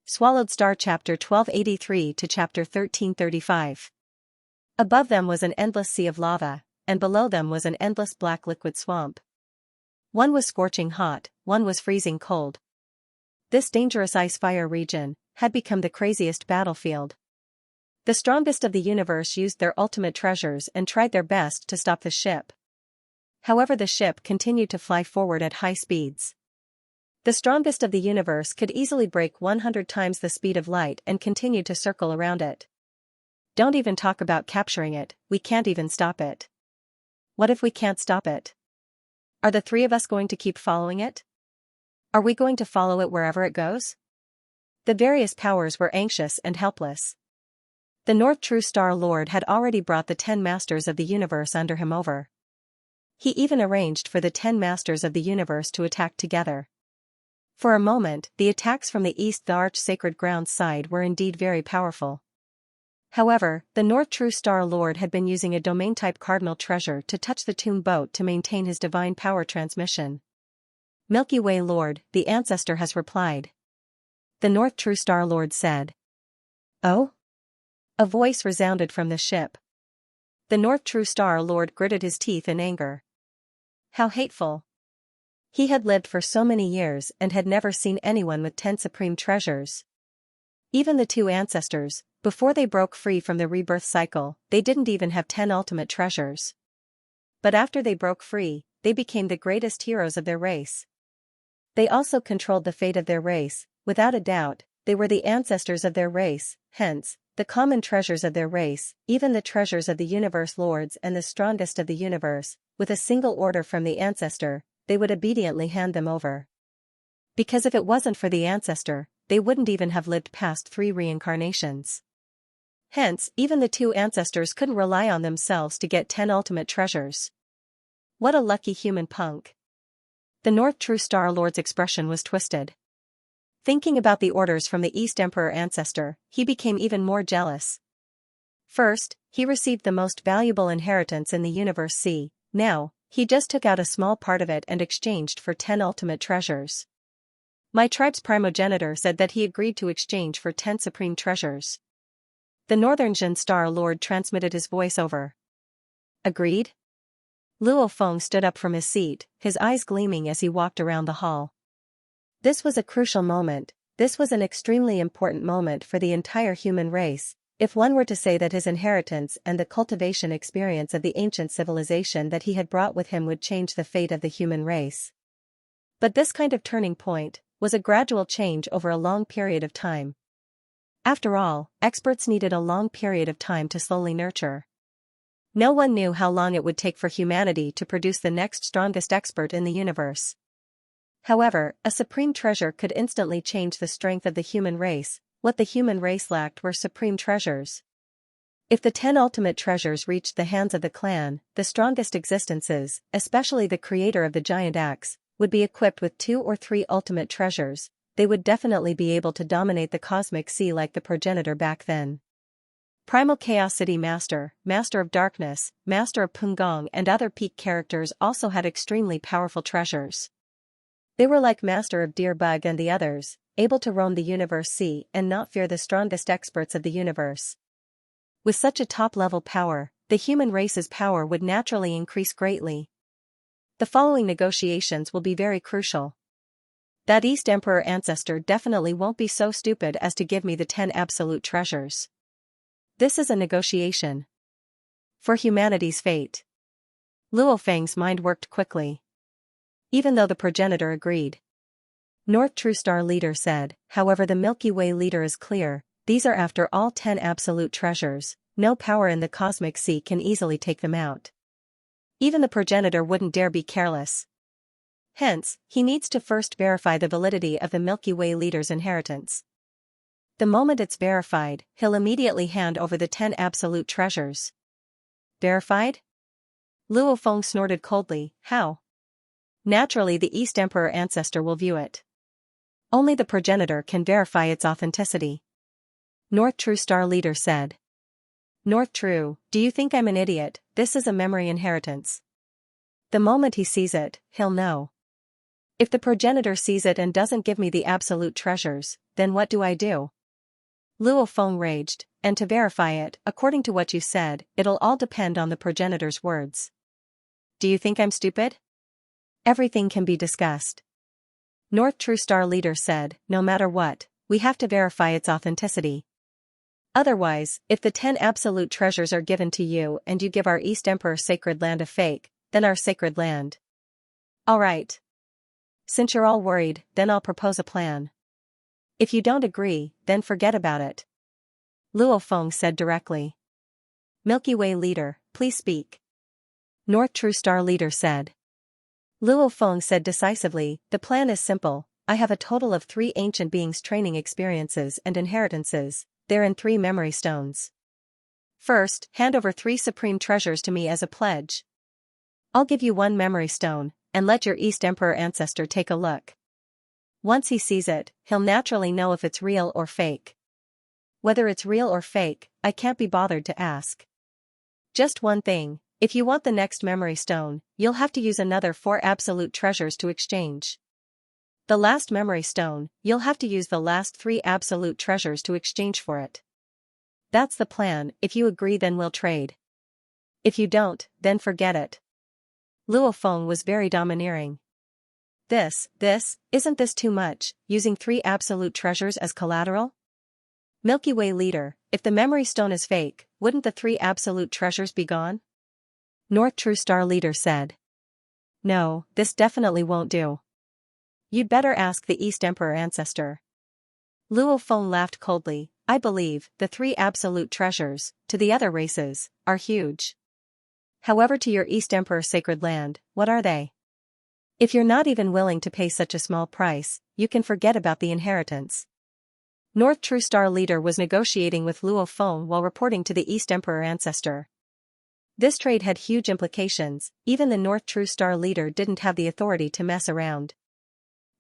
Swallowed Star Chapter 1283 to Chapter 1335. Above them was an endless sea of lava, and below them was an endless black liquid swamp. One was scorching hot, one was freezing cold. This dangerous ice fire region had become the craziest battlefield. The strongest of the universe used their ultimate treasures and tried their best to stop the ship. However, the ship continued to fly forward at high speeds. The strongest of the universe could easily break 100 times the speed of light and continued to circle around it. Don't even talk about capturing it, we can't even stop it. What if we can't stop it? Are the three of us going to keep following it? Are we going to follow it wherever it goes? The various powers were anxious and helpless. The North True Star Lord had already brought the 10 Masters of the Universe under him over. He even arranged for the 10 Masters of the Universe to attack together. For a moment, the attacks from the East, the Arch-Sacred Grounds side, were indeed very powerful. However, the North True Star Lord had been using a domain-type cardinal treasure to touch the tomb boat to maintain his divine power transmission. Milky Way Lord, the Ancestor has replied. The North True Star Lord said. Oh? A voice resounded from the ship. The North True Star Lord gritted his teeth in anger. How hateful. He had lived for so many years and had never seen anyone with 10 supreme treasures. Even the 2 ancestors, before they broke free from the rebirth cycle, they didn't even have 10 ultimate treasures. But after they broke free, they became the greatest heroes of their race. They also controlled the fate of their race. Without a doubt, they were the ancestors of their race, hence, the common treasures of their race, even the treasures of the universe lords and the strongest of the universe, with a single order from the ancestor, they would obediently hand them over. Because if it wasn't for the ancestor, they wouldn't even have lived past 3 reincarnations. Hence, even the 2 ancestors couldn't rely on themselves to get 10 ultimate treasures. What a lucky human punk. The North True Star Lord's expression was twisted. Thinking about the orders from the East Emperor Ancestor, he became even more jealous. First, he received the most valuable inheritance in the universe C. Now, he just took out a small part of it and exchanged for 10 ultimate treasures. My tribe's primogenitor said that he agreed to exchange for 10 supreme treasures. The Northern Jin Star Lord transmitted his voice over. Agreed? Luo Feng stood up from his seat, his eyes gleaming as he walked around the hall. This was a crucial moment. This was an extremely important moment for the entire human race, if one were to say that his inheritance and the cultivation experience of the ancient civilization that he had brought with him would change the fate of the human race. But this kind of turning point was a gradual change over a long period of time. After all, experts needed a long period of time to slowly nurture. No one knew how long it would take for humanity to produce the next strongest expert in the universe. However, a supreme treasure could instantly change the strength of the human race. What the human race lacked were supreme treasures. If the 10 ultimate treasures reached the hands of the clan, the strongest existences, especially the creator of the giant axe, would be equipped with 2 or 3 ultimate treasures. They would definitely be able to dominate the cosmic sea like the progenitor back then. Primal Chaos City Master, Master of Darkness, Master of Pungong and other peak characters also had extremely powerful treasures. They were like Master of Deerbug and the others, able to roam the universe sea and not fear the strongest experts of the universe. With such a top-level power, the human race's power would naturally increase greatly. The following negotiations will be very crucial. That East Emperor Ancestor definitely won't be so stupid as to give me the 10 absolute treasures. This is a negotiation for humanity's fate. Luo Feng's mind worked quickly. Even though the progenitor agreed. North True Star Leader said, however, the Milky Way Leader is clear, these are after all 10 absolute treasures, no power in the cosmic sea can easily take them out. Even the progenitor wouldn't dare be careless. Hence, he needs to first verify the validity of the Milky Way Leader's inheritance. The moment it's verified, he'll immediately hand over the 10 absolute treasures. Verified? Luo Feng snorted coldly, how? Naturally, the East Emperor Ancestor will view it. Only the progenitor can verify its authenticity. North True Star Leader said. North True, do you think I'm an idiot? This is a memory inheritance. The moment he sees it, he'll know. If the progenitor sees it and doesn't give me the absolute treasures, then what do I do? Luo Feng raged, and to verify it, according to what you said, it'll all depend on the progenitor's words. Do you think I'm stupid? Everything can be discussed. North True Star leader said, no matter what, we have to verify its authenticity. Otherwise, if the 10 absolute treasures are given to you and you give our East Emperor sacred land a fake, then our sacred land. Alright. Since you're all worried, then I'll propose a plan. If you don't agree, then forget about it. Luo Feng said directly. Milky Way leader, please speak. North True Star leader said. Luo Feng said decisively, the plan is simple. I have a total of 3 ancient beings training experiences and inheritances. They're in 3 memory stones. First, hand over 3 supreme treasures to me as a pledge. I'll give you 1 memory stone, and let your East Emperor ancestor take a look. Once he sees it, he'll naturally know if it's real or fake. Whether it's real or fake, I can't be bothered to ask. Just one thing, if you want the next memory stone, you'll have to use another 4 absolute treasures to exchange. The last memory stone, you'll have to use the last 3 absolute treasures to exchange for it. That's the plan. If you agree, then we'll trade. If you don't, then forget it. Luo Feng was very domineering. Isn't this too much, using 3 absolute treasures as collateral? Milky Way leader, if the memory stone is fake, wouldn't the 3 absolute treasures be gone? North True Star leader said. No, this definitely won't do. You'd better ask the East Emperor ancestor. Luo Feng laughed coldly. I believe the 3 absolute treasures, to the other races, are huge. However, to your East Emperor sacred land, what are they? If you're not even willing to pay such a small price, you can forget about the inheritance. North True Star leader was negotiating with Luo Feng while reporting to the East Emperor ancestor. This trade had huge implications. Even the North True Star leader didn't have the authority to mess around.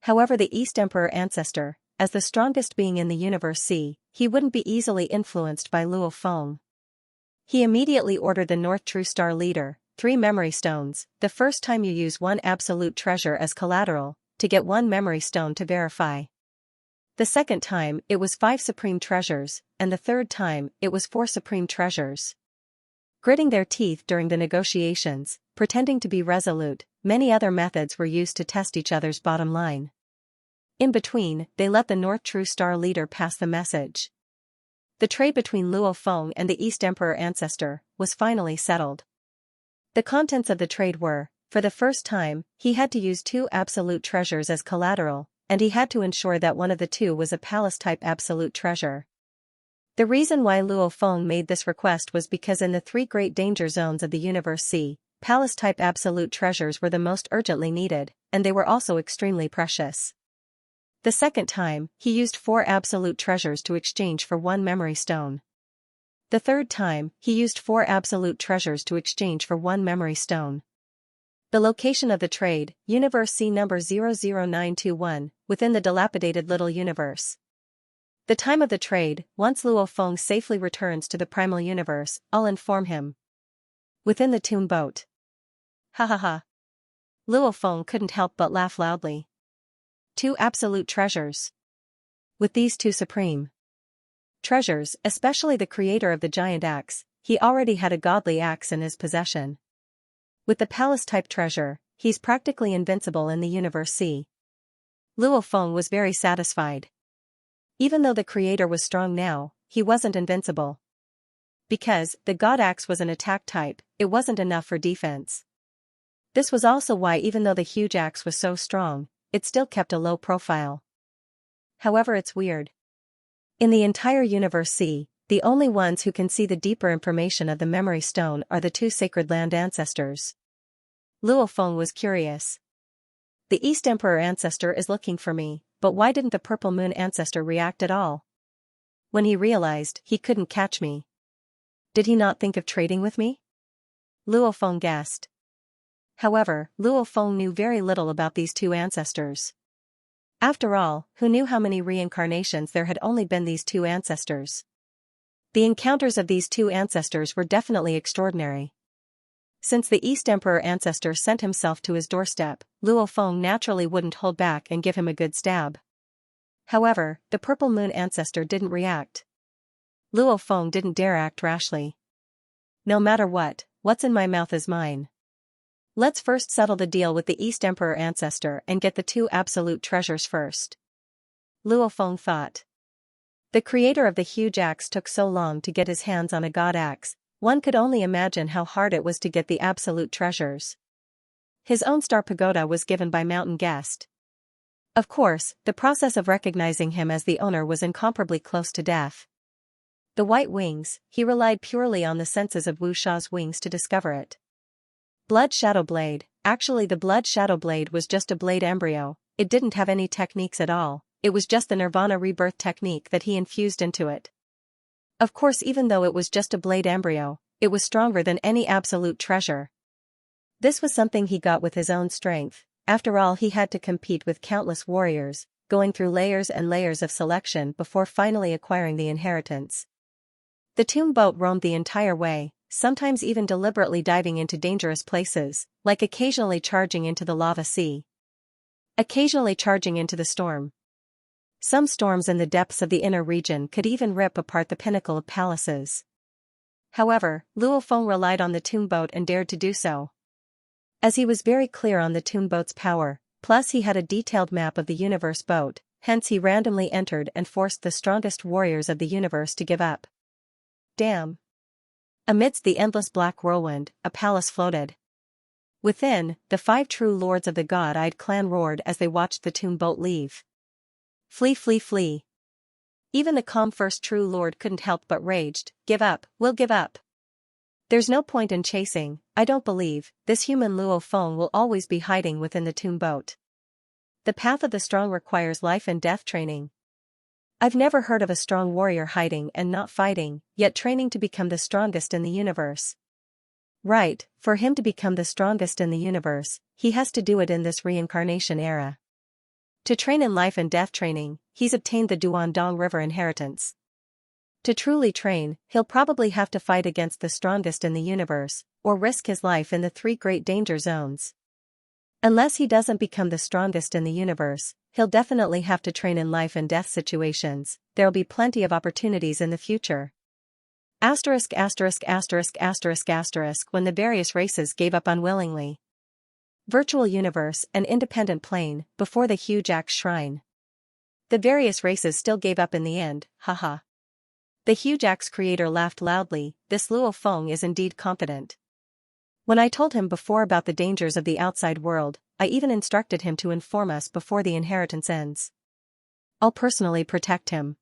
However, the East Emperor ancestor, as the strongest being in the universe C, he wouldn't be easily influenced by Luo Feng. He immediately ordered the North True Star leader, 3 memory stones. The first time you use 1 absolute treasure as collateral, to get 1 memory stone to verify. The second time, it was 5 supreme treasures, and the third time, it was 4 supreme treasures. Gritting their teeth during the negotiations, pretending to be resolute, many other methods were used to test each other's bottom line. In between, they let the North True Star leader pass the message. The trade between Luo Feng and the East Emperor ancestor was finally settled. The contents of the trade were, for the first time, he had to use 2 absolute treasures as collateral, and he had to ensure that one of the 2 was a palace-type absolute treasure. The reason why Luo Feng made this request was because in the 3 great danger zones of the universe C, palace-type absolute treasures were the most urgently needed, and they were also extremely precious. The second time, he used 4 absolute treasures to exchange for 1 memory stone. The third time, he used 4 absolute treasures to exchange for 1 memory stone. The location of the trade, Universe C number 00921, within the dilapidated little universe. The time of the trade, once Luo Feng safely returns to the primal universe, I'll inform him. Within the tomb boat. Ha ha ha. Luo Feng couldn't help but laugh loudly. 2 absolute treasures. With these 2 supreme treasures, especially the creator of the giant axe, he already had a godly axe in his possession. With the palace-type treasure, he's practically invincible in the universe C. Luo Feng was very satisfied. Even though the creator was strong now, he wasn't invincible. Because the god axe was an attack type, it wasn't enough for defense. This was also why even though the huge axe was so strong, it still kept a low profile. However, it's weird. In the entire universe C, the only ones who can see the deeper information of the memory stone are the 2 sacred land ancestors. Luo Feng was curious. The East Emperor ancestor is looking for me, but why didn't the Purple Moon ancestor react at all? When he realized he couldn't catch me. Did he not think of trading with me? Luo Feng guessed. However, Luo Feng knew very little about these 2 ancestors. After all, who knew how many reincarnations there had only been these 2 ancestors? The encounters of these 2 ancestors were definitely extraordinary. Since the East Emperor ancestor sent himself to his doorstep, Luo Feng naturally wouldn't hold back and give him a good stab. However, the purple moon ancestor didn't react. Luo Feng didn't dare act rashly. No matter what's in my mouth is mine. Let's first settle the deal with the East Emperor ancestor and get the two absolute treasures first. Luo Feng thought. The creator of the huge axe took so long to get his hands on a god axe, one could only imagine how hard it was to get the absolute treasures. His own star pagoda was given by Mountain Guest. Of course, the process of recognizing him as the owner was incomparably close to death. The white wings, he relied purely on the senses of Wu Sha's wings to discover it. Blood Shadow Blade, actually the Blood Shadow Blade was just a blade embryo, it didn't have any techniques at all, it was just the Nirvana rebirth technique that he infused into it. Of course, even though it was just a blade embryo, it was stronger than any absolute treasure. This was something he got with his own strength. After all, he had to compete with countless warriors, going through layers and layers of selection before finally acquiring the inheritance. The tomb boat roamed the entire way, sometimes even deliberately diving into dangerous places, like occasionally charging into the lava sea. Occasionally charging into the storm. Some storms in the depths of the inner region could even rip apart the pinnacle of palaces. However, Luo Feng relied on the tomb boat and dared to do so. As he was very clear on the tomb boat's power, plus he had a detailed map of the universe boat, hence he randomly entered and forced the strongest warriors of the universe to give up. Damn! Amidst the endless black whirlwind, a palace floated. Within, the 5 true lords of the god-eyed clan roared as they watched the tomb boat leave. Flee, flee, flee. Even the calm first true lord couldn't help but raged, give up, we'll give up. There's no point in chasing, I don't believe, this human Luo Feng will always be hiding within the tomb boat. The path of the strong requires life and death training. I've never heard of a strong warrior hiding and not fighting, yet training to become the strongest in the universe. Right, for him to become the strongest in the universe, he has to do it in this reincarnation era. To train in life and death training, he's obtained the Duandong River inheritance. To truly train, he'll probably have to fight against the strongest in the universe, or risk his life in the 3 great danger zones. Unless he doesn't become the strongest in the universe, he'll definitely have to train in life and death situations. There'll be plenty of opportunities in the future. When the various races gave up unwillingly. Virtual universe and independent plane, before the huge axe shrine. The various races still gave up in the end, haha. The huge axe creator laughed loudly, this Luo Feng is indeed competent. When I told him before about the dangers of the outside world, I even instructed him to inform us before the inheritance ends. I'll personally protect him.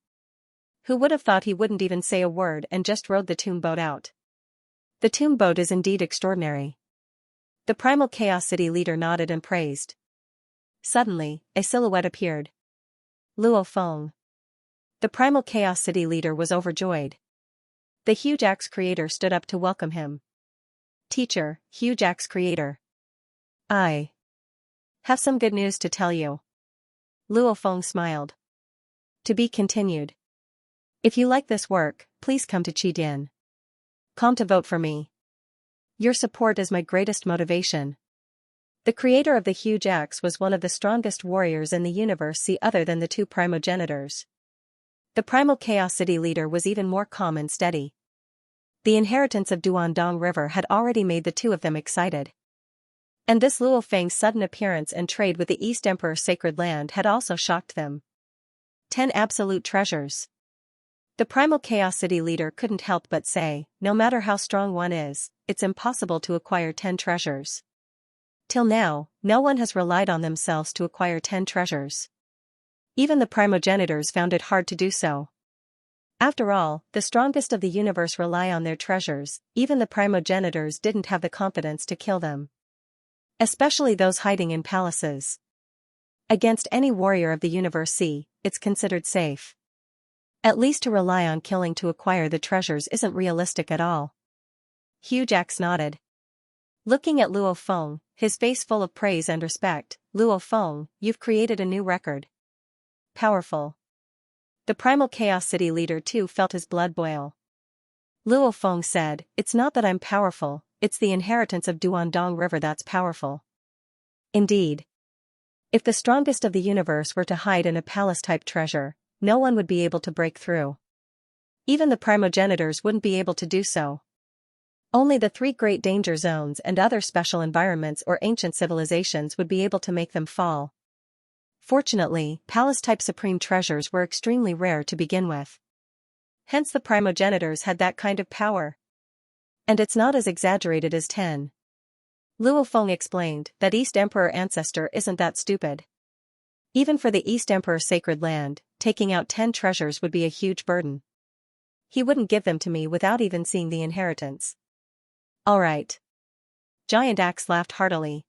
Who would have thought he wouldn't even say a word and just rode the tomb boat out? The tomb boat is indeed extraordinary. The Primal Chaos City leader nodded and praised. Suddenly, a silhouette appeared. Luo Feng. The Primal Chaos City leader was overjoyed. The huge axe creator stood up to welcome him. Teacher, huge axe creator. I have some good news to tell you. Luo Feng smiled. To be continued. If you like this work, please come to Qidin. Come to vote for me. Your support is my greatest motivation. The creator of the huge axe was one of the strongest warriors in the universe, see other than the 2 primogenitors. The Primal Chaos City leader was even more calm and steady. The inheritance of Duandong River had already made the 2 of them excited. And this Luo Feng's sudden appearance and trade with the East Emperor's sacred land had also shocked them. 10 absolute treasures. The Primal Chaos City leader couldn't help but say, no matter how strong one is, it's impossible to acquire 10 treasures. Till now, no one has relied on themselves to acquire 10 treasures. Even the primogenitors found it hard to do so. After all, the strongest of the universe rely on their treasures, even the primogenitors didn't have the confidence to kill them. Especially those hiding in palaces. Against any warrior of the universe, it's considered safe. At least to rely on killing to acquire the treasures isn't realistic at all. Huge axe nodded. Looking at Luo Feng, his face full of praise and respect, Luo Feng, you've created a new record. Powerful. The Primal Chaos City leader too felt his blood boil. Luo Feng said, it's not that I'm powerful, it's the inheritance of Duandong River that's powerful. Indeed. If the strongest of the universe were to hide in a palace-type treasure, no one would be able to break through. Even the primogenitors wouldn't be able to do so. Only the 3 great danger zones and other special environments or ancient civilizations would be able to make them fall. Fortunately, palace-type supreme treasures were extremely rare to begin with. Hence the primogenitors had that kind of power. And it's not as exaggerated as 10. Luo Feng explained that East Emperor ancestor isn't that stupid. Even for the East Emperor sacred land, taking out 10 treasures would be a huge burden. He wouldn't give them to me without even seeing the inheritance. Alright. Giant Axe laughed heartily.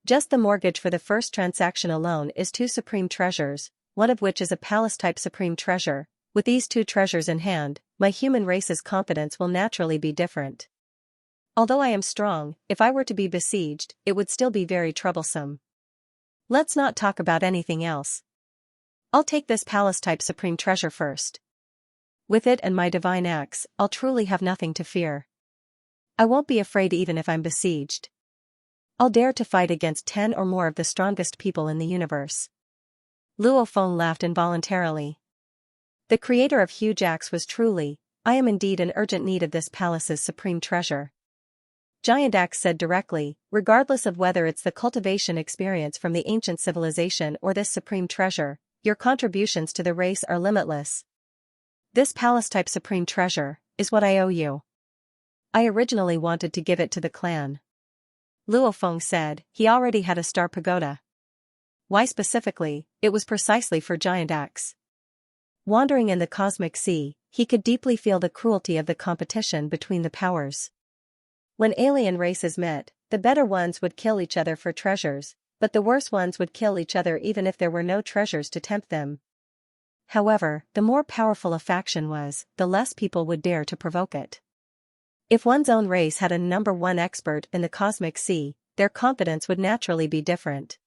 Just the mortgage for the first transaction alone is 2 supreme treasures, one of which is a palace-type supreme treasure. With these 2 treasures in hand, my human race's confidence will naturally be different. Although I am strong, if I were to be besieged, it would still be very troublesome. Let's not talk about anything else. I'll take this palace-type supreme treasure first. With it and my divine axe, I'll truly have nothing to fear. I won't be afraid even if I'm besieged. I'll dare to fight against 10 or more of the strongest people in the universe. Luo Feng laughed involuntarily. The creator of Huge Axe was truly, I am indeed in urgent need of this palace's supreme treasure. Giant Axe said directly, regardless of whether it's the cultivation experience from the ancient civilization or this supreme treasure, your contributions to the race are limitless. This palace-type supreme treasure is what I owe you. I originally wanted to give it to the clan. Luo Feng said he already had a star pagoda. Why specifically? It was precisely for Giant Axe. Wandering in the cosmic sea, he could deeply feel the cruelty of the competition between the powers. When alien races met, the better ones would kill each other for treasures, but the worse ones would kill each other even if there were no treasures to tempt them. However, the more powerful a faction was, the less people would dare to provoke it. If one's own race had a #1 expert in the cosmic sea, their confidence would naturally be different.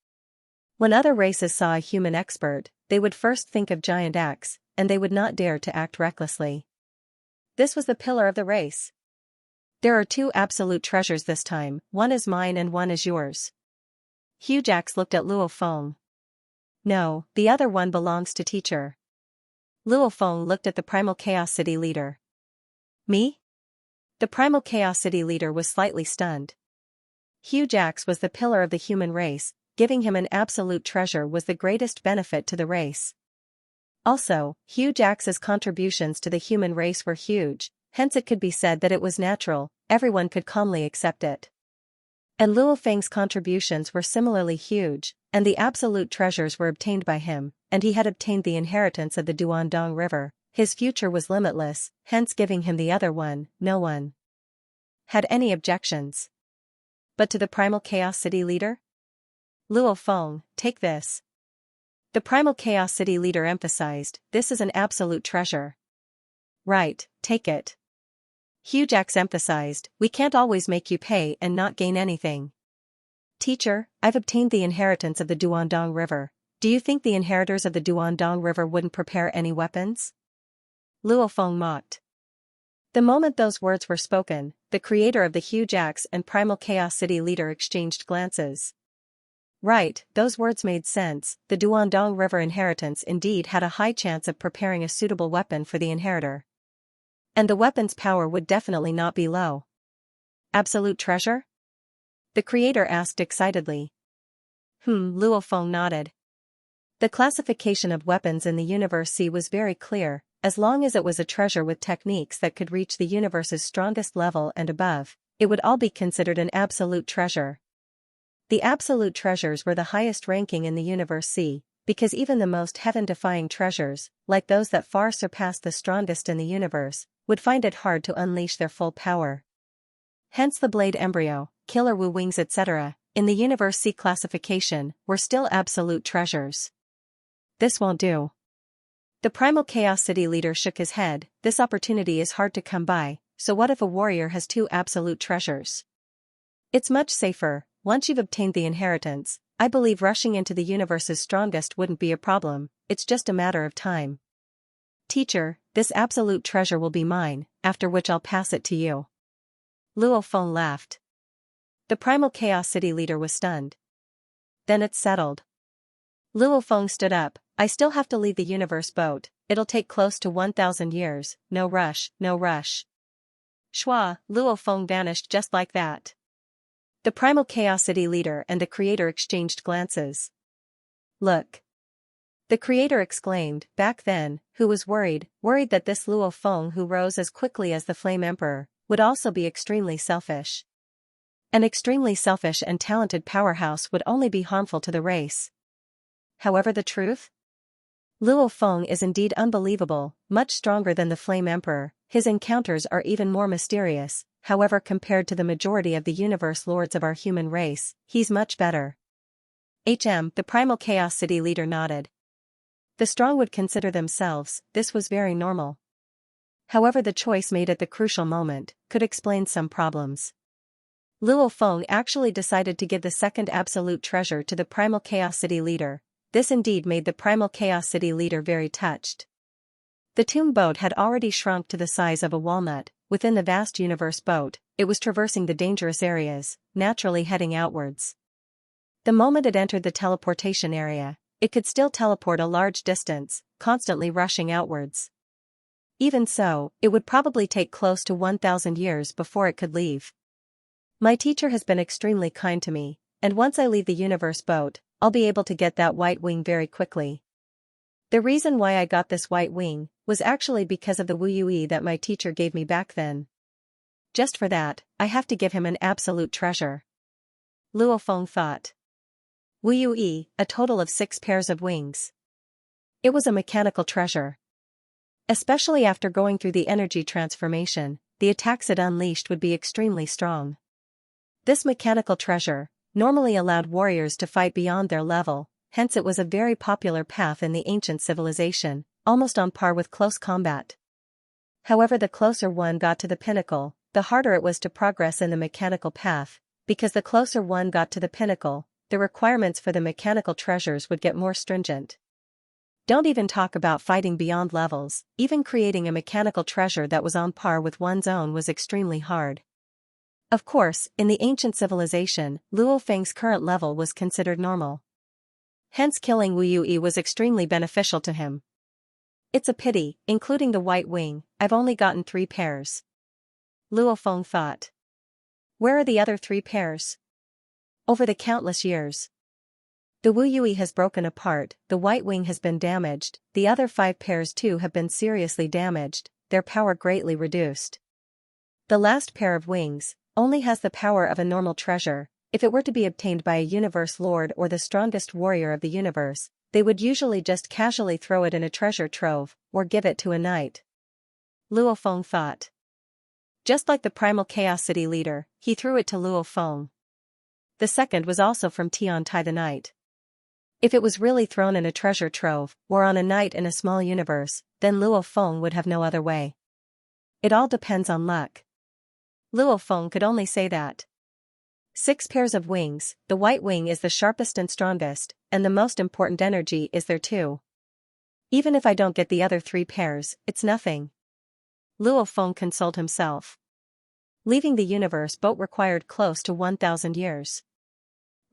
When other races saw a human expert, they would first think of Giant Axe, and they would not dare to act recklessly. This was the pillar of the race. There are 2 absolute treasures this time, one is mine and one is yours. Huge Axe looked at Luo Feng. No, the other one belongs to teacher. Luo Feng looked at the Primal Chaos City leader. Me? The Primal Chaos City leader was slightly stunned. Huge Axe was the pillar of the human race, giving him an absolute treasure was the greatest benefit to the race. Also, Huge Axe's contributions to the human race were huge, hence it could be said that it was natural, everyone could calmly accept it. And Luo Feng's contributions were similarly huge, and the absolute treasures were obtained by him, and he had obtained the inheritance of the Duandong River. His future was limitless, hence giving him the other one, no one had any objections. But to the Primal Chaos City leader? Luo Feng, take this. The Primal Chaos City leader emphasized, this is an absolute treasure. Right, take it. Huge Axe emphasized, we can't always make you pay and not gain anything. Teacher, I've obtained the inheritance of the Duandong River. Do you think the inheritors of the Duandong River wouldn't prepare any weapons? Luo Feng mocked. The moment those words were spoken, the creator of the Huge Axe and Primal Chaos City leader exchanged glances. Right, those words made sense, the Duandong River inheritance indeed had a high chance of preparing a suitable weapon for the inheritor. And the weapon's power would definitely not be low. Absolute treasure? The creator asked excitedly. Luo Feng nodded. The classification of weapons in the universe was very clear, as long as it was a treasure with techniques that could reach the universe's strongest level and above, it would all be considered an absolute treasure. The absolute treasures were the highest ranking in the universe because even the most heaven-defying treasures, like those that far surpass the strongest in the universe, would find it hard to unleash their full power. Hence the Blade Embryo, Killer Wu Wings etc., in the Universe C classification, were still absolute treasures. This won't do. The Primal Chaos City leader shook his head, this opportunity is hard to come by, so what if a warrior has 2 absolute treasures? It's much safer, once you've obtained the inheritance, I believe rushing into the universe's strongest wouldn't be a problem, it's just a matter of time. Teacher, this absolute treasure will be mine, after which I'll pass it to you. Luo Feng laughed. The Primal Chaos City leader was stunned. Then it's settled. Luo Feng stood up. I still have to leave the universe boat, it'll take close to 1,000 years, no rush, no rush. Shua, Luo Feng vanished just like that. The primal chaosity leader and the creator exchanged glances. Look. The creator exclaimed, back then, who was worried that this Luo Feng who rose as quickly as the Flame Emperor, would also be extremely selfish. An extremely selfish and talented powerhouse would only be harmful to the race. However, the truth? Luo Feng is indeed unbelievable, much stronger than the Flame Emperor. His encounters are even more mysterious. However, compared to the majority of the universe lords of our human race, he's much better. The primal chaos city leader nodded. The strong would consider themselves, this was very normal. However, the choice made at the crucial moment could explain some problems. Luo Feng actually decided to give the second absolute treasure to the primal chaos city leader. This indeed made the primal chaos city leader very touched. The tomb boat had already shrunk to the size of a walnut. Within the vast universe boat, it was traversing the dangerous areas, naturally heading outwards. The moment it entered the teleportation area, it could still teleport a large distance, constantly rushing outwards. Even so, it would probably take close to 1,000 years before it could leave. My teacher has been extremely kind to me, and once I leave the universe boat, I'll be able to get that white wing very quickly. The reason why I got this white wing was actually because of the Wu Yue that my teacher gave me back then. Just for that, I have to give him an absolute treasure. Luo Feng thought. Wu Yue, a total of 6 pairs of wings. It was a mechanical treasure. Especially after going through the energy transformation, the attacks it unleashed would be extremely strong. This mechanical treasure normally allowed warriors to fight beyond their level, hence it was a very popular path in the ancient civilization, almost on par with close combat. However, the closer one got to the pinnacle, the harder it was to progress in the mechanical path, because the closer one got to the pinnacle, the requirements for the mechanical treasures would get more stringent. Don't even talk about fighting beyond levels, even creating a mechanical treasure that was on par with one's own was extremely hard. Of course, in the ancient civilization, Luo Feng's current level was considered normal. Hence killing Wu Yue was extremely beneficial to him. It's a pity, including the white wing, I've only gotten 3 pairs. Luo Feng thought. Where are the other 3 pairs? Over the countless years. The Wu Yue has broken apart, the white wing has been damaged, the other 5 pairs too have been seriously damaged, their power greatly reduced. The last pair of wings only has the power of a normal treasure. If it were to be obtained by a universe lord or the strongest warrior of the universe, they would usually just casually throw it in a treasure trove, or give it to a knight. Luo Feng thought. Just like the primal chaos city leader, he threw it to Luo Feng. The second was also from Tian Tai the knight. If it was really thrown in a treasure trove, or on a knight in a small universe, then Luo Feng would have no other way. It all depends on luck. Luo Feng could only say that. 6 pairs of wings, the white wing is the sharpest and strongest, and the most important energy is there too. Even if I don't get the other 3 pairs, it's nothing. Luo Feng consoled himself. Leaving the universe boat required close to 1,000 years.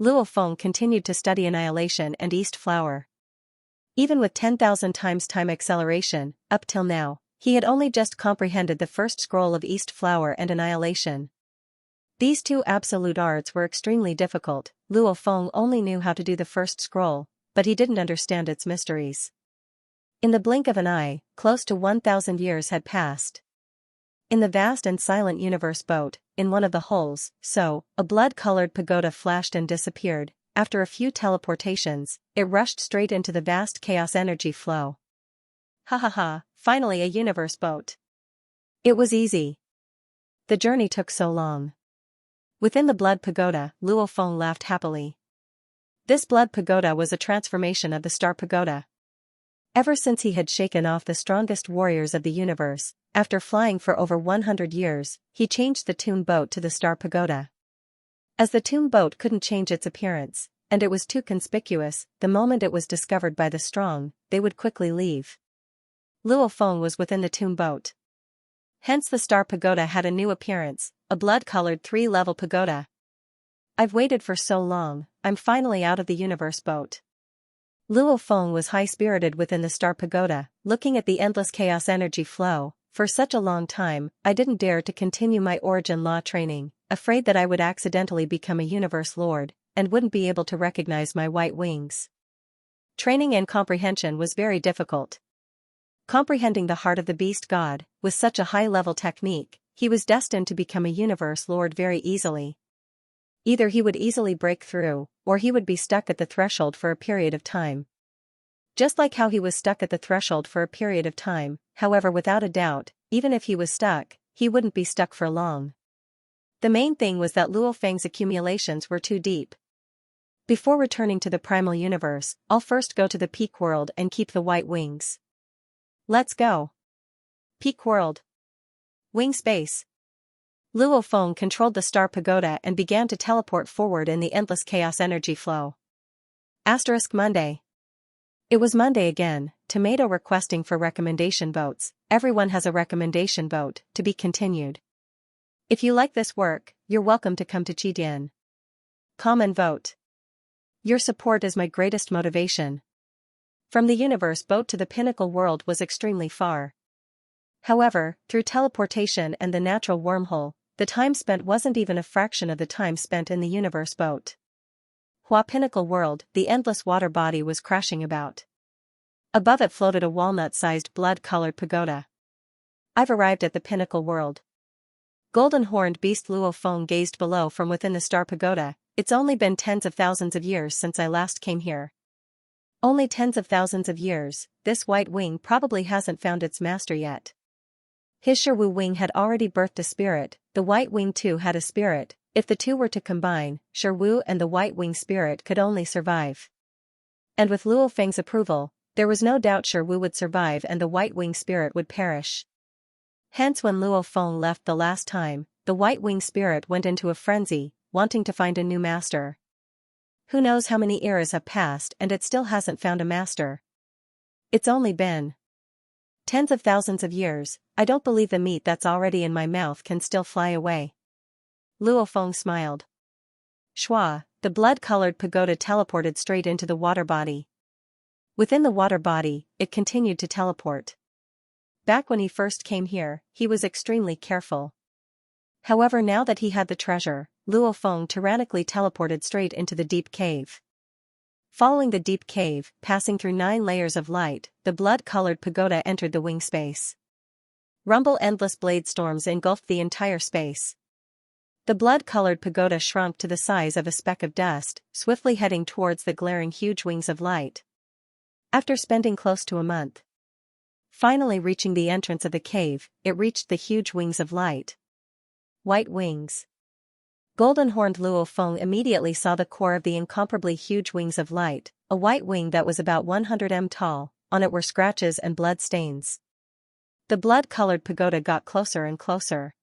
Luo Feng continued to study Annihilation and East Flower. Even with 10,000 times time acceleration, up till now, he had only just comprehended the first scroll of East Flower and Annihilation. These 2 absolute arts were extremely difficult. Luo Feng only knew how to do the first scroll, but he didn't understand its mysteries. In the blink of an eye, close to 1,000 years had passed. In the vast and silent universe boat, in one of the holes, a blood-colored pagoda flashed and disappeared. After a few teleportations, it rushed straight into the vast chaos energy flow. Ha ha ha, finally a universe boat. It was easy. The journey took so long. Within the blood pagoda, Luo Feng laughed happily. This blood pagoda was a transformation of the star pagoda. Ever since he had shaken off the strongest warriors of the universe, after flying for over 100 years, he changed the tomb boat to the star pagoda. As the tomb boat couldn't change its appearance, and it was too conspicuous, the moment it was discovered by the strong, they would quickly leave. Luo Feng was within the tomb boat. Hence the star pagoda had a new appearance, a blood-colored 3-level pagoda. I've waited for so long, I'm finally out of the universe boat. Luo Feng was high-spirited within the star pagoda, looking at the endless chaos energy flow. For such a long time, I didn't dare to continue my origin law training, afraid that I would accidentally become a universe lord, and wouldn't be able to recognize my white wings. Training and comprehension was very difficult. Comprehending the heart of the beast god, with such a high-level technique, he was destined to become a universe lord very easily. Either he would easily break through, or he would be stuck at the threshold for a period of time. Just like how he was stuck at the threshold for a period of time, however, without a doubt, even if he was stuck, he wouldn't be stuck for long. The main thing was that Luo Feng's accumulations were too deep. Before returning to the primal universe, I'll first go to the peak world and keep the white wings. Let's go. Peak world. Wing space. Luo Feng controlled the star pagoda and began to teleport forward in the endless chaos energy flow. Monday. It was Monday again. Tomato requesting for recommendation votes. Everyone has a recommendation vote, to be continued. If you like this work, you're welcome to come to Qidian. Common vote. Your support is my greatest motivation. From the universe boat to the pinnacle world was extremely far. However, through teleportation and the natural wormhole, the time spent wasn't even a fraction of the time spent in the universe boat. Hua Pinnacle World, the endless water body was crashing about. Above it floated a walnut-sized blood-colored pagoda. I've arrived at the Pinnacle World. Golden-horned beast Luo Feng gazed below from within the star pagoda. It's only been tens of thousands of years since I last came here. Only tens of thousands of years, this white wing probably hasn't found its master yet. His Shiwu wing had already birthed a spirit, the white wing too had a spirit. If the two were to combine, Shiwu and the white wing spirit could only survive. And with Luo Feng's approval, there was no doubt Shiwu would survive and the white wing spirit would perish. Hence when Luo Feng left the last time, the white wing spirit went into a frenzy, wanting to find a new master. Who knows how many eras have passed and it still hasn't found a master. It's only been tens of thousands of years. I don't believe the meat that's already in my mouth can still fly away. Luo Feng smiled. Shua, the blood-colored pagoda teleported straight into the water body. Within the water body, it continued to teleport. Back when he first came here, he was extremely careful. However, now that he had the treasure, Luo Feng tyrannically teleported straight into the deep cave. Following the deep cave, passing through 9 layers of light, the blood-colored pagoda entered the wing space. Rumble endless blade storms engulfed the entire space. The blood-colored pagoda shrunk to the size of a speck of dust, swiftly heading towards the glaring huge wings of light. After spending close to a month, finally reaching the entrance of the cave, it reached the huge wings of light. White wings. Golden-horned Luo Feng immediately saw the core of the incomparably huge wings of light, a white wing that was about 100 m tall. On it were scratches and blood stains. The blood-colored pagoda got closer and closer.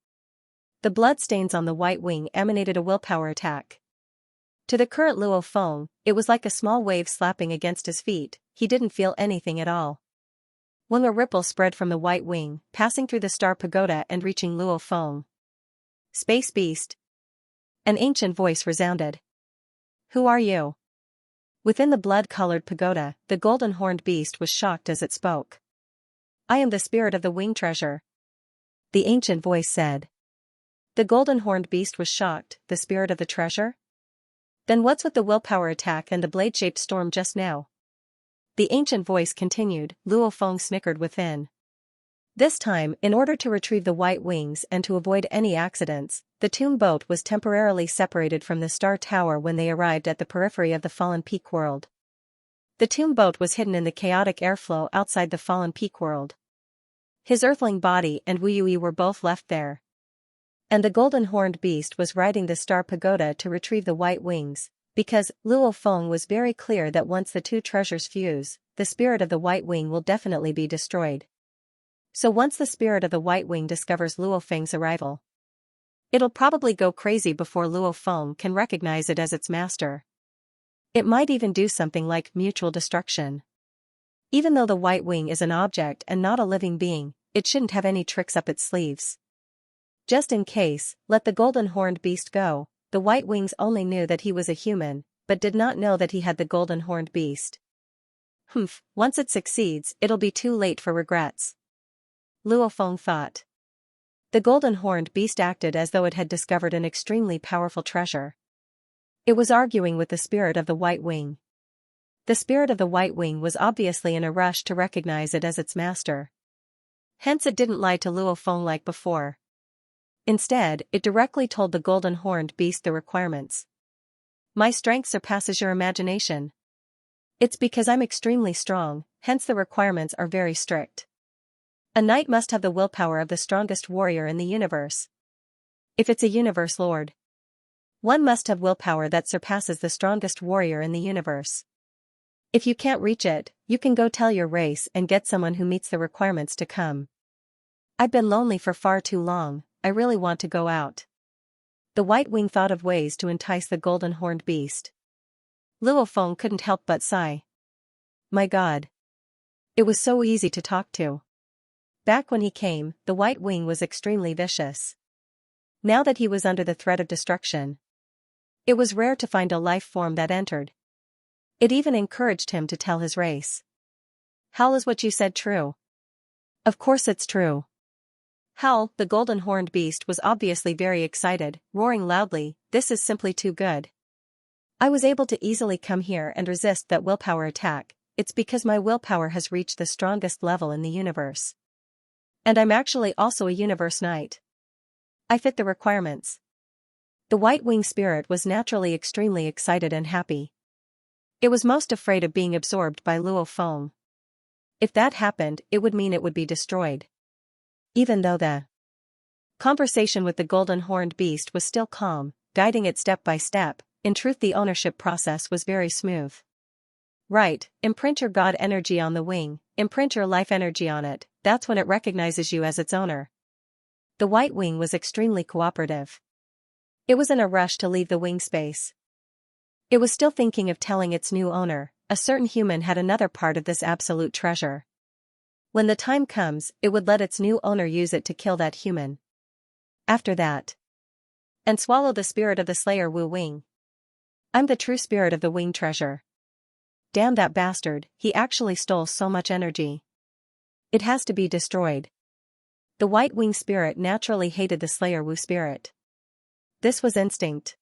The bloodstains on the white wing emanated a willpower attack. To the current Luo Feng, it was like a small wave slapping against his feet. He didn't feel anything at all. When a ripple spread from the white wing, passing through the star pagoda and reaching Luo Feng. Space Beast. An ancient voice resounded. Who are you? Within the blood-colored pagoda, the golden-horned beast was shocked as it spoke. I am the spirit of the wing treasure. The ancient voice said. The golden-horned beast was shocked, the spirit of the treasure? Then what's with the willpower attack and the blade-shaped storm just now? The ancient voice continued. Luo Feng snickered within. This time, in order to retrieve the white wings and to avoid any accidents, the tomb boat was temporarily separated from the star tower when they arrived at the periphery of the fallen peak world. The tomb boat was hidden in the chaotic airflow outside the fallen peak world. His earthling body and Wu Yui were both left there. And the golden-horned beast was riding the star pagoda to retrieve the white wings, because Luo Feng was very clear that once the two treasures fuse, the spirit of the white wing will definitely be destroyed. So once the spirit of the white wing discovers Luo Feng's arrival, it'll probably go crazy before Luo Feng can recognize it as its master. It might even do something like mutual destruction. Even though the white wing is an object and not a living being, it shouldn't have any tricks up its sleeves. Just in case, let the golden-horned beast go. The white wings only knew that he was a human, but did not know that he had the golden-horned beast. Humph, once it succeeds, it'll be too late for regrets. Luo Feng thought. The golden-horned beast acted as though it had discovered an extremely powerful treasure. It was arguing with the spirit of the White Wing. The spirit of the White Wing was obviously in a rush to recognize it as its master. Hence it didn't lie to Luo Feng like before. Instead, it directly told the golden-horned beast the requirements. My strength surpasses your imagination. It's because I'm extremely strong, hence the requirements are very strict. A knight must have the willpower of the strongest warrior in the universe. If it's a universe lord, one must have willpower that surpasses the strongest warrior in the universe. If you can't reach it, you can go tell your race and get someone who meets the requirements to come. I've been lonely for far too long, I really want to go out. The White Wing thought of ways to entice the golden-horned beast. Luo Feng couldn't help but sigh. My God. It was so easy to talk to. Back when he came, the White Wing was extremely vicious. Now that he was under the threat of destruction, it was rare to find a life form that entered. It even encouraged him to tell his race. Hal, is what you said true? Of course it's true. Hal, the golden-horned beast, was obviously very excited, roaring loudly, this is simply too good. I was able to easily come here and resist that willpower attack, it's because my willpower has reached the strongest level in the universe. And I'm actually also a universe knight. I fit the requirements. The White Wing spirit was naturally extremely excited and happy. It was most afraid of being absorbed by Luo Feng. If that happened, it would mean it would be destroyed. Even though the conversation with the golden-horned beast was still calm, guiding it step by step, in truth the ownership process was very smooth. Right, imprint your God energy on the wing, imprint your life energy on it, that's when it recognizes you as its owner. The White Wing was extremely cooperative. It was in a rush to leave the wing space. It was still thinking of telling its new owner, a certain human had another part of this absolute treasure. When the time comes, it would let its new owner use it to kill that human. After that, and swallow the spirit of the Slayer Wu Wing. I'm the true spirit of the wing treasure. Damn that bastard, he actually stole so much energy. It has to be destroyed. The White Wing spirit naturally hated the Slayer Wu spirit. This was instinct.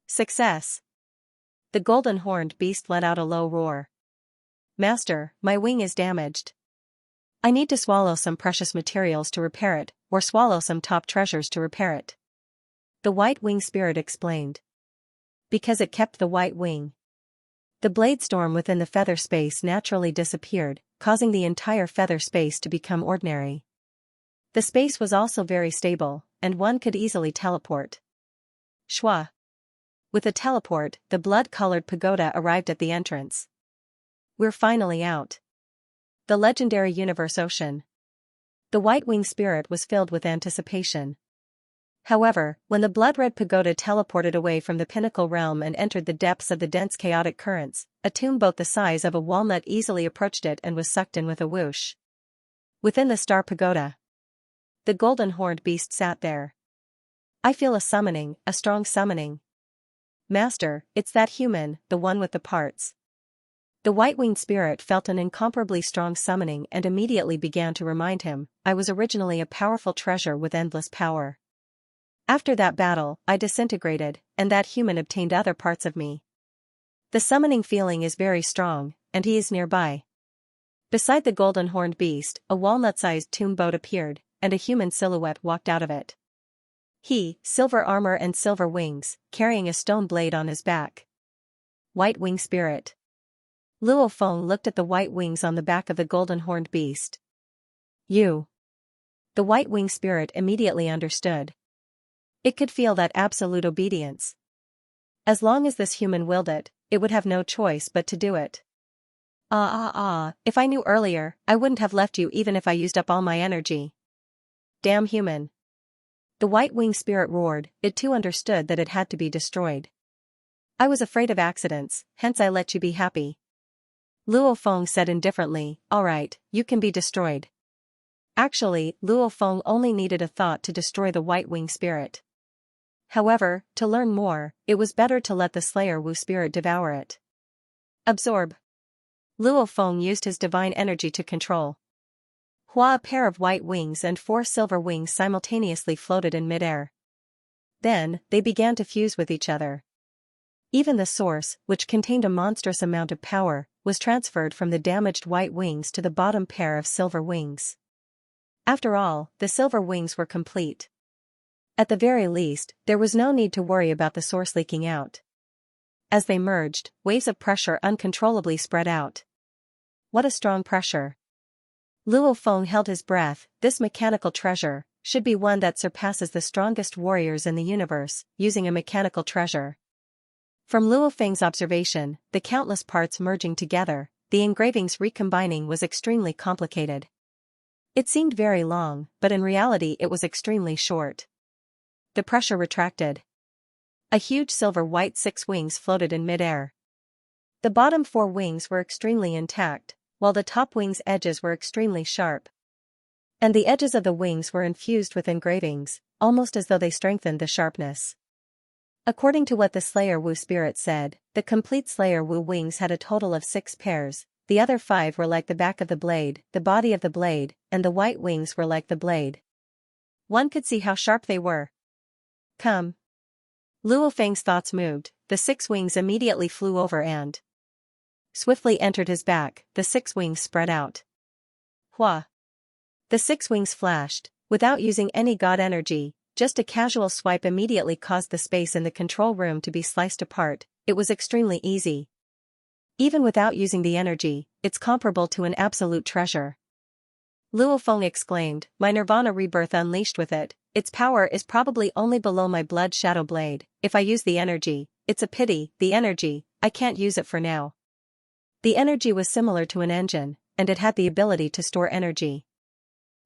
Success. The golden-horned beast let out a low roar. Master, my wing is damaged. I need to swallow some precious materials to repair it, or swallow some top treasures to repair it. The White Wing spirit explained. Because it kept the White Wing. The blade storm within the feather space naturally disappeared, causing the entire feather space to become ordinary. The space was also very stable, and one could easily teleport. Shwa. With a teleport, the blood-colored pagoda arrived at the entrance. We're finally out. The legendary universe ocean. The White Wing spirit was filled with anticipation. However, when the blood-red pagoda teleported away from the pinnacle realm and entered the depths of the dense chaotic currents, a tomb boat the size of a walnut easily approached it and was sucked in with a whoosh. Within the star pagoda, the golden-horned beast sat there. I feel a summoning, a strong summoning. Master, it's that human, the one with the parts. The white-winged spirit felt an incomparably strong summoning and immediately began to remind him, I was originally a powerful treasure with endless power. After that battle, I disintegrated, and that human obtained other parts of me. The summoning feeling is very strong, and he is nearby. Beside the golden-horned beast, a walnut-sized tomb boat appeared, and a human silhouette walked out of it. He, silver armor and silver wings, carrying a stone blade on his back. White-winged spirit. Luo Feng looked at the white wings on the back of the golden-horned beast. You. The white-winged spirit immediately understood. It could feel that absolute obedience. As long as this human willed it, it would have no choice but to do it. If I knew earlier, I wouldn't have left you even if I used up all my energy. Damn human. The white-winged spirit roared, it too understood that it had to be destroyed. I was afraid of accidents, hence I let you be happy. Luo Feng said indifferently, alright, you can be destroyed. Actually, Luo Feng only needed a thought to destroy the white-winged spirit. However, to learn more, it was better to let the Slayer Wu spirit devour it. Absorb. Luo Feng used his divine energy to control Hua. A pair of white wings and 4 silver wings simultaneously floated in midair. Then, they began to fuse with each other. Even the source, which contained a monstrous amount of power, was transferred from the damaged white wings to the bottom pair of silver wings. After all, the silver wings were complete. At the very least, there was no need to worry about the source leaking out. As they merged, waves of pressure uncontrollably spread out. What a strong pressure! Luo Feng held his breath. This mechanical treasure should be one that surpasses the strongest warriors in the universe, using a mechanical treasure. From Luo Feng's observation, the countless parts merging together, the engravings recombining was extremely complicated. It seemed very long, but in reality it was extremely short. The pressure retracted. A huge silver-white 6 wings floated in midair. The bottom 4 wings were extremely intact, while the top wings' edges were extremely sharp. And the edges of the wings were infused with engravings, almost as though they strengthened the sharpness. According to what the Slayer Wu spirit said, the complete Slayer Wu wings had a total of 6 pairs, the other 5 were like the back of the blade, the body of the blade, and the white wings were like the blade. One could see how sharp they were. Come. Luo Feng's thoughts moved, the 6 wings immediately flew over and swiftly entered his back. The 6 wings spread out. Hua. The 6 wings flashed, without using any god energy, just a casual swipe immediately caused the space in the control room to be sliced apart. It was extremely easy. Even without using the energy, it's comparable to an absolute treasure. Luo Feng exclaimed, my Nirvana rebirth unleashed with it, its power is probably only below my blood shadow blade. If I use the energy, it's a pity, the energy, I can't use it for now. The energy was similar to an engine, and it had the ability to store energy.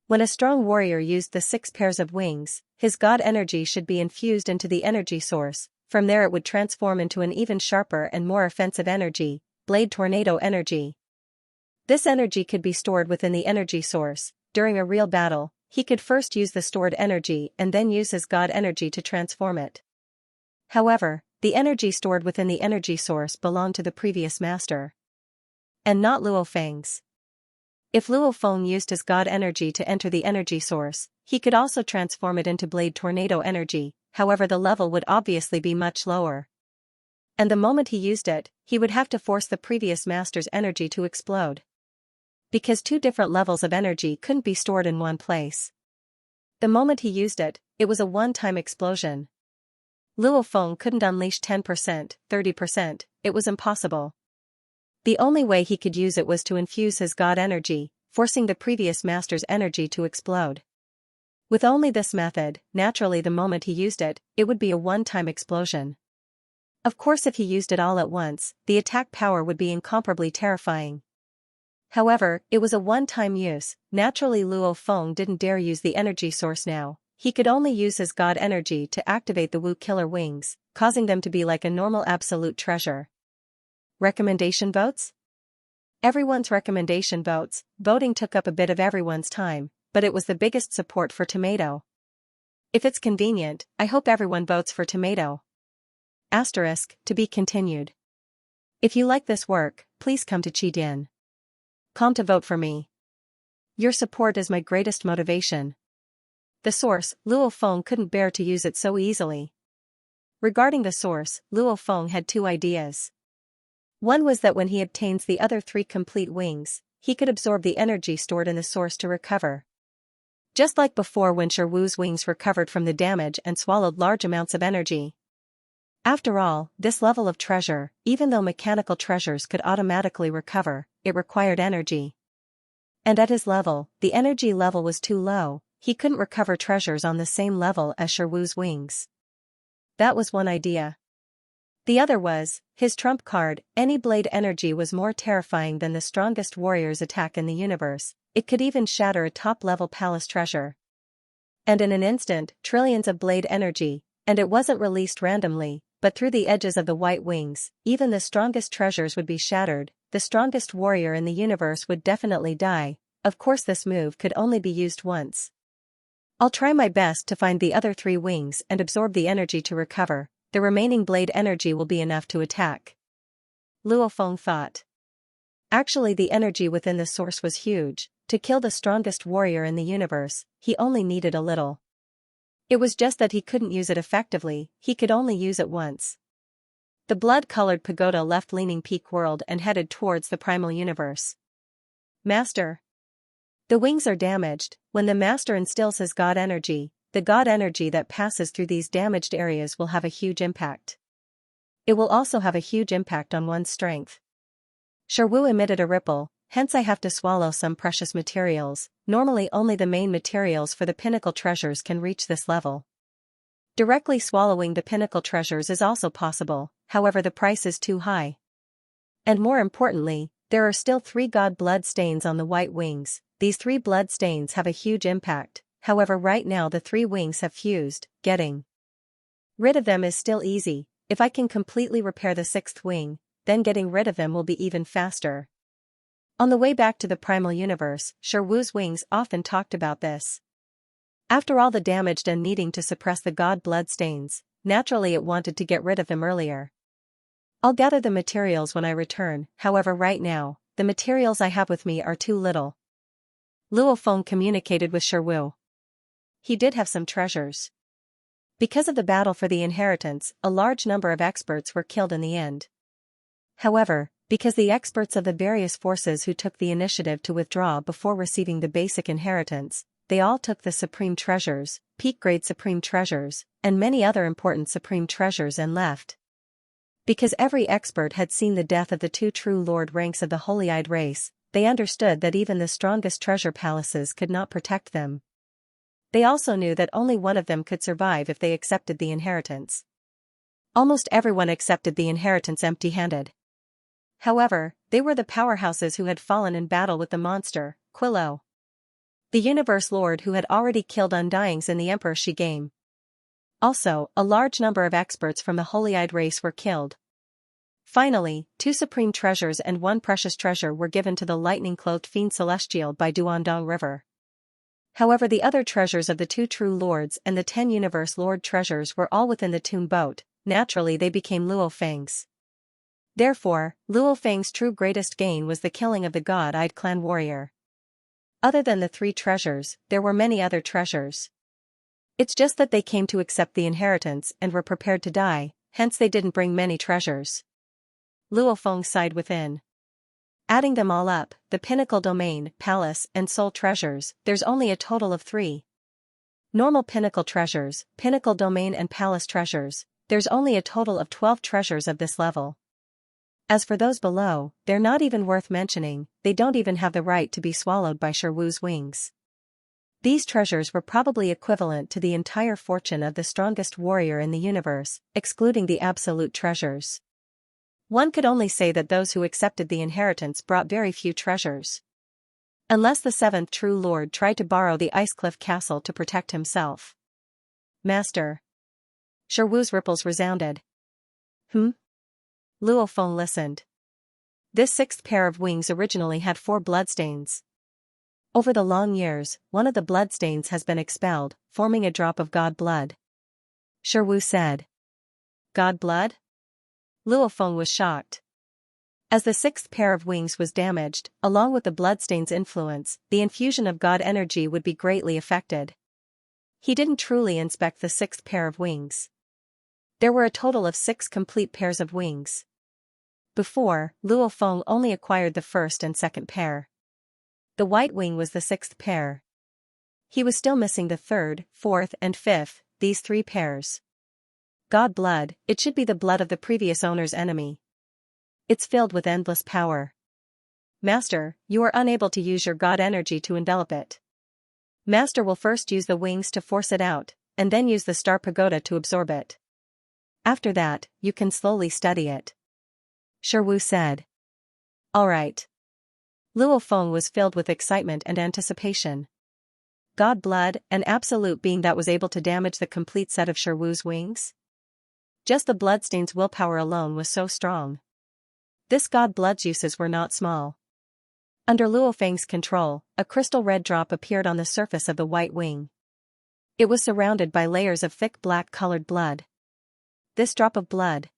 When a strong warrior used the 6 pairs of wings, his god energy should be infused into the energy source. From there it would transform into an even sharper and more offensive energy, blade tornado energy. This energy could be stored within the energy source. During a real battle, he could first use the stored energy and then use his god energy to transform it. However, the energy stored within the energy source belonged to the previous master, and not Luo Feng's. If Luo Feng used his god energy to enter the energy source, he could also transform it into blade tornado energy, however the level would obviously be much lower. And the moment he used it, he would have to force the previous master's energy to explode. Because 2 different levels of energy couldn't be stored in one place. The moment he used it, it was a one-time explosion. Luo Feng couldn't unleash 10%, 30%, it was impossible. The only way he could use it was to infuse his god energy, forcing the previous master's energy to explode. With only this method, naturally the moment he used it, it would be a one-time explosion. Of course if he used it all at once, the attack power would be incomparably terrifying. However, it was a one-time use. Naturally Luo Feng didn't dare use the energy source now. He could only use his god energy to activate the Wu killer wings, causing them to be like a normal absolute treasure. Recommendation votes? Everyone's recommendation votes. Voting took up a bit of everyone's time, but it was the biggest support for Tomato. If it's convenient, I hope everyone votes for Tomato. Asterisk, to be continued. If you like this work, please come to Qidin.com to vote for me. Your support is my greatest motivation. The source, Luo Feng couldn't bear to use it so easily. Regarding the source, Luo Feng had 2 ideas. One was that when he obtains the other 3 complete wings, he could absorb the energy stored in the source to recover. Just like before when Shi Wu's wings recovered from the damage and swallowed large amounts of energy. After all, this level of treasure, even though mechanical treasures could automatically recover, it required energy. And at his level, the energy level was too low, he couldn't recover treasures on the same level as Shi Wu's wings. That was one idea. The other was, his trump card, any blade energy was more terrifying than the strongest warrior's attack in the universe, it could even shatter a top-level palace treasure. And in an instant, trillions of blade energy, and it wasn't released randomly, but through the edges of the white wings, even the strongest treasures would be shattered, the strongest warrior in the universe would definitely die. Of course this move could only be used once. I'll try my best to find the other 3 wings and absorb the energy to recover. The remaining blade energy will be enough to attack. Luo Feng thought. Actually, the energy within the source was huge. To kill the strongest warrior in the universe, he only needed a little. It was just that he couldn't use it effectively, he could only use it once. The blood-colored pagoda left Leaning Peak World and headed towards the primal universe. Master. The wings are damaged. When the Master instills his God energy, the God energy that passes through these damaged areas will have a huge impact. It will also have a huge impact on one's strength. Sherwu emitted a ripple, hence I have to swallow some precious materials. Normally only the main materials for the pinnacle treasures can reach this level. Directly swallowing the pinnacle treasures is also possible, however the price is too high. And more importantly, there are still 3 God blood stains on the white wings. These 3 blood stains have a huge impact, however right now the 3 wings have fused. Getting rid of them is still easy. If I can completely repair the 6th wing, then getting rid of them will be even faster. On the way back to the primal universe, Sherwu's wings often talked about this. After all the damaged and needing to suppress the God blood stains, naturally it wanted to get rid of them earlier. I'll gather the materials when I return, however right now, the materials I have with me are too little. Luo Feng communicated with Sherwu. He did have some treasures. Because of the battle for the inheritance, a large number of experts were killed in the end. However, because the experts of the various forces who took the initiative to withdraw before receiving the basic inheritance, they all took the supreme treasures, peak-grade supreme treasures, and many other important supreme treasures and left. Because every expert had seen the death of the 2 true lord ranks of the holy-eyed race, they understood that even the strongest treasure palaces could not protect them. They also knew that only one of them could survive if they accepted the inheritance. Almost everyone accepted the inheritance empty-handed. However, they were the powerhouses who had fallen in battle with the monster, Quillo, the universe lord who had already killed Undyings in the Emperor Shi game. Also, a large number of experts from the holy-eyed race were killed. Finally, 2 supreme treasures and 1 precious treasure were given to the lightning-clothed fiend Celestial by Duandong River. However, the other treasures of the 2 true lords and the 10 universe lord treasures were all within the tomb boat. Naturally they became Luo Feng's. Therefore, Luo Feng's true greatest gain was the killing of the God-eyed clan warrior. Other than the 3 treasures, there were many other treasures. It's just that they came to accept the inheritance and were prepared to die, hence they didn't bring many treasures. Luo Feng sighed within. Adding them all up, the pinnacle domain, palace, and soul treasures, there's only a total of 3. Normal pinnacle treasures, pinnacle domain and palace treasures, there's only a total of 12 treasures of this level. As for those below, they're not even worth mentioning, they don't even have the right to be swallowed by Sherwu's wings. These treasures were probably equivalent to the entire fortune of the strongest warrior in the universe, excluding the absolute treasures. One could only say that those who accepted the inheritance brought very few treasures. Unless the 7th true lord tried to borrow the Icecliff Castle to protect himself. Master. Sherwu's ripples resounded. Luo Feng listened. This 6th pair of wings originally had 4 bloodstains. Over the long years, one of the bloodstains has been expelled, forming a drop of god blood. Sherwu said. God blood? Luo Feng was shocked. As the 6th pair of wings was damaged, along with the bloodstain's influence, the infusion of god energy would be greatly affected. He didn't truly inspect the 6th pair of wings. There were a total of 6 complete pairs of wings. Before, Luo Feng only acquired the 1st and 2nd pair. The white wing was the 6th pair. He was still missing the 3rd, 4th and 5th, these 3 pairs. God blood, it should be the blood of the previous owner's enemy. It's filled with endless power. Master, you are unable to use your god energy to envelop it. Master will first use the wings to force it out, and then use the star pagoda to absorb it. After that, you can slowly study it. Sherwu said. Alright. Luo Feng was filled with excitement and anticipation. God blood, an absolute being that was able to damage the complete set of Sherwu's wings? Just the bloodstain's willpower alone was so strong. This god blood's uses were not small. Under Luo Feng's control, a crystal red drop appeared on the surface of the white wing. It was surrounded by layers of thick black-colored blood. This drop of blood.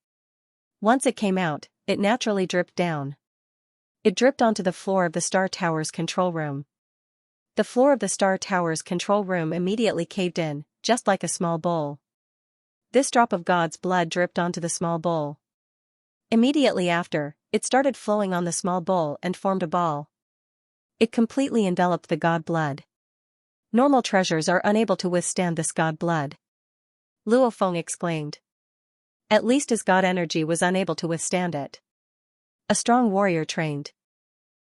Once it came out, it naturally dripped down. It dripped onto the floor of the Star Tower's control room. The floor of the Star Tower's control room immediately caved in, just like a small bowl. This drop of God's blood dripped onto the small bowl. Immediately after, it started flowing on the small bowl and formed a ball. It completely enveloped the God blood. Normal treasures are unable to withstand this God blood. Luo Feng exclaimed. At least his God energy was unable to withstand it. A strong warrior trained.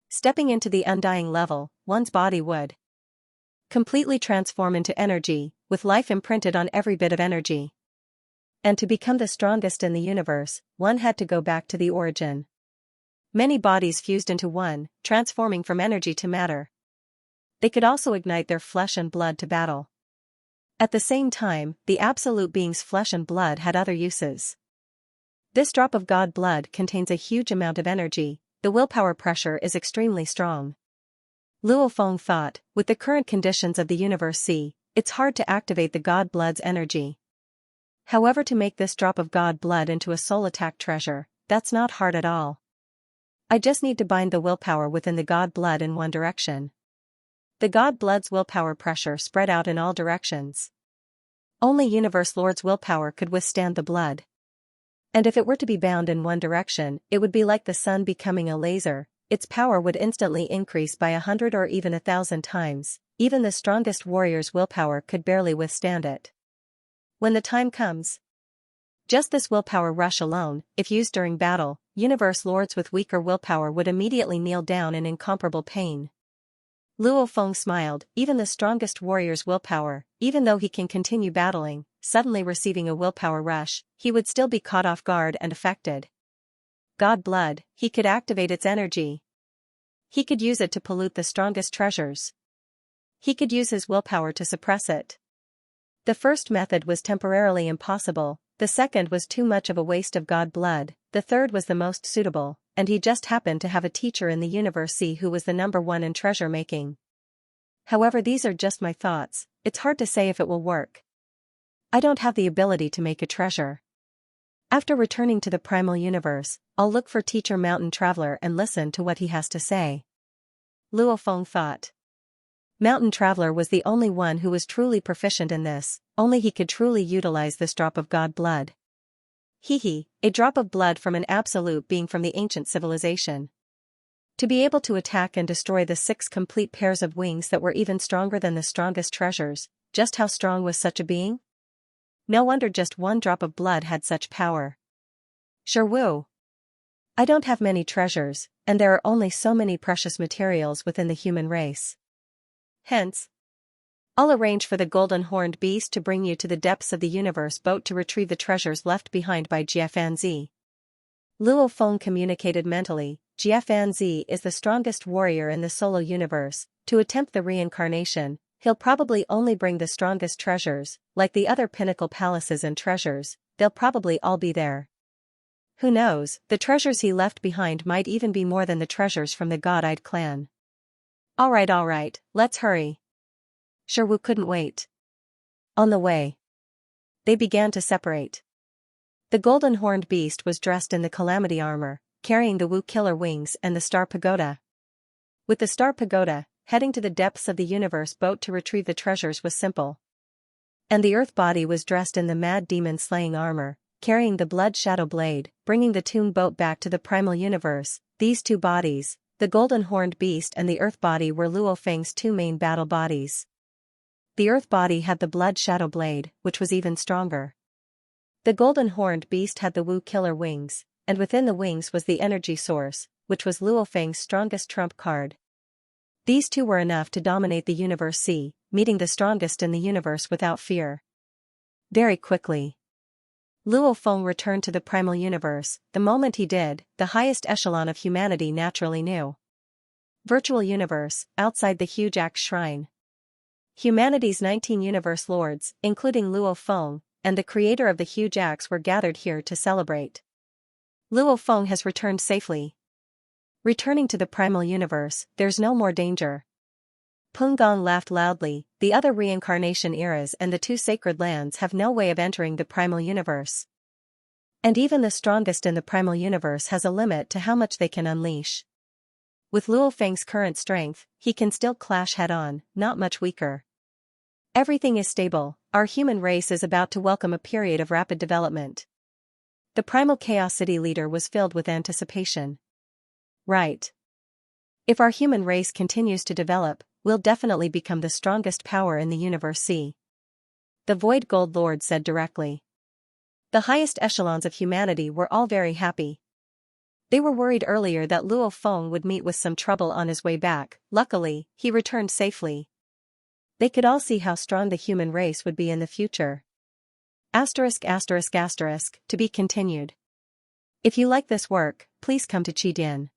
Stepping into the undying level, one's body would completely transform into energy, with life imprinted on every bit of energy. And to become the strongest in the universe, one had to go back to the origin. Many bodies fused into one, transforming from energy to matter. They could also ignite their flesh and blood to battle. At the same time, the Absolute Being's flesh and blood had other uses. This drop of God blood contains a huge amount of energy. The willpower pressure is extremely strong. Luo Feng thought, with the current conditions of the universe, it's hard to activate the God blood's energy. However, to make this drop of God blood into a soul attack treasure, that's not hard at all. I just need to bind the willpower within the God blood in one direction. The God blood's willpower pressure spread out in all directions. Only Universe Lord's willpower could withstand the blood. And if it were to be bound in one direction, it would be like the sun becoming a laser. Its power would instantly increase by 100 or even 1,000 times. Even the strongest warrior's willpower could barely withstand it. When the time comes, just this willpower rush alone, if used during battle, Universe Lords with weaker willpower would immediately kneel down in incomparable pain. Luo Feng smiled. Even the strongest warrior's willpower, even though he can continue battling, suddenly receiving a willpower rush, he would still be caught off guard and affected. God blood, he could activate its energy. He could use it to pollute the strongest treasures. He could use his willpower to suppress it. The first method was temporarily impossible, the second was too much of a waste of God blood, the third was the most suitable, and he just happened to have a teacher in the universe who was the #1 in treasure making. However, these are just my thoughts. It's hard to say if it will work. I don't have the ability to make a treasure. After returning to the primal universe, I'll look for Teacher Mountain Traveler and listen to what he has to say. Luo Feng thought. Mountain Traveler was the only one who was truly proficient in this, only he could truly utilize this drop of God blood. A drop of blood from an absolute being from the ancient civilization. To be able to attack and destroy the 6 complete pairs of wings that were even stronger than the strongest treasures, just how strong was such a being? No wonder just one drop of blood had such power. Sure Wu. I don't have many treasures, and there are only so many precious materials within the human race. Hence, I'll arrange for the golden horned beast to bring you to the depths of the universe boat to retrieve the treasures left behind by Xianxia. Luo Feng communicated mentally. Xianxia is the strongest warrior in the solo universe. To attempt the reincarnation, he'll probably only bring the strongest treasures, like the other pinnacle palaces and treasures, they'll probably all be there. Who knows, the treasures he left behind might even be more than the treasures from the God-eyed clan. Alright, let's hurry. Sure Wu couldn't wait. On the way, they began to separate. The golden horned beast was dressed in the calamity armor, carrying the Wu killer wings and the star pagoda. With the star pagoda, heading to the depths of the universe boat to retrieve the treasures was simple. And the earth body was dressed in the mad demon slaying armor, carrying the blood shadow blade, bringing the tomb boat back to the primal universe. These two bodies, the golden horned beast and the earth body, were Luo Feng's 2 main battle bodies. The earth body had the blood shadow blade, which was even stronger. The golden horned beast had the Wu killer wings, and within the wings was the energy source, which was Luo Feng's strongest trump card. These two were enough to dominate the universe, meeting the strongest in the universe without fear. Very quickly, Luo Feng returned to the primal universe. The moment he did, the highest echelon of humanity naturally knew. Virtual universe, outside the huge axe shrine. Humanity's 19 universe lords, including Luo Feng, and the creator of the huge axe were gathered here to celebrate. Luo Feng has returned safely. Returning to the primal universe, there's no more danger. Peng Gong laughed loudly. The other reincarnation eras and the 2 sacred lands have no way of entering the primal universe. And even the strongest in the primal universe has a limit to how much they can unleash. with Luo Feng's current strength, he can still clash head-on, not much weaker. Everything is stable, our human race is about to welcome a period of rapid development. The primal Chaos City leader was filled with anticipation. Right. If our human race continues to develop, we'll definitely become the strongest power in the universe. See? The Void Gold Lord said directly. The highest echelons of humanity were all very happy. They were worried earlier that Luo Feng would meet with some trouble on his way back. Luckily, he returned safely. They could all see how strong the human race would be in the future. To be continued. If you like this work, please come to Qidin.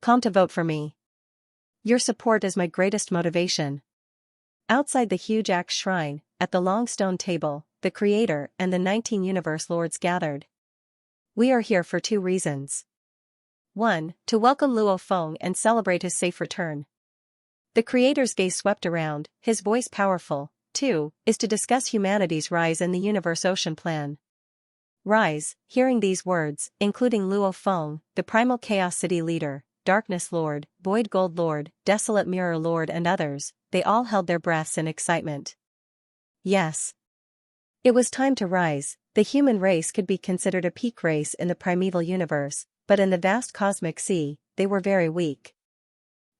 Come to vote for me. Your support is my greatest motivation. Outside the huge axe shrine, at the long stone table, the Creator and the 19 Universe Lords gathered. We are here for 2 reasons. 1. To welcome Luo Feng and celebrate his safe return. The Creator's gaze swept around, his voice powerful. 2. Is to discuss humanity's rise in the Universe Ocean Plan. Rise, hearing these words, including Luo Feng, the Primal Chaos City leader, Darkness Lord, Void Gold Lord, Desolate Mirror Lord and others, they all held their breaths in excitement. Yes. It was time to rise. The human race could be considered a peak race in the primeval universe, but in the vast cosmic sea, they were very weak.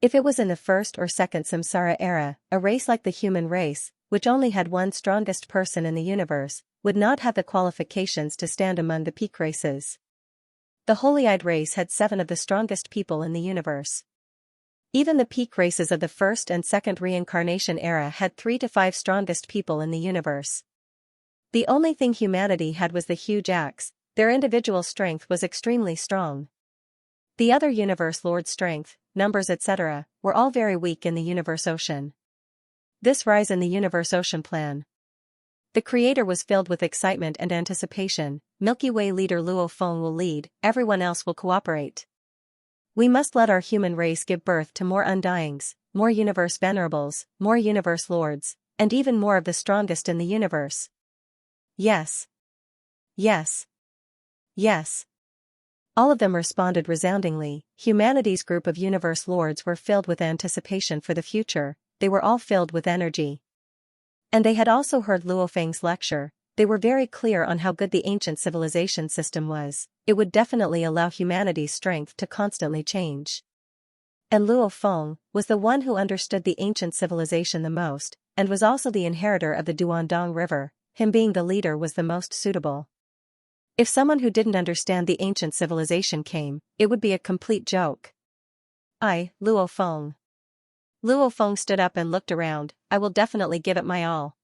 If it was in the first or second Samsara era, a race like the human race, which only had one strongest person in the universe, would not have the qualifications to stand among the peak races. The Holy-Eyed race had 7 of the strongest people in the universe. Even the peak races of the first and second reincarnation era had 3 to 5 strongest people in the universe. The only thing humanity had was the huge axe. Their individual strength was extremely strong. The other universe lord's strength, numbers etc., were all very weak in the universe ocean. This rise in the universe ocean plan. The Creator was filled with excitement and anticipation. Milky Way leader Luo Feng will lead, everyone else will cooperate. We must let our human race give birth to more undyings, more universe venerables, more universe lords, and even more of the strongest in the universe. Yes. Yes. Yes. All of them responded resoundingly. Humanity's group of universe lords were filled with anticipation for the future, they were all filled with energy. And they had also heard Luo Feng's lecture. They were very clear on how good the ancient civilization system was. It would definitely allow humanity's strength to constantly change. And Luo Feng was the one who understood the ancient civilization the most, and was also the inheritor of the Duandong River. Him being the leader was the most suitable. If someone who didn't understand the ancient civilization came, it would be a complete joke. Luo Feng. Luo Feng stood up and looked around. I will definitely give it my all.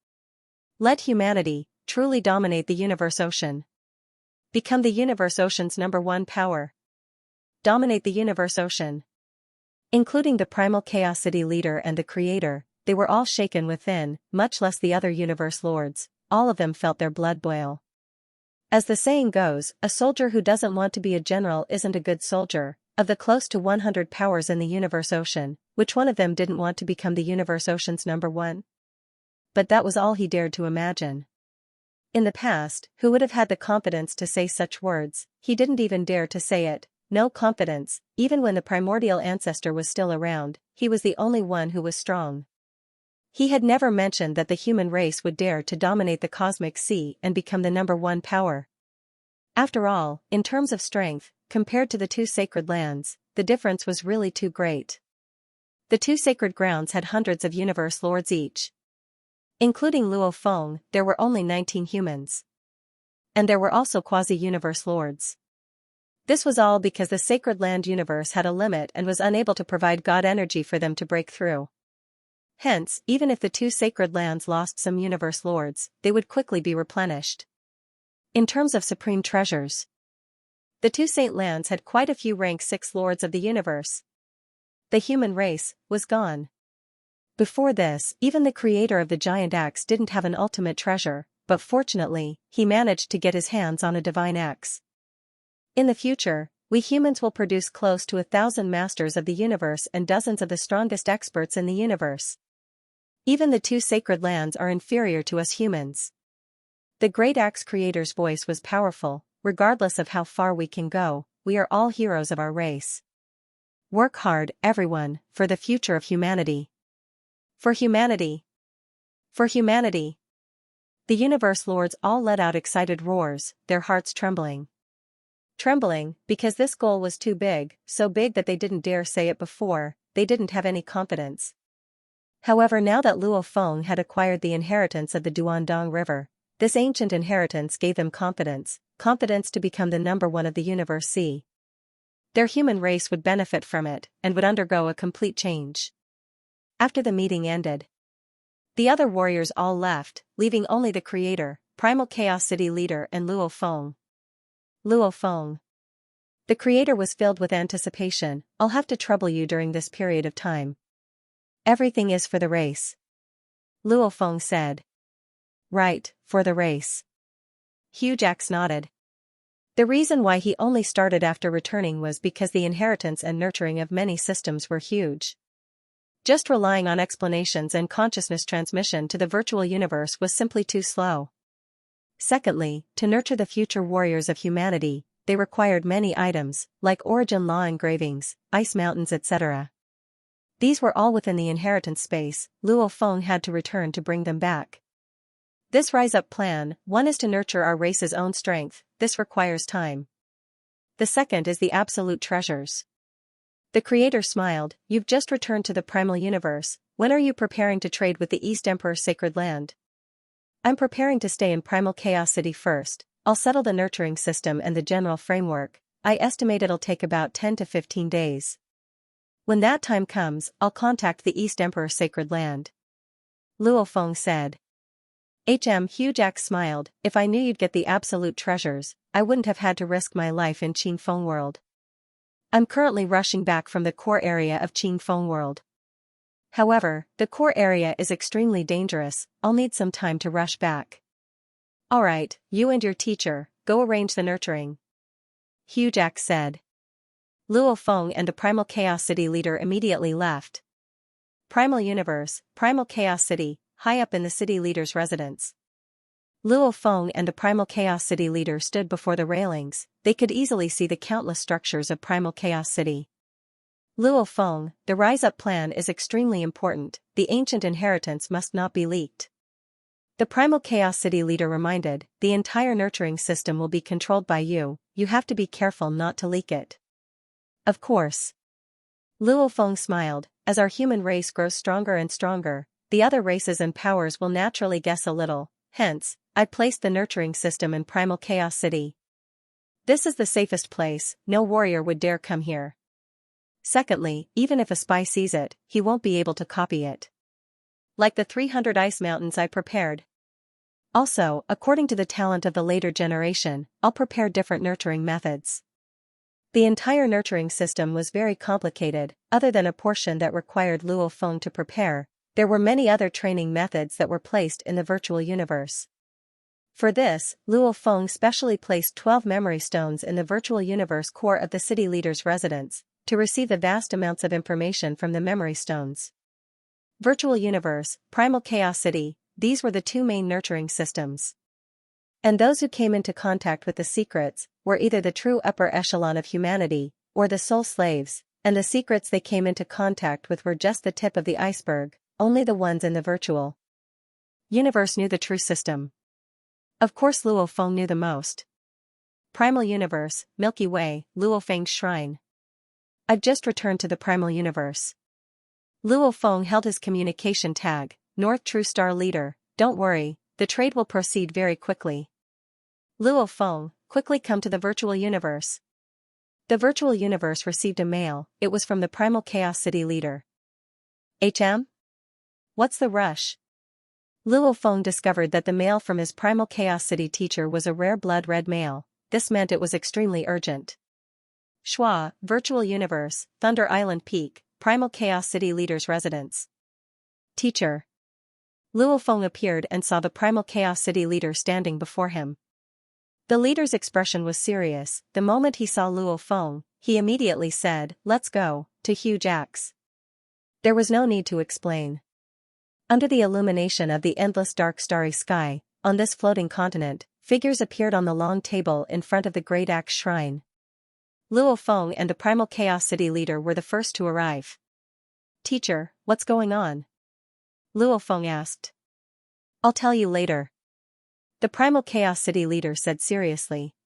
Let humanity truly dominate the universe ocean. Become the universe ocean's #1 power. Dominate the universe ocean. Including the primal Chaos City leader and the Creator, they were all shaken within, much less the other universe lords. All of them felt their blood boil. As the saying goes, a soldier who doesn't want to be a general isn't a good soldier. Of the close to 100 powers in the universe ocean, which one of them didn't want to become the universe ocean's #1? But that was all he dared to imagine. In the past, who would have had the confidence to say such words? He didn't even dare to say it. No confidence, even when the primordial ancestor was still around, he was the only one who was strong. He had never mentioned that the human race would dare to dominate the cosmic sea and become the #1 power. After all, in terms of strength, compared to the 2 sacred lands, the difference was really too great. The 2 sacred grounds had hundreds of universe lords each. Including Luo Feng, there were only 19 humans. And there were also quasi-universe lords. This was all because the sacred land universe had a limit and was unable to provide God energy for them to break through. Hence, even if the 2 sacred lands lost some universe lords, they would quickly be replenished. In terms of supreme treasures, the 2 saint lands had quite a few rank 6 lords of the universe. The human race was gone. Before this, even the Creator of the giant axe didn't have an ultimate treasure, but fortunately, he managed to get his hands on a divine axe. In the future, we humans will produce close to 1,000 masters of the universe and dozens of the strongest experts in the universe. Even the 2 sacred lands are inferior to us humans. The great axe creator's voice was powerful. Regardless of how far we can go, we are all heroes of our race. Work hard, everyone, for the future of humanity. For humanity. For humanity. The universe lords all let out excited roars, their hearts trembling. Trembling, because this goal was too big, so big that they didn't dare say it before, they didn't have any confidence. However, now that Luo Feng had acquired the inheritance of the Duandong River, this ancient inheritance gave them confidence to become the number one of the universe C. Their human race would benefit from it, and would undergo a complete change. After the meeting ended, the other warriors all left, leaving only the creator, Primal Chaos City leader and Luo Feng. Luo Feng. The creator was filled with anticipation. I'll have to trouble you during this period of time. Everything is for the race. Luo Feng said. Right, for the race. Xianxia nodded. The reason why he only started after returning was because the inheritance and nurturing of many systems were huge. Just relying on explanations and consciousness transmission to the virtual universe was simply too slow. Secondly, to nurture the future warriors of humanity, they required many items, like origin law engravings, ice mountains, etc. These were all within the inheritance space. Luo Feng had to return to bring them back. This rise-up plan, one is to nurture our race's own strength, this requires time. The second is the absolute treasures. The creator smiled, you've just returned to the primal universe, when are you preparing to trade with the East Emperor's sacred land? I'm preparing to stay in Primal Chaos City first. I'll settle the nurturing system and the general framework. I estimate it'll take about 10 to 15 days. When that time comes, I'll contact the East Emperor's sacred land. Luo Feng said. Xianxia smiled, if I knew you'd get the absolute treasures, I wouldn't have had to risk my life in Qingfeng World. I'm currently rushing back from the core area of Qingfeng World. However, the core area is extremely dangerous, I'll need some time to rush back. Alright, you and your teacher, go arrange the nurturing. Xianxia said. Luo Feng and the Primal Chaos City leader immediately left. Primal Universe, Primal Chaos City, high up in the city leader's residence. Luo Feng and the Primal Chaos City leader stood before the railings. They could easily see the countless structures of Primal Chaos City. Luo Feng, the rise-up plan is extremely important, the ancient inheritance must not be leaked. The Primal Chaos City leader reminded, the entire nurturing system will be controlled by you, you have to be careful not to leak it. Of course. Luo Feng smiled, as our human race grows stronger and stronger, the other races and powers will naturally guess a little, hence, I placed the nurturing system in Primal Chaos City. This is the safest place, no warrior would dare come here. Secondly, even if a spy sees it, he won't be able to copy it. Like the 300 ice mountains I prepared. Also, according to the talent of the later generation, I'll prepare different nurturing methods. The entire nurturing system was very complicated, other than a portion that required Luo Feng to prepare, there were many other training methods that were placed in the virtual universe. For this, Luo Feng specially placed 12 memory stones in the virtual universe core of the city leader's residence, to receive the vast amounts of information from the memory stones. Virtual universe, Primal Chaos City, these were the two main nurturing systems. And those who came into contact with the secrets, were either the true upper echelon of humanity, or the soul slaves, and the secrets they came into contact with were just the tip of the iceberg, only the ones in the virtual universe knew the true system. Of course Luo Feng knew the most. Primal Universe, Milky Way, Luo Feng's Shrine. I've just returned to the Primal Universe. Luo Feng held his communication tag, North True Star Leader, don't worry, the trade will proceed very quickly. Luo Feng, quickly come to the virtual universe. The virtual universe received a mail, it was from the Primal Chaos City leader. What's the rush? Luo Feng discovered that the mail from his Primal Chaos City teacher was a rare blood red mail, this meant it was extremely urgent. Schwa, Virtual Universe, Thunder Island Peak, Primal Chaos City leader's residence. Teacher. Luo Feng appeared and saw the Primal Chaos City leader standing before him. The leader's expression was serious, the moment he saw Luo Feng, he immediately said, let's go, to Xianxia. There was no need to explain. Under the illumination of the endless dark starry sky, on this floating continent, figures appeared on the long table in front of the Great Axe Shrine. Luo Feng and the Primal Chaos City leader were the first to arrive. "Teacher, what's going on?" Luo Feng asked. "I'll tell you later," the Primal Chaos City leader said seriously.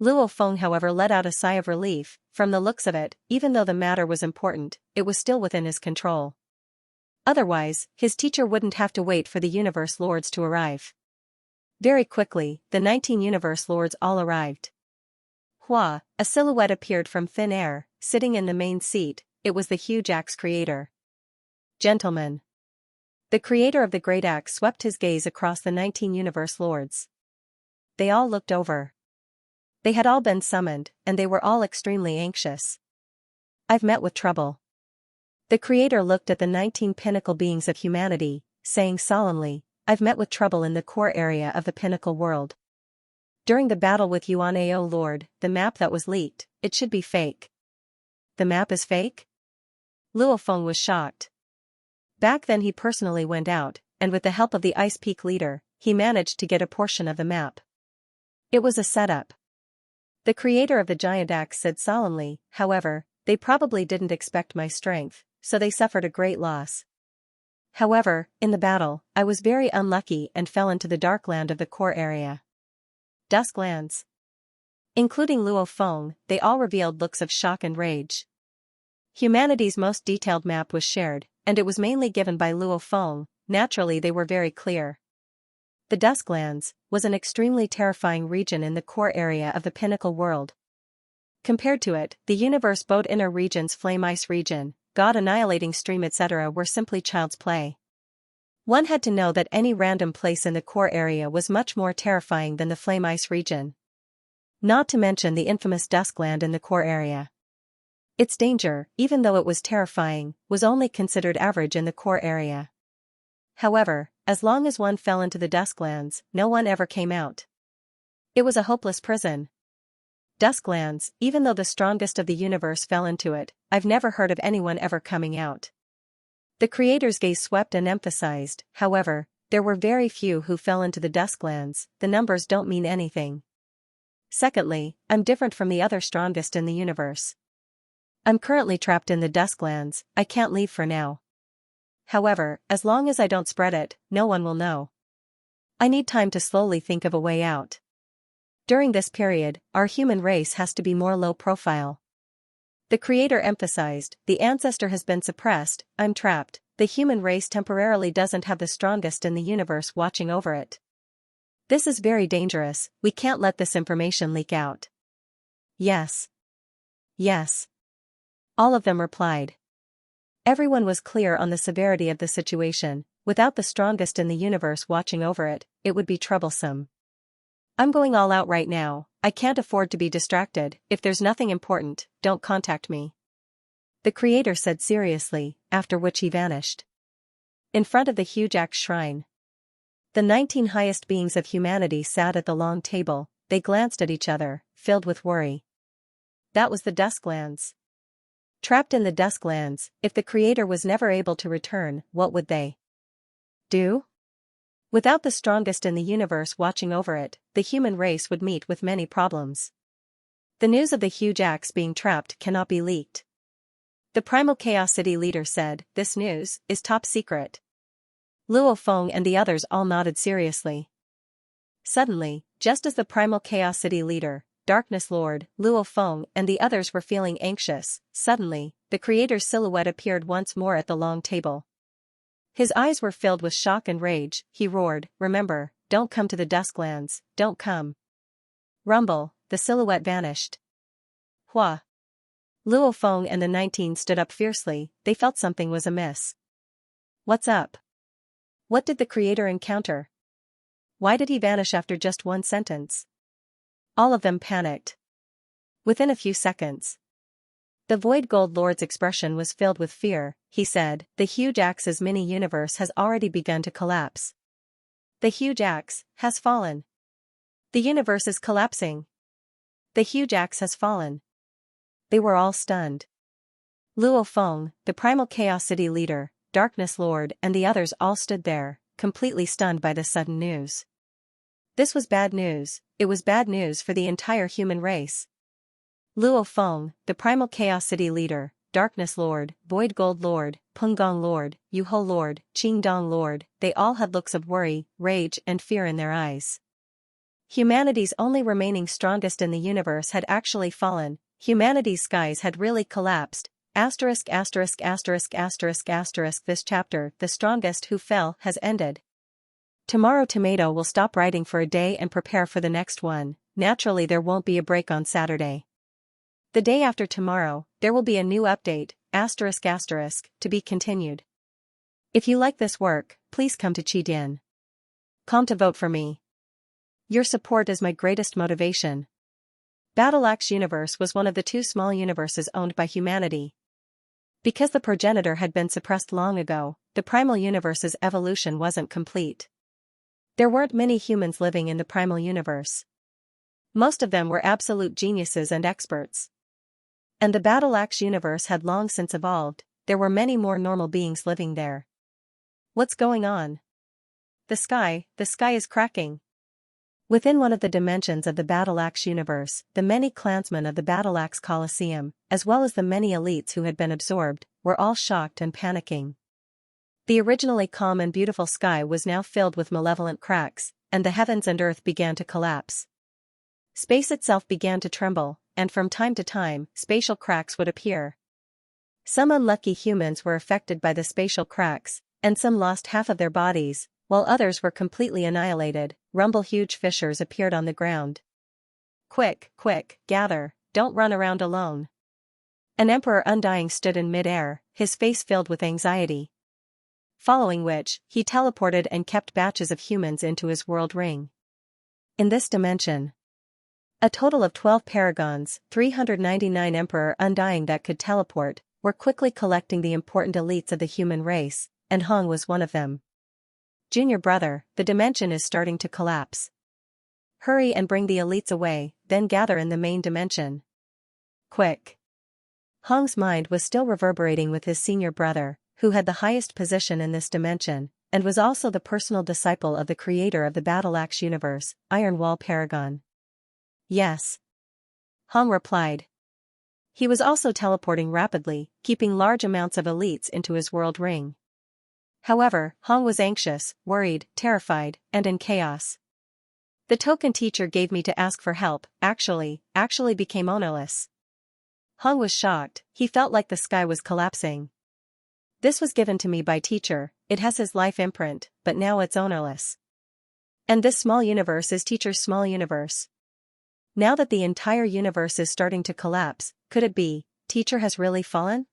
Luo Feng, however, let out a sigh of relief. From the looks of it, even though the matter was important, it was still within his control. Otherwise, his teacher wouldn't have to wait for the Universe Lords to arrive. Very quickly, the 19 Universe Lords all arrived. Hua, a silhouette appeared from thin air, sitting in the main seat. It was the huge axe creator. "Gentlemen." The creator of the great axe swept his gaze across the 19 Universe Lords. They all looked over. They had all been summoned, and they were all extremely anxious. "I've met with trouble." The creator looked at the 19 pinnacle beings of humanity, saying solemnly, "I've met with trouble in the core area of the pinnacle world. During the battle with Yuan Ao Lord, the map that was leaked, it should be fake." "The map is fake?" Luo Feng was shocked. Back then he personally went out, and with the help of the Ice Peak leader, he managed to get a portion of the map. It was a setup. The creator of the giant axe said solemnly, "However, they probably didn't expect my strength, so they suffered a great loss. However, in the battle, I was very unlucky and fell into the dark land of the core area." Dusk lands. Including Luo Feng, they all revealed looks of shock and rage. Humanity's most detailed map was shared, and it was mainly given by Luo Feng. Naturally, they were very clear. The Dusklands was an extremely terrifying region in the core area of the pinnacle world. Compared to it, the universe boat inner regions, Flame Ice region, God Annihilating Stream etc. were simply child's play. One had to know that any random place in the core area was much more terrifying than the Flame Ice region. Not to mention the infamous Duskland in the core area. Its danger, even though it was terrifying, was only considered average in the core area. However, as long as one fell into the Dusklands, no one ever came out. It was a hopeless prison. Dusklands, even though the strongest of the universe fell into it, I've never heard of anyone ever coming out. The creator's gaze swept and emphasized, however, there were very few who fell into the Dusklands. The numbers don't mean anything. Secondly, I'm different from the other strongest in the universe. I'm currently trapped in the Dusklands, I can't leave for now. However, as long as I don't spread it, no one will know. I need time to slowly think of a way out. During this period, our human race has to be more low profile. The creator emphasized, the ancestor has been suppressed, I'm trapped, the human race temporarily doesn't have the strongest in the universe watching over it. This is very dangerous, we can't let this information leak out. Yes. Yes. All of them replied. Everyone was clear on the severity of the situation. Without the strongest in the universe watching over it, it would be troublesome. I'm going all out right now, I can't afford to be distracted. If there's nothing important, don't contact me. The creator said seriously, after which he vanished. In front of the huge axe shrine. The 19 highest beings of humanity sat at the long table, they glanced at each other, filled with worry. That was the Dusklands. Trapped in the Dusklands, if the creator was never able to return, what would they do? Without the strongest in the universe watching over it, the human race would meet with many problems. The news of the huge axe being trapped cannot be leaked. The Primal Chaos City leader said, this news is top secret. Luo Feng and the others all nodded seriously. Suddenly, just as the Primal Chaos City leader, Darkness Lord, Luo Feng and the others were feeling anxious, suddenly, the creator's silhouette appeared once more at the long table. His eyes were filled with shock and rage, he roared, remember, don't come to the Dusklands, don't come. Rumble, the silhouette vanished. Hua. Luo Feng and the 19 stood up fiercely, they felt something was amiss. What's up? What did the creator encounter? Why did he vanish after just one sentence? All of them panicked. Within a few seconds, the Void Gold Lord's expression was filled with fear. He said, the huge axe's mini-universe has already begun to collapse. The huge axe has fallen. The universe is collapsing. The huge axe has fallen. They were all stunned. Luo Feng, the Primal Chaos City leader, Darkness Lord and the others all stood there, completely stunned by the sudden news. This was bad news, it was bad news for the entire human race. Luo Feng, the primal chaos city leader, Darkness Lord, Void Gold Lord, Punggong Lord, Yuho Lord, Qingdong Lord, they all had looks of worry, rage and fear in their eyes. Humanity's only remaining strongest in the universe had actually fallen, humanity's skies had really collapsed. This chapter, the strongest who fell, has ended. Tomorrow Tomato will stop writing for a day and prepare for the next one. Naturally there won't be a break on Saturday. The day after tomorrow, there will be a new update, to be continued. If you like this work, please come to Qidin.com to vote for me. Your support is my greatest motivation. Battle Axe Universe was one of the two small universes owned by humanity. Because the progenitor had been suppressed long ago, the primal universe's evolution wasn't complete. There weren't many humans living in the primal universe. Most of them were absolute geniuses and experts. And the Battle Axe universe had long since evolved, there were many more normal beings living there. What's going on? The sky is cracking. Within one of the dimensions of the Battle Axe universe, the many clansmen of the Battle Axe Coliseum, as well as the many elites who had been absorbed, were all shocked and panicking. The originally calm and beautiful sky was now filled with malevolent cracks, and the heavens and earth began to collapse. Space itself began to tremble, and from time to time, spatial cracks would appear. Some unlucky humans were affected by the spatial cracks, and some lost half of their bodies, while others were completely annihilated. Huge fissures appeared on the ground. Quick, gather, don't run around alone. An Emperor Undying stood in mid-air, his face filled with anxiety. Following which, he teleported and kept batches of humans into his world ring. In this dimension, a total of 12 paragons, 399 Emperor Undying that could teleport, were quickly collecting the important elites of the human race, and Hong was one of them. Junior brother, the dimension is starting to collapse. Hurry and bring the elites away, then gather in the main dimension. Quick. Hong's mind was still reverberating with his senior brother, who had the highest position in this dimension, and was also the personal disciple of the creator of the Battle Axe universe, Iron Wall Paragon. Yes. Hong replied. He was also teleporting rapidly, keeping large amounts of elites into his world ring. However, Hong was anxious, worried, terrified, and in chaos. The token teacher gave me to ask for help, actually became ownerless. Hong was shocked, he felt like the sky was collapsing. This was given to me by teacher, it has his life imprint, but now it's ownerless. And this small universe is teacher's small universe. Now that the entire universe is starting to collapse, could it be, teacher has really fallen?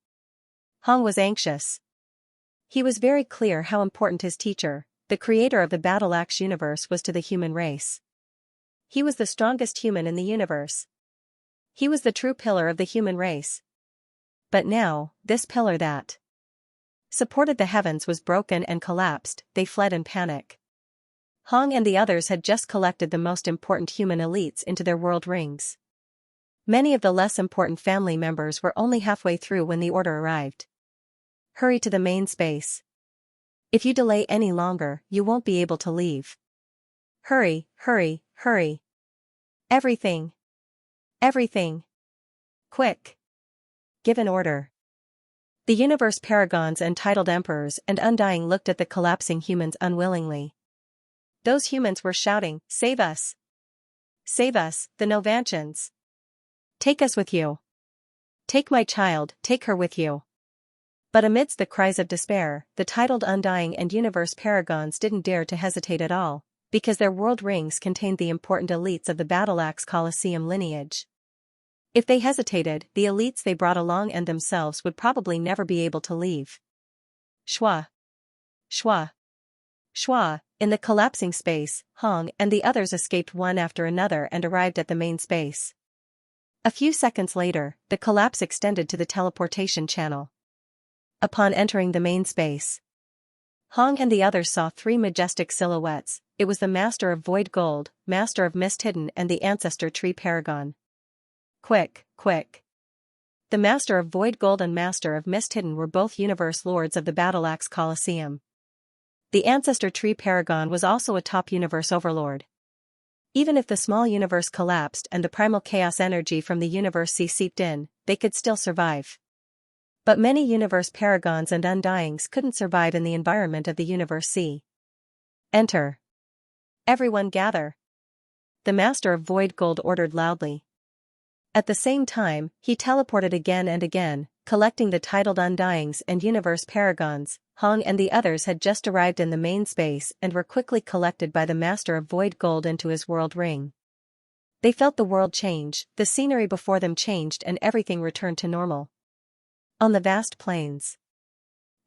Hong was anxious. He was very clear how important his teacher, the creator of the Battle Axe universe, was to the human race. He was the strongest human in the universe. He was the true pillar of the human race. But now, this pillar that supported the heavens was broken and collapsed, they fled in panic. Hong and the others had just collected the most important human elites into their world rings. Many of the less important family members were only halfway through when the order arrived. Hurry to the main space. If you delay any longer, you won't be able to leave. Hurry. Everything. Quick. Give an order. The universe paragons and titled emperors and Undying looked at the collapsing humans unwillingly. Those humans were shouting, "Save us! Save us, the Novanchans! Take us with you! Take my child, take her with you!" But amidst the cries of despair, the titled Undying and universe paragons didn't dare to hesitate at all, because their world rings contained the important elites of the Battle Axe Coliseum lineage. If they hesitated, the elites they brought along and themselves would probably never be able to leave. Shwa. In the collapsing space, Hong and the others escaped one after another and arrived at the main space. A few seconds later, the collapse extended to the teleportation channel. Upon entering the main space, Hong and the others saw three majestic silhouettes. It was the Master of Void Gold, Master of Mist Hidden and the Ancestor Tree Paragon. Quick. The Master of Void Gold and Master of Mist Hidden were both universe lords of the Battle Axe Coliseum. The Ancestor Tree Paragon was also a top universe overlord. Even if the small universe collapsed and the primal chaos energy from the universe C seeped in, they could still survive. But many universe paragons and undyings couldn't survive in the environment of the universe C. Enter. Everyone gather. The Master of Void Gold ordered loudly. At the same time, he teleported again and again, collecting the titled undyings and universe paragons. Hong and the others had just arrived in the main space and were quickly collected by the Master of Void Gold into his world ring. They felt the world change, the scenery before them changed and everything returned to normal. On the vast plains,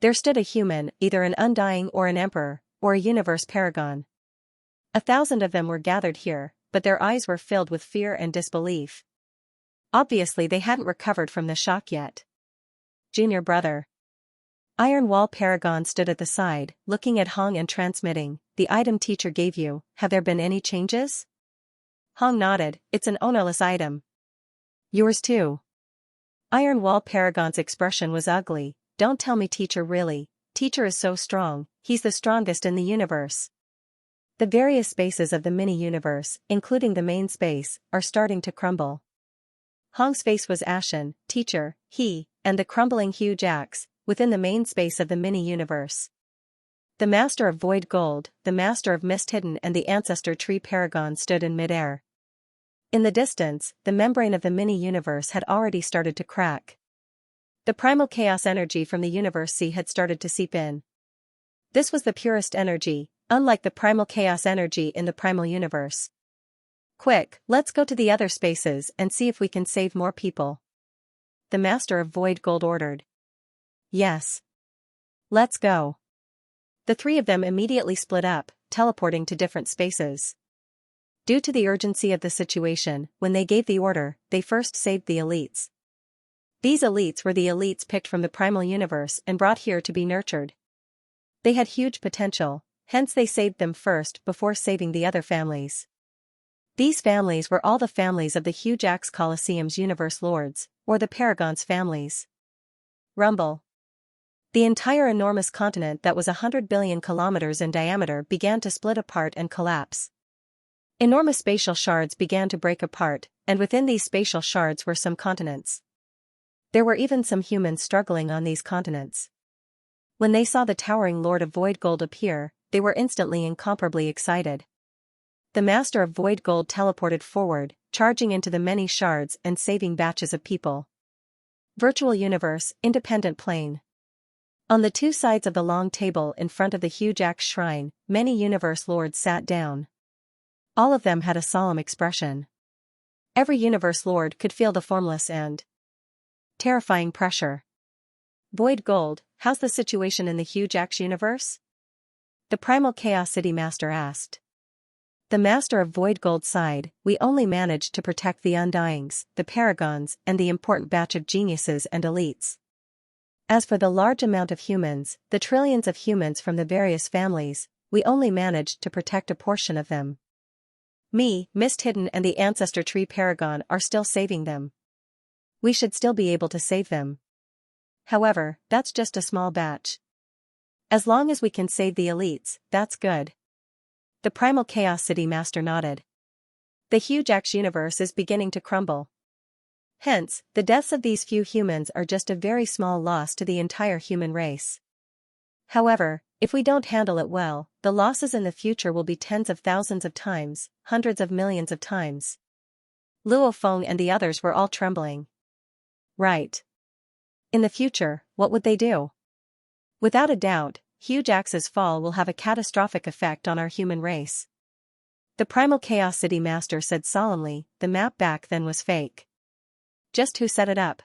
there stood a human, either an undying or an emperor, or a universe paragon. 1,000 of them were gathered here, but their eyes were filled with fear and disbelief. Obviously they hadn't recovered from the shock yet. Junior brother. Iron Wall Paragon stood at the side, looking at Hong and transmitting, "The item teacher gave you, have there been any changes?" Hong nodded, "It's an ownerless item." "Yours too." Iron Wall Paragon's expression was ugly. "Don't tell me teacher really, teacher is so strong, he's the strongest in the universe." The various spaces of the mini-universe, including the main space, are starting to crumble. Hong's face was ashen. "Teacher, he, and the crumbling huge axe, within the main space of the mini-universe." The Master of Void Gold, the Master of Mist Hidden and the Ancestor Tree Paragon stood in midair. In the distance, the membrane of the mini-universe had already started to crack. The primal chaos energy from the universe C had started to seep in. This was the purest energy, unlike the primal chaos energy in the primal universe. "Quick, let's go to the other spaces and see if we can save more people," the Master of Void Gold ordered. "Yes. Let's go." The three of them immediately split up, teleporting to different spaces. Due to the urgency of the situation, when they gave the order, they first saved the elites. These elites were the elites picked from the primal universe and brought here to be nurtured. They had huge potential, hence they saved them first before saving the other families. These families were all the families of the Huge Axe Colosseum's universe lords, or the Paragon's families. Rumble. The entire enormous continent that was 100 billion kilometers in diameter began to split apart and collapse. Enormous spatial shards began to break apart, and within these spatial shards were some continents. There were even some humans struggling on these continents. When they saw the towering Lord of Void Gold appear, they were instantly incomparably excited. The Master of Void Gold teleported forward, charging into the many shards and saving batches of people. Virtual Universe, Independent Plane. On the two sides of the long table in front of the Huge Axe Shrine, many universe lords sat down. All of them had a solemn expression. Every universe lord could feel the formless and terrifying pressure. "Void Gold, how's the situation in the Huge Axe universe?" the Primal Chaos City Master asked. The Master of Void Gold sighed, "We only managed to protect the Undyings, the Paragons and the important batch of geniuses and elites. As for the large amount of humans, the trillions of humans from the various families, we only managed to protect a portion of them. Me, Mist Hidden and the Ancestor Tree Paragon are still saving them. We should still be able to save them. However, that's just a small batch. As long as we can save the elites, that's good." The Primal Chaos City Master nodded. The Huge Axe universe is beginning to crumble. Hence, the deaths of these few humans are just a very small loss to the entire human race. However, if we don't handle it well, the losses in the future will be tens of thousands of times, hundreds of millions of times. Luo Feng and the others were all trembling. Right. In the future, what would they do? Without a doubt, Huge Axe's fall will have a catastrophic effect on our human race. The Primal Chaos City Master said solemnly, "The map back then was fake. Just who set it up?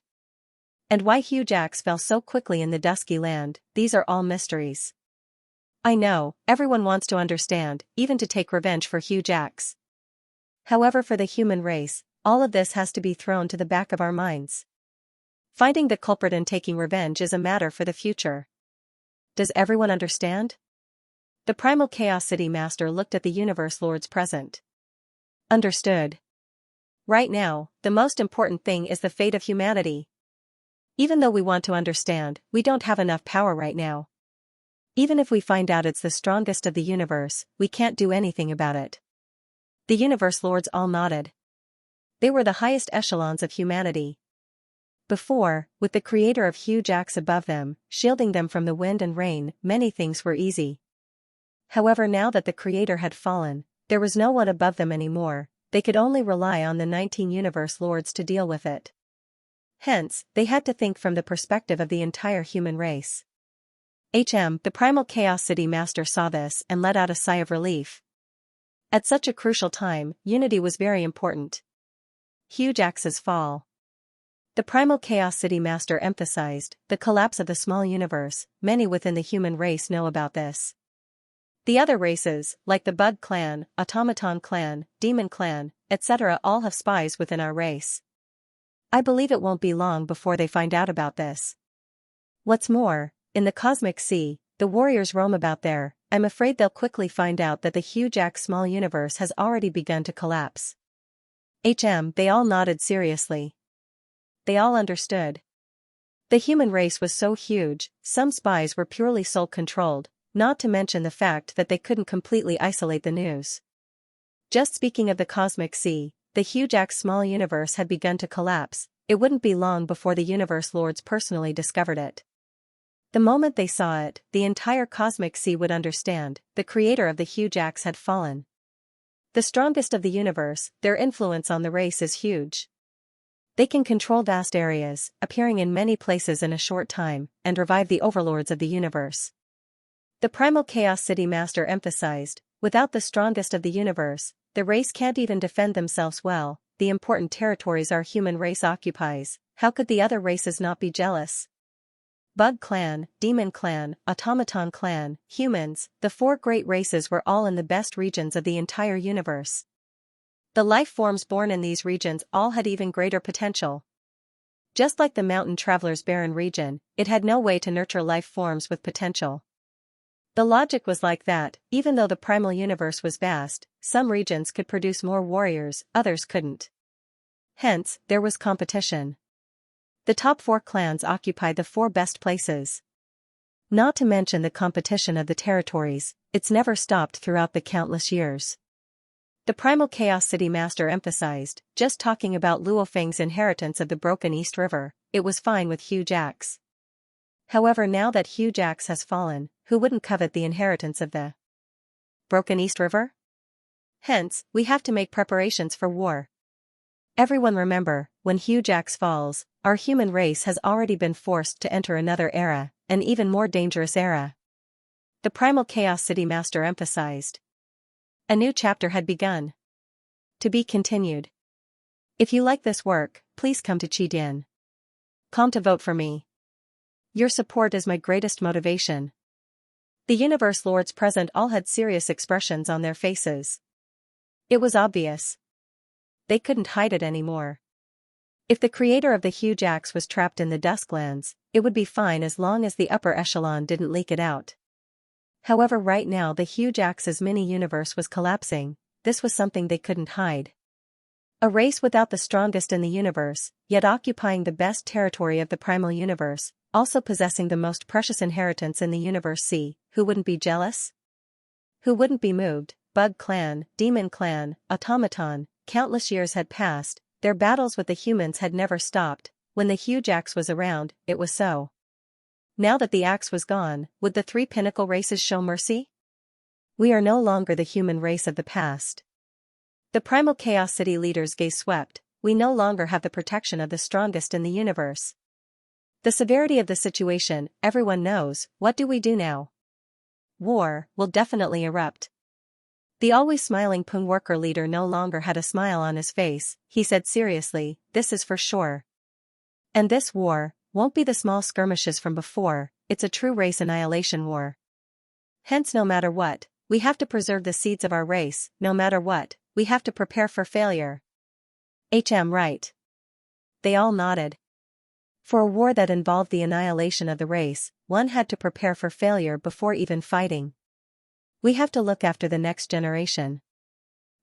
And why Huge Axe fell so quickly in the dusky land, these are all mysteries. I know, everyone wants to understand, even to take revenge for Huge Axe. However, for the human race, all of this has to be thrown to the back of our minds. Finding the culprit and taking revenge is a matter for the future. Does everyone understand?" The Primal Chaos City Master looked at the universe lords present. "Understood. Right now, the most important thing is the fate of humanity. Even though we want to understand, we don't have enough power right now. Even if we find out it's the strongest of the universe, we can't do anything about it. The universe lords all nodded. They were the highest echelons of humanity. Before, with the creator of huge acts above them, shielding them from the wind and rain, many things were easy. However, now that the creator had fallen, there was no one above them anymore. They could only rely on the 19 universe lords to deal with it. Hence, they had to think from the perspective of the entire human race. The primal Chaos City Master saw this and let out a sigh of relief. At such a crucial time, unity was very important. Huge axes fall. The primal Chaos City Master emphasized the collapse of the small universe. Many within the human race know about this. The other races, like the Bug Clan, Automaton Clan, Demon Clan, etc., all have spies within our race. I believe it won't be long before they find out about this. What's more, in the cosmic sea, the warriors roam about there. I'm afraid they'll quickly find out that the huge axe small universe has already begun to collapse. They all nodded seriously. They all understood. The human race was so huge, some spies were purely soul-controlled, not to mention the fact that they couldn't completely isolate the news. Just speaking of the cosmic sea, the huge axe small universe had begun to collapse. It wouldn't be long before the universe lords personally discovered it. The moment they saw it, the entire cosmic sea would understand, the creator of the huge axe had fallen. The strongest of the universe, their influence on the race is huge. They can control vast areas, appearing in many places in a short time, and revive the overlords of the universe. The primal Chaos City Master emphasized, without the strongest of the universe, the race can't even defend themselves well. The important territories our human race occupies, how could the other races not be jealous? Bug Clan, Demon Clan, Automaton Clan, humans, the 4 great races were all in the best regions of the entire universe. The life forms born in these regions all had even greater potential. Just like the mountain traveler's barren region, it had no way to nurture life forms with potential. The logic was like that, even though the primal universe was vast, some regions could produce more warriors, others couldn't. Hence, there was competition. The top 4 clans occupied the 4 best places. Not to mention the competition of the territories, it's never stopped throughout the countless years. The primal Chaos City Master emphasized, just talking about Luo Feng's inheritance of the broken East River, it was fine with Huge Axe. However, now that Huge Axe has fallen, who wouldn't covet the inheritance of the broken East River? Hence, we have to make preparations for war. Everyone remember, when Huge Axe falls, our human race has already been forced to enter another era, an even more dangerous era. The primal Chaos City Master emphasized. A new chapter had begun. To be continued. If you like this work, please come to Qidin.com to vote for me. Your support is my greatest motivation. The universe lords present all had serious expressions on their faces. It was obvious. They couldn't hide it anymore. If the creator of the huge axe was trapped in the Dusklands, it would be fine as long as the upper echelon didn't leak it out. However, right now the huge axe's mini-universe was collapsing. This was something they couldn't hide. A race without the strongest in the universe, yet occupying the best territory of the primal universe, also possessing the most precious inheritance in the universe. See, who wouldn't be jealous? Who wouldn't be moved? Bug Clan, Demon Clan, Automaton, countless years had passed, their battles with the humans had never stopped. When the huge axe was around, it was so. Now that the axe was gone, would the 3 pinnacle races show mercy? We are no longer the human race of the past. The primal Chaos City leaders' gaze swept. We no longer have the protection of the strongest in the universe. The severity of the situation, everyone knows. What do we do now? War will definitely erupt. The always smiling Pung worker leader no longer had a smile on his face. He said seriously, this is for sure. And this war won't be the small skirmishes from before, it's a true race annihilation war. Hence, no matter what, we have to preserve the seeds of our race. No matter what, we have to prepare for failure. Right. They all nodded. For a war that involved the annihilation of the race, one had to prepare for failure before even fighting. We have to look after the next generation.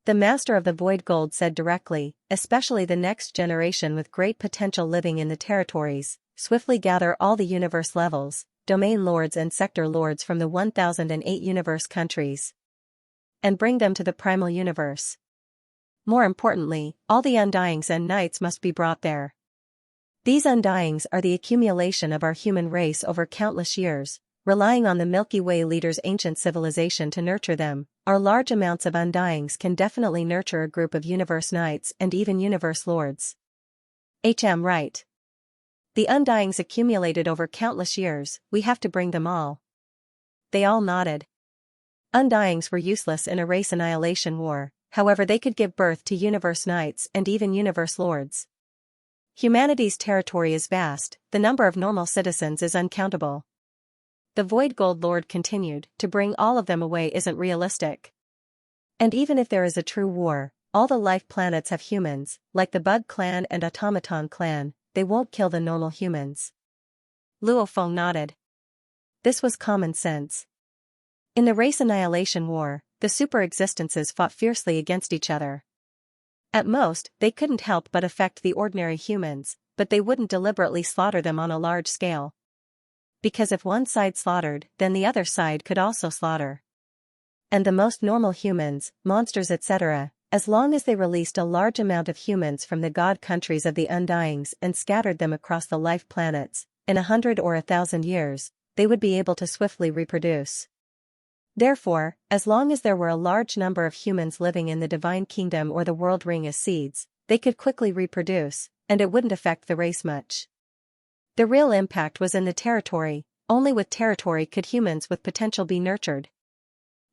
The Master of the Void Gold said directly, especially the next generation with great potential living in the territories. Swiftly gather all the universe levels, domain lords and sector lords from the 1008 universe countries. And bring them to the primal universe. more importantly, all the undyings and nights must be brought there. These undyings are the accumulation of our human race over countless years, relying on the Milky Way leaders' ancient civilization to nurture them. Our large amounts of undyings can definitely nurture a group of universe knights and even universe lords. Right. The undyings accumulated over countless years, we have to bring them all. They all nodded. Undyings were useless in a race annihilation war, however they could give birth to universe knights and even universe lords. Humanity's territory is vast, the number of normal citizens is uncountable. The Void Gold Lord continued, to bring all of them away isn't realistic. And even if there is a true war, all the life planets have humans, like the Bug Clan and Automaton Clan, they won't kill the normal humans. Luo Feng nodded. This was common sense. In the race annihilation war, the super existences fought fiercely against each other. At most, they couldn't help but affect the ordinary humans, but they wouldn't deliberately slaughter them on a large scale. Because if one side slaughtered, then the other side could also slaughter. And the most normal humans, monsters etc., as long as they released a large amount of humans from the god countries of the undyings and scattered them across the life planets, in 100 or 1,000 years, they would be able to swiftly reproduce. Therefore, as long as there were a large number of humans living in the Divine Kingdom or the World Ring as seeds, they could quickly reproduce, and it wouldn't affect the race much. The real impact was in the territory. Only with territory could humans with potential be nurtured.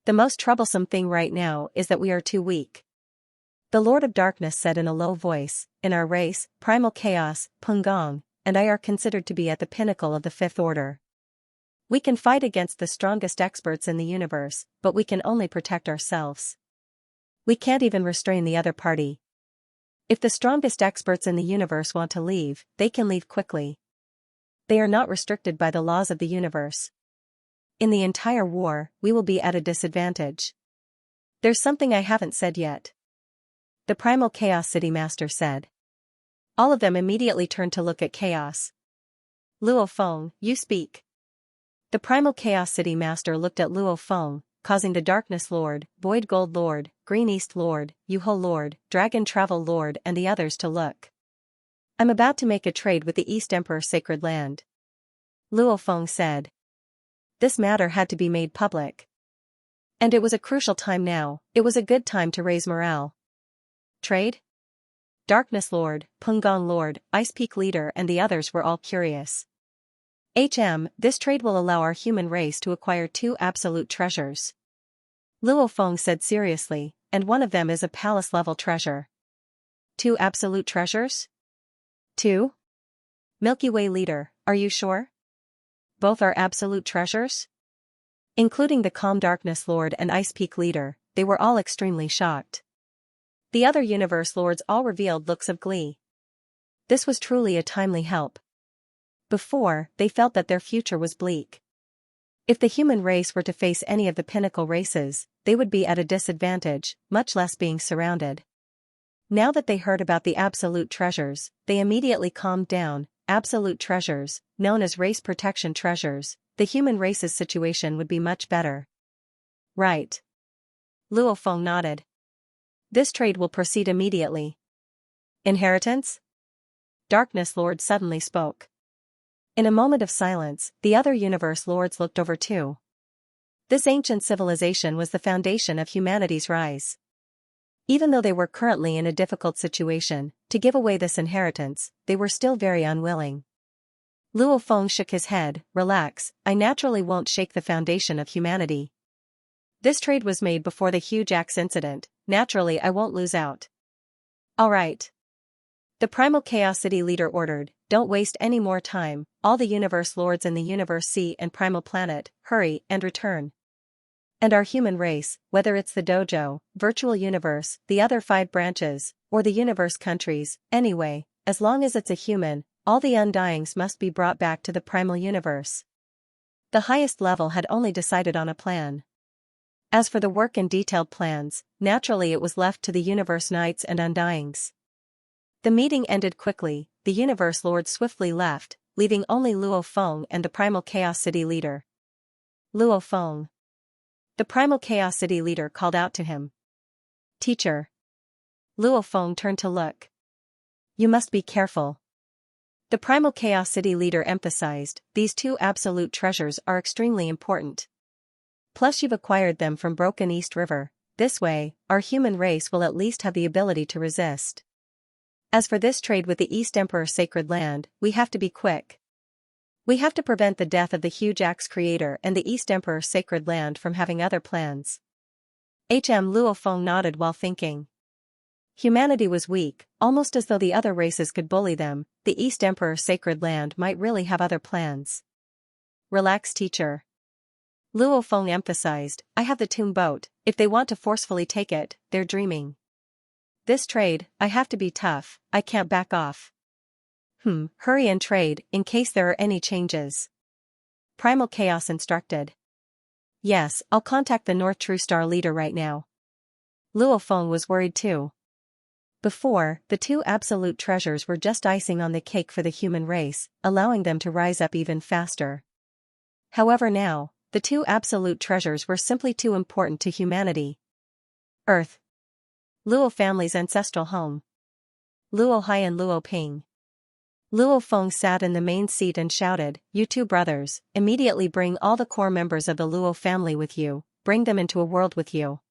The most troublesome thing right now is that we are too weak. The Lord of Darkness said in a low voice, in our race, Primal Chaos, Pungong, and I are considered to be at the pinnacle of the Fifth Order. We can fight against the strongest experts in the universe, but we can only protect ourselves. We can't even restrain the other party. If the strongest experts in the universe want to leave, they can leave quickly. They are not restricted by the laws of the universe. In the entire war, we will be at a disadvantage. There's something I haven't said yet. The Primal Chaos City Master said. All of them immediately turned to look at Chaos. Luo Feng, you speak. The Primal Chaos City Master looked at Luo Feng, causing the Darkness Lord, Void Gold Lord, Green East Lord, Yuho Lord, Dragon Travel Lord and the others to look. I'm about to make a trade with the East Emperor Sacred Land. Luo Feng said. This matter had to be made public. And it was a crucial time now, it was a good time to raise morale. Trade? Darkness Lord, Pungong Lord, Ice Peak Leader and the others were all curious. This trade will allow our human race to acquire 2 absolute treasures. Luo Feng said seriously, and one of them is a palace-level treasure. 2 absolute treasures? 2? Milky Way Leader, are you sure? Both are absolute treasures? Including the Calm Darkness Lord and Ice Peak Leader, they were all extremely shocked. The other universe lords all revealed looks of glee. This was truly a timely help. Before, they felt that their future was bleak. If the human race were to face any of the pinnacle races, they would be at a disadvantage, much less being surrounded. Now that they heard about the absolute treasures, they immediately calmed down. Absolute treasures, known as race protection treasures, the human race's situation would be much better. Right. Luo Feng nodded. This trade will proceed immediately. Inheritance? Darkness Lord suddenly spoke. In a moment of silence, the other universe lords looked over too. This ancient civilization was the foundation of humanity's rise. Even though they were currently in a difficult situation, to give away this inheritance, they were still very unwilling. Luo Feng shook his head, relax, I naturally won't shake the foundation of humanity. This trade was made before the huge axe incident, naturally I won't lose out. Alright. The Primal Chaos City Leader ordered, don't waste any more time, all the universe lords in the Universe Sea and Primal Planet, hurry and return. And our human race, whether it's the dojo, virtual universe, the other 5 branches, or the universe countries, anyway, as long as it's a human, all the undyings must be brought back to the primal universe. The highest level had only decided on a plan. As for the work and detailed plans, naturally it was left to the universe knights and undyings. The meeting ended quickly, the universe lords swiftly left, leaving only Luo Feng and the Primal Chaos City Leader. Luo Feng. The Primal Chaos City Leader called out to him. Teacher. Luo Feng turned to look. You must be careful. The Primal Chaos City leader emphasized, these two absolute treasures are extremely important. Plus you've acquired them from Broken East River, this way, our human race will at least have the ability to resist. As for this trade with the East Emperor Sacred Land, we have to be quick. We have to prevent the death of the huge axe creator and the East Emperor Sacred Land from having other plans. Luo Feng nodded while thinking. Humanity was weak, almost as though the other races could bully them. The East Emperor Sacred Land might really have other plans. Relax, teacher. Luo Feng emphasized, I have the tomb boat, if they want to forcefully take it, they're dreaming. This trade, I have to be tough, I can't back off. Hurry and trade, in case there are any changes. Primal Chaos instructed. Yes, I'll contact the North True Star leader right now. Luo Feng was worried too. Before, the two absolute treasures were just icing on the cake for the human race, allowing them to rise up even faster. However now, the two absolute treasures were simply too important to humanity. Earth. Luo family's ancestral home. Luo Hai and Luo Ping. Luo Feng sat in the main seat and shouted, you two brothers, immediately bring all the core members of the Luo family with you, bring them into a world with you.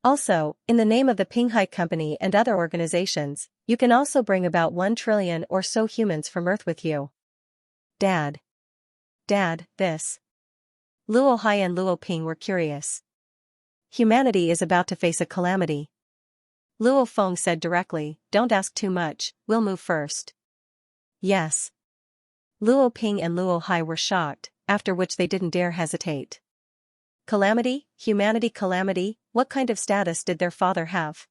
Also, in the name of the Pinghai Company and other organizations, you can also bring about 1 trillion or so humans from Earth with you. Dad, this. Luo Hai and Luo Ping were curious. Humanity is about to face a calamity. Luo Feng said directly, don't ask too much, we'll move first. Yes. Luo Ping and Luo Hai were shocked, after which they didn't dare hesitate. Calamity? Humanity calamity? What kind of status did their father have?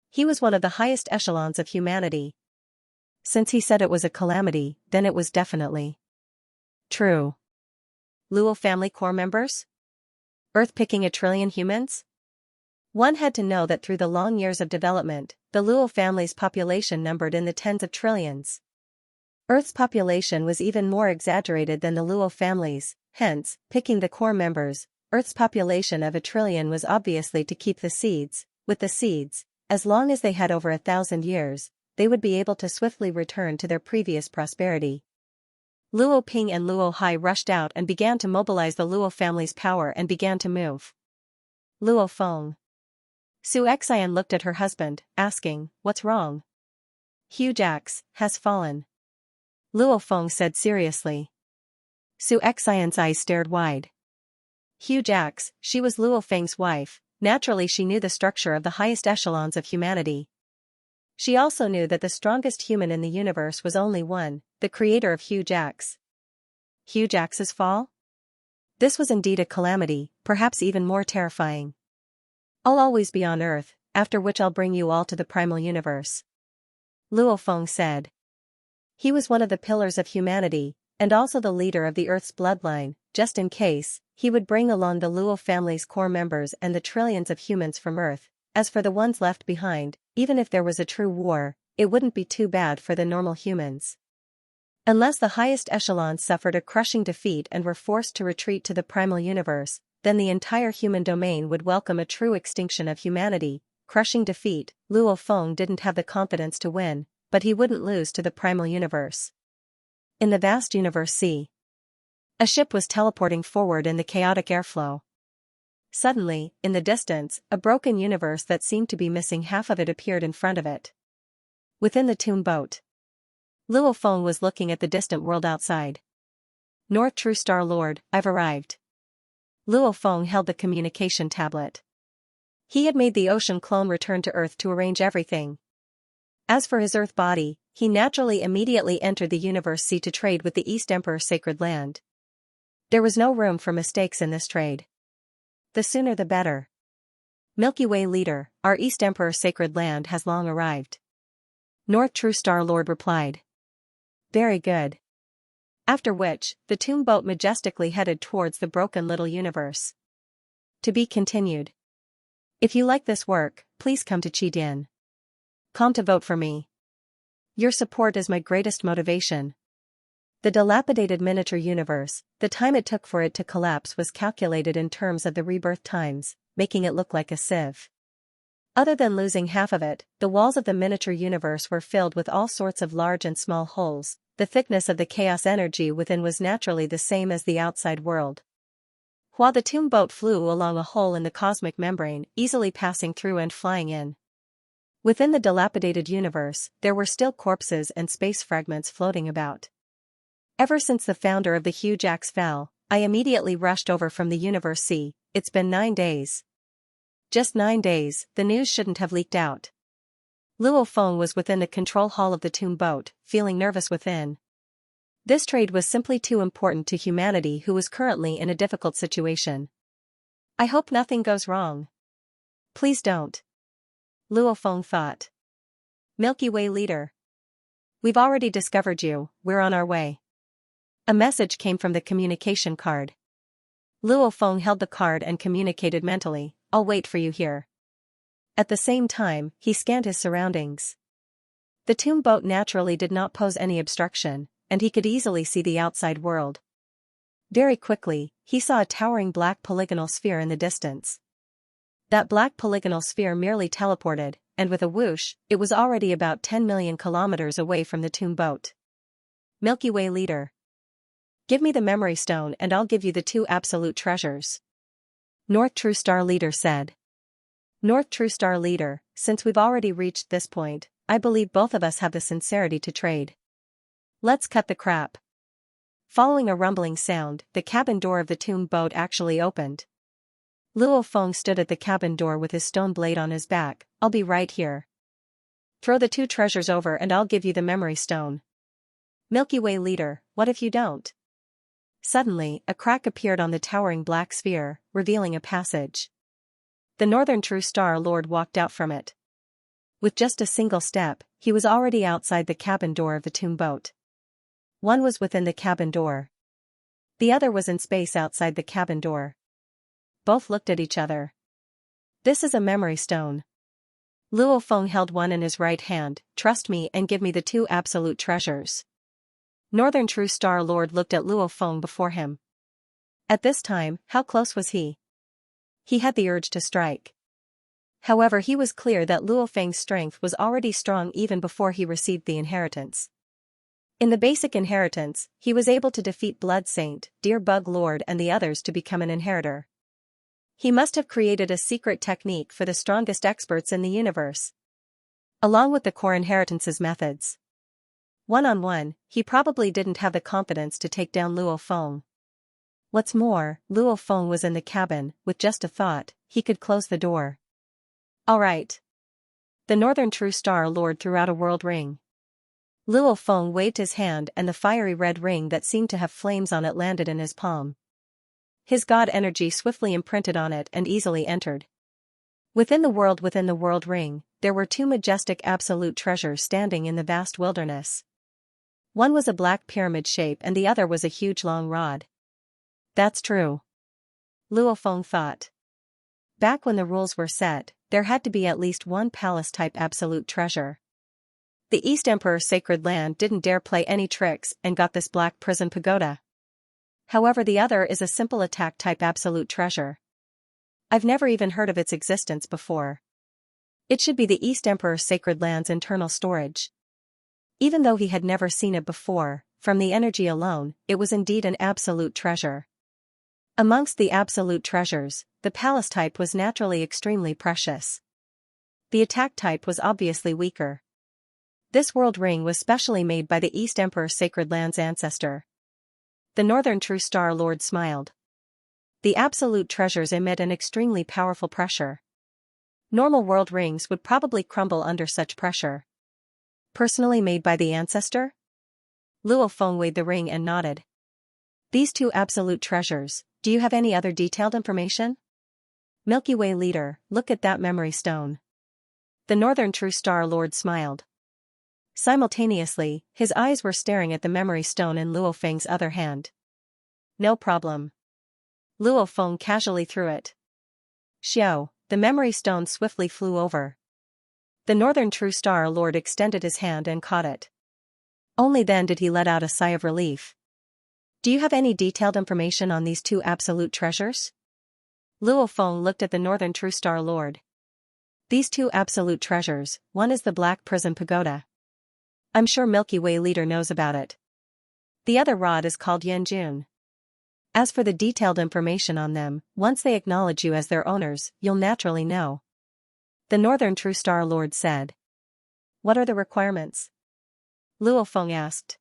He was one of the highest echelons of humanity. Since he said it was a calamity, then it was definitely true. Luo family core members? Earth picking 1 trillion humans? One had to know that through the long years of development, the Luo family's population numbered in the tens of trillions. Earth's population was even more exaggerated than the Luo family's, hence, picking the core members, Earth's population of 1 trillion was obviously to keep the seeds. With the seeds, as long as they had over 1,000 years, they would be able to swiftly return to their previous prosperity. Luo Ping and Luo Hai rushed out and began to mobilize the Luo family's power and began to move. Luo Feng. Xianxia looked at her husband, asking, what's wrong? Huge axe has fallen. Luo Feng said seriously. Xianxia's eyes stared wide. Huge axe, she was Luo Feng's wife, naturally she knew the structure of the highest echelons of humanity. She also knew that the strongest human in the universe was only one, the creator of Huge Axe. Huge Axe's fall? This was indeed a calamity, perhaps even more terrifying. I'll always be on Earth, after which I'll bring you all to the primal universe. Luo Feng said. He was one of the pillars of humanity, and also the leader of the Earth's bloodline. Just in case, he would bring along the Luo family's core members and the trillions of humans from Earth. As for the ones left behind, even if there was a true war, it wouldn't be too bad for the normal humans. Unless the highest echelons suffered a crushing defeat and were forced to retreat to the primal universe, then the entire human domain would welcome a true extinction of humanity. Crushing defeat, Luo Feng didn't have the confidence to win, but he wouldn't lose to the primal universe. In the vast universe sea, a ship was teleporting forward in the chaotic airflow. Suddenly, in the distance, a broken universe that seemed to be missing half of it appeared in front of it. Within the tomb boat, Luo Feng was looking at the distant world outside. North True Star Lord, I've arrived. Luo Feng held the communication tablet. He had made the ocean clone return to Earth to arrange everything. As for his Earth body, he naturally immediately entered the universe sea to trade with the East Emperor Sacred Land. There was no room for mistakes in this trade. The sooner the better. Milky Way leader, our East Emperor Sacred Land has long arrived. North True Star Lord replied. Very good. After which, the tomb boat majestically headed towards the broken little universe. To be continued. If you like this work, please come to Qidin. Come to vote for me. Your support is my greatest motivation. The dilapidated miniature universe, the time it took for it to collapse was calculated in terms of the rebirth times, making it look like a sieve. Other than losing half of it, the walls of the miniature universe were filled with all sorts of large and small holes. The thickness of the chaos energy within was naturally the same as the outside world. While the tomb boat flew along a hole in the cosmic membrane, easily passing through and flying in. Within the dilapidated universe, there were still corpses and space fragments floating about. Ever since the founder of the huge axe fell, I immediately rushed over from the universe C. It's been 9 days. Just 9 days, the news shouldn't have leaked out. Luo Feng was within the control hall of the tomb boat, feeling nervous within. This trade was simply too important to humanity, who was currently in a difficult situation. I hope nothing goes wrong. Please don't. Luo Feng thought. Milky Way leader. We've already discovered you, we're on our way. A message came from the communication card. Luo Feng held the card and communicated mentally, I'll wait for you here. At the same time, he scanned his surroundings. The tomb boat naturally did not pose any obstruction, and he could easily see the outside world. Very quickly, he saw a towering black polygonal sphere in the distance. That black polygonal sphere merely teleported, and with a whoosh, it was already about 10 million kilometers away from the tomb boat. Milky Way leader. Give me the memory stone and I'll give you the 2 absolute treasures. North True Star leader said. North True Star leader, since we've already reached this point, I believe both of us have the sincerity to trade. Let's cut the crap. Following a rumbling sound, the cabin door of the tomb boat actually opened. Luo Feng stood at the cabin door with his stone blade on his back. I'll be right here. Throw the 2 treasures over and I'll give you the memory stone. Milky Way leader, what if you don't? Suddenly, a crack appeared on the towering black sphere, revealing a passage. The Northern True Star Lord walked out from it. With just a single step, he was already outside the cabin door of the tomb boat. One was within the cabin door. The other was in space outside the cabin door. Both looked at each other. This is a memory stone. Luo Feng held one in his right hand. Trust me and give me the 2 absolute treasures. Northern True Star Lord looked at Luo Feng before him. At this time, how close was he? He had the urge to strike. However, he was clear that Luo Feng's strength was already strong even before he received the inheritance. In the basic inheritance, he was able to defeat Blood Saint, Deer Bug Lord and the others to become an inheritor. He must have created a secret technique for the strongest experts in the universe. Along with the core inheritance's methods. One-on-one, he probably didn't have the confidence to take down Luo Feng. What's more, Luo Feng was in the cabin. With just a thought, he could close the door. All right. The Northern True Star Lord threw out a world ring. Luo Feng waved his hand and the fiery red ring that seemed to have flames on it landed in his palm. His god energy swiftly imprinted on it and easily entered. Within the world ring, there were 2 majestic absolute treasures standing in the vast wilderness. One was a black pyramid shape and the other was a huge long rod. That's true. Luo Feng thought. Back when the rules were set, there had to be at least 1 palace-type absolute treasure. The East Emperor's sacred land didn't dare play any tricks and got this black prison pagoda. However, the other is a simple attack-type absolute treasure. I've never even heard of its existence before. It should be the East Emperor's sacred land's internal storage. Even though he had never seen it before, from the energy alone, it was indeed an absolute treasure. Amongst the absolute treasures, the palace type was naturally extremely precious. The attack type was obviously weaker. This world ring was specially made by the East Emperor's sacred land's ancestor. The Northern True Star Lord smiled. The absolute treasures emit an extremely powerful pressure. Normal world rings would probably crumble under such pressure. Personally made by the ancestor? Luo Feng weighed the ring and nodded. These 2 absolute treasures, do you have any other detailed information? Milky Way leader, look at that memory stone. The Northern True Star Lord smiled. Simultaneously, his eyes were staring at the memory stone in Luo Feng's other hand. No problem. Luo Feng casually threw it. Xiao, the memory stone swiftly flew over. The Northern True Star Lord extended his hand and caught it. Only then did he let out a sigh of relief. Do you have any detailed information on these 2 absolute treasures? Luo Feng looked at the Northern True Star Lord. These two absolute treasures, one is the Black Prism Pagoda. I'm sure Milky Way leader knows about it. The other rod is called Yanjun. As for the detailed information on them, once they acknowledge you as their owners, you'll naturally know. The Northern True Star Lord said. What are the requirements? Luo Feng asked.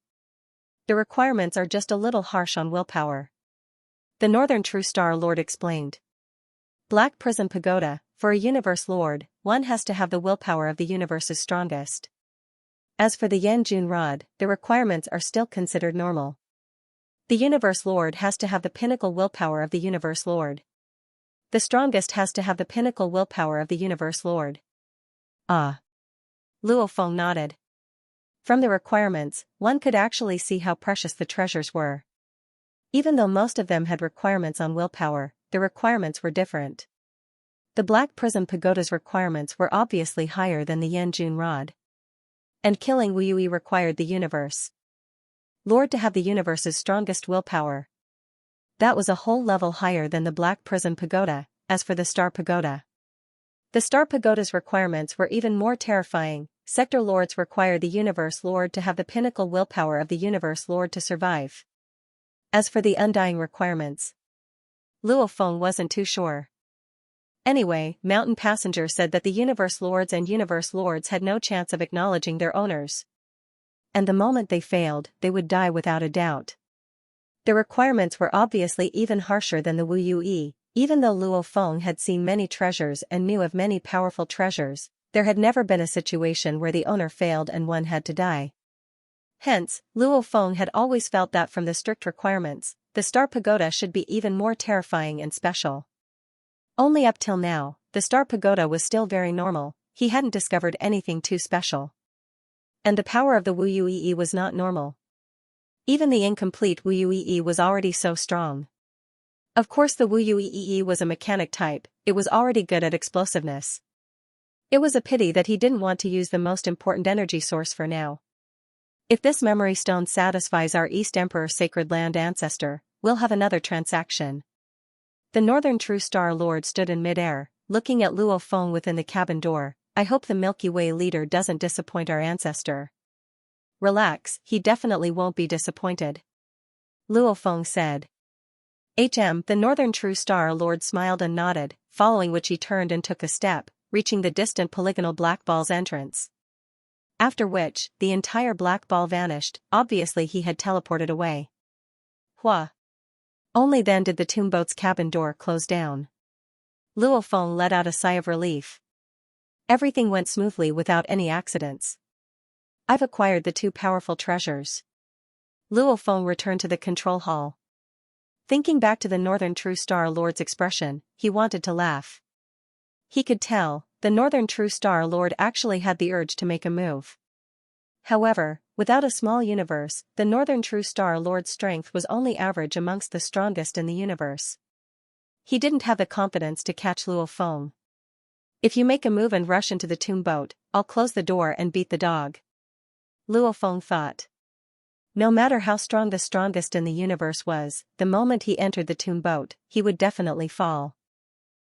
The requirements are just a little harsh on willpower. The Northern True Star Lord explained. Black Prism Pagoda, for a Universe Lord, one has to have the willpower of the universe's strongest. As for the Yanjun Rod, the requirements are still considered normal. The Universe Lord has to have the pinnacle willpower of the Universe Lord. The strongest has to have the pinnacle willpower of the Universe Lord. Ah. Luo Feng nodded. From the requirements, one could actually see how precious the treasures were. Even though most of them had requirements on willpower, the requirements were different. The Black Prism Pagoda's requirements were obviously higher than the Yanjun Rod. And killing Wu Yui required the Universe Lord to have the universe's strongest willpower. That was a whole level higher than the Black Prism Pagoda. As for the Star Pagoda, the Star Pagoda's requirements were even more terrifying. Sector Lords require the Universe Lord to have the pinnacle willpower of the Universe Lord to survive. As for the Undying requirements, Luo Feng wasn't too sure. Anyway, Mountain Passenger said that the Universe Lords and Universe Lords had no chance of acknowledging their owners. And the moment they failed, they would die without a doubt. The requirements were obviously even harsher than the Wu Yui. Even though Luo Feng had seen many treasures and knew of many powerful treasures, there had never been a situation where the owner failed and one had to die. Hence, Luo Feng had always felt that from the strict requirements, the Star Pagoda should be even more terrifying and special. Only up till now, the Star Pagoda was still very normal. He hadn't discovered anything too special. And the power of the Wu Yui was not normal. Even the incomplete Wu Yui was already so strong. Of course the Wu Yui was a mechanic type, it was already good at explosiveness. It was a pity that he didn't want to use the most important energy source for now. If this memory stone satisfies our East Emperor Sacred Land ancestor, we'll have another transaction. The Northern True Star Lord stood in midair, looking at Luo Feng within the cabin door. I hope the Milky Way leader doesn't disappoint our ancestor. Relax, he definitely won't be disappointed. Luo Feng said. The Northern True Star Lord smiled and nodded, following which he turned and took a step, reaching the distant polygonal black ball's entrance. After which, the entire black ball vanished, obviously he had teleported away. Hua! Only then did the tomb boat's cabin door close down. Luo Feng let out a sigh of relief. Everything went smoothly without any accidents. I've acquired the two powerful treasures. Luo Feng returned to the control hall. Thinking back to the Northern True Star Lord's expression, he wanted to laugh. He could tell, the Northern True Star Lord actually had the urge to make a move. However, without a small universe, the Northern True Star Lord's strength was only average amongst the strongest in the universe. He didn't have the confidence to catch Luo Feng. If you make a move and rush into the tomb boat, I'll close the door and beat the dog. Luo Feng thought. No matter how strong the strongest in the universe was, the moment he entered the tomb boat, he would definitely fall.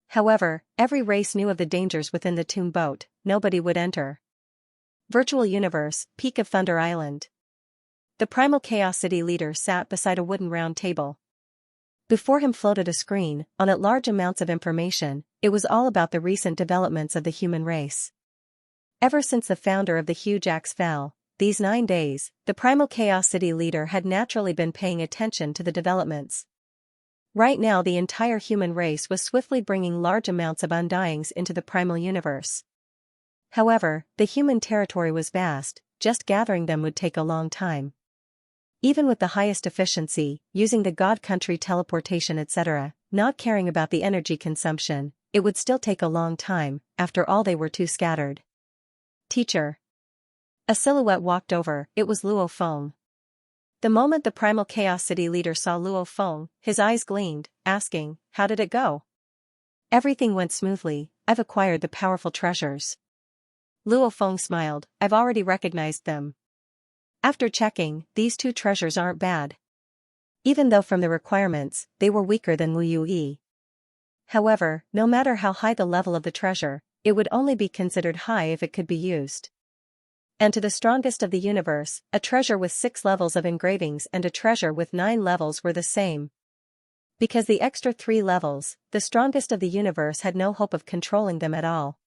However, every race knew of the dangers within the tomb boat. Nobody would enter. Virtual Universe, Peak of Thunder Island. The Primal Chaos City leader sat beside a wooden round table. Before him floated a screen, on it large amounts of information. It was all about the recent developments of the human race. Ever since the founder of the huge axe fell, these 9 days, the Primal Chaos City leader had naturally been paying attention to the developments. Right now the entire human race was swiftly bringing large amounts of undyings into the primal universe. However, the human territory was vast, just gathering them would take a long time. Even with the highest efficiency, using the God Country teleportation etc., not caring about the energy consumption, it would still take a long time. After all, they were too scattered. Teacher. A silhouette walked over. It was Luo Feng. The moment the Primal Chaos City leader saw Luo Feng, his eyes gleamed, asking, "How did it go?" Everything went smoothly. I've acquired the powerful treasures. Luo Feng smiled. I've already recognized them. After checking, these two treasures aren't bad. Even though from the requirements, they were weaker than Wu Yui. However, no matter how high the level of the treasure, it would only be considered high if it could be used. And to the strongest of the universe, a treasure with 6 levels of engravings and a treasure with 9 levels were the same. Because the extra 3 levels, the strongest of the universe had no hope of controlling them at all.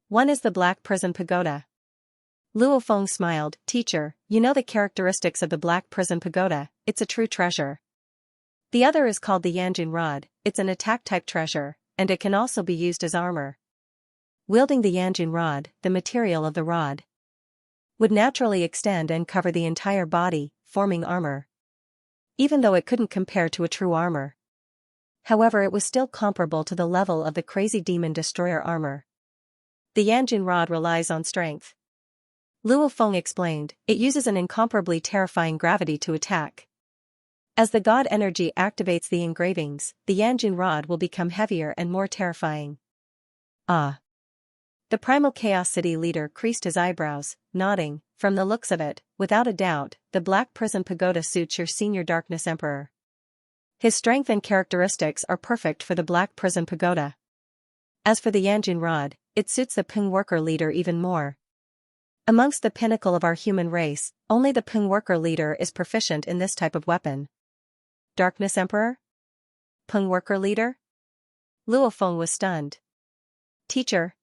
One is the Black Prison Pagoda. Luo Feng smiled. Teacher, you know the characteristics of the Black Prison Pagoda, it's a true treasure. The other is called the Yanjun Rod, it's an attack-type treasure, and it can also be used as armor. Wielding the Yanjun Rod, the material of the rod would naturally extend and cover the entire body, forming armor. Even though it couldn't compare to a true armor. However, it was still comparable to the level of the crazy demon destroyer armor. The Yanjun Rod relies on strength. Luo Feng explained, it uses an incomparably terrifying gravity to attack. As the god energy activates the engravings, the Yanjun Rod will become heavier and more terrifying. Ah. The Primal Chaos City leader creased his eyebrows, nodding. From the looks of it, without a doubt, the Black Prison Pagoda suits your senior Darkness Emperor. His strength and characteristics are perfect for the Black Prison Pagoda. As for the Yanjun Rod, it suits the Pung Worker leader even more. Amongst the pinnacle of our human race, only the Pung Worker leader is proficient in this type of weapon. Darkness Emperor? Pung Worker leader? Luo Feng was stunned. Teacher.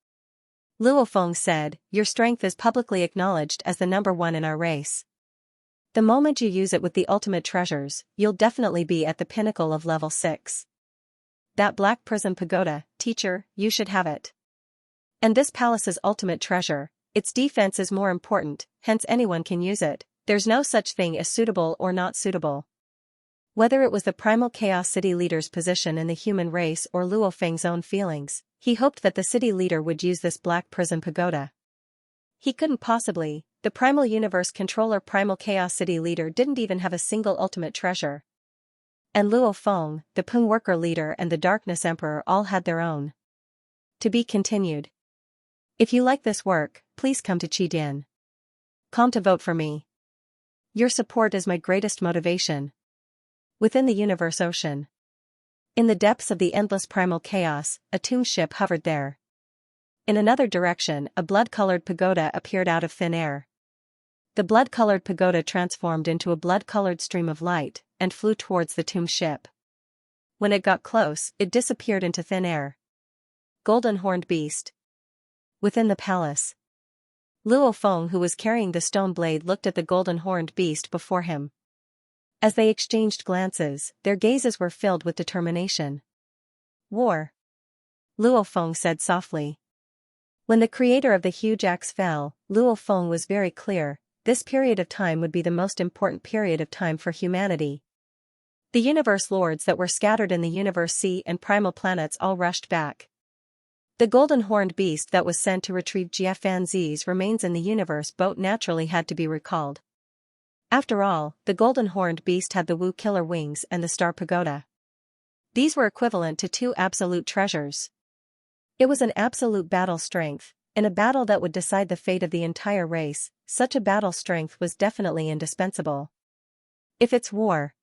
Luo Feng said, your strength is publicly acknowledged as the #1 in our race. The moment you use it with the ultimate treasures, you'll definitely be at the pinnacle of level 6. That Black Prison Pagoda, teacher, you should have it. And this palace's ultimate treasure, its defense is more important, hence anyone can use it, there's no such thing as suitable or not suitable. Whether it was the Primal Chaos City leader's position in the human race or Luo Feng's own feelings, he hoped that the city leader would use this Black Prison Pagoda. He couldn't possibly, the Primal Universe controller Primal Chaos City leader didn't even have a single ultimate treasure. And Luo Feng, the Pung Worker leader and the Darkness Emperor all had their own. To be continued. If you like this work, please come to Qidin. Come to vote for me. Your support is my greatest motivation. Within the universe ocean. In the depths of the endless primal chaos, a tomb ship hovered there. In another direction, a blood-colored pagoda appeared out of thin air. The blood-colored pagoda transformed into a blood-colored stream of light, and flew towards the tomb ship. When it got close, it disappeared into thin air. Golden Horned Beast. Within the palace. Luo Feng, who was carrying the stone blade, looked at the golden horned beast before him. As they exchanged glances, their gazes were filled with determination. War. Luo Feng said softly. When the creator of the huge axe fell, Luo Feng was very clear, this period of time would be the most important period of time for humanity. The universe lords that were scattered in the universe sea and primal planets all rushed back. The golden horned beast that was sent to retrieve Jia Fanzi's remains in the universe boat naturally had to be recalled. After all, the golden horned beast had the Wu killer wings and the star pagoda. These were equivalent to 2 absolute treasures. It was an absolute battle strength. In a battle that would decide the fate of the entire race, such a battle strength was definitely indispensable. If it's war,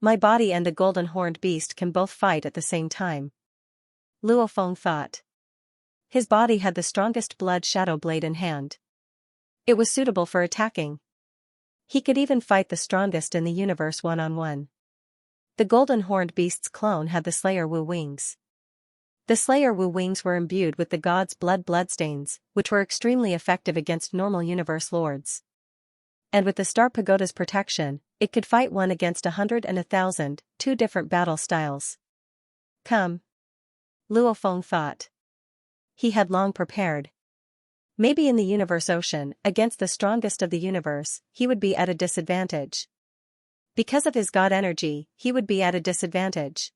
my body and the golden horned beast can both fight at the same time. Luo Feng thought. His body had the strongest blood shadow blade in hand. It was suitable for attacking. He could even fight the strongest in the universe one-on-one. The golden horned beast's clone had the Slayer Wu wings. The Slayer Wu wings were imbued with the god's bloodstains, which were extremely effective against normal universe lords. And with the Star Pagoda's protection, it could fight 1 against 100 and 1,000, 2 different battle styles. Come. Luo Feng thought. He had long prepared. Maybe in the universe ocean, against the strongest of the universe, he would be at a disadvantage. Because of his god energy, he would be at a disadvantage.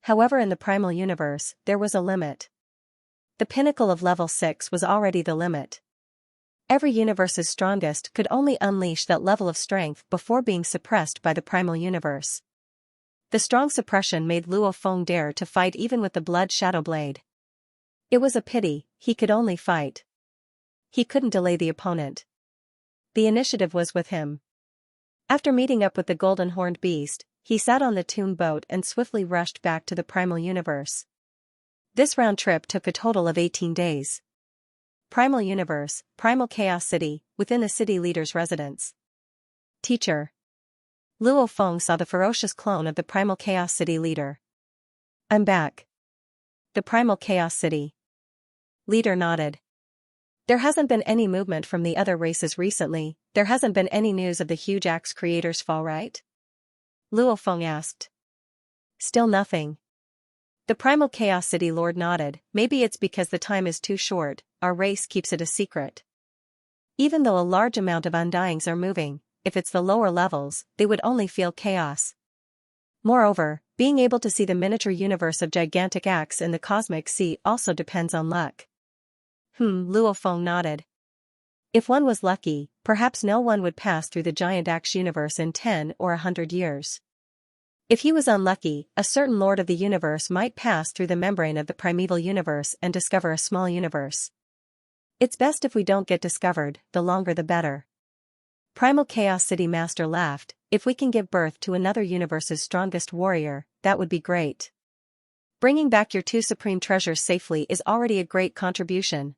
However, in the primal universe, there was a limit. The pinnacle of level 6 was already the limit. Every universe's strongest could only unleash that level of strength before being suppressed by the primal universe. The strong suppression made Luo Feng dare to fight even with the blood shadow blade. It was a pity, he could only fight. He couldn't delay the opponent. The initiative was with him. After meeting up with the golden horned beast, he sat on the tomb boat and swiftly rushed back to the primal universe. This round trip took a total of 18 days. Primal Universe, Primal Chaos City, within the city leader's residence. Teacher. Luo Feng saw the ferocious clone of the Primal Chaos City leader. I'm back. The Primal Chaos City leader nodded. There hasn't been any movement from the other races recently. There hasn't been any news of the huge axe creator's fall, right? Luo Feng asked. Still nothing. The Primal Chaos City Lord nodded. Maybe it's because the time is too short, our race keeps it a secret. Even though a large amount of undyings are moving, if it's the lower levels, they would only feel chaos. Moreover, being able to see the miniature universe of gigantic axe in the cosmic sea also depends on luck. Luo Feng nodded. If one was lucky, perhaps no one would pass through the giant axe universe in 10 or 100 years. If he was unlucky, a certain lord of the universe might pass through the membrane of the primeval universe and discover a small universe. It's best if we don't get discovered, the longer the better. Primal Chaos City Master laughed. If we can give birth to another universe's strongest warrior, that would be great. Bringing back your two supreme treasures safely is already a great contribution.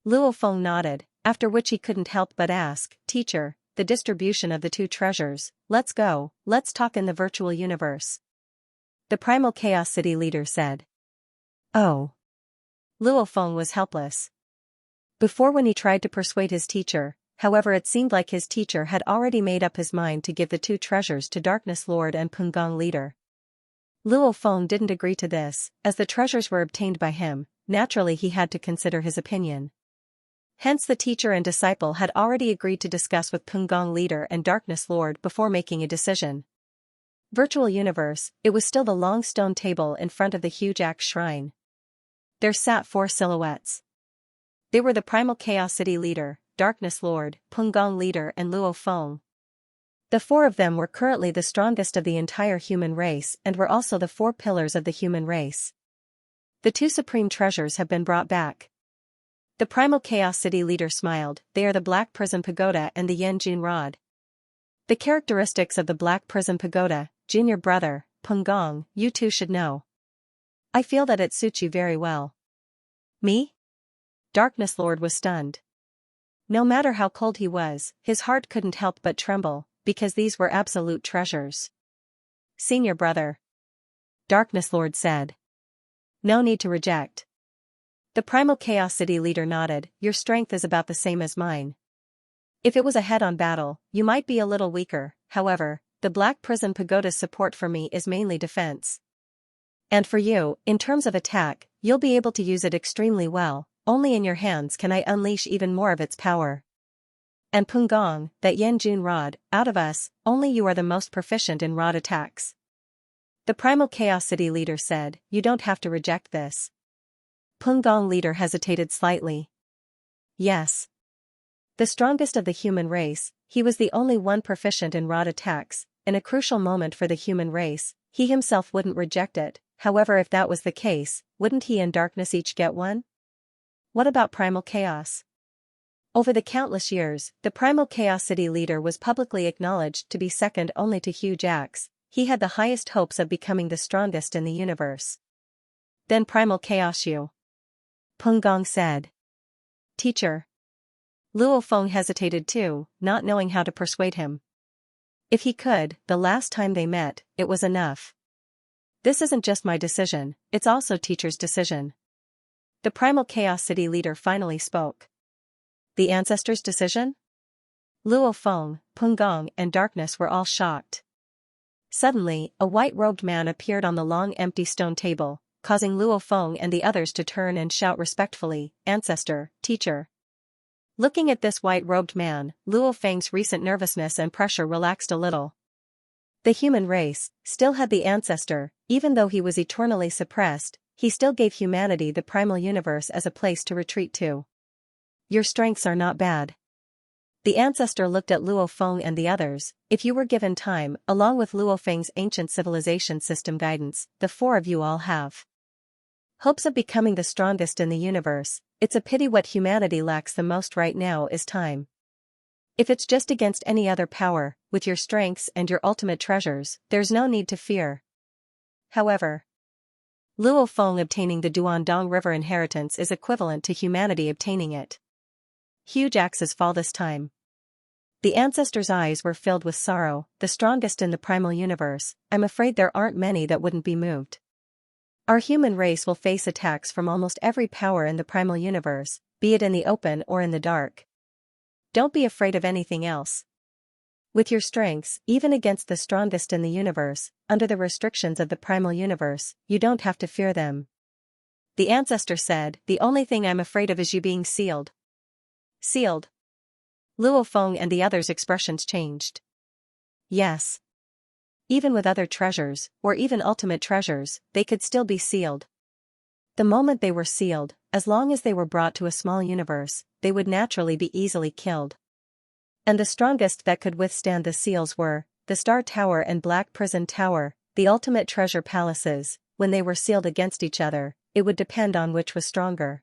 Luo Feng nodded, after which he couldn't help but ask, Teacher, the distribution of the two treasures, let's go, let's talk in the virtual universe. The Primal Chaos City leader said. Oh. Luo Feng was helpless. Before, when he tried to persuade his teacher, however, it seemed like his teacher had already made up his mind to give the two treasures to Darkness Lord and Pungong leader. Luo Feng didn't agree to this, as the treasures were obtained by him. Naturally he had to consider his opinion. Hence the teacher and disciple had already agreed to discuss with Pungong leader and Darkness Lord before making a decision. Virtual universe, it was still the long stone table in front of the huge axe shrine. There sat 4 silhouettes. They were the Primal Chaos City leader, Darkness Lord, Pungong leader and Luo Feng. The 4 of them were currently the strongest of the entire human race and were also the 4 pillars of the human race. The 2 supreme treasures have been brought back. The Primal Chaos City leader smiled. They are the Black Prism Pagoda and the Yanjun Rod. The characteristics of the Black Prism Pagoda, junior brother, Pungong, you two should know. I feel that it suits you very well. Me? Darkness Lord was stunned. No matter how cold he was, his heart couldn't help but tremble, because these were absolute treasures. Senior brother. Darkness Lord said. No need to reject. The Primal Chaos City leader nodded. Your strength is about the same as mine. If it was a head-on battle, you might be a little weaker. However, the Black Prism Pagoda's support for me is mainly defense. And for you, in terms of attack, you'll be able to use it extremely well. Only in your hands can I unleash even more of its power. And Pungong, that Yanjun Rod, out of us, only you are the most proficient in rod attacks. The Primal Chaos City leader said, you don't have to reject this. Pungong leader hesitated slightly. Yes. The strongest of the human race, he was the only one proficient in rod attacks. In a crucial moment for the human race, he himself wouldn't reject it. However, if that was the case, wouldn't he and Darkness each get one? What about Primal Chaos? Over the countless years, the Primal Chaos City leader was publicly acknowledged to be second only to Huge Axe. He had the highest hopes of becoming the strongest in the universe. Then Primal Chaos you. Pungong said. Teacher. Luo Feng hesitated too, not knowing how to persuade him. If he could, the last time they met, it was enough. This isn't just my decision, it's also teacher's decision. The Primal Chaos City leader finally spoke. The ancestors' decision? Luo Feng, Pungong and Darkness were all shocked. Suddenly, a white-robed man appeared on the long empty stone table, causing Luo Feng and the others to turn and shout respectfully, Ancestor, Teacher. Looking at this white-robed man, Luo Feng's recent nervousness and pressure relaxed a little. The human race still had the ancestor. Even though he was eternally suppressed, he still gave humanity the primal universe as a place to retreat to. Your strengths are not bad. The ancestor looked at Luo Feng and the others. If you were given time, along with Luo Feng's ancient civilization system guidance, the 4 of you all have hopes of becoming the strongest in the universe. It's a pity what humanity lacks the most right now is time. If it's just against any other power, with your strengths and your ultimate treasures, there's no need to fear. However, Luo Feng obtaining the Duandong River inheritance is equivalent to humanity obtaining it. Huge axes fall this time. The ancestors' eyes were filled with sorrow, the strongest in the primal universe. I'm afraid there aren't many that wouldn't be moved. Our human race will face attacks from almost every power in the primal universe, be it in the open or in the dark. Don't be afraid of anything else. With your strengths, even against the strongest in the universe, under the restrictions of the primal universe, you don't have to fear them. The ancestor said, the only thing I'm afraid of is you being sealed. Sealed? Luo Feng and the others' expressions changed. Yes. Even with other treasures, or even ultimate treasures, they could still be sealed. The moment they were sealed, as long as they were brought to a small universe, they would naturally be easily killed. And the strongest that could withstand the seals were the Star Tower and Black Prison Tower, the ultimate treasure palaces. When they were sealed against each other, it would depend on which was stronger.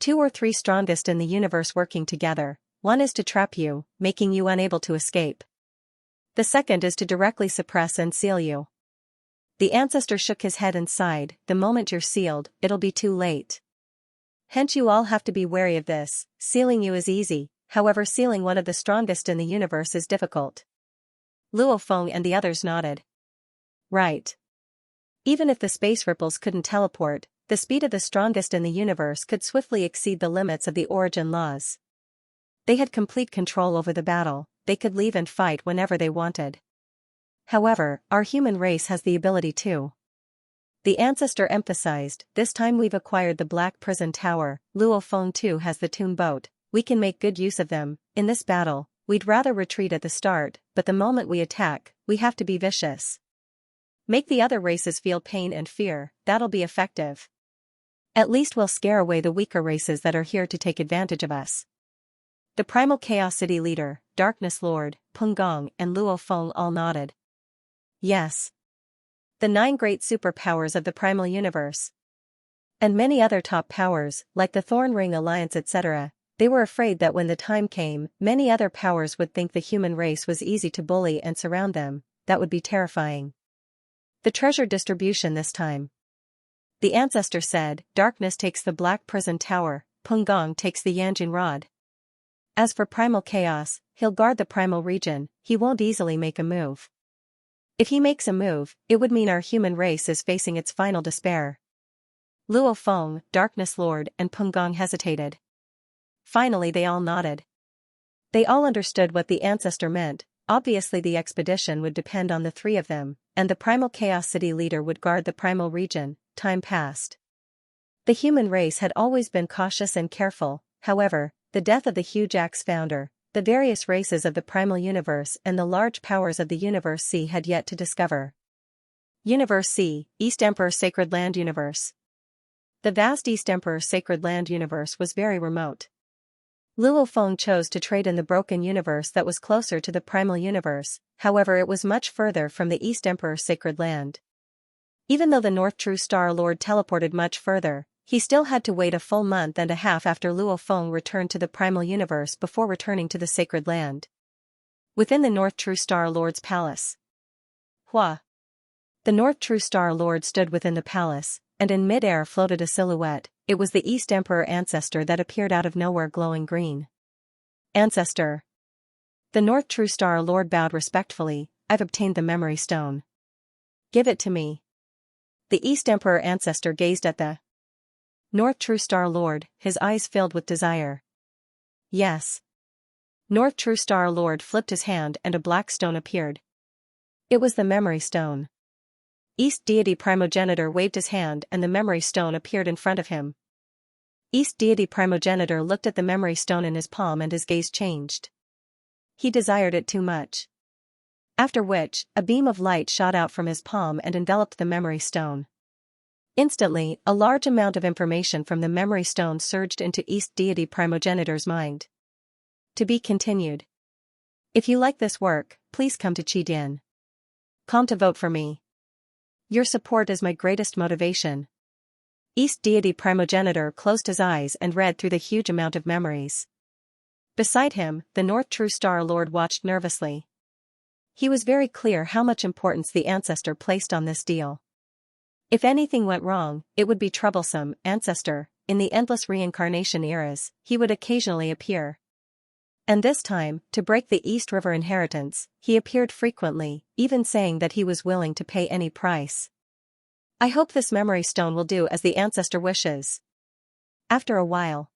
2 or 3 strongest in the universe working together. One is to trap you, making you unable to escape. The second is to directly suppress and seal you. The ancestor shook his head and sighed, the moment you're sealed, it'll be too late. Hence you all have to be wary of this. Sealing you is easy, however sealing one of the strongest in the universe is difficult. Luo Feng and the others nodded. Right. Even if the space ripples couldn't teleport, the speed of the strongest in the universe could swiftly exceed the limits of the origin laws. They had complete control over the battle, they could leave and fight whenever they wanted. However, our human race has the ability to. The ancestor emphasized, this time we've acquired the Black Prison Tower, Luo Feng too has the Toon Boat, we can make good use of them. In this battle, we'd rather retreat at the start, but the moment we attack, we have to be vicious. Make the other races feel pain and fear, that'll be effective. At least we'll scare away the weaker races that are here to take advantage of us. The Primal Chaos City leader, Darkness Lord, Peng Gong and Luo Feng all nodded. Yes. The 9 great superpowers of the primal universe. And many other top powers, like the Thorn Ring Alliance etc., they were afraid that when the time came, many other powers would think the human race was easy to bully and surround them. That would be terrifying. The treasure distribution this time. The ancestor said, Darkness takes the Black Prison Tower, Peng Gong takes the Yanjin Rod. As for Primal Chaos, he'll guard the primal region, he won't easily make a move. If he makes a move, it would mean our human race is facing its final despair. Luo Feng, Darkness Lord and Peng Gong hesitated. Finally they all nodded. They all understood what the ancestor meant. Obviously the expedition would depend on the 3 of them, and the Primal Chaos City leader would guard the primal region. Time passed. The human race had always been cautious and careful, however, the death of the huge axe founder, the various races of the primal universe and the large powers of the Universe C had yet to discover. Universe C, East Emperor Sacred Land Universe. The vast East Emperor Sacred Land Universe was very remote. Luo Feng chose to trade in the broken universe that was closer to the primal universe, however it was much further from the East Emperor Sacred Land. Even though the North True Star Lord teleported much further, he still had to wait a full month and a half after Luo Feng returned to the primal universe before returning to the Sacred Land. Within the North True Star Lord's palace. Hua. The North True Star Lord stood within the palace, and in mid-air floated a silhouette. It was the East Emperor Ancestor that appeared out of nowhere glowing green. Ancestor. The North True Star Lord bowed respectfully, I've obtained the Memory Stone. Give it to me. The East Emperor Ancestor gazed at the North True Star Lord, his eyes filled with desire. Yes. North True Star Lord flipped his hand and a black stone appeared. It was the Memory Stone. East Deity Primogenitor waved his hand and the Memory Stone appeared in front of him. East Deity Primogenitor looked at the Memory Stone in his palm and his gaze changed. He desired it too much. After which, a beam of light shot out from his palm and enveloped the Memory Stone. Instantly, a large amount of information from the Memory Stone surged into East Deity Primogenitor's mind. To be continued. If you like this work, please come to Qidin. Come to vote for me. Your support is my greatest motivation. East Deity Primogenitor closed his eyes and read through the huge amount of memories. Beside him, the North True Star Lord watched nervously. He was very clear how much importance the Ancestor placed on this deal. If anything went wrong, it would be troublesome. Ancestor, in the endless reincarnation eras, he would occasionally appear. And this time, to break the East River inheritance, he appeared frequently, even saying that he was willing to pay any price. I hope this memory stone will do as the ancestor wishes. After a while,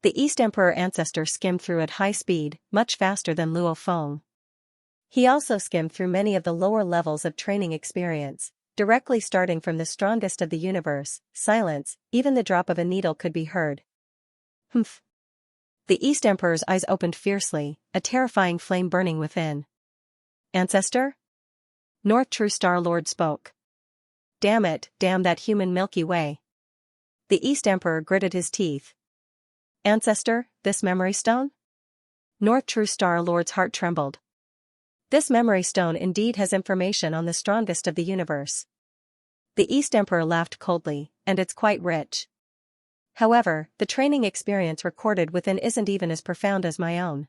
the East Emperor ancestor skimmed through at high speed, much faster than Luo Feng. He also skimmed through many of the lower levels of training experience, directly starting from the strongest of the universe. Silence, even the drop of a needle could be heard. Humph. The East Emperor's eyes opened fiercely, a terrifying flame burning within. Ancestor? North True Star Lord spoke. Damn it, damn that human Milky Way. The East Emperor gritted his teeth. Ancestor, this memory stone? North True Star Lord's heart trembled. This memory stone indeed has information on the strongest of the universe. The East Emperor laughed coldly, and it's quite rich. However, the training experience recorded within isn't even as profound as my own.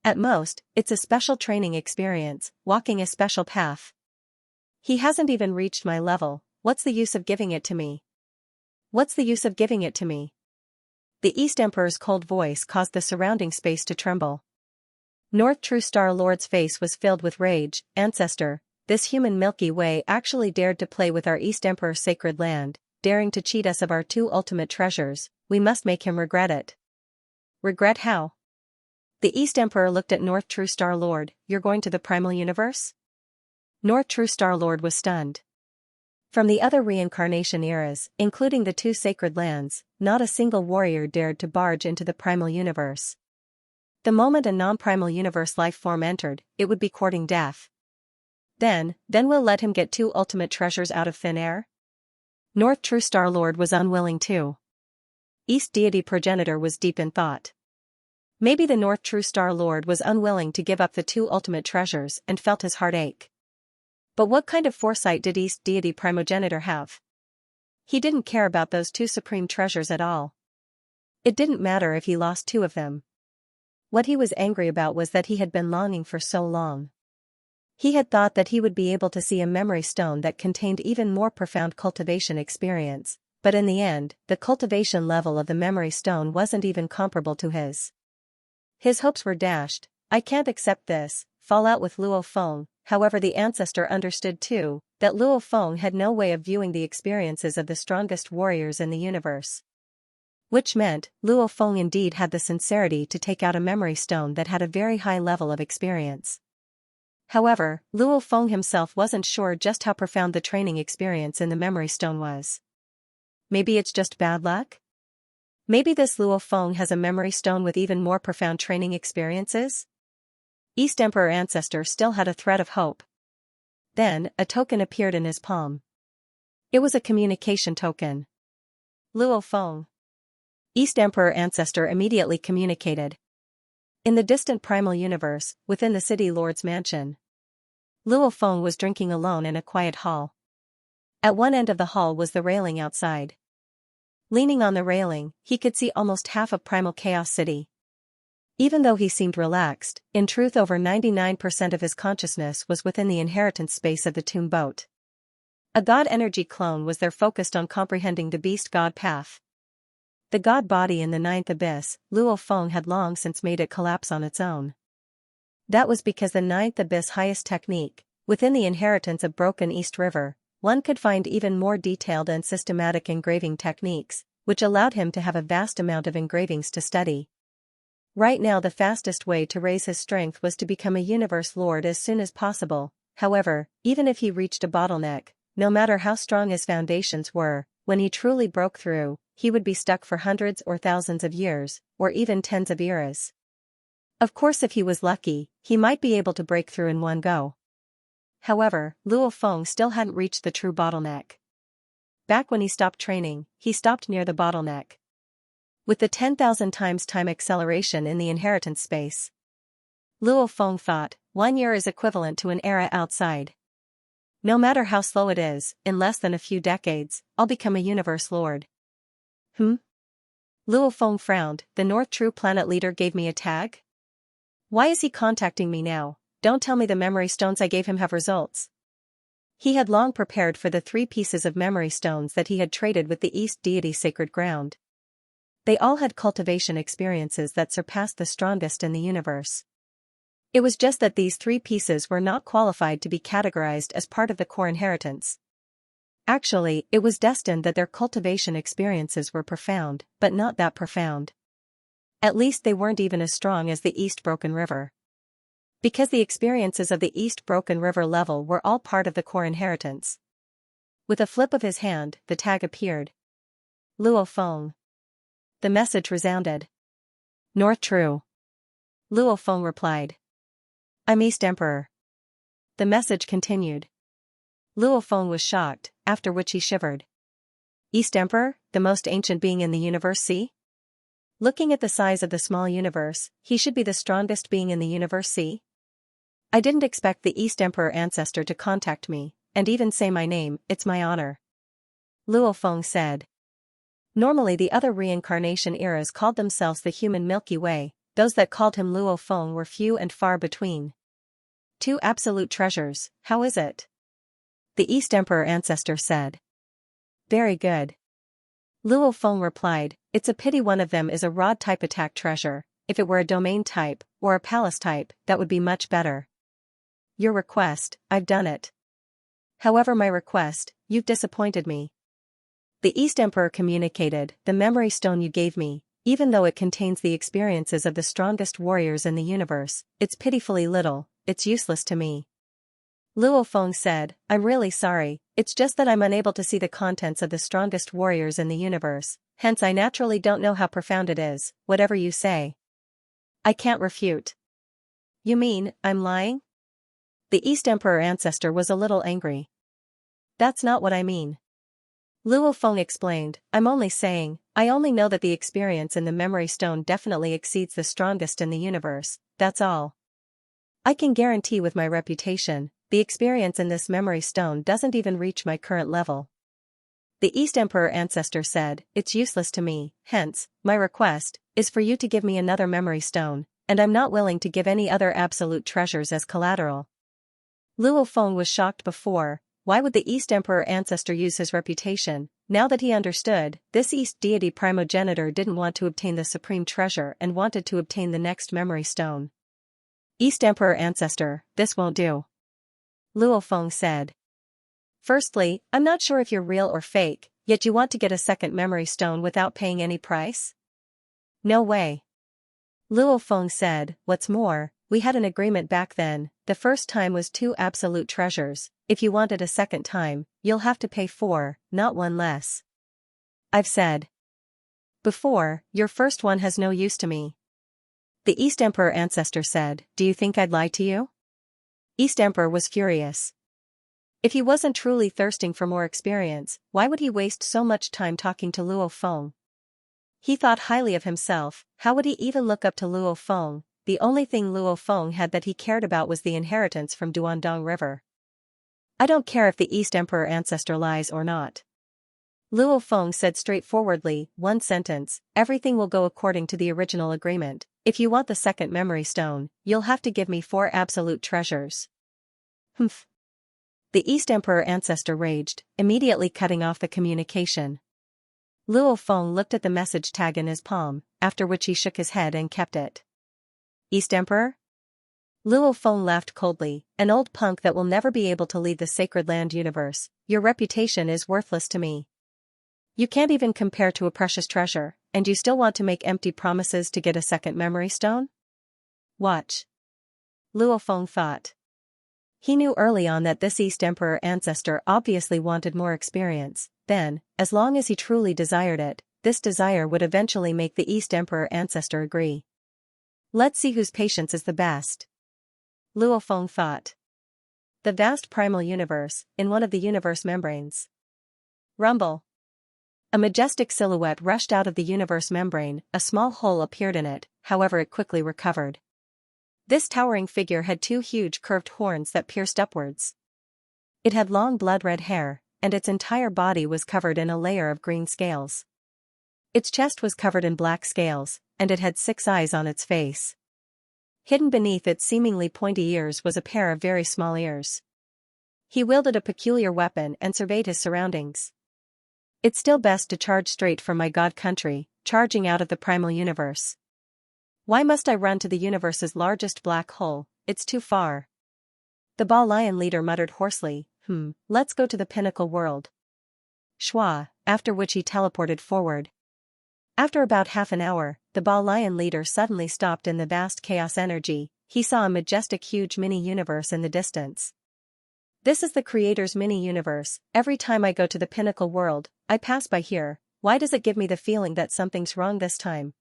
At most, it's a special training experience, walking a special path. He hasn't even reached my level. What's the use of giving it to me? What's the use of giving it to me? The East Emperor's cold voice caused the surrounding space to tremble. North True Star Lord's face was filled with rage. Ancestor, this human Milky Way actually dared to play with our East Emperor's sacred land, daring to cheat us of our two ultimate treasures. We must make him regret it. Regret how? The East Emperor looked at North True Star Lord. You're going to the primal universe? North True Star Lord was stunned. From the other reincarnation eras, including the two sacred lands, not a single warrior dared to barge into the primal universe. The moment a non-primal universe life form entered, it would be courting death. Then we'll let him get two ultimate treasures out of thin air? North True Star Lord was unwilling too. East Deity Progenitor was deep in thought. Maybe the North True Star Lord was unwilling to give up the two ultimate treasures and felt his heart ache. But what kind of foresight did East Deity Primogenitor have? He didn't care about those two supreme treasures at all. It didn't matter if he lost two of them. What he was angry about was that he had been longing for so long. He had thought that he would be able to see a memory stone that contained even more profound cultivation experience, but in the end, the cultivation level of the memory stone wasn't even comparable to his. His hopes were dashed. I can't accept this, fall out with Luo Feng. However, the ancestor understood too, that Luo Feng had no way of viewing the experiences of the strongest warriors in the universe. Which meant, Luo Feng indeed had the sincerity to take out a memory stone that had a very high level of experience. However, Luo Feng himself wasn't sure just how profound the training experience in the memory stone was. Maybe it's just bad luck? Maybe this Luo Feng has a memory stone with even more profound training experiences? East Emperor Ancestor still had a thread of hope. Then, a token appeared in his palm. It was a communication token. Luo Feng. East Emperor Ancestor immediately communicated. In the distant primal universe, within the city lord's mansion, Luo Feng was drinking alone in a quiet hall. At one end of the hall was the railing outside. Leaning on the railing, he could see almost half of Primal Chaos City. Even though he seemed relaxed, in truth over 99% of his consciousness was within the inheritance space of the tomb boat. A god energy clone was there focused on comprehending the beast god path. The god body in the ninth abyss, Luo Feng had long since made it collapse on its own. That was because the ninth abyss highest technique, within the inheritance of Broken East River, one could find even more detailed and systematic engraving techniques, which allowed him to have a vast amount of engravings to study. Right now the fastest way to raise his strength was to become a universe lord as soon as possible. However, even if he reached a bottleneck, no matter how strong his foundations were, when he truly broke through, he would be stuck for hundreds or thousands of years, or even tens of eras. Of course, if he was lucky, he might be able to break through in one go. However, Luo Feng still hadn't reached the true bottleneck. Back when he stopped training, he stopped near the bottleneck. With the 10,000 times time acceleration in the inheritance space, Luo Feng thought, 1 year is equivalent to an era outside. No matter how slow it is, in less than a few decades, I'll become a universe lord. Luo Feng frowned. The North True Planet leader gave me a tag? Why is he contacting me now? Don't tell me the memory stones I gave him have results. He had long prepared for the 3 pieces of memory stones that he had traded with the East deity's sacred ground. They all had cultivation experiences that surpassed the strongest in the universe. It was just that these 3 pieces were not qualified to be categorized as part of the core inheritance. Actually, it was destined that their cultivation experiences were profound, but not that profound. At least they weren't even as strong as the East Broken River. Because the experiences of the East Broken River level were all part of the core inheritance. With a flip of his hand, the tag appeared. Luo Feng. The message resounded. North True. Luo Feng replied. I'm East Emperor. The message continued. Luo Feng was shocked, after which he shivered. East Emperor, the most ancient being in the universe, see? Looking at the size of the small universe, he should be the strongest being in the universe, see? I didn't expect the East Emperor ancestor to contact me, and even say my name, it's my honor. Luo Feng said. Normally the other reincarnation eras called themselves the human Milky Way, those that called him Luo Feng were few and far between. 2 absolute treasures, how is it? The East Emperor ancestor said. Very good. Luo Feng replied, it's a pity one of them is a rod-type attack treasure. If it were a domain type, or a palace type, that would be much better. Your request, I've done it. However, my request, you've disappointed me. The East Emperor communicated, the memory stone you gave me, even though it contains the experiences of the strongest warriors in the universe, it's pitifully little, it's useless to me. Luo Feng said, I'm really sorry, it's just that I'm unable to see the contents of the strongest warriors in the universe, hence I naturally don't know how profound it is, whatever you say. I can't refute. You mean, I'm lying? The East Emperor ancestor was a little angry. That's not what I mean. Luo Feng explained, I'm only saying, I only know that the experience in the memory stone definitely exceeds the strongest in the universe, that's all. I can guarantee with my reputation, the experience in this memory stone doesn't even reach my current level. The East Emperor ancestor said, it's useless to me, hence, my request, is for you to give me another memory stone, and I'm not willing to give any other absolute treasures as collateral. Luo Feng was shocked before. Why would the East Emperor ancestor use his reputation? Now that he understood, this East deity primogenitor didn't want to obtain the supreme treasure and wanted to obtain the next memory stone. East Emperor ancestor, this won't do. Luo Feng said. Firstly, I'm not sure if you're real or fake, yet you want to get a second memory stone without paying any price? No way. Luo Feng said, what's more, we had an agreement back then, the first time was 2 absolute treasures, if you want it a second time, you'll have to pay 4, not 1 less. I've said before, your first one has no use to me. The East Emperor ancestor said, do you think I'd lie to you? East Emperor was furious. If he wasn't truly thirsting for more experience, why would he waste so much time talking to Luo Feng? He thought highly of himself, how would he even look up to Luo Feng? The only thing Luo Feng had that he cared about was the inheritance from Duandong River. I don't care if the East Emperor ancestor lies or not. Luo Feng said straightforwardly, 1 sentence, everything will go according to the original agreement. If you want the second memory stone, you'll have to give me 4 absolute treasures. Humph. The East Emperor ancestor raged, immediately cutting off the communication. Luo Feng looked at the message tag in his palm, after which he shook his head and kept it. East Emperor? Luo Feng laughed coldly, an old punk that will never be able to leave the sacred land universe, your reputation is worthless to me. You can't even compare to a precious treasure, and you still want to make empty promises to get a second memory stone? Watch. Luo Feng thought. He knew early on that this East Emperor ancestor obviously wanted more experience, then, as long as he truly desired it, this desire would eventually make the East Emperor ancestor agree. Let's see whose patience is the best. Luo Feng thought. The vast primal universe, in one of the universe membranes. Rumble. A majestic silhouette rushed out of the universe membrane, a small hole appeared in it, however it quickly recovered. This towering figure had 2 huge curved horns that pierced upwards. It had long blood-red hair, and its entire body was covered in a layer of green scales. Its chest was covered in black scales, and it had 6 eyes on its face. Hidden beneath its seemingly pointy ears was a pair of very small ears. He wielded a peculiar weapon and surveyed his surroundings. It's still best to charge straight for my god country, charging out of the primal universe. Why must I run to the universe's largest black hole? It's too far. The Ball Lion leader muttered hoarsely, let's go to the pinnacle world. Schwa, after which he teleported forward. After about half an hour, the Ball Lion leader suddenly stopped in the vast chaos energy. He saw a majestic huge mini-universe in the distance. This is the creator's mini-universe. Every time I go to the pinnacle world, I pass by here. Why does it give me the feeling that something's wrong this time?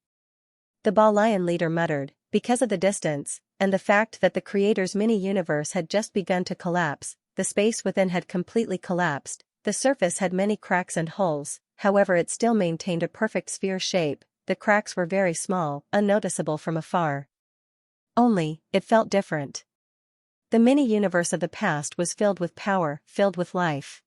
The Ball Lion leader muttered, because of the distance, and the fact that the creator's mini-universe had just begun to collapse. The space within had completely collapsed. The surface had many cracks and holes, however it still maintained a perfect sphere shape. The cracks were very small, unnoticeable from afar. Only, it felt different. The mini-universe of the past was filled with power, filled with life.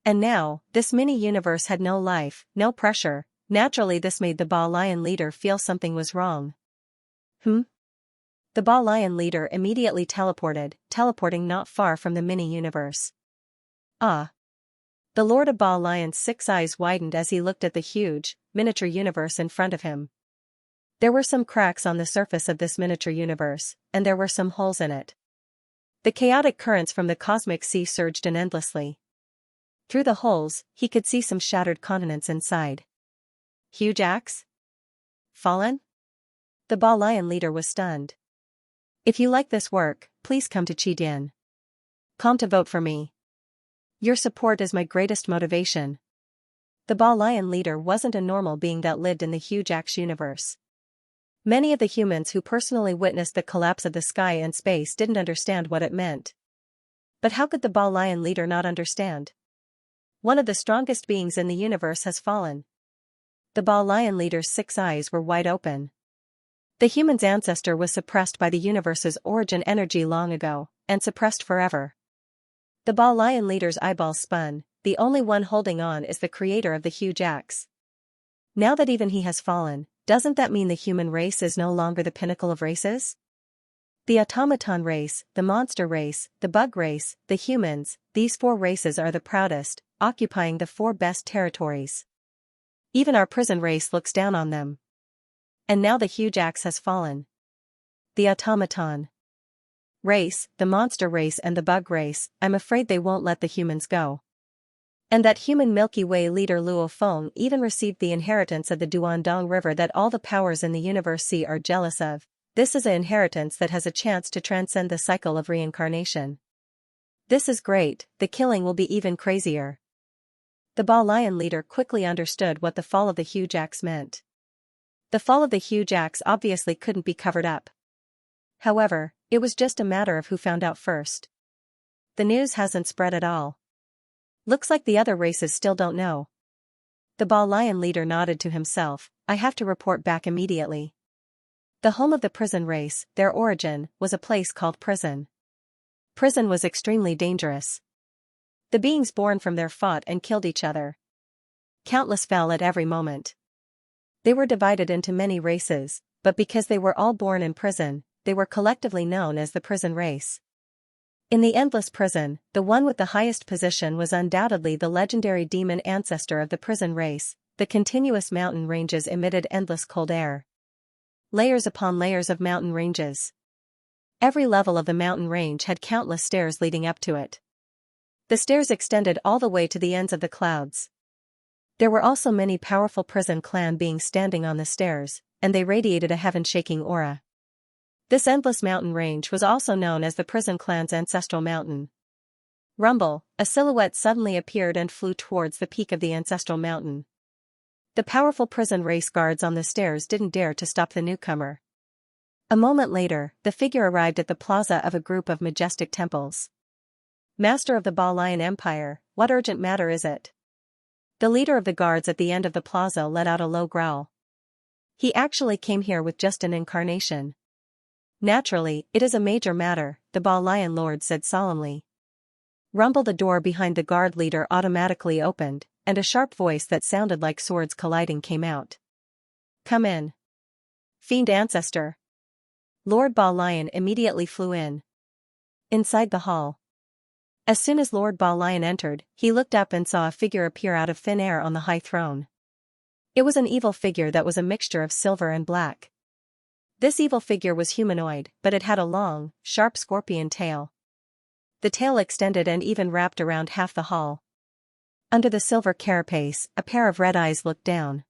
And now, this mini-universe had no life, no pressure. Naturally this made the Ball Lion leader feel something was wrong. The Ball Lion leader immediately teleporting not far from the mini-universe. Ah! The Lord of Ball Lion's 6 eyes widened as he looked at the huge, miniature universe in front of him. There were some cracks on the surface of this miniature universe, and there were some holes in it. The chaotic currents from the cosmic sea surged in endlessly. Through the holes, he could see some shattered continents inside. Huge axe? Fallen? The Ball Lion leader was stunned. If you like this work, please come to Qidin. Come to vote for me. Your support is my greatest motivation. The Ball Lion leader wasn't a normal being that lived in the huge axe universe. Many of the humans who personally witnessed the collapse of the sky and space didn't understand what it meant. But how could the Ball Lion leader not understand? One of the strongest beings in the universe has fallen. The Ball Lion leader's 6 eyes were wide open. The human's ancestor was suppressed by the universe's origin energy long ago, and suppressed forever. The Ball Lion leader's eyeballs spun. The only one holding on is the creator of the huge axe. Now that even he has fallen, doesn't that mean the human race is no longer the pinnacle of races? The automaton race, the monster race, the bug race, the humans, these 4 races are the proudest, occupying the 4 best territories. Even our prison race looks down on them. And now the huge axe has fallen. The automaton race, the monster race and the bug race, I'm afraid they won't let the humans go. And that human Milky Way leader Luo Feng even received the inheritance of the Duandong River that all the powers in the universe see are jealous of. This is an inheritance that has a chance to transcend the cycle of reincarnation. This is great, the killing will be even crazier. The Ball Lion leader quickly understood what the fall of the huge axe meant. The fall of the huge axe obviously couldn't be covered up. However, it was just a matter of who found out first. The news hasn't spread at all. Looks like the other races still don't know. The Ball Lion leader nodded to himself, I have to report back immediately. The home of the prison race, their origin, was a place called prison. Prison was extremely dangerous. The beings born from there fought and killed each other. Countless fell at every moment. They were divided into many races, but because they were all born in prison, they were collectively known as the prison race. In the endless prison, the one with the highest position was undoubtedly the legendary demon ancestor of the prison race. The continuous mountain ranges emitted endless cold air. Layers upon layers of mountain ranges. Every level of the mountain range had countless stairs leading up to it. The stairs extended all the way to the ends of the clouds. There were also many powerful prison clan beings standing on the stairs, and they radiated a heaven-shaking aura. This endless mountain range was also known as the prison clan's ancestral mountain. Rumble, a silhouette suddenly appeared and flew towards the peak of the ancestral mountain. The powerful prison race guards on the stairs didn't dare to stop the newcomer. A moment later, the figure arrived at the plaza of a group of majestic temples. Master of the Ball Lion Empire, what urgent matter is it? The leader of the guards at the end of the plaza let out a low growl. He actually came here with just an incarnation. Naturally, it is a major matter, the Ball Lion Lord said solemnly. Rumble, the door behind the guard leader automatically opened, and a sharp voice that sounded like swords colliding came out. Come in. Fiend ancestor. Lord Ball Lion immediately flew in. Inside the hall. As soon as Lord Ba Lion entered, he looked up and saw a figure appear out of thin air on the high throne. It was an evil figure that was a mixture of silver and black. This evil figure was humanoid, but it had a long, sharp scorpion tail. The tail extended and even wrapped around half the hall. Under the silver carapace, a pair of red eyes looked down.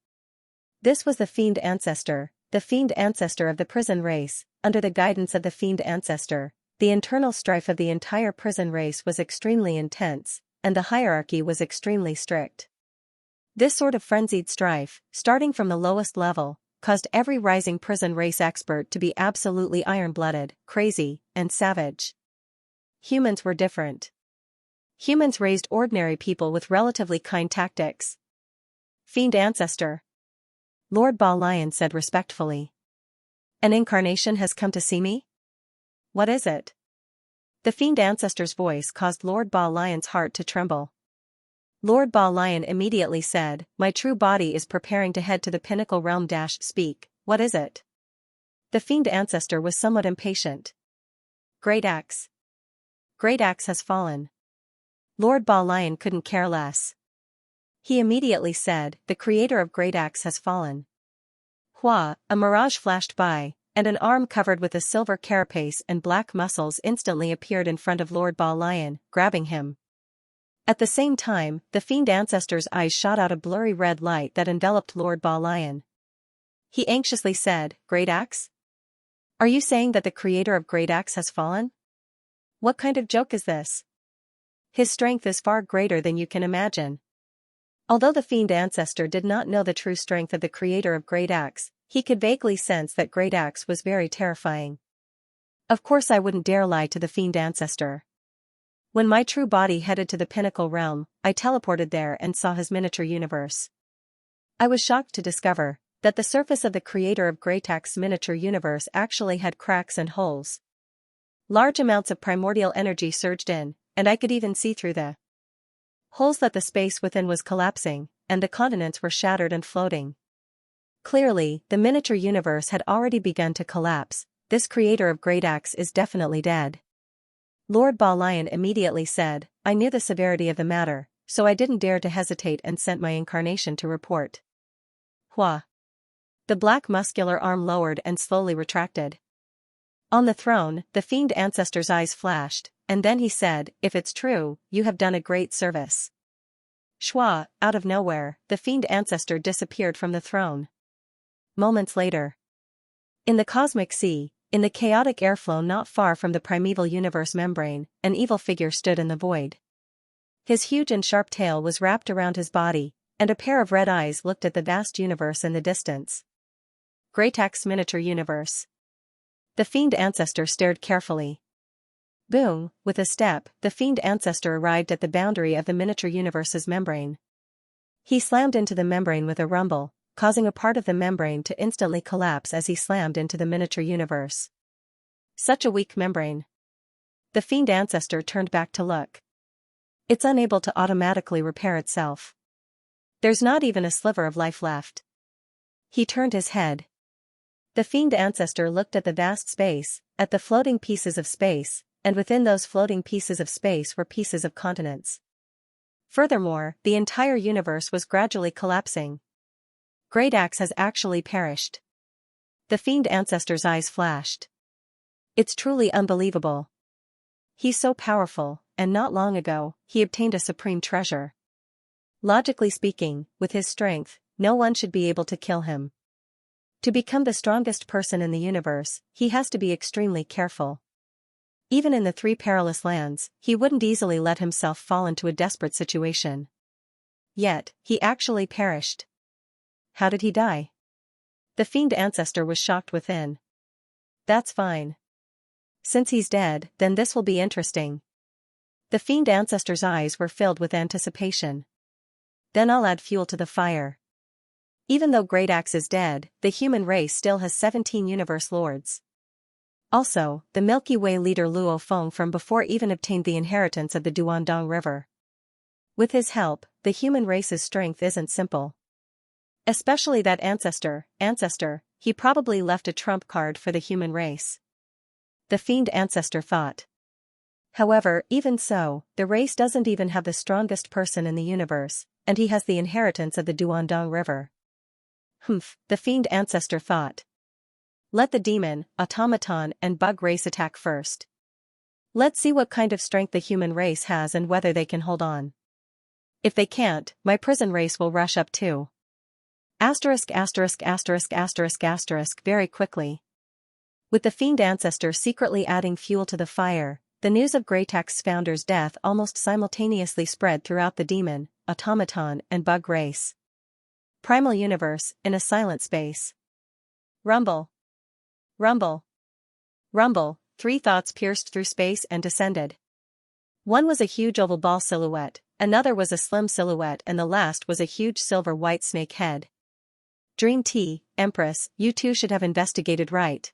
This was the Fiend Ancestor of the prison race. Under the guidance of the Fiend Ancestor, the internal strife of the entire prison race was extremely intense, and the hierarchy was extremely strict. This sort of frenzied strife, starting from the lowest level, caused every rising prison race expert to be absolutely iron-blooded, crazy, and savage. Humans were different. Humans raised ordinary people with relatively kind tactics. Fiend Ancestor. Lord Ba Lion said respectfully. An incarnation has come to see me? What is it? The Fiend Ancestor's voice caused Lord Ba Lion's heart to tremble. Lord Ba Lion immediately said, "My true body is preparing to head to the Pinnacle Realm. Speak, what is it?" The Fiend Ancestor was somewhat impatient. Great Axe. Great Axe has fallen. Lord Ba Lion couldn't care less. He immediately said, "The creator of Great Axe has fallen." Hua, a mirage flashed by, and an arm covered with a silver carapace and black muscles instantly appeared in front of Lord Ba Lion, grabbing him. At the same time, the Fiend Ancestor's eyes shot out a blurry red light that enveloped Lord Ba Lion. He anxiously said, "Great Axe? Are you saying that the creator of Great Axe has fallen? What kind of joke is this? His strength is far greater than you can imagine." Although the Fiend Ancestor did not know the true strength of the creator of Great Axe, he could vaguely sense that Great Axe was very terrifying. Of course I wouldn't dare lie to the Fiend Ancestor. When my true body headed to the Pinnacle Realm, I teleported there and saw his miniature universe. I was shocked to discover that the surface of the creator of Great Axe's miniature universe actually had cracks and holes. Large amounts of primordial energy surged in, and I could even see through the holes that the space within was collapsing, and the continents were shattered and floating. Clearly, the miniature universe had already begun to collapse. This creator of Great Axe is definitely dead. Lord Ba Lion immediately said, "I knew the severity of the matter, so I didn't dare to hesitate and sent my incarnation to report." Hua. The black muscular arm lowered and slowly retracted. On the throne, the Fiend Ancestor's eyes flashed, and then he said, "If it's true, you have done a great service." Shwa, out of nowhere, the Fiend Ancestor disappeared from the throne. Moments later. In the cosmic sea, in the chaotic airflow not far from the primeval universe membrane, an evil figure stood in the void. His huge and sharp tail was wrapped around his body, and a pair of red eyes looked at the vast universe in the distance. Great Axe miniature universe. The Fiend Ancestor stared carefully. Boom, with a step, the Fiend Ancestor arrived at the boundary of the miniature universe's membrane. He slammed into the membrane with a rumble, causing a part of the membrane to instantly collapse as he slammed into the miniature universe. Such a weak membrane. The Fiend Ancestor turned back to look. It's unable to automatically repair itself. There's not even a sliver of life left. He turned his head. The Fiend Ancestor looked at the vast space, at the floating pieces of space, and within those floating pieces of space were pieces of continents. Furthermore, the entire universe was gradually collapsing. Great Axe has actually perished. The Fiend Ancestor's eyes flashed. It's truly unbelievable. He's so powerful, and not long ago, he obtained a supreme treasure. Logically speaking, with his strength, no one should be able to kill him. To become the strongest person in the universe, he has to be extremely careful. Even in the 3 perilous lands, he wouldn't easily let himself fall into a desperate situation. Yet, he actually perished. How did he die? The Fiend Ancestor was shocked within. That's fine. Since he's dead, then this will be interesting. The Fiend Ancestor's eyes were filled with anticipation. Then I'll add fuel to the fire. Even though Great Axe is dead, the human race still has 17 universe lords. Also, the Milky Way leader Luo Feng from before even obtained the inheritance of the Duandong River. With his help, the human race's strength isn't simple. Especially that ancestor, he probably left a trump card for the human race. The Fiend Ancestor thought. However, even so, the race doesn't even have the strongest person in the universe, and he has the inheritance of the Duandong River. Humph, the fiend ancestor thought. Let the demon, automaton, and bug race attack first. Let's see what kind of strength the human race has and whether they can hold on. If they can't, my prison race will rush up too. Asterisk asterisk asterisk asterisk asterisk very quickly. With the fiend ancestor secretly adding fuel to the fire, the news of Greytax's founder's death almost simultaneously spread throughout the demon, automaton, and bug race. Primal universe, in a silent space. Rumble. Rumble. Rumble, 3 thoughts pierced through space and descended. One was a huge oval ball silhouette, another was a slim silhouette, and the last was a huge silver-white snake head. Dream Tea, Empress, you two should have investigated right.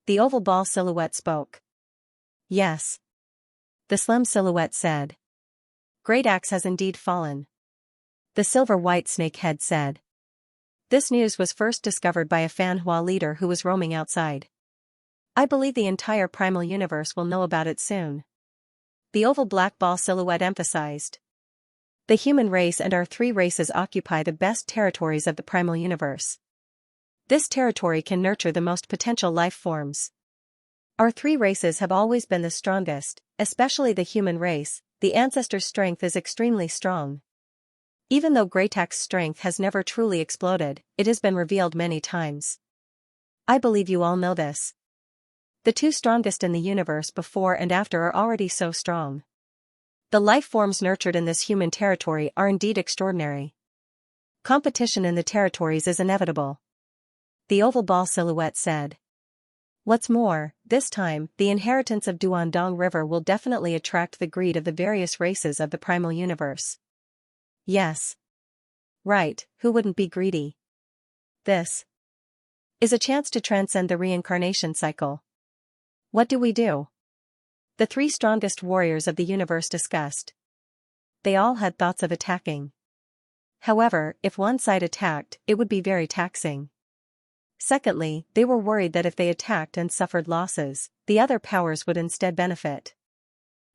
The oval ball silhouette spoke. Yes. The slim silhouette said. Great axe has indeed fallen. The silver-white snake head said. This news was first discovered by a Fanhua leader who was roaming outside. I believe the entire primal universe will know about it soon. The oval black ball silhouette emphasized. The human race and our 3 races occupy the best territories of the primal universe. This territory can nurture the most potential life forms. Our 3 races have always been the strongest, especially the human race. The ancestor's strength is extremely strong. Even though Greytax's strength has never truly exploded, it has been revealed many times. I believe you all know this. The 2 strongest in the universe before and after are already so strong. The life forms nurtured in this human territory are indeed extraordinary. Competition in the territories is inevitable. The oval ball silhouette said. What's more, this time, the inheritance of Duandong River will definitely attract the greed of the various races of the primal universe. Yes. Right, who wouldn't be greedy? This is a chance to transcend the reincarnation cycle. What do we do? The 3 strongest warriors of the universe discussed. They all had thoughts of attacking. However, if one side attacked, it would be very taxing. Secondly, they were worried that if they attacked and suffered losses, the other powers would instead benefit.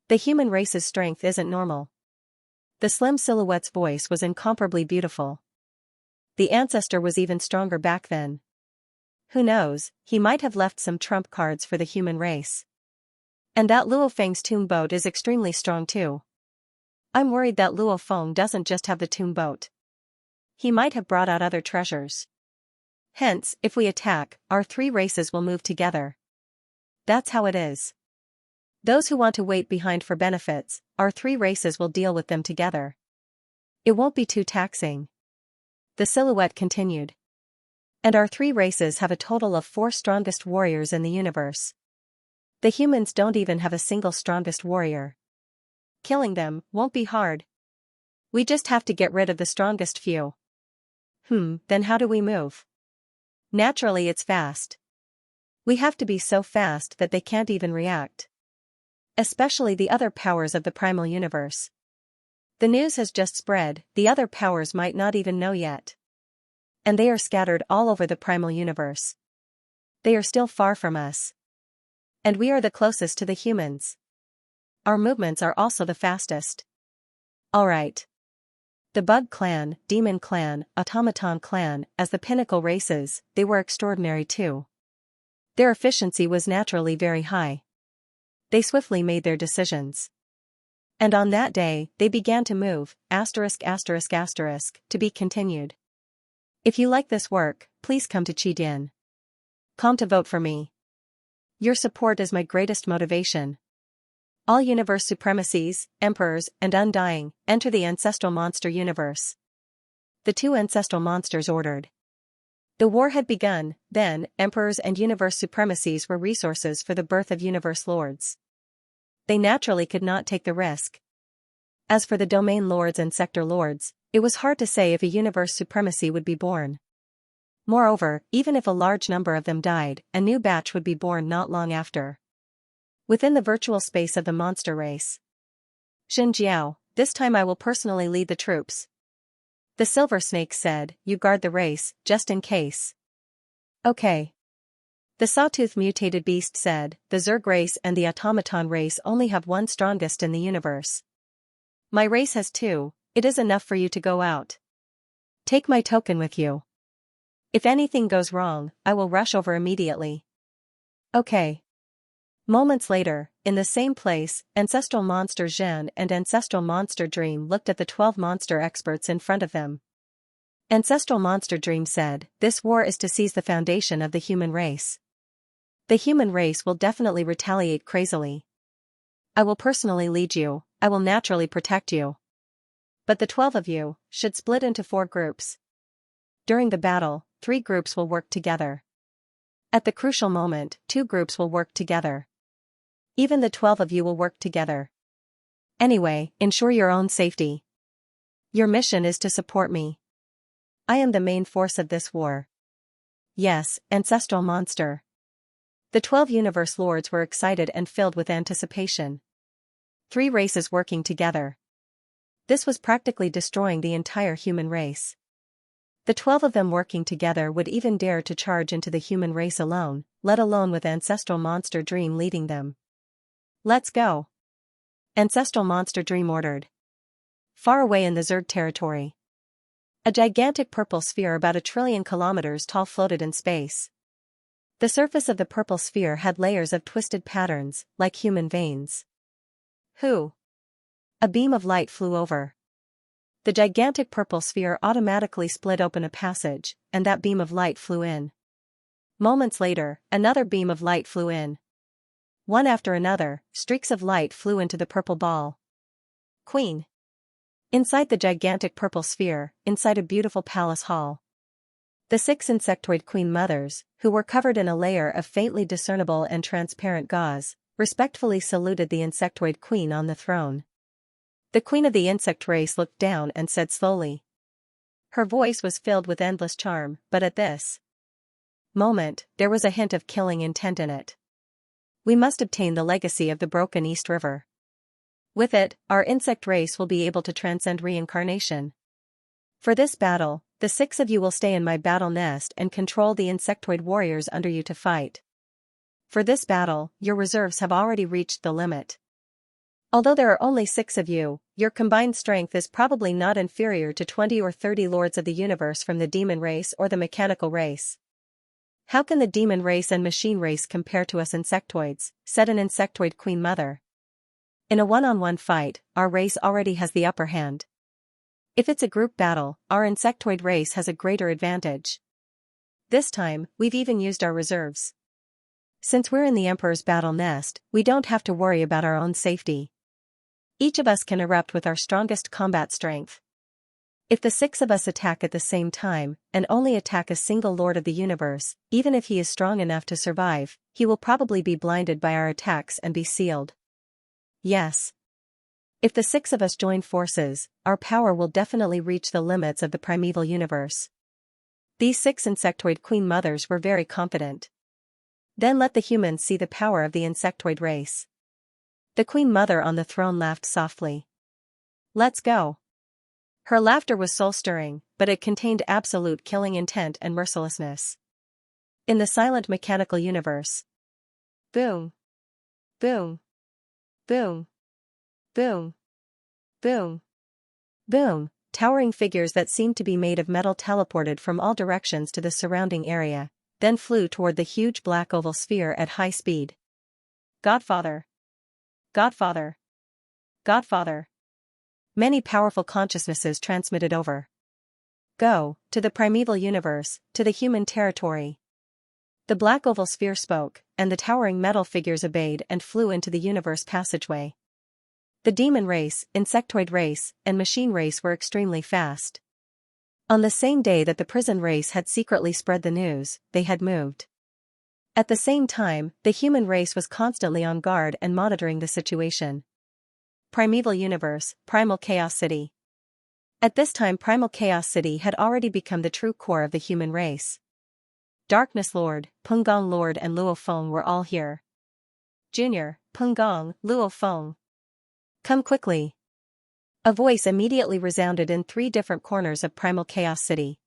The human race's strength isn't normal. The slim silhouette's voice was incomparably beautiful. The ancestor was even stronger back then. Who knows, he might have left some trump cards for the human race. And that Luo Feng's tomb boat is extremely strong too. I'm worried that Luo Feng doesn't just have the tomb boat. He might have brought out other treasures. Hence, if we attack, our 3 races will move together. That's how it is. Those who want to wait behind for benefits, our 3 races will deal with them together. It won't be too taxing. The silhouette continued. And our 3 races have a total of 4 strongest warriors in the universe. The humans don't even have a single strongest warrior. Killing them won't be hard. We just have to get rid of the strongest few. Then how do we move? Naturally, it's fast. We have to be so fast that they can't even react. Especially the other powers of the primal universe. The news has just spread, the other powers might not even know yet. And they are scattered all over the primal universe. They are still far from us. And we are the closest to the humans. Our movements are also the fastest. Alright. The Bug Clan, Demon Clan, Automaton Clan, as the pinnacle races, they were extraordinary too. Their efficiency was naturally very high. They swiftly made their decisions. And on that day, they began to move, to be continued. If you like this work, please come to Qidin. Come to vote for me. Your support is my greatest motivation. All universe supremacies, emperors, and undying, enter the ancestral monster universe. The 2 ancestral monsters ordered. The war had begun, then, emperors and universe supremacies were resources for the birth of universe lords. They naturally could not take the risk. As for the domain lords and sector lords, it was hard to say if a universe supremacy would be born. Moreover, even if a large number of them died, a new batch would be born not long after. Within the virtual space of the monster race. Xianxia, this time I will personally lead the troops. The silver snake said, you guard the race, just in case. Okay. The sawtooth mutated beast said, "The Zerg race and the automaton race only have one strongest in the universe. My race has two, it is enough for you to go out. Take my token with you. If anything goes wrong, I will rush over immediately." Okay. Moments later, in the same place, Ancestral Monster Zhen and Ancestral Monster Dream looked at the 12 monster experts in front of them. Ancestral Monster Dream said, "This war is to seize the foundation of the human race. The human race will definitely retaliate crazily. I will personally lead you, I will naturally protect you. But the 12 of you should split into 4 groups. During the battle, 3 groups will work together. At the crucial moment, 2 groups will work together. Even the 12 of you will work together. Anyway, ensure your own safety. Your mission is to support me. I am the main force of this war." Yes, Ancestral Monster. The 12 Universe Lords were excited and filled with anticipation. 3 races working together. This was practically destroying the entire human race. The 12 of them working together would even dare to charge into the human race alone, let alone with Ancestral Monster Dream leading them. "Let's go," Ancestral Monster Dream ordered. Far away in the Zerg territory, a gigantic purple sphere about 1,000,000,000,000 kilometers tall floated in space. The surface of the purple sphere had layers of twisted patterns, like human veins. Who? A beam of light flew over. The gigantic purple sphere automatically split open a passage, and that beam of light flew in. Moments later, another beam of light flew in. One after another, streaks of light flew into the purple ball. Queen. Inside the gigantic purple sphere, inside a beautiful palace hall. The 6 insectoid queen mothers, who were covered in a layer of faintly discernible and transparent gauze, respectfully saluted the insectoid queen on the throne. The queen of the insect race looked down and said slowly. Her voice was filled with endless charm, but at this moment, there was a hint of killing intent in it. "We must obtain the legacy of the broken East River. With it, our insect race will be able to transcend reincarnation. For this battle, the 6 of you will stay in my battle nest and control the insectoid warriors under you to fight. For this battle, your reserves have already reached the limit. Although there are only 6 of you, your combined strength is probably not inferior to 20 or 30 lords of the universe from the demon race or the mechanical race. How can the demon race and machine race compare to us insectoids?" said an insectoid queen mother. "In a one-on-one fight, our race already has the upper hand. If it's a group battle, our insectoid race has a greater advantage. This time, we've even used our reserves. Since we're in the Emperor's battle nest, we don't have to worry about our own safety. Each of us can erupt with our strongest combat strength. If the 6 of us attack at the same time, and only attack a single Lord of the Universe, even if he is strong enough to survive, he will probably be blinded by our attacks and be sealed. Yes. If the 6 of us join forces, our power will definitely reach the limits of the primeval universe." These 6 insectoid queen mothers were very confident. Then let the humans see the power of the insectoid race. The queen mother on the throne laughed softly. "Let's go." Her laughter was soul-stirring, but it contained absolute killing intent and mercilessness. In the silent mechanical universe. Boom. Boom. Boom. Boom. Boom. Boom. Towering figures that seemed to be made of metal teleported from all directions to the surrounding area, then flew toward the huge black oval sphere at high speed. Godfather. Godfather. Godfather. Many powerful consciousnesses transmitted over. Go, to the primeval universe, to the human territory. The black oval sphere spoke, and the towering metal figures obeyed and flew into the universe passageway. The demon race, insectoid race, and machine race were extremely fast. On the same day that the prison race had secretly spread the news, they had moved. At the same time, the human race was constantly on guard and monitoring the situation. Primeval Universe, Primal Chaos City. At this time Primal Chaos City had already become the true core of the human race. Darkness Lord, Pungong Lord and Luo Feng were all here. Junior, Pungong, Luo Feng. Come quickly. A voice immediately resounded in 3 different corners of Primal Chaos City.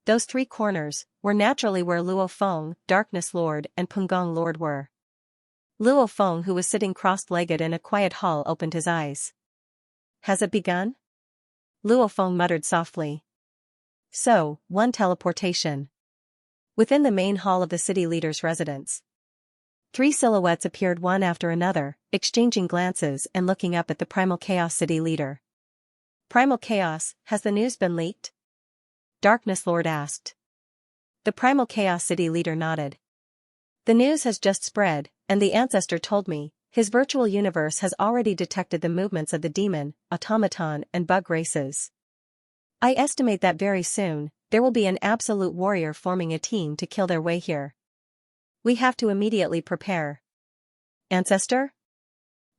Those three corners were naturally where Luo Feng, Darkness Lord, and Pungong Lord were. Luo Feng, who was sitting cross-legged in a quiet hall, opened his eyes. Has it begun? Luo Feng muttered softly. So, one teleportation. Within the main hall of the city leader's residence, three silhouettes appeared one after another, exchanging glances and looking up at the Primal Chaos city leader. Primal Chaos, has the news been leaked? Darkness Lord asked. The Primal Chaos city leader nodded. The news has just spread, and the ancestor told me, his virtual universe has already detected the movements of the demon, automaton, and bug races. I estimate that very soon, there will be an absolute warrior forming a team to kill their way here. We have to immediately prepare. Ancestor?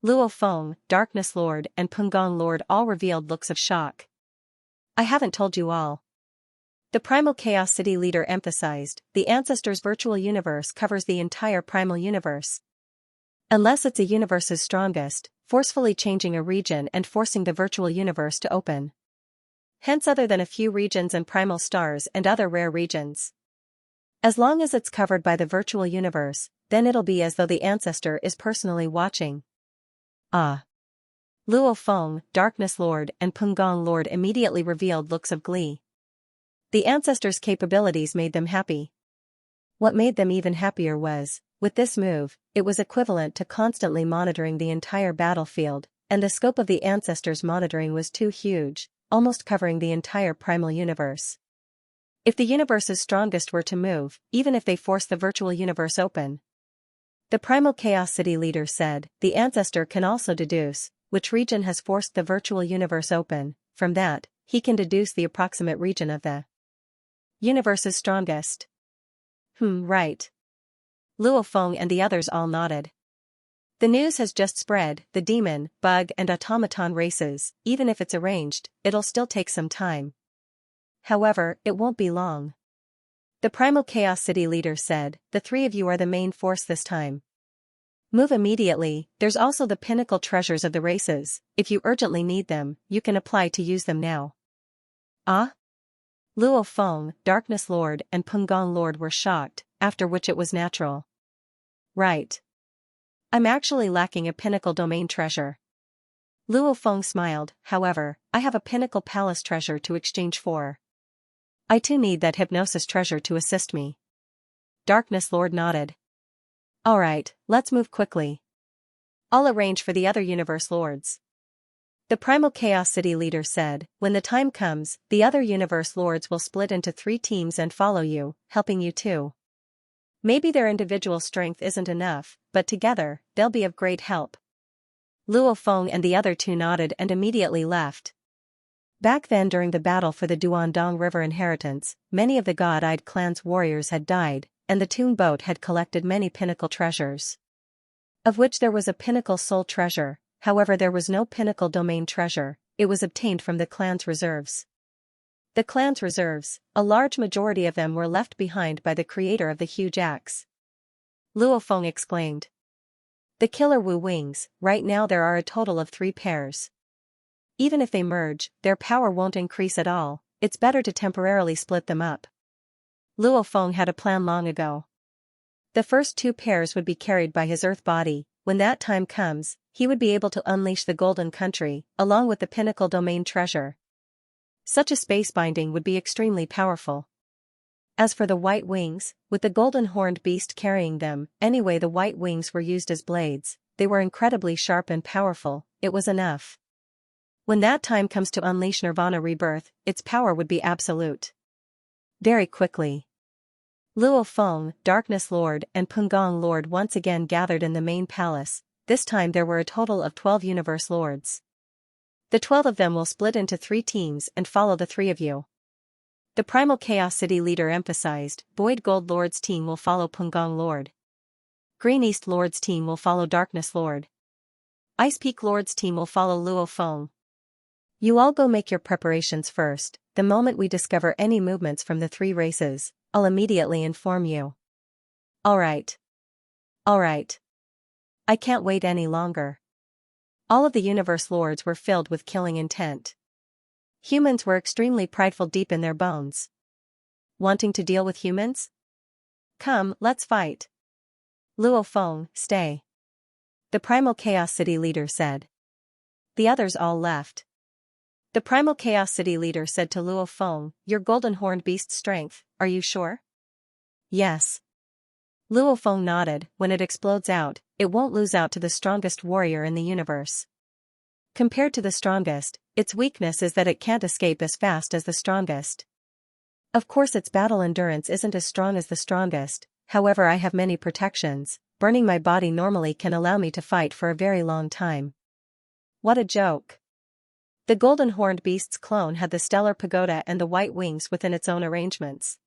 Luo Feng, Darkness Lord, and Pungong Lord all revealed looks of shock. I haven't told you all. The Primal Chaos city leader emphasized, the ancestor's virtual universe covers the entire primal universe. Unless it's a universe's strongest, forcefully changing a region and forcing the virtual universe to open. Hence other than a few regions and primal stars and other rare regions. As long as it's covered by the virtual universe, then it'll be as though the ancestor is personally watching. Ah. Luo Feng, Darkness Lord, and Pungong Lord immediately revealed looks of glee. The ancestor's capabilities made them happy. What made them even happier was, with this move, it was equivalent to constantly monitoring the entire battlefield, and the scope of the ancestor's monitoring was too huge, almost covering the entire primal universe. If the universe's strongest were to move, even if they forced the virtual universe open. The Primal Chaos city leader said, the ancestor can also deduce which region has forced the virtual universe open. From that, he can deduce the approximate region of the universe's strongest. Right. Luo Feng and the others all nodded. The news has just spread, the demon, bug, and automaton races, even if it's arranged, it'll still take some time. However, it won't be long. The Primal Chaos city leader said, the three of you are the main force this time. Move immediately. There's also the pinnacle treasures of the races. If you urgently need them, you can apply to use them now. Ah? Luo Feng, Darkness Lord, and Pungong Lord were shocked, after which it was natural. Right. I'm actually lacking a pinnacle domain treasure. Luo Feng smiled, however, I have a pinnacle palace treasure to exchange for. I too need that hypnosis treasure to assist me. Darkness Lord nodded. Alright, let's move quickly. I'll arrange for the other universe lords. The Primal Chaos city leader said, when the time comes, the other universe lords will split into 3 teams and follow you, helping you too. Maybe their individual strength isn't enough, but together, they'll be of great help. Luo Feng and the other 2 nodded and immediately left. Back then during the battle for the Duandong River inheritance, many of the God-Eyed clan's warriors had died, and the Toon boat had collected many pinnacle treasures. Of which there was a pinnacle soul treasure, however there was no pinnacle domain treasure, it was obtained from the clan's reserves. The clan's reserves, a large majority of them were left behind by the creator of the huge axe. Luo Feng exclaimed. The Killer Wu wings, right now there are a total of 3 pairs. Even if they merge, their power won't increase at all, it's better to temporarily split them up. Luo Feng had a plan long ago. The first 2 pairs would be carried by his earth body. When that time comes, he would be able to unleash the Golden Country, along with the pinnacle domain treasure. Such a space binding would be extremely powerful. As for the white wings, with the golden horned beast carrying them, anyway the white wings were used as blades, they were incredibly sharp and powerful, it was enough. When that time comes to unleash Nirvana rebirth, its power would be absolute. Very quickly. Luo Feng, Darkness Lord, and Pungong Lord once again gathered in the main palace. This time there were a total of 12 universe lords. The 12 of them will split into 3 teams and follow the 3 of you. The Primal Chaos city leader emphasized, Void Gold Lord's team will follow Pungong Lord. Green East Lord's team will follow Darkness Lord. Ice Peak Lord's team will follow Luo Feng. You all go make your preparations first. The moment we discover any movements from the 3 races, I'll immediately inform you. Alright. Alright. I can't wait any longer. All of the universe lords were filled with killing intent. Humans were extremely prideful deep in their bones. wanting to deal with humans? Come, let's fight. Luo Feng, stay. The Primal Chaos City leader said. The others all left. The Primal Chaos City leader said to Luo Feng, your golden horned beast strength, are you sure? Yes. Luo Feng nodded, when it explodes out, it won't lose out to the strongest warrior in the universe. Compared to the strongest, its weakness is that it can't escape as fast as the strongest. Of course its battle endurance isn't as strong as the strongest, however I have many protections, burning my body normally can allow me to fight for a very long time. What a joke. The golden horned beast's clone had the stellar pagoda and the white wings within its own arrangements.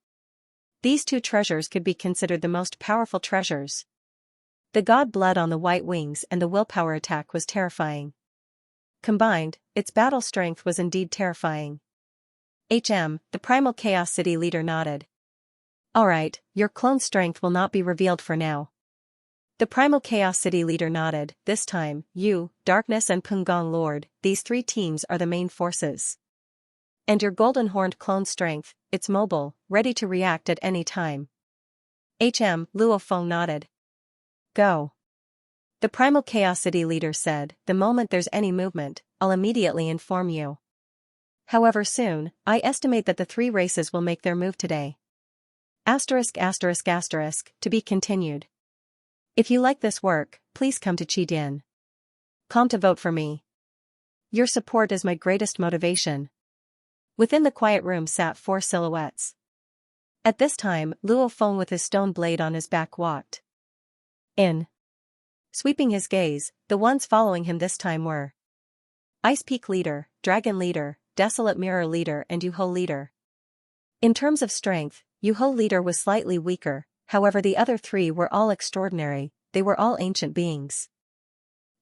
These two treasures could be considered the most powerful treasures. The god blood on the white wings and the willpower attack was terrifying. Combined, its battle strength was indeed terrifying. The Primal Chaos City leader nodded. Alright, your clone's strength will not be revealed for now. The Primal Chaos City leader nodded, this time, you, Darkness and Pungong Lord, these three teams are the main forces. And your golden horned clone strength, it's mobile, ready to react at any time. Luo Feng nodded. Go. The Primal Chaos City leader said, the moment there's any movement, I'll immediately inform you. However soon, I estimate that the three races will make their move today. To be continued. If you like this work, please come to Qidin. Come to vote for me. Your support is my greatest motivation. Within the quiet room sat 4 silhouettes. At this time, Luo Feng with his stone blade on his back walked in. Sweeping his gaze, the ones following him this time were Ice Peak Leader, Dragon Leader, Desolate Mirror Leader and Yuho Leader. In terms of strength, Yuho Leader was slightly weaker, however the other three were all extraordinary, they were all ancient beings.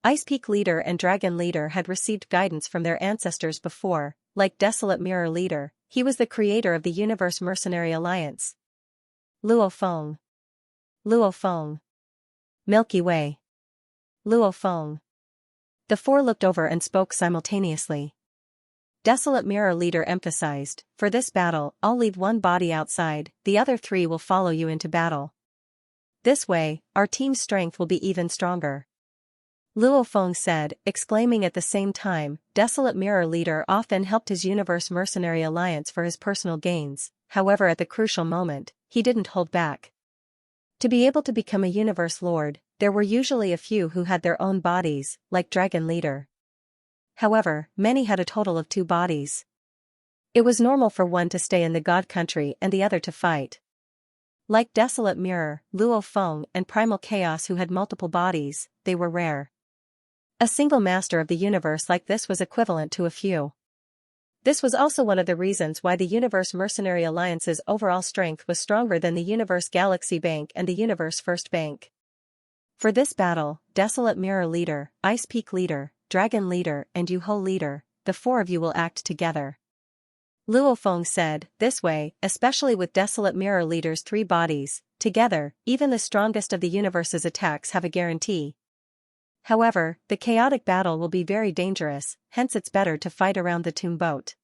Ice Peak Leader and Dragon Leader had received guidance from their ancestors before, like Desolate Mirror Leader, he was the creator of the Universe Mercenary Alliance. Luo Feng. Luo Feng. Milky Way. Luo Feng. The 4 looked over and spoke simultaneously. Desolate Mirror Leader emphasized, for this battle, I'll leave one body outside, the other 3 will follow you into battle. This way, our team's strength will be even stronger. Luo Feng said, exclaiming at the same time, Desolate Mirror Leader often helped his Universe Mercenary Alliance for his personal gains, however at the crucial moment, he didn't hold back. To be able to become a Universe Lord, there were usually a few who had their own bodies, like Dragon Leader. However, many had a total of 2 bodies. It was normal for one to stay in the God Country and the other to fight. Like Desolate Mirror, Luo Feng and Primal Chaos who had multiple bodies, they were rare. A single master of the universe like this was equivalent to a few. This was also one of the reasons why the Universe Mercenary Alliance's overall strength was stronger than the Universe Galaxy Bank and the Universe First Bank. For this battle, Desolate Mirror Leader, Ice Peak Leader, Dragon Leader and Yuho Leader, the 4 of you will act together. Luo Feng said, this way, especially with Desolate Mirror Leader's 3 bodies, together, even the strongest of the universe's attacks have a guarantee. However, the chaotic battle will be very dangerous, hence it's better to fight around the tomb boat.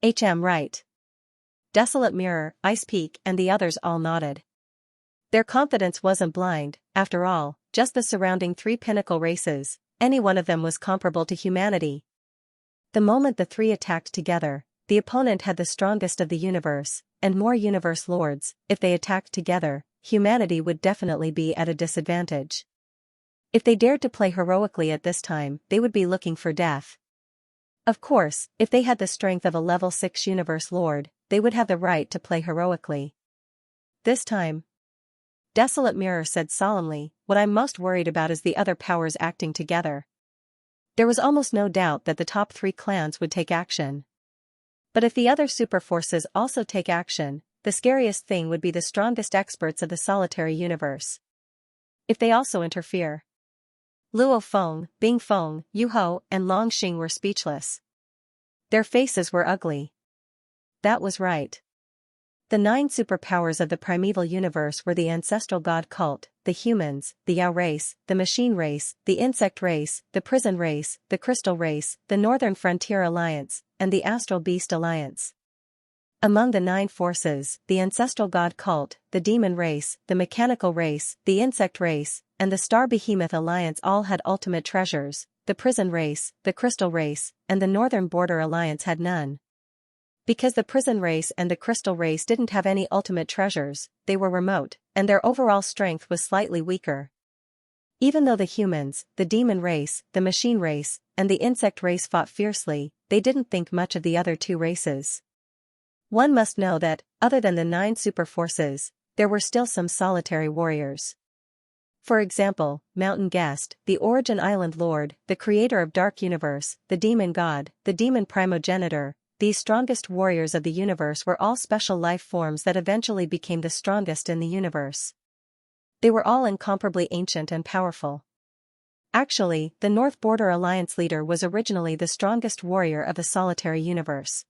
Right. Desolate Mirror, Ice Peak and the others all nodded. Their confidence wasn't blind, after all, just the surrounding 3 pinnacle races, any one of them was comparable to humanity. The moment the 3 attacked together, the opponent had the strongest of the universe, and more universe lords. If they attacked together, humanity would definitely be at a disadvantage. If they dared to play heroically at this time, they would be looking for death. Of course, if they had the strength of a level 6 universe lord, they would have the right to play heroically. This time, Desolate Mirror said solemnly, what I'm most worried about is the other powers acting together. There was almost no doubt that the top 3 clans would take action. But if the other superforces also take action, the scariest thing would be the strongest experts of the solitary universe. If they also interfere. Luo Feng, Bing Feng, Yuho, and Long Xing were speechless. Their faces were ugly. That was right. The 9 superpowers of the primeval universe were the ancestral god cult, the humans, the Yao race, the machine race, the insect race, the prison race, the crystal race, the Northern Frontier Alliance, and the Astral Beast Alliance. Among the 9 forces, the ancestral god cult, the demon race, the mechanical race, the insect race, and the star behemoth alliance all had ultimate treasures. The prison race, the crystal race, and the northern border alliance had none. Because the prison race and the crystal race didn't have any ultimate treasures, they were remote, and their overall strength was slightly weaker. Even though the humans, the demon race, the machine race, and the insect race fought fiercely, they didn't think much of the other 2 races. One must know that, other than the 9 super forces, there were still some solitary warriors. For example, Mountain Guest, the Origin Island Lord, the creator of Dark Universe, the Demon God, the Demon Primogenitor. These strongest warriors of the universe were all special life forms that eventually became the strongest in the universe. They were all incomparably ancient and powerful. Actually, the North Border Alliance leader was originally the strongest warrior of the solitary universe.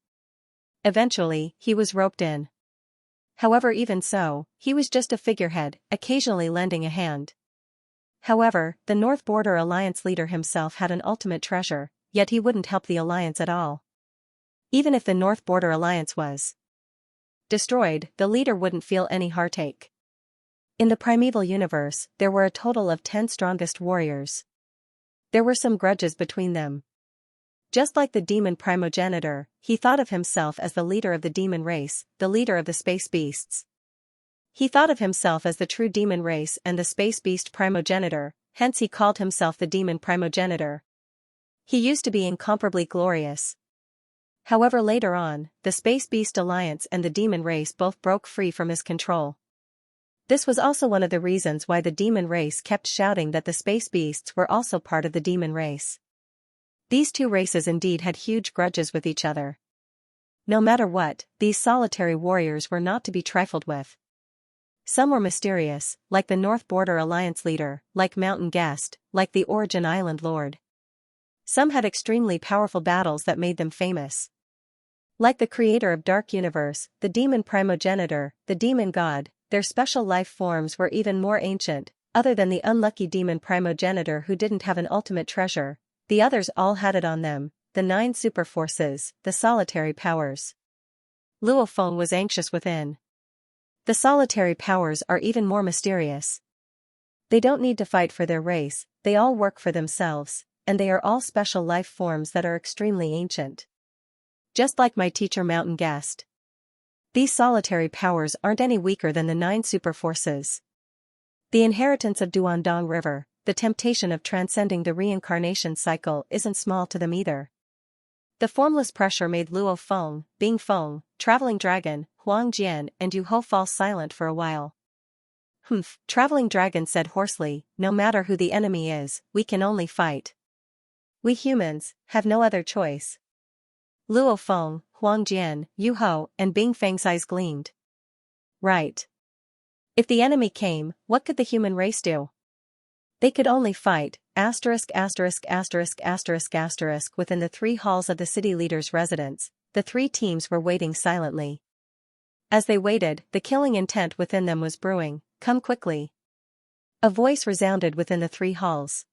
Eventually, he was roped in. However, even so, he was just a figurehead, occasionally lending a hand. However, the North Border Alliance leader himself had an ultimate treasure, yet he wouldn't help the alliance at all. Even if the North Border Alliance was destroyed, the leader wouldn't feel any heartache. In the primeval universe, there were a total of 10 strongest warriors. There were some grudges between them. Just like the demon primogenitor, he thought of himself as the leader of the demon race, the leader of the space beasts. He thought of himself as the true demon race and the space beast primogenitor, hence he called himself the demon primogenitor. He used to be incomparably glorious. However, later on, the Space Beast Alliance and the demon race both broke free from his control. This was also one of the reasons why the demon race kept shouting that the space beasts were also part of the demon race. These 2 races indeed had huge grudges with each other. No matter what, these solitary warriors were not to be trifled with. Some were mysterious, like the North Border Alliance leader, like Mountain Guest, like the Origin Island Lord. Some had extremely powerful battles that made them famous. Like the creator of Dark Universe, the demon primogenitor, the demon god, their special life forms were even more ancient. Other than the unlucky demon primogenitor who didn't have an ultimate treasure, the others all had it on them, the 9 super forces, the solitary powers. Luo Feng was anxious within. The solitary powers are even more mysterious. They don't need to fight for their race, they all work for themselves, and they are all special life forms that are extremely ancient. Just like my teacher Mountain Guest. These solitary powers aren't any weaker than the 9 super forces. The inheritance of Duandong River, the temptation of transcending the reincarnation cycle isn't small to them either. The formless pressure made Luo Feng, Bing Feng, Traveling Dragon, Huang Jian and Yu Ho fall silent for a while. Humph, Traveling Dragon said hoarsely, no matter who the enemy is, we can only fight. We humans have no other choice. Luo Feng, Huang Jian, Yu Ho, and Bing Feng's eyes gleamed. Right. If the enemy came, what could the human race do? They could only fight, within the 3 halls of the city leader's residence. The 3 teams were waiting silently. As they waited, the killing intent within them was brewing. Come quickly. A voice resounded within the 3 halls.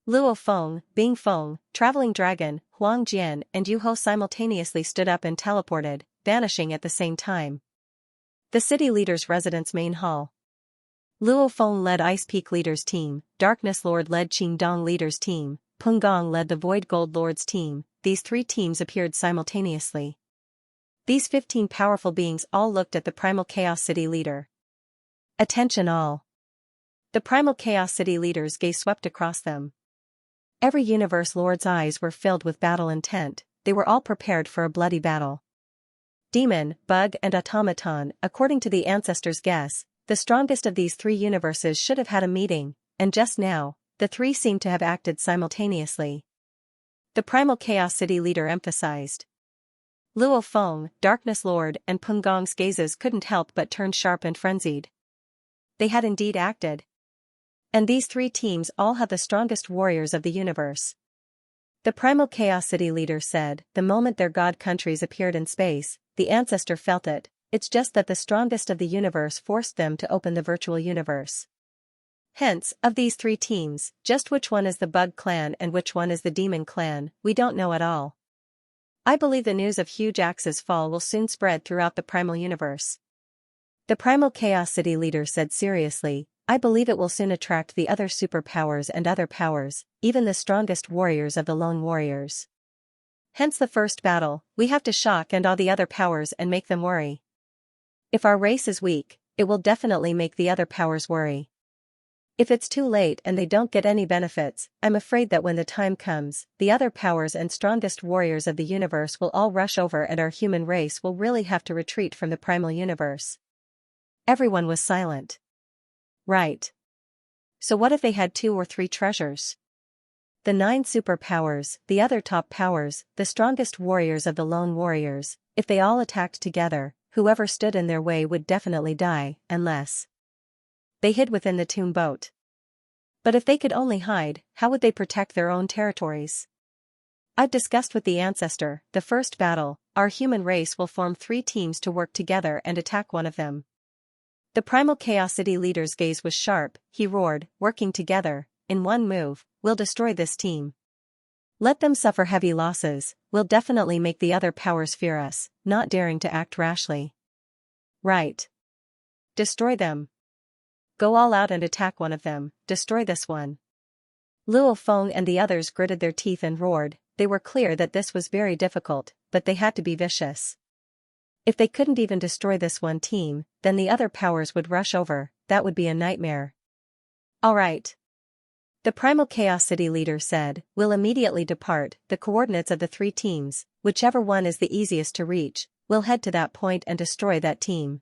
Luo Feng, Bing Feng, Traveling Dragon, Huang Jian and Yu Ho simultaneously stood up and teleported, vanishing at the same time. The city leader's residence main hall. Luo Feng led Ice Peak leader's team, Darkness Lord led Qingdong leader's team, Peng Gong led the Void Gold Lord's team. These 3 teams appeared simultaneously. These 15 powerful beings all looked at the Primal Chaos City leader. Attention all. The Primal Chaos City leader's gaze swept across them. Every universe lord's eyes were filled with battle intent, they were all prepared for a bloody battle. Demon, bug and automaton, according to the ancestors' guess, the strongest of these 3 universes should have had a meeting, and just now, the 3 seemed to have acted simultaneously. The Primal Chaos City leader emphasized. Luo Feng, Darkness Lord and Peng Gong's gazes couldn't help but turn sharp and frenzied. They had indeed acted. And these 3 teams all have the strongest warriors of the universe. The Primal Chaos City leader said, the moment their god countries appeared in space, the ancestor felt it, it's just that the strongest of the universe forced them to open the virtual universe. Hence, of these 3 teams, just which one is the Bug clan and which one is the Demon clan, we don't know at all. I believe the news of huge axes fall will soon spread throughout the primal universe. The Primal Chaos City leader said seriously, I believe it will soon attract the other superpowers and other powers, even the strongest warriors of the lone warriors. Hence the first battle, we have to shock and awe the other powers and make them worry. If our race is weak, it will definitely make the other powers worry. If it's too late and they don't get any benefits, I'm afraid that when the time comes, the other powers and strongest warriors of the universe will all rush over and our human race will really have to retreat from the primal universe. Everyone was silent. Right. So what if they had 2 or 3 treasures? The 9 superpowers, the other top powers, the strongest warriors of the lone warriors, if they all attacked together, whoever stood in their way would definitely die, unless they hid within the tomb boat. But if they could only hide, how would they protect their own territories? I've discussed with the ancestor, the first battle, our human race will form 3 teams to work together and attack one of them. The Primal Chaos City leader's gaze was sharp, he roared, working together, in one move, we'll destroy this team. Let them suffer heavy losses, we'll definitely make the other powers fear us, not daring to act rashly. Right. Destroy them. Go all out and attack one of them, destroy this one. Luo Feng and the others gritted their teeth and roared, they were clear that this was very difficult, but they had to be vicious. If they couldn't even destroy this one team, then the other powers would rush over, that would be a nightmare. All right. The Primal Chaos City leader said, we'll immediately depart, the coordinates of the 3 teams, whichever one is the easiest to reach, we'll head to that point and destroy that team.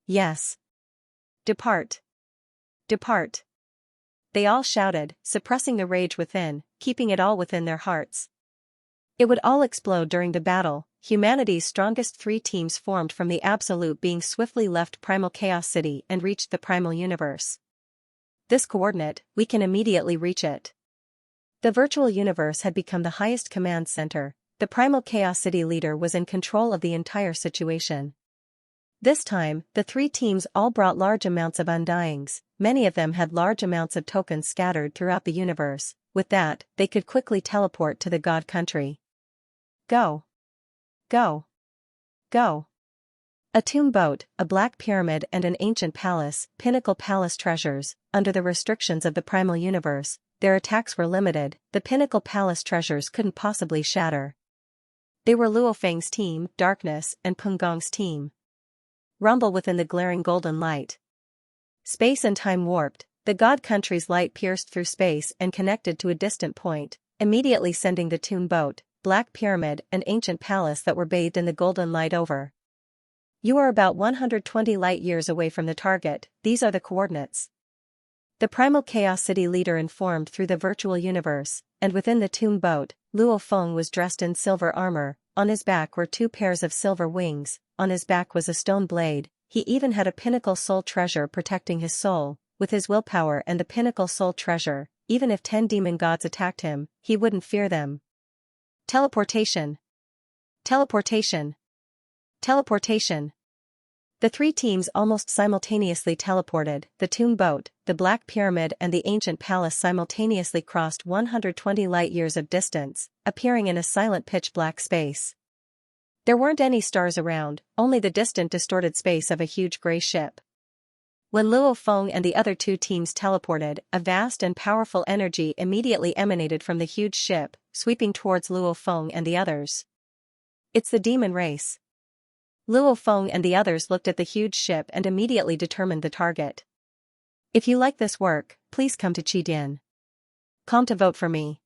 Yes. Depart. Depart. They all shouted, suppressing the rage within, keeping it all within their hearts. It would all explode during the battle, humanity's strongest 3 teams formed from the Absolute being swiftly left Primal Chaos City and reached the primal universe. This coordinate, we can immediately reach it. The virtual universe had become the highest command center, the Primal Chaos City leader was in control of the entire situation. This time, the 3 teams all brought large amounts of undyings, many of them had large amounts of tokens scattered throughout the universe, with that, they could quickly teleport to the God country. Go. Go. Go. A tomb boat, a black pyramid and an ancient palace, pinnacle palace treasures, under the restrictions of the primal universe, their attacks were limited, the pinnacle palace treasures couldn't possibly shatter. They were Luo Feng's team, Darkness, and Pengong's team. Rumble within the glaring golden light. Space and time warped, the God country's light pierced through space and connected to a distant point, immediately sending the tomb boat, black pyramid and ancient palace that were bathed in the golden light over. You are about 120 light-years away from the target, these are the coordinates. The Primal Chaos City leader informed through the virtual universe, and within the tomb boat, Luo Feng was dressed in silver armor, on his back were 2 pairs of silver wings, on his back was a stone blade, he even had a pinnacle soul treasure protecting his soul, with his willpower and the pinnacle soul treasure, even if 10 demon gods attacked him, he wouldn't fear them. Teleportation. Teleportation. Teleportation. The 3 teams almost simultaneously teleported, the tomb boat, the black pyramid and the ancient palace simultaneously crossed 120 light-years of distance, appearing in a silent pitch-black space. There weren't any stars around, only the distant distorted space of a huge gray ship. When Luo Feng and the other 2 teams teleported, a vast and powerful energy immediately emanated from the huge ship, sweeping towards Luo Feng and the others. It's the demon race. Luo Feng and the others looked at the huge ship and immediately determined the target. If you like this work, please come to Qidin. Come to vote for me.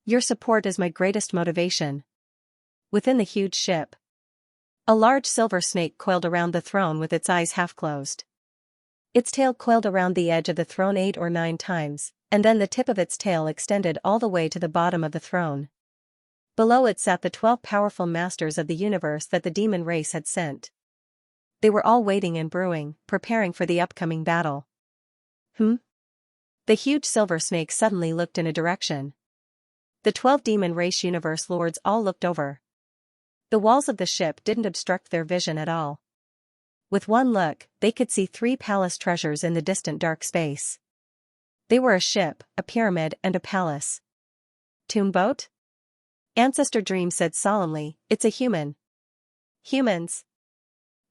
Your support is my greatest motivation. Within the huge ship, a large silver snake coiled around the throne with its eyes half closed. Its tail coiled around the edge of the throne 8 or 9 times, and then the tip of its tail extended all the way to the bottom of the throne. Below it sat the 12 powerful masters of the universe that the demon race had sent. They were all waiting and brewing, preparing for the upcoming battle. The huge silver snake suddenly looked in a direction. The 12 demon race universe lords all looked over. The walls of the ship didn't obstruct their vision at all. With one look, they could see 3 palace treasures in the distant dark space. They were a ship, a pyramid and a palace. Tomb boat? Ancestor Dream said solemnly, "It's a human." Humans.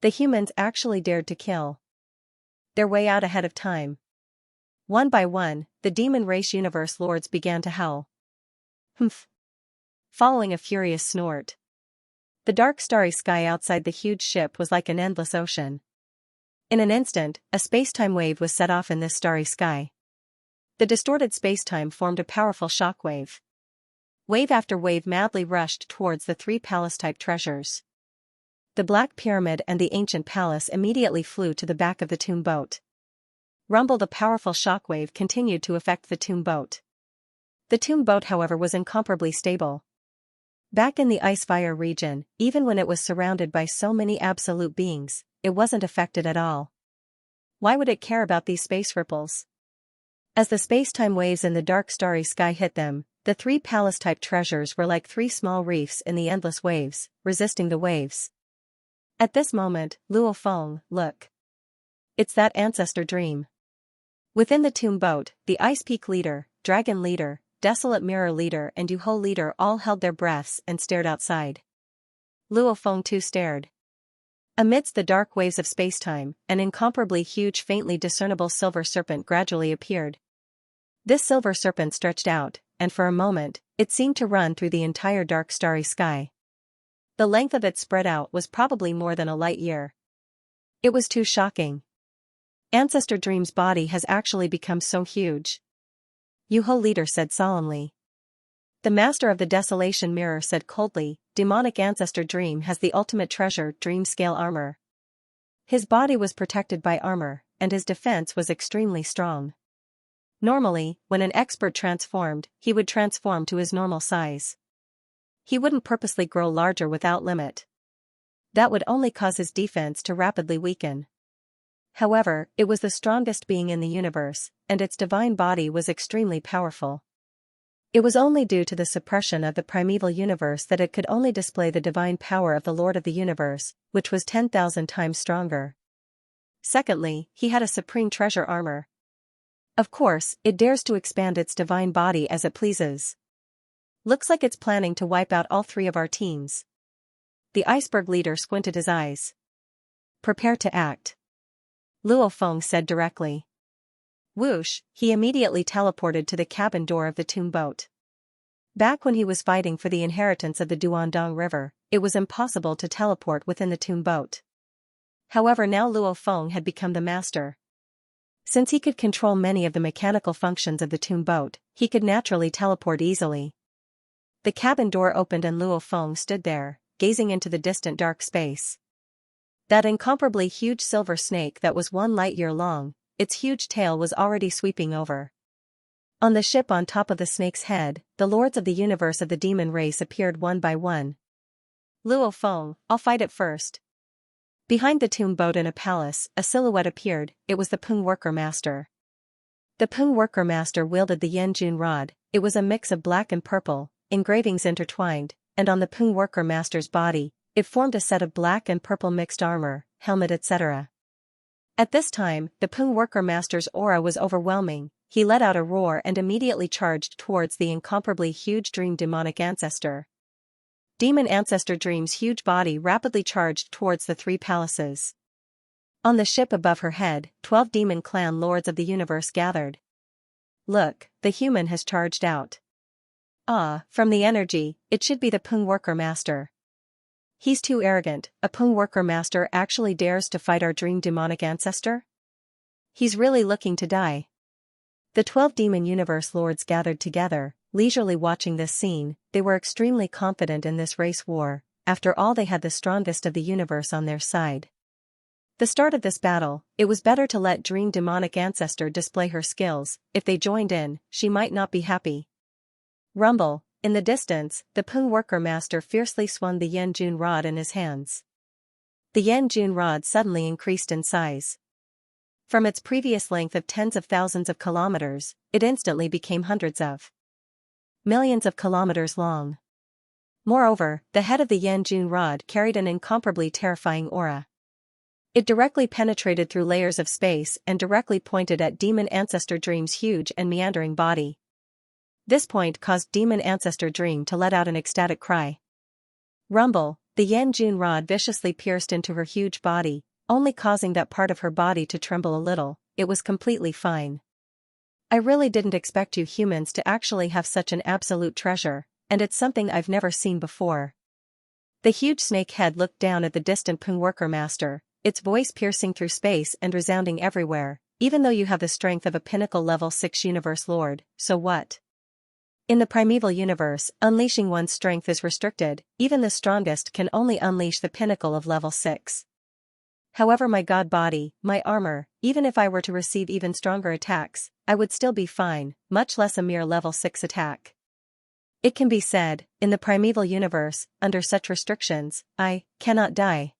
The humans actually dared to kill their way out ahead of time. One by one, the demon race universe lords began to howl. Humph. Following a furious snort. The dark starry sky outside the huge ship was like an endless ocean. In an instant, a space-time wave was set off in this starry sky. The distorted space-time formed a powerful shockwave. Wave after wave madly rushed towards the three palace-type treasures. The Black Pyramid and the Ancient Palace immediately flew to the back of the tomb boat. Rumble. The powerful shockwave continued to affect the tomb boat. The tomb boat, however, was incomparably stable. Back in the Icefire region, even when it was surrounded by so many absolute beings, it wasn't affected at all. Why would it care about these space ripples? As the space-time waves in the dark starry sky hit them, the three palace-type treasures were like three small reefs in the endless waves, resisting the waves. At this moment, Luo Feng, look. It's that ancestor Dream. Within the tomb boat, the Ice Peak leader, Dragon leader, Desolate Mirror leader and Yuho leader all held their breaths and stared outside. Luo Feng too stared. Amidst the dark waves of spacetime, an incomparably huge faintly discernible silver serpent gradually appeared. This silver serpent stretched out, and for a moment, it seemed to run through the entire dark starry sky. The length of it spread out was probably more than a light year. It was too shocking. Ancestor Dream's body has actually become so huge. Yuho leader said solemnly. The master of the Desolation Mirror said coldly, demonic ancestor Dream has the ultimate treasure, Dream scale armor. His body was protected by armor, and his defense was extremely strong. Normally, when an expert transformed, he would transform to his normal size. He wouldn't purposely grow larger without limit. That would only cause his defense to rapidly weaken. However, it was the strongest being in the universe, and its divine body was extremely powerful. It was only due to the suppression of the primeval universe that it could only display the divine power of the Lord of the Universe, which was 10,000 times stronger. Secondly, he had a supreme treasure armor. Of course, it dares to expand its divine body as it pleases. Looks like it's planning to wipe out all three of our teams. The iceberg leader squinted his eyes. Prepare to act. Luo Feng said directly. Whoosh, he immediately teleported to the cabin door of the tomb boat. Back when he was fighting for the inheritance of the Duandong River, it was impossible to teleport within the tomb boat. However, now Luo Feng had become the master. Since he could control many of the mechanical functions of the tomb boat, he could naturally teleport easily. The cabin door opened and Luo Feng stood there, gazing into the distant dark space. That incomparably huge silver snake that was 1 light year long, its huge tail was already sweeping over. On the ship on top of the snake's head, the lords of the universe of the demon race appeared one by one. Luo Feng, I'll fight it first. Behind the tomb boat in a palace, a silhouette appeared. It was the Pung Worker Master. The Pung Worker Master wielded the Yanjun rod. It was a mix of black and purple, engravings intertwined, and on the Pung Worker Master's body, it formed a set of black and purple mixed armor, helmet etc. At this time, the Pung Worker Master's aura was overwhelming. He let out a roar and immediately charged towards the incomparably huge Dream demonic ancestor. Demon ancestor Dream's huge body rapidly charged towards the three palaces. On the ship above her head, 12 demon clan lords of the universe gathered. Look, the human has charged out. Ah, from the energy, it should be the Pung Worker Master. He's too arrogant. A Pung Worker Master actually dares to fight our Dream demonic ancestor? He's really looking to die. The 12 demon universe lords gathered together, leisurely watching this scene. They were extremely confident in this race war. After all, they had the strongest of the universe on their side. The start of this battle, it was better to let Dream demonic ancestor display her skills. If they joined in, she might not be happy. Rumble. In the distance, the Pung Worker Master fiercely swung the Yanjun rod in his hands. The Yanjun rod suddenly increased in size. From its previous length of tens of thousands of kilometers, it instantly became hundreds of millions of kilometers long. Moreover, the head of the Yanjun rod carried an incomparably terrifying aura. It directly penetrated through layers of space and directly pointed at Demon Ancestor Dream's huge and meandering body. This point caused Demon Ancestor Dream to let out an ecstatic cry. Rumble, the Yan Jun rod viciously pierced into her huge body, only causing that part of her body to tremble a little. It was completely fine. I really didn't expect you humans to actually have such an absolute treasure, and it's something I've never seen before. The huge snake head looked down at the distant Pung worker master, its voice piercing through space and resounding everywhere. Even though you have the strength of a pinnacle level 6 universe lord, so what? In the primeval universe, unleashing one's strength is restricted. Even the strongest can only unleash the pinnacle of level 6. However, my god body, my armor, even if I were to receive even stronger attacks, I would still be fine, much less a mere level 6 attack. It can be said, in the primeval universe, under such restrictions, I cannot die.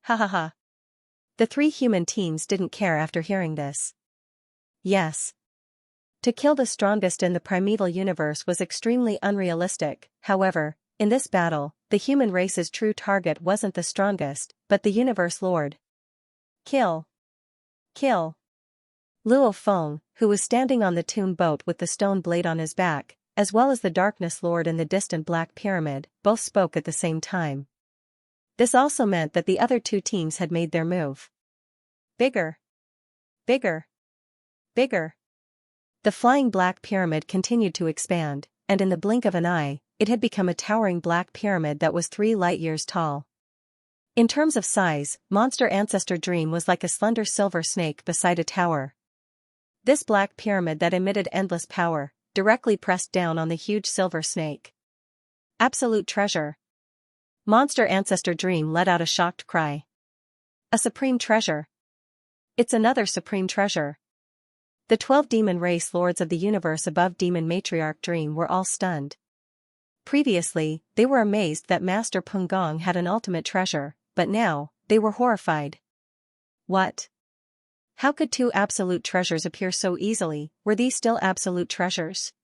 Ha ha ha. The 3 human teams didn't care after hearing this. Yes. To kill the strongest in the primeval universe was extremely unrealistic. However, in this battle, the human race's true target wasn't the strongest, but the universe lord. Kill. Kill. Luo Feng, who was standing on the tomb boat with the stone blade on his back, as well as the darkness lord in the distant black pyramid, both spoke at the same time. This also meant that the other 2 teams had made their move. Bigger. Bigger. Bigger. The flying black pyramid continued to expand, and in the blink of an eye, it had become a towering black pyramid that was 3 light-years tall. In terms of size, Monster Ancestor Dream was like a slender silver snake beside a tower. This black pyramid that emitted endless power, directly pressed down on the huge silver snake. Absolute treasure. Monster Ancestor Dream let out a shocked cry. A supreme treasure. It's another supreme treasure. The 12 demon race lords of the universe above Demon Matriarch Dream were all stunned. Previously, they were amazed that Master Peng Gong had an ultimate treasure, but now, they were horrified. What? How could 2 absolute treasures appear so easily? Were these still absolute treasures?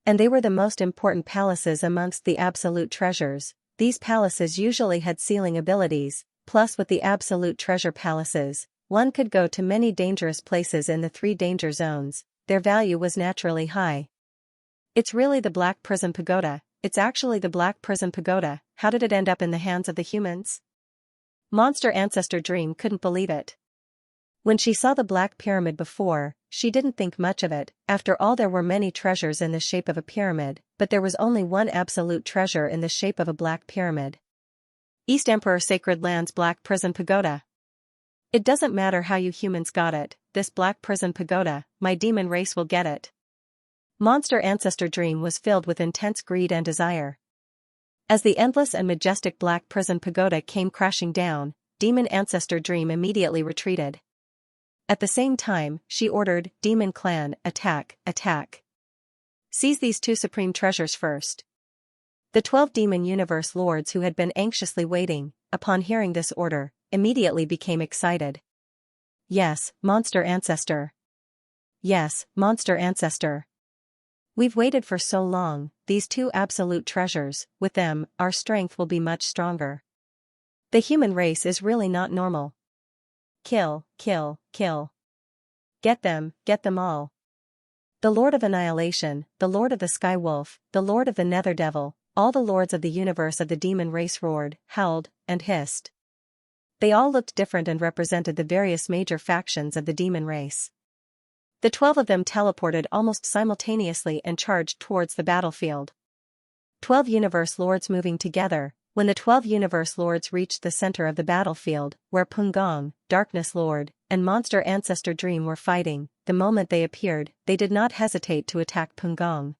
And they were the most important palaces amongst the absolute treasures. These palaces usually had sealing abilities, plus with the absolute treasure palaces, one could go to many dangerous places in the 3 danger zones. Their value was naturally high. It's really the Black Prison Pagoda. It's actually the Black Prison Pagoda. How did it end up in the hands of the humans? Monster Ancestor Dream couldn't believe it. When she saw the Black Pyramid before, she didn't think much of it. After all, there were many treasures in the shape of a pyramid, but there was only one absolute treasure in the shape of a Black Pyramid. East Emperor Sacred Land's Black Prison Pagoda. It doesn't matter how you humans got it, this Black Prison Pagoda, my demon race will get it. Monster Ancestor Dream was filled with intense greed and desire. As the endless and majestic Black Prison Pagoda came crashing down, Demon Ancestor Dream immediately retreated. At the same time, she ordered, Demon Clan, attack, attack. Seize these 2 supreme treasures first. The 12 demon universe lords who had been anxiously waiting, upon hearing this order, immediately became excited. Yes, Monster Ancestor. Yes, Monster Ancestor. We've waited for so long, these 2 absolute treasures, with them, our strength will be much stronger. The human race is really not normal. Kill, kill, kill. Get them all. The Lord of Annihilation, the Lord of the Sky Wolf, the Lord of the Nether Devil, all the lords of the universe of the demon race roared, howled, and hissed. They all looked different and represented the various major factions of the demon race. The 12 of them teleported almost simultaneously and charged towards the battlefield. 12 universe lords moving together. When the 12 universe lords reached the center of the battlefield, where Peng Gong, Darkness Lord, and Monster Ancestor Dream were fighting, the moment they appeared, they did not hesitate to attack Peng Gong.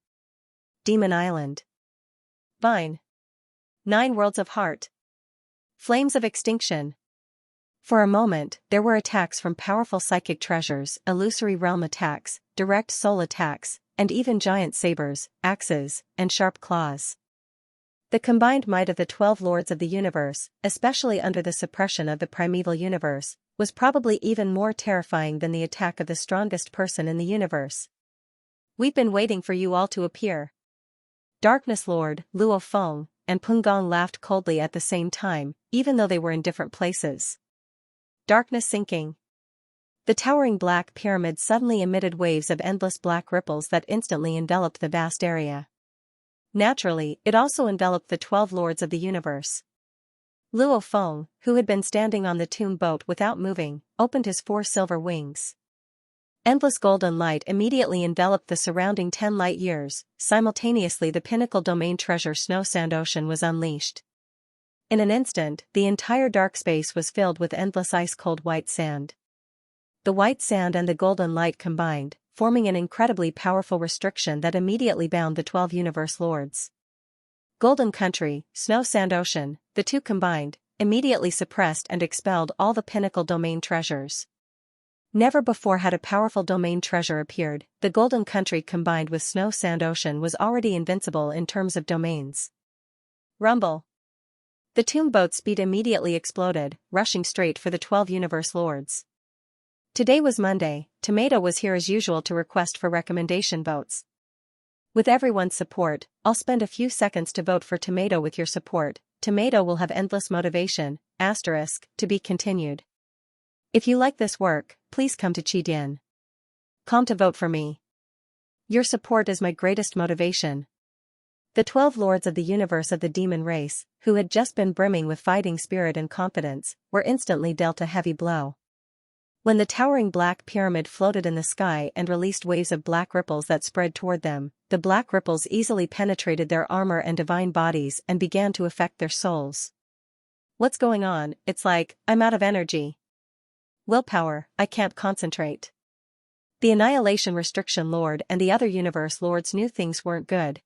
Demon Island. Vine. 9 Worlds of Heart. Flames of Extinction. For a moment, there were attacks from powerful psychic treasures, illusory realm attacks, direct soul attacks, and even giant sabers, axes, and sharp claws. The combined might of the 12 lords of the universe, especially under the suppression of the primeval universe, was probably even more terrifying than the attack of the strongest person in the universe. We've been waiting for you all to appear. Darkness Lord, Luo Feng, and Peng Gong laughed coldly at the same time, even though they were in different places. Darkness sinking. The towering black pyramid suddenly emitted waves of endless black ripples that instantly enveloped the vast area. Naturally, it also enveloped the 12 lords of the universe. Luo Feng, who had been standing on the tomb boat without moving, opened his 4 silver wings. Endless golden light immediately enveloped the surrounding 10 light years. Simultaneously, the pinnacle domain treasure Snow Sand Ocean was unleashed. In an instant, the entire dark space was filled with endless ice-cold white sand. The white sand and the golden light combined, forming an incredibly powerful restriction that immediately bound the 12 universe lords. Golden Country, Snow Sand Ocean, the two combined, immediately suppressed and expelled all the pinnacle domain treasures. Never before had a powerful domain treasure appeared. The Golden Country combined with Snow Sand Ocean was already invincible in terms of domains. Rumble. The tomb boat's speed immediately exploded, rushing straight for the 12 universe lords. Today was Monday. Tomato was here as usual to request for recommendation votes. With everyone's support, I'll spend a few seconds to vote for Tomato. With your support, Tomato will have endless motivation, to be continued. If you like this work, please come to Qidin.com to vote for me. Your support is my greatest motivation. The 12 lords of the universe of the demon race, who had just been brimming with fighting spirit and confidence, were instantly dealt a heavy blow. When the towering black pyramid floated in the sky and released waves of black ripples that spread toward them, the black ripples easily penetrated their armor and divine bodies and began to affect their souls. What's going on? It's like, I'm out of energy. Willpower, I can't concentrate. The Annihilation Restriction Lord and the other universe lords knew things weren't good.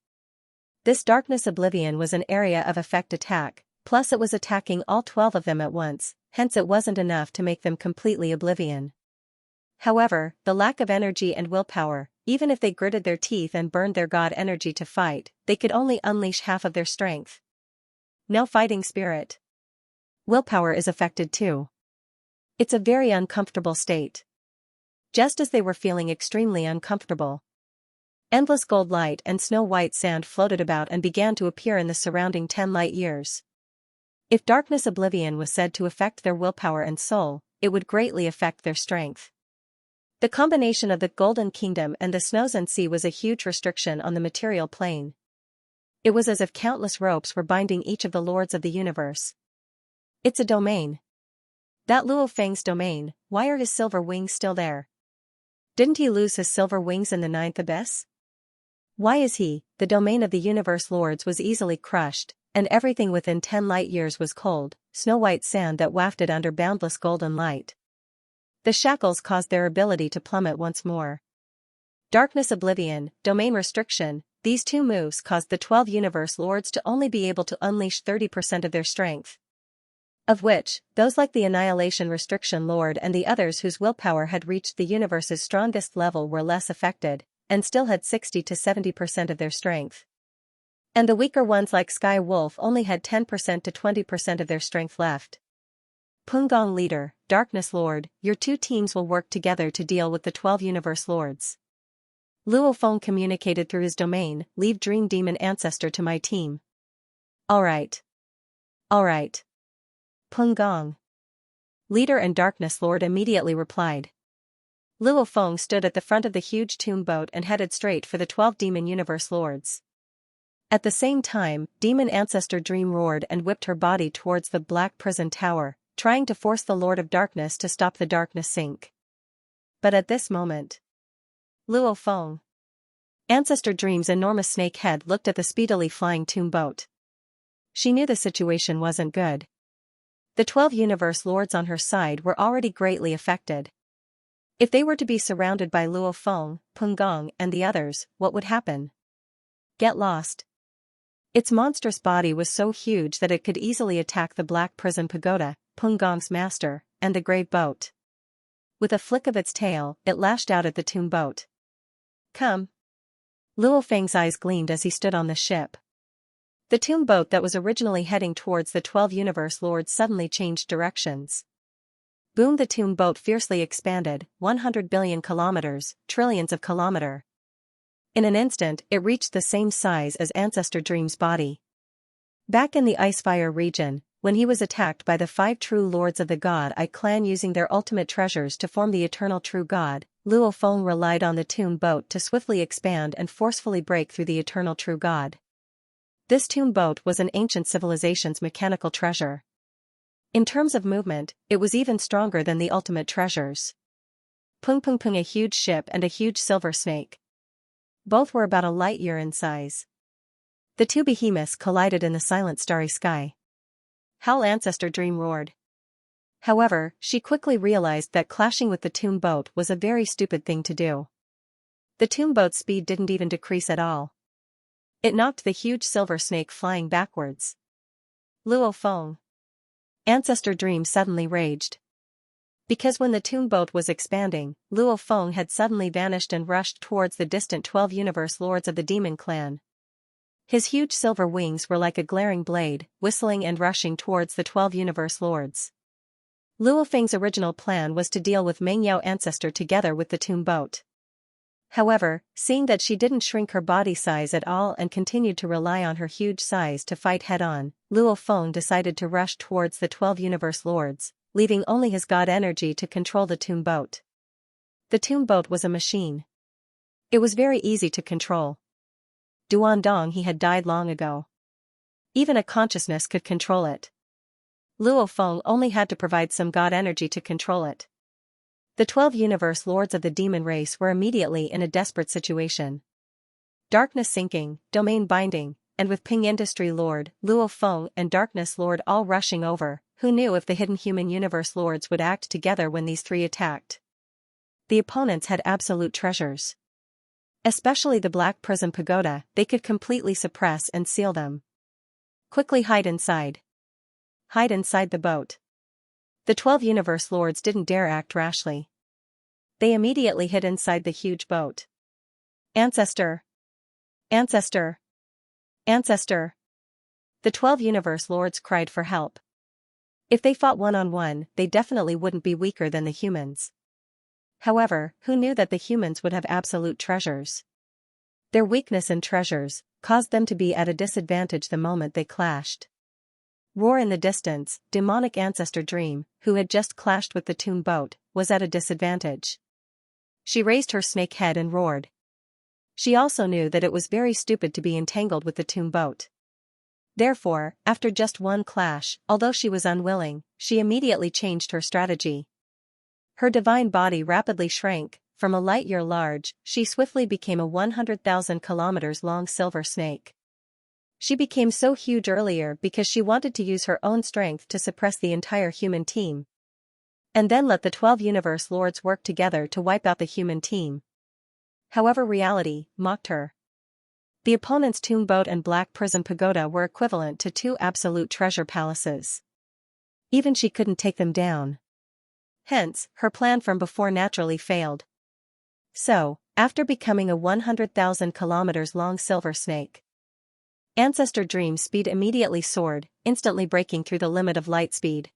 This Darkness Oblivion was an area of effect attack, plus it was attacking all 12 of them at once. Hence it wasn't enough to make them completely oblivion. However, the lack of energy and willpower, even if they gritted their teeth and burned their god energy to fight, they could only unleash half of their strength. No fighting spirit. Willpower is affected too. It's a very uncomfortable state. Just as they were feeling extremely uncomfortable, endless gold light and snow-white sand floated about and began to appear in the surrounding 10 light years. If Darkness Oblivion was said to affect their willpower and soul, it would greatly affect their strength. The combination of the Golden Kingdom and the Snows and Sea was a huge restriction on the material plane. It was as if countless ropes were binding each of the lords of the universe. It's a domain. That Luo Feng's domain. Why are his silver wings still there? Didn't he lose his silver wings in the 9th abyss? Why is he? The domain of the universe lords was easily crushed, and everything within 10 light years was cold, snow-white sand that wafted under boundless golden light. The shackles caused their ability to plummet once more. Darkness Oblivion, Domain Restriction, these two moves caused the 12 universe lords to only be able to unleash 30% of their strength. Of which, those like the Annihilation Restriction Lord and the others whose willpower had reached the universe's strongest level were less affected, and still had 60 to 70% of their strength. And the weaker ones like Sky Wolf only had 10% to 20% of their strength left. Pungong Leader, Darkness Lord, your two teams will work together to deal with the 12 universe lords. Luo Feng communicated through his domain, leave Dream Demon Ancestor to my team. Alright. Alright. Pungong Leader and Darkness Lord immediately replied. Luo Feng stood at the front of the huge tomb boat and headed straight for the 12 demon universe lords. At the same time, Demon Ancestor Dream roared and whipped her body towards the black prison tower, trying to force the Lord of Darkness to stop the darkness sink. But at this moment, Luo Feng, Ancestor Dream's enormous snake head, looked at the speedily flying tomb boat. She knew the situation wasn't good. The 12 universe lords on her side were already greatly affected. If they were to be surrounded by Luo Feng, Pungong, and the others, what would happen? Get lost. Its monstrous body was so huge that it could easily attack the Black Prison Pagoda, Pungong's master, and the Grave Boat. With a flick of its tail, it lashed out at the tomb boat. Come. Luo Feng's eyes gleamed as he stood on the ship. The tomb boat that was originally heading towards the 12 universe lords suddenly changed directions. Boom! The tomb boat fiercely expanded, 100 billion kilometers, trillions of kilometer. In an instant, it reached the same size as Ancestor Dream's body. Back in the Icefire region, when he was attacked by the 5 true lords of the God Eye clan using their ultimate treasures to form the eternal true God, Luo Feng relied on the tomb boat to swiftly expand and forcefully break through the eternal true God. This tomb boat was an ancient civilization's mechanical treasure. In terms of movement, it was even stronger than the ultimate treasures. Pung Pung Pung, a huge ship and a huge silver snake. Both were about a light year in size. The two behemoths collided in the silent starry sky. Howl Ancestor Dream roared. However, she quickly realized that clashing with the tomb boat was a very stupid thing to do. The tomb boat's speed didn't even decrease at all. It knocked the huge silver snake flying backwards. Luo Feng. Ancestor Dream suddenly raged. Because when the tomb boat was expanding, Luo Feng had suddenly vanished and rushed towards the distant 12 universe lords of the demon clan. His huge silver wings were like a glaring blade, whistling and rushing towards the 12 universe lords. Luo Feng's original plan was to deal with Meng Yao Ancestor together with the tomb boat. However, seeing that she didn't shrink her body size at all and continued to rely on her huge size to fight head-on, Luo Feng decided to rush towards the 12 universe lords, leaving only his god energy to control the tomb boat. The tomb boat was a machine. It was very easy to control. Duandong he had died long ago. Even a consciousness could control it. Luo Feng only had to provide some god energy to control it. The 12 universe lords of the demon race were immediately in a desperate situation. Darkness sinking, domain binding, and with Ping Industry Lord, Luo Feng and Darkness Lord all rushing over, who knew if the hidden human universe lords would act together when these three attacked? The opponents had absolute treasures. Especially the Black Prism Pagoda, they could completely suppress and seal them. Quickly hide inside. Hide inside the boat. The 12 universe lords didn't dare act rashly. They immediately hid inside the huge boat. Ancestor! Ancestor! Ancestor! The 12 universe lords cried for help. If they fought one-on-one, they definitely wouldn't be weaker than the humans. However, who knew that the humans would have absolute treasures? Their weakness in treasures caused them to be at a disadvantage the moment they clashed. Roar in the distance, demonic Ancestor Dream, who had just clashed with the tomb boat, was at a disadvantage. She raised her snake head and roared. She also knew that it was very stupid to be entangled with the tomb boat. Therefore, after just one clash, although she was unwilling, she immediately changed her strategy. Her divine body rapidly shrank. From a light year large, she swiftly became a 100,000 kilometers long silver snake. She became so huge earlier because she wanted to use her own strength to suppress the entire human team. And then let the 12 universe lords work together to wipe out the human team. However, reality mocked her. The opponent's tomb boat and Black Prism Pagoda were equivalent to 2 absolute treasure palaces. Even she couldn't take them down. Hence, her plan from before naturally failed. So, after becoming a 100,000 kilometers long silver snake, Ancestor Dream's speed immediately soared, instantly breaking through the limit of light speed.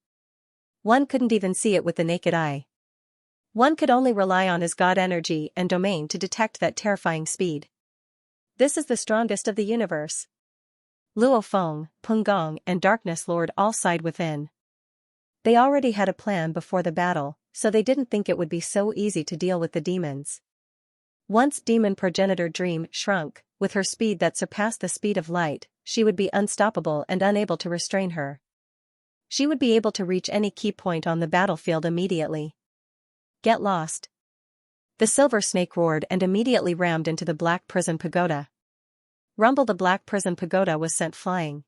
One couldn't even see it with the naked eye. One could only rely on his god energy and domain to detect that terrifying speed. This is the strongest of the universe. Luo Feng, Peng Gong and Darkness Lord all sighed within. They already had a plan before the battle, so they didn't think it would be so easy to deal with the demons. Once Demon Progenitor Dream shrunk, with her speed that surpassed the speed of light, she would be unstoppable and unable to restrain her. She would be able to reach any key point on the battlefield immediately. Get lost. The silver snake roared and immediately rammed into the Black Prism Pagoda. Rumble, the Black Prism Pagoda was sent flying.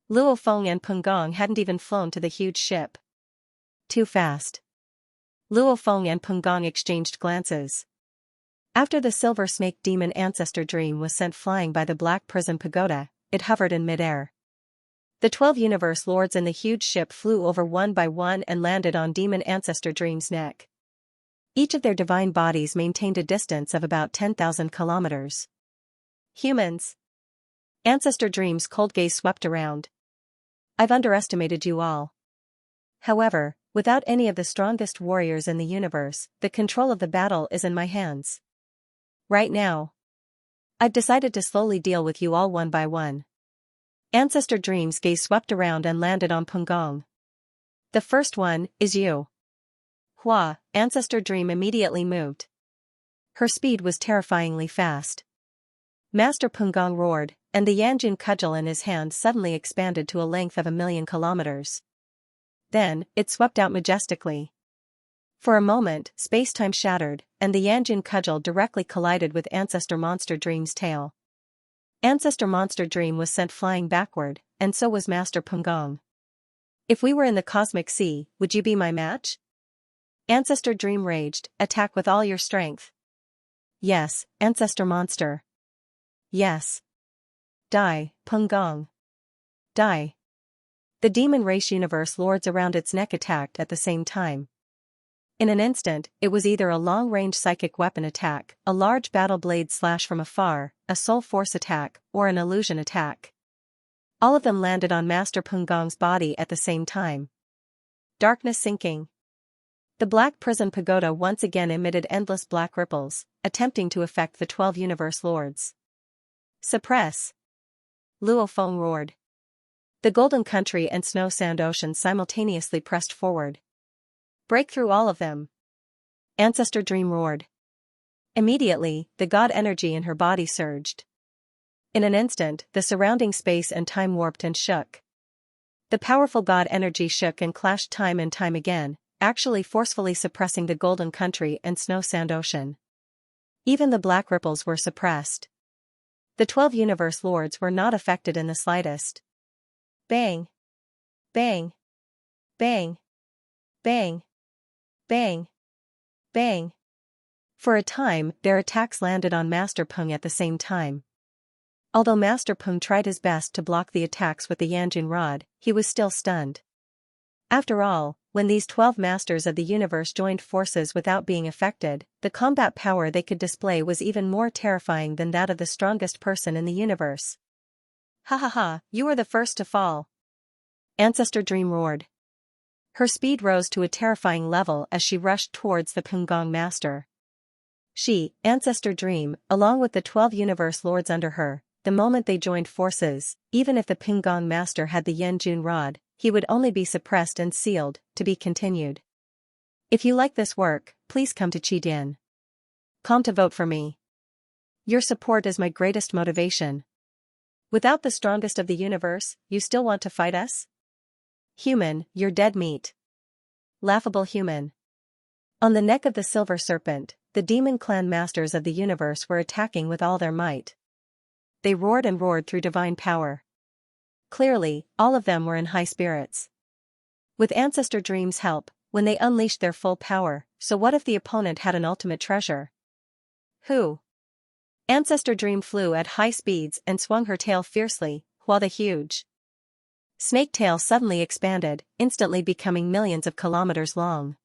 Luo Feng and Peng Gong hadn't even flown to the huge ship. Too fast. Luo Feng and Peng Gong exchanged glances. After the Silver Snake Demon Ancestor Dream was sent flying by the Black Prism Pagoda, it hovered in midair. The 12 universe lords in the huge ship flew over one by one and landed on Demon Ancestor Dream's neck. Each of their divine bodies maintained a distance of about 10,000 kilometers. Humans. Ancestor Dream's cold gaze swept around. I've underestimated you all. However, without any of the strongest warriors in the universe, the control of the battle is in my hands. Right now, I've decided to slowly deal with you all one by one. Ancestor Dream's gaze swept around and landed on Pengong. The first one is you. Hua, Ancestor Dream immediately moved. Her speed was terrifyingly fast. Master Pengong roared, and the Yanjun cudgel in his hand suddenly expanded to a length of 1,000,000 kilometers. Then, it swept out majestically. For a moment, space-time shattered, and the Yanjun cudgel directly collided with Ancestor Monster Dream's tail. Ancestor Monster Dream was sent flying backward, and so was Master Pengong. If we were in the cosmic sea, would you be my match? Ancestor Dream raged, attack with all your strength. Yes, Ancestor Monster. Yes. Die, Pengong. Die. The demon race universe lords around its neck attacked at the same time. In an instant, it was either a long-range psychic weapon attack, a large battle blade slash from afar, a soul force attack, or an illusion attack. All of them landed on Master Pengong's body at the same time. Darkness sinking. The Black Prison Pagoda once again emitted endless black ripples, attempting to affect the 12 universe lords. Suppress! Luo Feng roared. The Golden Country and Snow Sand Ocean simultaneously pressed forward. Break through all of them! Ancestor Dream roared. Immediately, the god energy in her body surged. In an instant, the surrounding space and time warped and shook. The powerful god energy shook and clashed time and time again, actually forcefully suppressing the Golden Country and Snow Sand Ocean. Even the black ripples were suppressed. The 12 universe lords were not affected in the slightest. Bang! Bang! Bang! Bang! Bang! Bang! For a time, their attacks landed on Master Peng at the same time. Although Master Peng tried his best to block the attacks with the Yanjun rod, he was still stunned. After all, when these 12 masters of the universe joined forces without being affected, the combat power they could display was even more terrifying than that of the strongest person in the universe. Ha ha ha, you were the first to fall! Ancestor Dream roared. Her speed rose to a terrifying level as she rushed towards the Pengong master. She, Ancestor Dream, along with the 12 universe lords under her, the moment they joined forces, even if the Pengong master had the Yanjun rod, he would only be suppressed and sealed, to be continued. If you like this work, please come to Qidin. Come to vote for me. Your support is my greatest motivation. Without the strongest of the universe, you still want to fight us? Human, you're dead meat. Laughable human. On the neck of the silver serpent, the demon clan masters of the universe were attacking with all their might. They roared and roared through divine power. Clearly, all of them were in high spirits. With Ancestor Dream's help, when they unleashed their full power, so what if the opponent had an ultimate treasure? Who? Ancestor Dream flew at high speeds and swung her tail fiercely, while the huge snake tail suddenly expanded, instantly becoming millions of kilometers long.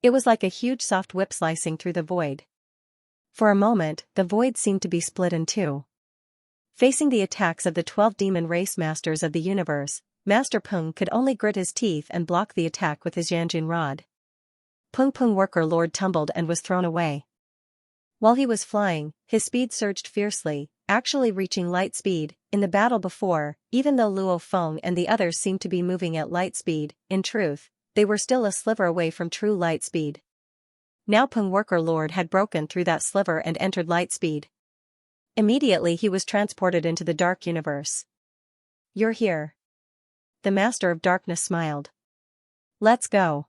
It was like a huge soft whip slicing through the void. For a moment, the void seemed to be split in two. Facing the attacks of the 12 demon race masters of the universe, Master Peng could only grit his teeth and block the attack with his Yanjun rod. Peng Peng Worker Lord tumbled and was thrown away. While he was flying, his speed surged fiercely, actually reaching light speed. In the battle before, even though Luo Feng and the others seemed to be moving at light speed, in truth, they were still a sliver away from true light speed. Now Peng Worker Lord had broken through that sliver and entered light speed. Immediately he was transported into the dark universe. You're here. The Master of Darkness smiled. Let's go.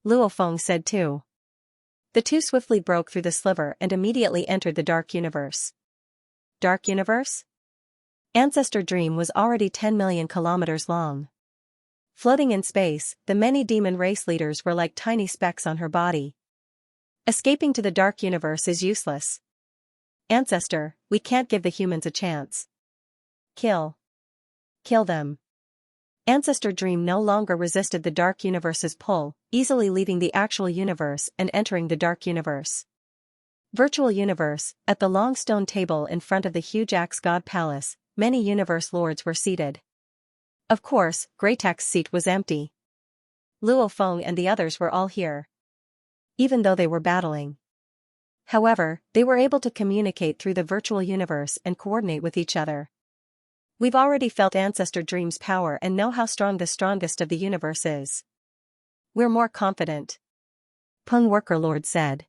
Luo Feng said too. The two swiftly broke through the sliver and immediately entered the dark universe. Dark universe? Ancestor Dream was already 10 million kilometers long. Floating in space, the many demon race leaders were like tiny specks on her body. Escaping to the dark universe is useless. Ancestor, we can't give the humans a chance. Kill. Kill them. Ancestor Dream no longer resisted the dark universe's pull, easily leaving the actual universe and entering the dark universe. Virtual universe, at the long stone table in front of the huge Axe God Palace, many universe lords were seated. Of course, Greytax's seat was empty. Luo Feng and the others were all here. Even though they were battling. However, they were able to communicate through the virtual universe and coordinate with each other. We've already felt Ancestor Dream's power and know how strong the strongest of the universe is. We're more confident. Peng Worker Lord said.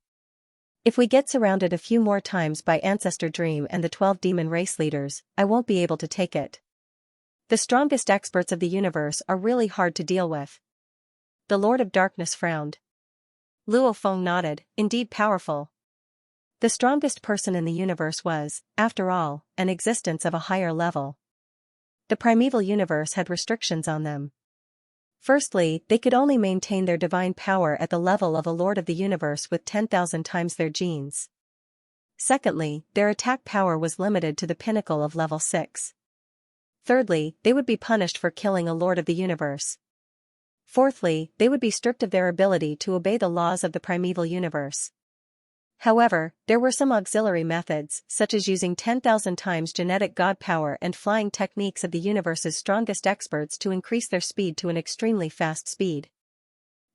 If we get surrounded a few more times by Ancestor Dream and the 12 demon race leaders, I won't be able to take it. The strongest experts of the universe are really hard to deal with. The Lord of Darkness frowned. Luo Feng nodded, indeed powerful. The strongest person in the universe was, after all, an existence of a higher level. The primeval universe had restrictions on them. Firstly, they could only maintain their divine power at the level of a Lord of the Universe with 10,000 times their genes. Secondly, their attack power was limited to the pinnacle of level 6. Thirdly, they would be punished for killing a Lord of the Universe. Fourthly, they would be stripped of their ability to obey the laws of the primeval universe. However, there were some auxiliary methods, such as using 10,000 times genetic god power and flying techniques of the universe's strongest experts to increase their speed to an extremely fast speed.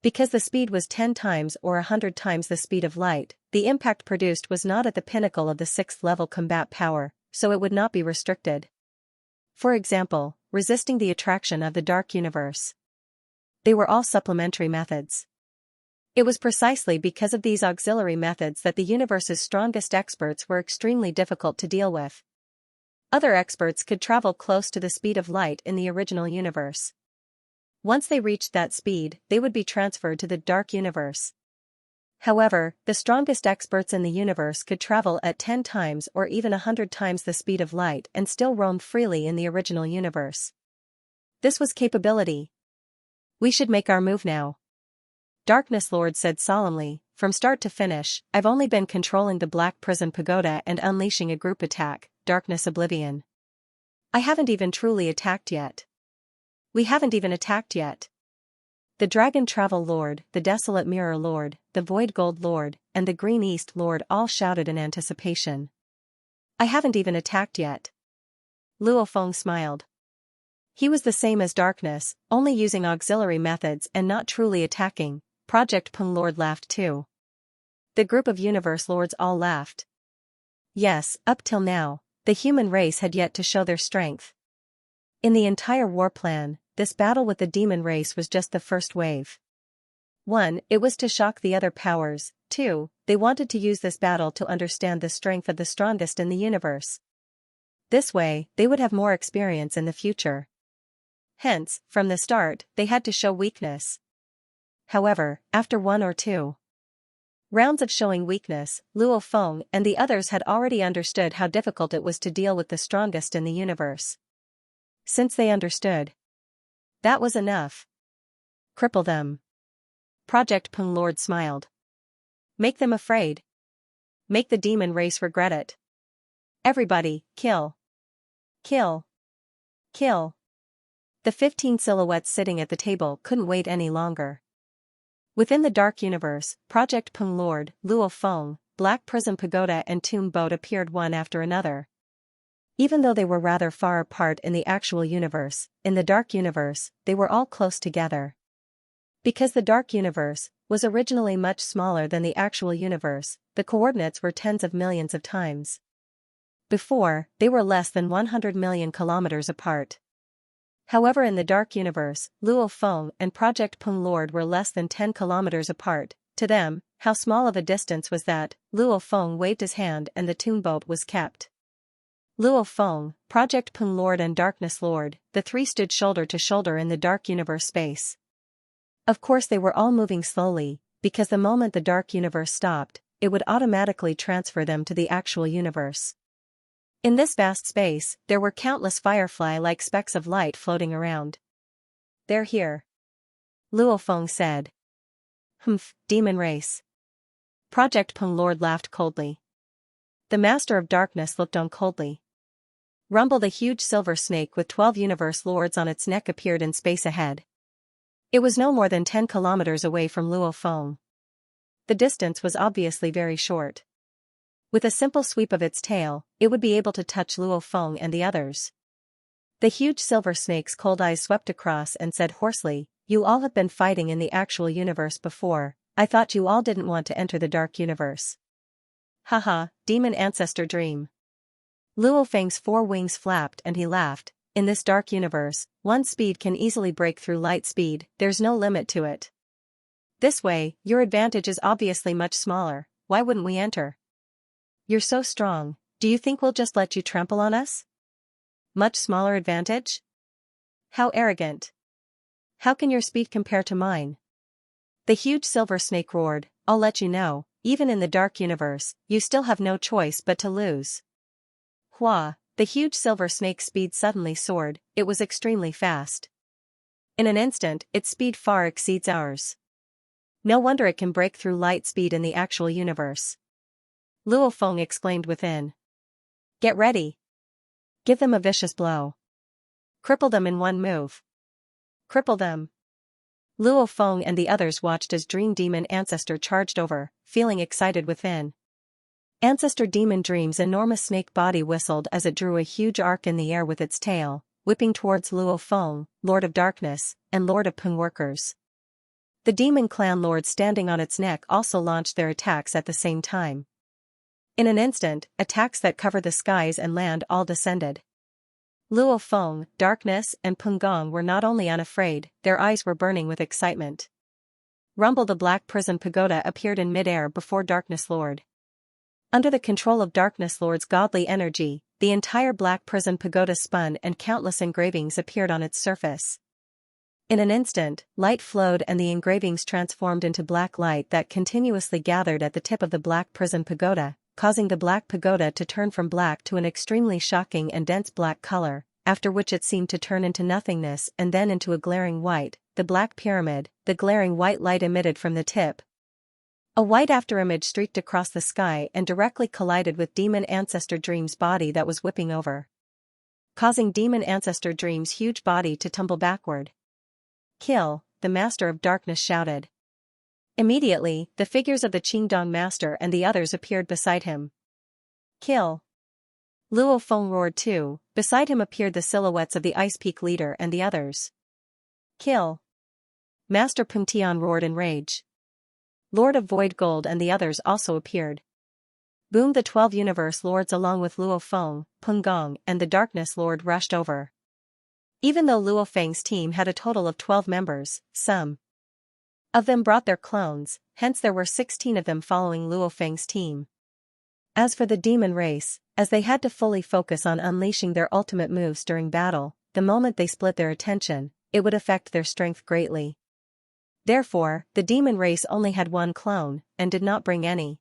Because the speed was 10 times or 100 times the speed of light, the impact produced was not at the pinnacle of the 6th level combat power, so it would not be restricted. For example, resisting the attraction of the dark universe. They were all supplementary methods. It was precisely because of these auxiliary methods that the universe's strongest experts were extremely difficult to deal with. Other experts could travel close to the speed of light in the original universe. Once they reached that speed, they would be transferred to the dark universe. However, the strongest experts in the universe could travel at 10 times or even 100 times the speed of light and still roam freely in the original universe. This was capability. We should make our move now. Darkness Lord said solemnly, from start to finish, I've only been controlling the Black Prison Pagoda and unleashing a group attack, Darkness Oblivion. I haven't even truly attacked yet. We haven't even attacked yet. The Dragon Travel Lord, the Desolate Mirror Lord, the Void Gold Lord, and the Green East Lord all shouted in anticipation. I haven't even attacked yet. Luo Feng smiled. He was the same as Darkness, only using auxiliary methods and not truly attacking. Project Peng Lord laughed too. The group of Universe Lords all laughed. Yes, up till now, the human race had yet to show their strength. In the entire war plan, this battle with the demon race was just the first wave. 1. It was to shock the other powers. 2. They wanted to use this battle to understand the strength of the strongest in the universe. This way, they would have more experience in the future. Hence, from the start, they had to show weakness. However, after 1 or 2 rounds of showing weakness, Luo Feng and the others had already understood how difficult it was to deal with the strongest in the universe. Since they understood, that was enough. Cripple them. Project Peng Lord smiled. Make them afraid. Make the demon race regret it. Everybody, kill. Kill. Kill. The 15 silhouettes sitting at the table couldn't wait any longer. Within the dark universe, Project Peng Lord, Luo Feng, Black Prism Pagoda and Tomb Boat appeared one after another. Even though they were rather far apart in the actual universe, in the dark universe, they were all close together. Because the dark universe was originally much smaller than the actual universe, the coordinates were tens of millions of times. Before, they were less than 100 million kilometers apart. However, in the dark universe, Luo Feng and Project Peng Lord were less than 10 kilometers apart. To them, how small of a distance was that? Luo Feng waved his hand and the tomb boat was kept. Luo Feng, Project Peng Lord and Darkness Lord, the three stood shoulder to shoulder in the dark universe space. Of course they were all moving slowly, because the moment the dark universe stopped, it would automatically transfer them to the actual universe. In this vast space, there were countless firefly-like specks of light floating around. They're here. Luo Feng said. Humph, demon race. Project Peng Lord laughed coldly. The Master of Darkness looked on coldly. Rumbled a huge silver snake with 12 universe lords on its neck appeared in space ahead. It was no more than 10 kilometers away from Luo Feng. The distance was obviously very short. With a simple sweep of its tail, it would be able to touch Luo Feng and the others. The huge silver snake's cold eyes swept across and said hoarsely, "You all have been fighting in the actual universe before. I thought you all didn't want to enter the dark universe." Haha, demon ancestor dream. Luo Feng's 4 wings flapped and he laughed. in this dark universe, one's speed can easily break through light speed, there's no limit to it. This way, your advantage is obviously much smaller, why wouldn't we enter? You're so strong, do you think we'll just let you trample on us? Much smaller advantage? How arrogant. How can your speed compare to mine? The huge silver snake roared, I'll let you know, even in the dark universe, you still have no choice but to lose. Hua, the huge silver snake's speed suddenly soared, it was extremely fast. In an instant, its speed far exceeds ours. No wonder it can break through light speed in the actual universe. Luo Feng exclaimed within. Get ready. Give them a vicious blow. Cripple them in one move. Cripple them. Luo Feng and the others watched as Dream Demon Ancestor charged over, feeling excited within. Ancestor Demon Dream's enormous snake body whistled as it drew a huge arc in the air with its tail, whipping towards Luo Feng, Lord of Darkness, and Lord of Peng Workers. The demon clan lords standing on its neck also launched their attacks at the same time. In an instant, attacks that covered the skies and land all descended. Luo Feng, Darkness, and Peng Gong were not only unafraid, their eyes were burning with excitement. Rumble the Black Prison Pagoda appeared in mid-air before Darkness Lord. Under the control of Darkness Lord's godly energy, the entire Black Prison Pagoda spun and countless engravings appeared on its surface. In an instant, light flowed and the engravings transformed into black light that continuously gathered at the tip of the Black Prison Pagoda, causing the Black Pagoda to turn from black to an extremely shocking and dense black color, after which it seemed to turn into nothingness and then into a glaring white, the Black Pyramid, the glaring white light emitted from the tip. A white afterimage streaked across the sky and directly collided with Demon Ancestor Dream's body that was whipping over, causing Demon Ancestor Dream's huge body to tumble backward. Kill, the Master of Darkness shouted. Immediately, the figures of the Qingdong Master and the others appeared beside him. Kill. Luo Feng roared too, beside him appeared the silhouettes of the Ice Peak leader and the others. Kill. Master Peng Tian roared in rage. Lord of Void Gold and the others also appeared. Boom, the 12 Universe Lords along with Luo Feng, Peng Gong and the Darkness Lord rushed over. Even though Luo Feng's team had a total of 12 members, some of them brought their clones, hence there were 16 of them following Luo Feng's team. As for the demon race, as they had to fully focus on unleashing their ultimate moves during battle, the moment they split their attention, it would affect their strength greatly. Therefore, the demon race only had one clone, and did not bring any.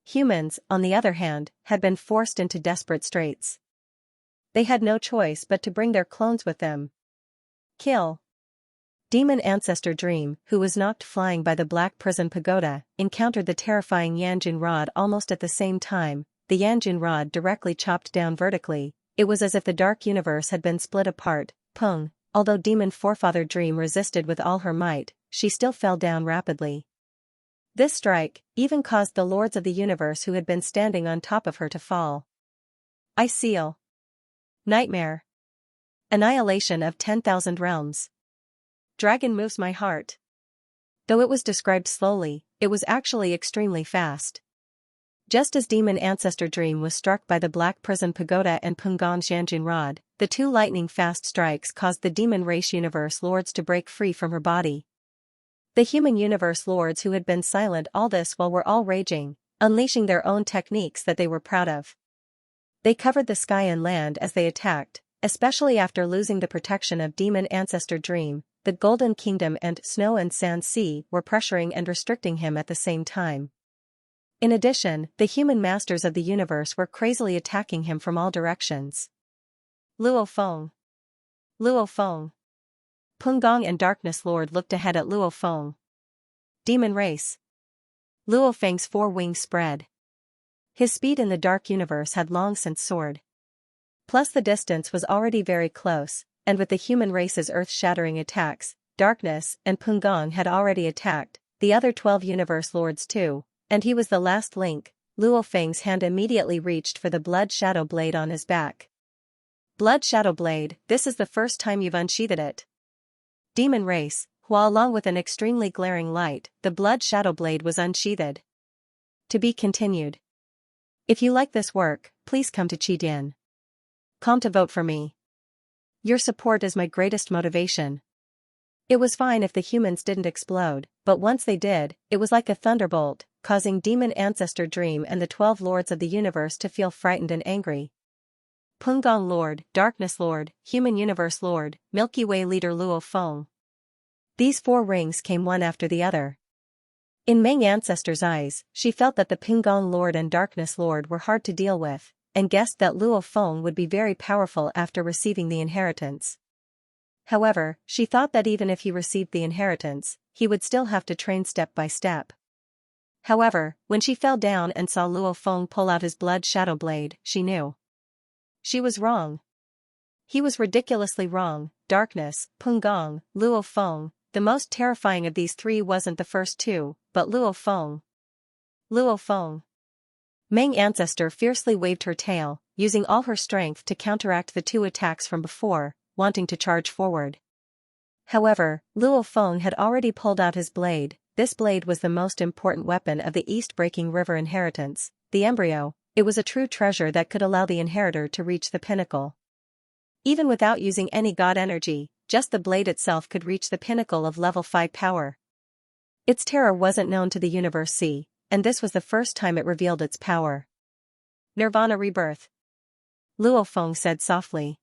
Humans, on the other hand, had been forced into desperate straits. They had no choice but to bring their clones with them. Kill. Demon Ancestor Dream, who was knocked flying by the Black Prison Pagoda, encountered the terrifying Yanjin Rod almost at the same time. The Yanjin Rod directly chopped down vertically. It was as if the dark universe had been split apart. Peng, although Demon Forefather Dream resisted with all her might, she still fell down rapidly. This strike even caused the lords of the universe who had been standing on top of her to fall. I seal. Nightmare. Annihilation of 10,000 realms. Dragon moves my heart. Though it was described slowly, it was actually extremely fast. Just as Demon Ancestor Dream was struck by the Black Prison Pagoda and Peng Gong's Yanjin Rod, the two lightning-fast strikes caused the Demon Race Universe Lords to break free from her body. The Human Universe Lords who had been silent all this while were all raging, unleashing their own techniques that they were proud of. They covered the sky and land as they attacked, especially after losing the protection of Demon Ancestor Dream. The Golden Kingdom and Snow and Sand Sea were pressuring and restricting him at the same time. In addition, the human masters of the universe were crazily attacking him from all directions. Luo Feng. Luo Feng. Peng Gong and Darkness Lord looked ahead at Luo Feng. Demon Race. Luo Feng's four wings spread. His speed in the dark universe had long since soared. Plus the distance was already very close. And with the human race's earth-shattering attacks, Darkness and Peng Gong had already attacked the other 12 Universe Lords too, and he was the last link. Luo Feng's hand immediately reached for the Blood Shadow Blade on his back. Blood Shadow Blade, this is the first time you've unsheathed it. Demon Race, while along with an extremely glaring light, the Blood Shadow Blade was unsheathed. To be continued. If you like this work, please come to Qidian.com to vote for me. Your support is my greatest motivation. It was fine if the humans didn't explode, but once they did, it was like a thunderbolt, causing Demon Ancestor Dream and the 12 Lords of the Universe to feel frightened and angry. Pungong Lord, Darkness Lord, Human Universe Lord, Milky Way Leader Luo Feng. These 4 rings came one after the other. In Meng Ancestor's eyes, she felt that the Pungong Lord and Darkness Lord were hard to deal with, and guessed that Luo Feng would be very powerful after receiving the inheritance. However, she thought that even if he received the inheritance, he would still have to train step by step. However, when she fell down and saw Luo Feng pull out his blood shadow blade, she knew. She was wrong. He was ridiculously wrong. Darkness, Pungong, Luo Feng. The most terrifying of these 3 wasn't the first 2, but Luo Feng. Luo Feng. Meng Ancestor fiercely waved her tail, using all her strength to counteract the 2 attacks from before, wanting to charge forward. However, Luo Feng had already pulled out his blade. This blade was the most important weapon of the East-Breaking River inheritance, the embryo. It was a true treasure that could allow the inheritor to reach the pinnacle. Even without using any god energy, just the blade itself could reach the pinnacle of level 5 power. Its terror wasn't known to the Universe C, and this was the first time it revealed its power. Nirvana Rebirth. Luo Feng said softly.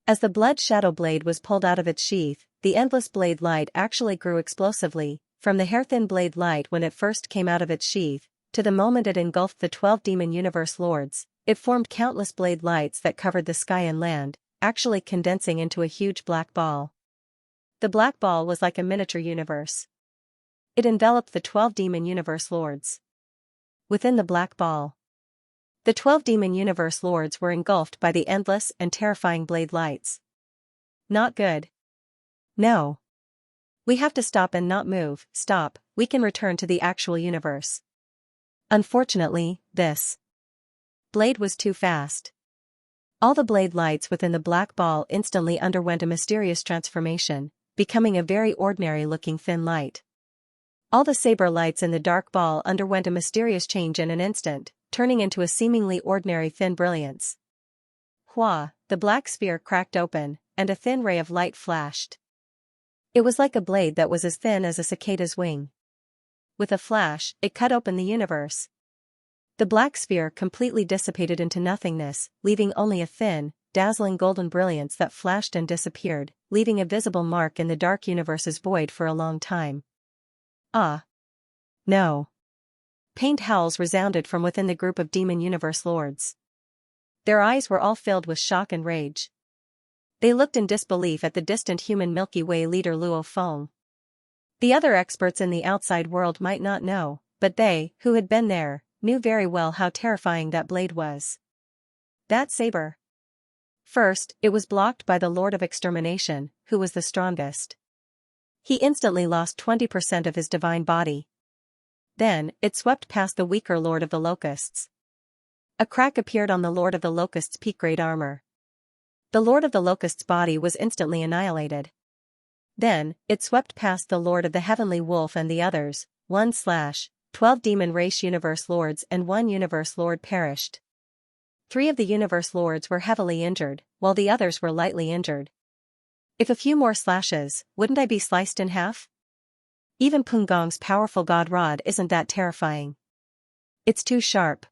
As the blood shadow blade was pulled out of its sheath, the endless blade light actually grew explosively, from the hair-thin blade light when it first came out of its sheath, to the moment it engulfed the 12 Demon Universe Lords. It formed countless blade lights that covered the sky and land, actually condensing into a huge black ball. The black ball was like a miniature universe. It enveloped the 12 Demon Universe Lords. Within the black ball, the 12 Demon Universe Lords were engulfed by the endless and terrifying blade lights. Not good. No. We have to stop and not move. Stop, we can return to the actual universe. Unfortunately, this blade was too fast. All the blade lights within the black ball instantly underwent a mysterious transformation, becoming a very ordinary-looking thin light. All the saber lights in the dark ball underwent a mysterious change in an instant, turning into a seemingly ordinary thin brilliance. Hua, the black sphere cracked open, and a thin ray of light flashed. It was like a blade that was as thin as a cicada's wing. With a flash, it cut open the universe. The black sphere completely dissipated into nothingness, leaving only a thin, dazzling golden brilliance that flashed and disappeared, leaving a visible mark in the dark universe's void for a long time. Ah. No. Pained howls resounded from within the group of Demon Universe Lords. Their eyes were all filled with shock and rage. They looked in disbelief at the distant human Milky Way leader Luo Feng. The other experts in the outside world might not know, but they, who had been there, knew very well how terrifying that blade was. That saber. First, it was blocked by the Lord of Extermination, who was the strongest. He instantly lost 20% of his divine body. Then, it swept past the weaker Lord of the Locusts. A crack appeared on the Lord of the Locusts' peak-grade armor. The Lord of the Locusts' body was instantly annihilated. Then, it swept past the Lord of the Heavenly Wolf and the others. 12 Demon Race Universe Lords and 1 Universe Lord perished. 3 of the Universe Lords were heavily injured, while the others were lightly injured. If a few more slashes, wouldn't I be sliced in half? Even Pungong's powerful god rod isn't that terrifying. It's too sharp.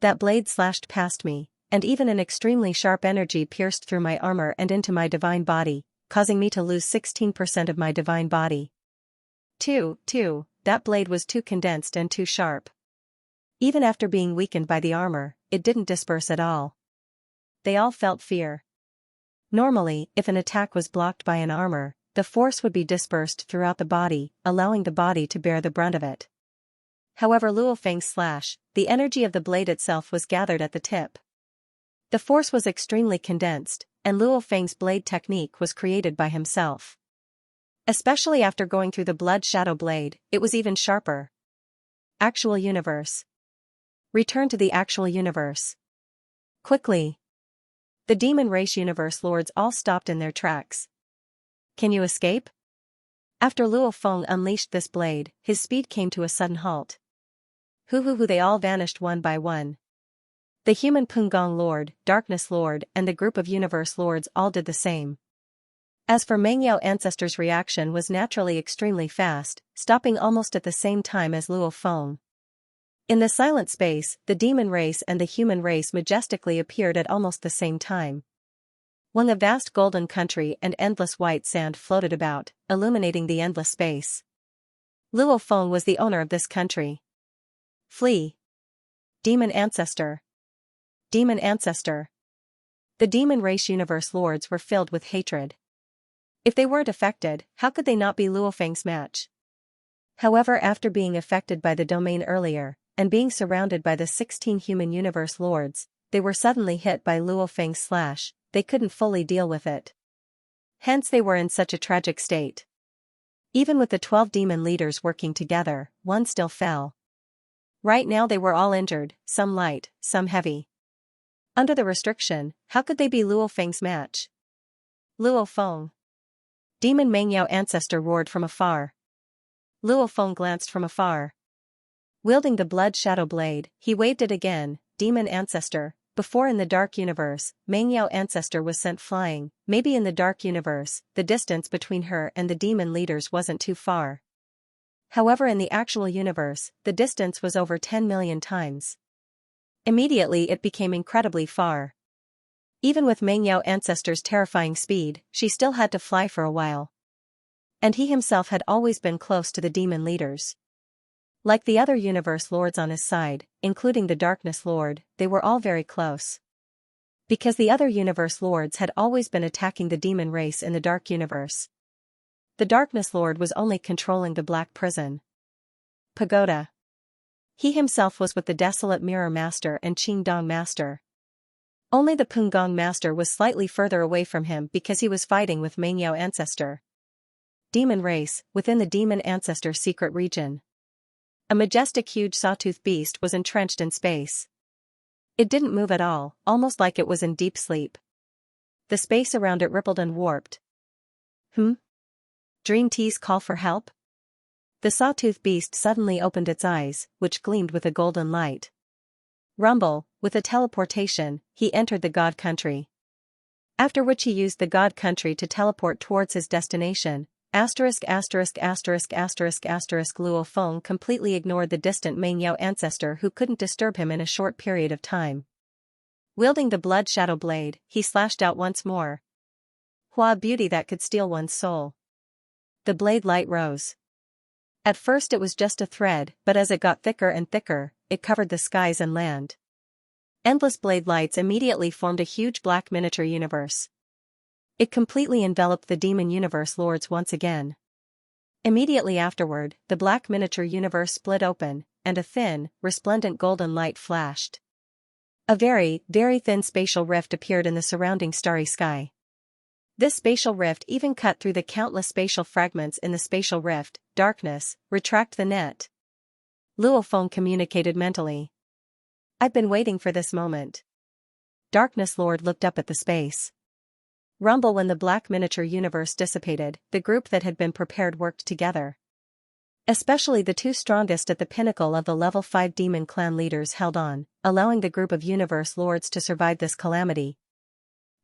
That blade slashed past me, and even an extremely sharp energy pierced through my armor and into my divine body, causing me to lose 16% of my divine body. 2. That blade was too condensed and too sharp. Even after being weakened by the armor, it didn't disperse at all. They all felt fear. Normally, if an attack was blocked by an armor, the force would be dispersed throughout the body, allowing the body to bear the brunt of it. However, Luo Feng's slash, the energy of the blade itself was gathered at the tip. The force was extremely condensed, and Luo Feng's blade technique was created by himself. Especially after going through the blood shadow blade, it was even sharper. Actual universe. Return to the actual universe. Quickly. The Demon Race Universe Lords all stopped in their tracks. Can you escape? After Luo Feng unleashed this blade, his speed came to a sudden halt. They all vanished one by one. The human Pungong Lord, Darkness Lord, and the group of Universe Lords all did the same. As for Mengyao Ancestor's reaction was naturally extremely fast, stopping almost at the same time as Luo Feng. In the silent space, the demon race and the human race majestically appeared at almost the same time. When a vast golden country and endless white sand floated about, illuminating the endless space. Luo Feng was the owner of this country. Flee. Demon Ancestor. Demon Ancestor. The demon race universe lords were filled with hatred. If they weren't affected, how could they not be Luo Feng's match? However, after being affected by the domain earlier, and being surrounded by the 16 human universe lords, they were suddenly hit by Luo Feng's slash. They couldn't fully deal with it. Hence they were in such a tragic state. Even with the 12 demon leaders working together, one still fell. Right now they were all injured, some light, some heavy. Under the restriction, how could they be Luo Feng's match? Luo Feng. Demon Mengyao Ancestor roared from afar. Luo Feng glanced from afar. Wielding the blood shadow blade, he waved it again. Demon Ancestor. Before in the Dark Universe, Mengyao Ancestor was sent flying. Maybe in the Dark Universe, the distance between her and the demon leaders wasn't too far. However, in the actual universe, the distance was over 10 million times. Immediately it became incredibly far. Even with Mengyao Ancestor's terrifying speed, she still had to fly for a while. And he himself had always been close to the demon leaders. Like the other universe lords on his side, including the Darkness Lord, they were all very close. Because the other universe lords had always been attacking the demon race in the Dark Universe. The Darkness Lord was only controlling the Black Prison. Pagoda. He himself was with the Desolate Mirror Master and Qingdong Master. Only the Pungong Master was slightly further away from him because he was fighting with Mengyao Ancestor. Demon race, within the Demon Ancestor secret region. A majestic huge sawtooth beast was entrenched in space. It didn't move at all, almost like it was in deep sleep. The space around it rippled and warped. Dream T's call for help? The sawtooth beast suddenly opened its eyes, which gleamed with a golden light. Rumble, with a teleportation, he entered the God Country. After which he used the God Country to teleport towards his destination. Luo Feng completely ignored the distant Mengyao Ancestor who couldn't disturb him in a short period of time. Wielding the blood shadow blade, he slashed out once more. Hua beauty that could steal one's soul. The blade light rose. At first it was just a thread, but as it got thicker and thicker, it covered the skies and land. Endless blade lights immediately formed a huge black miniature universe. It completely enveloped the demon universe lords once again. Immediately afterward, the black miniature universe split open, and a thin, resplendent golden light flashed. A very, very thin spatial rift appeared in the surrounding starry sky. This spatial rift even cut through the countless spatial fragments in the spatial rift. Darkness, retract the net. Luo Feng communicated mentally. I've been waiting for this moment. Darkness Lord looked up at the space. Rumble. When the black miniature universe dissipated, the group that had been prepared worked together. Especially the two strongest at the pinnacle of the level 5 demon clan leaders held on, allowing the group of universe lords to survive this calamity.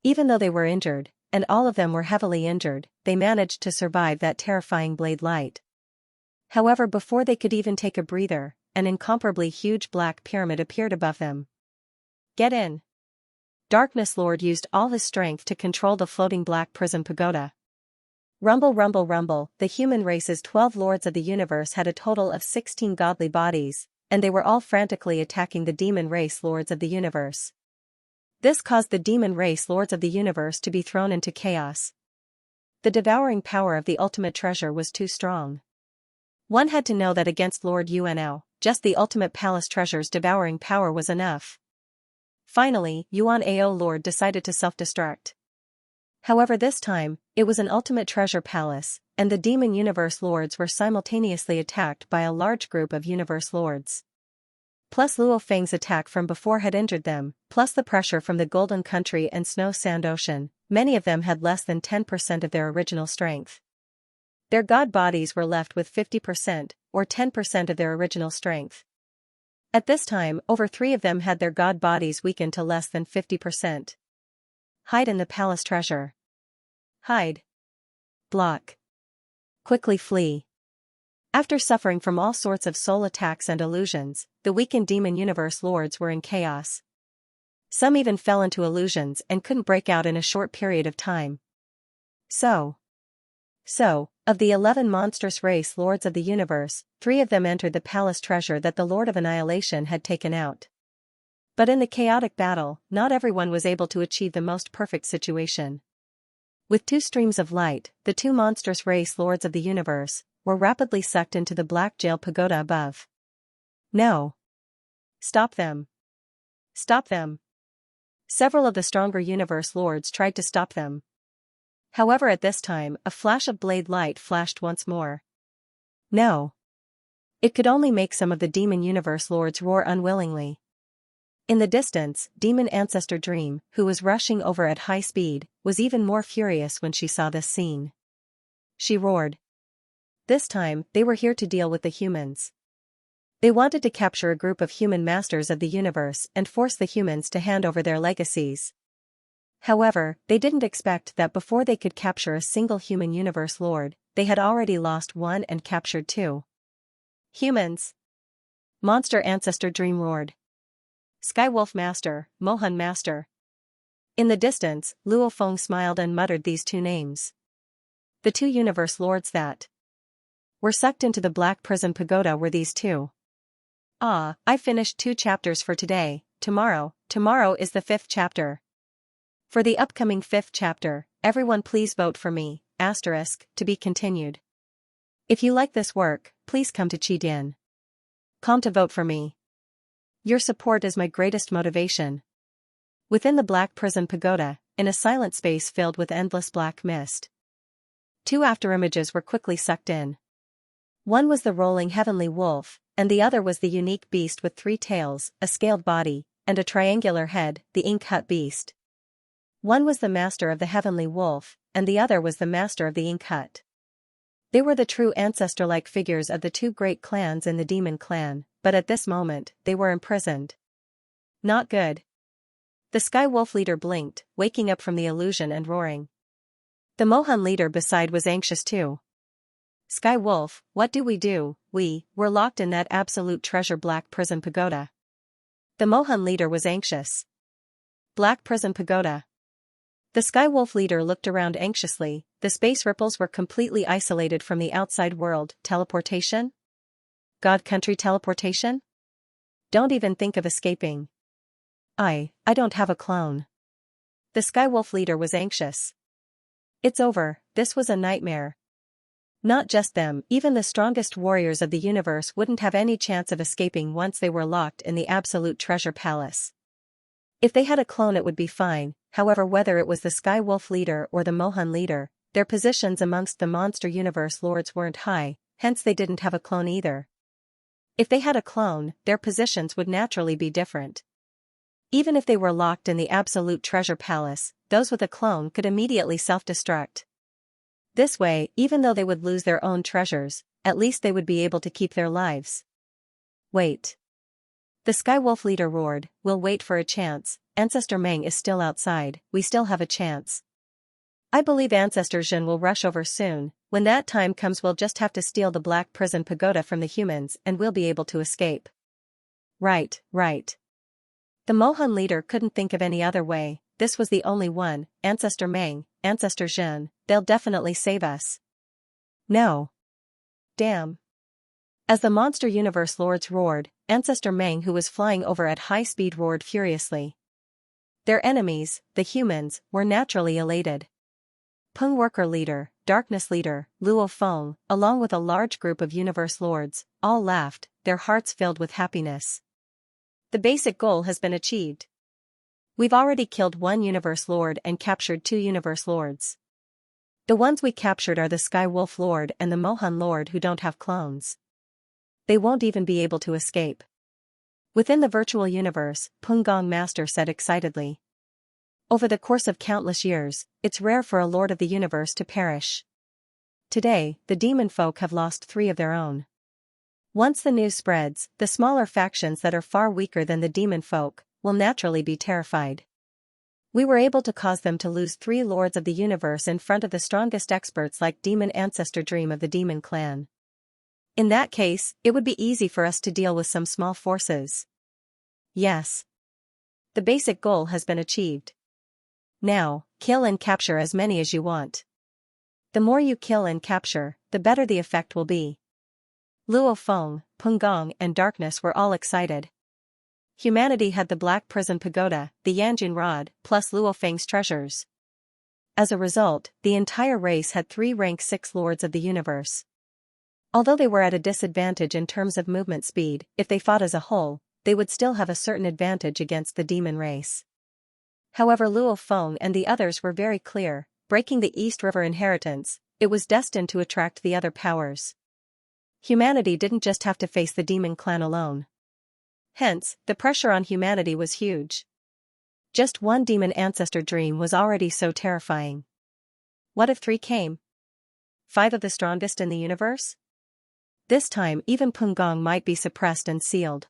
Even though they were injured, and all of them were heavily injured, they managed to survive that terrifying blade light. However, before they could even take a breather, an incomparably huge black pyramid appeared above them. Get in. Darkness Lord used all his strength to control the floating black prison pagoda. Rumble, rumble, rumble. The human race's 12 lords of the universe had a total of 16 godly bodies, and they were all frantically attacking the demon race lords of the universe. This caused the demon race lords of the universe to be thrown into chaos. The devouring power of the ultimate treasure was too strong. One had to know that against Lord Yuanao, just the ultimate palace treasure's devouring power was enough. Finally, Yuan Ao Lord decided to self-destruct. However, this time, it was an ultimate treasure palace, and the demon universe lords were simultaneously attacked by a large group of universe lords. Plus Luo Feng's attack from before had injured them, plus the pressure from the Golden Country and Snow Sand Ocean. Many of them had less than 10% of their original strength. Their god bodies were left with 50%, or 10% of their original strength. At this time, over 3 of them had their god bodies weakened to less than 50%. Hide in the palace treasure. Hide. Block. Quickly flee. After suffering from all sorts of soul attacks and illusions, the weakened demon universe lords were in chaos. Some even fell into illusions and couldn't break out in a short period of time. So, of the 11 monstrous race lords of the universe, 3 of them entered the palace treasure that the Lord of Annihilation had taken out. But in the chaotic battle, not everyone was able to achieve the most perfect situation. With 2 streams of light, the 2 monstrous race lords of the universe were rapidly sucked into the black jail pagoda above. No. Stop them. Stop them. Several of the stronger universe lords tried to stop them. However, at this time, a flash of blade light flashed once more. No. It could only make some of the demon universe lords roar unwillingly. In the distance, Demon Ancestor Dream, who was rushing over at high speed, was even more furious when she saw this scene. She roared. This time, they were here to deal with the humans. They wanted to capture a group of human masters of the universe and force the humans to hand over their legacies. However, they didn't expect that before they could capture a single human universe lord, they had already lost 1 and captured 2. Humans! Monster Ancestor Dream roared. Skywolf Master, Mohan Master. In the distance, Luo Feng smiled and muttered these 2 names. The 2 universe lords that were sucked into the black prison pagoda were these 2. Ah, I finished 2 chapters for today. Tomorrow is the 5th chapter. For the upcoming 5th chapter, everyone please vote for me, *, to be continued. If you like this work, please come to Qidin.com to vote for me. Your support is my greatest motivation. Within the black prison pagoda, in a silent space filled with endless black mist, 2 afterimages were quickly sucked in. One was the rolling heavenly wolf, and the other was the unique beast with 3 tails, a scaled body, and a triangular head, the ink hut beast. One was the master of the heavenly wolf, and the other was the master of the ink hut. They were the true ancestor-like figures of the 2 great clans in the demon clan, but at this moment, they were imprisoned. Not good. The Sky Wolf leader blinked, waking up from the illusion and roaring. The Mohan leader beside was anxious too. Sky Wolf, what do? We were locked in that absolute treasure black prison pagoda. The Mohan leader was anxious. Black prison pagoda. The Sky Wolf leader looked around anxiously. The space ripples were completely isolated from the outside world. Teleportation? God country teleportation? Don't even think of escaping. I don't have a clone. The Sky Wolf leader was anxious. It's over, this was a nightmare. Not just them, even the strongest warriors of the universe wouldn't have any chance of escaping once they were locked in the absolute treasure palace. If they had a clone it would be fine, however whether it was the Sky Wolf leader or the Mohan leader, their positions amongst the monster universe lords weren't high, hence they didn't have a clone either. If they had a clone, their positions would naturally be different. Even if they were locked in the absolute treasure palace, those with a clone could immediately self-destruct. This way, even though they would lose their own treasures, at least they would be able to keep their lives. Wait. The Sky Wolf leader roared, we'll wait for a chance. Ancestor Meng is still outside, we still have a chance. I believe Ancestor Jin will rush over soon. When that time comes we'll just have to steal the black prison pagoda from the humans and we'll be able to escape. Right. The Mohan leader couldn't think of any other way, this was the only one. Ancestor Meng, Ancestor Jin, they'll definitely save us. No. Damn. As the monster universe lords roared, Ancestor Meng who was flying over at high speed roared furiously. Their enemies, the humans, were naturally elated. Peng Worker Leader, Darkness Leader, Luo Feng, along with a large group of universe lords, all laughed, their hearts filled with happiness. The basic goal has been achieved. We've already killed 1 universe lord and captured 2 universe lords. The ones we captured are the Sky Wolf Lord and the Mohan Lord who don't have clones. They won't even be able to escape. Within the virtual universe, Peng Gong Master said excitedly. Over the course of countless years, it's rare for a Lord of the Universe to perish. Today, the demon folk have lost 3 of their own. Once the news spreads, the smaller factions that are far weaker than the demon folk will naturally be terrified. We were able to cause them to lose 3 lords of the universe in front of the strongest experts like Demon Ancestor Dream of the Demon Clan. In that case, it would be easy for us to deal with some small forces. Yes. The basic goal has been achieved. Now, kill and capture as many as you want. The more you kill and capture, the better the effect will be. Luo Feng, Peng Gong and Darkness were all excited. Humanity had the Black Prison Pagoda, the Yanjun Rod, plus Luo Feng's treasures. As a result, the entire race had 3 rank 6 lords of the universe. Although they were at a disadvantage in terms of movement speed, if they fought as a whole, they would still have a certain advantage against the demon race. However, Luo Feng and the others were very clear, breaking the East River inheritance, it was destined to attract the other powers. Humanity didn't just have to face the demon clan alone. Hence, the pressure on humanity was huge. Just one demon ancestor dream was already so terrifying. What if 3 came? 5 of the strongest in the universe? This time even Peng Gong might be suppressed and sealed.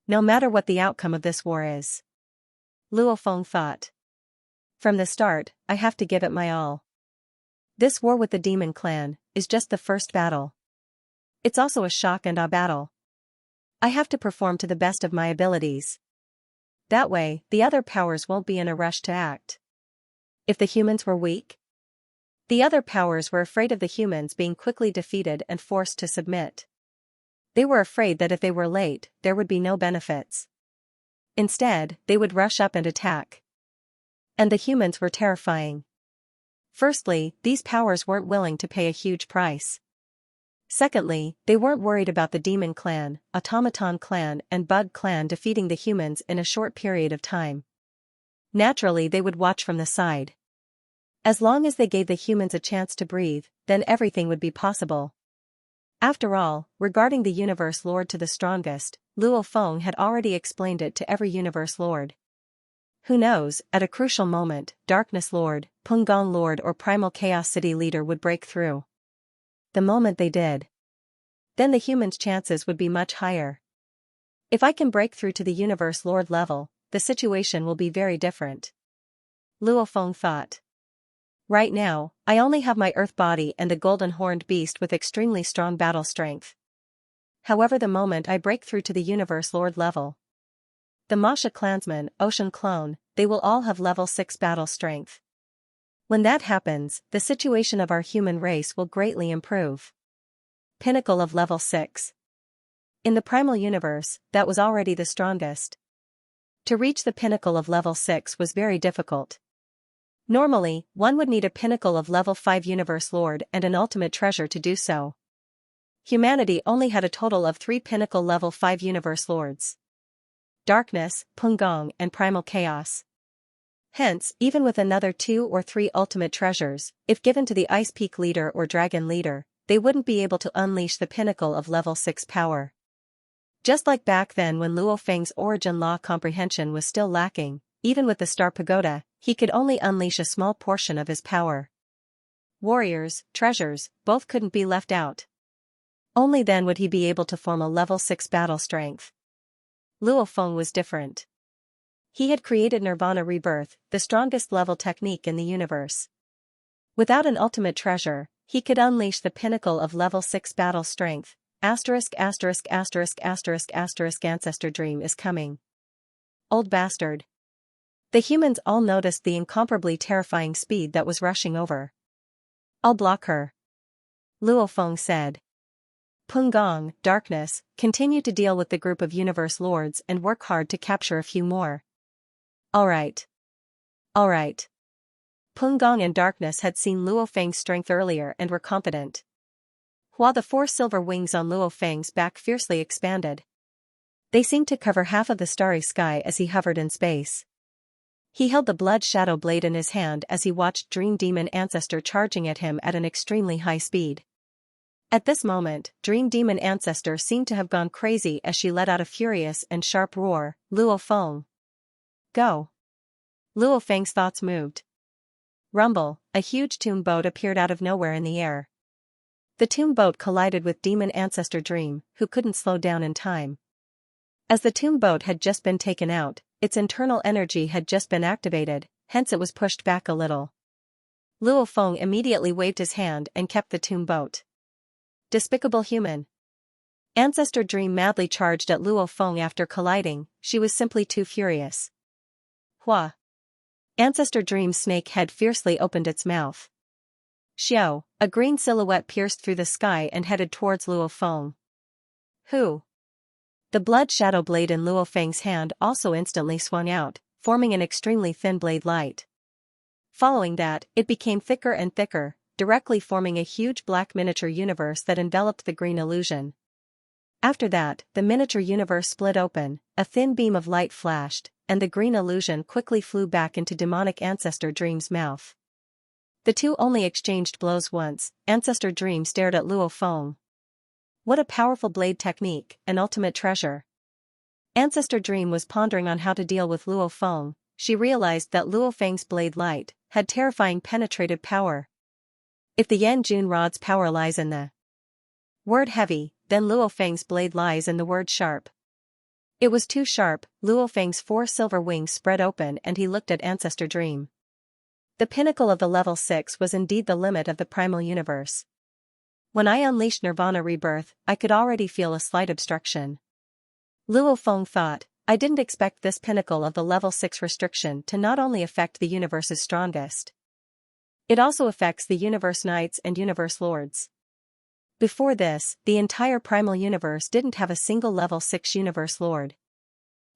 No matter what the outcome of this war is. Luo Feng thought. From the start, I have to give it my all. This war with the demon clan is just the first battle. It's also a shock and awe battle. I have to perform to the best of my abilities. That way, the other powers won't be in a rush to act. If the humans were weak? The other powers were afraid of the humans being quickly defeated and forced to submit. They were afraid that if they were late, there would be no benefits. Instead, they would rush up and attack. And the humans were terrifying. Firstly, these powers weren't willing to pay a huge price. Secondly, they weren't worried about the Demon Clan, Automaton Clan and Bug Clan defeating the humans in a short period of time. Naturally, they would watch from the side. As long as they gave the humans a chance to breathe, then everything would be possible. After all, regarding the Universe Lord to the strongest, Luo Feng had already explained it to every Universe Lord. Who knows, at a crucial moment, Darkness Lord, Peng Gong Lord or Primal Chaos City Leader would break through. The moment they did, then the humans' chances would be much higher. If I can break through to the Universe Lord level, the situation will be very different. Luo Feng thought. Right now, I only have my earth body and a golden horned beast with extremely strong battle strength. However, the moment I break through to the Universe Lord level, the Masha clansmen, Ocean Clone, they will all have level 6 battle strength. When that happens, the situation of our human race will greatly improve. Pinnacle of level 6. In the primal universe, that was already the strongest. To reach the pinnacle of level 6 was very difficult. Normally, one would need a pinnacle of level 5 universe lord and an ultimate treasure to do so. Humanity only had a total of 3 pinnacle level 5 universe lords. Darkness, Peng Gong and Primal Chaos. Hence, even with another 2 or 3 ultimate treasures, if given to the Ice Peak leader or Dragon leader, they wouldn't be able to unleash the pinnacle of level 6 power. Just like back then when Luo Feng's origin law comprehension was still lacking, even with the Star Pagoda, he could only unleash a small portion of his power. Warriors, treasures, both couldn't be left out. Only then would he be able to form a level 6 battle strength. Luo Feng was different. He had created Nirvana Rebirth, the strongest level technique in the universe. Without an ultimate treasure, he could unleash the pinnacle of level 6 battle strength. Ancestor Dream is coming. Old bastard. The humans all noticed the incomparably terrifying speed that was rushing over. I'll block her. Luo Feng said. Peng Gong, Darkness, continue to deal with the group of universe lords and work hard to capture a few more. Alright. Alright. Peng Gong and Darkness had seen Luo Feng's strength earlier and were confident. While the 4 silver wings on Luo Feng's back fiercely expanded. They seemed to cover half of the starry sky as he hovered in space. He held the blood shadow blade in his hand as he watched Dream Demon Ancestor charging at him at an extremely high speed. At this moment, Dream Demon Ancestor seemed to have gone crazy as she let out a furious and sharp roar. Luo Feng. Go. Luo Feng's thoughts moved. Rumble, a huge tomb boat appeared out of nowhere in the air. The tomb boat collided with demon ancestor Dream, who couldn't slow down in time. As the tomb boat had just been taken out, its internal energy had just been activated, hence it was pushed back a little. Luo Feng immediately waved his hand and kept the tomb boat. Despicable human. Ancestor Dream madly charged at Luo Feng after colliding, she was simply too furious. Hua! Ancestor Dream's snake head fiercely opened its mouth. Xiao, a green silhouette pierced through the sky and headed towards Luo Feng. Who? The blood shadow blade in Luo Feng's hand also instantly swung out, forming an extremely thin blade light. Following that, it became thicker and thicker, directly forming a huge black miniature universe that enveloped the green illusion. After that, the miniature universe split open, a thin beam of light flashed, and the green illusion quickly flew back into demonic Ancestor Dream's mouth. The two only exchanged blows once. Ancestor Dream stared at Luo Feng. What a powerful blade technique, an ultimate treasure. Ancestor Dream was pondering on how to deal with Luo Feng. She realized that Luo Feng's blade light had terrifying penetrative power. If the Yan Jun rod's power lies in the word heavy, then Luo Feng's blade lies in the word sharp. It was too sharp. Luo Feng's 4 silver wings spread open and he looked at Ancestor Dream. The pinnacle of the level 6 was indeed the limit of the primal universe. When I unleashed Nirvana Rebirth, I could already feel a slight obstruction. Luo Feng thought, I didn't expect this pinnacle of the level 6 restriction to not only affect the universe's strongest. It also affects the universe knights and universe lords. Before this, the entire primal universe didn't have a single level 6 universe lord.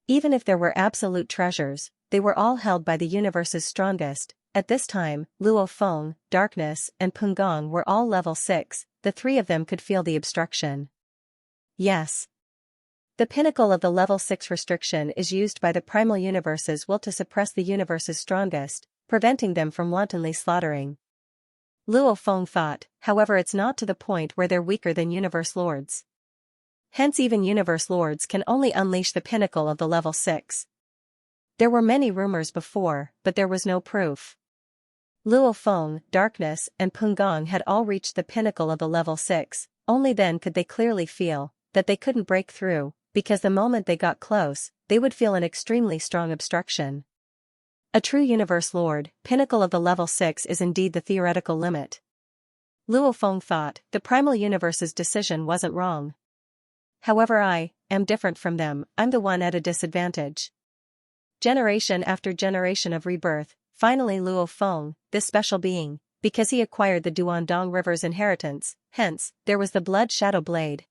Even if there were absolute treasures, they were all held by the universe's strongest. At this time, Luo Feng, Darkness, and Pungong were all level 6, the 3 of them could feel the obstruction. Yes. The pinnacle of the level 6 restriction is used by the primal universe's will to suppress the universe's strongest, preventing them from wantonly slaughtering. Luo Feng thought, however, it's not to the point where they're weaker than universe lords. Hence even universe lords can only unleash the pinnacle of the level 6. There were many rumors before, but there was no proof. Luo Feng, Darkness, and Pungong had all reached the pinnacle of the level 6, only then could they clearly feel that they couldn't break through, because the moment they got close, they would feel an extremely strong obstruction. A true universe lord, pinnacle of the level 6 is indeed the theoretical limit. Luo Feng thought, the primal universe's decision wasn't wrong. However, I am different from them. I'm the one at a disadvantage. Generation after generation of rebirth, finally Luo Feng, this special being, because he acquired the Duandong River's inheritance, hence, there was the Blood Shadow Blade.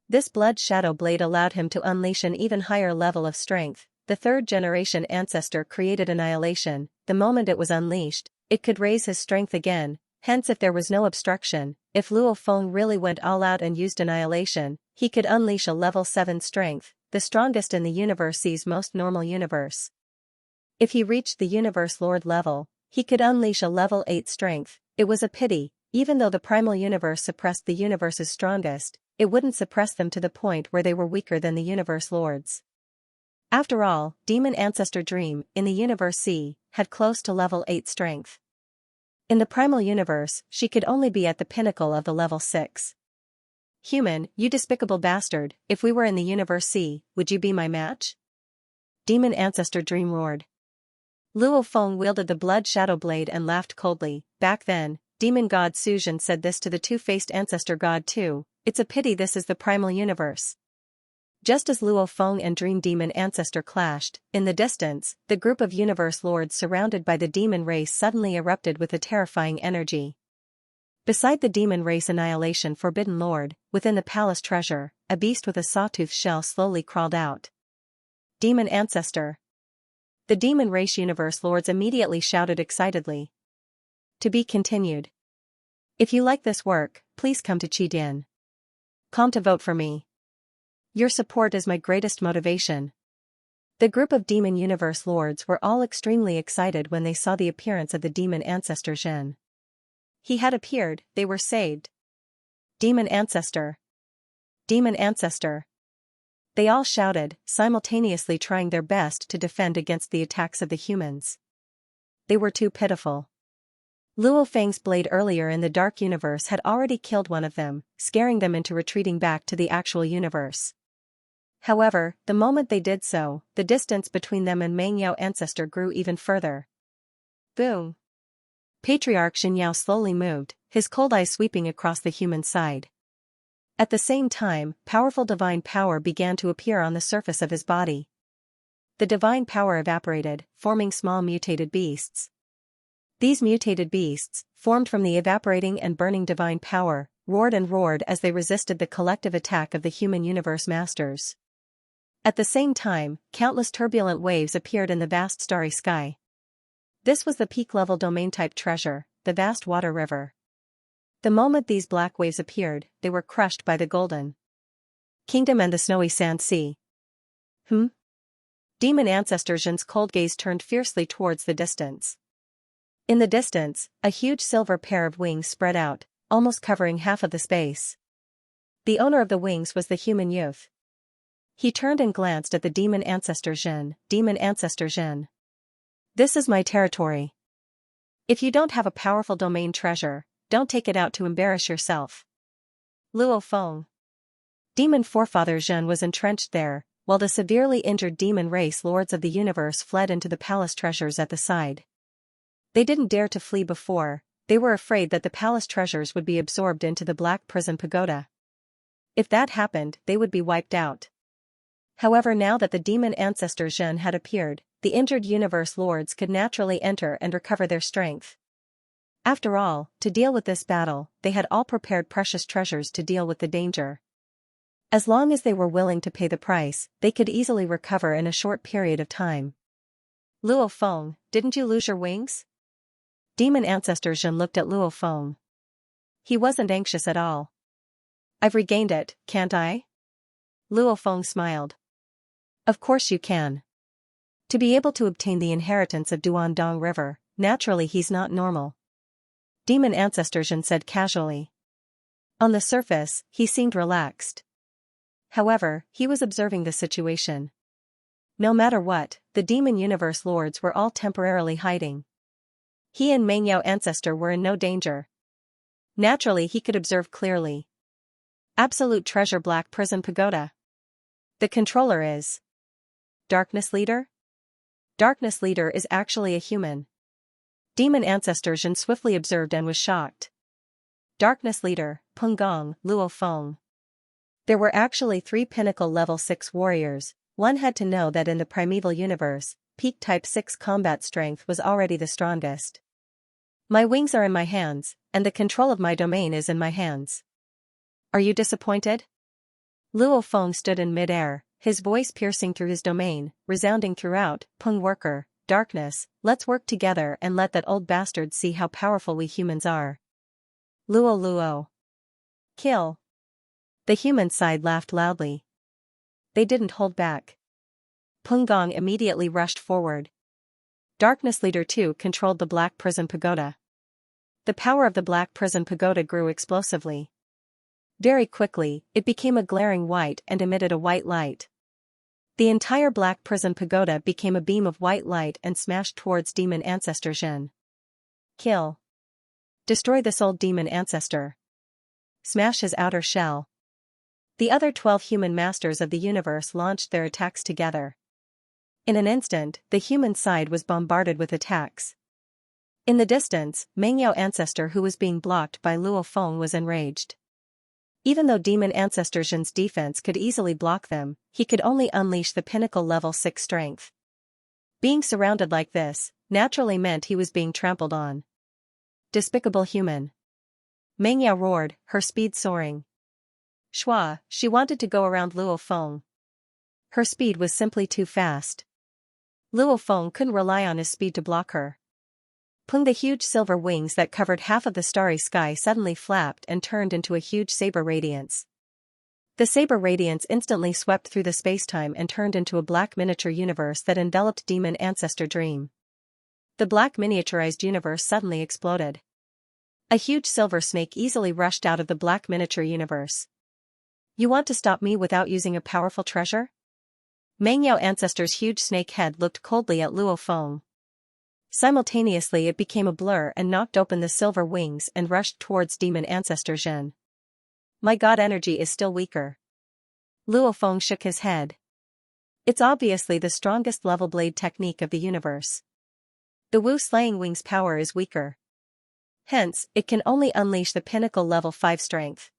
This Blood Shadow Blade allowed him to unleash an even higher level of strength. The 3rd generation ancestor created annihilation. The moment it was unleashed, it could raise his strength again. Hence, if there was no obstruction, if Luo Feng really went all out and used annihilation, he could unleash a level 7 strength, the strongest in the universe's most normal universe. If he reached the universe lord level, he could unleash a level 8 strength. It was a pity, even though the primal universe suppressed the universe's strongest, it wouldn't suppress them to the point where they were weaker than the universe lords. After all, Demon Ancestor Dream, in the universe C, had close to level 8 strength. In the primal universe, she could only be at the pinnacle of the level 6. Human, you despicable bastard, if we were in the universe C, would you be my match? Demon Ancestor Dream roared. Luo Feng wielded the Blood Shadow Blade and laughed coldly. Back then, Demon God Suzhen said this to the two-faced Ancestor God too, it's a pity this is the primal universe. Just as Luo Feng and Dream Demon Ancestor clashed, in the distance, the group of universe lords surrounded by the demon race suddenly erupted with a terrifying energy. Beside the demon race Annihilation Forbidden Lord, within the palace treasure, a beast with a sawtooth shell slowly crawled out. Demon Ancestor. The demon race universe lords immediately shouted excitedly. To be continued. If you like this work, please come to Qidin. Come to vote for me. Your support is my greatest motivation. The group of demon universe lords were all extremely excited when they saw the appearance of the demon ancestor Zhen. He had appeared, they were saved. Demon Ancestor. Demon Ancestor. They all shouted, simultaneously trying their best to defend against the attacks of the humans. They were too pitiful. Luo Feng's blade earlier in the Dark Universe had already killed one of them, scaring them into retreating back to the actual universe. However, the moment they did so, the distance between them and Mengyao ancestor grew even further. Boom! Patriarch Xianxia slowly moved, his cold eyes sweeping across the human side. At the same time, powerful divine power began to appear on the surface of his body. The divine power evaporated, forming small mutated beasts. These mutated beasts, formed from the evaporating and burning divine power, roared and roared as they resisted the collective attack of the human universe masters. At the same time, countless turbulent waves appeared in the vast starry sky. This was the peak-level domain-type treasure, the vast water river. The moment these black waves appeared, they were crushed by the golden kingdom and the snowy sand sea. Demon Ancestor Zhen's cold gaze turned fiercely towards the distance. In the distance, a huge silver pair of wings spread out, almost covering half of the space. The owner of the wings was the human youth. He turned and glanced at the Demon Ancestor Zhen. Demon Ancestor Zhen. This is my territory. If you don't have a powerful domain treasure, don't take it out to embarrass yourself. Luo Feng. Demon forefather Zhen was entrenched there, while the severely injured demon race lords of the universe fled into the palace treasures at the side. They didn't dare to flee before, they were afraid that the palace treasures would be absorbed into the Black Prison Pagoda. If that happened, they would be wiped out. However, now that the demon ancestor Zhen had appeared, the injured universe lords could naturally enter and recover their strength. After all, to deal with this battle, they had all prepared precious treasures to deal with the danger. As long as they were willing to pay the price, they could easily recover in a short period of time. Luo Feng, didn't you lose your wings? Demon Ancestor Zhen looked at Luo Feng. He wasn't anxious at all. I've regained it, can't I? Luo Feng smiled. Of course you can. To be able to obtain the inheritance of Duandong River, naturally he's not normal. Demon Ancestor Zhen said casually. On the surface, he seemed relaxed. However, he was observing the situation. No matter what, the demon universe lords were all temporarily hiding. He and Mengyao ancestor were in no danger. Naturally he could observe clearly. Absolute treasure Black Prison Pagoda. The controller is Darkness Leader? Darkness Leader is actually a human. Demon Ancestor Zhen swiftly observed and was shocked. Darkness Leader, Peng Gong, Luo Feng. There were actually 3 pinnacle level 6 warriors. One had to know that in the primeval universe, peak type 6 combat strength was already the strongest. My wings are in my hands, and the control of my domain is in my hands. Are you disappointed? Luo Feng stood in mid-air, his voice piercing through his domain, resounding throughout. Peng Worker, Darkness, let's work together and let that old bastard see how powerful we humans are. Luo. Kill. The human side laughed loudly. They didn't hold back. Peng Gong immediately rushed forward. Darkness Leader 2 controlled the Black Prison Pagoda. The power of the Black Prison Pagoda grew explosively. Very quickly, it became a glaring white and emitted a white light. The entire Black Prison Pagoda became a beam of white light and smashed towards Demon Ancestor Zhen. Kill. Destroy this old demon ancestor. Smash his outer shell. The other 12 human masters of the universe launched their attacks together. In an instant, the human side was bombarded with attacks. In the distance, Mengyao ancestor who was being blocked by Luo Feng was enraged. Even though Demon Ancestor Zhen's defense could easily block them, he could only unleash the pinnacle level 6 strength. Being surrounded like this, naturally meant he was being trampled on. Despicable human. Mengyao roared, her speed soaring. Shua, she wanted to go around Luo Feng. Her speed was simply too fast. Luo Feng couldn't rely on his speed to block her. Peng, the huge silver wings that covered half of the starry sky suddenly flapped and turned into a huge saber radiance. The saber radiance instantly swept through the spacetime and turned into a black miniature universe that enveloped Demon Ancestor Dream. The black miniaturized universe suddenly exploded. A huge silver snake easily rushed out of the black miniature universe. You want to stop me without using a powerful treasure? Mengyao ancestor's huge snake head looked coldly at Luo Feng. Simultaneously it became a blur and knocked open the silver wings and rushed towards demon ancestor Zhen. My god, energy is still weaker. Luo Feng shook his head. It's obviously the strongest level blade technique of the universe. The Wu Slaying Wing's power is weaker. Hence, it can only unleash the pinnacle level 5 strength.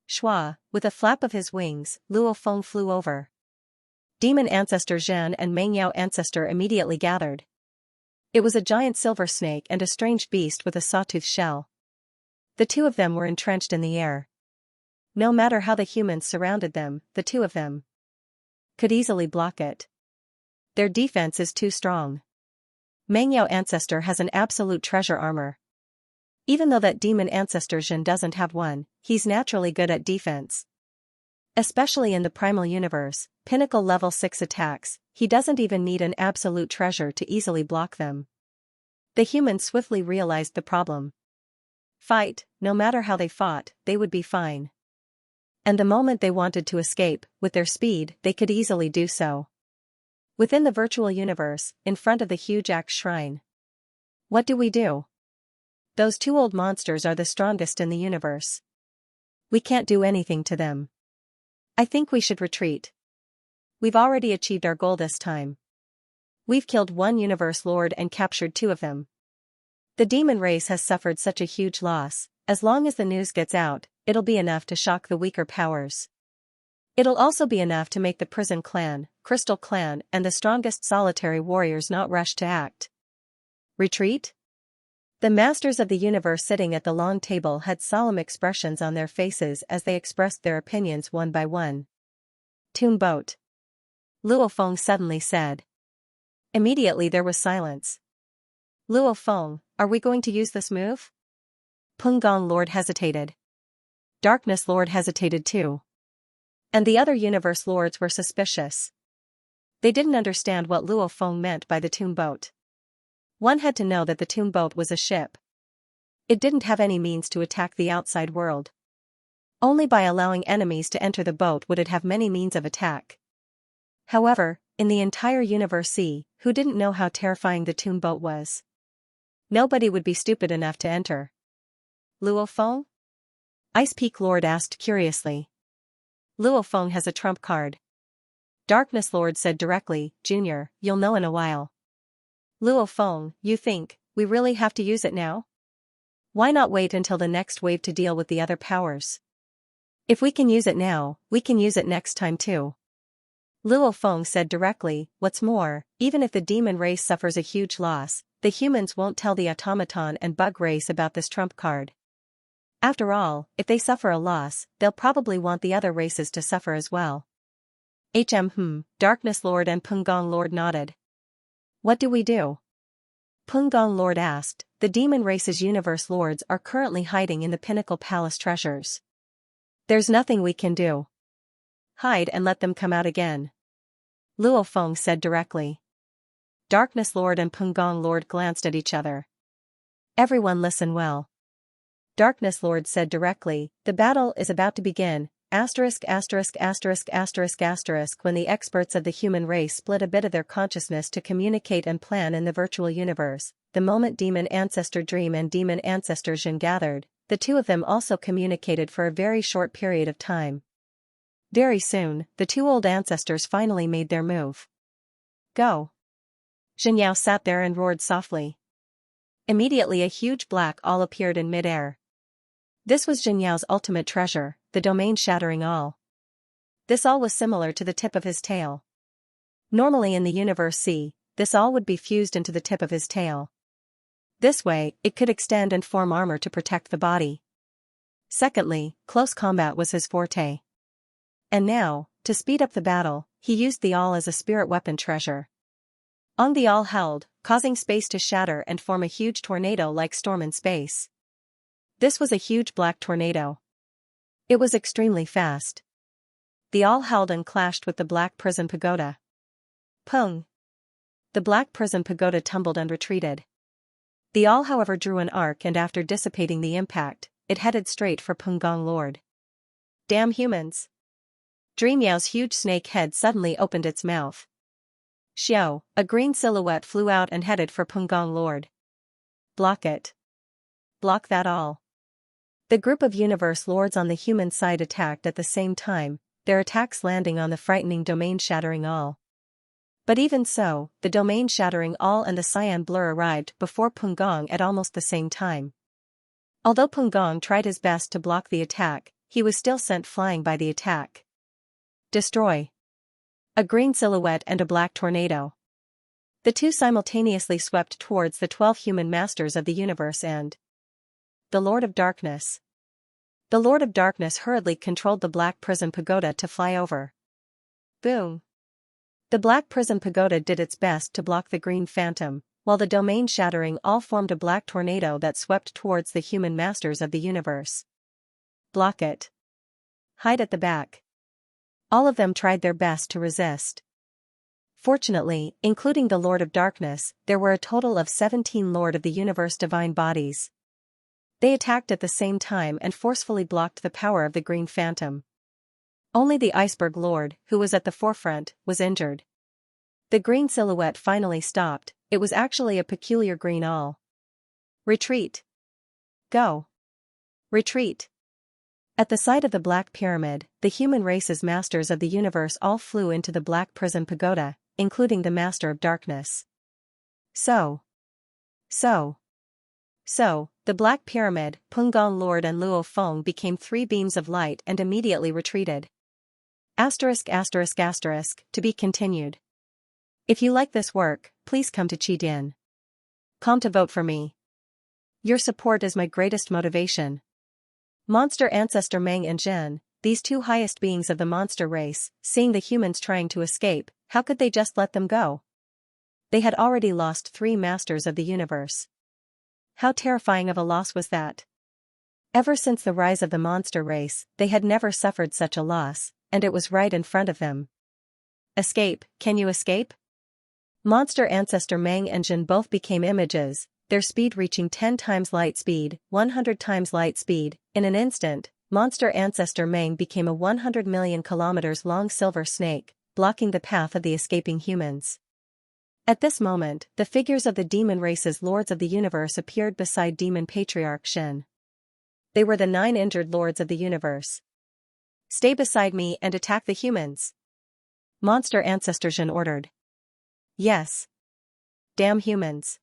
Shua, with a flap of his wings, Luo Feng flew over. Demon ancestor Zhen and Mengyao ancestor immediately gathered. It was a giant silver snake and a strange beast with a sawtooth shell. The two of them were entrenched in the air. No matter how the humans surrounded them, the two of them could easily block it. Their defense is too strong. Mengyao ancestor has an absolute treasure armor. Even though that demon ancestor Zhen doesn't have one, he's naturally good at defense. Especially in the primal universe, pinnacle level 6 attacks, he doesn't even need an absolute treasure to easily block them. The humans swiftly realized the problem. Fight, no matter how they fought, they would be fine. And the moment they wanted to escape, with their speed, they could easily do so. Within the virtual universe, in front of the huge axe shrine. What do we do? Those two old monsters are the strongest in the universe. We can't do anything to them. I think we should retreat. We've already achieved our goal this time. We've killed one universe lord and captured 2 of them. The demon race has suffered such a huge loss. As long as the news gets out, it'll be enough to shock the weaker powers. It'll also be enough to make the Prison Clan, Crystal Clan, and the strongest solitary warriors not rush to act. Retreat? The masters of the universe sitting at the long table had solemn expressions on their faces as they expressed their opinions one by one. Tomb boat. Luo Feng suddenly said. Immediately there was silence. Luo Feng, are we going to use this move? Peng Gong Lord hesitated. Darkness Lord hesitated too. And the other universe lords were suspicious. They didn't understand what Luo Feng meant by the tomb boat. One had to know that the tomb boat was a ship. It didn't have any means to attack the outside world. Only by allowing enemies to enter the boat would it have many means of attack. However, in the entire universe C, who didn't know how terrifying the tomb boat was? Nobody would be stupid enough to enter. Luo Feng? Ice Peak Lord asked curiously. Luo Feng has a trump card. Darkness Lord said directly, Junior, you'll know in a while. Luo Feng, you think, we really have to use it now? Why not wait until the next wave to deal with the other powers? If we can use it now, we can use it next time too. Luo Feng said directly, what's more, even if the demon race suffers a huge loss, the humans won't tell the automaton and bug race about this trump card. After all, if they suffer a loss, they'll probably want the other races to suffer as well. Darkness Lord and Peng Gong Lord nodded. What do we do? Peng Gong Lord asked. The demon race's universe lords are currently hiding in the Pinnacle Palace treasures. There's nothing we can do. Hide and let them come out again. Luo Feng said directly. Darkness Lord and Peng Gong Lord glanced at each other. Everyone listen well. Darkness Lord said directly, the battle is about to begin. When the experts of the human race split a bit of their consciousness to communicate and plan in the virtual universe, the moment Demon Ancestor Dream and Demon Ancestor Jin gathered, the two of them also communicated for a very short period of time. Very soon, the two old ancestors finally made their move. Go. Xianxia sat there and roared softly. Immediately a huge black awl appeared in mid-air. This was Xianxia's ultimate treasure, the domain-shattering awl. This awl was similar to the tip of his tail. Normally in the universe C, this awl would be fused into the tip of his tail. This way, it could extend and form armor to protect the body. Secondly, close combat was his forte. And now, to speed up the battle, he used the awl as a spirit weapon treasure. On the awl held, causing space to shatter and form a huge tornado-like storm in space. This was a huge black tornado. It was extremely fast. The awl held and clashed with the black prison pagoda. Pung! The black prison pagoda tumbled and retreated. The awl however drew an arc and after dissipating the impact, it headed straight for Peng Gong Lord. Damn humans! Dream Yao's huge snake head suddenly opened its mouth. Xiao, a green silhouette flew out and headed for Pengong Lord. Block it. Block that all. The group of universe lords on the human side attacked at the same time, their attacks landing on the frightening domain-shattering all. But even so, the domain-shattering all and the cyan blur arrived before Pengong at almost the same time. Although Pengong tried his best to block the attack, he was still sent flying by the attack. Destroy. A green silhouette and a black tornado. The two simultaneously swept towards the 12 human masters of the universe and the Lord of Darkness. The Lord of Darkness hurriedly controlled the Black Prison Pagoda to fly over. Boom. The Black Prison Pagoda did its best to block the Green Phantom, while the domain-shattering all formed a black tornado that swept towards the human masters of the universe. Block it. Hide at the back. All of them tried their best to resist. Fortunately, including the Lord of Darkness, there were a total of 17 Lord of the Universe divine bodies. They attacked at the same time and forcefully blocked the power of the Green Phantom. Only the Iceberg Lord, who was at the forefront, was injured. The green silhouette finally stopped. It was actually a peculiar green all. Retreat. Go. Retreat. At the side of the Black Pyramid, the human race's masters of the universe all flew into the Black Prison Pagoda, including the Master of Darkness. So, the Black Pyramid, Pengong Lord and Luo Feng became 3 beams of light and immediately retreated. *****, to be continued. If you like this work, please come to Qidin.com to vote for me. Your support is my greatest motivation. Monster Ancestor Meng and Zhen, these 2 highest beings of the monster race, seeing the humans trying to escape, how could they just let them go? They had already lost 3 masters of the universe. How terrifying of a loss was that? Ever since the rise of the monster race, they had never suffered such a loss, and it was right in front of them. Escape, can you escape? Monster Ancestor Meng and Zhen both became images, their speed reaching 10 times light speed, 100 times light speed. In an instant, Monster Ancestor Meng became a 100 million kilometers long silver snake, blocking the path of the escaping humans. At this moment, the figures of the demon race's lords of the universe appeared beside Demon Patriarch Shen. They were the 9 injured lords of the universe. Stay beside me and attack the humans. Monster Ancestor Shen ordered. Yes. Damn humans.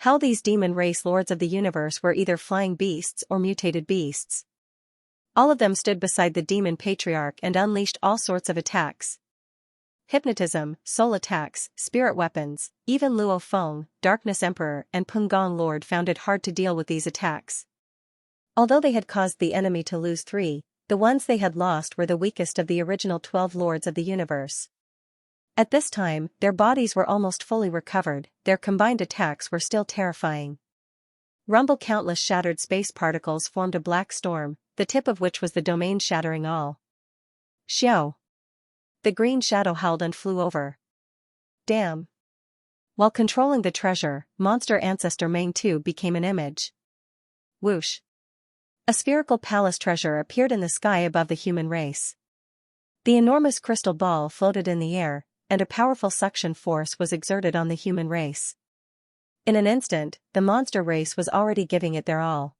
How these demon race lords of the universe were either flying beasts or mutated beasts. All of them stood beside the demon patriarch and unleashed all sorts of attacks. Hypnotism, soul attacks, spirit weapons. Even Luo Feng, Darkness Emperor and Pengong Lord found it hard to deal with these attacks. Although they had caused the enemy to lose 3, the ones they had lost were the weakest of the original 12 lords of the universe. At this time, their bodies were almost fully recovered, their combined attacks were still terrifying. Rumble countless shattered space particles formed a black storm, the tip of which was the domain-shattering all. Xiao. The green shadow howled and flew over. Damn. While controlling the treasure, Monster Ancestor Meng too became an image. Whoosh. A spherical palace treasure appeared in the sky above the human race. The enormous crystal ball floated in the air, and a powerful suction force was exerted on the human race. In an instant, the monster race was already giving it their all.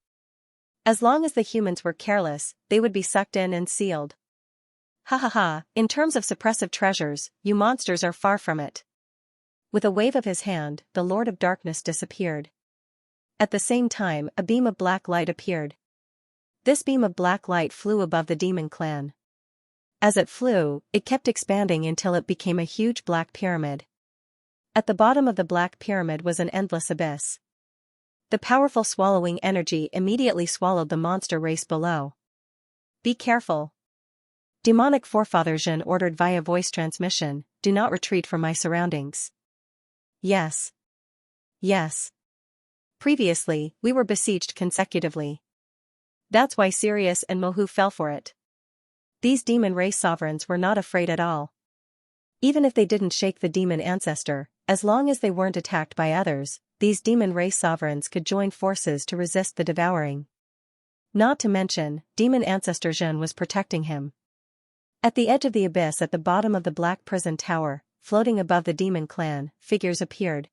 As long as the humans were careless, they would be sucked in and sealed. Ha ha ha, in terms of suppressive treasures, you monsters are far from it. With a wave of his hand, the Lord of Darkness disappeared. At the same time, a beam of black light appeared. This beam of black light flew above the demon clan. As it flew, it kept expanding until it became a huge black pyramid. At the bottom of the black pyramid was an endless abyss. The powerful swallowing energy immediately swallowed the monster race below. Be careful. Demonic Forefather Zhen ordered via voice transmission, do not retreat from my surroundings. Yes. Yes. Previously, we were besieged consecutively. That's why Sirius and Mohu fell for it. These demon race sovereigns were not afraid at all. Even if they didn't shake the demon ancestor, as long as they weren't attacked by others, these demon race sovereigns could join forces to resist the devouring. Not to mention, demon ancestor Zhen was protecting him. At the edge of the abyss at the bottom of the black prison tower, floating above the demon clan, figures appeared.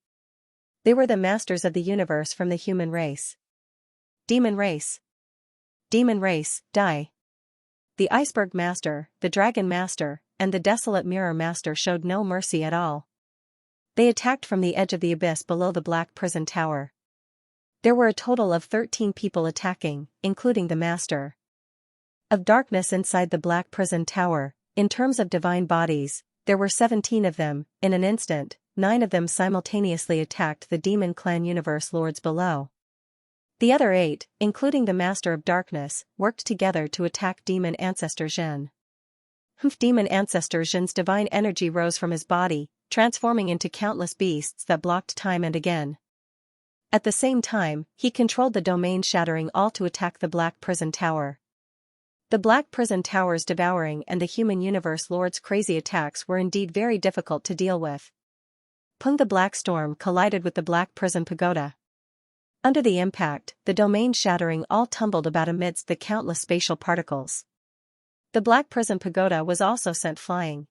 They were the masters of the universe from the human race. Demon race. Demon race, die. The iceberg master, the dragon master, and the desolate mirror master showed no mercy at all. They attacked from the edge of the abyss below the black prison tower. There were a total of 13 people attacking, including the master of darkness inside the black prison tower. In terms of divine bodies, there were 17 of them. In an instant, 9 of them simultaneously attacked the demon clan universe lords below. The other 8, including the master of darkness, worked together to attack demon ancestor Xian. Demon ancestor Xian's divine energy rose from his body, transforming into countless beasts that blocked time and again. At the same time, he controlled the domain, shattering all to attack the black prison tower. The black prison tower's devouring and the human universe lord's crazy attacks were indeed very difficult to deal with. The black storm collided with the black prison pagoda. Under the impact, the domain shattering all tumbled about amidst the countless spatial particles. The black prison pagoda was also sent flying.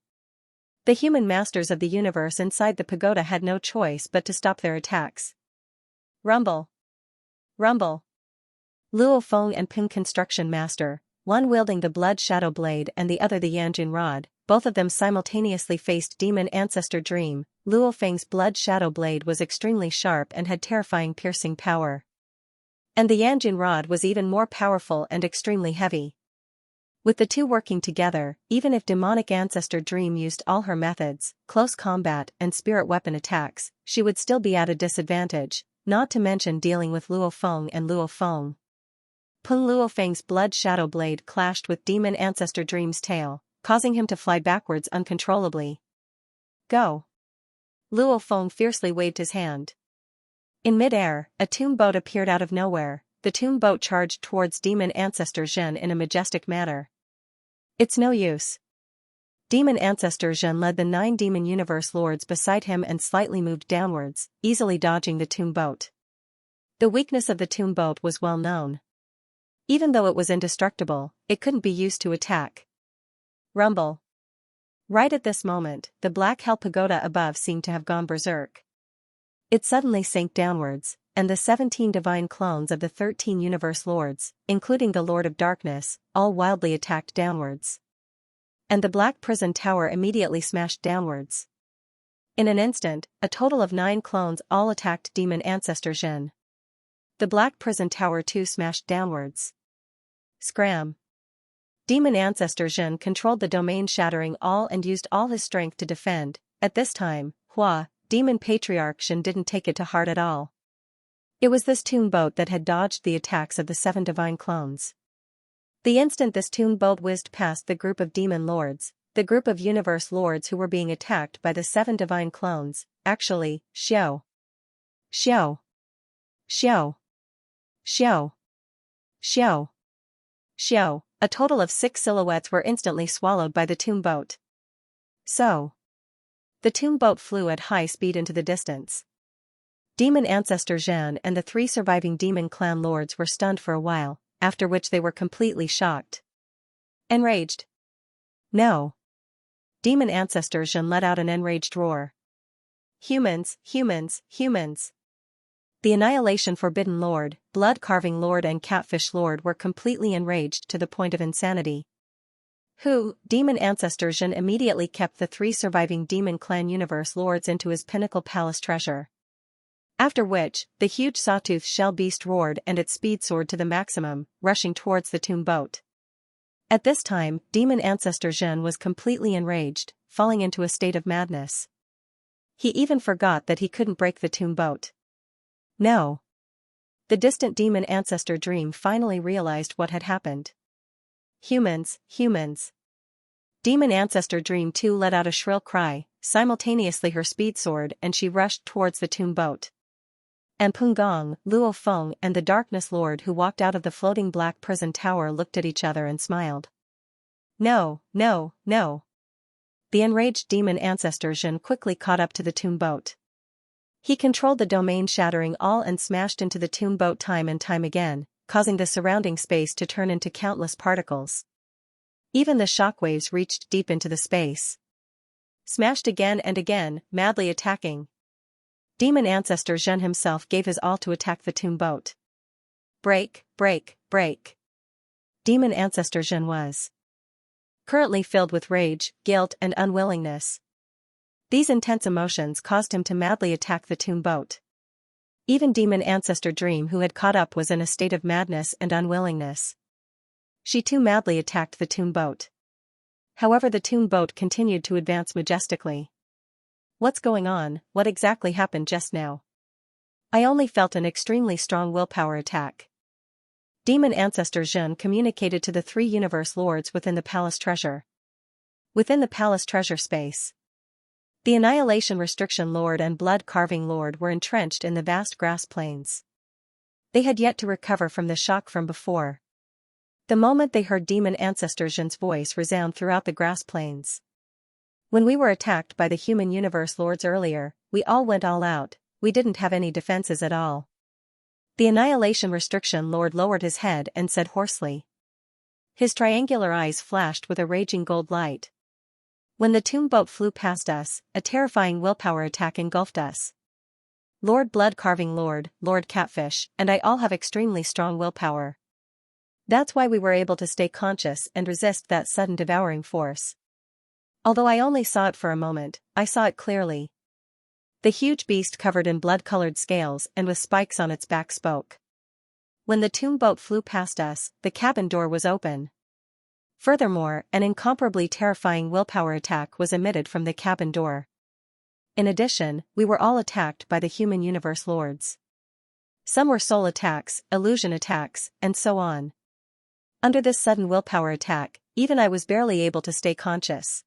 The human masters of the universe inside the pagoda had no choice but to stop their attacks. Rumble. Rumble. Luo Feng and Ping construction master, one wielding the blood shadow blade and the other the Yanjin rod, both of them simultaneously faced demon ancestor Dream. Luo Feng's blood shadow blade was extremely sharp and had terrifying piercing power. And the Yanjin rod was even more powerful and extremely heavy. With the two working together, even if demonic ancestor Dream used all her methods, close combat and spirit weapon attacks, she would still be at a disadvantage, not to mention dealing with Luo Feng and Luo Feng. Luo Feng's blood shadow blade clashed with demon ancestor Dream's tail, causing him to fly backwards uncontrollably. Go! Luo Feng fiercely waved his hand. In mid-air, a tomb boat appeared out of nowhere. The tomb boat charged towards demon ancestor Xian in a majestic manner. It's no use. Demon ancestor Xian led the 9 demon universe lords beside him and slightly moved downwards, easily dodging the tomb boat. The weakness of the tomb boat was well known. Even though it was indestructible, it couldn't be used to attack. Rumble. Right at this moment, the black hell pagoda above seemed to have gone berserk. It suddenly sank downwards, and the 17 divine clones of the 13 universe lords, including the Lord of Darkness, all wildly attacked downwards. And the black prison tower immediately smashed downwards. In an instant, a total of 9 clones all attacked demon ancestor Xian. The black prison tower too smashed downwards. Scram. Demon ancestor Xian controlled the domain, shattering all and used all his strength to defend. At this time, demon patriarch Xian didn't take it to heart at all. It was this tomb boat that had dodged the attacks of the 7 divine clones. The instant this tomb boat whizzed past the group of demon lords, the group of universe lords who were being attacked by the 7 divine clones, actually, Xiao. Xiao. Xiao. Xiao. Xiao. Xiao. A total of 6 silhouettes were instantly swallowed by the tomb boat. So, the tomb boat flew at high speed into the distance. Demon ancestor Xian and the 3 surviving demon clan lords were stunned for a while, after which they were completely shocked. Enraged. No. Demon ancestor Xian let out an enraged roar. Humans, humans, humans. The Annihilation Forbidden Lord, Blood Carving Lord and Catfish Lord were completely enraged to the point of insanity. Demon ancestor Xian immediately kept the 3 surviving demon clan universe lords into his pinnacle palace treasure. After which, the huge sawtooth shell beast roared and its speed soared to the maximum, rushing towards the tomb boat. At this time, demon ancestor Xian was completely enraged, falling into a state of madness. He even forgot that he couldn't break the tomb boat. No. The distant demon ancestor Dream finally realized what had happened. Humans, humans. Demon ancestor Dream too let out a shrill cry, simultaneously her speed soared and she rushed towards the tomb boat. And Gong, Luo Feng and the Darkness Lord who walked out of the floating black prison tower looked at each other and smiled. No, no, no. The enraged demon ancestor Xian quickly caught up to the tomb boat. He controlled the domain, shattering all and smashed into the tomb boat time and time again, causing the surrounding space to turn into countless particles. Even the shockwaves reached deep into the space. Smashed again and again, madly attacking. Demon Ancestor Zhen himself gave his all to attack the tomb boat. Break, break, break. Demon Ancestor Zhen was currently filled with rage, guilt and unwillingness. These intense emotions caused him to madly attack the tomb boat. Even Demon Ancestor Dream, who had caught up, was in a state of madness and unwillingness. She too madly attacked the tomb boat. However, the tomb boat continued to advance majestically. What's going on? What exactly happened just now? I only felt an extremely strong willpower attack. Demon Ancestor Zhen communicated to the 3 universe lords within the palace treasure. Within the palace treasure space, the Annihilation Restriction Lord and Blood Carving Lord were entrenched in the vast grass plains. They had yet to recover from the shock from before. The moment they heard Demon Ancestor Zhen's voice resound throughout the grass plains. When we were attacked by the human universe lords earlier, we all went all out, we didn't have any defenses at all. The Annihilation Restriction Lord lowered his head and said hoarsely. His triangular eyes flashed with a raging gold light. When the tomb boat flew past us, a terrifying willpower attack engulfed us. Lord Blood Carving Lord, Lord Catfish, and I all have extremely strong willpower. That's why we were able to stay conscious and resist that sudden devouring force. Although I only saw it for a moment, I saw it clearly. The huge beast covered in blood-colored scales and with spikes on its back spoke. When the tomb boat flew past us, the cabin door was open. Furthermore, an incomparably terrifying willpower attack was emitted from the cabin door. In addition, we were all attacked by the human universe lords. Some were soul attacks, illusion attacks, and so on. Under this sudden willpower attack, even I was barely able to stay conscious.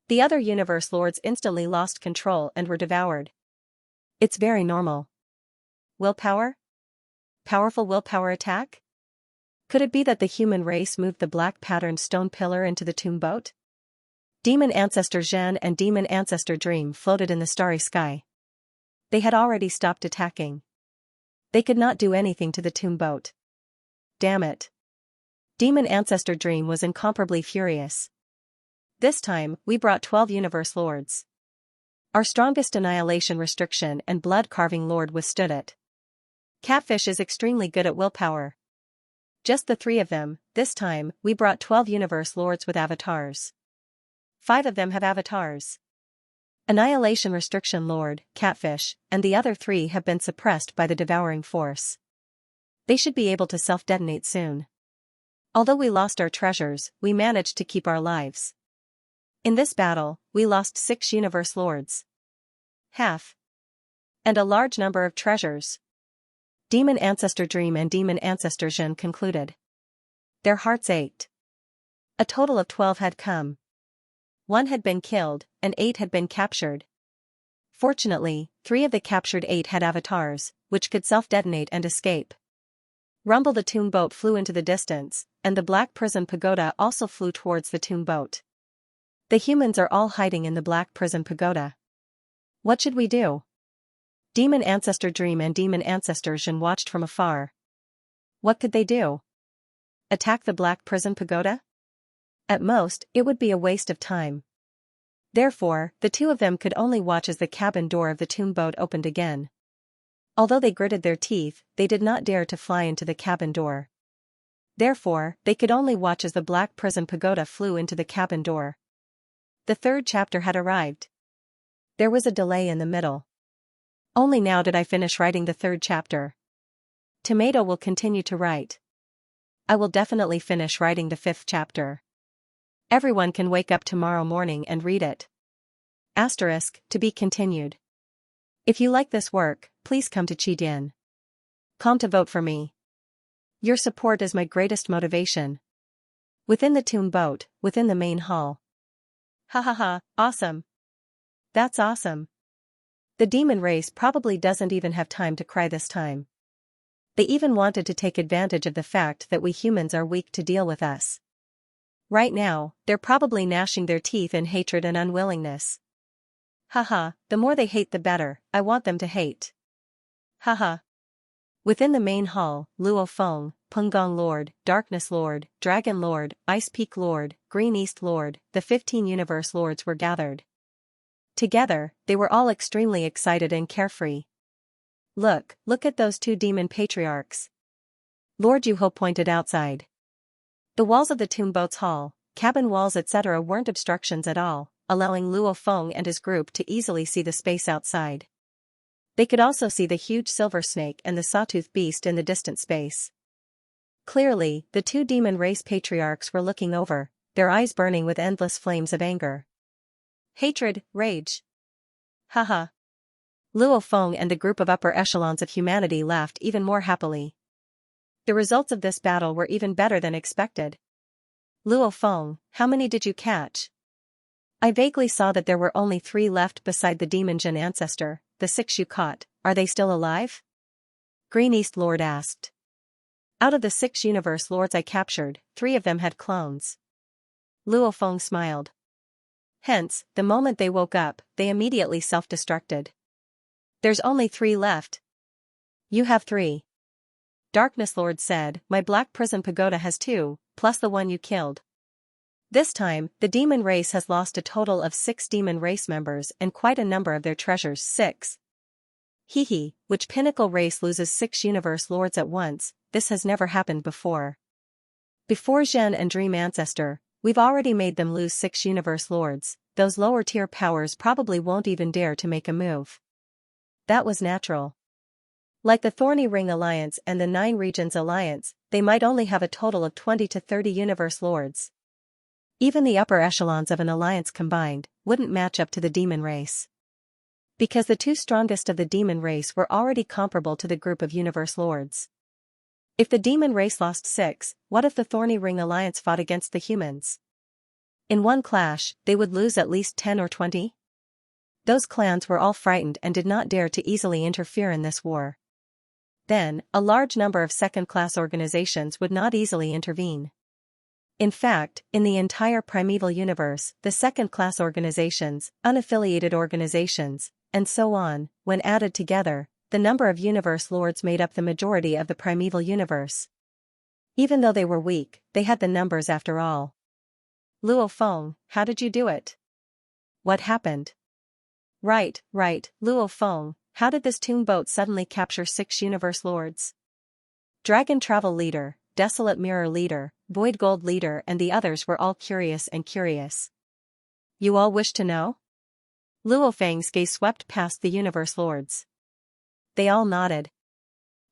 The other universe lords instantly lost control and were devoured. It's very normal. Willpower? Powerful willpower attack? Could it be that the human race moved the black patterned stone pillar into the tomb boat? Demon Ancestor Zhen and Demon Ancestor Dream floated in the starry sky. They had already stopped attacking. They could not do anything to the tomb boat. Damn it. Demon Ancestor Dream was incomparably furious. This time, we brought 12 universe lords. Our strongest Annihilation Restriction and Blood Carving Lord withstood it. Catfish is extremely good at willpower. Just the 3 of them. This time, we brought 12 universe lords with avatars. 5 of them have avatars. Annihilation Restriction Lord, Catfish, and the other 3 have been suppressed by the devouring force. They should be able to self-detonate soon. Although we lost our treasures, we managed to keep our lives. In this battle, we lost 6 universe lords. Half. And a large number of treasures. Demon Ancestor Dream and Demon Ancestor Zhen concluded. Their hearts ached. A total of 12 had come. 1 had been killed, and 8 had been captured. Fortunately, 3 of the captured 8 had avatars, which could self-detonate and escape. Rumble the tomb boat flew into the distance, and the Black Prison Pagoda also flew towards the tomb boat. The humans are all hiding in the Black Prison Pagoda. What should we do? Demon Ancestor Dream and Demon Ancestor Zhen watched from afar. What could they do? Attack the Black Prison Pagoda? At most, it would be a waste of time. Therefore, the 2 of them could only watch as the cabin door of the tomb boat opened again. Although they gritted their teeth, they did not dare to fly into the cabin door. Therefore, they could only watch as the Black Prison Pagoda flew into the cabin door. The 3rd chapter had arrived. There was a delay in the middle. Only now did I finish writing the 3rd chapter. Tomato will continue to write. I will definitely finish writing the 5th chapter. Everyone can wake up tomorrow morning and read it. Asterisk, to be continued. If you like this work, please come to Qidin.com to vote for me. Your support is my greatest motivation. Within the tomb boat, within the main hall. Ha ha ha, awesome. That's awesome. The demon race probably doesn't even have time to cry this time. They even wanted to take advantage of the fact that we humans are weak to deal with us. Right now, they're probably gnashing their teeth in hatred and unwillingness. Haha, the more they hate the better, I want them to hate. Haha. Within the main hall, Luo Feng, Pengong Lord, Darkness Lord, Dragon Lord, Ice Peak Lord, Green East Lord, the 15 Universe Lords were gathered. Together, they were all extremely excited and carefree. Look at those two demon patriarchs. Lord Yuho pointed outside. The walls of the tomb boat's hall, cabin walls etc. weren't obstructions at all, allowing Luo Feng and his group to easily see the space outside. They could also see the huge silver snake and the sawtooth beast in the distant space. Clearly, the two demon race patriarchs were looking over, their eyes burning with endless flames of anger. Hatred, rage. Haha. Luo Feng and the group of upper echelons of humanity laughed even more happily. The results of this battle were even better than expected. Luo Feng, how many did you catch? I vaguely saw that there were only 3 left beside the demon Jin ancestor. The 6 you caught, are they still alive? Green East Lord asked. Out of the 6 universe lords I captured, 3 of them had clones. Luo Feng smiled. Hence, the moment they woke up, they immediately self-destructed. There's only 3 left. You have 3. Darkness Lord said, my Black Prison Pagoda has 2, plus the one you killed. This time, the demon race has lost a total of 6 demon race members and quite a number of their treasures. 6. Hehe, which pinnacle race loses 6 universe lords at once? This has never happened before. Before Zhen and Dream Ancestor, we've already made them lose 6 universe lords. Those lower tier powers probably won't even dare to make a move. That was natural. Like the Thorny Ring Alliance and the 9 Regions Alliance, they might only have a total of 20 to 30 universe lords. Even the upper echelons of an alliance combined wouldn't match up to the demon race. Because the 2 strongest of the demon race were already comparable to the group of universe lords. If the demon race lost 6, what if the Thorny Ring Alliance fought against the humans? In one clash, they would lose at least 10 or 20? Those clans were all frightened and did not dare to easily interfere in this war. Then, a large number of second-class organizations would not easily intervene. In fact, in the entire primeval universe, the second-class organizations, unaffiliated organizations, and so on, when added together, the number of universe lords made up the majority of the primeval universe. Even though they were weak, they had the numbers after all. Luo Feng, how did you do it? What happened? Right, Luo Feng, how did this tomb boat suddenly capture 6 universe lords? Dragon Travel Leader, Desolate Mirror Leader, Void Gold Leader and the others were all curious. You all wish to know? Luo Feng's gaze swept past the universe lords. They all nodded.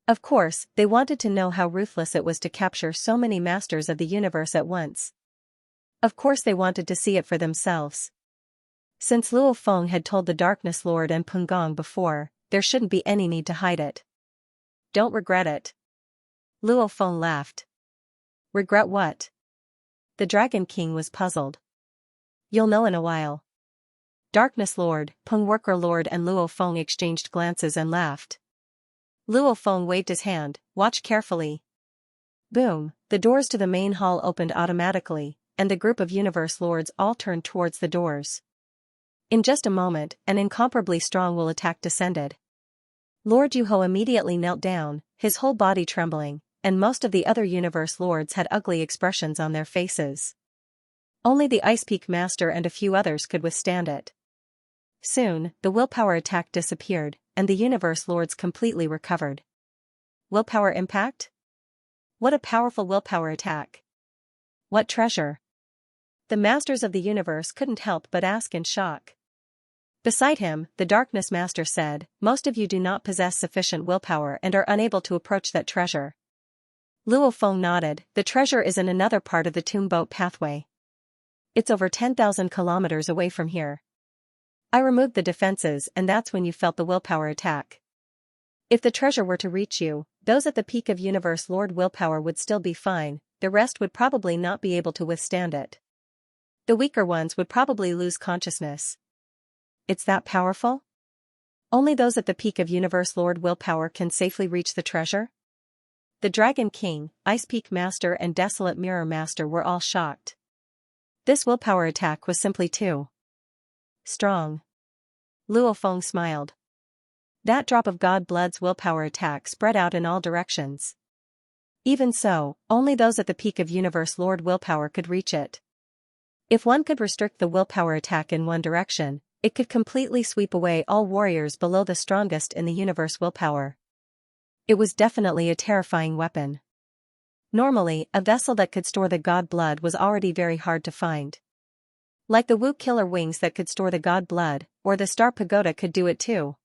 Of course, they wanted to know how ruthless it was to capture so many masters of the universe at once. Of course they wanted to see it for themselves. Since Luo Feng had told the Darkness Lord and Pengong before, there shouldn't be any need to hide it. Don't regret it. Luo Feng laughed. Regret what? The Dragon King was puzzled. You'll know in a while. Darkness Lord, Peng Worker Lord and Luo Feng exchanged glances and laughed. Luo Feng waved his hand, watch carefully. Boom, the doors to the main hall opened automatically, and the group of universe lords all turned towards the doors. In just a moment, an incomparably strong will attack descended. Lord Yuho immediately knelt down, his whole body trembling, and most of the other universe lords had ugly expressions on their faces. Only the Ice Peak Master and a few others could withstand it. Soon, the willpower attack disappeared, and the universe lords completely recovered. Willpower impact? What a powerful willpower attack! What treasure? The masters of the universe couldn't help but ask in shock. Beside him, the Darkness Master said, most of you do not possess sufficient willpower and are unable to approach that treasure. Luo Feng nodded, the treasure is in another part of the tomb boat pathway. It's over 10,000 kilometers away from here. I removed the defenses and that's when you felt the willpower attack. If the treasure were to reach you, those at the peak of Universe Lord willpower would still be fine, the rest would probably not be able to withstand it. The weaker ones would probably lose consciousness. It's that powerful? Only those at the peak of Universe Lord willpower can safely reach the treasure? The Dragon King, Ice Peak Master and Desolate Mirror Master were all shocked. This willpower attack was simply too strong. Luo Feng smiled. That drop of God Blood's willpower attack spread out in all directions. Even so, only those at the peak of Universe Lord willpower could reach it. If one could restrict the willpower attack in one direction, It could completely sweep away all warriors below the strongest in the universe willpower. It was definitely a terrifying weapon. Normally, a vessel that could store the god blood was already very hard to find. Like the Wu killer wings that could store the god blood, or the star pagoda could do it too.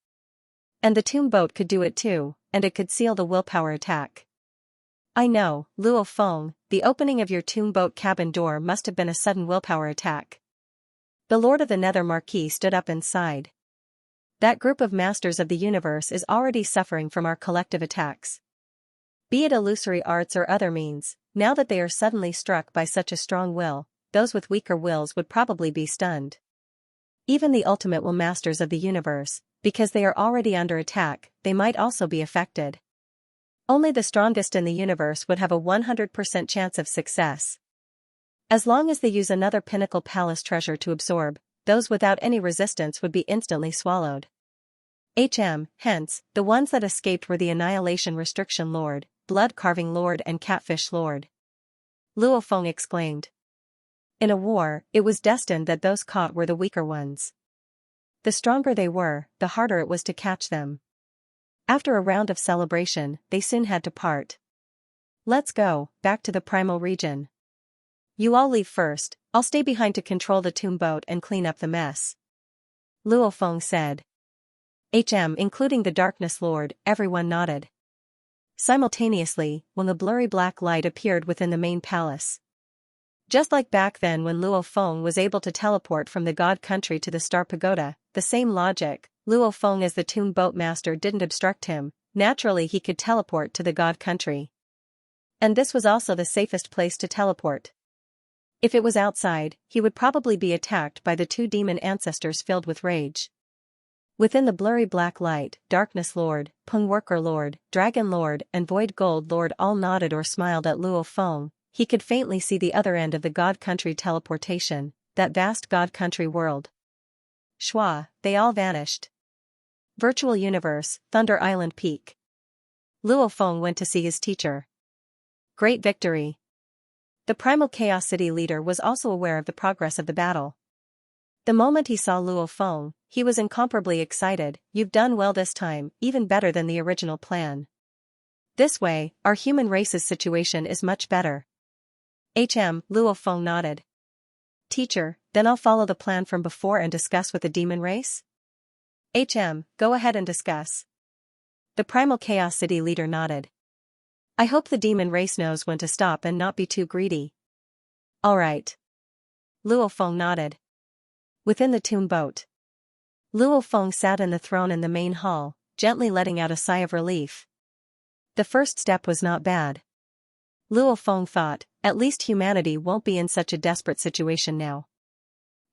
And the tomb boat could do it too, and it could seal the willpower attack. I know, Luo Feng, the opening of your tomb boat cabin door must have been a sudden willpower attack. The Lord of the Nether Marquis stood up and sighed. That group of masters of the universe is already suffering from our collective attacks. Be it illusory arts or other means, now that they are suddenly struck by such a strong will, those with weaker wills would probably be stunned. Even the ultimate will masters of the universe, because they are already under attack, they might also be affected. Only the strongest in the universe would have a 100% chance of success. As long as they use another pinnacle palace treasure to absorb, those without any resistance would be instantly swallowed. Hence, the ones that escaped were the Annihilation Restriction Lord, Blood Carving Lord and Catfish Lord. Luo Feng exclaimed. In a war, it was destined that those caught were the weaker ones. The stronger they were, the harder it was to catch them. After a round of celebration, they soon had to part. Let's go, back to the primal region. You all leave first, I'll stay behind to control the tomb boat and clean up the mess. Luo Feng said. Including the Darkness Lord, everyone nodded. Simultaneously, when the blurry black light appeared within the main palace. Just like back then when Luo Feng was able to teleport from the God Country to the Star Pagoda, the same logic, Luo Feng as the tomb boat master didn't obstruct him, naturally he could teleport to the God Country. And this was also the safest place to teleport. If it was outside, he would probably be attacked by the two demon ancestors filled with rage. Within the blurry black light, Darkness Lord, Pung Worker Lord, Dragon Lord and Void Gold Lord all nodded or smiled at Luo Feng. He could faintly see the other end of the God Country teleportation, that vast God Country world. Shwa, they all vanished. Virtual Universe, Thunder Island Peak. Luo Feng went to see his teacher. Great victory. The Primal Chaos City leader was also aware of the progress of the battle. The moment he saw Luo Feng, he was incomparably excited. You've done well this time, even better than the original plan. This way, our human race's situation is much better. Luo Feng nodded. Teacher, then I'll follow the plan from before and discuss with the demon race? Go ahead and discuss. The Primal Chaos City leader nodded. I hope the demon race knows when to stop and not be too greedy. Alright. Luo Feng nodded. Within the tomb boat. Luo Feng sat in the throne in the main hall, gently letting out a sigh of relief. The first step was not bad. Luo Feng thought, at least humanity won't be in such a desperate situation now.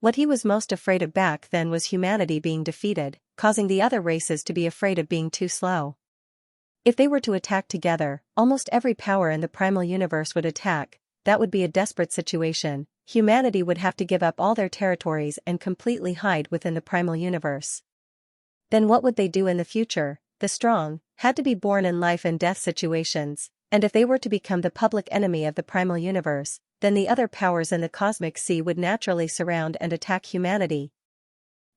What he was most afraid of back then was humanity being defeated, causing the other races to be afraid of being too slow. If they were to attack together, almost every power in the primal universe would attack. That would be a desperate situation. Humanity would have to give up all their territories and completely hide within the primal universe. Then what would they do in the future? The strong had to be born in life and death situations, and if they were to become the public enemy of the primal universe, then the other powers in the cosmic sea would naturally surround and attack humanity.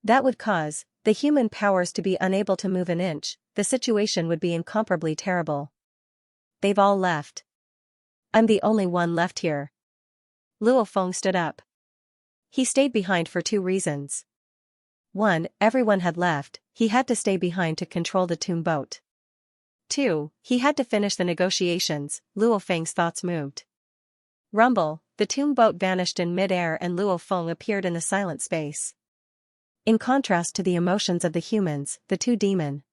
That would cause the human powers to be unable to move an inch. The situation would be incomparably terrible. They've all left. I'm the only one left here. Luo Feng stood up. He stayed behind for two reasons. 1. Everyone had left, he had to stay behind to control the tomb boat. 2. He had to finish the negotiations. Luo Feng's thoughts moved. Rumble, the tomb boat vanished in mid-air and Luo Feng appeared in the silent space. In contrast to the emotions of the humans, the two demon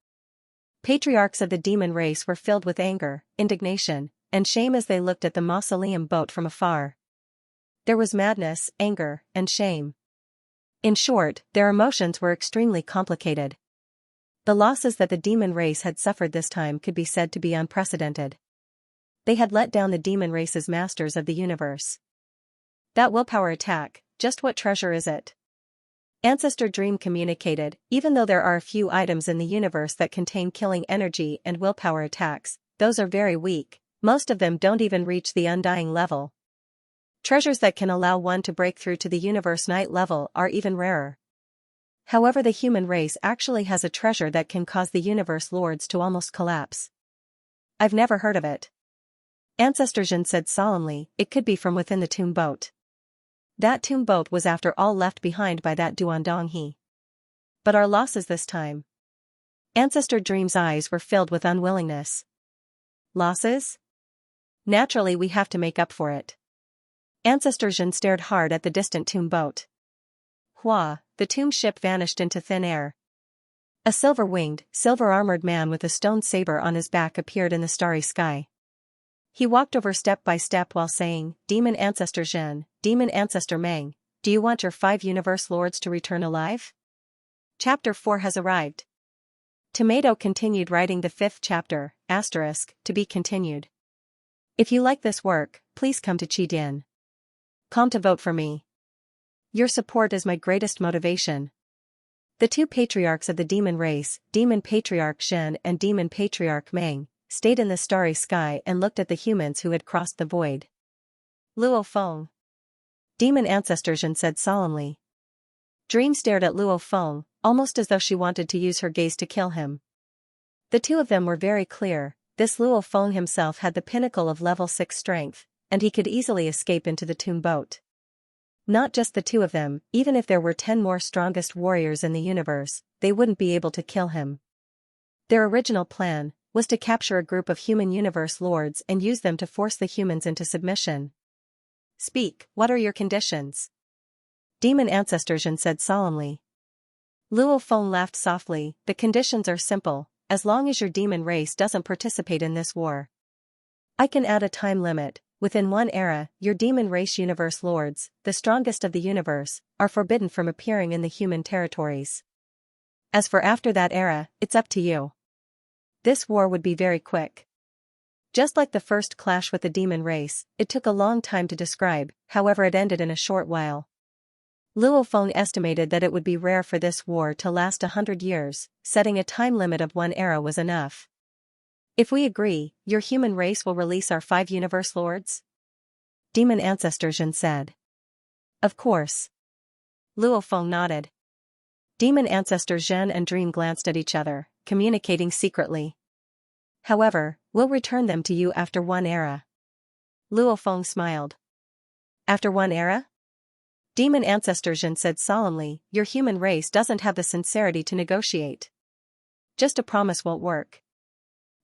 patriarchs of the demon race were filled with anger, indignation, and shame as they looked at the mausoleum boat from afar. There was madness, anger, and shame. In short, their emotions were extremely complicated. The losses that the demon race had suffered this time could be said to be unprecedented. They had let down the demon race's masters of the universe. That willpower attack, just what treasure is it? Ancestor Dream communicated, even though there are a few items in the universe that contain killing energy and willpower attacks, those are very weak, most of them don't even reach the undying level. Treasures that can allow one to break through to the universe night level are even rarer. However, the human race actually has a treasure that can cause the universe lords to almost collapse. I've never heard of it. Ancestor Xian said solemnly, it could be from within the tomb boat. That tomb boat was after all left behind by that Duandong He. But our losses this time. Ancestor Dream's eyes were filled with unwillingness. Losses? Naturally we have to make up for it. Ancestor Xian stared hard at the distant tomb boat. Hua, the tomb ship vanished into thin air. A silver-winged, silver-armored man with a stone saber on his back appeared in the starry sky. He walked over step by step while saying, Demon Ancestor Xian, Demon Ancestor Meng, do you want your 5 universe lords to return alive? Chapter 4 has arrived. Tomato continued writing the 5th chapter, to be continued. If you like this work, please come to Qidin.com to vote for me. Your support is my greatest motivation. The 2 patriarchs of the demon race, Demon Patriarch Xian and Demon Patriarch Meng, stayed in the starry sky and looked at the humans who had crossed the void. Luo Feng. Demon Ancestor Xian said solemnly. Dream stared at Luo Feng, almost as though she wanted to use her gaze to kill him. The 2 of them were very clear, this Luo Feng himself had the pinnacle of level 6 strength, and he could easily escape into the tomb boat. Not just the 2 of them, even if there were 10 more strongest warriors in the universe, they wouldn't be able to kill him. Their original plan was to capture a group of human universe lords and use them to force the humans into submission. Speak, what are your conditions? Demon Ancestor Xian said solemnly. Luo Feng laughed softly, the conditions are simple, as long as your demon race doesn't participate in this war. I can add a time limit, within 1 era, your demon race universe lords, the strongest of the universe, are forbidden from appearing in the human territories. As for after that era, it's up to you. This war would be very quick. Just like the first clash with the demon race, it took a long time to describe, however it ended in a short while. Luo Feng estimated that it would be rare for this war to last 100 years, setting a time limit of 1 era was enough. If we agree, your human race will release our 5 universe lords? Demon Ancestor Xian said. Of course. Luo Feng nodded. Demon Ancestor Xian and Dream glanced at each other, communicating secretly. However, we'll return them to you after 1 era. Luo Feng smiled. After 1 era? Demon Ancestor Xian said solemnly, your human race doesn't have the sincerity to negotiate. Just a promise won't work.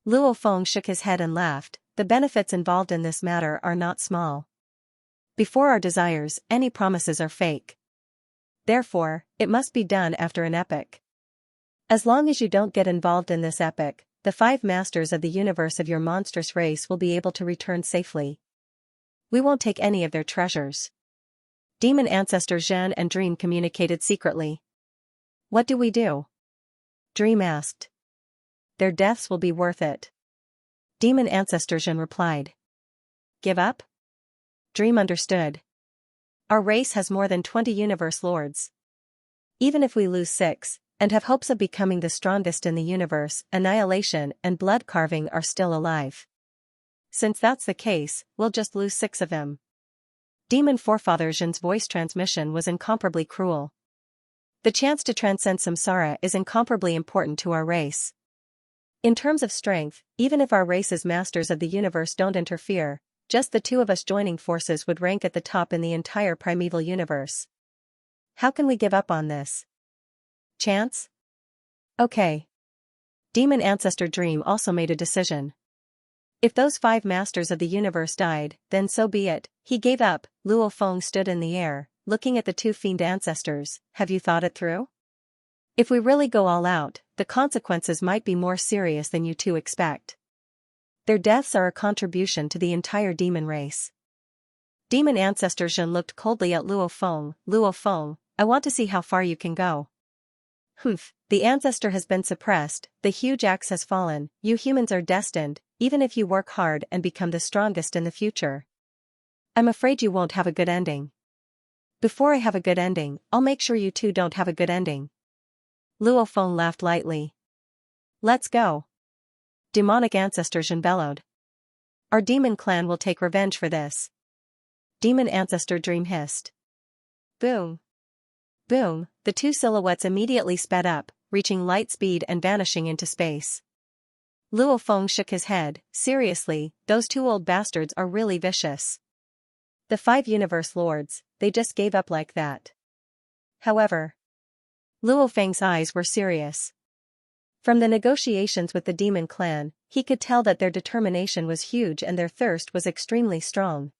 Luo Feng shook his head and laughed, the benefits involved in this matter are not small. Before our desires, any promises are fake. Therefore, it must be done after an epoch. As long as you don't get involved in this epoch, the 5 masters of the universe of your monstrous race will be able to return safely. We won't take any of their treasures. Demon Ancestor Xian and Dream communicated secretly. What do we do? Dream asked. Their deaths will be worth it. Demon Ancestor Xian replied. Give up? Dream understood. Our race has more than 20 universe lords. Even if we lose 6, and have hopes of becoming the strongest in the universe, annihilation and blood carving are still alive. Since that's the case, we'll just lose 6 of them. Demon Forefather Xian's voice transmission was incomparably cruel. The chance to transcend samsara is incomparably important to our race. In terms of strength, even if our race's masters of the universe don't interfere, just the 2 of us joining forces would rank at the top in the entire primeval universe. How can we give up on this? Chance? Okay. Demon Ancestor Dream also made a decision. If those 5 masters of the universe died, then so be it, he gave up. Luo Feng stood in the air, looking at the 2 fiend ancestors. Have you thought it through? If we really go all out, the consequences might be more serious than you 2 expect. Their deaths are a contribution to the entire demon race. Demon Ancestor Xian looked coldly at Luo Feng. Luo Feng, I want to see how far you can go. Humph, the ancestor has been suppressed, the huge axe has fallen, you humans are destined, even if you work hard and become the strongest in the future. I'm afraid you won't have a good ending. Before I have a good ending, I'll make sure you 2 don't have a good ending. Luo Feng laughed lightly. Let's go. Demonic Ancestor Xian bellowed. Our demon clan will take revenge for this. Demon Ancestor Dream hissed. Boom. Boom, the two silhouettes immediately sped up, reaching light speed and vanishing into space. Luo Feng shook his head. Seriously, those two old bastards are really vicious. The 5 universe lords, they just gave up like that. However, Luo Feng's eyes were serious. From the negotiations with the demon clan, he could tell that their determination was huge and their thirst was extremely strong.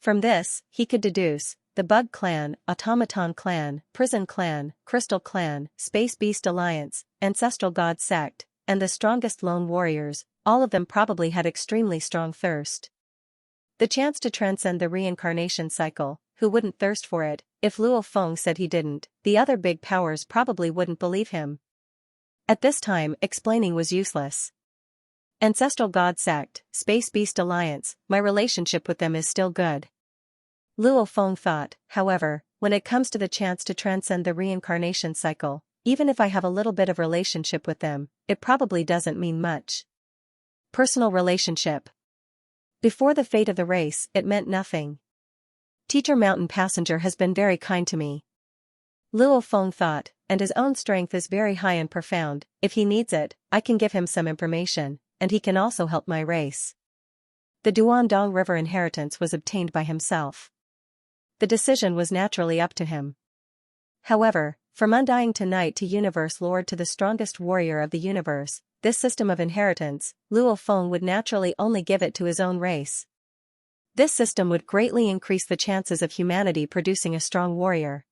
From this, he could deduce, the Bug Clan, Automaton Clan, Prison Clan, Crystal Clan, Space Beast Alliance, Ancestral God Sect, and the strongest lone warriors, all of them probably had extremely strong thirst. The chance to transcend the reincarnation cycle, who wouldn't thirst for it? If Luo Feng said he didn't, the other big powers probably wouldn't believe him. At this time, explaining was useless. Ancestral God Sect, Space Beast Alliance, my relationship with them is still good. Luo Feng thought, however, when it comes to the chance to transcend the reincarnation cycle, even if I have a little bit of relationship with them, it probably doesn't mean much. Personal relationship. Before the fate of the race, it meant nothing. Teacher Mountain Passenger has been very kind to me. Luo Feng thought, and his own strength is very high and profound. If he needs it, I can give him some information, and he can also help my race. The Duandong River inheritance was obtained by himself. The decision was naturally up to him. However, from Undying to Night to Universe Lord to the strongest warrior of the universe, this system of inheritance, Luo Feng would naturally only give it to his own race. This system would greatly increase the chances of humanity producing a strong warrior.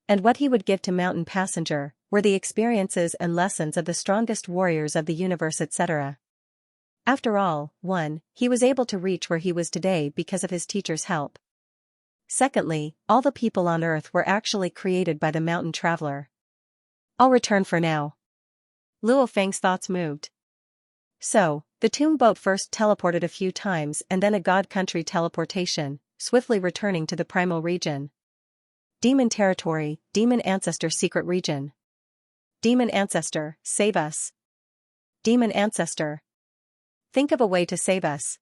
And what he would give to Mountain Passenger were the experiences and lessons of the strongest warriors of the universe, etc. After all, 1. He was able to reach where he was today because of his teacher's help. Secondly, all the people on Earth were actually created by the mountain traveler. I'll return for now. Luo Feng's thoughts moved. So, the tomb boat first teleported a few times and then a God Country teleportation, swiftly returning to the primal region. Demon Territory, Demon Ancestor Secret Region. Demon Ancestor, save us. Demon Ancestor. Think of a way to save us.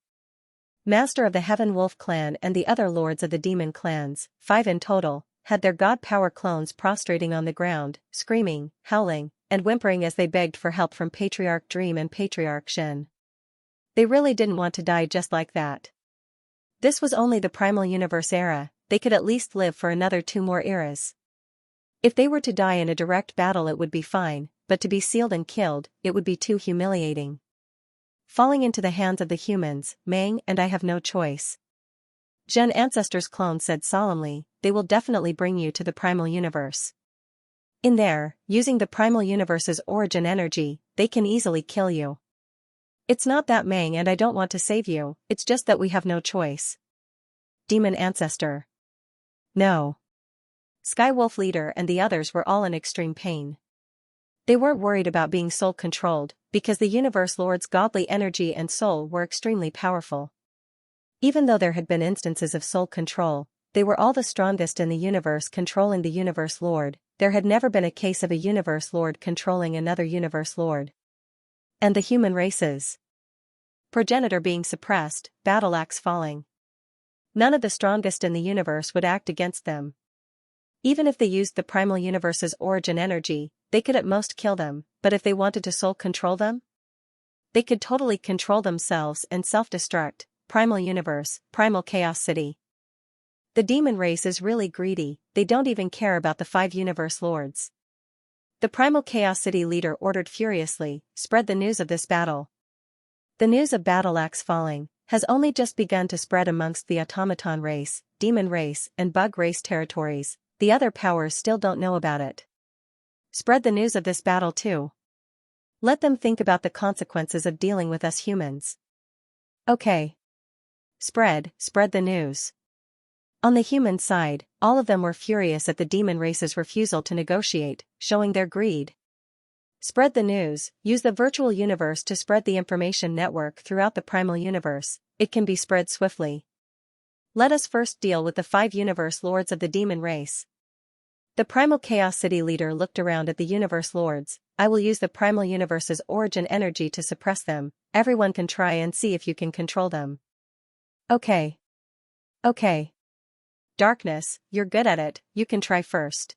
Master of the Heaven Wolf Clan and the other lords of the demon clans, 5 in total, had their god power clones prostrating on the ground, screaming, howling, and whimpering as they begged for help from Patriarch Dream and Patriarch Shen. They really didn't want to die just like that. This was only the Primal Universe era, they could at least live for another 2 more eras. If they were to die in a direct battle it would be fine, but to be sealed and killed, it would be too humiliating. Falling into the hands of the humans, Mang and I have no choice. Zhen Ancestor's clone said solemnly, they will definitely bring you to the Primal Universe. In there, using the Primal Universe's origin energy, they can easily kill you. It's not that, Mang, and I don't want to save you, it's just that we have no choice. Demon Ancestor. No. Skywolf Leader and the others were all in extreme pain. They weren't worried about being soul-controlled, because the Universe Lord's godly energy and soul were extremely powerful. Even though there had been instances of soul control, they were all the strongest in the universe controlling the Universe Lord. There had never been a case of a Universe Lord controlling another Universe Lord. And the human races. Progenitor being suppressed, battle axe falling. None of the strongest in the universe would act against them. Even if they used the Primal Universe's origin energy, they could at most kill them, but if they wanted to soul control them? They could totally control themselves and self-destruct. Primal Universe, Primal Chaos City. The demon race is really greedy, they don't even care about the 5 Universe Lords. The Primal Chaos City leader ordered furiously, spread the news of this battle. The news of Battle Axe falling has only just begun to spread amongst the automaton race, demon race, and bug race territories. The other powers still don't know about it. Spread the news of this battle too. Let them think about the consequences of dealing with us humans. Okay. Spread the news. On the human side, all of them were furious at the demon race's refusal to negotiate, showing their greed. Spread the news, use the virtual universe to spread the information network throughout the primal universe, it can be spread swiftly. Let us first deal with the 5 Universe Lords of the demon race. The Primal Chaos City leader looked around at the Universe Lords. I will use the Primal Universe's origin energy to suppress them, everyone can try and see if you can control them. Okay. Darkness, you're good at it, you can try first.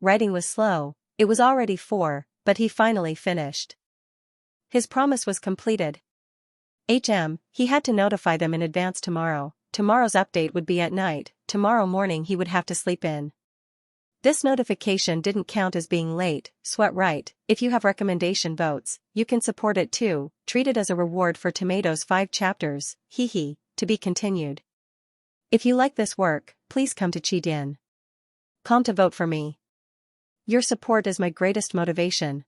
Writing was slow, it was already 4, but he finally finished. His promise was completed. He had to notify them in advance tomorrow. Tomorrow's update would be at night, tomorrow morning he would have to sleep in. This notification didn't count as being late. Sweat right, if you have recommendation votes, you can support it too, treat it as a reward for Tomatoes 5 chapters, to be continued. If you like this work, please come to Qidin.com to vote for me. Your support is my greatest motivation.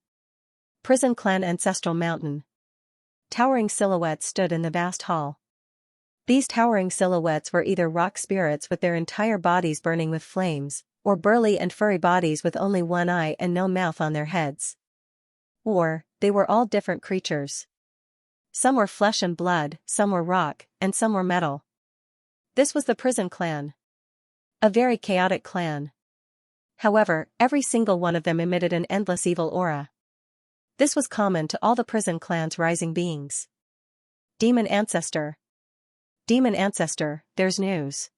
Prison Clan Ancestral Mountain. Towering silhouettes stood in the vast hall. These towering silhouettes were either rock spirits with their entire bodies burning with flames, or burly and furry bodies with only one eye and no mouth on their heads. Or, they were all different creatures. Some were flesh and blood, some were rock, and some were metal. This was the Prison Clan. A very chaotic clan. However, every single one of them emitted an endless evil aura. This was common to all the Prison Clan's rising beings. Demon Ancestor. Demon Ancestor, there's news.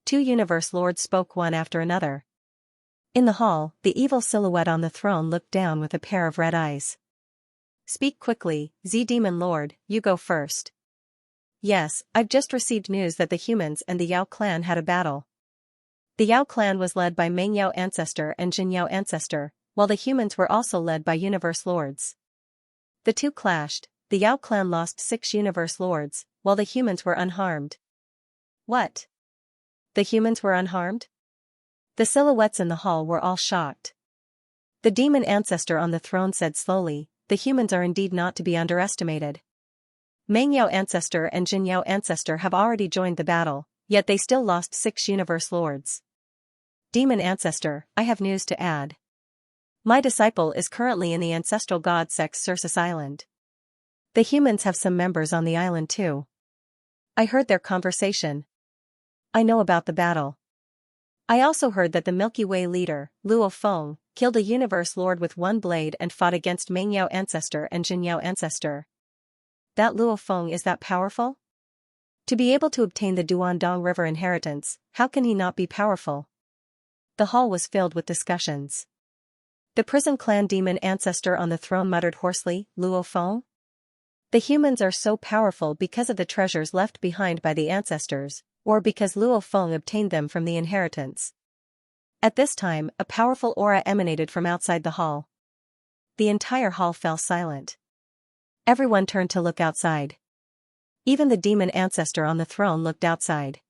2 Universe Lords spoke one after another. In the hall, the evil silhouette on the throne looked down with a pair of red eyes. Speak quickly, Demon Lord, you go first. Yes, I've just received news that the humans and the Yao clan had a battle. The Yao clan was led by Meng Yao Ancestor and Jin Yao Ancestor, while the humans were also led by universe lords. The two clashed. The Yao clan lost 6 universe lords, while the humans were unharmed. What? The humans were unharmed? The silhouettes in the hall were all shocked. The demon ancestor on the throne said slowly, "The humans are indeed not to be underestimated. Meng Yao ancestor and Jin Yao ancestor have already joined the battle, yet they still lost 6 universe lords. Demon ancestor, I have news to add. My disciple is currently in the ancestral god sect Circe Island. The humans have some members on the island too. I heard their conversation. I know about the battle. I also heard that the Milky Way leader, Luo Feng, killed a universe lord with one blade and fought against Meng Yao ancestor and Jin Yao ancestor. That Luo Feng is that powerful? To be able to obtain the Duandong River inheritance, how can he not be powerful?" The hall was filled with discussions. The prison clan demon ancestor on the throne muttered hoarsely, "Luo Feng? The humans are so powerful because of the treasures left behind by the ancestors, or because Luo Feng obtained them from the inheritance." At this time, a powerful aura emanated from outside the hall. The entire hall fell silent. Everyone turned to look outside. Even the demon ancestor on the throne looked outside.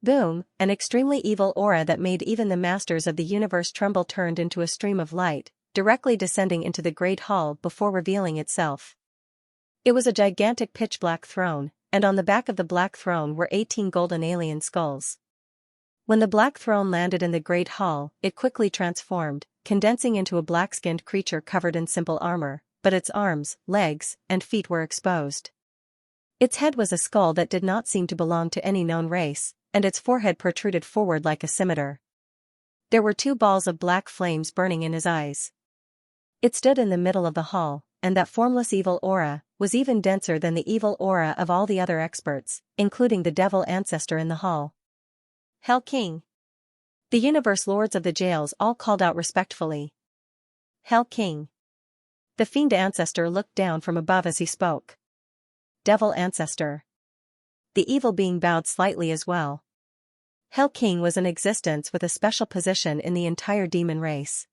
Boom, an extremely evil aura that made even the masters of the universe tremble turned into a stream of light, directly descending into the great hall before revealing itself. It was a gigantic pitch-black throne, and on the back of the black throne were 18 golden alien skulls. When the black throne landed in the great hall, it quickly transformed, condensing into a black-skinned creature covered in simple armor, but its arms, legs, and feet were exposed. Its head was a skull that did not seem to belong to any known race, and its forehead protruded forward like a scimitar. There were 2 balls of black flames burning in his eyes. It stood in the middle of the hall, and that formless evil aura was even denser than the evil aura of all the other experts, including the devil ancestor in the hall. "Hell King!" The universe lords of the jails all called out respectfully. "Hell King!" The fiend ancestor looked down from above as he spoke. "Devil ancestor." The evil being bowed slightly as well. Hell King was in existence with a special position in the entire demon race.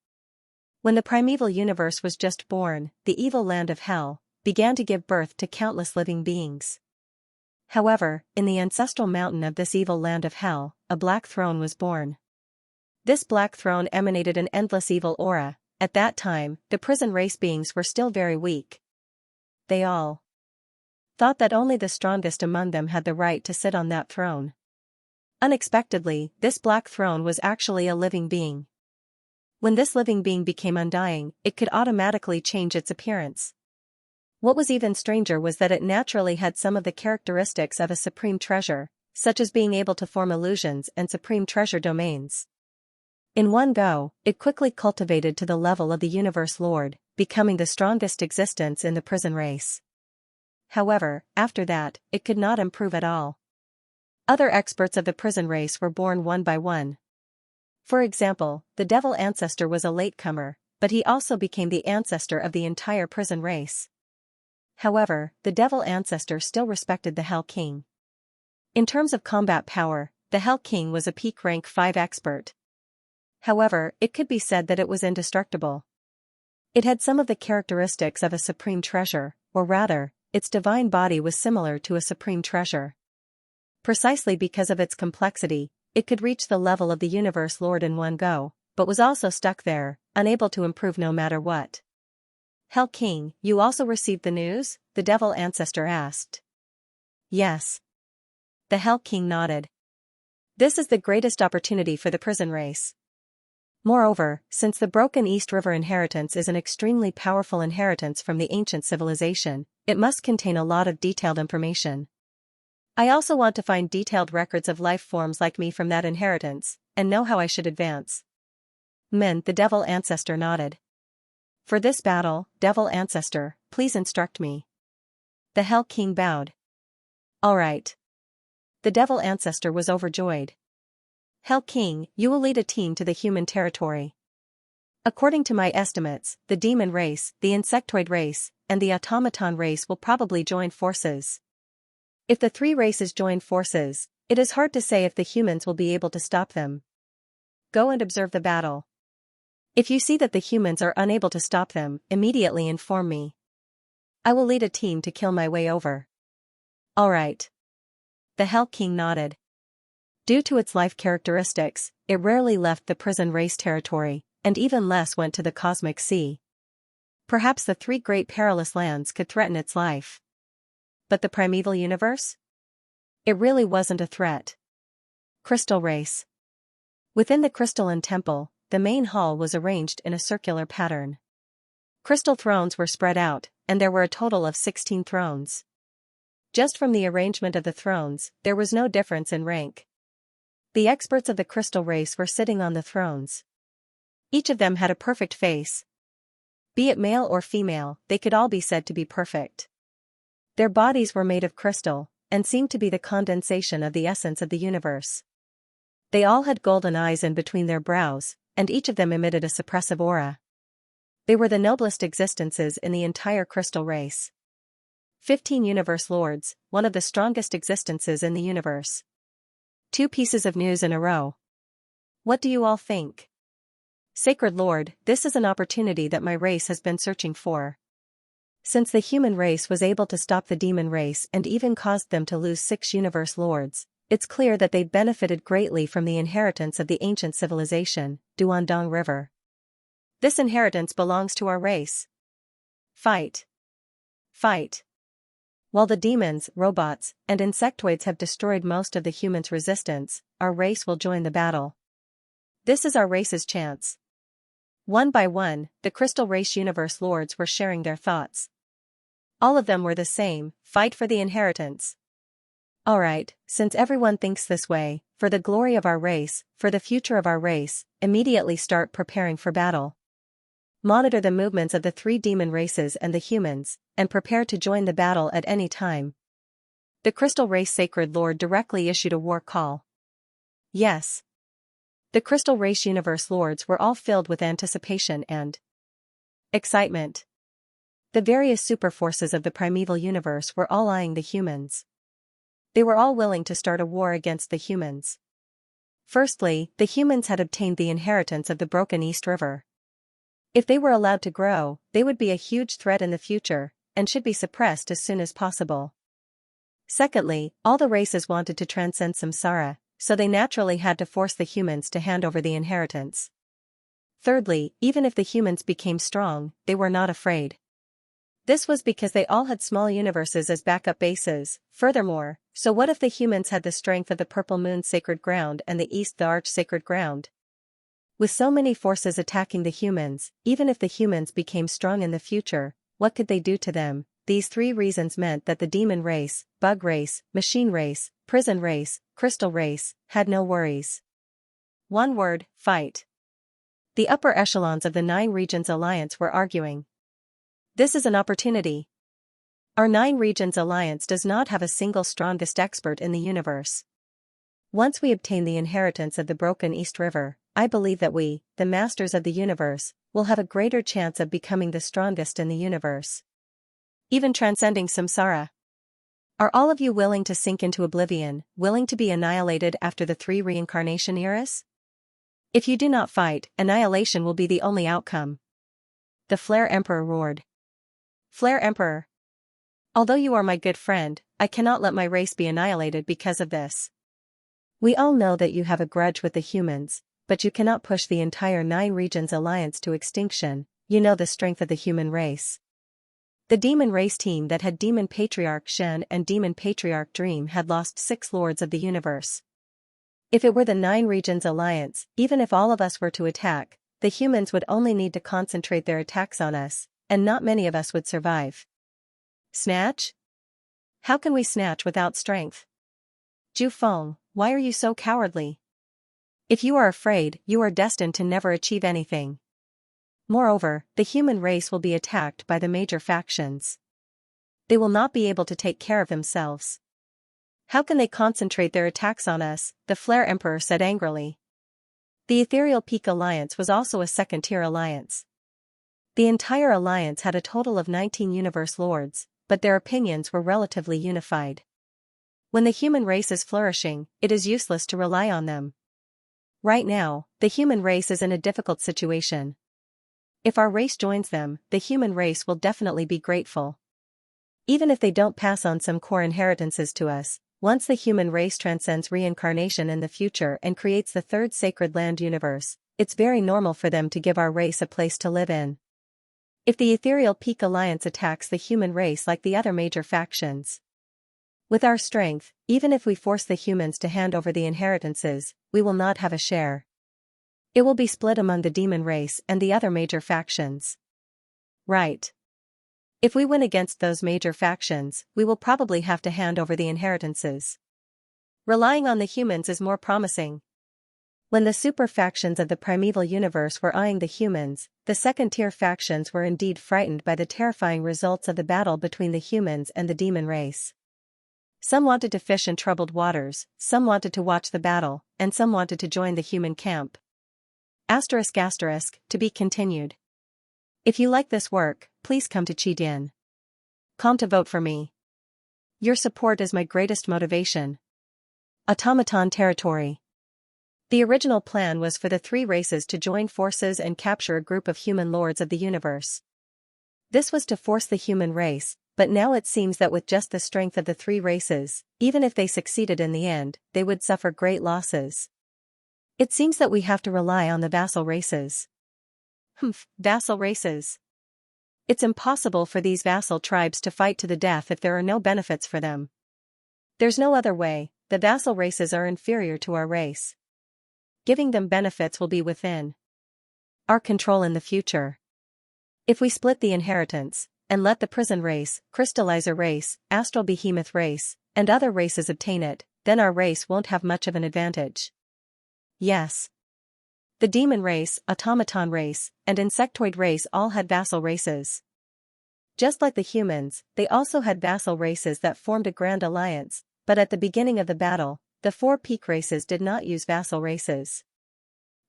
When the primeval universe was just born, the evil land of Hell began to give birth to countless living beings. However, in the ancestral mountain of this evil land of Hell, a black throne was born. This black throne emanated an endless evil aura. At that time, the prison race beings were still very weak. They all thought that only the strongest among them had the right to sit on that throne. Unexpectedly, this black throne was actually a living being. When this living being became undying, it could automatically change its appearance. What was even stranger was that it naturally had some of the characteristics of a supreme treasure, such as being able to form illusions and supreme treasure domains. In one go, it quickly cultivated to the level of the universe lord, becoming the strongest existence in the prison race. However, after that, it could not improve at all. Other experts of the prison race were born one by one. For example, the devil ancestor was a latecomer, but he also became the ancestor of the entire prison race. However, the devil ancestor still respected the Hell King. In terms of combat power, the Hell King was a peak rank 5 expert. However, it could be said that it was indestructible. It had some of the characteristics of a supreme treasure, or rather, its divine body was similar to a supreme treasure. Precisely because of its complexity, it could reach the level of the universe lord in one go, but was also stuck there, unable to improve no matter what. "Hell King, you also received the news?" the devil ancestor asked. "Yes." The Hell King nodded. "This is the greatest opportunity for the prison race. Moreover, since the Broken East River inheritance is an extremely powerful inheritance from the ancient civilization, it must contain a lot of detailed information. I also want to find detailed records of life forms like me from that inheritance, and know how I should advance." The devil ancestor nodded. "For this battle, devil ancestor, please instruct me." The Hell King bowed. "All right." The devil ancestor was overjoyed. "Hell King, you will lead a team to the human territory. According to my estimates, the demon race, the insectoid race, and the automaton race will probably join forces. If the 3 races join forces, it is hard to say if the humans will be able to stop them. Go and observe the battle." If you see that the humans are unable to stop them, immediately inform me. I will lead a team to kill my way over. Alright. The Hell King nodded. Due to its life characteristics, it rarely left the prison race territory, and even less went to the cosmic sea. Perhaps the three great perilous lands could threaten its life. But the primeval universe? It really wasn't a threat. Crystal Race. Within the crystalline temple, the main hall was arranged in a circular pattern. Crystal thrones were spread out, and there were a total of 16 thrones. Just from the arrangement of the thrones, there was no difference in rank. The experts of the crystal race were sitting on the thrones. Each of them had a perfect face. Be it male or female, they could all be said to be perfect. Their bodies were made of crystal, and seemed to be the condensation of the essence of the universe. They all had golden eyes in between their brows, and each of them emitted a suppressive aura. They were the noblest existences in the entire crystal race. 15 universe lords, one of the strongest existences in the universe. 2 pieces of news in a row. What do you all think? Sacred Lord, this is an opportunity that my race has been searching for. Since the human race was able to stop the demon race and even caused them to lose 6 universe lords, it's clear that they'd benefited greatly from the inheritance of the ancient civilization, Duandong River. This inheritance belongs to our race. Fight. Fight. While the demons, robots, and insectoids have destroyed most of the humans' resistance, our race will join the battle. This is our race's chance. One by one, the Crystal Race Universe Lords were sharing their thoughts. All of them were the same: fight for the inheritance. Alright, since everyone thinks this way, for the glory of our race, for the future of our race, immediately start preparing for battle. Monitor the movements of the 3 demon races and the humans, and prepare to join the battle at any time. The Crystal Race Sacred Lord directly issued a war call. Yes. The Crystal Race Universe Lords were all filled with anticipation and excitement. The various superforces of the primeval universe were all eyeing the humans. They were all willing to start a war against the humans. Firstly, the humans had obtained the inheritance of the broken East River. If they were allowed to grow, they would be a huge threat in the future, and should be suppressed as soon as possible. Secondly, all the races wanted to transcend samsara, so they naturally had to force the humans to hand over the inheritance. Thirdly, even if the humans became strong, they were not afraid. This was because they all had small universes as backup bases. Furthermore, so what if the humans had the strength of the Purple Moon's sacred ground and the East the Arch sacred ground? With so many forces attacking the humans, even if the humans became strong in the future, what could they do to them? These 3 reasons meant that the demon race, bug race, machine race, prison race, crystal race, had no worries. One word: fight. The upper echelons of the 9 Regions Alliance were arguing. This is an opportunity. Our 9 Regions Alliance does not have a single strongest expert in the universe. Once we obtain the inheritance of the broken East River, I believe that we, the masters of the universe, will have a greater chance of becoming the strongest in the universe. Even transcending samsara. Are all of you willing to sink into oblivion, willing to be annihilated after the 3 reincarnation eras? If you do not fight, annihilation will be the only outcome. The Flare Emperor roared. Flare Emperor. Although you are my good friend, I cannot let my race be annihilated because of this. We all know that you have a grudge with the humans, but you cannot push the entire 9 Regions Alliance to extinction. You know the strength of the human race. The demon race team that had Demon Patriarch Shen and Demon Patriarch Dream had lost 6 lords of the universe. If it were the 9 Regions Alliance, even if all of us were to attack, the humans would only need to concentrate their attacks on us, and not many of us would survive. Snatch? How can we snatch without strength? Ju Feng, why are you so cowardly? If you are afraid, you are destined to never achieve anything. Moreover, the human race will be attacked by the major factions. They will not be able to take care of themselves. How can they concentrate their attacks on us? The Flare Emperor said angrily. The Ethereal Peak Alliance was also a second-tier alliance. The entire alliance had a total of 19 universe lords, but their opinions were relatively unified. When the human race is flourishing, it is useless to rely on them. Right now, the human race is in a difficult situation. If our race joins them, the human race will definitely be grateful. Even if they don't pass on some core inheritances to us, once the human race transcends reincarnation in the future and creates the third sacred land universe, it's very normal for them to give our race a place to live in. If the Ethereal Peak Alliance attacks the human race like the other major factions, with our strength, even if we force the humans to hand over the inheritances, we will not have a share. It will be split among the demon race and the other major factions. Right. If we win against those major factions, we will probably have to hand over the inheritances. Relying on the humans is more promising. When the super factions of the primeval universe were eyeing the humans, the second-tier factions were indeed frightened by the terrifying results of the battle between the humans and the demon race. Some wanted to fish in troubled waters, some wanted to watch the battle, and some wanted to join the human camp. ***, to be continued. If you like this work, please come to Qidin.com to vote for me. Your support is my greatest motivation. Automaton Territory. The original plan was for the three races to join forces and capture a group of human lords of the universe. This was to force the human race, but now it seems that with just the strength of the three races, even if they succeeded in the end, they would suffer great losses. It seems that we have to rely on the vassal races. Vassal races. It's impossible for these vassal tribes to fight to the death if there are no benefits for them. There's no other way, the vassal races are inferior to our race. Giving them benefits will be within our control in the future. If we split the inheritance, and let the prison race, crystallizer race, astral behemoth race, and other races obtain it, then our race won't have much of an advantage. Yes. The demon race, automaton race, and insectoid race all had vassal races. Just like the humans, they also had vassal races that formed a grand alliance, but at the beginning of the battle, the four peak races did not use vassal races.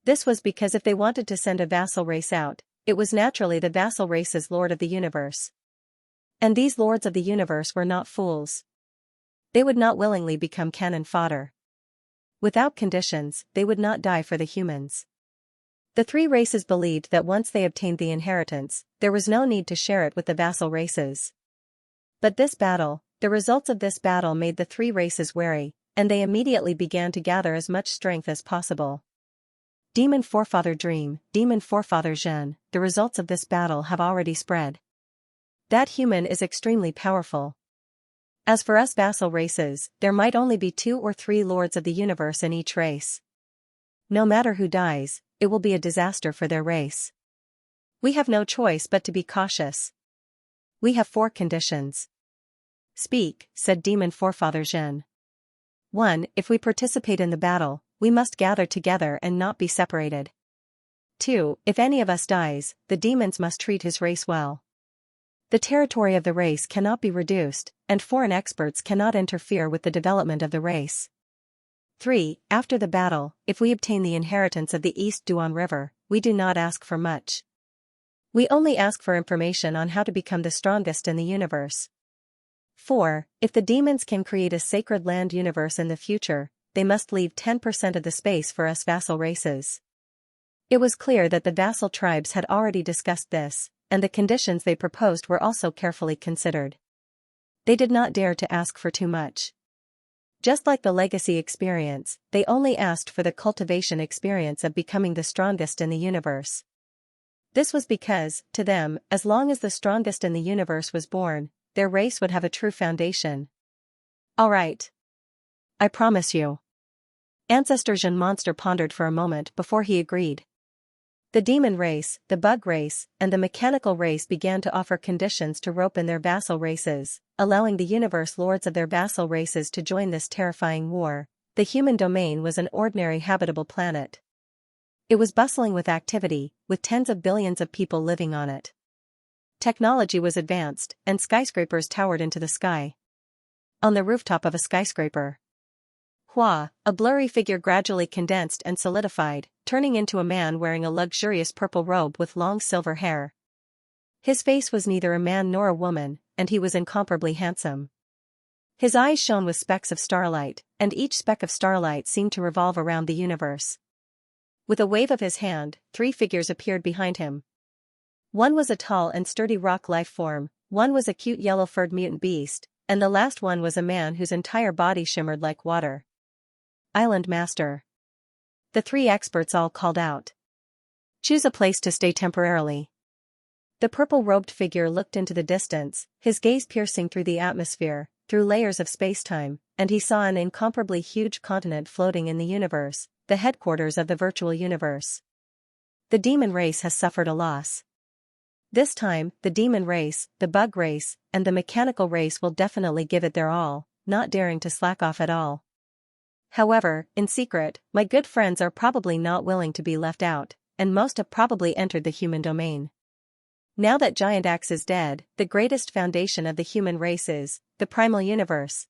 This was because if they wanted to send a vassal race out, it was naturally the vassal race's lord of the universe. And these lords of the universe were not fools. They would not willingly become cannon fodder. Without conditions, they would not die for the humans. The three races believed that once they obtained the inheritance, there was no need to share it with the vassal races. But the results of this battle made the three races wary, and they immediately began to gather as much strength as possible. Demon Forefather Dream, Demon Forefather Zhen, the results of this battle have already spread. That human is extremely powerful. As for us vassal races, there might only be 2 or 3 lords of the universe in each race. No matter who dies, it will be a disaster for their race. We have no choice but to be cautious. We have 4 conditions. Speak, said Demon Forefather Zhen. 1. If we participate in the battle, we must gather together and not be separated. 2. If any of us dies, the demons must treat his race well. The territory of the race cannot be reduced, and foreign experts cannot interfere with the development of the race. 3. After the battle, if we obtain the inheritance of the East Duan River, we do not ask for much. We only ask for information on how to become the strongest in the universe. 4. If the demons can create a sacred land universe in the future, they must leave 10% of the space for us vassal races. It was clear that the vassal tribes had already discussed this, and the conditions they proposed were also carefully considered. They did not dare to ask for too much. Just like the legacy experience, they only asked for the cultivation experience of becoming the strongest in the universe. This was because, to them, as long as the strongest in the universe was born, their race would have a true foundation. All right. I promise you. Ancestor Zhen Monster pondered for a moment before he agreed. The demon race, the bug race, and the mechanical race began to offer conditions to rope in their vassal races, allowing the universe lords of their vassal races to join this terrifying war. The human domain was an ordinary habitable planet. It was bustling with activity, with tens of billions of people living on it. Technology was advanced, and skyscrapers towered into the sky. On the rooftop of a skyscraper, a blurry figure gradually condensed and solidified, turning into a man wearing a luxurious purple robe with long silver hair. His face was neither a man nor a woman, and he was incomparably handsome. His eyes shone with specks of starlight, and each speck of starlight seemed to revolve around the universe. With a wave of his hand, 3 figures appeared behind him. One was a tall and sturdy rock life form, one was a cute yellow-furred mutant beast, and the last one was a man whose entire body shimmered like water. Island Master. The three experts all called out. Choose a place to stay temporarily. The purple-robed figure looked into the distance, his gaze piercing through the atmosphere, through layers of space-time, and he saw an incomparably huge continent floating in the universe, the headquarters of the virtual universe. The demon race has suffered a loss. This time, the demon race, the bug race, and the mechanical race will definitely give it their all, not daring to slack off at all. However, in secret, my good friends are probably not willing to be left out, and most have probably entered the human domain. Now that Giant Axe is dead, the greatest foundation of the human race is the primal universe.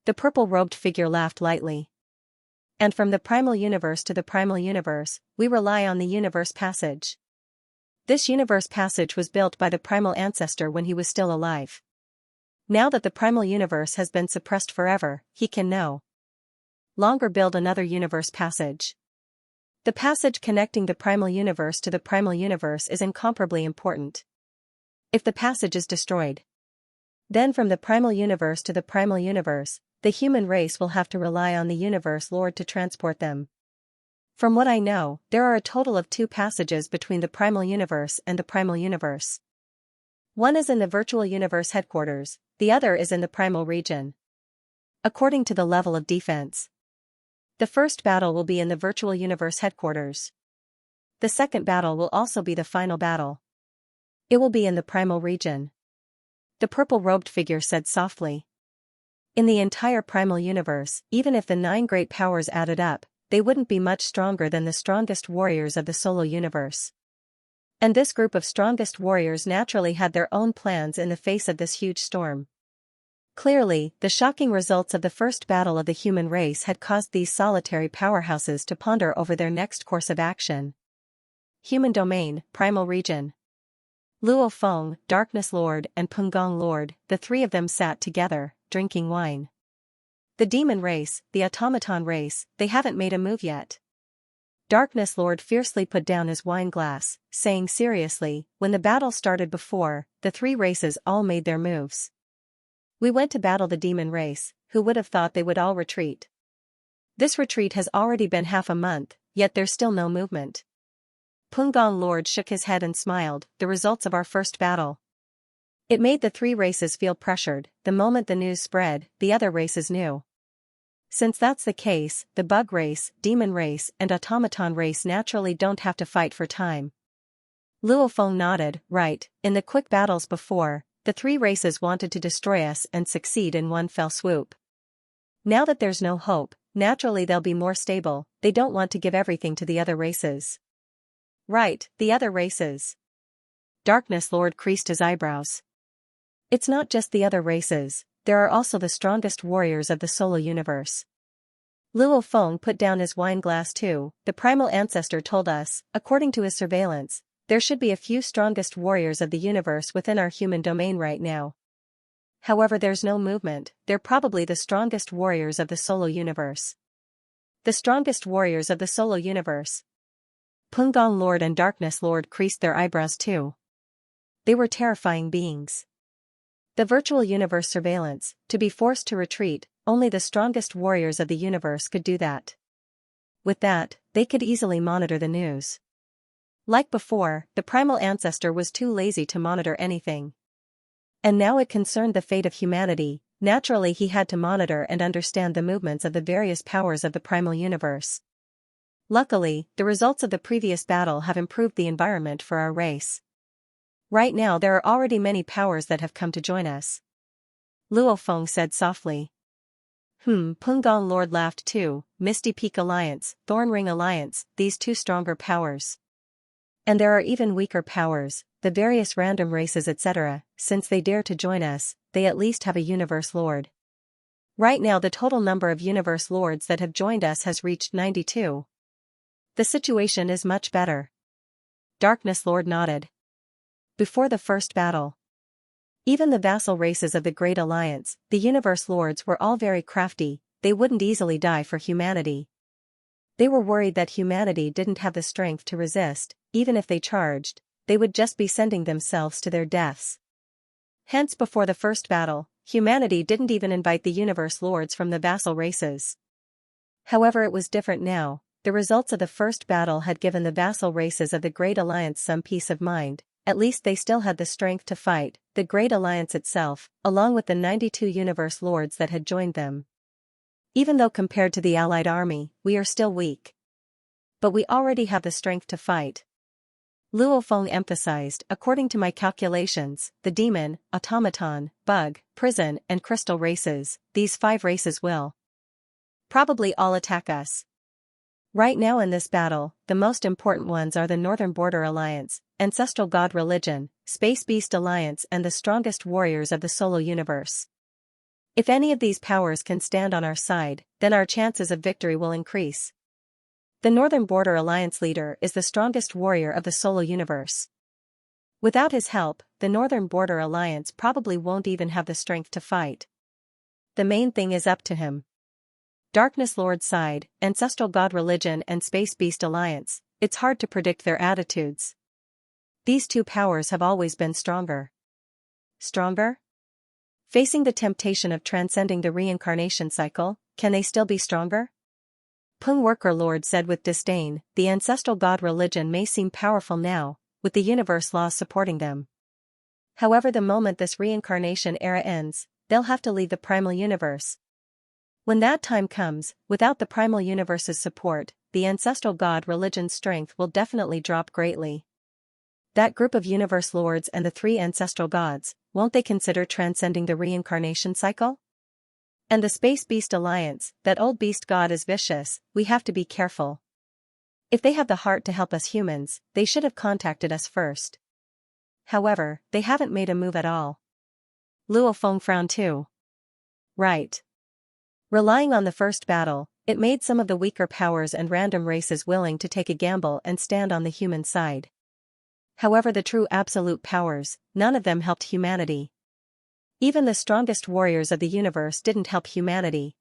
The purple-robed figure laughed lightly. And from the primal universe to the primal universe, we rely on the universe passage. This universe passage was built by the primal ancestor when he was still alive. Now that the primal universe has been suppressed forever, he can no longer build another universe passage. The passage connecting the primal universe to the primal universe is incomparably important. If the passage is destroyed, then from the primal universe to the primal universe, the human race will have to rely on the universe Lord to transport them. From what I know, there are a total of 2 passages between the primal universe and the primal universe. One is in the virtual universe headquarters, the other is in the primal region. According to the level of defense, the first battle will be in the virtual universe headquarters. The second battle will also be the final battle. It will be in the primal region. The purple-robed figure said softly. In the entire primal universe, even if the 9 great powers added up, they wouldn't be much stronger than the strongest warriors of the solo universe. And this group of strongest warriors naturally had their own plans in the face of this huge storm. Clearly, the shocking results of the first battle of the human race had caused these solitary powerhouses to ponder over their next course of action. Human domain, primal region. Luo Feng, Darkness Lord, and Pungong Lord, the 3 of them sat together, drinking wine. The demon race, the automaton race, they haven't made a move yet. Darkness Lord fiercely put down his wine glass, saying seriously, when the battle started before, the 3 races all made their moves. We went to battle the demon race, who would have thought they would all retreat. This retreat has already been half a month, yet there's still no movement. Pungong Lord shook his head and smiled, the results of our first battle. It made the 3 races feel pressured. The moment the news spread, the other races knew. Since that's the case, the bug race, demon race, and automaton race naturally don't have to fight for time. Luo Feng nodded, right, in the quick battles before, the 3 races wanted to destroy us and succeed in one fell swoop. Now that there's no hope, naturally they'll be more stable, they don't want to give everything to the other races. Right, the other races. Darkness Lord creased his eyebrows. It's not just the other races, there are also the strongest warriors of the solo universe. Luo Feng put down his wine glass too. The primal ancestor told us, according to his surveillance, there should be a few strongest warriors of the universe within our human domain right now. However, there's no movement. They're probably the strongest warriors of the solo universe. The strongest warriors of the solo universe. Pungong Lord and Darkness Lord creased their eyebrows too. They were terrifying beings. The virtual universe surveillance, to be forced to retreat, only the strongest warriors of the universe could do that. With that, they could easily monitor the news. Like before, the primal ancestor was too lazy to monitor anything. And now it concerned the fate of humanity. Naturally he had to monitor and understand the movements of the various powers of the primal universe. Luckily, the results of the previous battle have improved the environment for our race. Right now there are already many powers that have come to join us. Luo Feng said softly. Pungong Lord laughed too. Misty Peak Alliance, Thorn Ring Alliance, these 2 stronger powers. And there are even weaker powers, the various random races etc., since they dare to join us, they at least have a universe lord. Right now the total number of universe lords that have joined us has reached 92. The situation is much better. Darkness Lord nodded. Before the first battle, even the vassal races of the Great Alliance, the universe lords were all very crafty, they wouldn't easily die for humanity. They were worried that humanity didn't have the strength to resist, even if they charged, they would just be sending themselves to their deaths. Hence before the first battle, humanity didn't even invite the universe lords from the vassal races. However, it was different now. The results of the first battle had given the vassal races of the Great Alliance some peace of mind. At least they still had the strength to fight, the Great Alliance itself, along with the 92 universe lords that had joined them. Even though compared to the Allied army, we are still weak. But we already have the strength to fight. Luo Feng emphasized, according to my calculations, the demon, automaton, bug, prison, and crystal races, these 5 races will probably all attack us. Right now in this battle, the most important ones are the Northern Border Alliance, Ancestral God Religion, Space Beast Alliance, and the strongest warriors of the Solo Universe. If any of these powers can stand on our side, then our chances of victory will increase. The Northern Border Alliance leader is the strongest warrior of the Solo Universe. Without his help, the Northern Border Alliance probably won't even have the strength to fight. The main thing is up to him. Darkness Lord side, Ancestral God Religion and Space Beast Alliance, it's hard to predict their attitudes. These 2 powers have always been stronger. Stronger? Facing the temptation of transcending the reincarnation cycle, can they still be stronger? Peng Worker Lord said with disdain, the Ancestral God Religion may seem powerful now, with the universe laws supporting them. However, the moment this reincarnation era ends, they'll have to leave the primal universe. When that time comes, without the primal universe's support, the Ancestral God Religion's strength will definitely drop greatly. That group of universe lords and the 3 ancestral gods, won't they consider transcending the reincarnation cycle? And the Space Beast Alliance, that old beast god is vicious, we have to be careful. If they have the heart to help us humans, they should have contacted us first. However, they haven't made a move at all. Luo Feng frowned too. Right. Relying on the first battle, it made some of the weaker powers and random races willing to take a gamble and stand on the human side. However, the true absolute powers, none of them helped humanity. Even the strongest warriors of the universe didn't help humanity.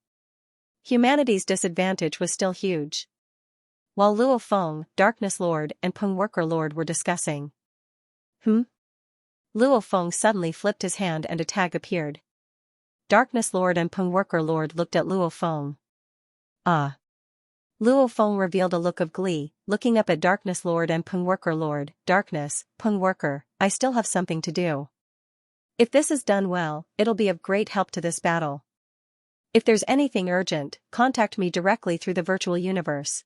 Humanity's disadvantage was still huge. While Luo Feng, Darkness Lord, and Peng Worker Lord were discussing. Luo Feng suddenly flipped his hand and a tag appeared. Darkness Lord and Peng Worker Lord looked at Luo Feng. Ah. Luo Feng revealed a look of glee, looking up at Darkness Lord and Peng Worker Lord. Darkness, Peng Worker, I still have something to do. If this is done well, it'll be of great help to this battle. If there's anything urgent, contact me directly through the virtual universe.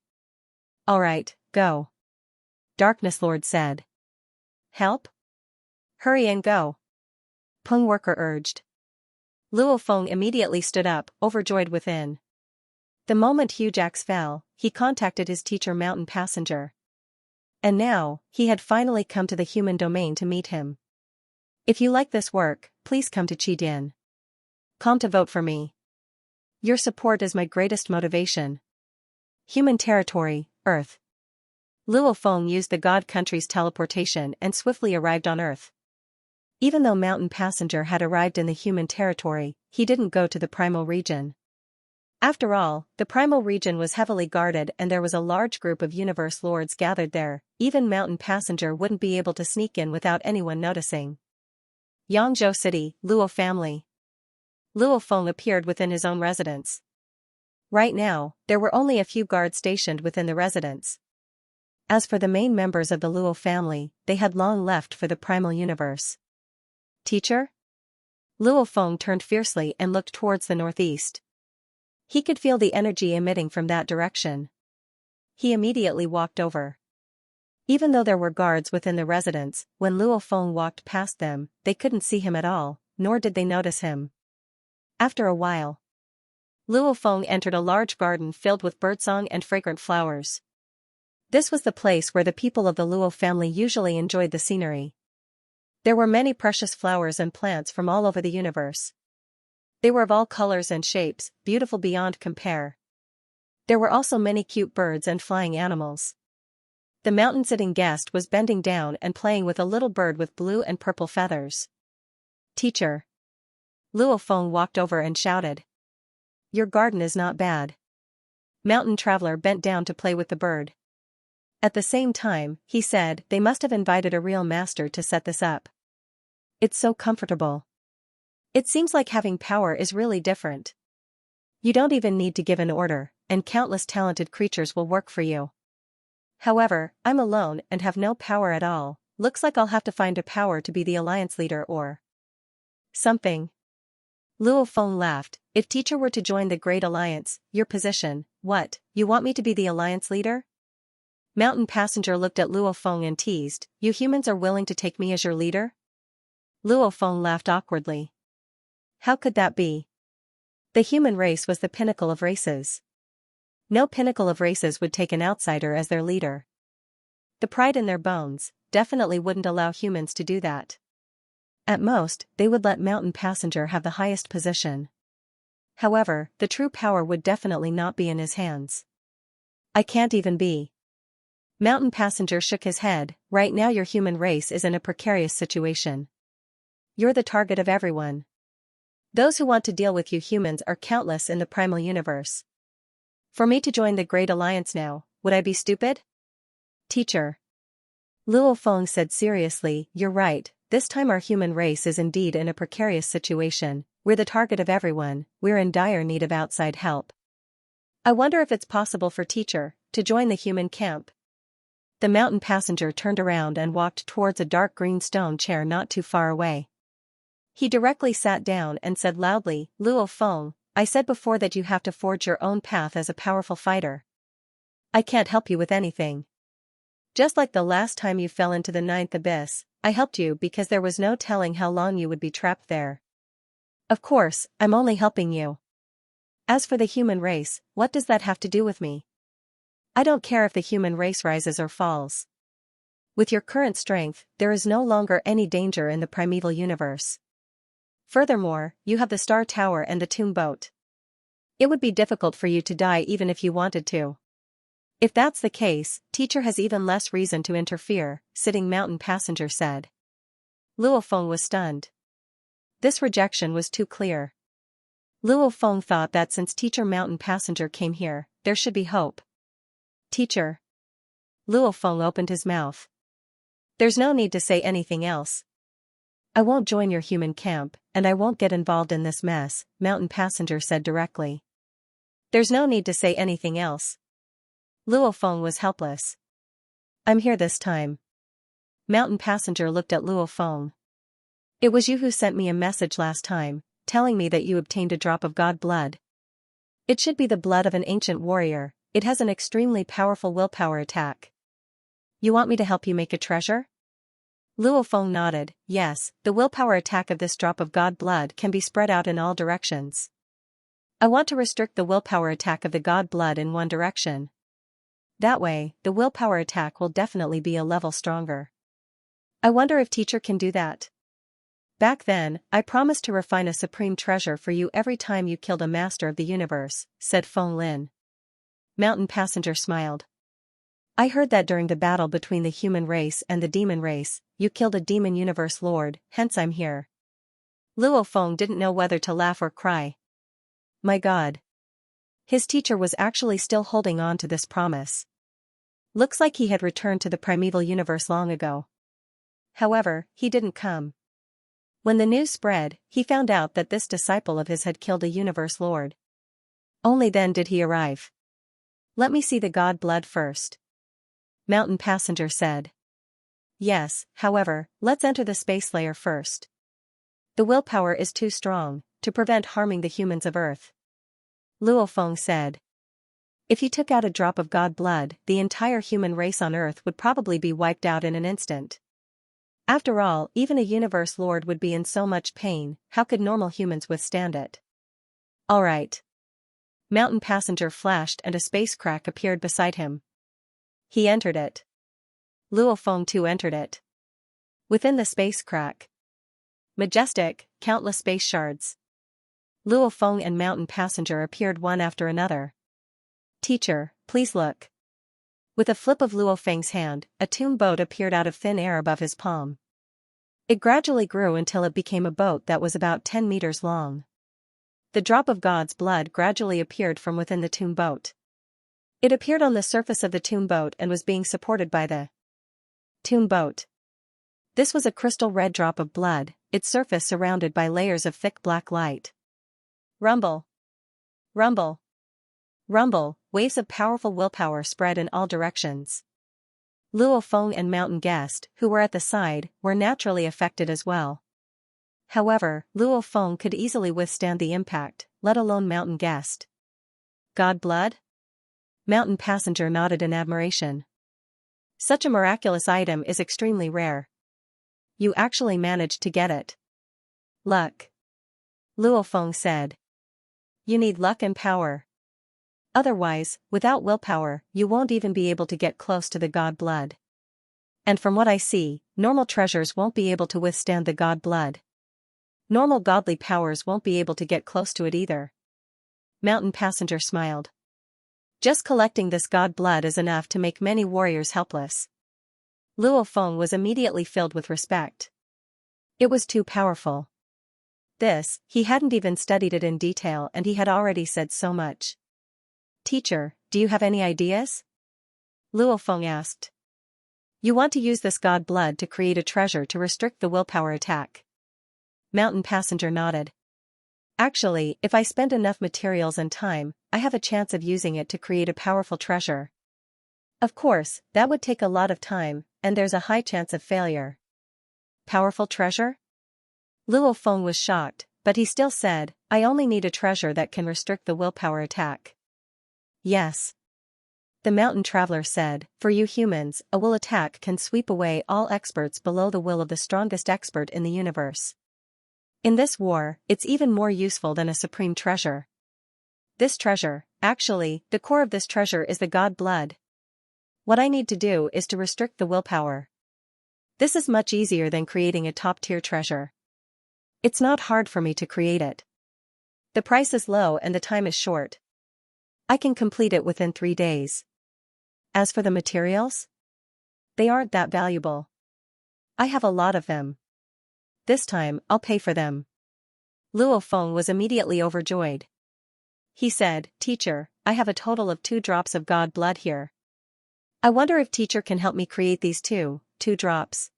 Alright, go. Darkness Lord said. Help? Hurry and go. Peng Worker urged. Luo Feng immediately stood up, overjoyed within. The moment Hujax fell, he contacted his teacher Mountain Passenger. And now, he had finally come to the human domain to meet him. If you like this work, please come to Qidin. Come to vote for me. Your support is my greatest motivation. Human territory, Earth. Luo Feng used the God Country's teleportation and swiftly arrived on Earth. Even though Mountain Passenger had arrived in the human territory, he didn't go to the primal region. After all, the primal region was heavily guarded and there was a large group of universe lords gathered there. Even Mountain Passenger wouldn't be able to sneak in without anyone noticing. Yangzhou City, Luo family. Luo Feng appeared within his own residence. Right now, there were only a few guards stationed within the residence. As for the main members of the Luo family, they had long left for the primal universe. Teacher? Luo Feng turned fiercely and looked towards the northeast. He could feel the energy emitting from that direction. He immediately walked over. Even though there were guards within the residence, when Luo Feng walked past them, they couldn't see him at all, nor did they notice him. After a while, Luo Feng entered a large garden filled with birdsong and fragrant flowers. This was the place where the people of the Luo family usually enjoyed the scenery. There were many precious flowers and plants from all over the universe. They were of all colors and shapes, beautiful beyond compare. There were also many cute birds and flying animals. The mountain-sitting guest was bending down and playing with a little bird with blue and purple feathers. Teacher. Luo Feng walked over and shouted. Your garden is not bad. Mountain Traveler bent down to play with the bird. At the same time, he said, they must have invited a real master to set this up. It's so comfortable. It seems like having power is really different. You don't even need to give an order, and countless talented creatures will work for you. However, I'm alone and have no power at all. Looks like I'll have to find a power to be the alliance leader or something. Luo Feng laughed. If teacher were to join the Great Alliance, your position, what, you want me to be the alliance leader? Mountain Passenger looked at Luo Feng and teased, you humans are willing to take me as your leader? Luo Feng laughed awkwardly. How could that be? The human race was the pinnacle of races. No pinnacle of races would take an outsider as their leader. The pride in their bones definitely wouldn't allow humans to do that. At most, they would let Mountain Passenger have the highest position. However, the true power would definitely not be in his hands. I can't even be. Mountain Passenger shook his head. Right now your human race is in a precarious situation. You're the target of everyone. Those who want to deal with you humans are countless in the primal universe. For me to join the Great Alliance now, would I be stupid? Teacher. Luo Feng said seriously, you're right, this time our human race is indeed in a precarious situation, we're the target of everyone, we're in dire need of outside help. I wonder if it's possible for teacher to join the human camp. The Mountain Passenger turned around and walked towards a dark green stone chair not too far away. He directly sat down and said loudly, Luo Feng, I said before that you have to forge your own path as a powerful fighter. I can't help you with anything. Just like the last time you fell into the ninth abyss, I helped you because there was no telling how long you would be trapped there. Of course, I'm only helping you. As for the human race, what does that have to do with me? I don't care if the human race rises or falls. With your current strength, there is no longer any danger in the primeval universe. Furthermore, you have the Star Tower and the Tomb Boat. It would be difficult for you to die even if you wanted to. If that's the case, teacher has even less reason to interfere, sitting Mountain Passenger said. Luo Feng was stunned. This rejection was too clear. Luo Feng thought that since teacher Mountain Passenger came here, there should be hope. Teacher. Luo Feng opened his mouth. There's no need to say anything else. I won't join your human camp, and I won't get involved in this mess, Mountain Passenger said directly. There's no need to say anything else. Luo Feng was helpless. I'm here this time. Mountain Passenger looked at Luo Feng. It was you who sent me a message last time, telling me that you obtained a drop of god blood. It should be the blood of an ancient warrior, it has an extremely powerful willpower attack. You want me to help you make a treasure? Luo Feng nodded, yes, the willpower attack of this drop of god blood can be spread out in all directions. I want to restrict the willpower attack of the god blood in one direction. That way, the willpower attack will definitely be a level stronger. I wonder if teacher can do that. Back then, I promised to refine a supreme treasure for you every time you killed a master of the universe, said Feng Lin. Mountain Passenger smiled. I heard that during the battle between the human race and the demon race, you killed a demon universe lord, hence I'm here. Luo Feng didn't know whether to laugh or cry. My God. His teacher was actually still holding on to this promise. Looks like he had returned to the primeval universe long ago. However, he didn't come. When the news spread, he found out that this disciple of his had killed a universe lord. Only then did he arrive. Let me see the god blood first. Mountain Passenger said. Yes, however, let's enter the space layer first. The willpower is too strong to prevent harming the humans of Earth. Luo Feng said. If you took out a drop of god blood, the entire human race on Earth would probably be wiped out in an instant. After all, even a universe lord would be in so much pain, how could normal humans withstand it? All right. Mountain Passenger flashed and a space crack appeared beside him. He entered it. Luo Feng too entered it. Within the space crack. Majestic, countless space shards. Luo Feng and Mountain Passenger appeared one after another. Teacher, please look. With a flip of Luo Feng's hand, a tomb boat appeared out of thin air above his palm. It gradually grew until it became a boat that was about 10 meters long. The drop of God's blood gradually appeared from within the tomb boat. It appeared on the surface of the tomb boat and was being supported by the tomb boat. This was a crystal red drop of blood, its surface surrounded by layers of thick black light. Rumble. Rumble. Rumble, waves of powerful willpower spread in all directions. Luo Feng and Mountain Guest, who were at the side, were naturally affected as well. However, Luo Feng could easily withstand the impact, let alone Mountain Guest. God blood? Mountain Passenger nodded in admiration. Such a miraculous item is extremely rare. You actually managed to get it. Luck. Luo Feng said. You need luck and power. Otherwise, without willpower, you won't even be able to get close to the god blood. And from what I see, normal treasures won't be able to withstand the god blood. Normal godly powers won't be able to get close to it either. Mountain Passenger smiled. Just collecting this god blood is enough to make many warriors helpless. Luo Feng was immediately filled with respect. It was too powerful. This, he hadn't even studied it in detail and he had already said so much. Teacher, do you have any ideas? Luo Feng asked. You want to use this god blood to create a treasure to restrict the willpower attack. Mountain Passenger nodded. Actually, if I spend enough materials and time, I have a chance of using it to create a powerful treasure. Of course, that would take a lot of time, and there's a high chance of failure. Powerful treasure? Luo Feng was shocked, but he still said, I only need a treasure that can restrict the willpower attack. Yes. The mountain traveler said, for you humans, a will attack can sweep away all experts below the will of the strongest expert in the universe. In this war, it's even more useful than a supreme treasure. This treasure, actually, the core of this treasure is the god blood. What I need to do is to restrict the willpower. This is much easier than creating a top-tier treasure. It's not hard for me to create it. The price is low and the time is short. I can complete it within 3 days. As for the materials? They aren't that valuable. I have a lot of them. This time, I'll pay for them. Luo Feng was immediately overjoyed. He said, Teacher, I have a total of 2 drops of god blood here. I wonder if Teacher can help me create these 2 drops.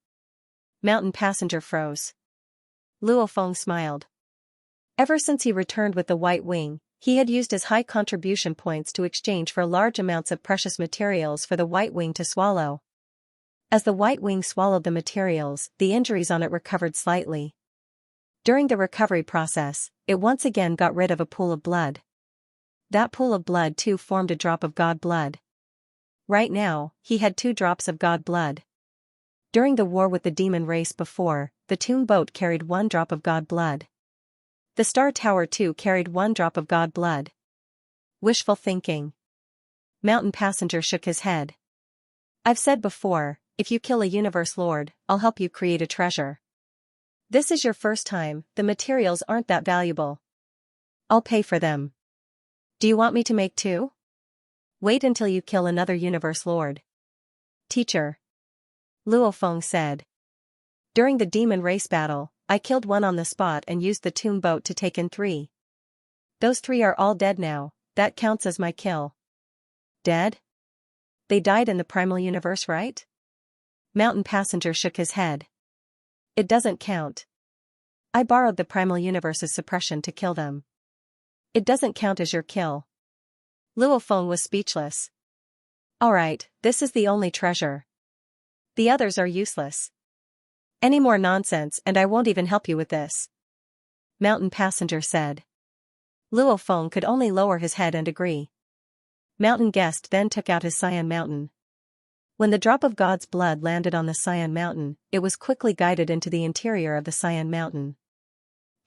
Mountain Passenger froze. Luo Feng smiled. Ever since he returned with the White Wing, he had used his high contribution points to exchange for large amounts of precious materials for the White Wing to swallow. As the White Wing swallowed the materials, the injuries on it recovered slightly. During the recovery process, it once again got rid of a pool of blood. That pool of blood too formed a drop of god blood. Right now, he had 2 drops of god blood. During the war with the demon race before, the tomb boat carried 1 drop of god blood. The Star Tower too carried 1 drop of god blood. Wishful thinking. Mountain Passenger shook his head. I've said before, if you kill a universe lord, I'll help you create a treasure. This is your first time, the materials aren't that valuable. I'll pay for them. Do you want me to make 2? Wait until you kill another universe lord. Teacher. Luo Feng said. During the demon race battle, I killed 1 on the spot and used the tomb boat to take in 3. Those 3 are all dead now, that counts as my kill. Dead? They died in the primal universe, right? Mountain Passenger shook his head. It doesn't count. I borrowed the primal universe's suppression to kill them. It doesn't count as your kill. Luo Feng was speechless. Alright, this is the only treasure. The others are useless. Any more nonsense and I won't even help you with this. Mountain Passenger said. Luo Feng could only lower his head and agree. Mountain Guest then took out his Cyan Mountain. When the drop of God's blood landed on the Cyan Mountain, it was quickly guided into the interior of the Cyan Mountain.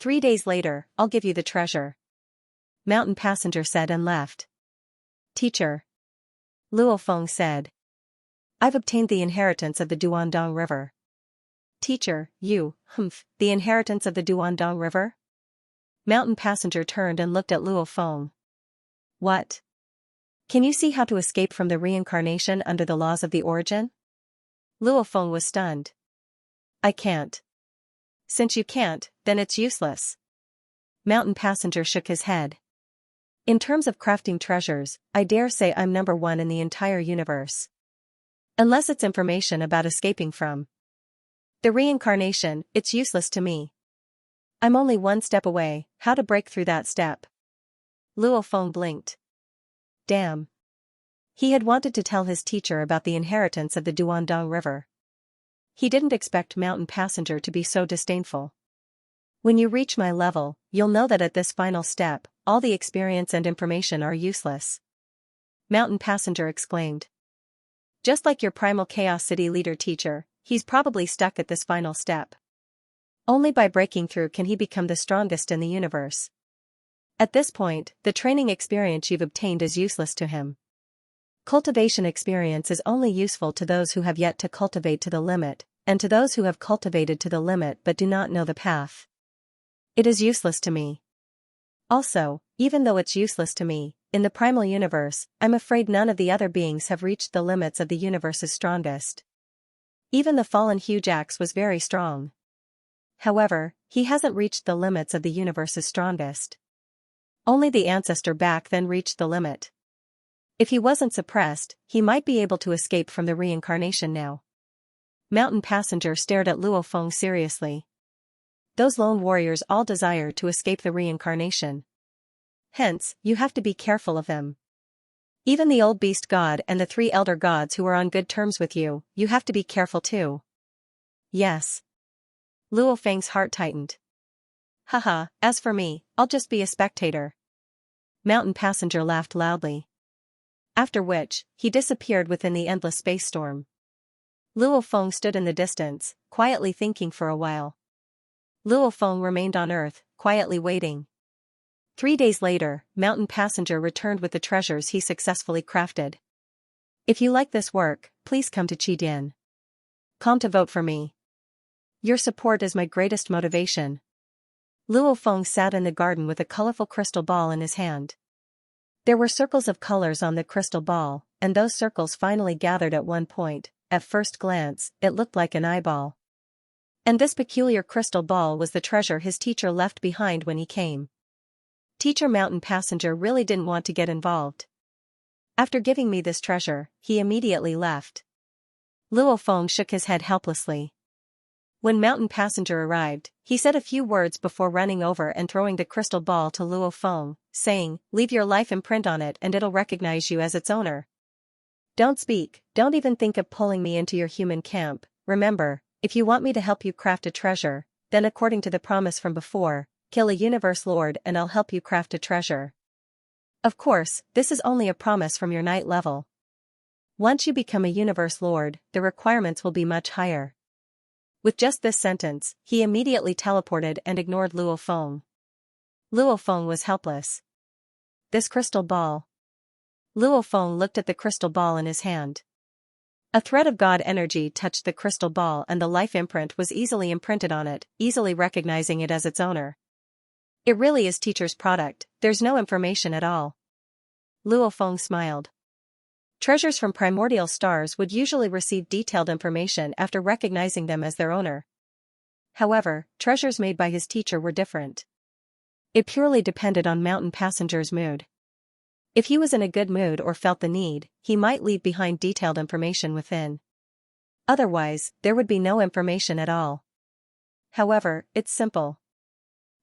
3 days later, I'll give you the treasure. Mountain Passenger said and left. Teacher. Luo Feng said. I've obtained the inheritance of the Duandong River. Teacher, you, the inheritance of the Duandong River? Mountain Passenger turned and looked at Luo Feng. What? Can you see how to escape from the reincarnation under the laws of the origin? Luo Feng was stunned. I can't. Since you can't, then it's useless. Mountain Passenger shook his head. In terms of crafting treasures, I dare say I'm number one in the entire universe. Unless it's information about escaping from the reincarnation, it's useless to me. I'm only one step away. How to break through that step? Luo Feng blinked. Damn. He had wanted to tell his teacher about the inheritance of the Duandong River. He didn't expect Mountain Passenger to be so disdainful. When you reach my level, you'll know that at this final step, all the experience and information are useless. Mountain Passenger exclaimed. Just like your primal Chaos City leader teacher, he's probably stuck at this final step. Only by breaking through can he become the strongest in the universe. At this point, the training experience you've obtained is useless to him. Cultivation experience is only useful to those who have yet to cultivate to the limit, and to those who have cultivated to the limit but do not know the path. It is useless to me. Also, even though it's useless to me, in the primal universe, I'm afraid none of the other beings have reached the limits of the universe's strongest. Even the fallen Hujax was very strong. However, he hasn't reached the limits of the universe's strongest. Only the ancestor back then reached the limit. If he wasn't suppressed, he might be able to escape from the reincarnation now. Mountain Passenger stared at Luo Feng seriously. Those lone warriors all desire to escape the reincarnation. Hence, you have to be careful of them. Even the old beast god and the 3 elder gods who are on good terms with you, you have to be careful too. Yes. Luo Feng's heart tightened. Haha, as for me, I'll just be a spectator. Mountain Passenger laughed loudly. After which, he disappeared within the endless space storm. Luo Feng stood in the distance, quietly thinking for a while. Luo Feng remained on Earth, quietly waiting. 3 days later, Mountain Passenger returned with the treasures he successfully crafted. If you like this work, please come to Qidin. Come to vote for me. Your support is my greatest motivation. Luo Feng sat in the garden with a colorful crystal ball in his hand. There were circles of colors on the crystal ball, and those circles finally gathered at one point. At first glance, it looked like an eyeball. And this peculiar crystal ball was the treasure his teacher left behind when he came. Teacher Mountain Passenger really didn't want to get involved. After giving me this treasure, he immediately left. Luo Feng shook his head helplessly. When Mountain Passenger arrived, he said a few words before running over and throwing the crystal ball to Luo Feng, saying, "Leave your life imprint on it and it'll recognize you as its owner. Don't speak, don't even think of pulling me into your human camp. Remember, if you want me to help you craft a treasure, then according to the promise from before, kill a universe lord and I'll help you craft a treasure. Of course, this is only a promise from your night level. Once you become a universe lord, the requirements will be much higher." With just this sentence, he immediately teleported and ignored Luo Feng. Luo Feng was helpless. This crystal ball. Luo Feng looked at the crystal ball in his hand. A thread of God energy touched the crystal ball and the life imprint was easily imprinted on it, easily recognizing it as its owner. It really is teacher's product, there's no information at all. Luo Feng smiled. Treasures from primordial stars would usually receive detailed information after recognizing them as their owner. However, treasures made by his teacher were different. It purely depended on Mountain Passenger's mood. If he was in a good mood or felt the need, he might leave behind detailed information within. Otherwise, there would be no information at all. However, it's simple.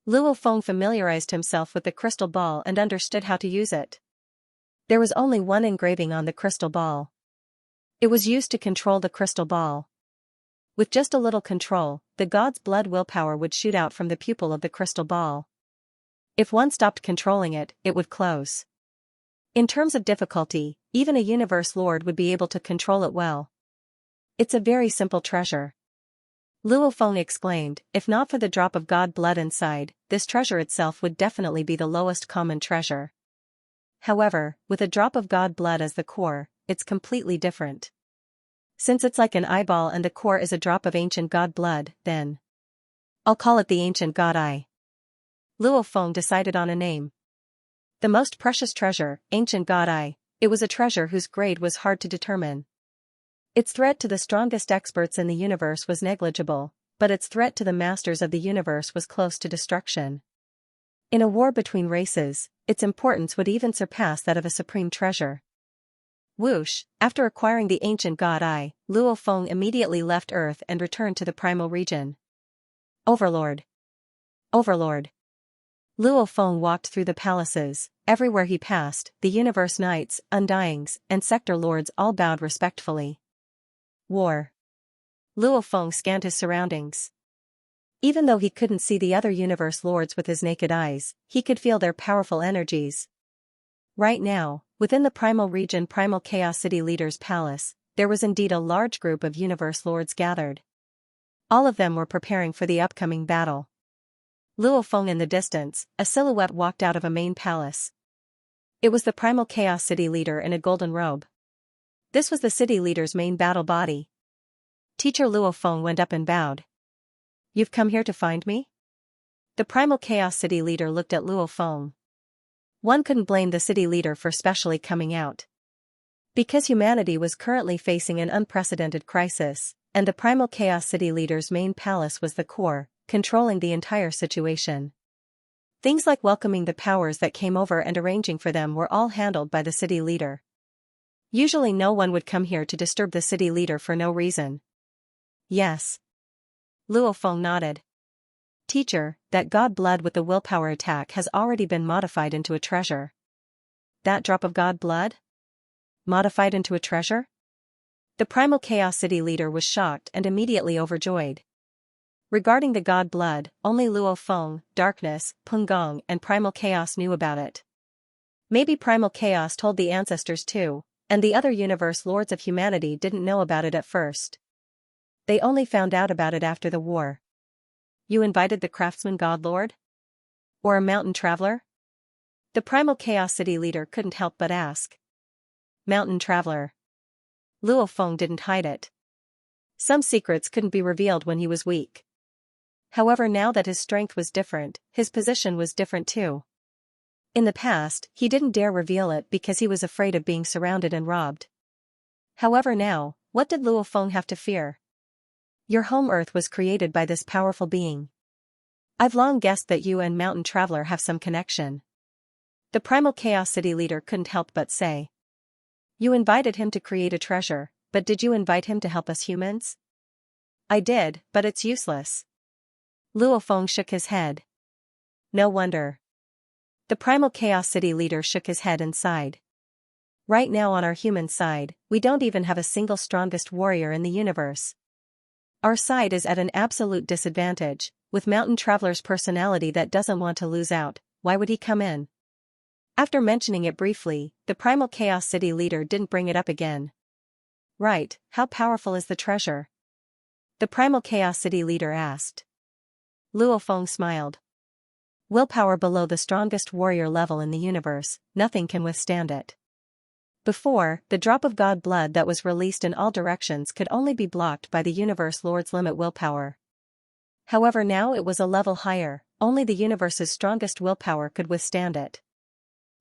Luo Feng familiarized himself with the crystal ball and understood how to use it. There was only one engraving on the crystal ball. It was used to control the crystal ball. With just a little control, the god's blood willpower would shoot out from the pupil of the crystal ball. If one stopped controlling it, it would close. In terms of difficulty, even a universe lord would be able to control it well. It's a very simple treasure. Luo Feng exclaimed, if not for the drop of god blood inside, this treasure itself would definitely be the lowest common treasure. However, with a drop of god blood as the core, it's completely different. Since it's like an eyeball and the core is a drop of ancient god blood, then I'll call it the ancient god eye. Luo Feng decided on a name. The most precious treasure, ancient god eye. It was a treasure whose grade was hard to determine. Its threat to the strongest experts in the universe was negligible, but its threat to the masters of the universe was close to destruction. In a war between races, its importance would even surpass that of a supreme treasure. Whoosh, after acquiring the ancient god Eye, Luo Feng immediately left Earth and returned to the primal region. Overlord. Overlord. Luo Feng walked through the palaces. Everywhere he passed, the universe knights, undyings, and sector lords all bowed respectfully. War. Luo Feng scanned his surroundings. Even though he couldn't see the other universe lords with his naked eyes, he could feel their powerful energies. Right now, within the primal region Primal Chaos City Leader's palace, there was indeed a large group of universe lords gathered. All of them were preparing for the upcoming battle. Luo Feng in the distance, a silhouette walked out of a main palace. It was the Primal Chaos City Leader in a golden robe. This was the city leader's main battle body. Teacher Luo Feng went up and bowed. "You've come here to find me?" The Primal Chaos City Leader looked at Luo Feng. One couldn't blame the city leader for specially coming out. Because humanity was currently facing an unprecedented crisis, and the Primal Chaos City Leader's main palace was the core, controlling the entire situation. Things like welcoming the powers that came over and arranging for them were all handled by the city leader. Usually no one would come here to disturb the city leader for no reason. Yes. Luo Feng nodded. Teacher, that god blood with the willpower attack has already been modified into a treasure. That drop of god blood? Modified into a treasure? The Primal Chaos City Leader was shocked and immediately overjoyed. Regarding the god blood, only Luo Feng, Darkness, Pungong and Primal Chaos knew about it. Maybe Primal Chaos told the ancestors too, and the other universe lords of humanity didn't know about it at first. They only found out about it after the war. You invited the craftsman god lord? Or a mountain traveler? The Primal Chaos City Leader couldn't help but ask. Mountain traveler. Luo Feng didn't hide it. Some secrets couldn't be revealed when he was weak. However, now that his strength was different, his position was different too. In the past, he didn't dare reveal it because he was afraid of being surrounded and robbed. However now, what did Luo Feng have to fear? Your home Earth was created by this powerful being. I've long guessed that you and Mountain Traveler have some connection. The Primal Chaos City Leader couldn't help but say. You invited him to create a treasure, but did you invite him to help us humans? I did, but it's useless. Luo Feng shook his head. No wonder. The Primal Chaos City Leader shook his head and sighed. Right now on our human side, we don't even have a single strongest warrior in the universe. Our side is at an absolute disadvantage. With Mountain Traveler's personality that doesn't want to lose out, why would he come in? After mentioning it briefly, the Primal Chaos City Leader didn't bring it up again. Right, how powerful is the treasure? The Primal Chaos City Leader asked. Luo Feng smiled. Willpower below the strongest warrior level in the universe, nothing can withstand it. Before, the drop of god blood that was released in all directions could only be blocked by the universe lord's limit willpower. However, now it was a level higher, only the universe's strongest willpower could withstand it.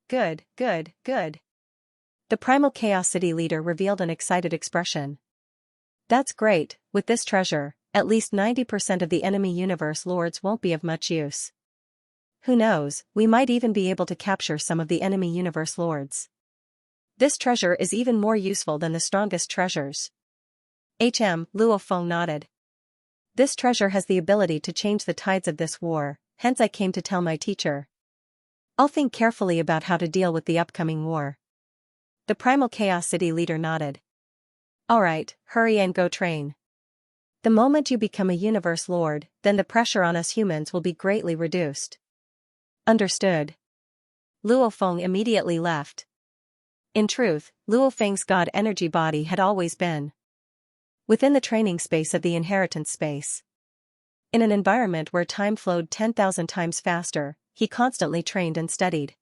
Good, good, good. The Primal Chaos City Leader revealed an excited expression. That's great, with this treasure, at least 90% of the enemy universe lords won't be of much use. Who knows, we might even be able to capture some of the enemy universe lords. This treasure is even more useful than the strongest treasures. Luo Feng nodded. This treasure has the ability to change the tides of this war, hence I came to tell my teacher. I'll think carefully about how to deal with the upcoming war. The Primal Chaos City Leader nodded. Alright, hurry and go train. The moment you become a universe lord, then the pressure on us humans will be greatly reduced. Understood. Luo Feng immediately left. In truth, Luo Feng's god energy body had always been within the training space of the inheritance space. In an environment where time flowed 10,000 times faster, he constantly trained and studied.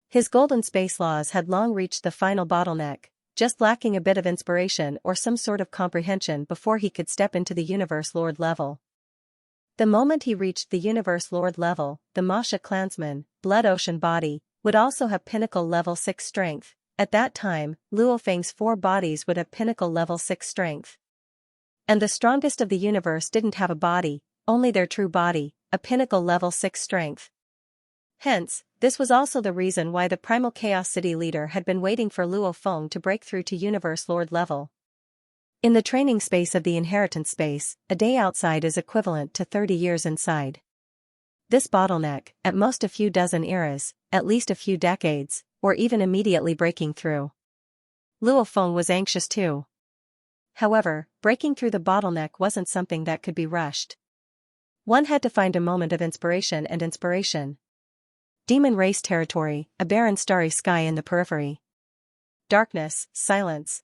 His golden space laws had long reached the final bottleneck, just lacking a bit of inspiration or some sort of comprehension before he could step into the Universe Lord level. The moment he reached the Universe Lord level, the Masha clansman, Blood Ocean body, would also have pinnacle level 6 strength. At that time, Luo Feng's 4 bodies would have pinnacle level 6 strength. And the strongest of the universe didn't have a body, only their true body, a pinnacle level 6 strength. Hence, this was also the reason why the Primal Chaos City leader had been waiting for Luo Feng to break through to Universe Lord level. In the training space of the inheritance space, a day outside is equivalent to 30 years inside. This bottleneck, at most a few dozen eras, at least a few decades, or even immediately breaking through. Luo Feng was anxious too. However, breaking through the bottleneck wasn't something that could be rushed. One had to find a moment of inspiration and inspiration. Demon race territory, a barren starry sky in the periphery. Darkness, silence.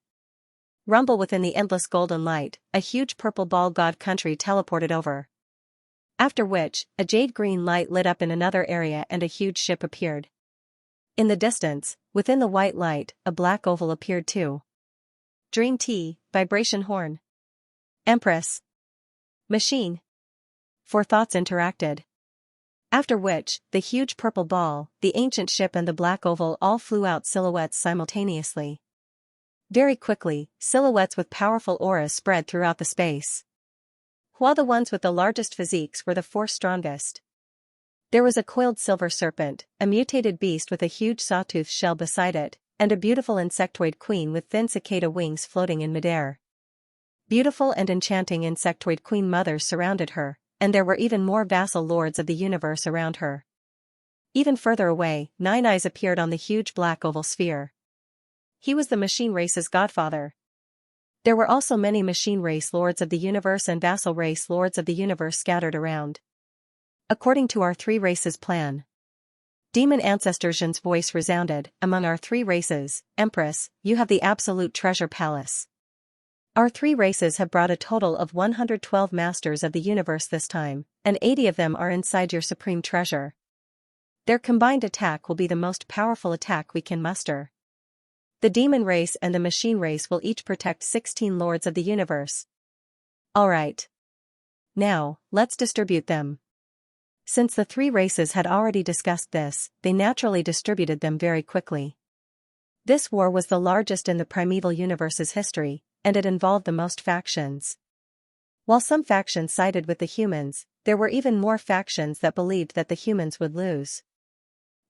Rumble within the endless golden light, a huge purple ball god country teleported over. After which, a jade-green light lit up in another area and a huge ship appeared. In the distance, within the white light, a black oval appeared too. Dream Tea, vibration horn. Empress. Machine. Four thoughts interacted. After which, the huge purple ball, the ancient ship and the black oval all flew out silhouettes simultaneously. Very quickly, silhouettes with powerful auras spread throughout the space. While the ones with the largest physiques were the four strongest. There was a coiled silver serpent, a mutated beast with a huge sawtooth shell beside it, and a beautiful insectoid queen with thin cicada wings floating in midair. Beautiful and enchanting insectoid queen mothers surrounded her, and there were even more vassal lords of the universe around her. Even further away, Nine Eyes appeared on the huge black oval sphere. He was the machine race's godfather. There were also many machine race lords of the universe and vassal race lords of the universe scattered around. According to our three races plan. Demon Ancestor Zhen's voice resounded, among our three races, Empress, you have the absolute treasure palace. Our three races have brought a total of 112 masters of the universe this time, and 80 of them are inside your supreme treasure. Their combined attack will be the most powerful attack we can muster. The demon race and the machine race will each protect 16 lords of the universe. Alright. Now, let's distribute them. Since the three races had already discussed this, they naturally distributed them very quickly. This war was the largest in the primeval universe's history, and it involved the most factions. While some factions sided with the humans, there were even more factions that believed that the humans would lose.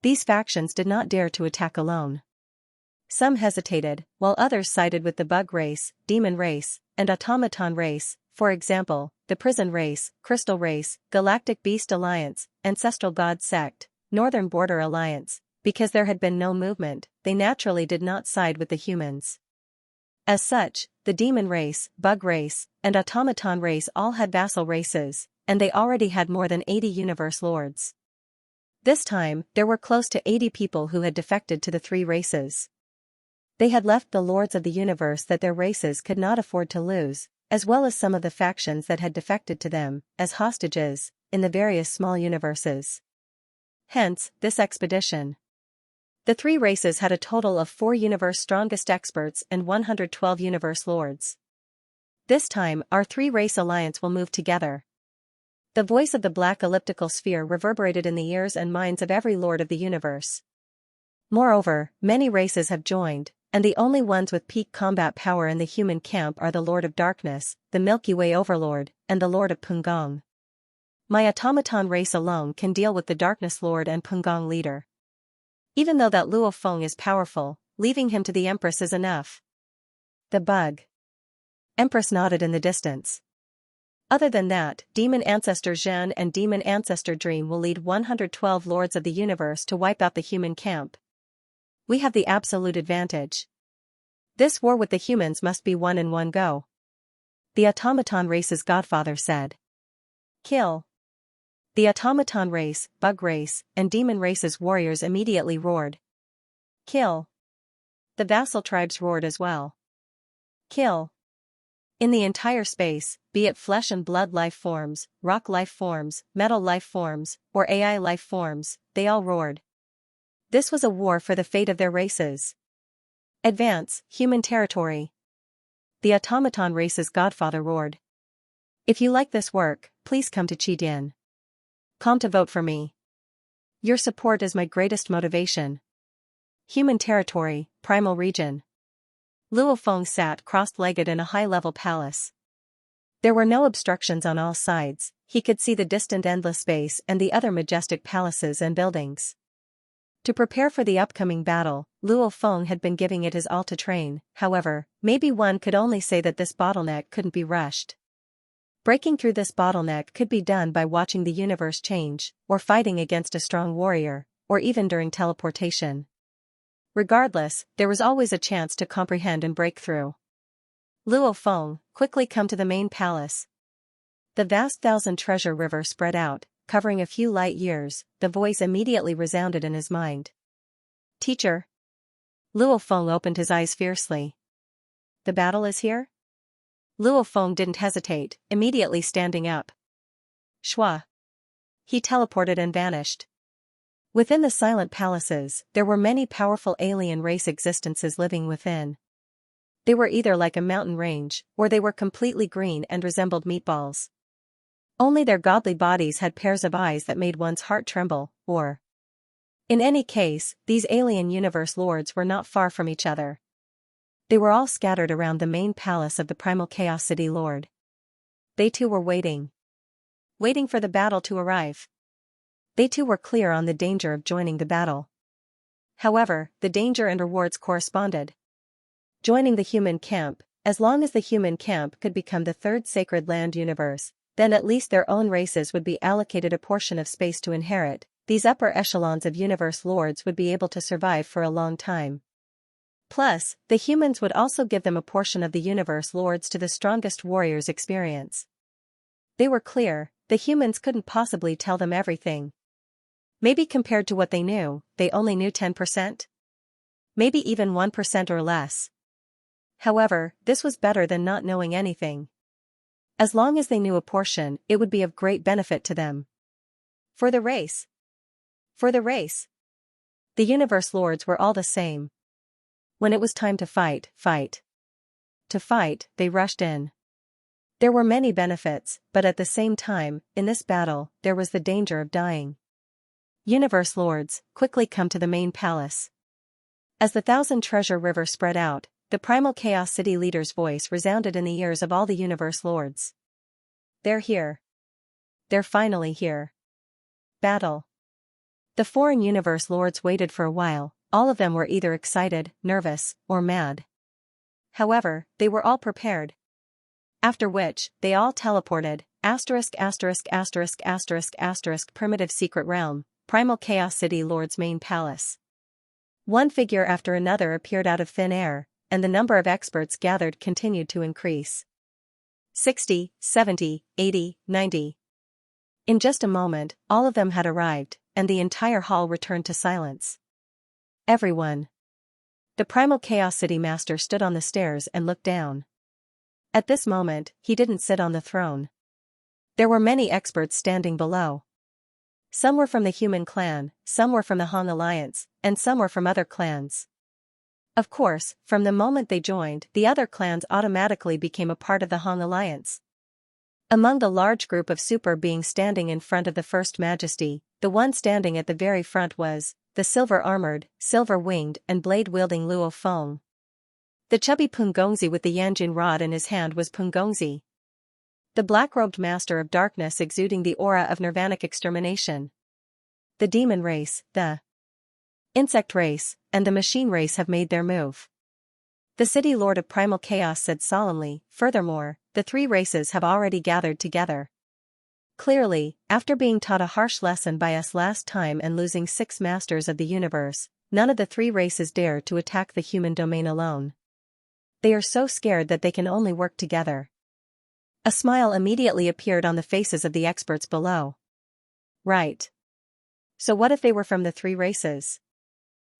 These factions did not dare to attack alone. Some hesitated, while others sided with the bug race, demon race, and automaton race, for example, the prison race, crystal race, galactic beast alliance, ancestral god sect, northern border alliance. Because there had been no movement, they naturally did not side with the humans. As such, the demon race, bug race, and automaton race all had vassal races, and they already had more than 80 universe lords. This time, there were close to 80 people who had defected to the three races. They had left the lords of the universe that their races could not afford to lose, as well as some of the factions that had defected to them, as hostages, in the various small universes. Hence, this expedition. The three races had a total of 4 universe strongest experts and 112 universe lords. This time, our three-race alliance will move together. The voice of the black elliptical sphere reverberated in the ears and minds of every lord of the universe. Moreover, many races have joined, and the only ones with peak combat power in the human camp are the Lord of Darkness, the Milky Way Overlord, and the Lord of Pungong. My automaton race alone can deal with the Darkness Lord and Pungong leader. Even though that Luo Feng is powerful, leaving him to the Empress is enough. The bug. Empress nodded in the distance. Other than that, Demon Ancestor Zhen and Demon Ancestor Dream will lead 112 lords of the universe to wipe out the human camp. We have the absolute advantage. This war with the humans must be won in one go. The automaton race's godfather said. Kill. The automaton race, bug race, and demon race's warriors immediately roared. Kill. The vassal tribes roared as well. Kill. In the entire space, be it flesh and blood life forms, rock life forms, metal life forms, or AI life forms, they all roared. This was a war for the fate of their races. Advance, human territory. The automaton race's godfather roared. If you like this work, please come to Qidin. Come to vote for me. Your support is my greatest motivation. Human territory, primal region. Luo Feng sat cross-legged in a high-level palace. There were no obstructions on all sides. He could see the distant endless space and the other majestic palaces and buildings. To prepare for the upcoming battle, Luo Feng had been giving it his all to train. However, maybe one could only say that this bottleneck couldn't be rushed. Breaking through this bottleneck could be done by watching the universe change, or fighting against a strong warrior, or even during teleportation. Regardless, there was always a chance to comprehend and break through. Luo Feng, quickly come to the main palace. The vast thousand-treasure river spread out, covering a few light years. The voice immediately resounded in his mind. Teacher. Luo Feng opened his eyes fiercely. The battle is here? Luo Feng didn't hesitate, immediately standing up. Shua. He teleported and vanished. Within the silent palaces, there were many powerful alien race existences living within. They were either like a mountain range, or they were completely green and resembled meatballs. Only their godly bodies had pairs of eyes that made one's heart tremble, or... In any case, these alien universe lords were not far from each other. They were all scattered around the main palace of the Primal Chaos City Lord. They too were waiting. Waiting for the battle to arrive. They too were clear on the danger of joining the battle. However, the danger and rewards corresponded. Joining the human camp, as long as the human camp could become the third sacred land universe, then at least their own races would be allocated a portion of space to inherit. These upper echelons of universe lords would be able to survive for a long time. Plus, the humans would also give them a portion of the universe lords to the strongest warriors' experience. They were clear, the humans couldn't possibly tell them everything. Maybe compared to what they knew, they only knew 10%? Maybe even 1% or less. However, this was better than not knowing anything. As long as they knew a portion, it would be of great benefit to them. For the race. For the race. The universe lords were all the same. When it was time to fight. To fight, they rushed in. There were many benefits, but at the same time, in this battle, there was the danger of dying. Universe lords, quickly come to the main palace. As the thousand-treasure river spread out, the Primal Chaos City leader's voice resounded in the ears of all the universe lords. They're here. They're finally here. Battle. The foreign universe lords waited for a while. All of them were either excited, nervous, or mad. However, they were all prepared. After which, they all teleported. ********** Primitive Secret Realm, Primal Chaos City Lord's main palace. One figure after another appeared out of thin air, and the number of experts gathered continued to increase. 60, 70, 80, 90. In just a moment, all of them had arrived, and the entire hall returned to silence. Everyone. The Primal Chaos City Master stood on the stairs and looked down. At this moment, he didn't sit on the throne. There were many experts standing below. Some were from the human clan, some were from the Han Alliance, and some were from other clans. Of course, from the moment they joined, the other clans automatically became a part of the Han Alliance. Among the large group of super beings standing in front of the First Majesty, the one standing at the very front was the silver-armored, silver-winged and blade-wielding Luo Feng. The chubby Pungongzi with the Yanjin rod in his hand was Pungongzi. The black-robed master of darkness exuding the aura of nirvanic extermination. The demon race, the insect race, and the machine race have made their move. The city lord of primal chaos said solemnly, furthermore, the three races have already gathered together. Clearly, after being taught a harsh lesson by us last time and losing 6 masters of the universe, none of the 3 races dare to attack the human domain alone. They are so scared that they can only work together. A smile immediately appeared on the faces of the experts below. Right. So what if they were from the 3 races?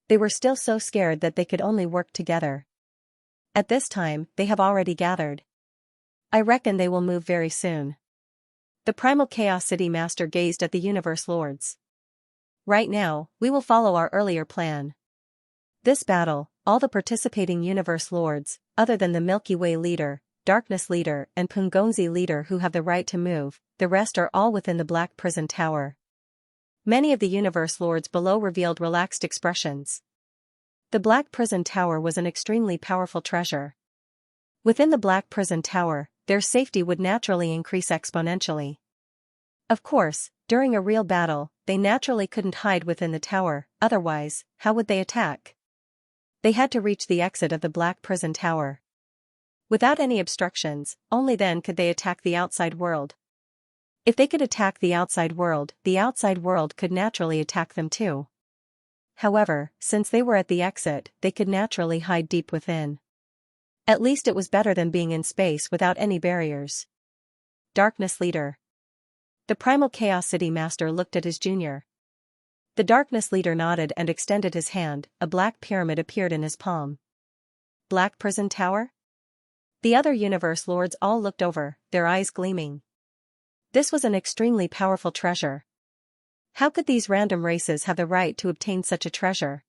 They were still so scared that they could only work together. At this time, they have already gathered. I reckon they will move very soon. The Primal Chaos City Master gazed at the Universe Lords. Right now, we will follow our earlier plan. This battle, all the participating Universe Lords, other than the Milky Way leader, Darkness leader and Pungongzi leader who have the right to move, the rest are all within the Black Prison Tower. Many of the Universe Lords below revealed relaxed expressions. The Black Prison Tower was an extremely powerful treasure. Within the Black Prison Tower, their safety would naturally increase exponentially. Of course, during a real battle, they naturally couldn't hide within the tower, otherwise, how would they attack? They had to reach the exit of the Black Prison Tower. Without any obstructions, only then could they attack the outside world. If they could attack the outside world could naturally attack them too. However, since they were at the exit, they could naturally hide deep within. At least it was better than being in space without any barriers. Darkness Leader. The Primal Chaos City Master looked at his junior. The Darkness Leader nodded and extended his hand. A black pyramid appeared in his palm. Black Prison Tower? The other universe lords all looked over, their eyes gleaming. This was an extremely powerful treasure. How could these random races have the right to obtain such a treasure?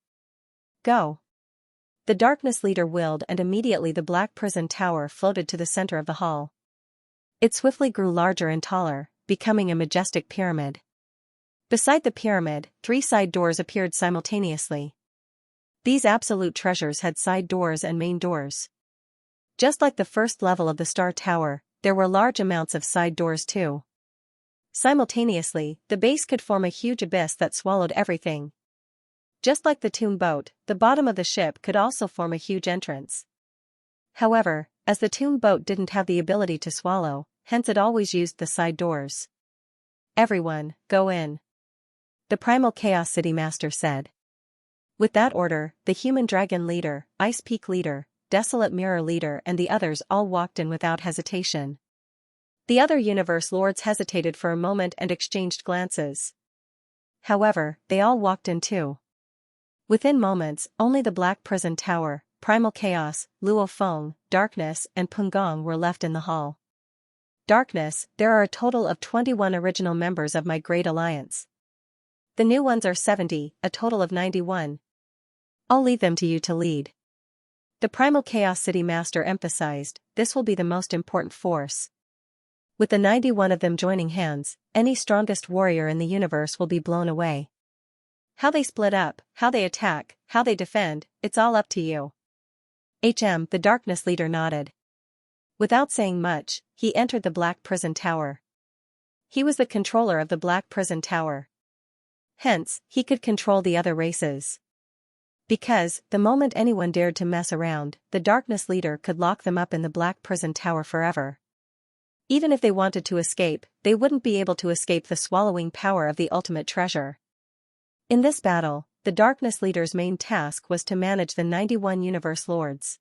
Go. The Darkness Leader willed, and immediately the Black Prison Tower floated to the center of the hall. It swiftly grew larger and taller, becoming a majestic pyramid. Beside the pyramid, 3 side doors appeared simultaneously. These absolute treasures had side doors and main doors. Just like the first level of the Star Tower, there were large amounts of side doors too. Simultaneously, the base could form a huge abyss that swallowed everything. Just like the tomb boat, the bottom of the ship could also form a huge entrance. However, as the tomb boat didn't have the ability to swallow, hence it always used the side doors. Everyone, go in. The Primal Chaos City Master said. With that order, the Human Dragon Leader, Ice Peak Leader, Desolate Mirror Leader and the others all walked in without hesitation. The other universe lords hesitated for a moment and exchanged glances. However, they all walked in too. Within moments, only the Black Prison Tower, Primal Chaos, Luo Feng, Darkness and Pungong were left in the hall. Darkness, there are a total of 21 original members of my Great Alliance. The new ones are 70, a total of 91. I'll leave them to you to lead. The Primal Chaos City Master emphasized, this will be the most important force. With the 91 of them joining hands, any strongest warrior in the universe will be blown away. How they split up, how they attack, how they defend, it's all up to you. The Darkness Leader nodded. Without saying much, he entered the Black Prison Tower. He was the controller of the Black Prison Tower. Hence, he could control the other races. Because, the moment anyone dared to mess around, the Darkness Leader could lock them up in the Black Prison Tower forever. Even if they wanted to escape, they wouldn't be able to escape the swallowing power of the ultimate treasure. In this battle, the Darkness Leader's main task was to manage the 91 Universe Lords.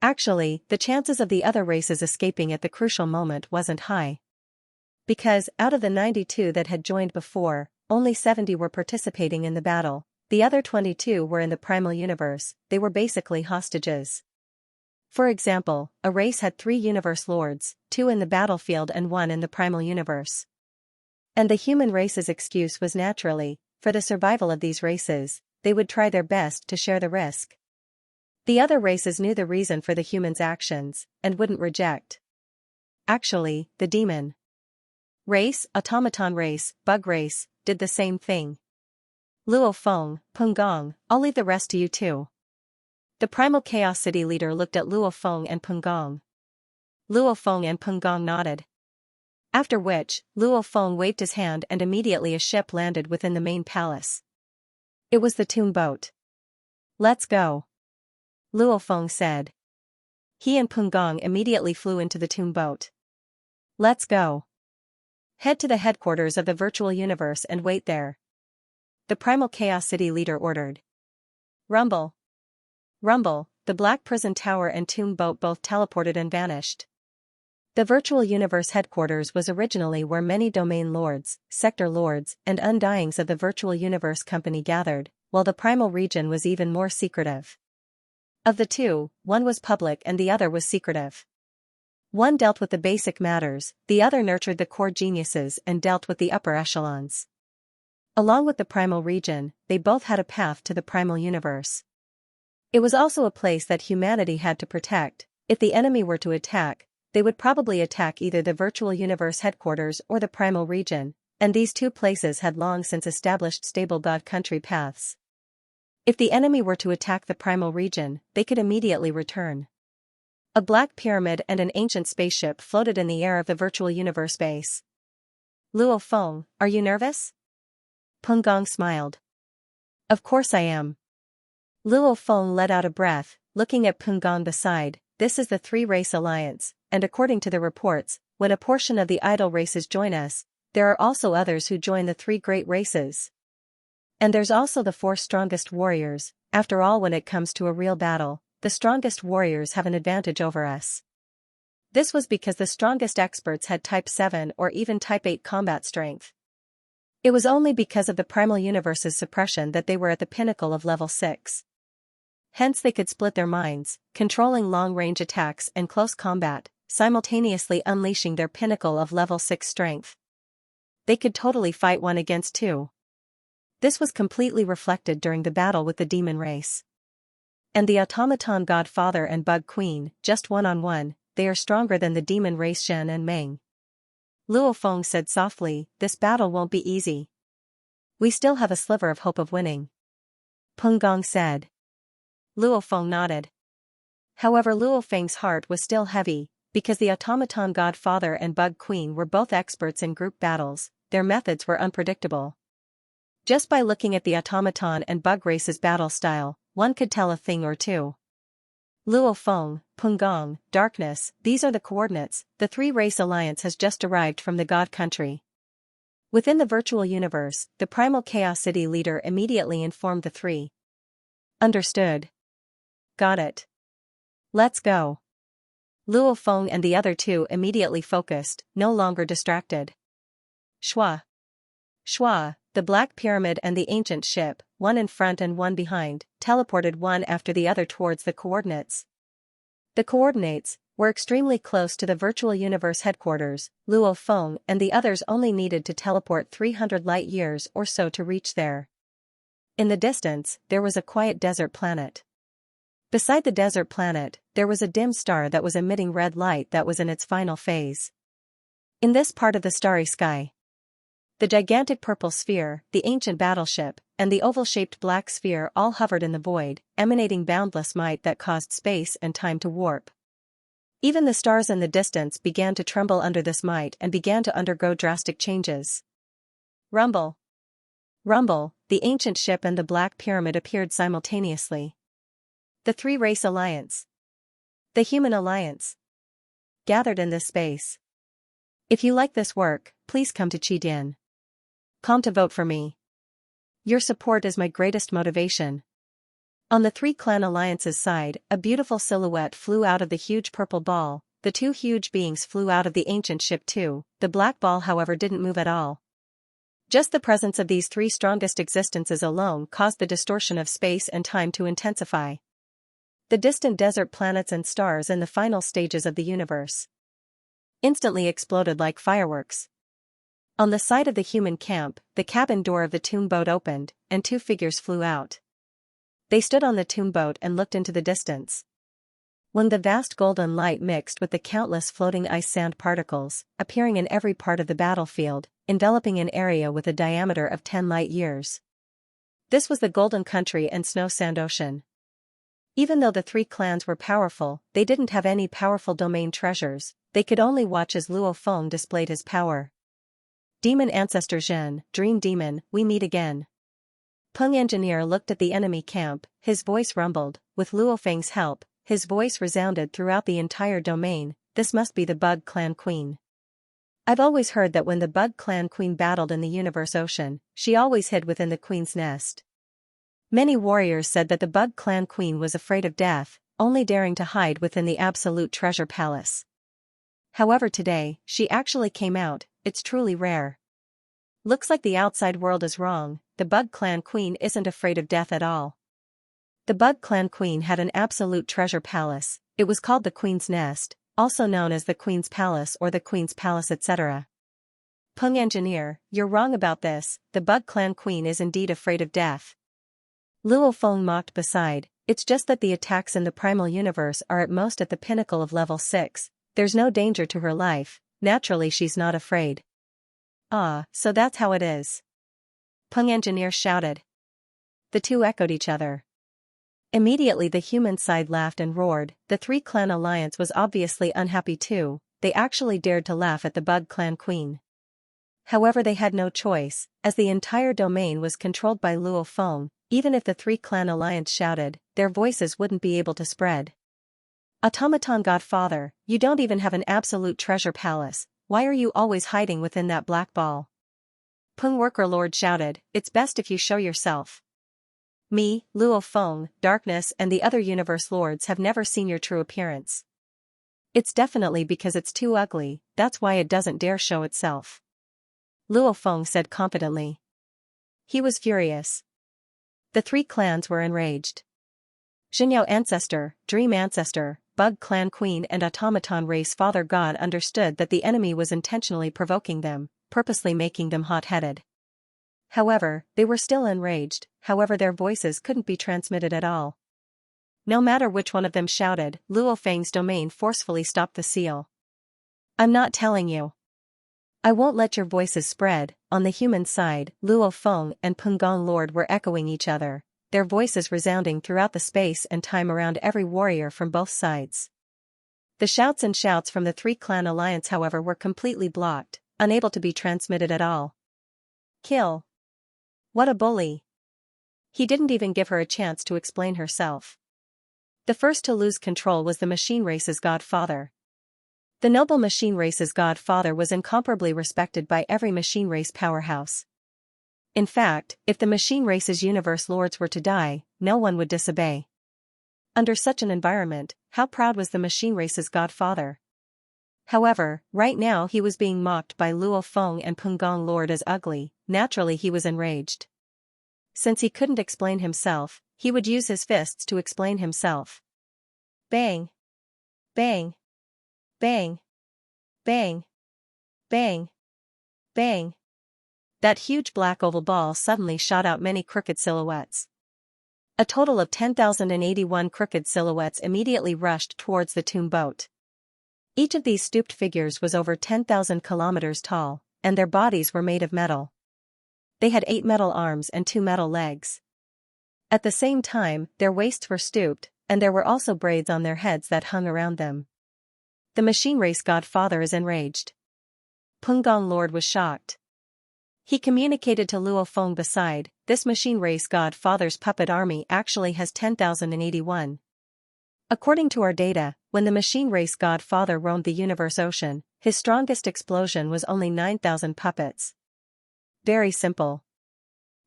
Actually, the chances of the other races escaping at the crucial moment wasn't high. Because, out of the 92 that had joined before, only 70 were participating in the battle, the other 22 were in the Primal Universe, they were basically hostages. For example, a race had 3 Universe Lords, 2 in the battlefield and 1 in the Primal Universe. And the human race's excuse was naturally, for the survival of these races, they would try their best to share the risk. The other races knew the reason for the humans' actions, and wouldn't reject. Actually, the demon race, automaton race, bug race, did the same thing. Luo Feng, Pungong, I'll leave the rest to you too. The Primal Chaos City Leader looked at Luo Feng and Pungong. Luo Feng and Pungong nodded. After which, Luo Feng waved his hand and immediately a ship landed within the main palace. It was the tomb boat. Let's go. Luo Feng said. He and Pungong immediately flew into the tomb boat. Let's go. Head to the headquarters of the virtual universe and wait there. The Primal Chaos City Leader ordered. Rumble. Rumble, the Black Prison Tower and tomb boat both teleported and vanished. The virtual universe headquarters was originally where many domain lords, sector lords, and undyings of the virtual universe company gathered, while the primal region was even more secretive. Of the two, one was public and the other was secretive. One dealt with the basic matters, the other nurtured the core geniuses and dealt with the upper echelons. Along with the primal region, they both had a path to the primal universe. It was also a place that humanity had to protect. If the enemy were to attack, they would probably attack either the virtual universe headquarters or the primal region, and these two places had long since established stable god country paths. If the enemy were to attack the primal region, they could immediately return. A black pyramid and an ancient spaceship floated in the air of the virtual universe base. Luo Feng, are you nervous? Peng Gong smiled. Of course I am. Luo Feng let out a breath, looking at Peng Gong beside. This is the three-race alliance, and according to the reports, when a portion of the idol races join us, there are also others who join the three great races. And there's also the four strongest warriors. After all, when it comes to a real battle, the strongest warriors have an advantage over us. This was because the strongest experts had Type 7 or even Type 8 combat strength. It was only because of the primal universe's suppression that they were at the pinnacle of level 6. Hence they could split their minds, controlling long-range attacks and close combat, simultaneously unleashing their pinnacle of level 6 strength. They could totally fight 1 against 2. This was completely reflected during the battle with the demon race. And the automaton godfather and bug queen, just one-on-one, they are stronger than the demon race Shen and Meng. Luo Feng said softly, this battle won't be easy. We still have a sliver of hope of winning. Peng Gong said. Luo Feng nodded. However, Luo Feng's heart was still heavy, because the automaton godfather and bug queen were both experts in group battles. Their methods were unpredictable. Just by looking at the automaton and bug race's battle style, one could tell a thing or two. Luo Feng, Peng Gong, darkness, these are the coordinates. The three-race alliance has just arrived from the God country. Within the virtual universe, the primal chaos city leader immediately informed the three. Understood. Got it. Let's go. Luo Feng and the other two immediately focused, no longer distracted. Shua. Shua, the black pyramid and the ancient ship, one in front and one behind, teleported one after the other towards the coordinates. The coordinates were extremely close to the virtual universe headquarters. Luo Feng and the others only needed to teleport 300 light-years or so to reach there. In the distance, there was a quiet desert planet. Beside the desert planet, there was a dim star that was emitting red light that was in its final phase. In this part of the starry sky, the gigantic purple sphere, the ancient battleship, and the oval-shaped black sphere all hovered in the void, emanating boundless might that caused space and time to warp. Even the stars in the distance began to tremble under this might and began to undergo drastic changes. Rumble. Rumble, the ancient ship and the black pyramid appeared simultaneously. The three-race alliance. The human alliance. Gathered in this space. If you like this work, please come to Qidin. Come to vote for me. Your support is my greatest motivation. On the three clan alliance's side, a beautiful silhouette flew out of the huge purple ball. The two huge beings flew out of the ancient ship too. The black ball, however, didn't move at all. Just the presence of these three strongest existences alone caused the distortion of space and time to intensify. The distant desert planets and stars in the final stages of the universe instantly exploded like fireworks. On the side of the human camp, the cabin door of the tomb boat opened, and two figures flew out. They stood on the tomb boat and looked into the distance. When the vast golden light mixed with the countless floating ice sand particles, appearing in every part of the battlefield, enveloping an area with a diameter of 10 light-years. This was the Golden Country and Snow Sand Ocean. Even though the three clans were powerful, they didn't have any powerful domain treasures. They could only watch as Luo Feng displayed his power. Demon Ancestor Zhen, Dream Demon, we meet again. Peng Engineer looked at the enemy camp, his voice rumbled. With Luo Feng's help, his voice resounded throughout the entire domain. This must be the Bug Clan Queen. I've always heard that when the Bug Clan Queen battled in the Universe Ocean, she always hid within the Queen's nest. Many warriors said that the Bug Clan Queen was afraid of death, only daring to hide within the Absolute Treasure Palace. However, today, she actually came out. It's truly rare. Looks like the outside world is wrong. The Bug Clan Queen isn't afraid of death at all. The Bug Clan Queen had an absolute treasure palace. It was called the Queen's Nest, also known as the Queen's Palace or the Queen's Palace, etc. Peng Engineer, you're wrong about this. The Bug Clan Queen is indeed afraid of death. Luo Feng mocked beside. It's just that the attacks in the primal universe are at most at the pinnacle of level 6. There's no danger to her life. Naturally, she's not afraid. Ah, so that's how it is. Peng Engineer shouted. The two echoed each other. Immediately the human side laughed and roared. The Three Clan Alliance was obviously unhappy too. They actually dared to laugh at the Bug Clan Queen. However, they had no choice, as the entire domain was controlled by Luo Feng. Even if the Three Clan Alliance shouted, their voices wouldn't be able to spread. Automaton Godfather, you don't even have an absolute treasure palace. Why are you always hiding within that black ball? Peng Worker Lord shouted, it's best if you show yourself. Me, Luo Feng, Darkness and the other universe lords have never seen your true appearance. It's definitely because it's too ugly, that's why it doesn't dare show itself. Luo Feng said confidently. He was furious. The three clans were enraged. Xianxia Ancestor, Dream Ancestor, Bug Clan Queen and Automaton Race Father God understood that the enemy was intentionally provoking them, purposely making them hot-headed. However, they were still enraged, however their voices couldn't be transmitted at all. No matter which one of them shouted, Luo Feng's domain forcefully stopped the seal. I'm not telling you. I won't let your voices spread. On the human side, Luo Feng and Peng Gong Lord were echoing each other, their voices resounding throughout the space and time around every warrior from both sides. The shouts and shouts from the Three Clan Alliance however were completely blocked, unable to be transmitted at all. Kill. What a bully. He didn't even give her a chance to explain herself. The first to lose control was the machine race's godfather. The noble machine race's godfather was incomparably respected by every machine race powerhouse. In fact, if the machine race's universe lords were to die, no one would disobey. Under such an environment, how proud was the machine race's godfather? However, right now he was being mocked by Luo Feng and Peng Gong Lord as ugly. Naturally he was enraged. Since he couldn't explain himself, he would use his fists to explain himself. Bang! Bang! Bang! Bang! Bang! Bang! That huge black oval ball suddenly shot out many crooked silhouettes. A total of 10,081 crooked silhouettes immediately rushed towards the tomb boat. Each of these stooped figures was over 10,000 kilometers tall, and their bodies were made of metal. They had 8 metal arms and 2 metal legs. At the same time, their waists were stooped, and there were also braids on their heads that hung around them. The machine race godfather is enraged. Peng Gong Lord was shocked. He communicated to Luo Feng beside, this machine race godfather's puppet army actually has 10,081. According to our data, when the machine race godfather roamed the universe ocean, his strongest explosion was only 9,000 puppets. Very simple.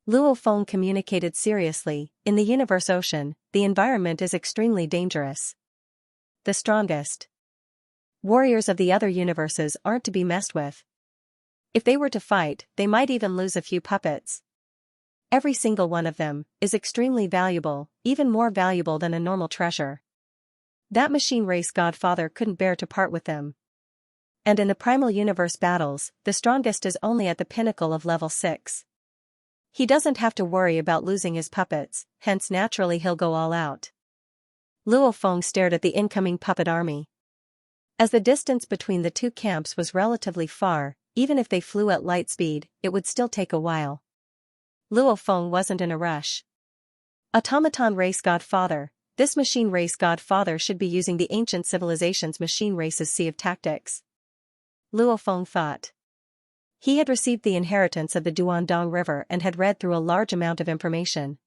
Luo Feng communicated seriously, in the universe ocean, the environment is extremely dangerous. The strongest warriors of the other universes aren't to be messed with. If they were to fight, they might even lose a few puppets. Every single one of them is extremely valuable, even more valuable than a normal treasure. That machine race godfather couldn't bear to part with them. And in the primal universe battles, the strongest is only at the pinnacle of level 6. He doesn't have to worry about losing his puppets, hence naturally he'll go all out. Luo Feng stared at the incoming puppet army. As the distance between the two camps was relatively far, even if they flew at light speed, it would still take a while. Luo Feng wasn't in a rush. Automaton race godfather, this machine race godfather should be using the ancient civilization's machine race's sea of tactics. Luo Feng thought. He had received the inheritance of the Duandong River and had read through a large amount of information.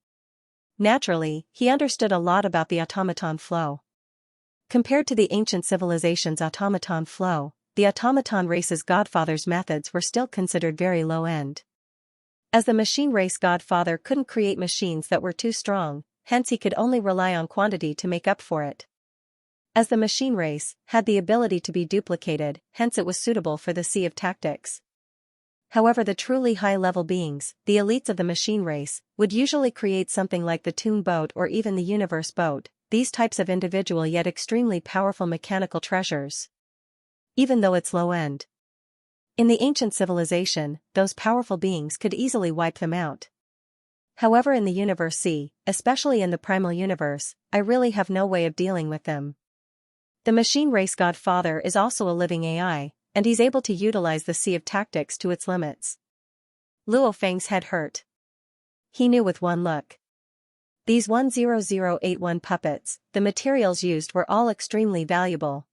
Naturally, he understood a lot about the automaton flow. Compared to the ancient civilization's automaton flow, the automaton race's godfather's methods were still considered very low-end. As the machine race godfather couldn't create machines that were too strong, hence he could only rely on quantity to make up for it. As the machine race had the ability to be duplicated, hence it was suitable for the sea of tactics. However, the truly high-level beings, the elites of the machine race, would usually create something like the tomb boat or even the universe boat, these types of individual yet extremely powerful mechanical treasures. Even though it's low-end. In the ancient civilization, those powerful beings could easily wipe them out. However, in the universe C, especially in the primal universe, I really have no way of dealing with them. The machine race godfather is also a living AI, and he's able to utilize the sea of tactics to its limits. Luo Feng's head hurt. He knew with one look. These 10081 puppets, the materials used were all extremely valuable.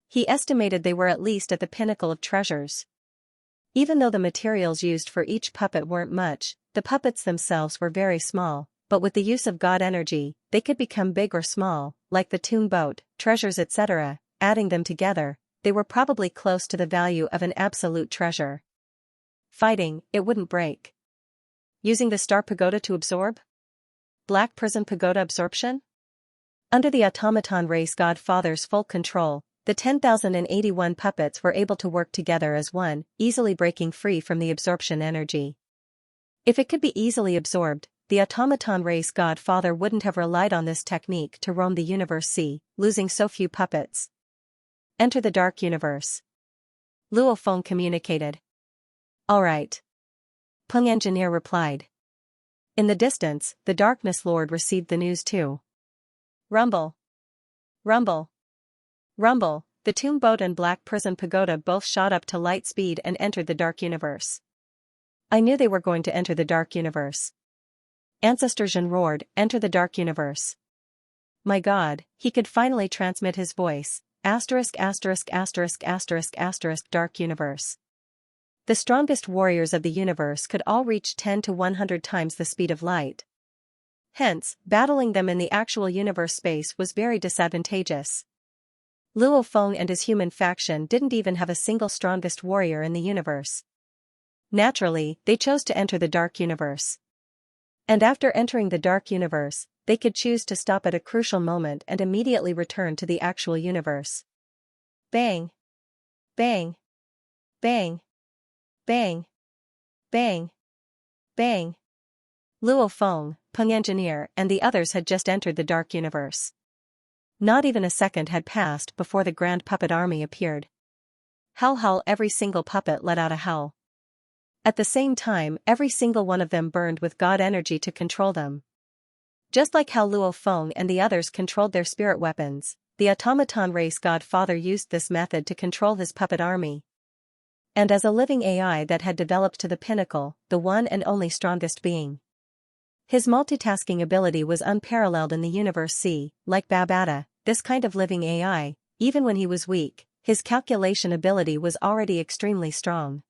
He estimated they were at least at the pinnacle of treasures. Even though the materials used for each puppet weren't much, the puppets themselves were very small, but with the use of God energy, they could become big or small, like the tomb boat, treasures etc. Adding them together, they were probably close to the value of an absolute treasure. Fighting, it wouldn't break. Using the star pagoda to absorb? Black prison pagoda absorption? Under the automaton race godfather's full control, the 10,081 puppets were able to work together as one, easily breaking free from the absorption energy. If it could be easily absorbed, the automaton race godfather wouldn't have relied on this technique to roam the universe sea, losing so few puppets. Enter the dark universe. Luo Feng communicated. All right. Peng Engineer replied. In the distance, the Darkness Lord received the news too. Rumble. Rumble. Rumble, the tomb boat and black prison pagoda both shot up to light speed and entered the dark universe. I knew they were going to enter the dark universe. Ancestor Zhen roared, enter the dark universe. My God, he could finally transmit his voice, ********* dark universe. The strongest warriors of the universe could all reach 10 to 100 times the speed of light. Hence, battling them in the actual universe space was very disadvantageous. Luo Feng and his human faction didn't even have a single strongest warrior in the universe. Naturally, they chose to enter the dark universe. And after entering the dark universe, they could choose to stop at a crucial moment and immediately return to the actual universe. Bang! Bang! Bang! Bang! Bang! Bang! Luo Feng, Peng Engineer and the others had just entered the dark universe. Not even a second had passed before the grand puppet army appeared. Howl! Every single puppet let out a howl. At the same time, every single one of them burned with God energy to control them. Just like how Luo Feng and the others controlled their spirit weapons, the automaton race godfather used this method to control his puppet army. And as a living AI that had developed to the pinnacle, the one and only strongest being. His multitasking ability was unparalleled in the universe sea, like Babata, this kind of living AI, even when he was weak, his calculation ability was already extremely strong.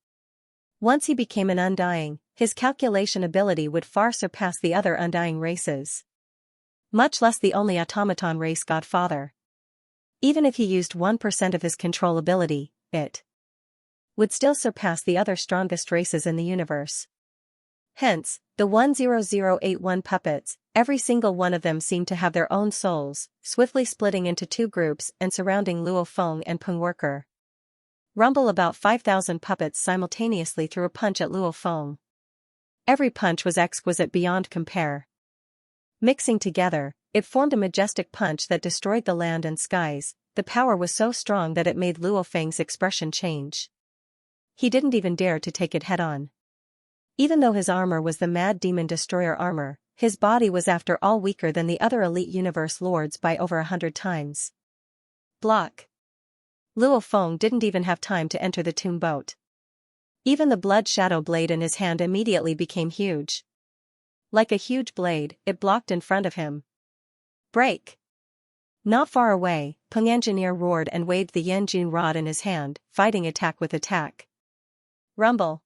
Once he became an undying, his calculation ability would far surpass the other undying races. Much less the only automaton race godfather. Even if he used 1% of his control ability, it would still surpass the other strongest races in the universe. Hence, the 10081 puppets, every single one of them seemed to have their own souls, swiftly splitting into two groups and surrounding Luo Feng and Peng Worker. Rumble about 5,000 puppets simultaneously threw a punch at Luo Feng. Every punch was exquisite beyond compare. Mixing together, it formed a majestic punch that destroyed the land and skies. The power was so strong that it made Luo Feng's expression change. He didn't even dare to take it head-on. Even though his armor was the Mad Demon Destroyer armor, his body was after all weaker than the other elite universe lords by over 100 times. Block. Luo Feng didn't even have time to enter the tomb boat. Even the blood shadow blade in his hand immediately became huge. Like a huge blade, it blocked in front of him. Break! Not far away, Peng Engineer roared and waved the Yanjun rod in his hand, fighting attack with attack. Rumble!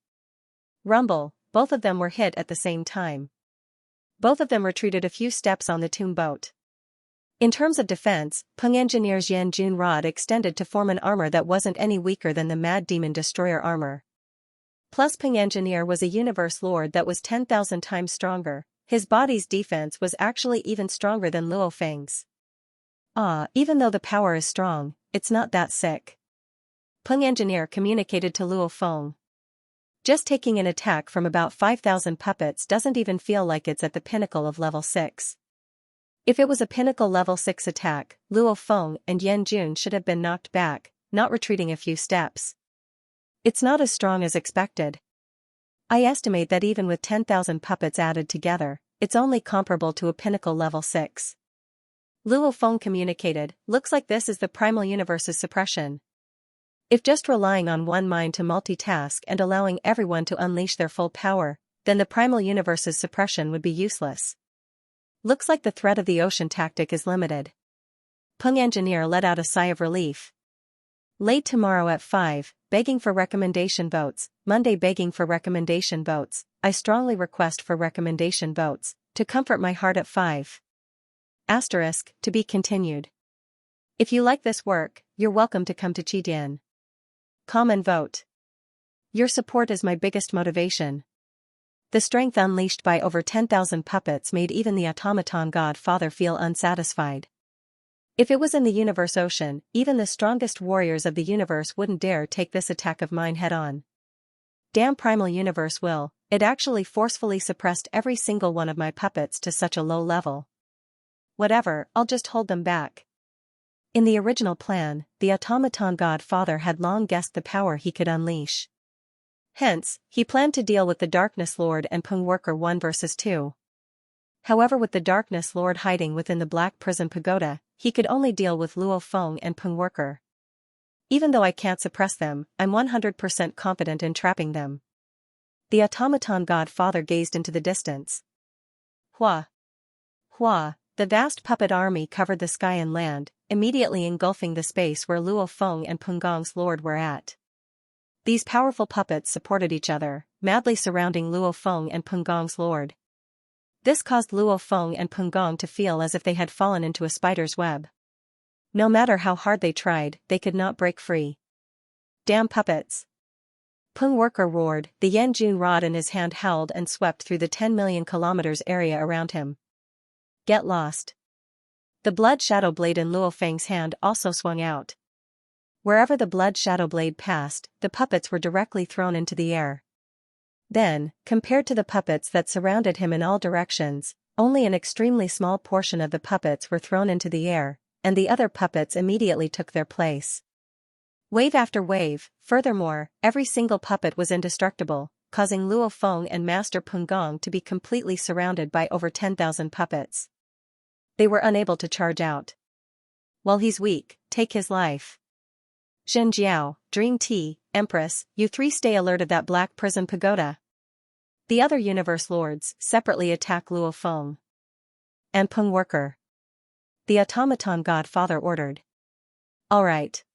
Rumble! Both of them were hit at the same time. Both of them retreated a few steps on the tomb boat. In terms of defense, Peng Engineer's Yanjun rod extended to form an armor that wasn't any weaker than the Mad Demon Destroyer armor. Plus Peng Engineer was a universe lord that was 10,000 times stronger. His body's defense was actually even stronger than Luo Feng's. Even though the power is strong, it's not that sick. Peng Engineer communicated to Luo Feng. Just taking an attack from about 5,000 puppets doesn't even feel like it's at the pinnacle of level 6. If it was a pinnacle level 6 attack, Luo Feng and Yanjun should have been knocked back, not retreating a few steps. It's not as strong as expected. I estimate that even with 10,000 puppets added together, it's only comparable to a pinnacle level 6. Luo Feng communicated, looks like this is the primal universe's suppression. If just relying on one mind to multitask and allowing everyone to unleash their full power, then the primal universe's suppression would be useless. Looks like the threat of the ocean tactic is limited. Peng Engineer let out a sigh of relief. Late tomorrow at 5, begging for recommendation votes. Monday begging for recommendation votes. I strongly request for recommendation votes, to comfort my heart at 5. Asterisk, to be continued. If you like this work, you're welcome to come to Qidian. Common vote. Your support is my biggest motivation. The strength unleashed by over 10,000 puppets made even the automaton godfather feel unsatisfied. If it was in the universe ocean, even the strongest warriors of the universe wouldn't dare take this attack of mine head-on. Damn primal universe will, it actually forcefully suppressed every single one of my puppets to such a low level. Whatever, I'll just hold them back. In the original plan, the automaton godfather had long guessed the power he could unleash. Hence, he planned to deal with the Darkness Lord and Peng Worker 1 versus 2. However, with the Darkness Lord hiding within the Black Prison Pagoda, he could only deal with Luo Feng and Peng Worker. Even though I can't suppress them, I'm 100% confident in trapping them. The automaton godfather gazed into the distance. Hua! Hua! The vast puppet army covered the sky and land, immediately engulfing the space where Luo Feng and Peng Gong's lord were at. These powerful puppets supported each other, madly surrounding Luo Feng and Peng Gong's lord. This caused Luo Feng and Peng Gong to feel as if they had fallen into a spider's web. No matter how hard they tried, they could not break free. Damn puppets! Peng Worker roared, the Yanjun rod in his hand howled and swept through the 10 million kilometers area around him. Get lost. The blood shadow blade in Luo Feng's hand also swung out. Wherever the blood shadow blade passed, the puppets were directly thrown into the air. Then, compared to the puppets that surrounded him in all directions, only an extremely small portion of the puppets were thrown into the air, and the other puppets immediately took their place. Wave after wave, furthermore, every single puppet was indestructible, causing Luo Feng and Master Peng Gong to be completely surrounded by over 10,000 puppets. They were unable to charge out. While he's weak, take his life. Zhen Jiao, Dream Tea, Empress, you three stay alert of that Black Prison Pagoda. The other universe lords separately attack Luo Feng and Peng Worker. The automaton godfather ordered. Alright.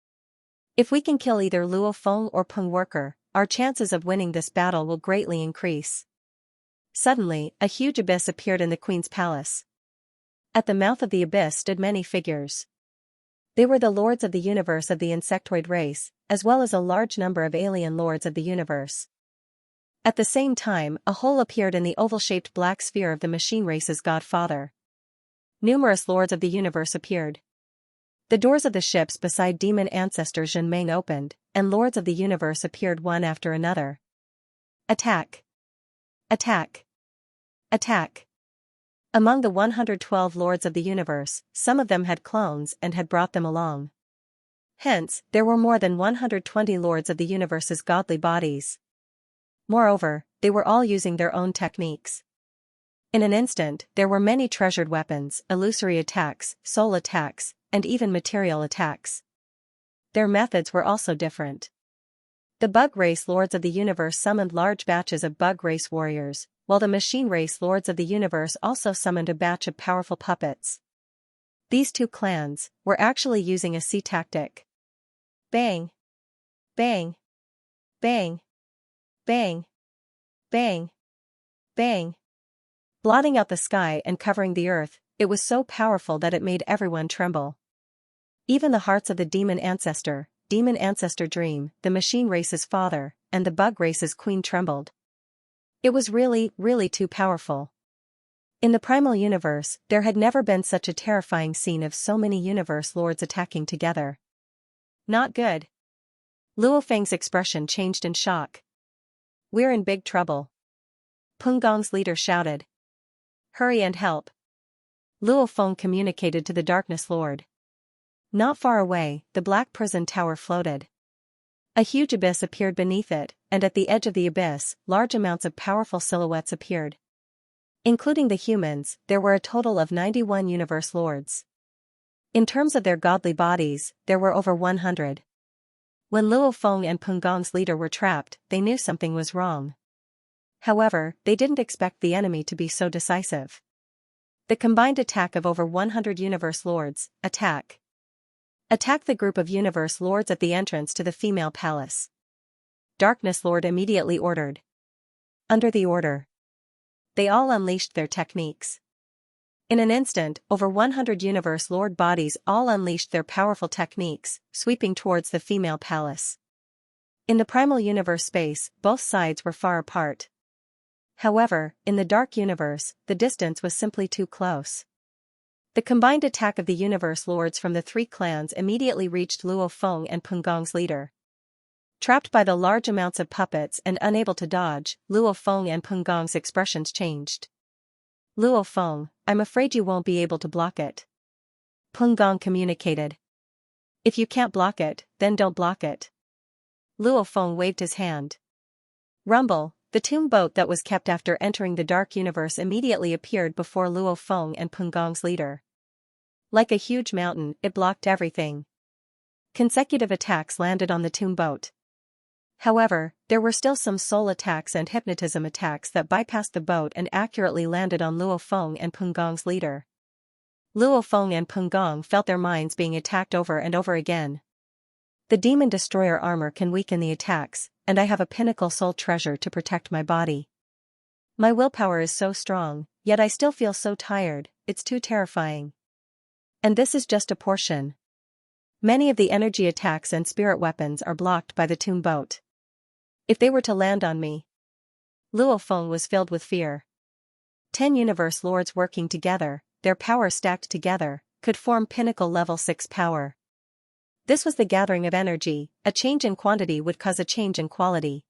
If we can kill either Luo Feng or Peng Worker, our chances of winning this battle will greatly increase. Suddenly, a huge abyss appeared in the Queen's palace. At the mouth of the abyss stood many figures. They were the lords of the universe of the insectoid race, as well as a large number of alien lords of the universe. At the same time, a hole appeared in the oval-shaped black sphere of the machine race's godfather. Numerous lords of the universe appeared. The doors of the ships beside demon ancestor Zhenmeng opened, and lords of the universe appeared one after another. Attack! Attack! Attack! Among the 112 lords of the universe, some of them had clones and had brought them along. Hence, there were more than 120 lords of the universe's godly bodies. Moreover, they were all using their own techniques. In an instant, there were many treasured weapons, illusory attacks, soul attacks, and even material attacks. Their methods were also different. The bug race lords of the universe summoned large batches of bug race warriors, while the machine race lords of the universe also summoned a batch of powerful puppets. These two clans were actually using a sea tactic. Bang! Bang! Bang! Bang! Bang! Bang! Blotting out the sky and covering the earth, it was so powerful that it made everyone tremble. Even the hearts of the demon ancestor Dream, the machine race's father, and the bug race's queen trembled. It was really, really too powerful. In the primal universe, there had never been such a terrifying scene of so many universe lords attacking together. Not good. Luo Feng's expression changed in shock. We're in big trouble. Peng Gong's leader shouted. Hurry and help. Luo Feng communicated to the Darkness Lord. Not far away, the black prison tower floated. A huge abyss appeared beneath it, and at the edge of the abyss, large amounts of powerful silhouettes appeared. Including the humans, there were a total of 91 universe lords. In terms of their godly bodies, there were over 100. When Luo Feng and Peng Gong's leader were trapped, they knew something was wrong. However, they didn't expect the enemy to be so decisive. The combined attack of over 100 Universe Lords. Attack. Attack the group of Universe Lords at the entrance to the female palace. Darkness Lord immediately ordered. Under the order, they all unleashed their techniques. In an instant, over 100 Universe Lord bodies all unleashed their powerful techniques, sweeping towards the female palace. In the primal universe space, both sides were far apart. However, in the dark universe, the distance was simply too close. The combined attack of the Universe Lords from the three clans immediately reached Luo Feng and Pengong's leader. Trapped by the large amounts of puppets and unable to dodge, Luo Feng and Pengong's expressions changed. Luo Feng, I'm afraid you won't be able to block it. Pengong communicated. If you can't block it, then don't block it. Luo Feng waved his hand. Rumble, the tomb boat that was kept after entering the dark universe immediately appeared before Luo Feng and Pengong's leader. Like a huge mountain, it blocked everything. Consecutive attacks landed on the tomb boat. However, there were still some soul attacks and hypnotism attacks that bypassed the boat and accurately landed on Luo Feng and Pengong's leader. Luo Feng and Pengong felt their minds being attacked over and over again. The Demon Destroyer armor can weaken the attacks, and I have a pinnacle soul treasure to protect my body. My willpower is so strong, yet I still feel so tired, it's too terrifying. And this is just a portion. Many of the energy attacks and spirit weapons are blocked by the tomb boat. If they were to land on me. Luo Feng was filled with fear. 10 Universe Lords working together, their power stacked together, could form pinnacle level 6 power. This was the gathering of energy. A change in quantity would cause a change in quality.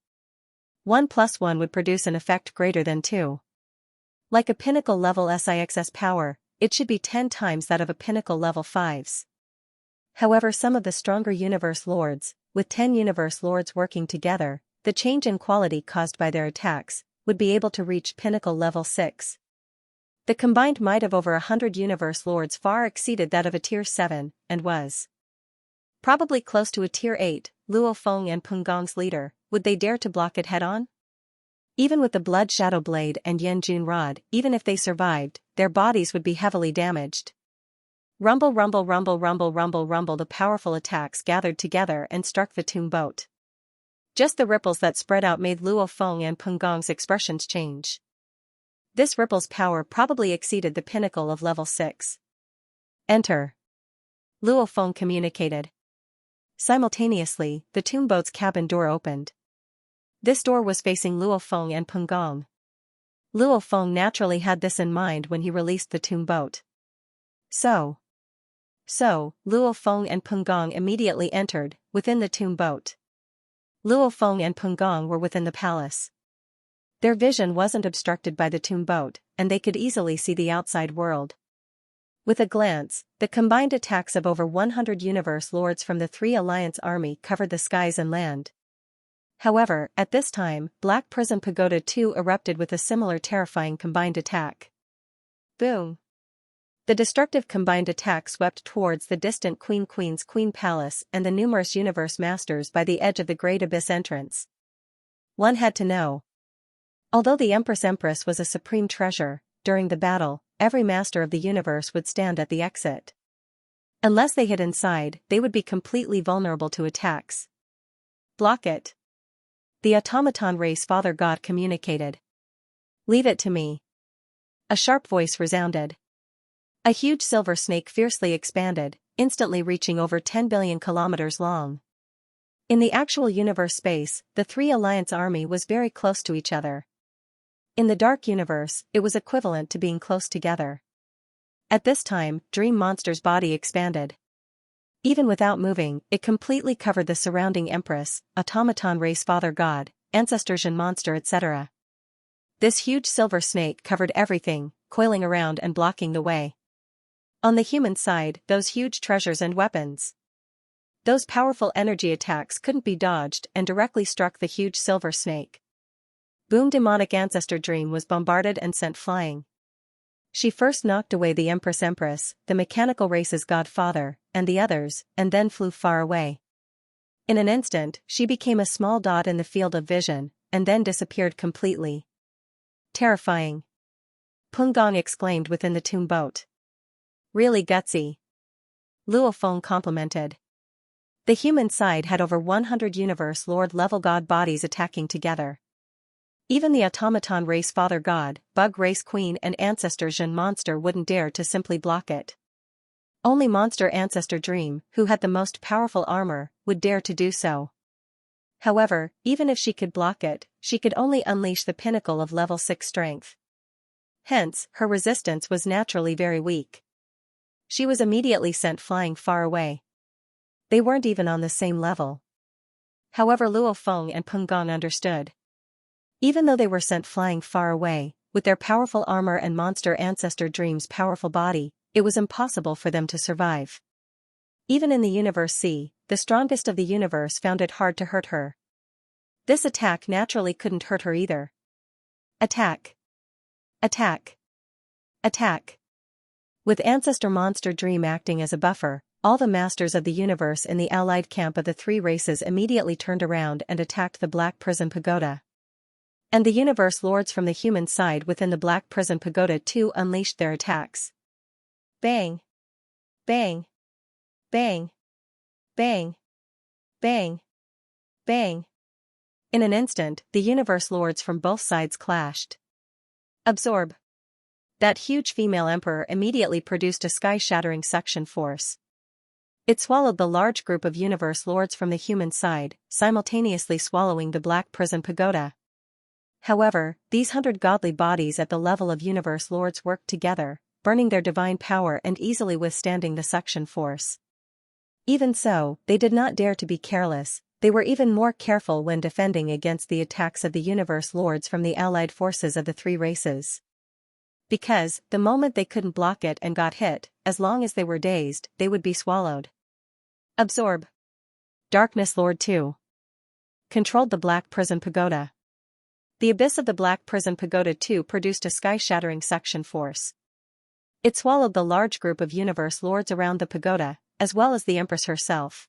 1 + 1 would produce an effect greater than 2. Like a pinnacle level 6 power, it should be 10 times that of a pinnacle level 5's. However, some of the stronger Universe Lords, with 10 Universe Lords working together, the change in quality caused by their attacks, would be able to reach pinnacle level 6. The combined might of over 100 Universe Lords far exceeded that of a tier 7, and was probably close to a tier 8, Luo Feng and Pengong's leader. Would they dare to block it head-on? Even with the Blood Shadow Blade and Yen Jun Rod, even if they survived, their bodies would be heavily damaged. Rumble, rumble, rumble, rumble, rumble, rumble. The powerful attacks gathered together and struck the tomb boat. Just the ripples that spread out made Luo Feng and Pengong's expressions change. This ripple's power probably exceeded the pinnacle of level 6. Enter. Luo Feng communicated. Simultaneously, the tomb boat's cabin door opened. This door was facing Luo Feng and Pengong. Luo Feng naturally had this in mind when he released the tomb boat. So, Luo Feng and Pengong immediately entered, within the tomb boat. Luo Feng and Pengong were within the palace. Their vision wasn't obstructed by the tomb boat, and they could easily see the outside world. With a glance, the combined attacks of over 100 Universe Lords from the 3 Alliance army covered the skies and land. However, at this time, Black Prism Pagoda 2 erupted with a similar terrifying combined attack. Boom! The destructive combined attack swept towards the distant Queen's Queen Palace and the numerous Universe Masters by the edge of the Great Abyss entrance. One had to know. Although the Empress was a supreme treasure, during the battle, every Master of the Universe would stand at the exit. Unless they hid inside, they would be completely vulnerable to attacks. Block it. The automaton race Father God communicated. Leave it to me. A sharp voice resounded. A huge silver snake fiercely expanded, instantly reaching over 10 billion kilometers long. In the actual universe space, the 3 Alliance army was very close to each other. In the dark universe, it was equivalent to being close together. At this time, Dream Monster's body expanded. Even without moving, it completely covered the surrounding Empress, Automaton Race Father God, Ancestorsian Monster etc. This huge silver snake covered everything, coiling around and blocking the way. On the human side, those huge treasures and weapons. Those powerful energy attacks couldn't be dodged and directly struck the huge silver snake. Boom! Demonic Ancestor Dream was bombarded and sent flying. She first knocked away the Empress, the mechanical race's godfather, and the others, and then flew far away. In an instant, she became a small dot in the field of vision, and then disappeared completely. Terrifying. Peng exclaimed within the tomb boat. Really gutsy. Luo Feng complimented. The human side had over 100 Universe Lord level god bodies attacking together. Even the automaton race Father God, Bug race Queen and Ancestor Jin monster wouldn't dare to simply block it. Only Monster Ancestor Dream, who had the most powerful armor, would dare to do so. However, even if she could block it, she could only unleash the pinnacle of level 6 strength. Hence, her resistance was naturally very weak. She was immediately sent flying far away. They weren't even on the same level. However, Luo Feng and Peng Gong understood. Even though they were sent flying far away, with their powerful armor and Monster Ancestor Dream's powerful body, it was impossible for them to survive. Even in the Universe C, the strongest of the universe found it hard to hurt her. This attack naturally couldn't hurt her either. Attack! Attack! Attack! With Ancestor Monster Dream acting as a buffer, all the masters of the universe in the allied camp of the three races immediately turned around and attacked the Black Prison Pagoda. And the universe lords from the human side within the Black Prison Pagoda too unleashed their attacks. Bang! Bang! Bang! Bang! Bang! Bang! In an instant, the universe lords from both sides clashed. Absorb! That huge female emperor immediately produced a sky-shattering suction force. It swallowed the large group of universe lords from the human side, simultaneously swallowing the Black Prison Pagoda. However, these 100 godly bodies at the level of universe lords worked together, burning their divine power and easily withstanding the suction force. Even so, they did not dare to be careless. They were even more careful when defending against the attacks of the universe lords from the allied forces of the three races. Because, the moment they couldn't block it and got hit, as long as they were dazed, they would be swallowed. Absorb! Darkness Lord 2 controlled the Black Prison Pagoda. The abyss of the Black Prison Pagoda 2 produced a sky-shattering suction force. It swallowed the large group of universe lords around the pagoda, as well as the Empress herself.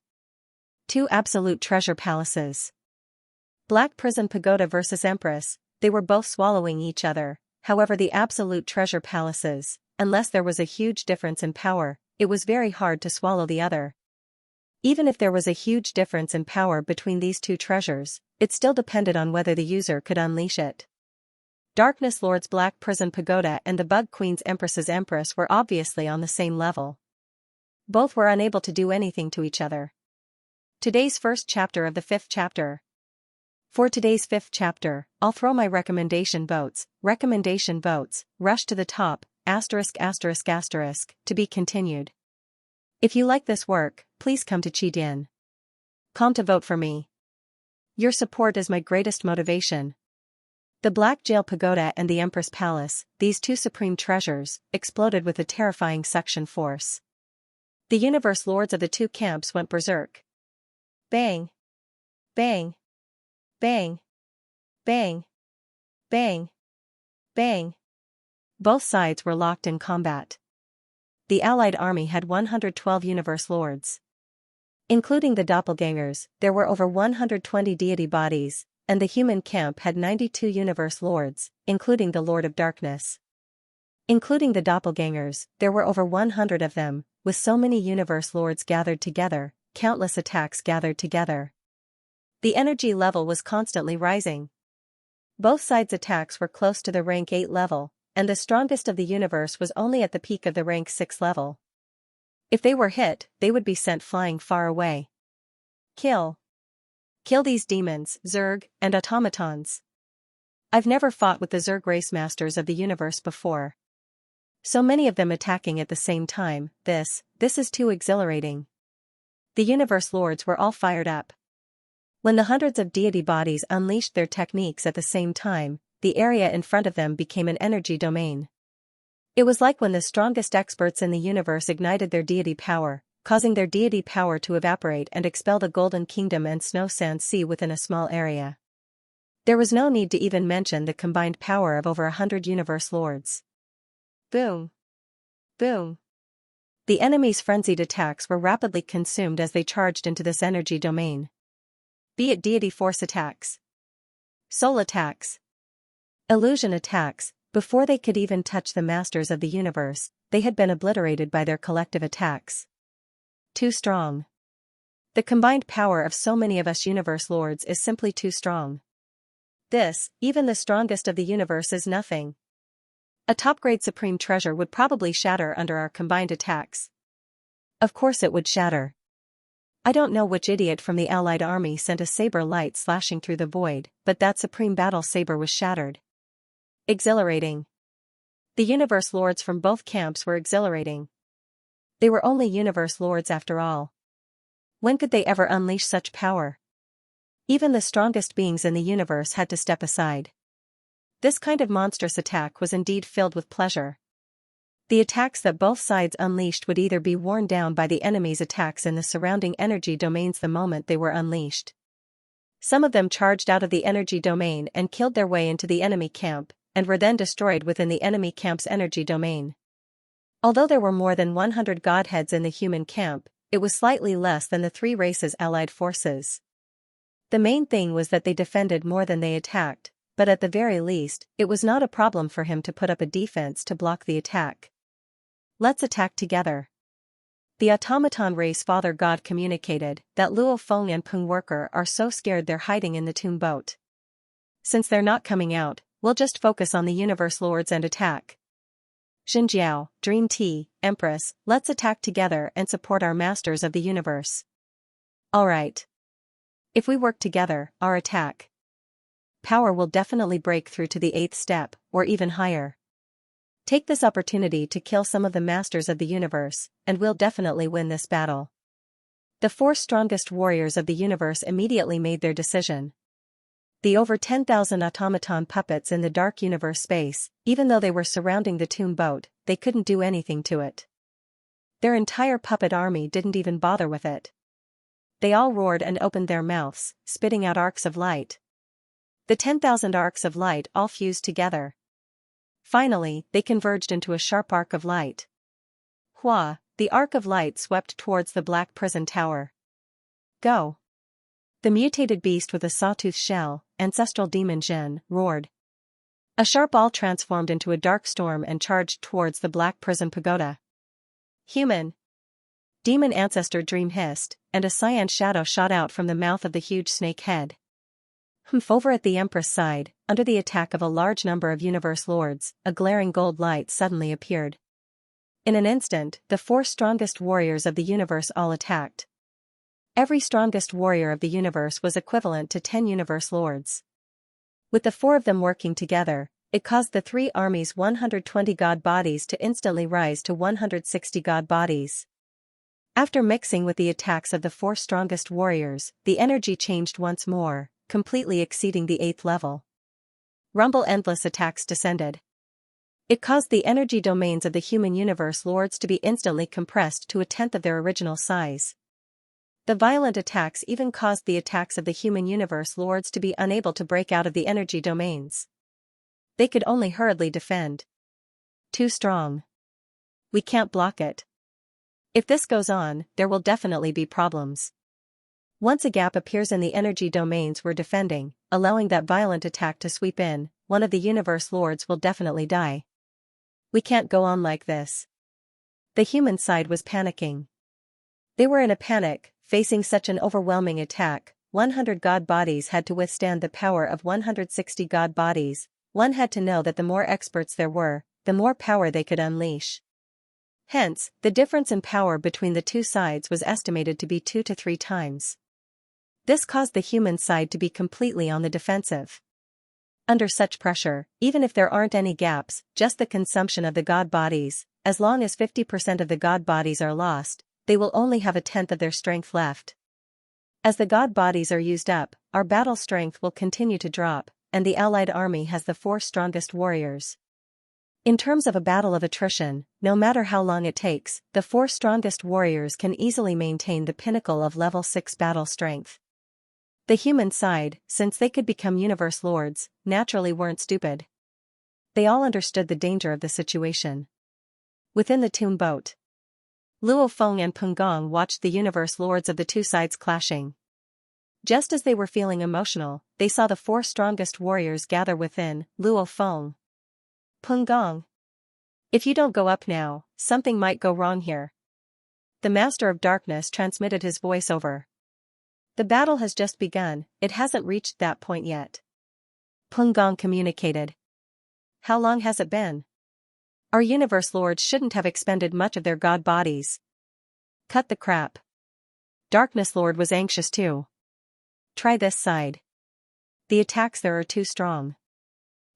2 absolute treasure palaces. Black Prison Pagoda versus Empress, they were both swallowing each other. However, the absolute treasure palaces, unless there was a huge difference in power, it was very hard to swallow the other. Even if there was a huge difference in power between these two treasures, it still depended on whether the user could unleash it. Darkness Lord's Black Prison Pagoda and the Bug Queen's Empress's Empress were obviously on the same level. Both were unable to do anything to each other. Today's first chapter of the 5th chapter. For today's 5th chapter, I'll throw my recommendation votes, rush to the top, to be continued. If you like this work, please come to Qidin.com to vote for me. Your support is my greatest motivation. The Black Jail Pagoda and the Empress Palace, these two supreme treasures, exploded with a terrifying suction force. The universe lords of the two camps went berserk. Bang! Bang! Bang! Bang! Bang! Bang! Both sides were locked in combat. The allied army had 112 universe lords. Including the doppelgangers, there were over 120 deity bodies, and the human camp had 92 universe lords, including the Lord of Darkness. Including the doppelgangers, there were over 100 of them, with so many universe lords gathered together, countless attacks gathered together. The energy level was constantly rising. Both sides' attacks were close to the rank 8 level, and the strongest of the universe was only at the peak of the rank 6 level. If they were hit, they would be sent flying far away. Kill! Kill these demons, Zerg, and automatons. I've never fought with the Zerg race masters of the universe before. So many of them attacking at the same time, this is too exhilarating. The universe lords were all fired up. When the hundreds of deity bodies unleashed their techniques at the same time, the area in front of them became an energy domain. It was like when the strongest experts in the universe ignited their deity power, causing their deity power to evaporate and expel the Golden Kingdom and Snow Sand Sea within a small area. There was no need to even mention the combined power of over 100 universe lords. Boom! Boom! The enemy's frenzied attacks were rapidly consumed as they charged into this energy domain. Be it deity force attacks, soul attacks, illusion attacks, Before they could even touch the masters of the universe, they had been obliterated by their collective attacks. Too strong. The combined power of so many of us universe lords is simply too strong. This, even the strongest of the universe, is nothing. A top-grade supreme treasure would probably shatter under our combined attacks. Of course it would shatter. I don't know which idiot from the Allied army sent a saber light slashing through the void, but that supreme battle saber was shattered. Exhilarating. The universe lords from both camps were exhilarating. They were only universe lords after all. When could they ever unleash such power? Even the strongest beings in the universe had to step aside. This kind of monstrous attack was indeed filled with pleasure. The attacks that both sides unleashed would either be worn down by the enemy's attacks in the surrounding energy domains the moment they were unleashed. Some of them charged out of the energy domain and killed their way into the enemy camp, and were then destroyed within the enemy camp's energy domain. Although there were more than 100 godheads in the human camp, it was slightly less than the three races' allied forces. The main thing was that they defended more than they attacked, but at the very least, it was not a problem for him to put up a defense to block the attack. Let's attack together. The automaton race Father God communicated that Luo Feng and Peng Worker are so scared they're hiding in the tomb boat. Since they're not coming out, we'll just focus on the universe lords and attack. Xinjiao, Dream Tea, Empress, let's attack together and support our masters of the universe. Alright. If we work together, our attack power will definitely break through to the 8th step, or even higher. Take this opportunity to kill some of the masters of the universe, and we'll definitely win this battle. The 4 strongest warriors of the universe immediately made their decision. The over 10,000 automaton puppets in the dark universe space, even though they were surrounding the tomb boat, they couldn't do anything to it. Their entire puppet army didn't even bother with it. They all roared and opened their mouths, spitting out arcs of light. The 10,000 arcs of light all fused together. Finally, they converged into a sharp arc of light. Hua, the arc of light swept towards the black prison tower. Go! The mutated beast with a sawtooth shell, ancestral demon Jin, roared. A sharp awl transformed into a dark storm and charged towards the black prison pagoda. Human! Demon ancestor Dream hissed, and a cyan shadow shot out from the mouth of the huge snake head. Over at the Empress side, under the attack of a large number of universe lords, a glaring gold light suddenly appeared. In an instant, the 4 strongest warriors of the universe all attacked. Every strongest warrior of the universe was equivalent to 10 universe lords. With the 4 of them working together, it caused the 3 armies' 120 god bodies to instantly rise to 160 god bodies. After mixing with the attacks of the 4 strongest warriors, the energy changed once more, completely exceeding the 8th level. Rumble endless attacks descended. It caused the energy domains of the human universe lords to be instantly compressed to a 10th of their original size. The violent attacks even caused the attacks of the human universe lords to be unable to break out of the energy domains. They could only hurriedly defend. Too strong. We can't block it. If this goes on, there will definitely be problems. Once a gap appears in the energy domains we're defending, allowing that violent attack to sweep in, one of the universe lords will definitely die. We can't go on like this. The human side was panicking. They were in a panic, facing such an overwhelming attack. 100 god bodies had to withstand the power of 160 god bodies. One had to know that the more experts there were, the more power they could unleash. Hence, the difference in power between the 2 sides was estimated to be 2 to 3 times. This caused the human side to be completely on the defensive. Under such pressure, even if there aren't any gaps, just the consumption of the god bodies, as long as 50% of the god bodies are lost, they will only have a 10th of their strength left. As the god bodies are used up, our battle strength will continue to drop, and the allied army has the 4 strongest warriors. In terms of a battle of attrition, no matter how long it takes, the 4 strongest warriors can easily maintain the pinnacle of level 6 battle strength. The human side, since they could become universe lords, naturally weren't stupid. They all understood the danger of the situation. Within the tomb boat, Luo Feng and Peng Gong watched the universe lords of the 2 sides clashing. Just as they were feeling emotional, they saw the 4 strongest warriors gather within Luo Feng. Peng Gong. If you don't go up now, something might go wrong here. The Master of Darkness transmitted his voice over. The battle has just begun, it hasn't reached that point yet. Peng Gong communicated. How long has it been? Our universe lords shouldn't have expended much of their god bodies. Cut the crap. Darkness Lord was anxious too. Try this side. The attacks there are too strong.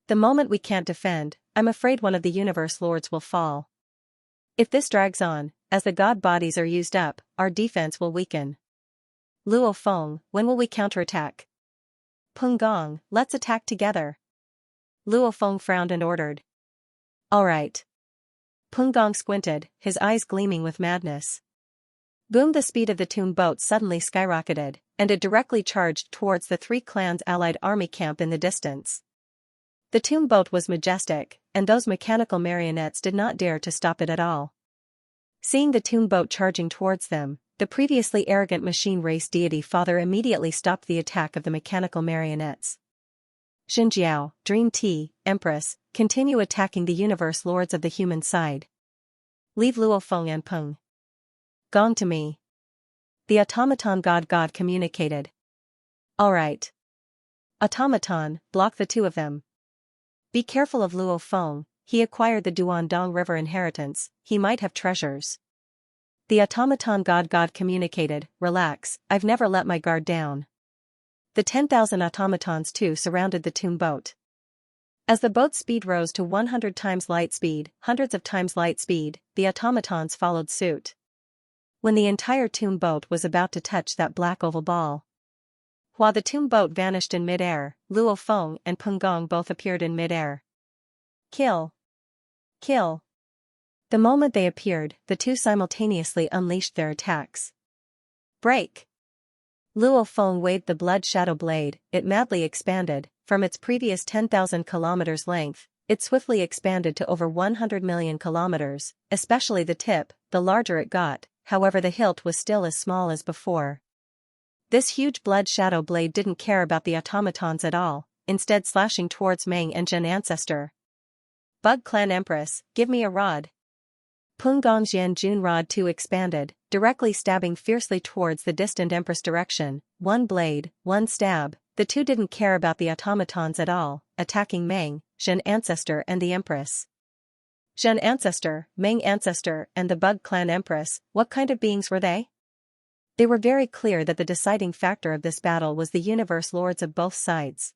The moment we can't defend, I'm afraid one of the universe lords will fall. If this drags on, as the god bodies are used up, our defense will weaken. Luo Feng, when will we counterattack? Peng Gong, let's attack together. Luo Feng frowned and ordered. All right. Peng Gong squinted, his eyes gleaming with madness. Boom! The speed of the tomb boat suddenly skyrocketed, and it directly charged towards the three clans' allied army camp in the distance. The tomb boat was majestic, and those mechanical marionettes did not dare to stop it at all. Seeing the tomb boat charging towards them, the previously arrogant machine race deity father immediately stopped the attack of the mechanical marionettes. Xianxia, Dream Tea, Empress, continue attacking the universe lords of the human side. Leave Luo Feng and Peng Gong to me. The automaton god communicated. Alright. Automaton, block the two of them. Be careful of Luo Feng, he acquired the Duandong River inheritance, he might have treasures. The automaton god communicated, relax, I've never let my guard down. The 10,000 automatons too surrounded the tomb boat. As the boat's speed rose to 100 times light speed, hundreds of times light speed, the automatons followed suit. When the entire tomb boat was about to touch that black oval ball. While the tomb boat vanished in mid-air, Luo Feng and Peng Gong both appeared in mid-air. Kill! Kill! The moment they appeared, the two simultaneously unleashed their attacks. Break! Luo Feng waved the blood shadow blade, it madly expanded, from its previous 10,000 kilometers length, it swiftly expanded to over 100 million kilometers, especially the tip, the larger it got, however the hilt was still as small as before. This huge blood shadow blade didn't care about the automatons at all, instead slashing towards Meng and Zhen Ancestor. Bug Clan Empress, give me a rod. Peng Gong's Yan Jun rod too expanded, directly stabbing fiercely towards the distant Empress direction, one blade, one stab, the two didn't care about the automatons at all, attacking Meng, Zhen Ancestor and the Empress. Zhen Ancestor, Meng Ancestor and the Bug Clan Empress, what kind of beings were they? They were very clear that the deciding factor of this battle was the universe lords of both sides.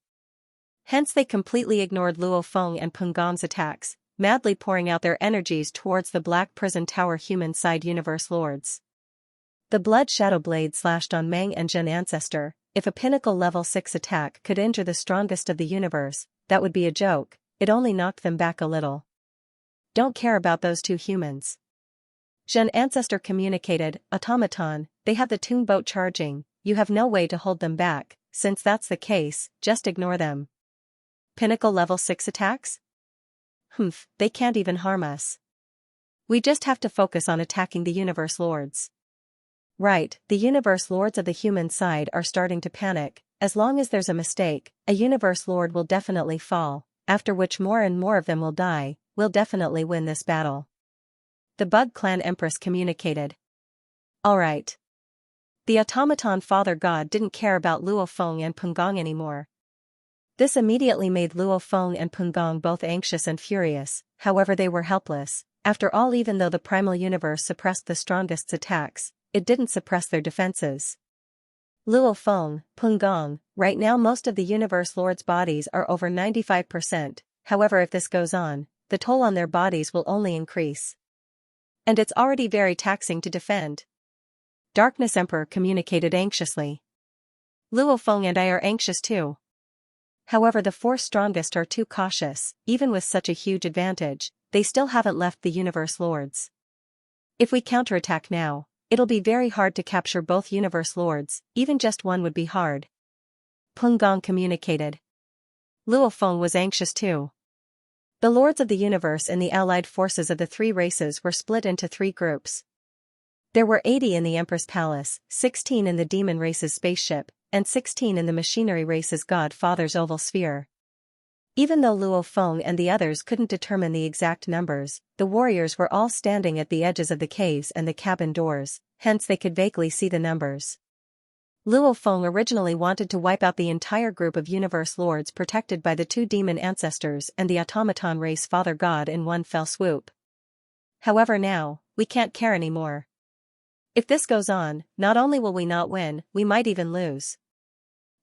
Hence they completely ignored Luo Feng and Peng Gong's attacks, madly pouring out their energies towards the Black Prison Tower human side universe lords. The blood shadow blade slashed on Meng and Zhen Ancestor. If a pinnacle level 6 attack could injure the strongest of the universe, that would be a joke, it only knocked them back a little. Don't care about those two humans. Zhen Ancestor communicated, automaton, they have the tomb boat charging, you have no way to hold them back, since that's the case, just ignore them. Pinnacle level 6 attacks? Humph, they can't even harm us. We just have to focus on attacking the universe lords. Right, the universe lords of the human side are starting to panic, as long as there's a mistake, a universe lord will definitely fall, after which more and more of them will die, we'll definitely win this battle. The Bug Clan Empress communicated. Alright. The automaton father god didn't care about Luo Feng and Peng Gong anymore. This immediately made Luo Feng and Peng Gong both anxious and furious, however they were helpless, after all even though the primal universe suppressed the strongest's attacks, it didn't suppress their defenses. Luo Feng, Peng Gong, right now most of the universe lords' bodies are over 95%, however if this goes on, the toll on their bodies will only increase. And it's already very taxing to defend. Darkness Emperor communicated anxiously. Luo Feng and I are anxious too. However the four strongest are too cautious, even with such a huge advantage, they still haven't left the universe lords. If we counterattack now, it'll be very hard to capture both universe lords, even just one would be hard. Peng Gong communicated. Luo Feng was anxious too. The lords of the universe and the allied forces of the three races were split into three groups. There were 80 in the Empress Palace, 16 in the Demon race's spaceship, and 16 in the Machinery race's God Father's oval sphere. Even though Luo Feng and the others couldn't determine the exact numbers, the warriors were all standing at the edges of the caves and the cabin doors, hence they could vaguely see the numbers. Luo Feng originally wanted to wipe out the entire group of universe lords protected by the two demon ancestors and the automaton race Father God in one fell swoop. However now, we can't care anymore. If this goes on, not only will we not win, we might even lose.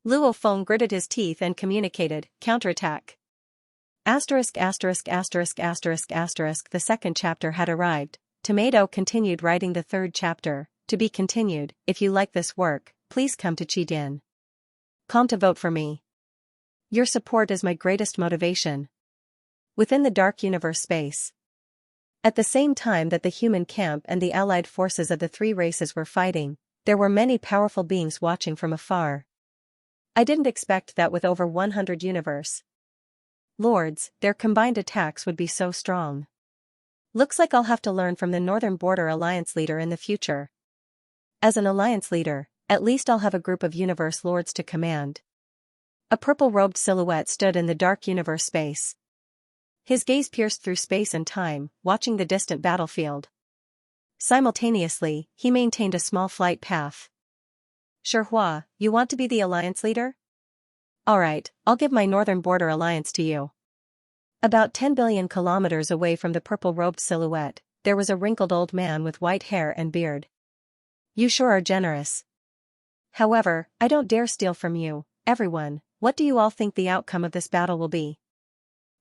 Luo Feng gritted his teeth and communicated, counterattack. Asterisk asterisk asterisk asterisk asterisk. The second chapter had arrived. Tomato continued writing the third chapter. To be continued. If you like this work, please come to Qidin.com to vote for me. Your support is my greatest motivation. Within the dark universe space. At the same time that the human camp and the allied forces of the three races were fighting, there were many powerful beings watching from afar. I didn't expect that with over 100 universe lords, their combined attacks would be so strong. Looks like I'll have to learn from the Northern Border Alliance leader in the future. As an alliance leader, at least I'll have a group of universe lords to command. A purple-robed silhouette stood in the dark universe space. His gaze pierced through space and time, watching the distant battlefield. Simultaneously, he maintained a small flight path. Shihua, you want to be the alliance leader? Alright, I'll give my Northern Border Alliance to you. About 10 billion kilometers away from the purple-robed silhouette, there was a wrinkled old man with white hair and beard. You sure are generous. However, I don't dare steal from you, everyone. What do you all think the outcome of this battle will be?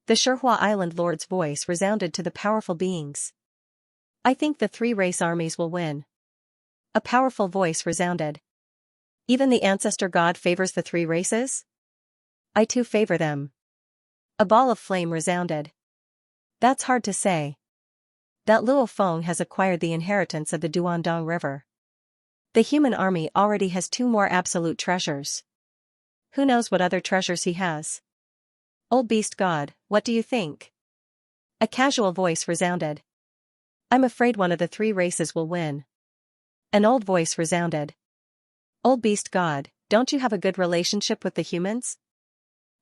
The Shihua Island Lord's voice resounded to the powerful beings. I think the three race armies will win. A powerful voice resounded. Even the ancestor god favors the three races? I too favor them. A ball of flame resounded. That's hard to say. That Luo Feng has acquired the inheritance of the Duandong River. The human army already has 2 more absolute treasures. Who knows what other treasures he has? Old beast god, what do you think? A casual voice resounded. I'm afraid one of the three races will win. An old voice resounded. Old beast god, don't you have a good relationship with the humans?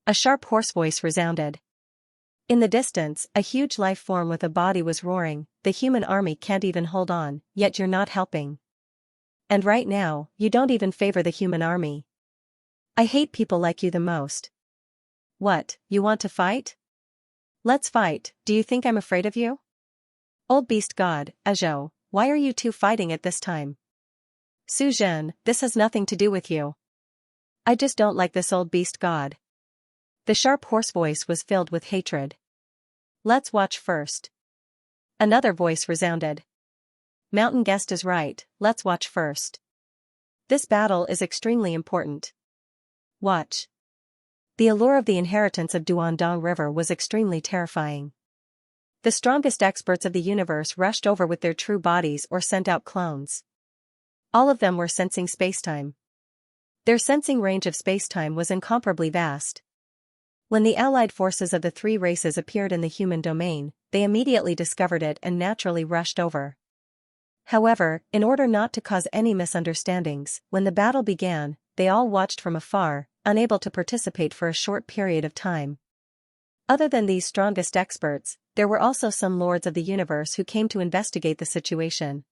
A sharp hoarse voice resounded. In the distance, a huge life form with a body was roaring, the human army can't even hold on, yet you're not helping. And right now, you don't even favor the human army. I hate people like you the most. What, you want to fight? Let's fight. Do you think I'm afraid of you? Old beast god, Azhou, why are you two fighting at this time? Su Zhen, this has nothing to do with you. I just don't like this old beast god. The sharp hoarse voice was filled with hatred. Let's watch first. Another voice resounded. Mountain guest is right, let's watch first. This battle is extremely important. Watch. The allure of the inheritance of Duandong River was extremely terrifying. The strongest experts of the universe rushed over with their true bodies or sent out clones. All of them were sensing spacetime. Their sensing range of spacetime was incomparably vast. When the allied forces of the three races appeared in the human domain, they immediately discovered it and naturally rushed over. However, in order not to cause any misunderstandings, when the battle began, they all watched from afar, unable to participate for a short period of time. Other than these strongest experts, there were also some lords of the universe who came to investigate the situation.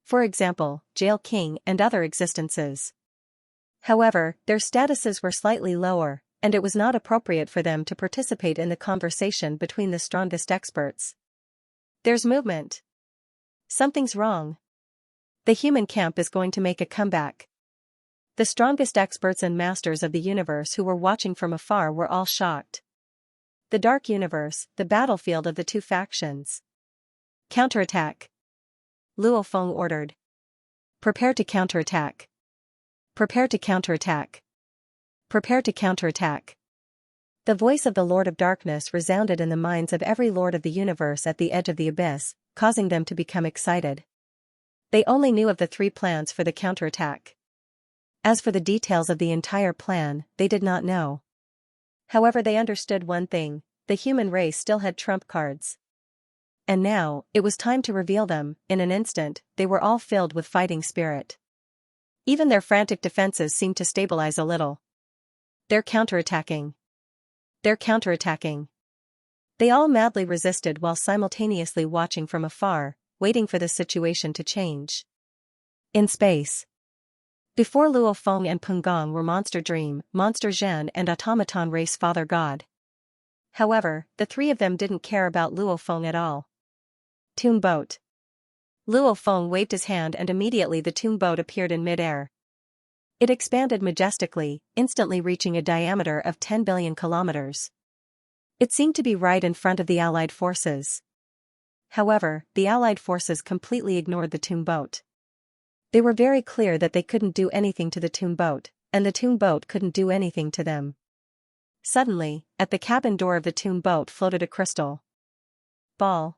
For example, Jail King and other existences. However, their statuses were slightly lower, and it was not appropriate for them to participate in the conversation between the strongest experts. There's movement. Something's wrong. The human camp is going to make a comeback. The strongest experts and masters of the universe who were watching from afar were all shocked. The dark universe, the battlefield of the two factions. Counterattack. Luo Feng ordered. Prepare to counterattack. Prepare to counterattack. Prepare to counterattack. The voice of the Lord of Darkness resounded in the minds of every lord of the universe at the edge of the abyss, causing them to become excited. They only knew of the 3 plans for the counterattack. As for the details of the entire plan, they did not know. However, they understood one thing: the human race still had trump cards. And now, it was time to reveal them. In an instant, they were all filled with fighting spirit. Even their frantic defenses seemed to stabilize a little. They're counterattacking. They're counterattacking. They all madly resisted while simultaneously watching from afar, waiting for the situation to change. In space. Before Luo Feng and Pengong were Monster Dream, Monster Zhen and Automaton Race Father God. However, the three of them didn't care about Luo Feng at all. Tomb Boat. Luo Feng waved his hand and immediately the tomb boat appeared in mid-air. It expanded majestically, instantly reaching a diameter of 10 billion kilometers. It seemed to be right in front of the Allied forces. However, the Allied forces completely ignored the tomb boat. They were very clear that they couldn't do anything to the tomb boat, and the tomb boat couldn't do anything to them. Suddenly, at the cabin door of the tomb boat floated a crystal ball.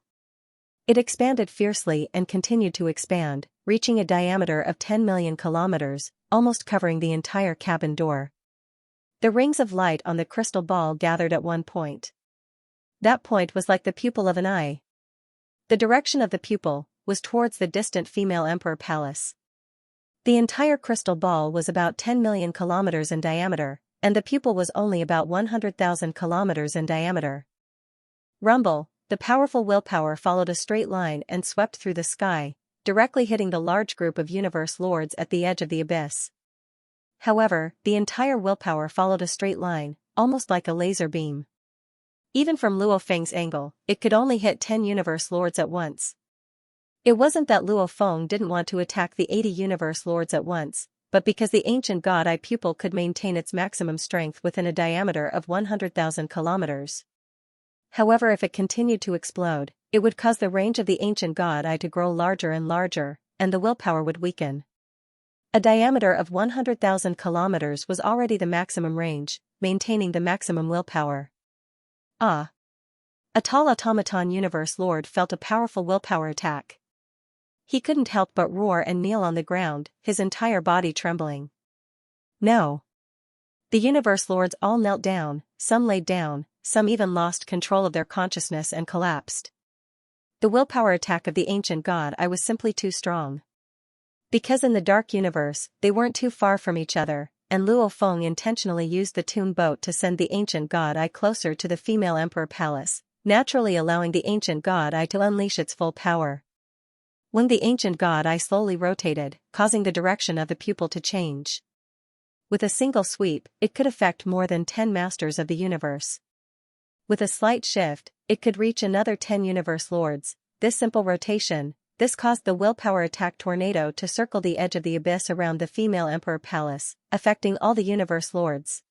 It expanded fiercely and continued to expand, reaching a diameter of 10 million kilometers, almost covering the entire cabin door. The rings of light on the crystal ball gathered at one point. That point was like the pupil of an eye. The direction of the pupil was towards the distant female emperor palace. The entire crystal ball was about 10 million kilometers in diameter, and the pupil was only about 100,000 kilometers in diameter. Rumble, the powerful willpower followed a straight line and swept through the sky, directly hitting the large group of universe lords at the edge of the abyss. However, the entire willpower followed a straight line, almost like a laser beam. Even from Luo Feng's angle, it could only hit 10 universe lords at once. It wasn't that Luo Feng didn't want to attack the 80 universe lords at once, but because the ancient god eye pupil could maintain its maximum strength within a diameter of 100,000 kilometers. However, if it continued to explode, it would cause the range of the ancient god eye to grow larger and larger, and the willpower would weaken. A diameter of 100,000 kilometers was already the maximum range, maintaining the maximum willpower. Ah! A tall automaton universe lord felt a powerful willpower attack. He couldn't help but roar and kneel on the ground, his entire body trembling. No! The universe lords all knelt down, some laid down, some even lost control of their consciousness and collapsed. The willpower attack of the ancient god eye was simply too strong. Because in the dark universe, they weren't too far from each other, and Luo Feng intentionally used the tomb boat to send the ancient god eye closer to the female emperor palace, naturally allowing the ancient god eye to unleash its full power. When the ancient god eye slowly rotated, causing the direction of the pupil to change. With a single sweep, it could affect more than 10 masters of the universe. With a slight shift, it could reach another 10 universe lords. This simple rotation, this caused the willpower attack tornado to circle the edge of the abyss around the female emperor palace, affecting all the universe lords.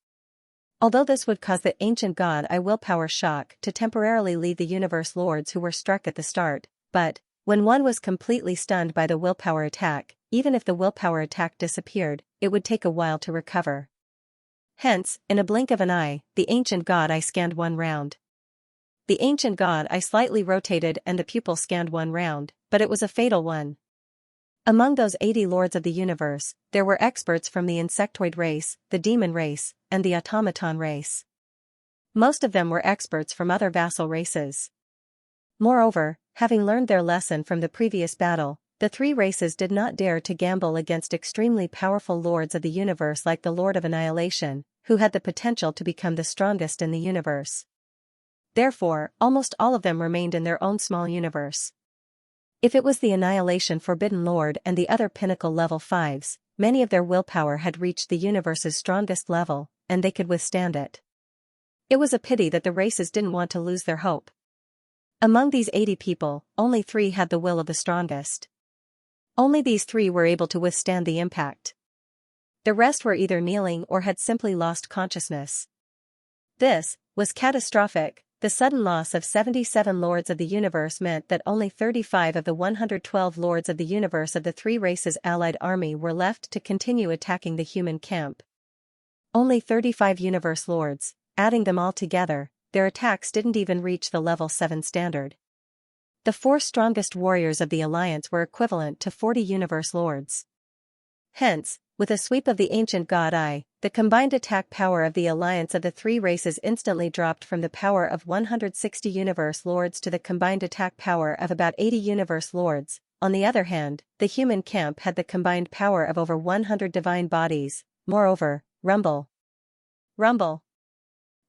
Although this would cause the ancient god eye willpower shock to temporarily leave the universe lords who were struck at the start, but, when one was completely stunned by the willpower attack, even if the willpower attack disappeared, it would take a while to recover. Hence, in a blink of an eye, the ancient god eye scanned one round. The ancient god eye slightly rotated and the pupil scanned one round, but it was a fatal one. Among those 80 lords of the universe, there were experts from the insectoid race, the demon race, and the automaton race. Most of them were experts from other vassal races. Moreover, having learned their lesson from the previous battle, the three races did not dare to gamble against extremely powerful lords of the universe like the Lord of Annihilation, who had the potential to become the strongest in the universe. Therefore, almost all of them remained in their own small universe. If it was the Annihilation Forbidden Lord and the other pinnacle level 5s, many of their willpower had reached the universe's strongest level, and they could withstand it. It was a pity that the races didn't want to lose their hope. Among these 80 people, only 3 had the will of the strongest. Only these 3 were able to withstand the impact. The rest were either kneeling or had simply lost consciousness. This was catastrophic. The sudden loss of 77 lords of the universe meant that only 35 of the 112 lords of the universe of the three races' allied army were left to continue attacking the human camp. Only 35 universe lords, adding them all together, their attacks didn't even reach the level 7 standard. The 4 strongest warriors of the alliance were equivalent to 40 universe lords. Hence, with a sweep of the ancient god eye, the combined attack power of the alliance of the three races instantly dropped from the power of 160 universe lords to the combined attack power of about 80 universe lords. On the other hand, the human camp had the combined power of over 100 divine bodies. Moreover, rumble. Rumble.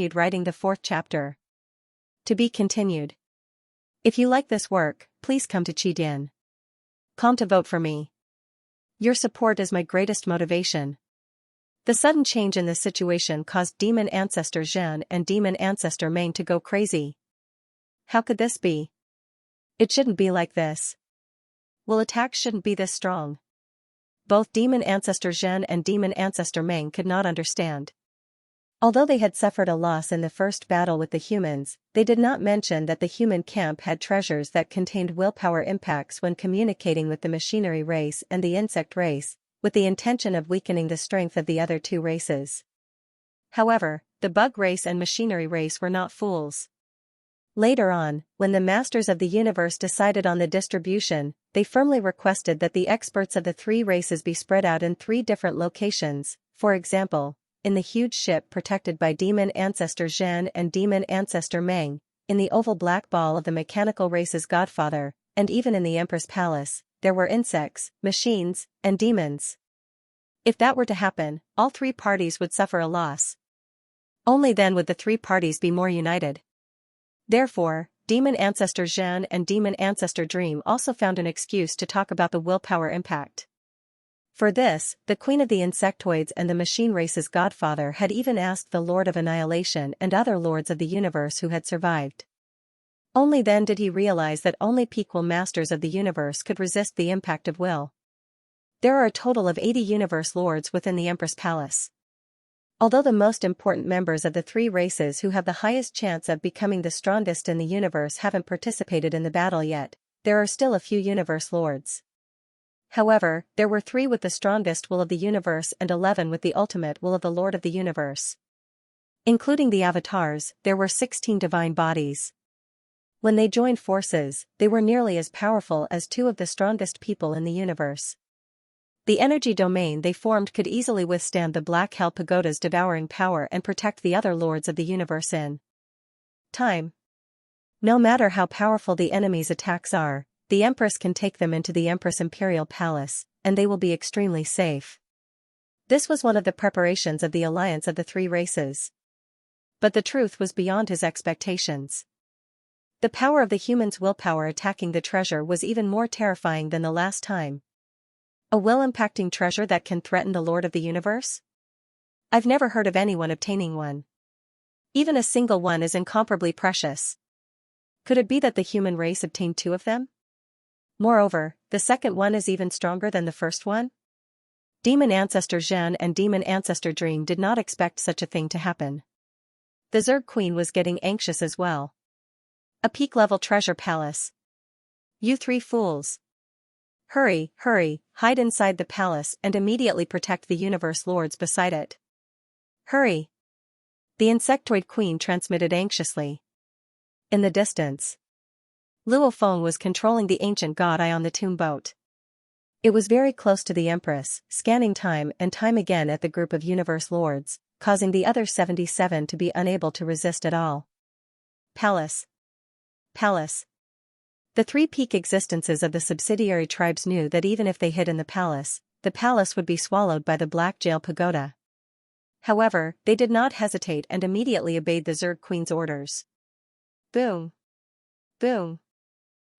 continued writing the 4th chapter. To be continued. If you like this work, please come to Qidin.com to vote for me. Your support is my greatest motivation. The sudden change in this situation caused Demon Ancestor Zhen and Demon Ancestor Meng to go crazy. How could this be? It shouldn't be like this. Well, attacks shouldn't be this strong. Both Demon Ancestor Zhen and Demon Ancestor Meng could not understand. Although they had suffered a loss in the first battle with the humans, they did not mention that the human camp had treasures that contained willpower impacts when communicating with the machinery race and the insect race, with the intention of weakening the strength of the other two races. However, the bug race and machinery race were not fools. Later on, when the masters of the universe decided on the distribution, they firmly requested that the experts of the 3 races be spread out in 3 different locations, for example, in the huge ship protected by Demon Ancestor Zhen and Demon Ancestor Meng, in the oval black ball of the mechanical race's godfather, and even in the Empress Palace. There were insects, machines, and demons. If that were to happen, all 3 parties would suffer a loss. Only then would the 3 parties be more united. Therefore, Demon Ancestor Zhen and Demon Ancestor Dream also found an excuse to talk about the willpower impact. For this, the Queen of the Insectoids and the Machine Race's godfather had even asked the Lord of Annihilation and other lords of the universe who had survived. Only then did he realize that only Pequal Masters of the universe could resist the impact of will. There are a total of 80 universe lords within the Empress Palace. Although the most important members of the 3 races who have the highest chance of becoming the strongest in the universe haven't participated in the battle yet, there are still a few universe lords. However, there were 3 with the strongest will of the universe and 11 with the ultimate will of the Lord of the universe. Including the avatars, there were 16 divine bodies. When they joined forces, they were nearly as powerful as 2 of the strongest people in the universe. The energy domain they formed could easily withstand the Black Hell Pagoda's devouring power and protect the other lords of the universe in time. No matter how powerful the enemy's attacks are, the Empress can take them into the Empress Imperial Palace, and they will be extremely safe. This was one of the preparations of the alliance of the 3 races. But the truth was beyond his expectations. The power of the humans' willpower attacking the treasure was even more terrifying than the last time. A will-impacting treasure that can threaten the Lord of the Universe? I've never heard of anyone obtaining one. Even a single one is incomparably precious. Could it be that the human race obtained two of them? Moreover, the second one is even stronger than the first one? Demon Ancestor Zhen and Demon Ancestor Dream did not expect such a thing to happen. The Zerg Queen was getting anxious as well. A peak-level treasure palace. You three fools. Hurry, hurry, hide inside the palace and immediately protect the Universe Lords beside it. Hurry. The Insectoid Queen transmitted anxiously. In the distance, Luo Feng was controlling the ancient god Eye on the tomb boat. It was very close to the Empress, scanning time and time again at the group of Universe Lords, causing the other 77 to be unable to resist at all. Palace. Palace. The three peak existences of the subsidiary tribes knew that even if they hid in the palace would be swallowed by the Black Jail Pagoda. However, they did not hesitate and immediately obeyed the Zerg Queen's orders. Boom. Boom.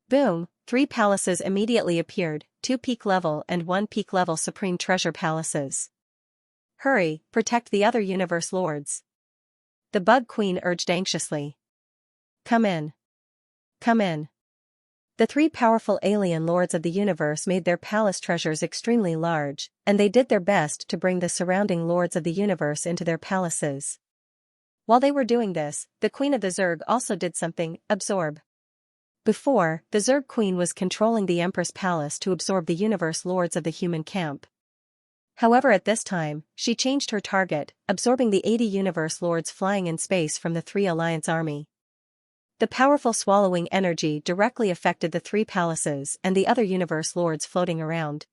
Boom. 3 palaces immediately appeared, 2 peak-level and 1 peak-level supreme treasure palaces. Hurry, protect the other Universe Lords. The Bug Queen urged anxiously. Come in. Come in. The 3 powerful alien lords of the universe made their palace treasures extremely large, and they did their best to bring the surrounding lords of the universe into their palaces. While they were doing this, the Queen of the Zerg also did something: absorb. Before, the Zerg Queen was controlling the Empress Palace to absorb the Universe Lords of the human camp. However, at this time, she changed her target, absorbing the 80 Universe Lords flying in space from the 3 Alliance army. The powerful swallowing energy directly affected the 3 palaces and the other Universe Lords floating around.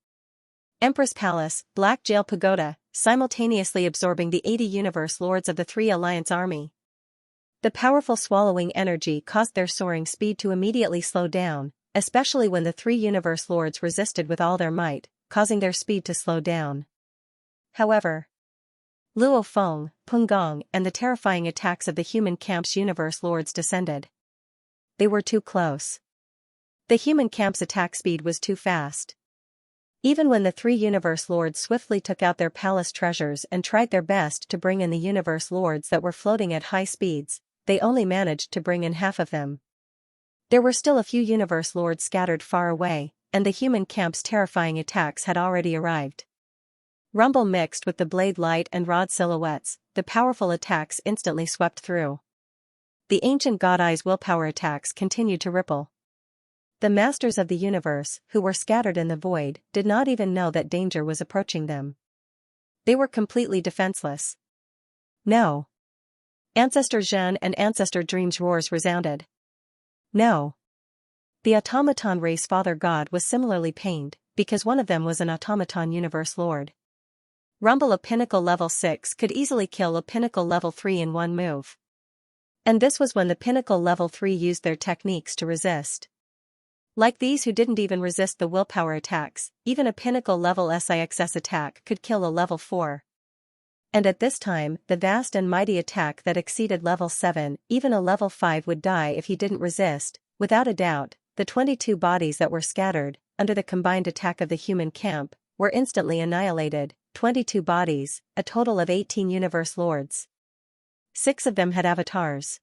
Empress Palace, Black Jail Pagoda, simultaneously absorbing the 80 Universe Lords of the 3 Alliance army. The powerful swallowing energy caused their soaring speed to immediately slow down, especially when the 3 Universe Lords resisted with all their might, causing their speed to slow down. However, Luo Feng, Peng Gong and the terrifying attacks of the human camp's Universe Lords descended. They were too close. The human camp's attack speed was too fast. Even when the 3 Universe Lords swiftly took out their palace treasures and tried their best to bring in the Universe Lords that were floating at high speeds, they only managed to bring in half of them. There were still a few Universe Lords scattered far away, and the human camp's terrifying attacks had already arrived. Rumble mixed with the blade light and rod silhouettes, the powerful attacks instantly swept through. The ancient god Eye's willpower attacks continued to ripple. The masters of the universe, who were scattered in the void, did not even know that danger was approaching them. They were completely defenseless. No. Ancestor Zhen and Ancestor Dream's roars resounded. No. The automaton race Father God was similarly pained, because one of them was an automaton Universe Lord. Rumble of Pinnacle Level 6 could easily kill a Pinnacle Level 3 in one move. And this was when the Pinnacle Level 3 used their techniques to resist. Like these who didn't even resist the willpower attacks, even a Pinnacle Level SIXS attack could kill a Level 4. And at this time, the vast and mighty attack that exceeded Level 7, even a Level 5 would die if he didn't resist. Without a doubt, the 22 bodies that were scattered, under the combined attack of the human camp, were instantly annihilated. 22 bodies, a total of 18 Universe Lords. 6 of them had avatars.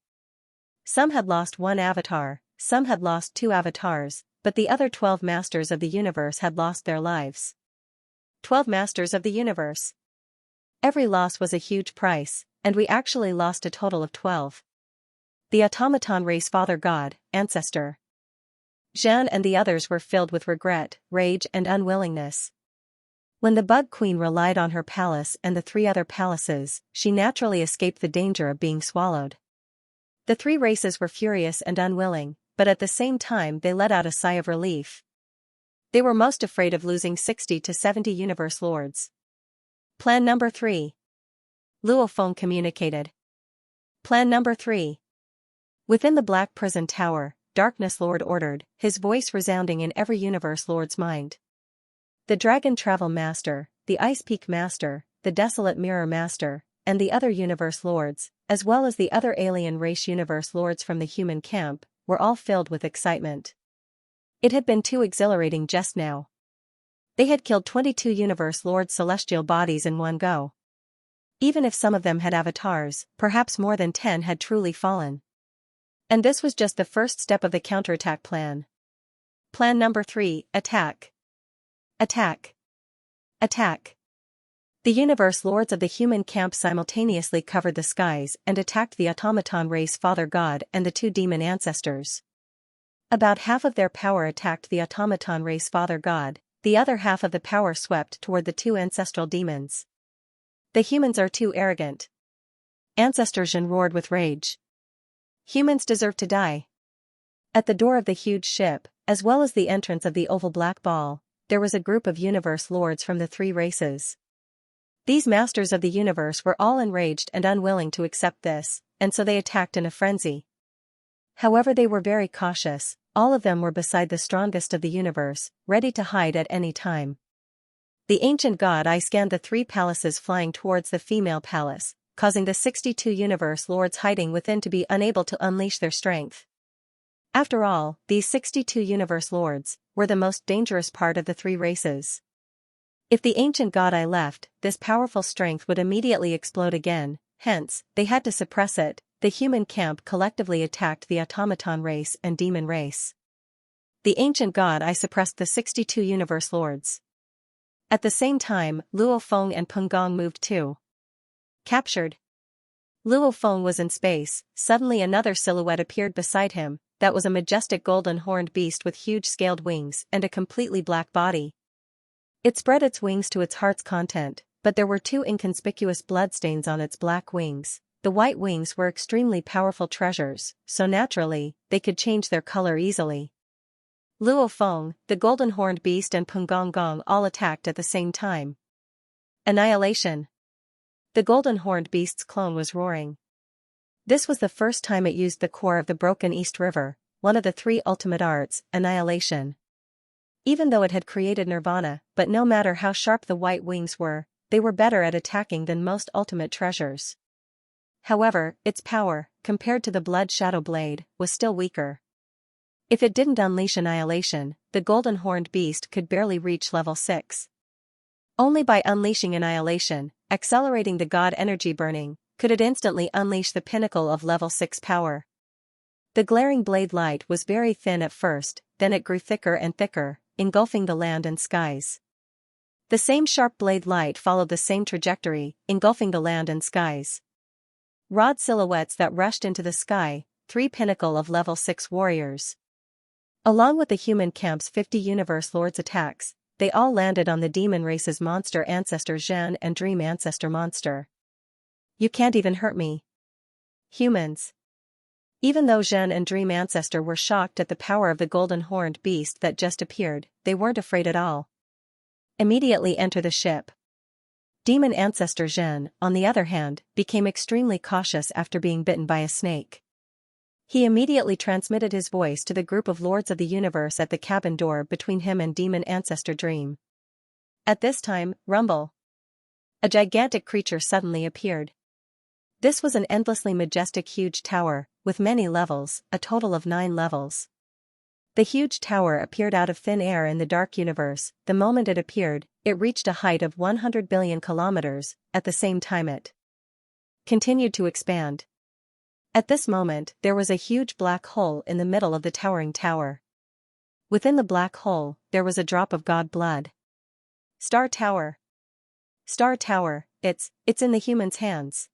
Some had lost 1 avatar, some had lost 2 avatars, but the other 12 Masters of the Universe had lost their lives. 12 Masters of the Universe. Every loss was a huge price, and we actually lost a total of 12. The automaton race Father God, Ancestor Zhen and the others were filled with regret, rage and unwillingness. When the Bug Queen relied on her palace and the 3 other palaces, she naturally escaped the danger of being swallowed. The 3 races were furious and unwilling, but at the same time they let out a sigh of relief. They were most afraid of losing 60 to 70 Universe Lords. Plan number 3. Luo Feng communicated. Plan number 3. Within the Black Prison Tower, Darkness Lord ordered, his voice resounding in every Universe Lord's mind. The Dragon Travel Master, the Ice Peak Master, the Desolate Mirror Master, and the other Universe Lords, as well as the other alien race Universe Lords from the human camp, were all filled with excitement. It had been too exhilarating just now. They had killed 22 Universe Lord's celestial bodies in one go. Even if some of them had avatars, perhaps more than 10 had truly fallen. And this was just the first step of the counterattack plan. Plan number 3, attack. Attack. Attack. The Universe Lords of the human camp simultaneously covered the skies and attacked the automaton race Father God and the 2 demon ancestors. About half of their power attacked the automaton race Father God, the other half of the power swept toward the 2 ancestral demons. The humans are too arrogant. Ancestor Xian roared with rage. Humans deserve to die. At the door of the huge ship, as well as the entrance of the oval black ball, there was a group of Universe Lords from the 3 races. These masters of the universe were all enraged and unwilling to accept this, and so they attacked in a frenzy. However, they were very cautious. All of them were beside the strongest of the universe, ready to hide at any time. The ancient god eye scanned the 3 palaces flying towards the female palace, causing the 62 Universe Lords hiding within to be unable to unleash their strength. After all, these 62 Universe Lords were the most dangerous part of the 3 races. If the ancient god eye left, this powerful strength would immediately explode again, hence, they had to suppress it. The human camp collectively attacked the automaton race and demon race. The ancient god eye suppressed the 62 Universe Lords. At the same time, Luo Feng and Peng Gong moved too. Captured. Luo Feng was in space. Suddenly another silhouette appeared beside him. That was a majestic golden horned beast with huge scaled wings and a completely black body. It spread its wings to its heart's content, but there were 2 inconspicuous bloodstains on its black wings. The white wings were extremely powerful treasures, so naturally, they could change their color easily. Luo Feng, the golden horned beast and Peng Gong Gong all attacked at the same time. Annihilation. The golden horned beast's clone was roaring. This was the first time it used the core of the broken East River, one of the 3 ultimate arts, annihilation. Even though it had created nirvana, but no matter how sharp the white wings were, they were better at attacking than most ultimate treasures. However, its power, compared to the Blood Shadow Blade, was still weaker. If it didn't unleash annihilation, the golden horned beast could barely reach level 6. Only by unleashing annihilation, accelerating the god energy burning, could it instantly unleash the pinnacle of level 6 power. The glaring blade light was very thin at first, then it grew thicker and thicker, engulfing the land and skies. The same sharp blade light followed the same trajectory, engulfing the land and skies. Rod silhouettes that rushed into the sky, 3 pinnacle of level 6 warriors. Along with the human camp's 50 Universe Lords attacks, they all landed on the demon race's monster ancestor Xian and dream ancestor monster. You can't even hurt me. Humans. Even though Xian and dream ancestor were shocked at the power of the golden horned beast that just appeared, they weren't afraid at all. Immediately enter the ship. Demon ancestor Xian, on the other hand, became extremely cautious after being bitten by a snake. He immediately transmitted his voice to the group of Lords of the Universe at the cabin door between him and demon ancestor Dream. At this time, rumble. A gigantic creature suddenly appeared. This was an endlessly majestic huge tower, with many levels, a total of 9 levels. The huge tower appeared out of thin air in the dark universe. The moment it appeared, it reached a height of 100 billion kilometers. At the same time it continued to expand. At this moment, there was a huge black hole in the middle of the towering tower. Within the black hole, there was a drop of god blood. Star Tower. Star Tower, it's in the human's hands.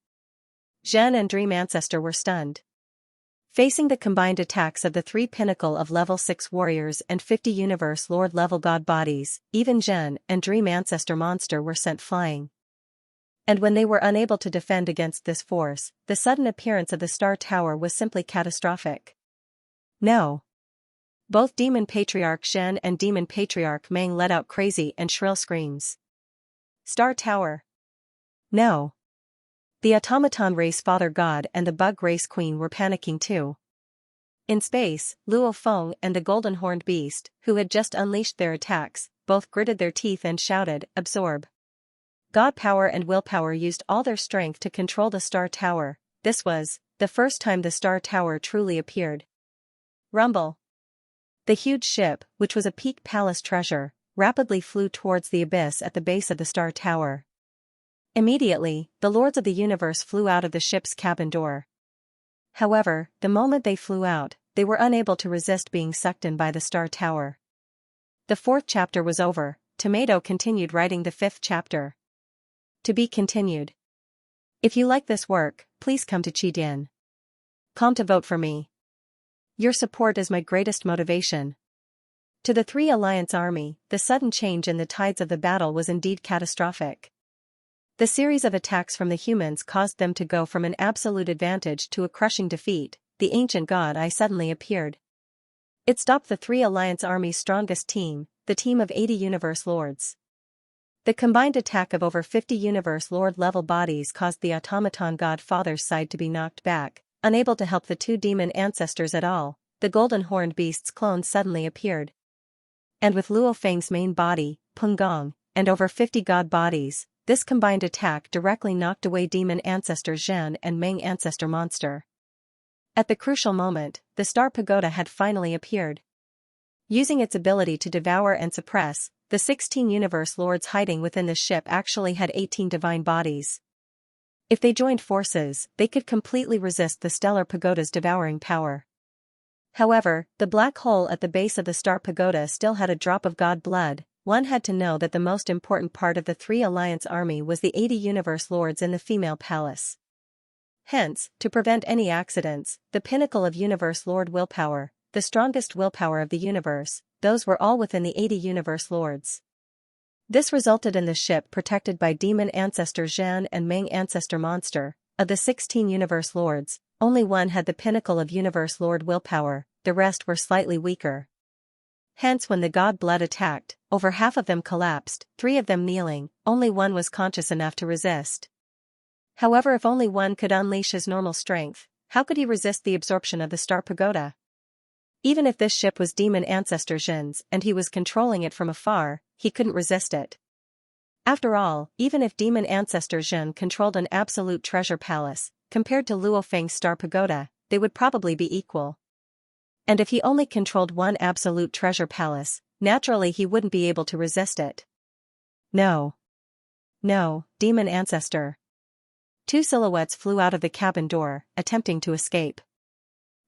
Xian and Dream Ancestor were stunned. Facing the combined attacks of the 3 pinnacle of level 6 warriors and 50 Universe Lord level god bodies, even Xian and Dream Ancestor monster were sent flying. And when they were unable to defend against this force, the sudden appearance of the Star Tower was simply catastrophic. No. Both Demon Patriarch Xian and Demon Patriarch Meng let out crazy and shrill screams. Star Tower. No. The automaton race Father God and the bug race Queen were panicking too. In space, Luo Feng and the golden horned beast, who had just unleashed their attacks, both gritted their teeth and shouted, "Absorb." God power and willpower used all their strength to control the Star Tower. This was the first time the Star Tower truly appeared. Rumble. The huge ship, which was a peak palace treasure, rapidly flew towards the abyss at the base of the star tower. Immediately, the Lords of the Universe flew out of the ship's cabin door. However, the moment they flew out, they were unable to resist being sucked in by the star tower. The fourth chapter was over. Tomato continued writing the fifth chapter. To be continued. If you like this work, please come to Qidin.com to vote for me. Your support is my greatest motivation. To the Three Alliance Army, the sudden change in the tides of the battle was indeed catastrophic. The series of attacks from the humans caused them to go from an absolute advantage to a crushing defeat. The ancient god Eye suddenly appeared. It stopped the Three Alliance Army's strongest team, the team of 80 Universe Lords. The combined attack of over 50 Universe Lord-level bodies caused the automaton god Father's side to be knocked back. Unable to help the two demon ancestors at all, the golden horned beast's clone suddenly appeared. And with Luo Feng's main body, Peng Gong, and over 50 god bodies, this combined attack directly knocked away demon ancestor Zhen and Meng ancestor monster. At the crucial moment, the Star Pagoda had finally appeared. Using its ability to devour and suppress, the 16 Universe Lords hiding within the ship actually had 18 divine bodies. If they joined forces, they could completely resist the Stellar Pagoda's devouring power. However, the black hole at the base of the Star Pagoda still had a drop of god blood. One had to know that the most important part of the Three Alliance Army was the 80 Universe Lords in the female palace. Hence, to prevent any accidents, the pinnacle of Universe Lord willpower, the strongest willpower of the universe, those were all within the 80 Universe Lords. This resulted in the ship protected by demon ancestor Zhan and Meng ancestor monster. Of the 16 Universe Lords, only one had the pinnacle of Universe Lord willpower, the rest were slightly weaker. Hence when the god blood attacked, over half of them collapsed, 3 of them kneeling, only one was conscious enough to resist. However, if only one could unleash his normal strength, how could he resist the absorption of the Star Pagoda? Even if this ship was demon ancestor Zhen's and he was controlling it from afar, he couldn't resist it. After all, even if demon ancestor Zhen controlled an absolute treasure palace, compared to Luo Feng's Star Pagoda, they would probably be equal. And if he only controlled one absolute treasure palace, naturally he wouldn't be able to resist it. No. No, demon ancestor. 2 silhouettes flew out of the cabin door, attempting to escape.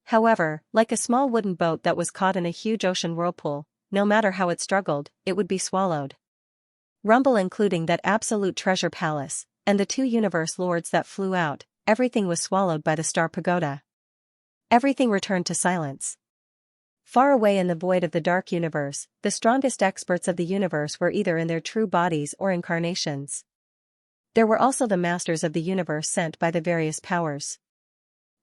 However, like a small wooden boat that was caught in a huge ocean whirlpool, no matter how it struggled, it would be swallowed. Rumble including that absolute treasure palace, and the 2 Universe Lords that flew out, everything was swallowed by the Star Pagoda. Everything returned to silence. Far away in the void of the dark universe, the strongest experts of the universe were either in their true bodies or incarnations. There were also the masters of the universe sent by the various powers.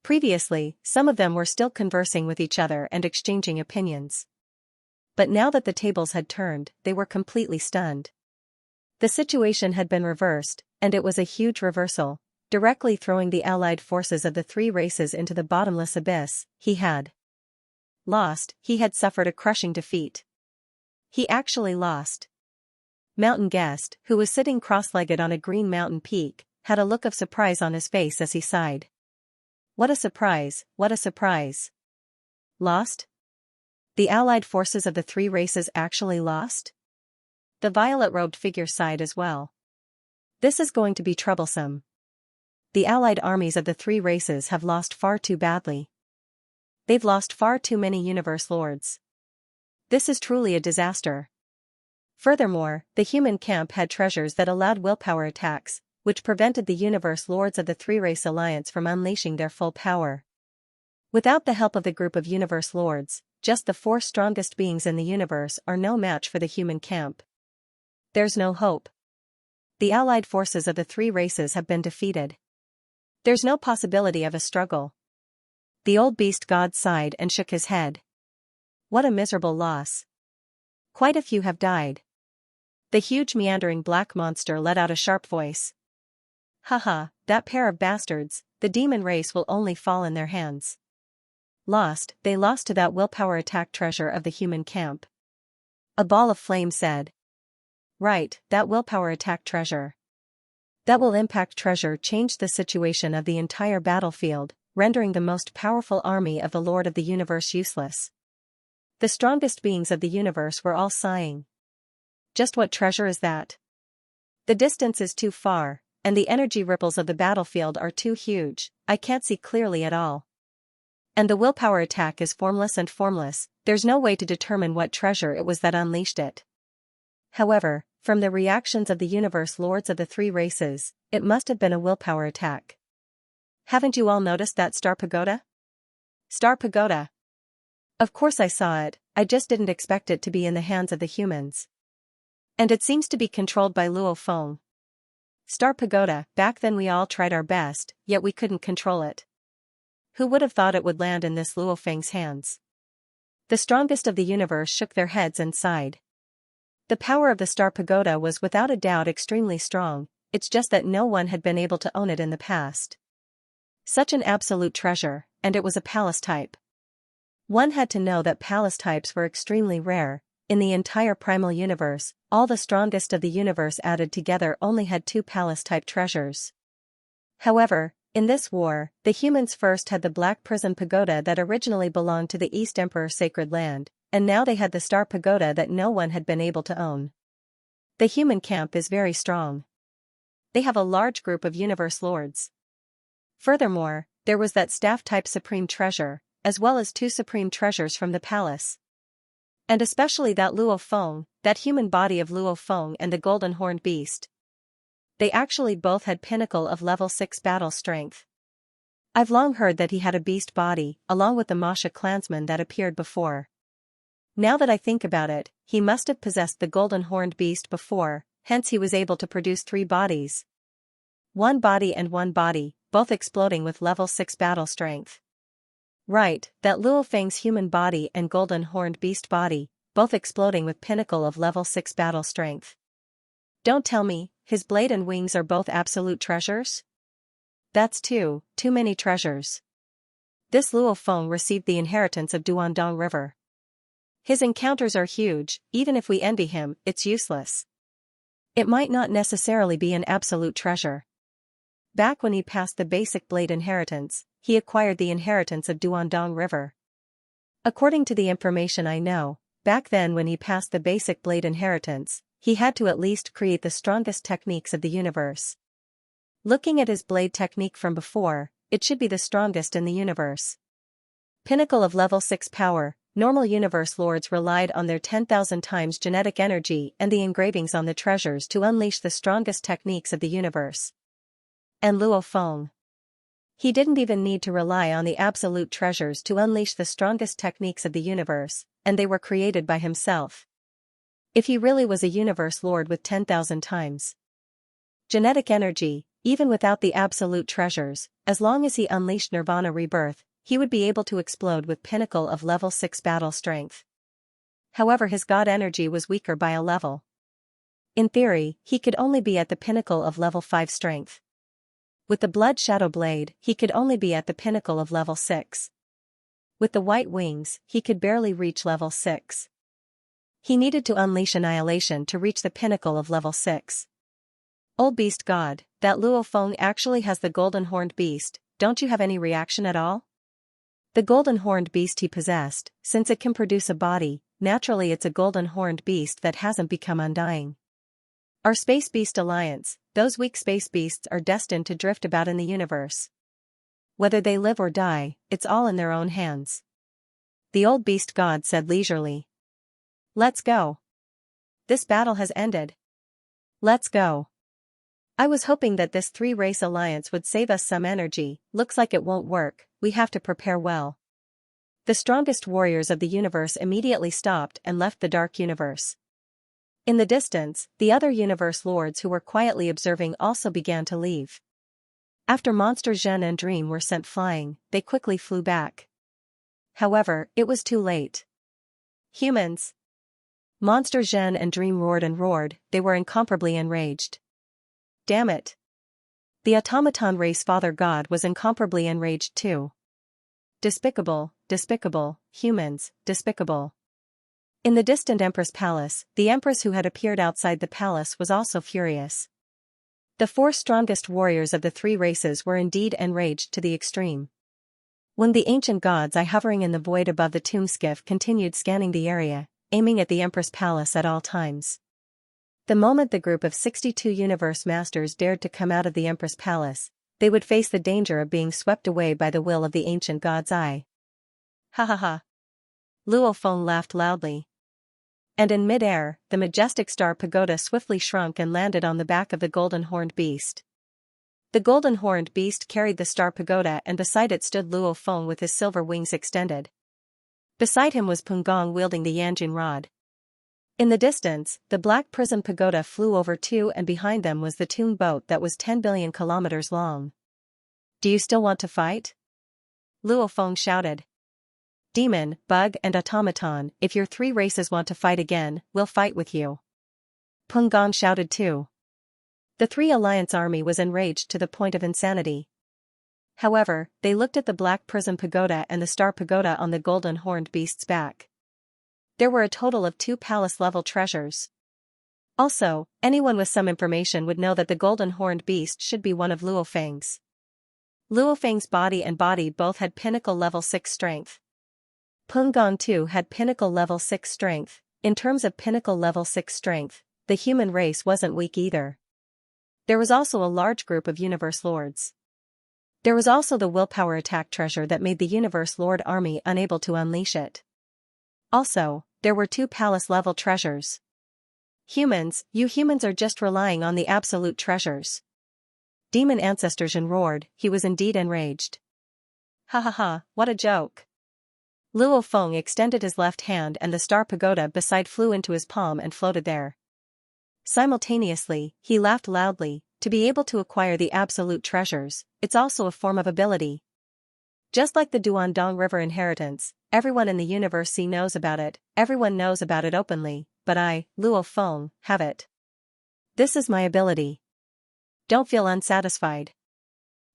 Previously, some of them were still conversing with each other and exchanging opinions. But now that the tables had turned, they were completely stunned. The situation had been reversed, and it was a huge reversal, directly throwing the allied forces of the 3 races into the bottomless abyss. He had lost, he had suffered a crushing defeat. He actually lost. Mountain Guest, who was sitting cross-legged on a green mountain peak, had a look of surprise on his face as he sighed. What a surprise, what a surprise. Lost? The allied forces of the 3 races actually lost? The violet-robed figure sighed as well. This is going to be troublesome. The allied armies of the 3 races have lost far too badly. They've lost far too many Universe Lords. This is truly a disaster. Furthermore, the human camp had treasures that allowed willpower attacks, which prevented the Universe Lords of the 3-race alliance from unleashing their full power. Without the help of the group of Universe Lords, just the 4 strongest beings in the universe are no match for the human camp. There's no hope. The allied forces of the 3 races have been defeated. There's no possibility of a struggle. The old beast god sighed and shook his head. What a miserable loss. Quite a few have died. The huge meandering black monster let out a sharp voice. Haha, that pair of bastards, the demon race will only fall in their hands. Lost, they lost to that willpower attack treasure of the human camp. A ball of flame said. Right, that willpower attack treasure. That will impact treasure changed the situation of the entire battlefield, rendering the most powerful army of the Lord of the Universe useless. The strongest beings of the universe were all sighing. Just what treasure is that? The distance is too far, and the energy ripples of the battlefield are too huge, I can't see clearly at all. And the willpower attack is formless and formless, there's no way to determine what treasure it was that unleashed it. However, from the reactions of the universe lords of the three races, it must have been a willpower attack. Haven't you all noticed that star pagoda? Star pagoda. Of course I saw it, I just didn't expect it to be in the hands of the humans. And it seems to be controlled by Luo Feng. Star pagoda, back then we all tried our best, yet we couldn't control it. Who would have thought it would land in this Luo Feng's hands? The strongest of the universe shook their heads and sighed. The power of the star pagoda was without a doubt extremely strong, it's just that no one had been able to own it in the past. Such an absolute treasure, and it was a palace type. One had to know that palace types were extremely rare. In the entire primal universe, all the strongest of the universe added together only had 2 palace-type treasures. However, in this war, the humans first had the Black Prison Pagoda that originally belonged to the East Emperor Sacred Land, and now they had the Star Pagoda that no one had been able to own. The human camp is very strong. They have a large group of universe lords. Furthermore, there was that staff-type supreme treasure, as well as 2 supreme treasures from the palace. And especially that Luo Feng, that human body of Luo Feng and the golden horned beast. They actually both had pinnacle of level 6 battle strength. I've long heard that he had a beast body, along with the Masha clansman that appeared before. Now that I think about it, he must have possessed the golden horned beast before, hence he was able to produce 3 bodies. One body and one body, both exploding with level 6 battle strength. Right, that Luo Feng's human body and golden horned beast body, both exploding with pinnacle of level 6 battle strength. Don't tell me, his blade and wings are both absolute treasures? That's too many treasures. This Luo Feng received the inheritance of Duandong River. His encounters are huge, even if we envy him, it's useless. It might not necessarily be an absolute treasure. Back when he passed the basic blade inheritance, he acquired the inheritance of Duandong River. According to the information I know, back then when he passed the basic blade inheritance, he had to at least create the strongest techniques of the universe. Looking at his blade technique from before, it should be the strongest in the universe. Pinnacle of level 6 power, normal universe lords relied on their 10,000 times genetic energy and the engravings on the treasures to unleash the strongest techniques of the universe. And Luo Feng. He didn't even need to rely on the absolute treasures to unleash the strongest techniques of the universe, and they were created by himself. If he really was a universe lord with 10,000 times genetic energy, even without the absolute treasures, as long as he unleashed Nirvana rebirth, he would be able to explode with pinnacle of level 6 battle strength. However, his god energy was weaker by a level. In theory, he could only be at the pinnacle of level 5 strength. With the Blood Shadow Blade, he could only be at the pinnacle of level 6. With the white wings, he could barely reach level 6. He needed to unleash Annihilation to reach the pinnacle of level 6. Old Beast God, that Luo Feng actually has the golden horned beast, don't you have any reaction at all? The golden horned beast he possessed, since it can produce a body, naturally it's a golden horned beast that hasn't become undying. Our Space Beast Alliance, those weak space beasts are destined to drift about in the universe. Whether they live or die, it's all in their own hands. The old beast god said leisurely. Let's go. This battle has ended. Let's go. I was hoping that this 3-race alliance would save us some energy, looks like it won't work, we have to prepare well. The strongest warriors of the universe immediately stopped and left the dark universe. In the distance, the other universe lords who were quietly observing also began to leave. After Monster Zhen and Dream were sent flying, they quickly flew back. However, it was too late. Humans! Monster Zhen and Dream roared, they were incomparably enraged. Damn it! The automaton race Father God was incomparably enraged too. Despicable, humans, despicable. In the distant Empress Palace, the Empress who had appeared outside the palace was also furious. The 4 strongest warriors of the 3 races were indeed enraged to the extreme. When the ancient god's eye hovering in the void above the tomb skiff continued scanning the area, aiming at the Empress Palace at all times. The moment the group of 62 universe masters dared to come out of the Empress Palace, they would face the danger of being swept away by the will of the ancient god's eye. Ha ha ha. Luo Feng laughed loudly. And in mid-air, the majestic star pagoda swiftly shrunk and landed on the back of the golden-horned beast. The golden-horned beast carried the star pagoda, and beside it stood Luo Feng with his silver wings extended. Beside him was Peng Gong wielding the Yanjun rod. In the distance, the black prism pagoda flew over too, and behind them was the Toon boat that was 10 billion kilometers long. Do you still want to fight? Luo Feng shouted. Demon, bug and automaton, if your three races want to fight again, we'll fight with you. Peng Gong shouted too. The Three Alliance army was enraged to the point of insanity. However, they looked at the black prism pagoda and the star pagoda on the golden horned beast's back. There were a total of 2 palace-level treasures. Also, anyone with some information would know that the golden horned beast should be one of Luo Feng's. Luo Feng's body and body both had pinnacle level 6 strength. Peng Gong too had pinnacle level 6 strength. In terms of pinnacle level 6 strength, the human race wasn't weak either. There was also a large group of Universe Lords. There was also the willpower attack treasure that made the Universe Lord army unable to unleash it. Also, there were 2 palace-level treasures. Humans, you humans are just relying on the absolute treasures. Demon Ancestor Zhen roared, he was indeed enraged. Ha ha ha, what a joke. Luo Feng extended his left hand and the star pagoda beside flew into his palm and floated there. Simultaneously, he laughed loudly. To be able to acquire the absolute treasures, it's also a form of ability. Just like the Duandong River inheritance, everyone in the universe knows about it, everyone knows about it openly, but I, Luo Feng, have it. This is my ability. Don't feel unsatisfied.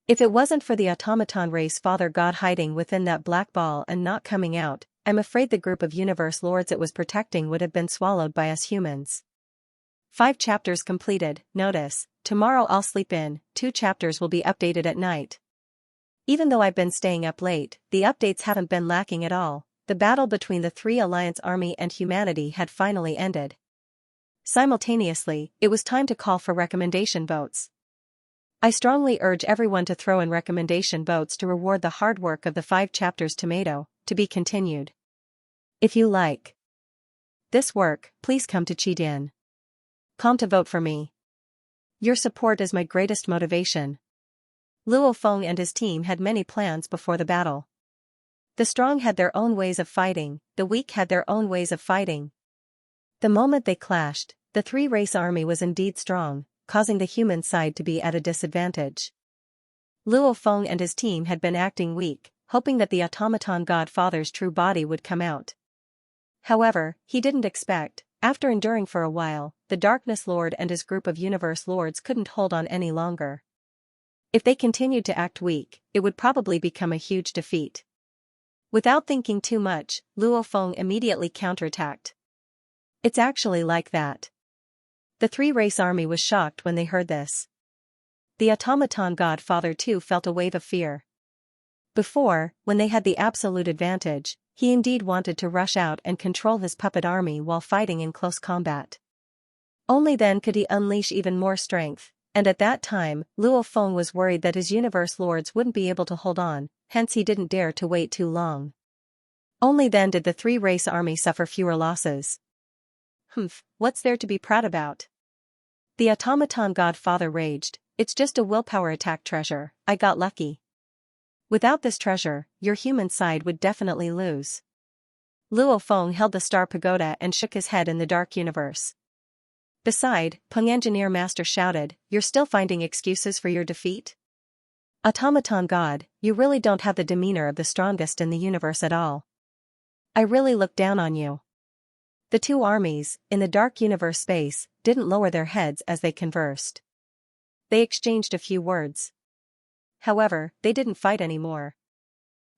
If it wasn't for the automaton race father god hiding within that black ball and not coming out, I'm afraid the group of universe lords it was protecting would have been swallowed by us humans. 5 chapters completed. Notice, tomorrow I'll sleep in, 2 chapters will be updated at night. Even though I've been staying up late, the updates haven't been lacking at all. The battle between the Three Alliance army and humanity had finally ended. Simultaneously, it was time to call for recommendation votes. I strongly urge everyone to throw in recommendation votes to reward the hard work of the 5 chapters tomato, to be continued. If you like this work, please come to Qidin.com to vote for me. Your support is my greatest motivation. Luo Feng and his team had many plans before the battle. The strong had their own ways of fighting, the weak had their own ways of fighting. The moment they clashed, the three-race army was indeed strong, causing the human side to be at a disadvantage. Luo Feng and his team had been acting weak, hoping that the automaton godfather's true body would come out. However, he didn't expect, after enduring for a while, the Darkness Lord and his group of Universe Lords couldn't hold on any longer. If they continued to act weak, it would probably become a huge defeat. Without thinking too much, Luo Feng immediately counterattacked. It's actually like that. The three-race army was shocked when they heard this. The automaton godfather too felt a wave of fear. Before, when they had the absolute advantage, he indeed wanted to rush out and control his puppet army while fighting in close combat. Only then could he unleash even more strength, and at that time, Luo Feng was worried that his universe lords wouldn't be able to hold on, hence he didn't dare to wait too long. Only then did the three-race army suffer fewer losses. What's there to be proud about? The automaton godfather raged, it's just a willpower attack treasure, I got lucky. Without this treasure, your human side would definitely lose. Luo Feng held the star pagoda and shook his head in the dark universe. Beside, Peng Engineer Master shouted, you're still finding excuses for your defeat? Automaton God, you really don't have the demeanor of the strongest in the universe at all. I really look down on you. The two armies, in the dark universe space, didn't lower their heads as they conversed. They exchanged a few words. However, they didn't fight anymore.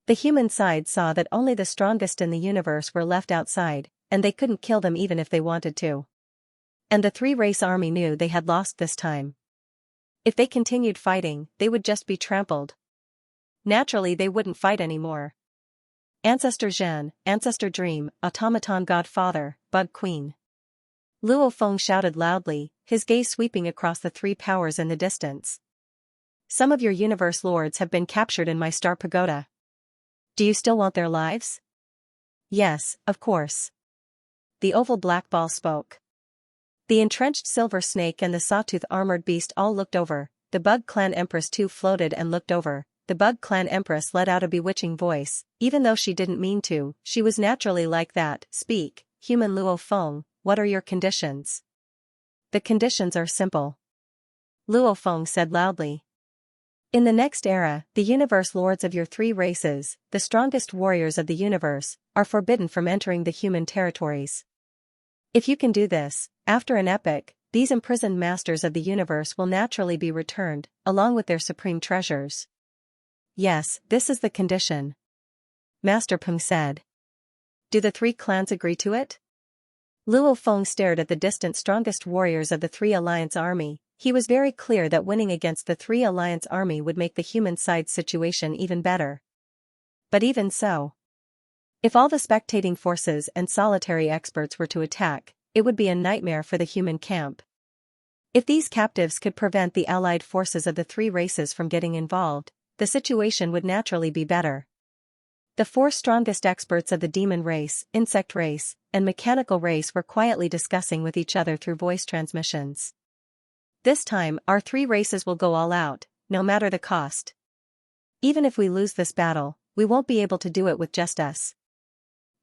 The human side saw that only the strongest in the universe were left outside, and they couldn't kill them even if they wanted to. And the three-race army knew they had lost this time. If they continued fighting, they would just be trampled. Naturally they wouldn't fight anymore. Ancestor Zhen, Ancestor Dream, Automaton Godfather, Bug Queen. Luo Feng shouted loudly, his gaze sweeping across the three powers in the distance. Some of your universe lords have been captured in my star pagoda. Do you still want their lives? Yes, of course. The oval black ball spoke. The entrenched silver snake and the sawtooth armored beast all looked over, the Bug Clan Empress too floated and looked over. The Bug Clan Empress let out a bewitching voice, even though she didn't mean to, she was naturally like that. Speak, human Luo Feng, what are your conditions? The conditions are simple. Luo Feng said loudly. In the next era, the universe lords of your three races, the strongest warriors of the universe, are forbidden from entering the human territories. If you can do this, after an epoch, these imprisoned masters of the universe will naturally be returned, along with their supreme treasures. Yes, this is the condition. Master Peng said. Do the three clans agree to it? Luo Feng stared at the distant strongest warriors of the Three Alliance army. He was very clear that winning against the Three Alliance army would make the human side's situation even better. But even so, if all the spectating forces and solitary experts were to attack, it would be a nightmare for the human camp. If these captives could prevent the allied forces of the three races from getting involved, the situation would naturally be better. The four strongest experts of the demon race, insect race, and mechanical race were quietly discussing with each other through voice transmissions. This time, our three races will go all out, no matter the cost. Even if we lose this battle, we won't be able to do it with just us.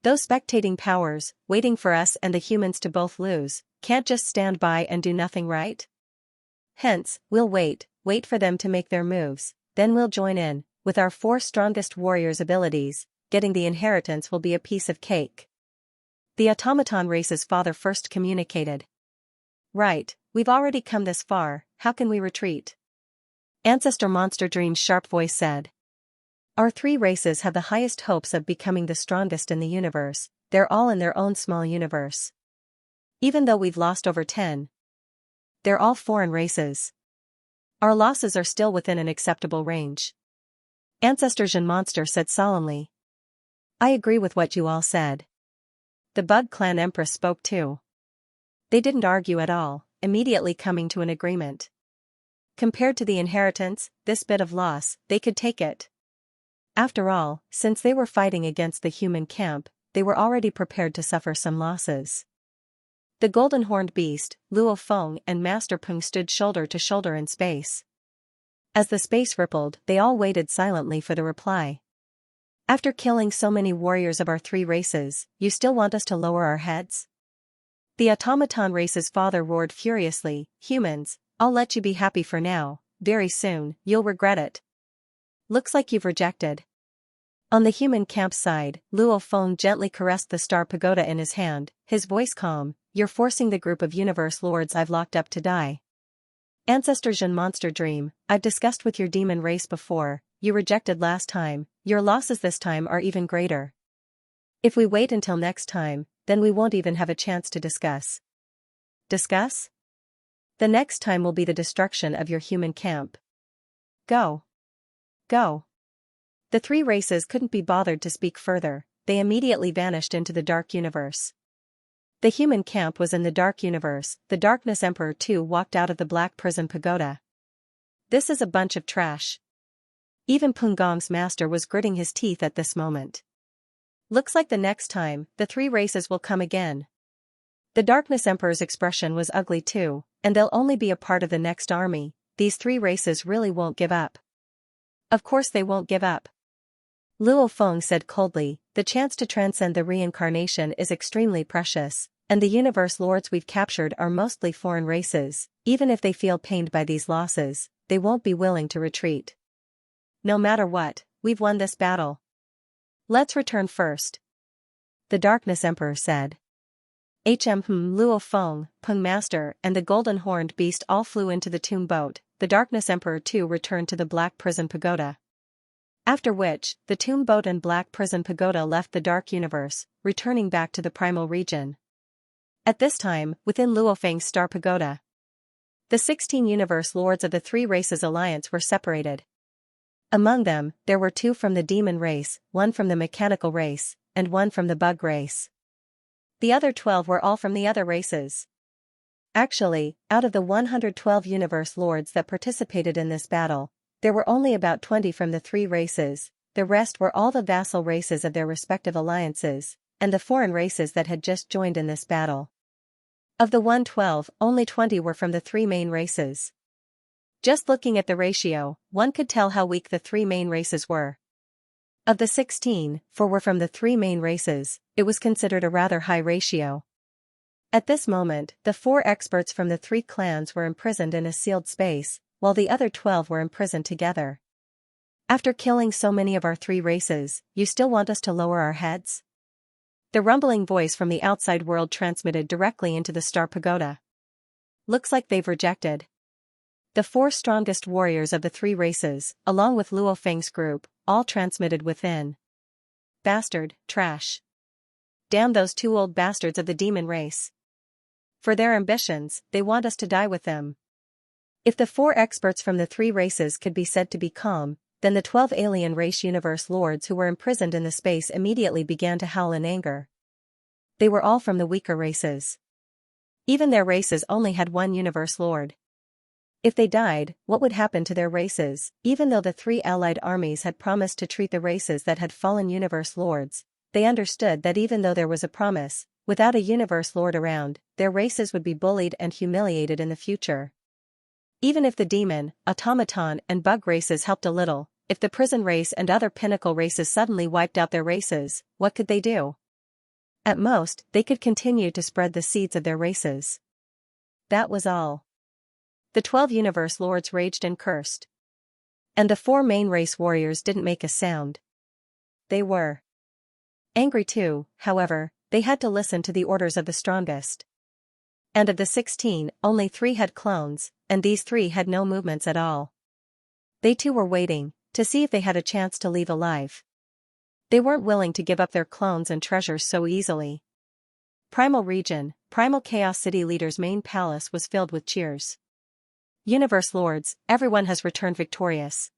Those spectating powers, waiting for us and the humans to both lose, can't just stand by and do nothing, right? Hence, we'll wait for them to make their moves, then we'll join in, with our four strongest warriors' abilities. Getting the inheritance will be a piece of cake. The automaton race's father first communicated. Right, we've already come this far, how can we retreat? Ancestor Monster Dream's sharp voice said. Our three races have the highest hopes of becoming the strongest in the universe, they're all in their own small universe. Even though we've lost over 10, they're all foreign races. Our losses are still within an acceptable range. Ancestor Jean Monster said solemnly. I agree with what you all said. The Bug Clan Empress spoke too. They didn't argue at all, immediately coming to an agreement. Compared to the inheritance, this bit of loss, they could take it. After all, since they were fighting against the human camp, they were already prepared to suffer some losses. The golden-horned beast, Luo Feng and Master Peng stood shoulder to shoulder in space. As the space rippled, they all waited silently for the reply. After killing so many warriors of our three races, you still want us to lower our heads? The automaton race's father roared furiously, humans, I'll let you be happy for now, very soon, you'll regret it. Looks like you've rejected. On the human camp side, Luo Feng gently caressed the star pagoda in his hand, his voice calm, you're forcing the group of universe lords I've locked up to die. Ancestor Jean Monster Dream, I've discussed with your demon race before, you rejected last time, your losses this time are even greater. If we wait until next time, then we won't even have a chance to discuss. Discuss? The next time will be the destruction of your human camp. Go. Go. The three races couldn't be bothered to speak further, they immediately vanished into the dark universe. The human camp was in the dark universe, the Darkness Emperor too walked out of the Black Prison Pagoda. This is a bunch of trash. Even Peng Gong's master was gritting his teeth at this moment. Looks like the next time, the three races will come again. The Darkness Emperor's expression was ugly too, and they'll only be a part of the next army, these three races really won't give up. Of course they won't give up. Luo Feng said coldly, the chance to transcend the reincarnation is extremely precious, and the universe lords we've captured are mostly foreign races, even if they feel pained by these losses, they won't be willing to retreat. No matter what, we've won this battle. Let's return first. The Darkness Emperor said. Luo Feng, Peng Master, and the golden-horned beast all flew into the tomb boat, the Darkness Emperor too returned to the Black Prison Pagoda. After which, the tomb boat and Black Prison Pagoda left the dark universe, returning back to the primal region. At this time, within Luo Feng's star pagoda, the 16 universe lords of the three races alliance were separated. Among them, there were 2 from the demon race, 1 from the mechanical race, and 1 from the bug race. The other 12 were all from the other races. Actually, out of the 112 universe lords that participated in this battle, there were only about 20 from the three races, the rest were all the vassal races of their respective alliances, and the foreign races that had just joined in this battle. Of the 112, only 20 were from the three main races. Just looking at the ratio, one could tell how weak the three main races were. Of the 16, 4 were from the three main races, it was considered a rather high ratio. At this moment, the 4 experts from the 3 clans were imprisoned in a sealed space, while the other 12 were imprisoned together. After killing so many of our 3 races, you still want us to lower our heads? The rumbling voice from the outside world transmitted directly into the Star Pagoda. Looks like they've rejected. The 4 strongest warriors of the 3 races, along with Luo Feng's group, all transmitted within. Bastard, trash. Damn those 2 old bastards of the demon race. For their ambitions, they want us to die with them. If the 4 experts from the 3 races could be said to be calm, then the 12 alien race universe lords who were imprisoned in the space immediately began to howl in anger. They were all from the weaker races. Even their races only had 1 universe lord. If they died, what would happen to their races? Even though the 3 allied armies had promised to treat the races that had fallen universe lords, they understood that even though there was a promise, without a universe lord around, their races would be bullied and humiliated in the future. Even if the demon, automaton and bug races helped a little, if the prison race and other pinnacle races suddenly wiped out their races, what could they do? At most, they could continue to spread the seeds of their races. That was all. The 12 universe lords raged and cursed. And the 4 main race warriors didn't make a sound. They were angry too, however, they had to listen to the orders of the strongest. And of the 16, only 3 had clones, and these 3 had no movements at all. They too were waiting, to see if they had a chance to leave alive. They weren't willing to give up their clones and treasures so easily. Primal Region, Primal Chaos City Leader's main palace was filled with cheers. Universe Lords, everyone has returned victorious.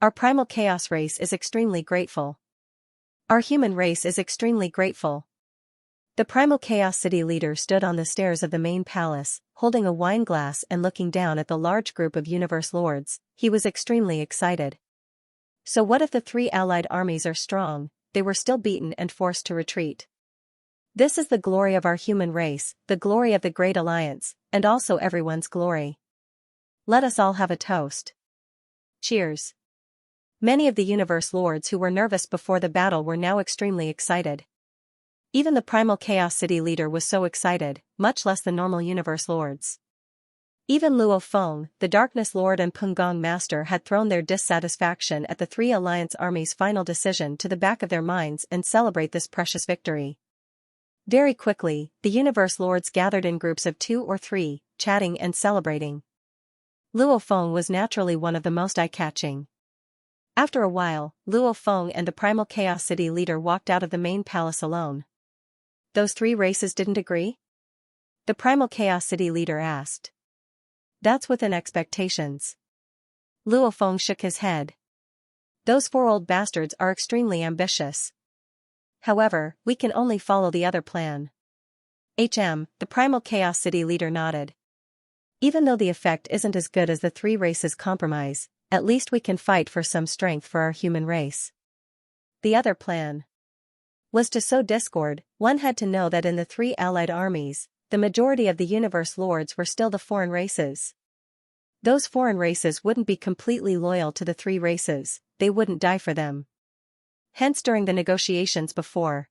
Our Primal Chaos race is extremely grateful. Our human race is extremely grateful. The Primal Chaos City Leader stood on the stairs of the main palace, holding a wine glass and looking down at the large group of Universe Lords. He was extremely excited. So what if the 3 allied armies are strong? They were still beaten and forced to retreat. This is the glory of our human race, the glory of the Great Alliance, and also everyone's glory. Let us all have a toast. Cheers. Many of the Universe Lords who were nervous before the battle were now extremely excited. Even the Primal Chaos City Leader was so excited, much less the normal Universe Lords. Even Luo Feng, the Darkness Lord and Pungong Master had thrown their dissatisfaction at the 3 Alliance armies' final decision to the back of their minds and celebrate this precious victory. Very quickly, the Universe Lords gathered in groups of 2 or 3, chatting and celebrating. Luo Feng was naturally one of the most eye-catching. After a while, Luo Feng and the Primal Chaos City Leader walked out of the main palace alone. Those 3 races didn't agree? The Primal Chaos City Leader asked. That's within expectations. Luo Feng shook his head. Those 4 old bastards are extremely ambitious. However, we can only follow the other plan. The Primal Chaos City Leader nodded. Even though the effect isn't as good as the 3 races' compromise, at least we can fight for some strength for our human race. The other plan was to sow discord. One had to know that in the 3 allied armies, the majority of the Universe Lords were still the foreign races. Those foreign races wouldn't be completely loyal to the 3 races, they wouldn't die for them. Hence during the negotiations before,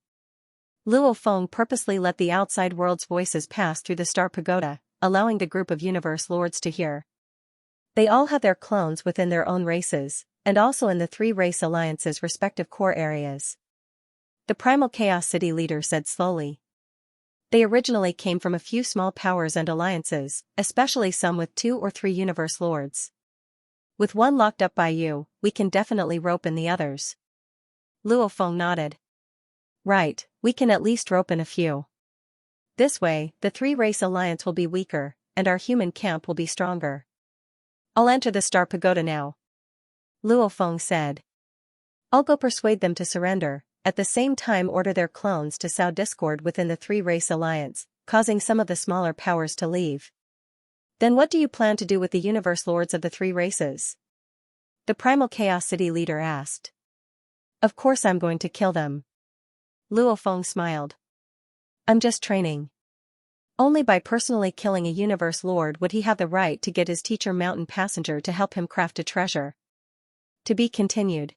Luo Feng purposely let the outside world's voices pass through the Star Pagoda, allowing the group of Universe Lords to hear. They all have their clones within their own races, and also in the 3 race alliances' respective core areas. The Primal Chaos City Leader said slowly. They originally came from a few small powers and alliances, especially some with 2 or 3 Universe Lords. With one locked up by you, we can definitely rope in the others. Luo Feng nodded. Right, we can at least rope in a few. This way, the 3 race alliance will be weaker, and our human camp will be stronger. I'll enter the Star Pagoda now. Luo Feng said. I'll go persuade them to surrender, at the same time order their clones to sow discord within the 3 race alliance. causing some of the smaller powers to leave. Then what do you plan to do with the universe lords of the three races? The Primal Chaos City leader asked. Of course I'm going to kill them. Luo Feng smiled. I'm just training. Only by personally killing a universe lord would he have the right to get his teacher Mountain Passenger to help him craft a treasure. To be continued.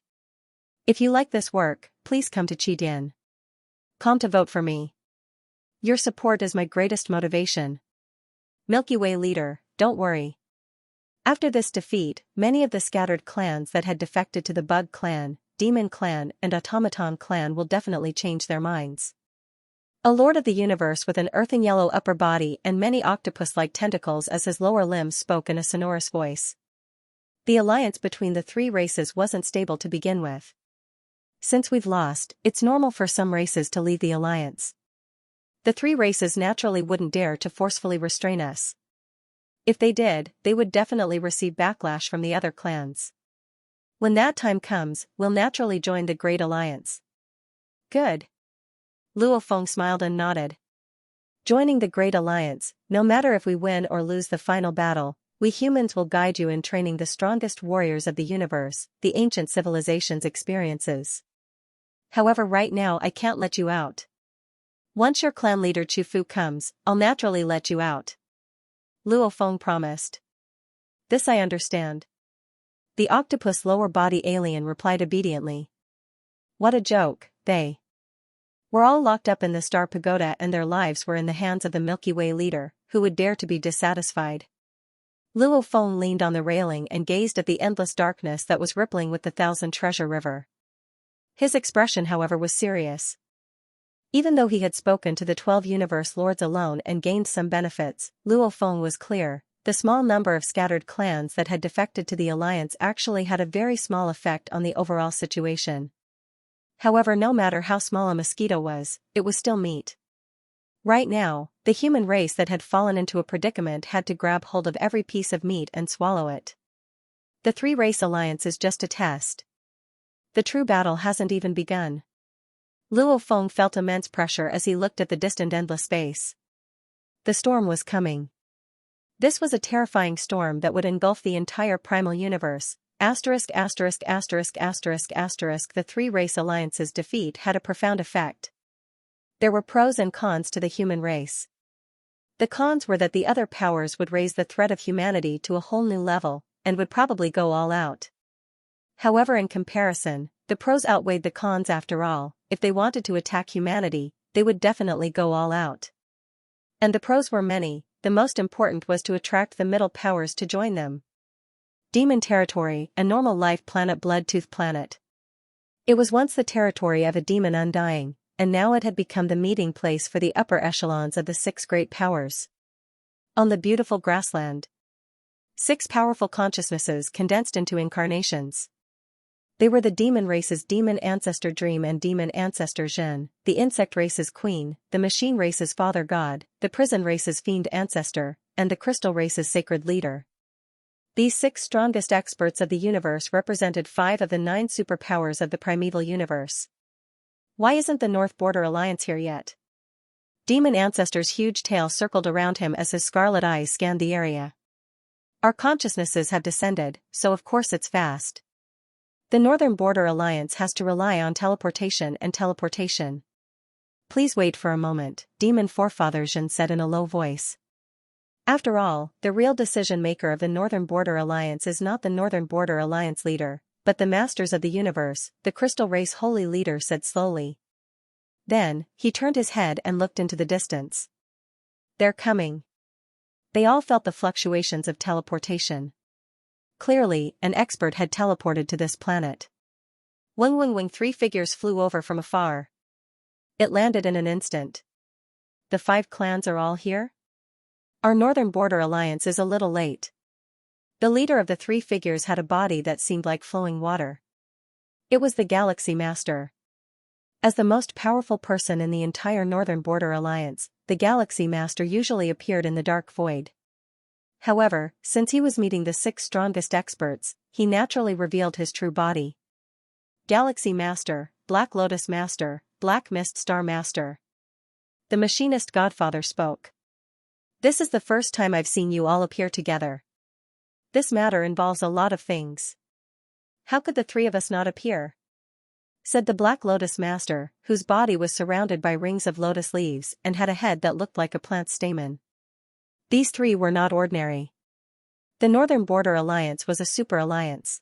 If you like this work, please come to Qidin. Come to vote for me. Your support is my greatest motivation. Milky Way leader, don't worry. After this defeat, many of the scattered clans that had defected to the Bug Clan, Demon Clan and Automaton Clan will definitely change their minds. A lord of the universe with an earthen yellow upper body and many octopus-like tentacles as his lower limbs spoke in a sonorous voice. The alliance between the three races wasn't stable to begin with. Since we've lost, it's normal for some races to leave the alliance. The three races naturally wouldn't dare to forcefully restrain us. If they did, they would definitely receive backlash from the other clans. When that time comes, we'll naturally join the Great Alliance. Good. Luo Feng smiled and nodded. Joining the Great Alliance, no matter if we win or lose the final battle, we humans will guide you in training the strongest warriors of the universe, the ancient civilization's experiences. However, right now I can't let you out. Once your clan leader Chufu comes, I'll naturally let you out. Luo Feng promised. This I understand. The octopus lower body alien replied obediently. What a joke, they were all locked up in the Star Pagoda and their lives were in the hands of the Milky Way leader, who would dare to be dissatisfied. Luo Feng leaned on the railing and gazed at the endless darkness that was rippling with the Thousand Treasure River. His expression, however, was serious. Even though he had spoken to the 12 universe lords alone and gained some benefits, Luo Feng was clear, the small number of scattered clans that had defected to the alliance actually had a very small effect on the overall situation. However, no matter how small a mosquito was, it was still meat. Right now, the human race that had fallen into a predicament had to grab hold of every piece of meat and swallow it. The three-race alliance is just a test. The true battle hasn't even begun. Luo Feng felt immense pressure as he looked at the distant endless space. The storm was coming. This was a terrifying storm that would engulf the entire primal universe. The three-race alliance's defeat had a profound effect. There were pros and cons to the human race. The cons were that the other powers would raise the threat of humanity to a whole new level, and would probably go all out. However, in comparison, the pros outweighed the cons. After all, if they wanted to attack humanity, they would definitely go all out. And the pros were many. The most important was to attract the middle powers to join them. Demon Territory, a normal life planet, Bloodtooth Planet. It was once the territory of a demon undying, and now it had become the meeting place for the upper echelons of the 6 great powers. On the beautiful grassland, 6 powerful consciousnesses condensed into incarnations. They were the demon race's demon ancestor Dream and demon ancestor Zhen, the insect race's queen, the machine race's father god, the prison race's fiend ancestor, and the crystal race's sacred leader. These 6 strongest experts of the universe represented 5 of the 9 superpowers of the primeval universe. Why isn't the North Border Alliance here yet? Demon Ancestor's huge tail circled around him as his scarlet eyes scanned the area. Our consciousnesses have descended, so of course it's fast. The Northern Border Alliance has to rely on teleportation and teleportation. Please wait for a moment, Demon Forefather Zhen said in a low voice. After all, the real decision-maker of the Northern Border Alliance is not the Northern Border Alliance leader, but the Masters of the Universe, the Crystal Race Holy Leader said slowly. Then, he turned his head and looked into the distance. They're coming. They all felt the fluctuations of teleportation. Clearly, an expert had teleported to this planet. Wing wing wing, 3 figures flew over from afar. It landed in an instant. The 5 clans are all here? Our Northern Border Alliance is a little late. The leader of the 3 figures had a body that seemed like flowing water. It was the Galaxy Master. As the most powerful person in the entire Northern Border Alliance, the Galaxy Master usually appeared in the dark void. However, since he was meeting the 6 strongest experts, he naturally revealed his true body. Galaxy Master, Black Lotus Master, Black Mist Star Master. the machinist godfather spoke. This is the first time I've seen you all appear together. This matter involves a lot of things. How could the three of us not appear? Said the Black Lotus Master, whose body was surrounded by rings of lotus leaves and had a head that looked like a plant's stamen. These three were not ordinary. The Northern Border Alliance was a super alliance.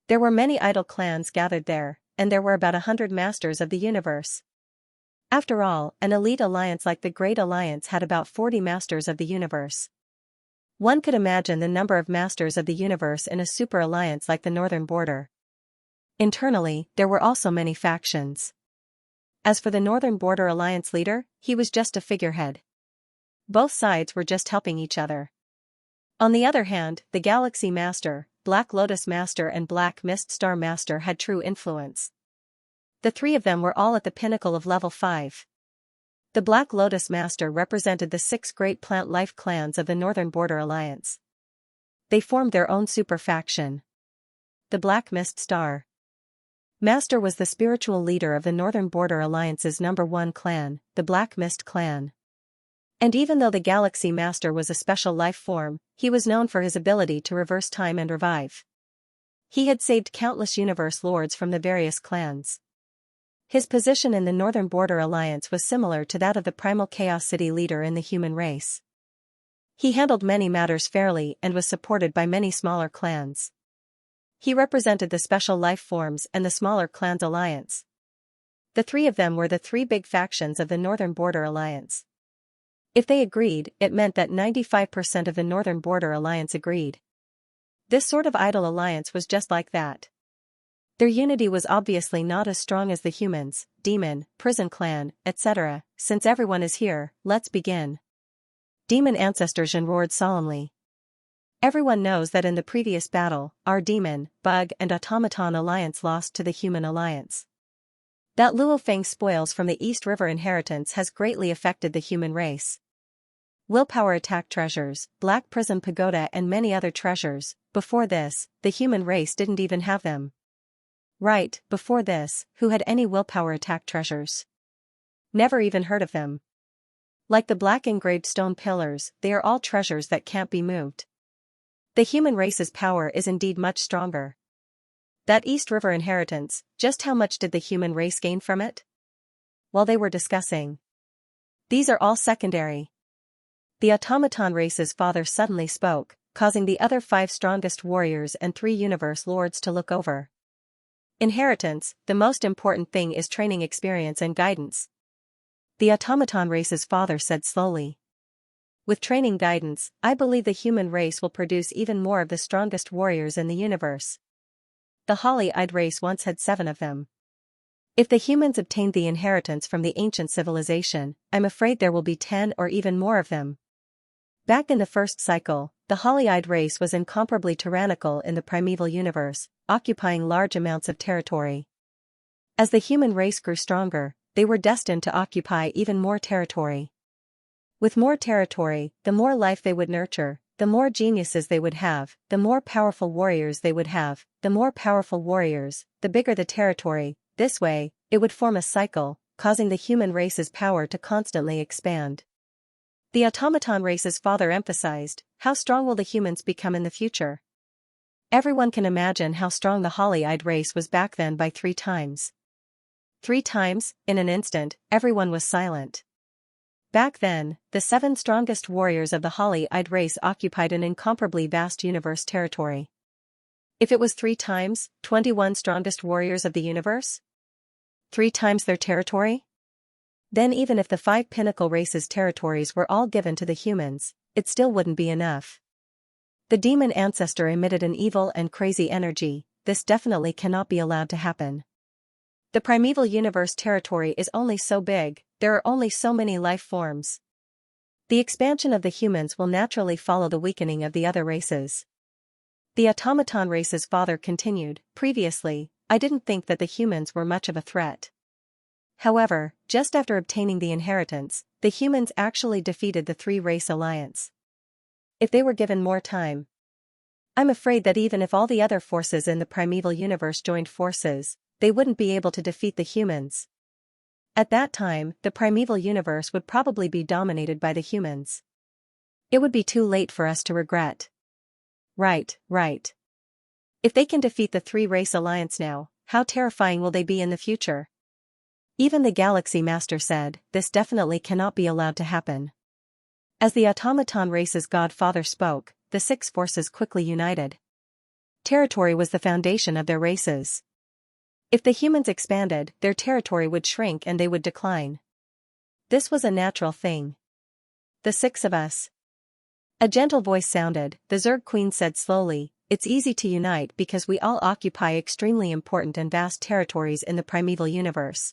There were many idol clans gathered there, and there were about 100 masters of the universe. After all, an elite alliance like the Great Alliance had about 40 masters of the universe. One could imagine the number of masters of the universe in a super alliance like the Northern Border. Internally, there were also many factions. As for the Northern Border Alliance leader, he was just a figurehead. Both sides were just helping each other. On the other hand, the Galaxy Master, Black Lotus Master and Black Mist Star Master had true influence. The three of them were all at the pinnacle of level 5. The Black Lotus Master represented the 6 great plant life clans of the Northern Border Alliance. They formed their own super faction. The Black Mist Star Master was the spiritual leader of the Northern Border Alliance's #1 clan, the Black Mist Clan. And even though the Galaxy Master was a special life form, he was known for his ability to reverse time and revive. He had saved countless universe lords from the various clans. His position in the Northern Border Alliance was similar to that of the Primal Chaos City leader in the human race. He handled many matters fairly and was supported by many smaller clans. He represented the special life forms and the smaller clans alliance. The three of them were the 3 big factions of the Northern Border Alliance. If they agreed, it meant that 95% of the Northern Border Alliance agreed. This sort of idol alliance was just like that. Their unity was obviously not as strong as the humans, demon, prison clan, etc. Since everyone is here, let's begin. Demon Ancestor Zhen roared solemnly. Everyone knows that in the previous battle, our demon, bug and automaton alliance lost to the human alliance. That Luo Feng spoils from the East River inheritance has greatly affected the human race. Willpower attack treasures, Black Prism Pagoda and many other treasures. Before this, the human race didn't even have them. Right, before this, who had any willpower attack treasures? Never even heard of them. Like the black engraved stone pillars, they are all treasures that can't be moved. The human race's power is indeed much stronger. That East River inheritance, just how much did the human race gain from it? While they were discussing, these are all secondary. The automaton race's father suddenly spoke, causing the other 5 strongest warriors and 3 universe lords to look over. Inheritance, the most important thing is training experience and guidance. The automaton race's father said slowly. With training guidance, I believe the human race will produce even more of the strongest warriors in the universe. The holly-eyed race once had 7 of them. If the humans obtained the inheritance from the ancient civilization, I'm afraid there will be 10 or even more of them. Back in the first cycle, the holly-eyed race was incomparably tyrannical in the primeval universe, occupying large amounts of territory. As the human race grew stronger, they were destined to occupy even more territory. With more territory, the more life they would nurture, the more geniuses they would have, the more powerful warriors they would have, the more powerful warriors, the bigger the territory. This way, it would form a cycle, causing the human race's power to constantly expand. The automaton race's father emphasized, how strong will the humans become in the future? Everyone can imagine how strong the holly-eyed race was back then by 3 times. 3 times, in an instant, everyone was silent. Back then, the 7 strongest warriors of the holly-eyed race occupied an incomparably vast universe territory. If it was 3 times, 21 strongest warriors of the universe? 3 times their territory? Then even if the 5 pinnacle races' territories were all given to the humans, it still wouldn't be enough. The demon ancestor emitted an evil and crazy energy. This definitely cannot be allowed to happen. The primeval universe territory is only so big, there are only so many life forms. The expansion of the humans will naturally follow the weakening of the other races. The automaton race's father continued, previously, I didn't think that the humans were much of a threat. However, just after obtaining the inheritance, the humans actually defeated the 3-race alliance. If they were given more time, I'm afraid that even if all the other forces in the primeval universe joined forces, they wouldn't be able to defeat the humans. At that time, the primeval universe would probably be dominated by the humans. It would be too late for us to regret. Right. If they can defeat the three-race alliance now, how terrifying will they be in the future? Even the Galaxy Master said, this definitely cannot be allowed to happen. As the automaton race's godfather spoke, the six forces quickly united. Territory was the foundation of their races. If the humans expanded, their territory would shrink and they would decline. This was a natural thing. The six of us. A gentle voice sounded, the Zerg Queen said slowly, it's easy to unite because we all occupy extremely important and vast territories in the primeval universe.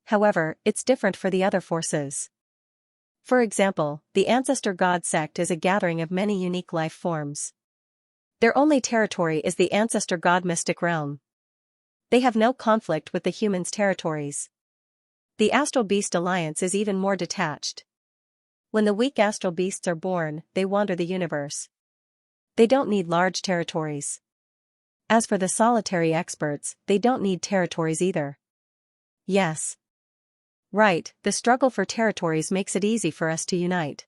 However, it's different for the other forces. For example, the Ancestor God sect is a gathering of many unique life forms. Their only territory is the Ancestor God mystic realm. They have no conflict with the humans' territories. The Astral Beast Alliance is even more detached. When the weak astral beasts are born, they wander the universe. They don't need large territories. As for the solitary experts, they don't need territories either. Yes. Right, the struggle for territories makes it easy for us to unite.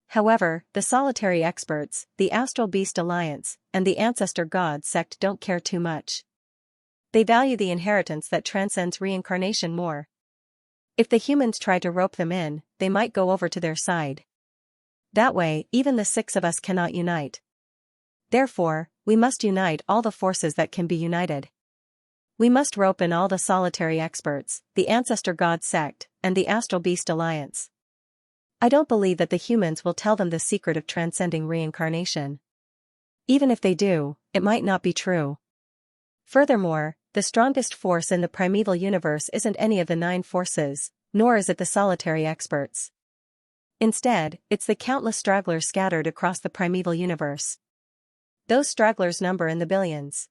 However, the solitary experts, the Astral Beast Alliance, and the Ancestor God sect don't care too much. They value the inheritance that transcends reincarnation more. If the humans try to rope them in, they might go over to their side. That way, even the six of us cannot unite. Therefore, we must unite all the forces that can be united. We must rope in all the solitary experts, the Ancestor God sect, and the Astral Beast Alliance. I don't believe that the humans will tell them the secret of transcending reincarnation. Even if they do, it might not be true. Furthermore, the strongest force in the primeval universe isn't any of the 9 forces, nor is it the solitary experts. Instead, it's the countless stragglers scattered across the primeval universe. Those stragglers number in the billions.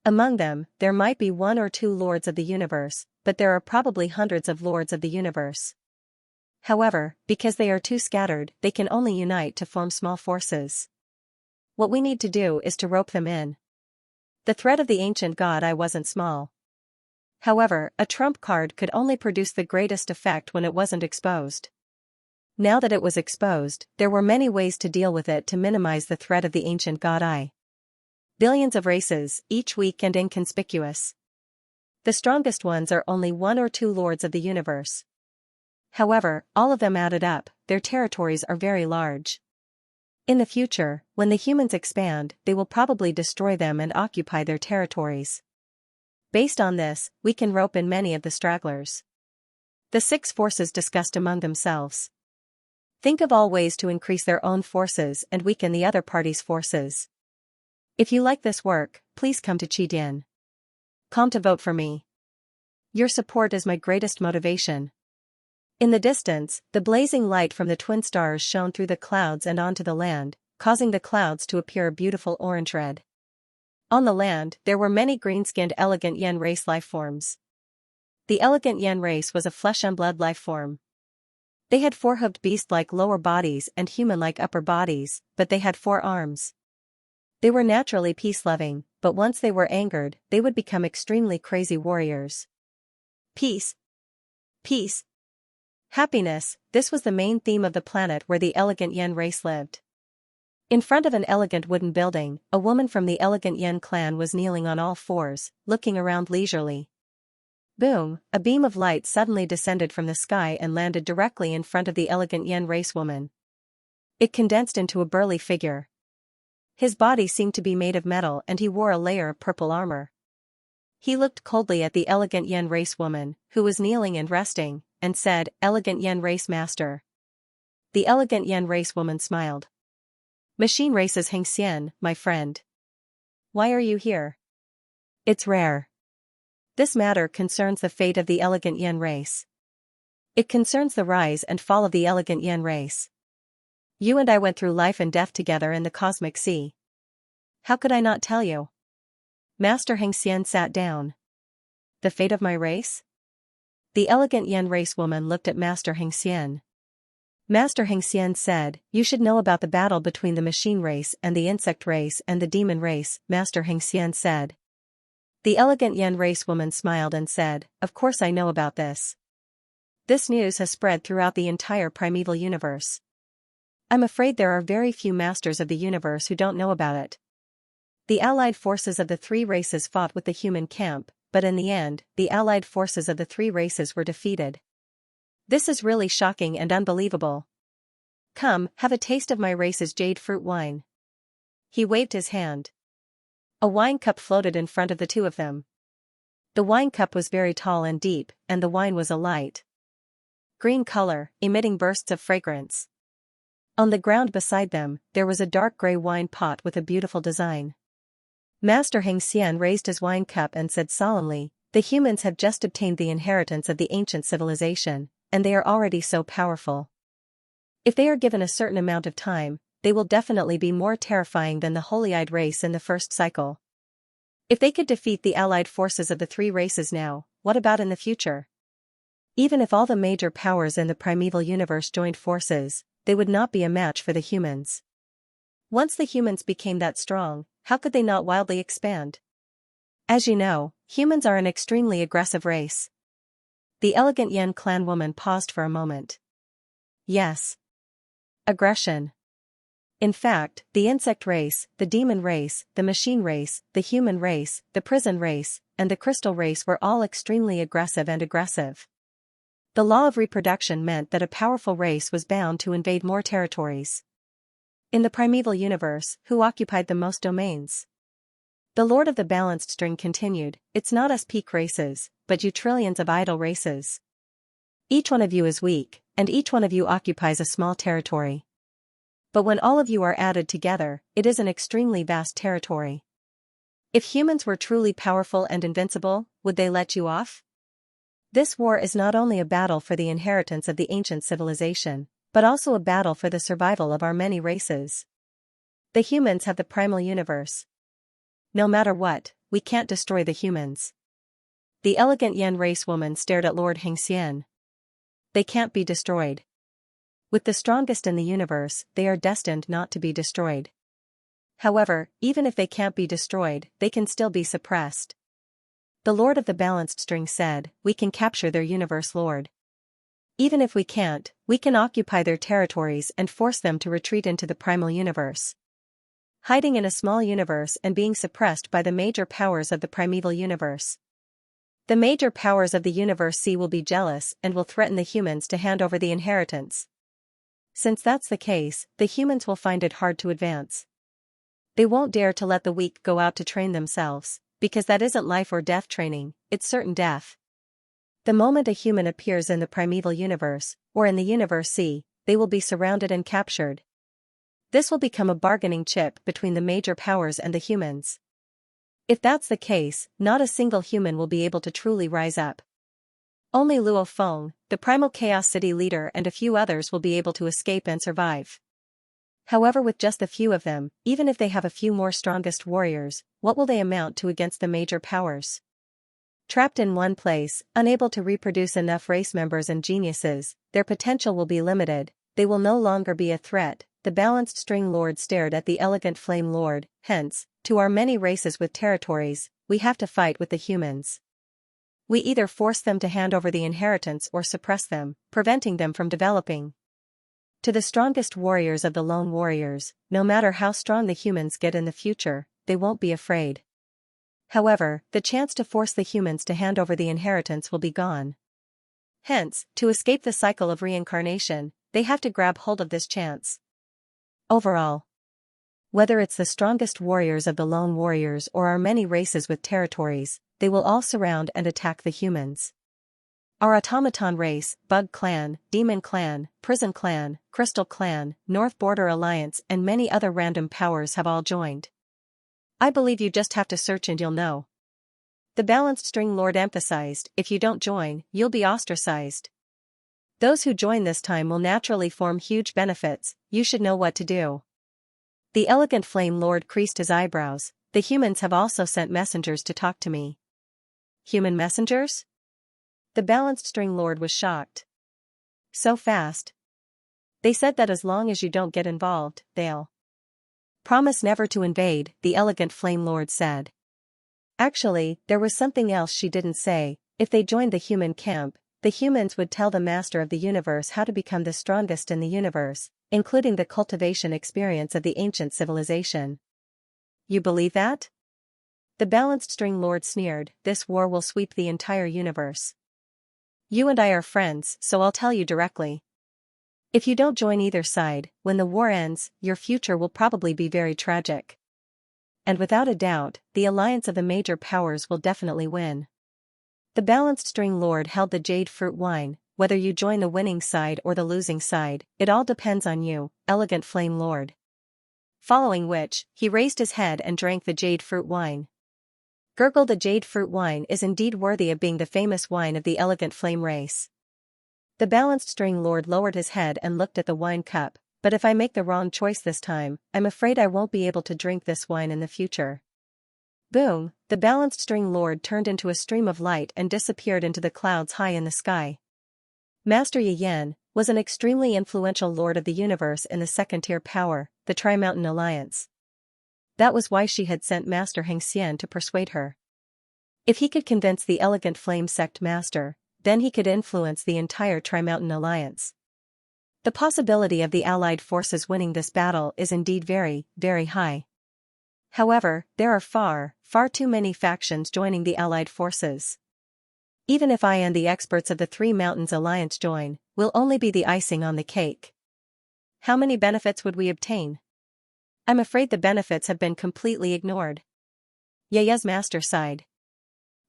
Among them, there might be 1 or 2 lords of the universe, but there are probably hundreds of lords of the universe. However, because they are too scattered, they can only unite to form small forces. What we need to do is to rope them in. The threat of the ancient god I wasn't small. However, a trump card could only produce the greatest effect when it wasn't exposed. Now that it was exposed, there were many ways to deal with it to minimize the threat of the ancient god I. Billions of races, each weak and inconspicuous. The strongest ones are only 1 or 2 lords of the universe. However, all of them added up, their territories are very large. In the future, when the humans expand, they will probably destroy them and occupy their territories. Based on this, we can rope in many of the stragglers. The 6 forces discussed among themselves. Think of all ways to increase their own forces and weaken the other party's forces. If you like this work, please come to Qidin. Come to vote for me. Your support is my greatest motivation. In the distance, the blazing light from the twin stars shone through the clouds and onto the land, causing the clouds to appear a beautiful orange red. On the land, there were many green-skinned elegant Yen race life forms. The elegant Yen race was a flesh and blood life form. They had 4-hoofed beast-like lower bodies and human-like upper bodies, but they had 4 arms. They were naturally peace-loving, but once they were angered, they would become extremely crazy warriors. Peace. Peace. Happiness, this was the main theme of the planet where the elegant Yen race lived. In front of an elegant wooden building, a woman from the elegant Yen clan was kneeling on all fours, looking around leisurely. Boom, a beam of light suddenly descended from the sky and landed directly in front of the elegant Yen race woman. It condensed into a burly figure. His body seemed to be made of metal and he wore a layer of purple armor. He looked coldly at the elegant Yen race woman, who was kneeling and resting, and said, "Elegant Yen race master." The elegant Yen race woman smiled. "Machine races Xianxia, my friend. Why are you here?" "It's rare. This matter concerns the fate of the elegant Yen race. It concerns the rise and fall of the elegant Yen race. You and I went through life and death together in the cosmic sea. How could I not tell you?" Master Xianxia sat down. "The fate of my race?" The elegant Yen race woman looked at Master Xianxia. Master Xianxia said, "You should know about the battle between the machine race and the insect race and the demon race," Master Xianxia said. The elegant Yen race woman smiled and said, "Of course I know about this. This news has spread throughout the entire primeval universe. I'm afraid there are very few masters of the universe who don't know about it." The allied forces of the three races fought with the human camp, but in the end, the allied forces of the three races were defeated. This is really shocking and unbelievable. Come, have a taste of my race's jade fruit wine. He waved his hand. A wine cup floated in front of the two of them. The wine cup was very tall and deep, and the wine was a light green color, emitting bursts of fragrance. On the ground beside them, there was a dark gray wine pot with a beautiful design. Master Xianxia raised his wine cup and said solemnly, "The humans have just obtained the inheritance of the ancient civilization, and they are already so powerful. If they are given a certain amount of time, they will definitely be more terrifying than the holy-eyed race in the first cycle. If they could defeat the allied forces of the three races now, what about in the future? Even if all the major powers in the primeval universe joined forces, they would not be a match for the humans. Once the humans became that strong, how could they not wildly expand? As you know, humans are an extremely aggressive race." The elegant Yen clan woman paused for a moment. Yes. Aggression. In fact, the insect race, the demon race, the machine race, the human race, the prison race, and the crystal race were all extremely aggressive and aggressive. The law of reproduction meant that a powerful race was bound to invade more territories. In the primeval universe, who occupied the most domains? The Lord of the Balanced String continued, "It's not us peak races, but you trillions of idle races. Each one of you is weak, and each one of you occupies a small territory. But when all of you are added together, it is an extremely vast territory. If humans were truly powerful and invincible, would they let you off? This war is not only a battle for the inheritance of the ancient civilization, but also a battle for the survival of our many races. The humans have the primal universe. No matter what, we can't destroy the humans." The elegant Yen race woman stared at Lord Xianxia. "They can't be destroyed. With the strongest in the universe, they are destined not to be destroyed. However, even if they can't be destroyed, they can still be suppressed." The Lord of the Balanced String said, "We can capture their universe lord. Even if we can't, we can occupy their territories and force them to retreat into the primal universe. Hiding in a small universe and being suppressed by the major powers of the primeval universe. The major powers of the universe C will be jealous and will threaten the humans to hand over the inheritance. Since that's the case, the humans will find it hard to advance. They won't dare to let the weak go out to train themselves, because that isn't life or death training, it's certain death. The moment a human appears in the primeval universe, or in the universe C, they will be surrounded and captured. This will become a bargaining chip between the major powers and the humans. If that's the case, not a single human will be able to truly rise up. Only Luo Feng, the primal Chaos City leader, and a few others will be able to escape and survive. However, with just a few of them, even if they have a few more strongest warriors, what will they amount to against the major powers? Trapped in one place, unable to reproduce enough race members and geniuses, their potential will be limited, they will no longer be a threat. The Balanced String Lord stared at the elegant Flame Lord. "Hence, to our many races with territories, we have to fight with the humans. We either force them to hand over the inheritance or suppress them, preventing them from developing. To the strongest warriors of the lone warriors, no matter how strong the humans get in the future, they won't be afraid. However, the chance to force the humans to hand over the inheritance will be gone. Hence, to escape the cycle of reincarnation, they have to grab hold of this chance. Overall, whether it's the strongest warriors of the lone warriors or our many races with territories, they will all surround and attack the humans. Our automaton race, Bug Clan, Demon Clan, Prison Clan, Crystal Clan, North Border Alliance, and many other random powers have all joined. I believe you just have to search and you'll know." The Balanced String Lord emphasized, "If you don't join, you'll be ostracized. Those who join this time will naturally form huge benefits, you should know what to do." The elegant Flame Lord creased his eyebrows. "The humans have also sent messengers to talk to me." "Human messengers?" The Balanced String Lord was shocked. "So fast?" "They said that as long as you don't get involved, they'll promise never to invade," the elegant Flame Lord said. Actually, there was something else she didn't say. If they joined the human camp, the humans would tell the master of the universe how to become the strongest in the universe, including the cultivation experience of the ancient civilization. You believe that? The balanced string lord sneered, this war will sweep the entire universe. You and I are friends, so I'll tell you directly. If you don't join either side, when the war ends, your future will probably be very tragic. And without a doubt, the alliance of the major powers will definitely win. The balanced string lord held the jade fruit wine. Whether you join the winning side or the losing side, it all depends on you, elegant flame lord. Following which, he raised his head and drank the jade fruit wine. Gurgle, the jade fruit wine is indeed worthy of being the famous wine of the elegant flame race. The balanced string lord lowered his head and looked at the wine cup, but if I make the wrong choice this time, I'm afraid I won't be able to drink this wine in the future. Boom, the balanced string lord turned into a stream of light and disappeared into the clouds high in the sky. Master Yi Yan was an extremely influential lord of the universe in the second-tier power, the Tri-Mountain Alliance. That was why she had sent Master Xianxia to persuade her. If he could convince the elegant flame sect master, then he could influence the entire Tri-Mountain Alliance. The possibility of the allied forces winning this battle is indeed very, very high. However, there are far too many factions joining the allied forces. Even if I and the experts of the Three Mountains Alliance join, we'll only be the icing on the cake. How many benefits would we obtain? I'm afraid the benefits have been completely ignored. Yaya's master sighed.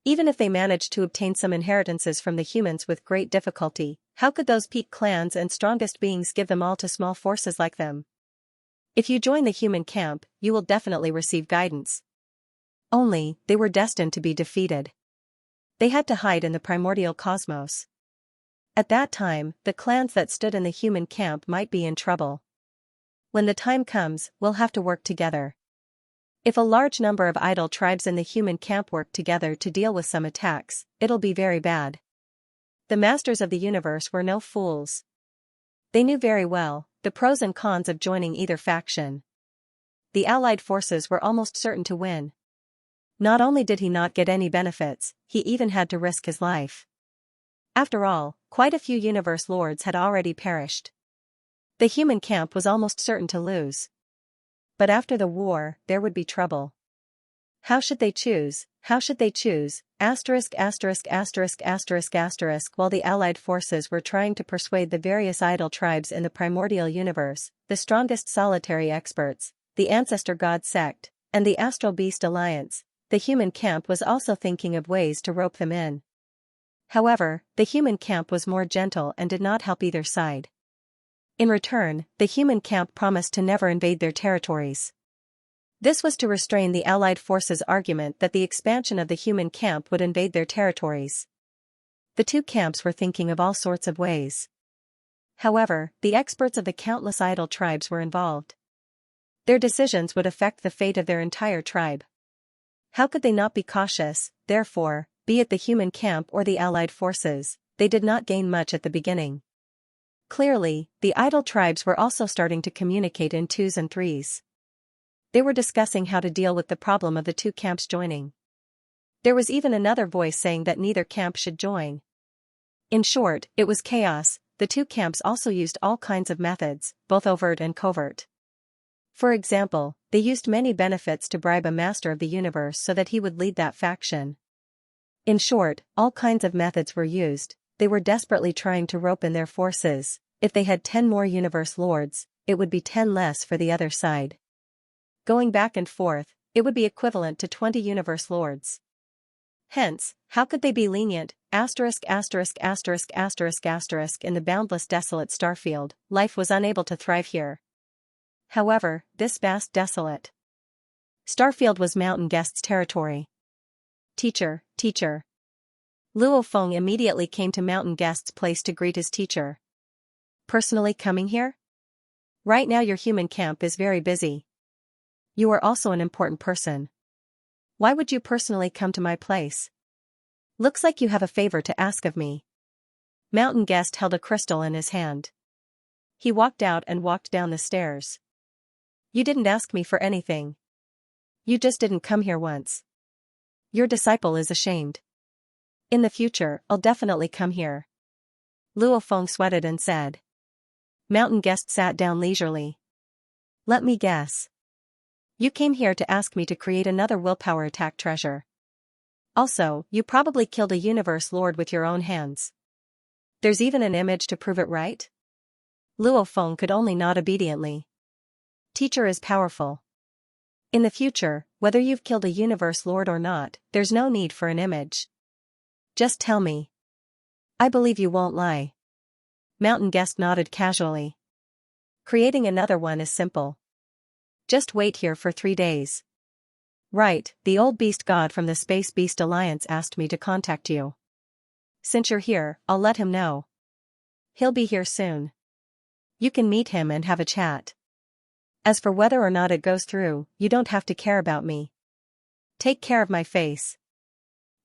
Even if they managed to obtain some inheritances from the humans with great difficulty, how could those peak clans and strongest beings give them all to small forces like them? If you join the human camp, you will definitely receive guidance. Only, they were destined to be defeated. They had to hide in the primordial cosmos. At that time, the clans that stood in the human camp might be in trouble. When the time comes, we'll have to work together. If a large number of idle tribes in the human camp work together to deal with some attacks, it'll be very bad. The masters of the universe were no fools. They knew very well the pros and cons of joining either faction. The allied forces were almost certain to win. Not only did he not get any benefits, he even had to risk his life. After all, quite a few universe lords had already perished. The human camp was almost certain to lose. But after the war, there would be trouble. How should they choose? Asterisk. While the allied forces were trying to persuade the various idol tribes in the primordial universe, the strongest solitary experts, the ancestor god sect, and the astral beast alliance, the human camp was also thinking of ways to rope them in. However, the human camp was more gentle and did not help either side. In return, the human camp promised to never invade their territories. This was to restrain the allied forces' argument that the expansion of the human camp would invade their territories. The two camps were thinking of all sorts of ways. However, the experts of the countless idol tribes were involved. Their decisions would affect the fate of their entire tribe. How could they not be cautious? Therefore, be it the human camp or the allied forces, they did not gain much at the beginning. Clearly, the idol tribes were also starting to communicate in twos and threes. They were discussing how to deal with the problem of the two camps joining. There was even another voice saying that neither camp should join. In short, it was chaos. The two camps also used all kinds of methods, both overt and covert. For example, they used many benefits to bribe a master of the universe so that he would lead that faction. In short, all kinds of methods were used. They were desperately trying to rope in their forces. If they had 10 more universe lords, it would be 10 less for the other side. Going back and forth, it would be equivalent to 20 universe lords. Hence, how could they be lenient? In the boundless desolate starfield, life was unable to thrive here. However, this vast desolate starfield was Mountain Guest's territory. Teacher. Luo Feng immediately came to Mountain Guest's place to greet his teacher. Personally coming here? Right now your human camp is very busy. You are also an important person. Why would you personally come to my place? Looks like you have a favor to ask of me. Mountain Guest held a crystal in his hand. He walked out and walked down the stairs. You didn't ask me for anything. You just didn't come here once. Your disciple is ashamed. In the future, I'll definitely come here. Luo Feng sweated and said. Mountain Guest sat down leisurely. Let me guess. You came here to ask me to create another willpower attack treasure. Also, you probably killed a universe lord with your own hands. There's even an image to prove it, right? Luo Feng could only nod obediently. Teacher is powerful. In the future, whether you've killed a universe lord or not, there's no need for an image. Just tell me. I believe you won't lie. Mountain Guest nodded casually. Creating another one is simple. Just wait here for 3 days. Right, the old beast god from the Space Beast Alliance asked me to contact you. Since you're here, I'll let him know. He'll be here soon. You can meet him and have a chat. As for whether or not it goes through, you don't have to care about me. Take care of my face.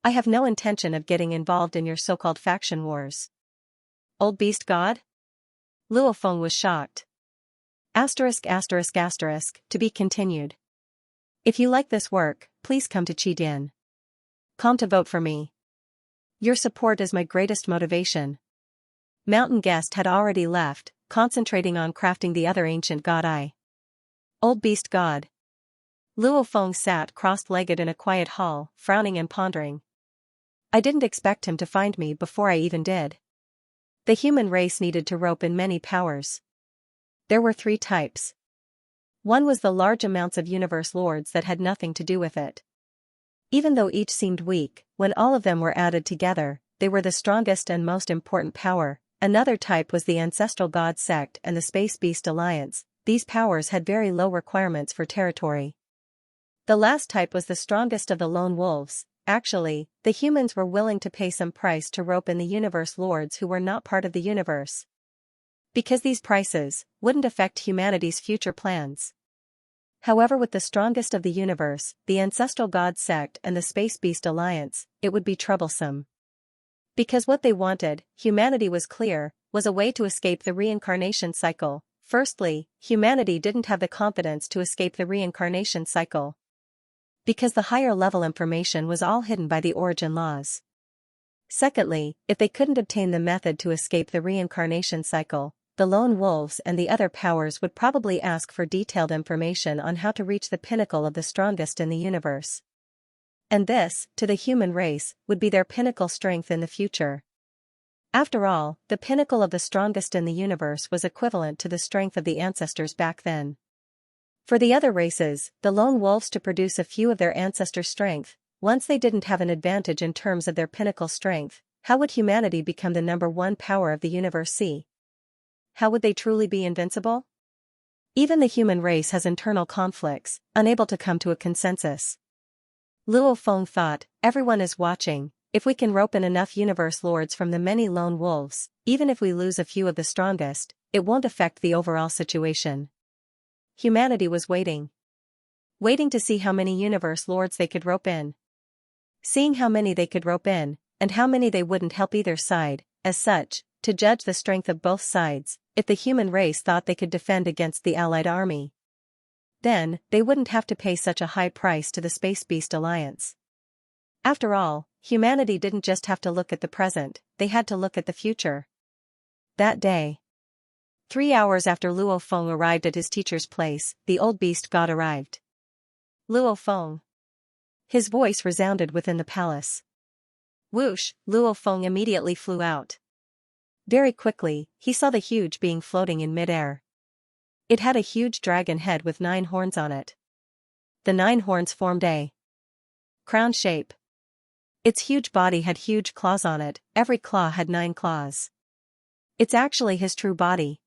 I have no intention of getting involved in your so-called faction wars. Old beast god? Luo Feng was shocked. To be continued. If you like this work, please come to Qidin. Come to vote for me. Your support is my greatest motivation. Mountain Guest had already left, concentrating on crafting the other ancient god eye. Old beast god. Luo Feng sat cross-legged in a quiet hall, frowning and pondering. I didn't expect him to find me before I even did. The human race needed to rope in many powers. There were 3 types. One was the large amounts of universe lords that had nothing to do with it. Even though each seemed weak, when all of them were added together, they were the strongest and most important power. Another type was the Ancestral God Sect and the Space Beast Alliance. These powers had very low requirements for territory. The last type was the strongest of the lone wolves. Actually, the humans were willing to pay some price to rope in the universe lords who were not part of the universe. Because these prices wouldn't affect humanity's future plans. However, with the strongest of the universe, the Ancestral God Sect and the Space Beast Alliance, it would be troublesome. Because what they wanted, humanity was clear, was a way to escape the reincarnation cycle. Firstly, humanity didn't have the confidence to escape the reincarnation cycle. Because the higher level information was all hidden by the origin laws. Secondly, if they couldn't obtain the method to escape the reincarnation cycle, the lone wolves and the other powers would probably ask for detailed information on how to reach the pinnacle of the strongest in the universe. And this, to the human race, would be their pinnacle strength in the future. After all, the pinnacle of the strongest in the universe was equivalent to the strength of the ancestors back then. For the other races, the lone wolves to produce a few of their ancestors' strength, once they didn't have an advantage in terms of their pinnacle strength, how would humanity become the #1 power of the universe? See? How would they truly be invincible? Even the human race has internal conflicts, unable to come to a consensus. Luo Feng thought, everyone is watching. If we can rope in enough universe lords from the many lone wolves, even if we lose a few of the strongest, it won't affect the overall situation. Humanity was waiting. Waiting to see how many universe lords they could rope in. Seeing how many they could rope in, and how many they wouldn't help either side, as such, to judge the strength of both sides, if the human race thought they could defend against the allied army. Then, they wouldn't have to pay such a high price to the Space Beast Alliance. After all, humanity didn't just have to look at the present, they had to look at the future. That day. 3 hours after Luo Feng arrived at his teacher's place, the old beast god arrived. Luo Feng. His voice resounded within the palace. Whoosh, Luo Feng immediately flew out. Very quickly, he saw the huge being floating in midair. It had a huge dragon head with 9 horns on it. The 9 horns formed a crown shape. Its huge body had huge claws on it, every claw had 9 claws. It's actually his true body.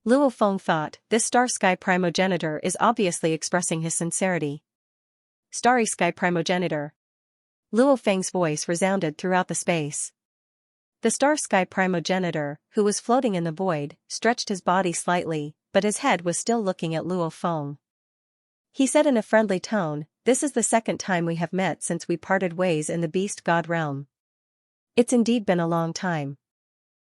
Luo Feng thought, this Star Sky primogenitor is obviously expressing his sincerity. Starry Sky primogenitor. Luo Feng's voice resounded throughout the space. The Star Sky primogenitor, who was floating in the void, stretched his body slightly, but his head was still looking at Luo Feng. He said in a friendly tone, this is the 2nd time we have met since we parted ways in the beast god realm. It's indeed been a long time.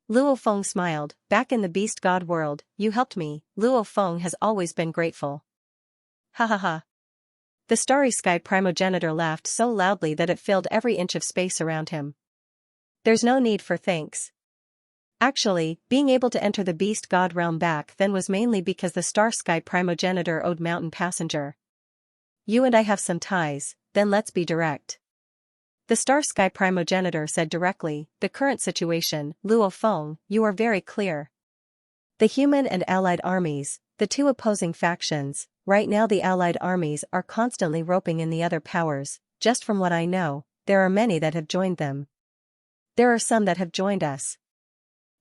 Luo Feng smiled, back in the beast god world, you helped me. Luo Feng has always been grateful. Ha ha ha. The starry sky primogenitor laughed so loudly that it filled every inch of space around him. There's no need for thanks. Actually, being able to enter the beast god realm back then was mainly because the star sky primogenitor owed mountain passenger. You and I have some ties, then let's be direct. The star sky primogenitor said directly, the current situation, Luo Feng, you are very clear. The human and allied armies, the two opposing factions, right now the allied armies are constantly roping in the other powers. Just from what I know, there are many that have joined them. There are some that have joined us.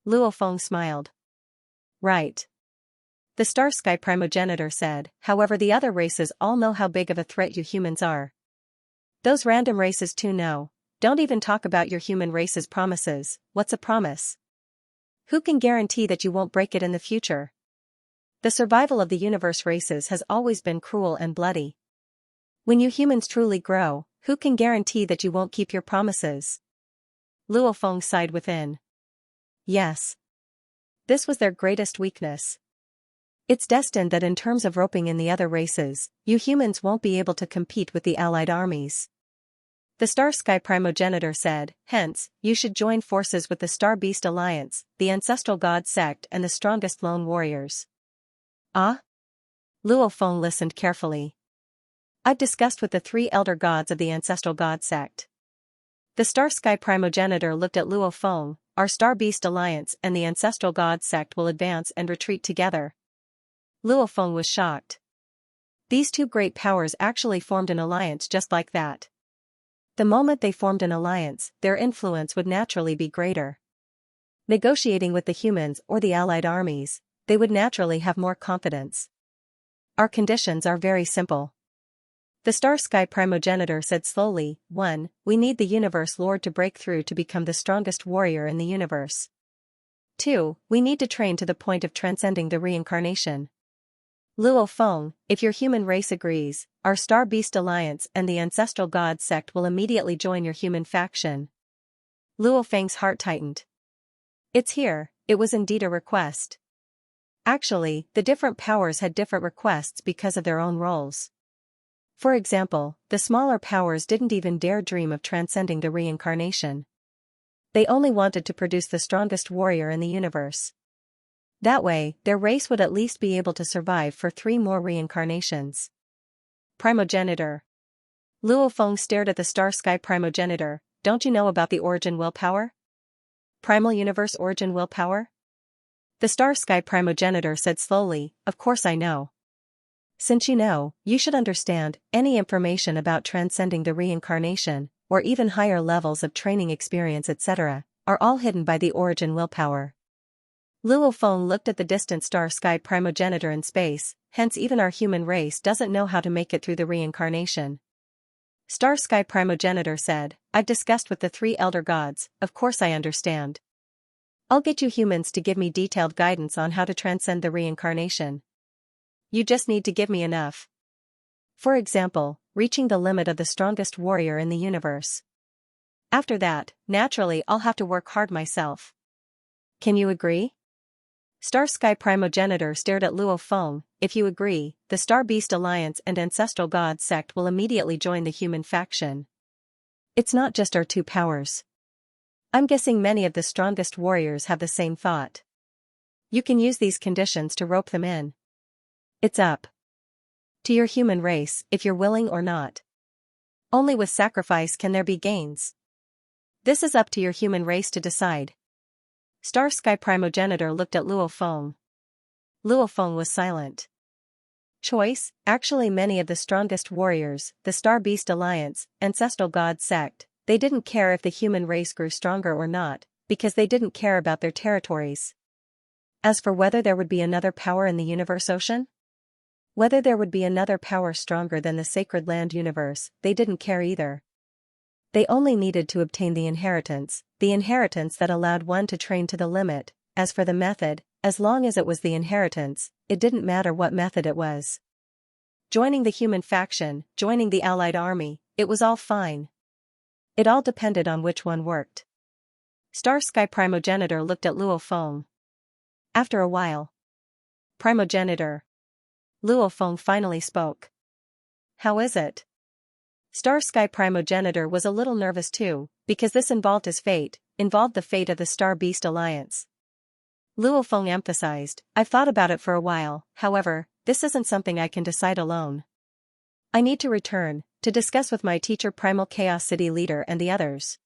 Luo Feng smiled. Right. The star sky primogenitor said, however the other races all know how big of a threat you humans are. Those random races too know. Don't even talk about your human race's promises. What's a promise? Who can guarantee that you won't break it in the future? The survival of the universe races has always been cruel and bloody. When you humans truly grow, who can guarantee that you won't keep your promises? Luo Feng sighed within. Yes. This was their greatest weakness. It's destined that in terms of roping in the other races, you humans won't be able to compete with the allied armies. The Star Sky primogenitor said, hence, you should join forces with the Star Beast Alliance, the Ancestral God Sect and the strongest lone warriors. Ah? Luo Feng listened carefully. I've discussed with the three elder gods of the Ancestral God Sect. The Star Sky primogenitor looked at Luo Feng. Our Star Beast Alliance and the Ancestral God Sect will advance and retreat together. Luo Feng was shocked. These two great powers actually formed an alliance just like that. The moment they formed an alliance, their influence would naturally be greater. Negotiating with the humans or the allied armies, they would naturally have more confidence. Our conditions are very simple. The Star Sky primogenitor said slowly, 1. We need the Universe Lord to break through to become the strongest warrior in the universe. 2. We need to train to the point of transcending the reincarnation. Luo Feng, if your human race agrees, our Star Beast Alliance and the Ancestral God Sect will immediately join your human faction. Luo Feng's heart tightened. It's here, it was indeed a request. Actually, the different powers had different requests because of their own roles. For example, the smaller powers didn't even dare dream of transcending the reincarnation. They only wanted to produce the strongest warrior in the universe. That way, their race would at least be able to survive for 3 more reincarnations. Primogenitor. Luo Feng stared at the Star Sky primogenitor. Don't you know about the origin willpower? Primal universe origin willpower? The Star Sky primogenitor said slowly, of course I know. Since you know, you should understand, any information about transcending the reincarnation, or even higher levels of training experience etc., are all hidden by the origin willpower. Luo Feng looked at the distant Star Sky primogenitor in space, hence even our human race doesn't know how to make it through the reincarnation. Star Sky primogenitor said, I've discussed with the 3 elder gods, of course I understand. I'll get you humans to give me detailed guidance on how to transcend the reincarnation. You just need to give me enough. For example, reaching the limit of the strongest warrior in the universe. After that, naturally I'll have to work hard myself. Can you agree? Star Sky primogenitor stared at Luo Feng. If you agree, the Star Beast Alliance and Ancestral God Sect will immediately join the human faction. It's not just our 2 powers. I'm guessing many of the strongest warriors have the same thought. You can use these conditions to rope them in. It's up to your human race, if you're willing or not. Only with sacrifice can there be gains. This is up to your human race to decide. Star Sky primogenitor looked at Luo Feng. Luo Feng was silent. Choice, actually many of the strongest warriors, the Star Beast Alliance, Ancestral God Sect, they didn't care if the human race grew stronger or not, because they didn't care about their territories. As for whether there would be another power in the universe ocean? Whether there would be another power stronger than the Sacred Land universe, they didn't care either. They only needed to obtain the inheritance that allowed one to train to the limit. As for the method, as long as it was the inheritance, it didn't matter what method it was. Joining the human faction, joining the allied army, it was all fine. It all depended on which one worked. Star Sky primogenitor looked at Luo Feng. After a while. Primogenitor. Luo Feng finally spoke. how is it? Star Sky Primogenitor was a little nervous too, because this involved his fate, involved the fate of the Star Beast Alliance. Luo Feng emphasized, I've thought about it for a while, however, this isn't something I can decide alone. I need to return, to discuss with my teacher Primal Chaos City leader and the others.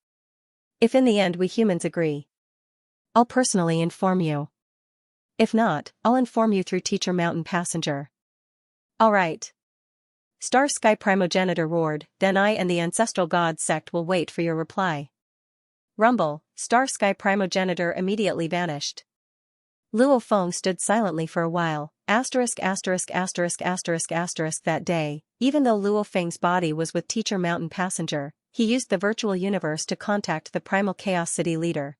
If in the end we humans agree, I'll personally inform you. If not, I'll inform you through Teacher Mountain Passenger. Alright. Star Sky Primogenitor roared, then I and the Ancestral God sect will wait for your reply. Rumble, Star Sky Primogenitor immediately vanished. Luo Feng stood silently for a while, that day, even though Luo Feng's body was with Teacher Mountain Passenger, he used the virtual universe to contact the Primal Chaos City leader.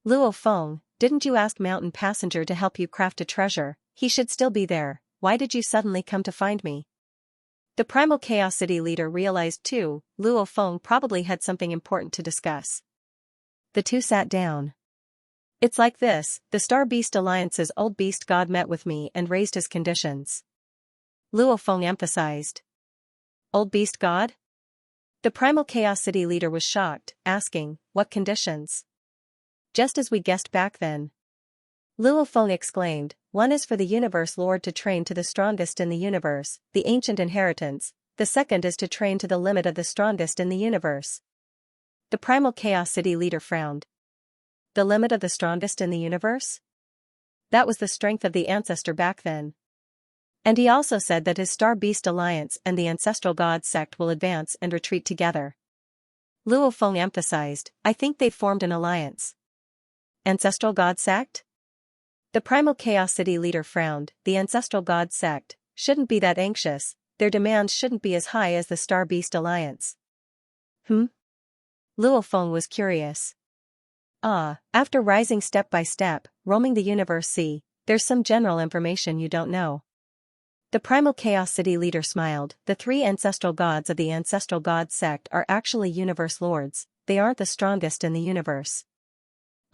Luo Feng, didn't you ask Mountain Passenger to help you craft a treasure? He should still be there, why did you suddenly come to find me? The Primal Chaos City leader realized too, Luo Feng probably had something important to discuss. The two sat down. It's like this, the Star Beast Alliance's old beast god met with me and raised his conditions. Luo Feng emphasized. Old beast god? The Primal Chaos City leader was shocked, asking, what conditions? Just as we guessed back then. Luo Feng exclaimed, one is for the Universe Lord to train to the strongest in the universe, the ancient inheritance, the second is to train to the limit of the strongest in the universe. The Primal Chaos City leader frowned. The limit of the strongest in the universe? That was the strength of the ancestor back then. And he also said that his Star Beast Alliance and the Ancestral God sect will advance and retreat together. Luo Feng emphasized, I think they've formed an alliance. Ancestral God sect? The Primal Chaos City leader frowned, the Ancestral God sect shouldn't be that anxious, their demands shouldn't be as high as the Star Beast Alliance. Luo Feng was curious. After rising step by step, roaming the universe see, there's some general information you don't know. The Primal Chaos City leader smiled, the three ancestral gods of the Ancestral God sect are actually universe lords, they aren't the strongest in the universe.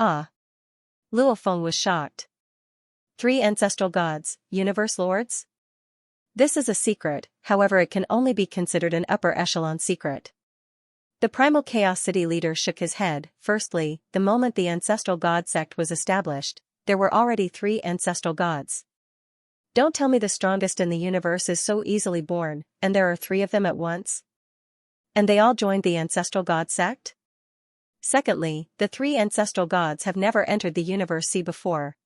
Luo Feng was shocked. Three ancestral gods, universe lords? This is a secret, however it can only be considered an upper echelon secret. The Primal Chaos City leader shook his head. Firstly, the moment the Ancestral God sect was established, there were already three ancestral gods. Don't tell me the strongest in the universe is so easily born, and there are three of them at once? And they all joined the Ancestral God sect? Secondly, the three ancestral gods have never entered the Universe Sea before.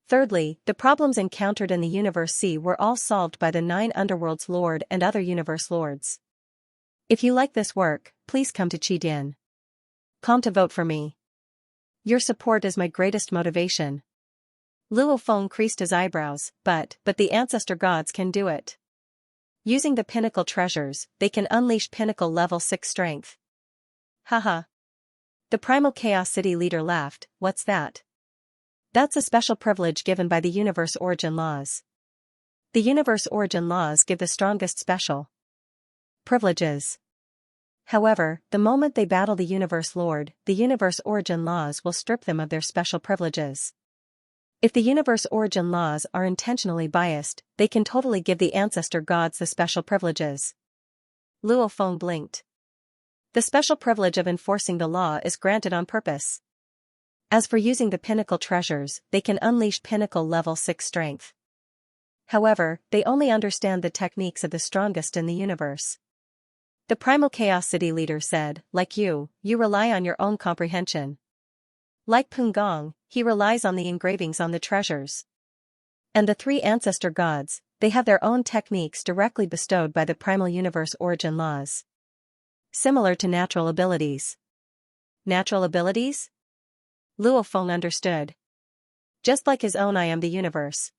Thirdly, the problems encountered in the Universe Sea were all solved by the 9 Underworlds Lord and other Universe Lords. If you like this work, please come to Qidin. Come to vote for me. Your support is my greatest motivation. Luo Feng creased his eyebrows, but the ancestor gods can do it. Using the pinnacle treasures, they can unleash pinnacle level 6 strength. Haha. The Primal Chaos City leader laughed, what's that? That's a special privilege given by the Universe Origin Laws. The Universe Origin Laws give the strongest special privileges. However, the moment they battle the Universe Lord, the Universe Origin Laws will strip them of their special privileges. If the Universe Origin Laws are intentionally biased, they can totally give the ancestor gods the special privileges. Luo Feng blinked. The special privilege of enforcing the law is granted on purpose. As for using the pinnacle treasures, they can unleash pinnacle level 6 strength. However, they only understand the techniques of the strongest in the universe. The Primal Chaos City leader said, like you rely on your own comprehension. Like Pungong, he relies on the engravings on the treasures. And the three ancestor gods, they have their own techniques directly bestowed by the Primal Universe Origin Laws. Similar to natural abilities. Natural abilities? Luo Feng understood. Just like his own I am the universe.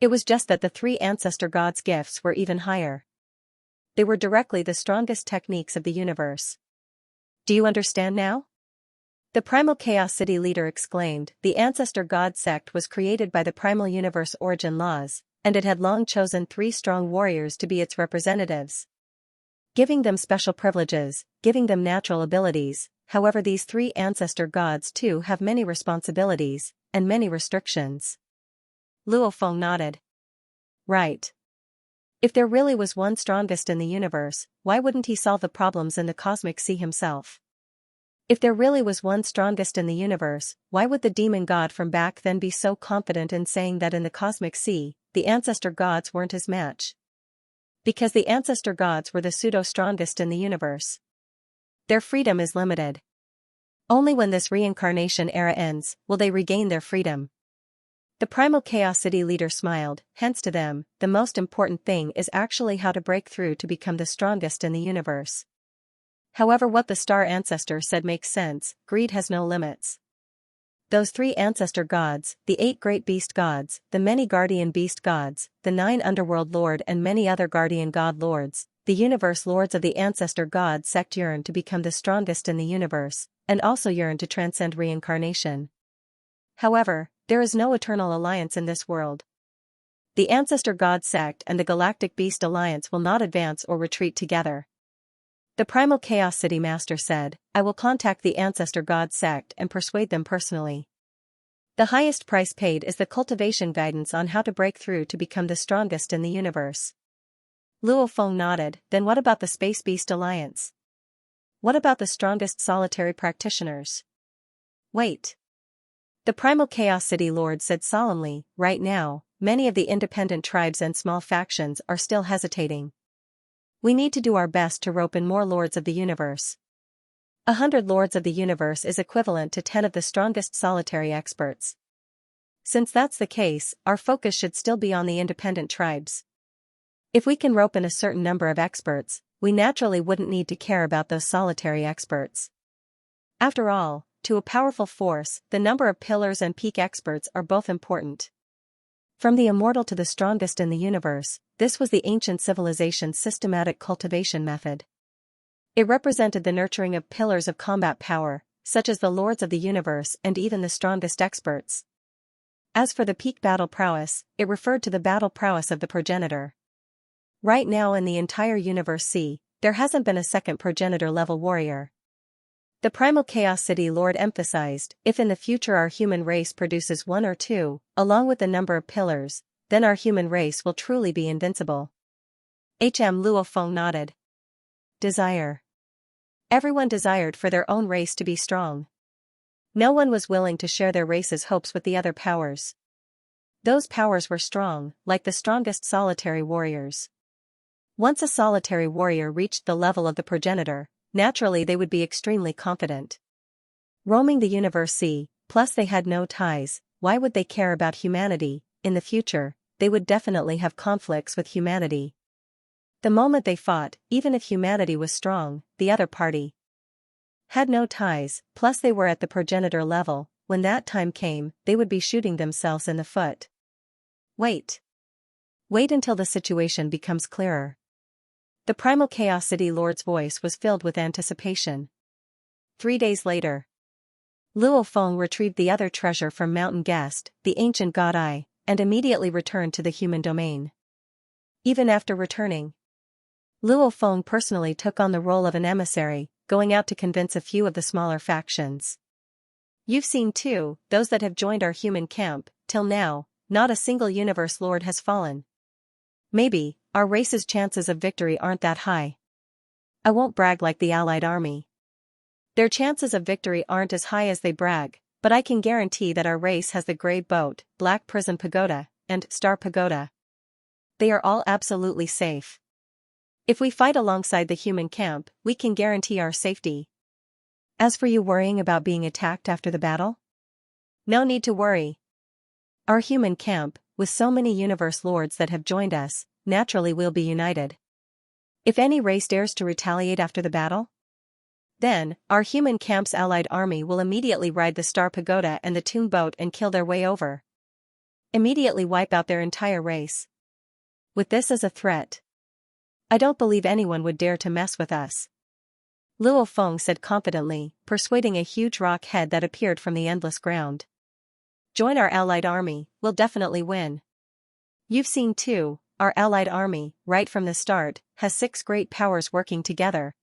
It was just that the three ancestor gods' gifts were even higher. They were directly the strongest techniques of the universe. Do you understand now? The Primal Chaos City leader exclaimed, the Ancestor God sect was created by the Primal Universe Origin Laws, and it had long chosen 3 strong warriors to be its representatives. Giving them special privileges, giving them natural abilities, however these 3 ancestor gods too have many responsibilities, and many restrictions. Luo Feng nodded. Right. If there really was one strongest in the universe, why wouldn't he solve the problems in the cosmic sea himself? If there really was one strongest in the universe, why would the demon god from back then be so confident in saying that in the cosmic sea, the ancestor gods weren't his match? Because the ancestor gods were the pseudo-strongest in the universe. Their freedom is limited. Only when this reincarnation era ends, will they regain their freedom. The primal Chaos City leader smiled, hence to them, the most important thing is actually how to break through to become the strongest in the universe. However, what the star ancestor said makes sense, greed has no limits. Those 3 ancestor gods, the 8 great beast gods, the many guardian beast gods, the 9 underworld lord and many other guardian god lords, the universe lords of the ancestor god sect yearn to become the strongest in the universe, and also yearn to transcend reincarnation. However, there is no eternal alliance in this world. The ancestor god sect and the galactic beast alliance will not advance or retreat together. The primal Chaos City master said, I will contact the ancestor god sect and persuade them personally. The highest price paid is the cultivation guidance on how to break through to become the strongest in the universe. Luo Feng nodded, then what about the Space Beast Alliance? What about the strongest solitary practitioners? Wait. The primal Chaos City Lord said solemnly, right now, many of the independent tribes and small factions are still hesitating. We need to do our best to rope in more lords of the universe. 100 lords of the universe is equivalent to 10 of the strongest solitary experts. Since that's the case, our focus should still be on the independent tribes. If we can rope in a certain number of experts, we naturally wouldn't need to care about those solitary experts. After all, to a powerful force, the number of pillars and peak experts are both important. From the immortal to the strongest in the universe, this was the ancient civilization's systematic cultivation method. It represented the nurturing of pillars of combat power, such as the lords of the universe and even the strongest experts. As for the peak battle prowess, it referred to the battle prowess of the progenitor. Right now in the entire universe C, there hasn't been a second progenitor-level warrior. The primal Chaos City Lord emphasized, if in the future our human race produces 1 or 2, along with the number of pillars, then our human race will truly be invincible. Luo Feng nodded. Desire. Everyone desired for their own race to be strong. No one was willing to share their race's hopes with the other powers. Those powers were strong, like the strongest solitary warriors. Once a solitary warrior reached the level of the progenitor, naturally they would be extremely confident. Roaming the universe C, plus they had no ties, why would they care about humanity? In the future, they would definitely have conflicts with humanity. The moment they fought, even if humanity was strong, the other party had no ties, plus they were at the progenitor level, when that time came, they would be shooting themselves in the foot. Wait. Wait until the situation becomes clearer. The primal Chaos City Lord's voice was filled with anticipation. 3 days later, Luo Feng retrieved the other treasure from Mountain Guest, the ancient god Eye, and immediately returned to the human domain. Even after returning, Luo Feng personally took on the role of an emissary, going out to convince a few of the smaller factions. You've seen too, those that have joined our human camp, till now, not a single universe lord has fallen. Maybe, our race's chances of victory aren't that high. I won't brag like the Allied army. Their chances of victory aren't as high as they brag, but I can guarantee that our race has the Grey Boat, Black Prison Pagoda, and Star Pagoda. They are all absolutely safe. If we fight alongside the human camp, we can guarantee our safety. As for you worrying about being attacked after the battle? No need to worry. Our human camp, with so many universe lords that have joined us, naturally will be united. If any race dares to retaliate after the battle, then, our human camp's allied army will immediately ride the Star Pagoda and the Tomb Boat and kill their way over. Immediately wipe out their entire race. With this as a threat, I don't believe anyone would dare to mess with us. Luo Feng said confidently, persuading a huge rock head that appeared from the endless ground. Join our allied army, we'll definitely win. You've seen too, our allied army, right from the start, has 6 great powers working together.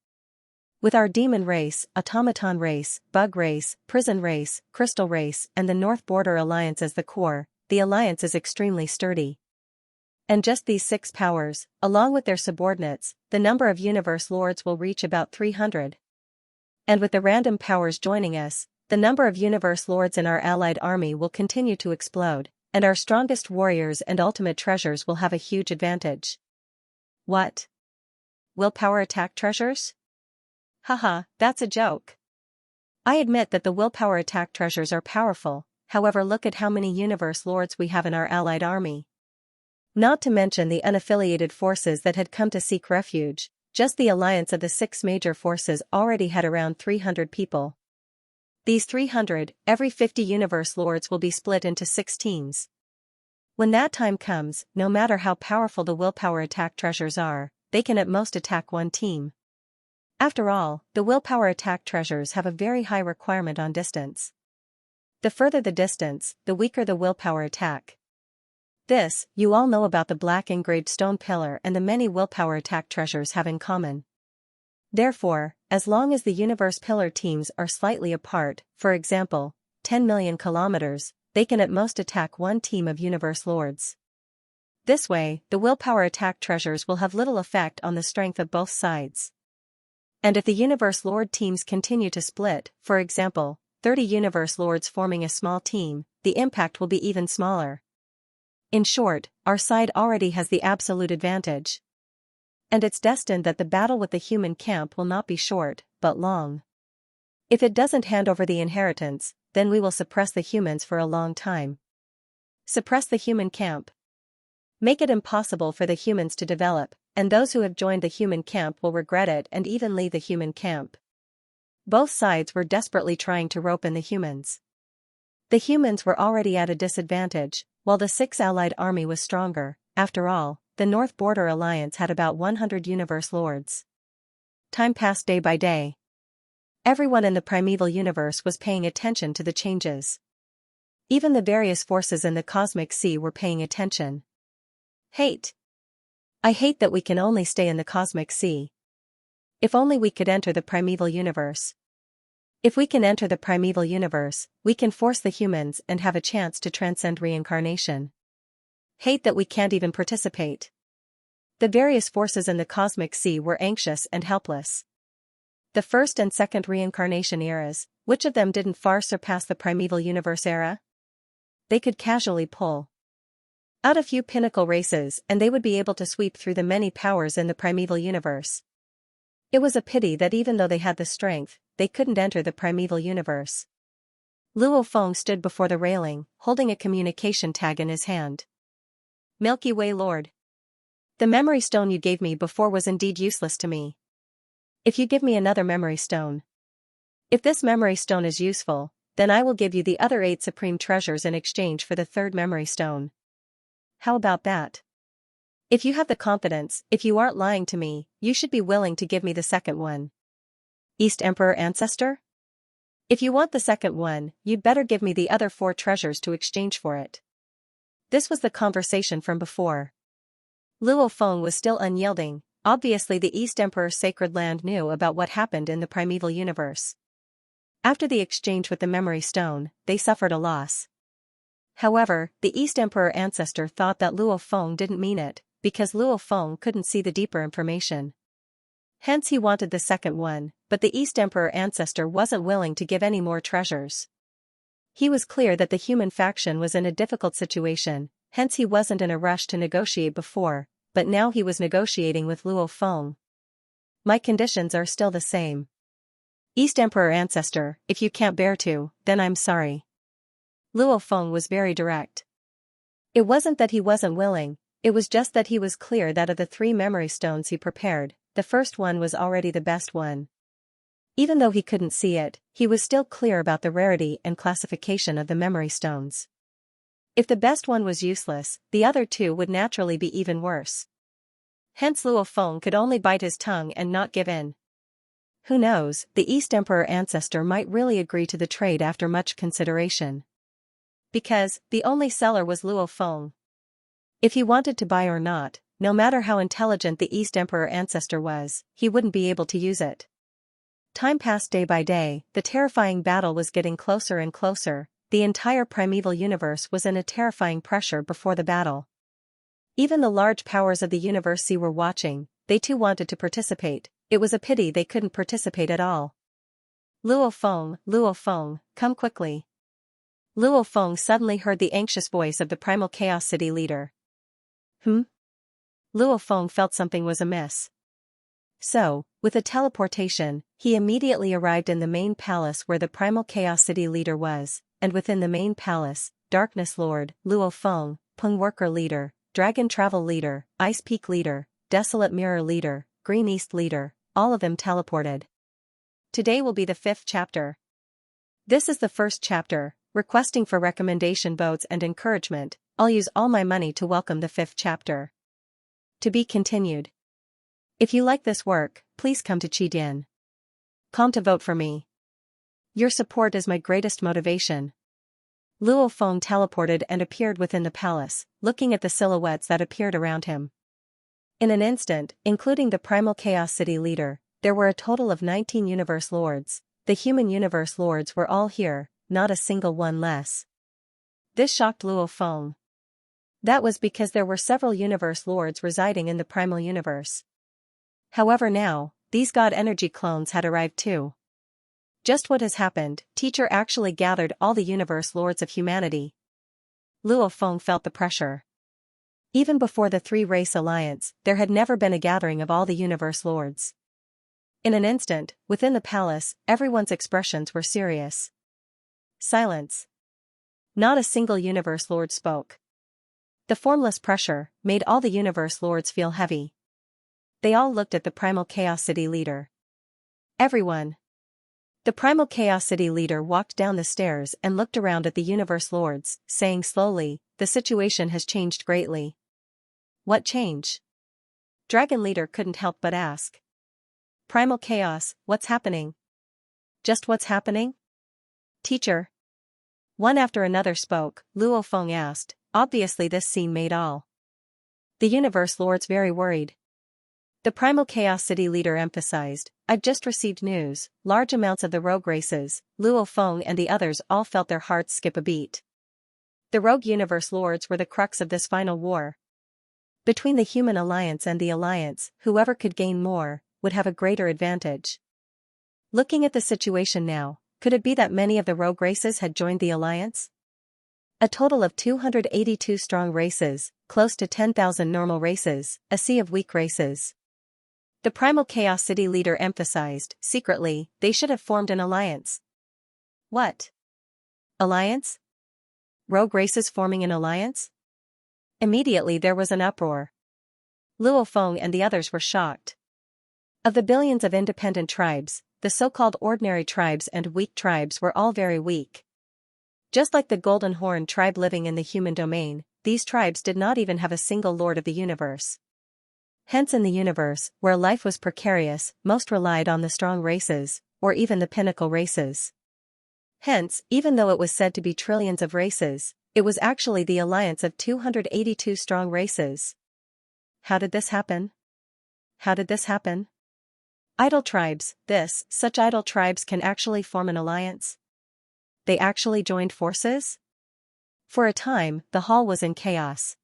With our demon race, automaton race, bug race, prison race, crystal race, and the North Border Alliance as the core, the alliance is extremely sturdy. And just these 6 powers, along with their subordinates, the number of universe lords will reach about 300. And with the random powers joining us, the number of universe lords in our allied army will continue to explode, and our strongest warriors and ultimate treasures will have a huge advantage. What? Willpower attack treasures? Haha, that's a joke. I admit that the willpower attack treasures are powerful, however look at how many universe lords we have in our allied army. Not to mention the unaffiliated forces that had come to seek refuge, just the alliance of the 6 major forces already had around 300 people. These 300, every 50 universe lords will be split into 6 teams. When that time comes, no matter how powerful the willpower attack treasures are, they can at most attack one team. After all, the willpower attack treasures have a very high requirement on distance. The further the distance, the weaker the willpower attack. This, you all know about the black engraved stone pillar and the many willpower attack treasures have in common. Therefore, as long as the universe pillar teams are slightly apart, for example, 10 million kilometers, they can at most attack one team of universe lords. This way, the willpower attack treasures will have little effect on the strength of both sides. And if the universe lord teams continue to split, for example, 30 universe lords forming a small team, the impact will be even smaller. In short, our side already has the absolute advantage. And it's destined that the battle with the human camp will not be short, but long. If it doesn't hand over the inheritance, then we will suppress the humans for a long time. Suppress the human camp. Make it impossible for the humans to develop, and those who have joined the human camp will regret it and even leave the human camp. Both sides were desperately trying to rope in the humans. The humans were already at a disadvantage, while the 6 allied army was stronger. After all, the North Border Alliance had about 100 universe lords. Time passed day by day. Everyone in the primeval universe was paying attention to the changes. Even the various forces in the cosmic sea were paying attention. Hate. I hate that we can only stay in the cosmic sea. If only we could enter the primeval universe. If we can enter the primeval universe, we can force the humans and have a chance to transcend reincarnation. Hate that we can't even participate. The various forces in the cosmic sea were anxious and helpless. The first and second reincarnation eras, which of them didn't far surpass the primeval universe era? They could casually pull out a few pinnacle races and they would be able to sweep through the many powers in the primeval universe. It was a pity that even though they had the strength, they couldn't enter the primeval universe. Luo Feng stood before the railing, holding a communication tag in his hand. Milky Way Lord. The memory stone you gave me before was indeed useless to me. If you give me another memory stone. If this memory stone is useful, then I will give you the other 8 supreme treasures in exchange for the 3rd memory stone. How about that? If you have the confidence, if you aren't lying to me, you should be willing to give me the 2nd one. East Emperor Ancestor? If you want the 2nd one, you'd better give me the other 4 treasures to exchange for it. This was the conversation from before. Luo Feng was still unyielding. Obviously the East Emperor's sacred land knew about what happened in the primeval universe. After the exchange with the memory stone, they suffered a loss. However, the East Emperor Ancestor thought that Luo Feng didn't mean it, because Luo Feng couldn't see the deeper information. Hence he wanted the 2nd one, but the East Emperor Ancestor wasn't willing to give any more treasures. He was clear that the human faction was in a difficult situation, hence he wasn't in a rush to negotiate before, but now he was negotiating with Luo Feng. My conditions are still the same. East Emperor Ancestor, if you can't bear to, then I'm sorry. Luo Feng was very direct. It wasn't that he wasn't willing, it was just that he was clear that of the 3 memory stones he prepared, the first one was already the best one. Even though he couldn't see it, he was still clear about the rarity and classification of the memory stones. If the best one was useless, the other 2 would naturally be even worse. Hence Luo Feng could only bite his tongue and not give in. Who knows, the East Emperor Ancestor might really agree to the trade after much consideration. Because, the only seller was Luo Feng. If he wanted to buy or not, no matter how intelligent the East Emperor Ancestor was, he wouldn't be able to use it. Time passed day by day, the terrifying battle was getting closer and closer, the entire primeval universe was in a terrifying pressure before the battle. Even the large powers of the universe were watching, they too wanted to participate, it was a pity they couldn't participate at all. Luo Feng, come quickly. Luo Feng suddenly heard the anxious voice of the Primal Chaos City leader. Luo Feng felt something was amiss. So, with a teleportation, he immediately arrived in the main palace where the Primal Chaos City leader was, and within the main palace, Darkness Lord, Luo Feng, Peng Worker leader, Dragon Travel leader, Ice Peak leader, Desolate Mirror leader, Green East leader, all of them teleported. Today will be the 5th chapter. This is the first chapter, requesting for recommendation votes and encouragement. I'll use all my money to welcome the 5th chapter. To be continued. If you like this work, please come to Qidin.com to vote for me. Your support is my greatest motivation. Luo Feng teleported and appeared within the palace, looking at the silhouettes that appeared around him. In an instant, including the Primal Chaos City leader, there were a total of 19 Universe Lords. The human Universe Lords were all here, not a single one less. This shocked Luo Feng. That was because there were several Universe Lords residing in the Primal Universe. However now, these God Energy clones had arrived too. Just what has happened, Teacher actually gathered all the Universe Lords of humanity. Luo Feng felt the pressure. Even before the Three-Race Alliance, there had never been a gathering of all the Universe Lords. In an instant, within the palace, everyone's expressions were serious. Silence. Not a single Universe Lord spoke. The formless pressure made all the Universe Lords feel heavy. They all looked at the Primal Chaos City leader. Everyone. The Primal Chaos City leader walked down the stairs and looked around at the Universe Lords, saying slowly, "The situation has changed greatly." What change? Dragon leader couldn't help but ask. Primal Chaos, what's happening? Just what's happening? Teacher. One after another spoke. Luo Feng asked. Obviously this scene made all the Universe Lords very worried. The Primal Chaos City leader emphasized, I've just received news, large amounts of the rogue races. Luo Feng and the others all felt their hearts skip a beat. The rogue Universe Lords were the crux of this final war. Between the Human Alliance and the Alliance, whoever could gain more, would have a greater advantage. Looking at the situation now, could it be that many of the rogue races had joined the Alliance? A total of 282 strong races, close to 10,000 normal races, a sea of weak races. The Primal Chaos City leader emphasized, secretly, they should have formed an alliance. What? Alliance? Rogue races forming an alliance? Immediately there was an uproar. Luo Feng and the others were shocked. Of the billions of independent tribes, the so-called ordinary tribes and weak tribes were all very weak. Just like the Golden Horn tribe living in the human domain, these tribes did not even have a single lord of the universe. Hence in the universe, where life was precarious, most relied on the strong races, or even the pinnacle races. Hence, even though it was said to be trillions of races, it was actually the alliance of 282 strong races. How did this happen? How did this happen? Idle tribes, such idle tribes can actually form an alliance? They actually joined forces? For a time, the hall was in chaos.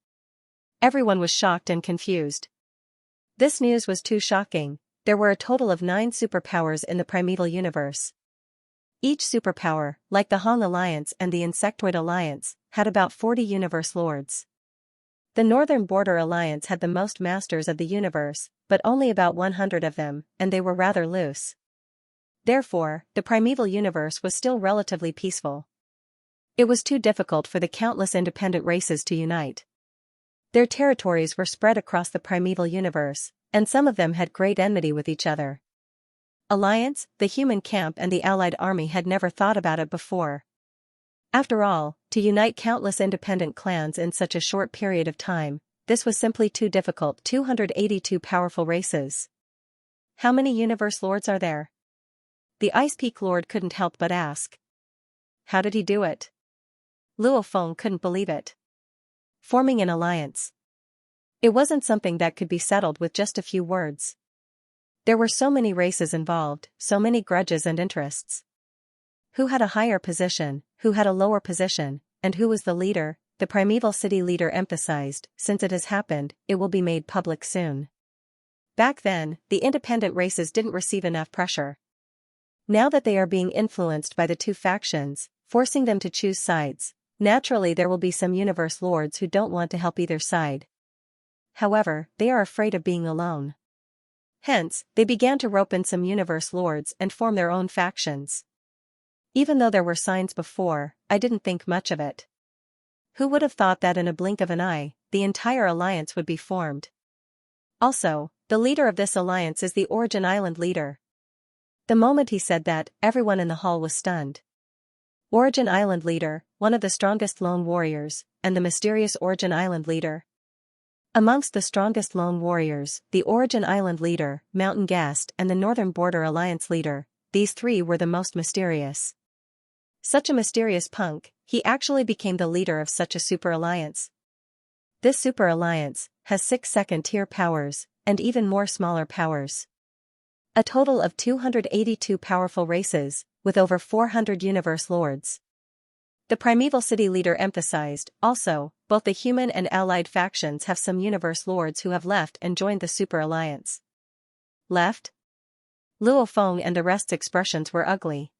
Everyone was shocked and confused. This news was too shocking. There were a total of 9 superpowers in the primeval universe. Each superpower, like the Hong Alliance and the Insectoid Alliance, had about 40 Universe Lords. The Northern Border Alliance had the most masters of the universe, but only about 100 of them, and they were rather loose. Therefore, the primeval universe was still relatively peaceful. It was too difficult for the countless independent races to unite. Their territories were spread across the primeval universe, and some of them had great enmity with each other. Alliance, the human camp and the allied army had never thought about it before. After all, to unite countless independent clans in such a short period of time, this was simply too difficult. 282 powerful races. How many Universe Lords are there? The Ice Peak Lord couldn't help but ask. How did he do it? Luo Feng couldn't believe it. Forming an alliance. It wasn't something that could be settled with just a few words. There were so many races involved, so many grudges and interests. Who had a higher position, who had a lower position, and who was the leader? the primeval city leader emphasized, since it has happened, it will be made public soon. Back then, the independent races didn't receive enough pressure. Now that they are being influenced by the two factions, forcing them to choose sides, naturally there will be some universe lords who don't want to help either side. However, they are afraid of being alone. Hence, they began to rope in some universe lords and form their own factions. Even though there were signs before, I didn't think much of it. Who would have thought that in a blink of an eye, the entire alliance would be formed? Also, the leader of this alliance is the Origin Island leader. The moment he said that, everyone in the hall was stunned. Origin Island leader, one of the strongest lone warriors, and the mysterious Origin Island leader. Amongst the strongest lone warriors, the Origin Island leader, Mountain Guest, and the Northern Border Alliance leader, these three were the most mysterious. Such a mysterious punk, he actually became the leader of such a super alliance. This super alliance has 6 second-tier powers, and even more smaller powers. A total of 282 powerful races, with over 400 universe lords. The primeval city leader emphasized, also, both the human and allied factions have some universe lords who have left and joined the super alliance. Left? Luo Feng and the rest's expressions were ugly.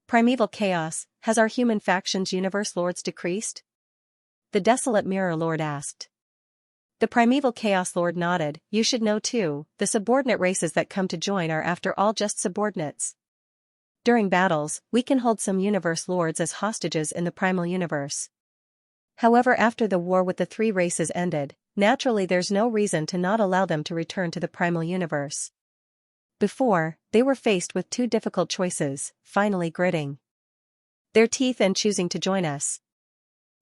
Primeval chaos, has our human faction's universe lords decreased? The desolate mirror lord asked. The primeval chaos lord nodded. You should know too, the subordinate races that come to join are after all just subordinates. During battles, we can hold some universe lords as hostages in the primal universe. However, after the war with the three races ended, naturally there's no reason to not allow them to return to the primal universe. Before, they were faced with two difficult choices, finally gritting their teeth and choosing to join us.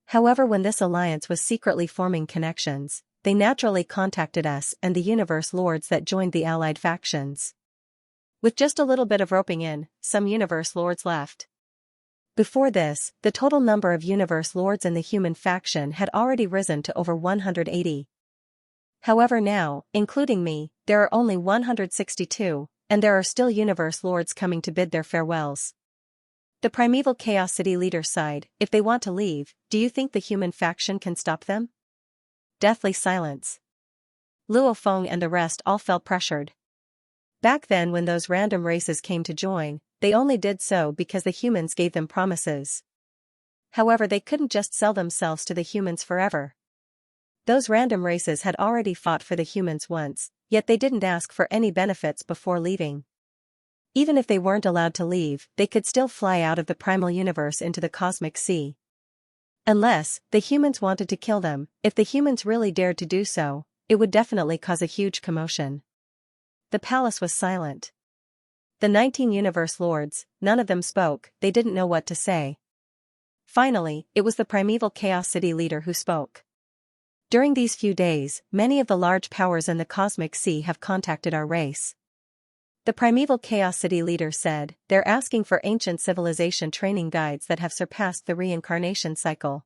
However, when this alliance was secretly forming connections, they naturally contacted us and the universe lords that joined the allied factions. With just a little bit of roping in, some universe lords left. Before this, the total number of universe lords in the human faction had already risen to over 180. However, now, including me, there are only 162, and there are still universe lords coming to bid their farewells. The primeval Chaos City leader sighed. If they want to leave, do you think the human faction can stop them? Deathly silence. Luo Feng and the rest all felt pressured. Back then, when those random races came to join, they only did so because the humans gave them promises. However, they couldn't just sell themselves to the humans forever. Those random races had already fought for the humans once, yet they didn't ask for any benefits before leaving. Even if they weren't allowed to leave, they could still fly out of the primal universe into the cosmic sea. Unless, the humans wanted to kill them. If the humans really dared to do so, it would definitely cause a huge commotion. The palace was silent. The 19 universe lords, none of them spoke, they didn't know what to say. Finally, it was the primeval Chaos City leader who spoke. During these few days, many of the large powers in the cosmic sea have contacted our race. The primeval Chaos City leader said, they're asking for ancient civilization training guides that have surpassed the reincarnation cycle.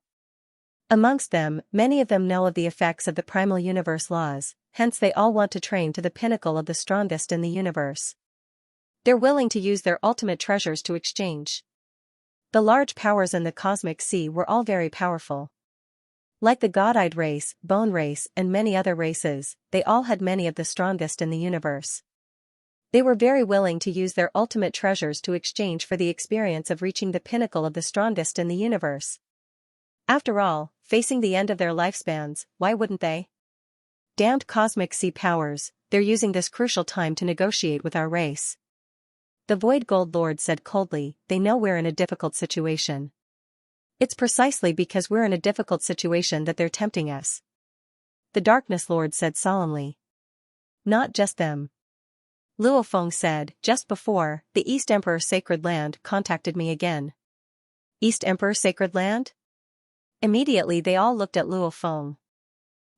Amongst them, many of them know of the effects of the primal universe laws, hence they all want to train to the pinnacle of the strongest in the universe. They're willing to use their ultimate treasures to exchange. The large powers in the cosmic sea were all very powerful. Like the God-eyed race, Bone race, and many other races, they all had many of the strongest in the universe. They were very willing to use their ultimate treasures to exchange for the experience of reaching the pinnacle of the strongest in the universe. After all, facing the end of their lifespans, why wouldn't they? Damned cosmic sea powers, they're using this crucial time to negotiate with our race. The Void Gold Lord said coldly, they know we're in a difficult situation. It's precisely because we're in a difficult situation that they're tempting us. The Darkness Lord said solemnly. Not just them. Luo Feng said, just before, the East Emperor Sacred Land contacted me again. East Emperor Sacred Land? Immediately they all looked at Luo Feng.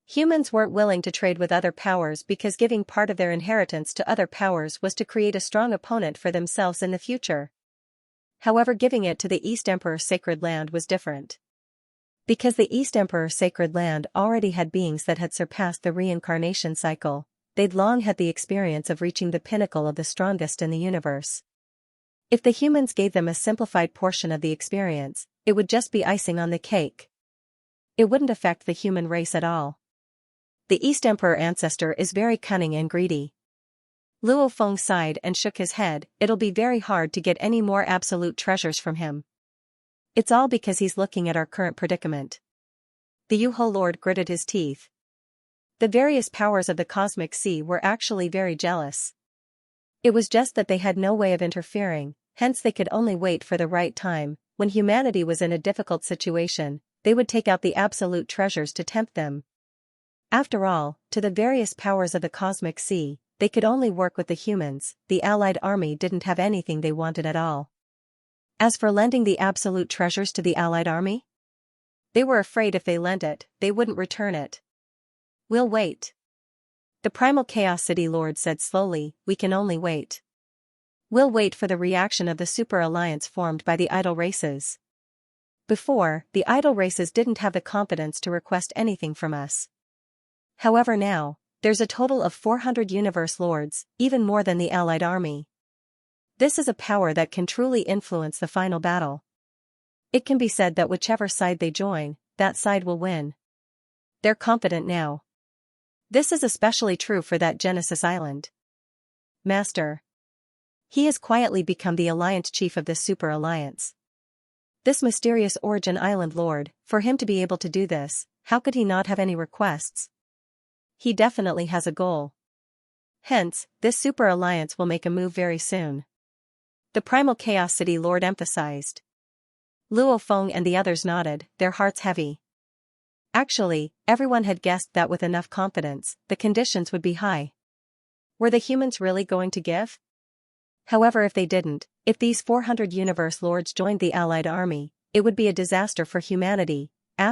Humans weren't willing to trade with other powers because giving part of their inheritance to other powers was to create a strong opponent for themselves in the future. However, giving it to the East Emperor Sacred Land was different. Because the East Emperor Sacred Land already had beings that had surpassed the reincarnation cycle, they'd long had the experience of reaching the pinnacle of the strongest in the universe. If the humans gave them a simplified portion of the experience, it would just be icing on the cake. It wouldn't affect the human race at all. The East Emperor ancestor is very cunning and greedy. Luo Feng sighed and shook his head. It'll be very hard to get any more absolute treasures from him. It's all because he's looking at our current predicament. The Yuho Lord gritted his teeth. The various powers of the cosmic sea were actually very jealous. It was just that they had no way of interfering, hence they could only wait for the right time. When humanity was in a difficult situation, they would take out the absolute treasures to tempt them. After all, to the various powers of the cosmic sea, they could only work with the humans. The Allied army didn't have anything they wanted at all. As for lending the absolute treasures to the Allied army, they were afraid if they lent it, they wouldn't return it. We'll wait. The Primal Chaos City Lord said slowly, we can only wait. We'll wait for the reaction of the super alliance formed by the idle races. Before, the idle races didn't have the confidence to request anything from us. However now, there's a total of 400 universe lords, even more than the Allied army. This is a power that can truly influence the final battle. It can be said that whichever side they join, that side will win. They're confident now. This is especially true for that Genesis Island. Master. He has quietly become the alliance chief of this super alliance. This mysterious Origin Island Lord, for him to be able to do this, how could he not have any requests? He definitely has a goal. Hence, this super alliance will make a move very soon. The Primal Chaos City Lord emphasized. Luo Feng and the others nodded, their hearts heavy. Actually, everyone had guessed that with enough confidence, the conditions would be high. Were the humans really going to give? However, if they didn't, if these 400 universe lords joined the Allied army, it would be a disaster for humanity. ********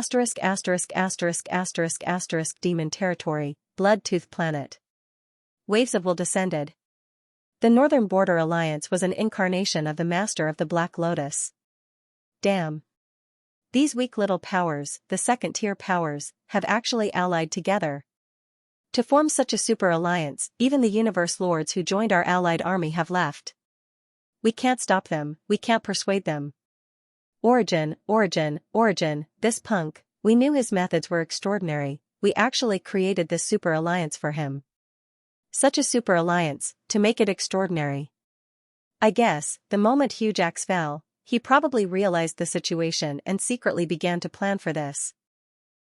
Demon territory, Bloodtooth planet. Waves of will descended. The Northern Border Alliance was an incarnation of the Master of the Black Lotus. Damn. These weak little powers, the second-tier powers, have actually allied together. To form such a super alliance, even the universe lords who joined our allied army have left. We can't stop them, we can't persuade them. Origin, this punk, we knew his methods were extraordinary, we actually created this super alliance for him. Such a super alliance, to make it extraordinary. I guess, the moment Hujax fell, he probably realized the situation and secretly began to plan for this.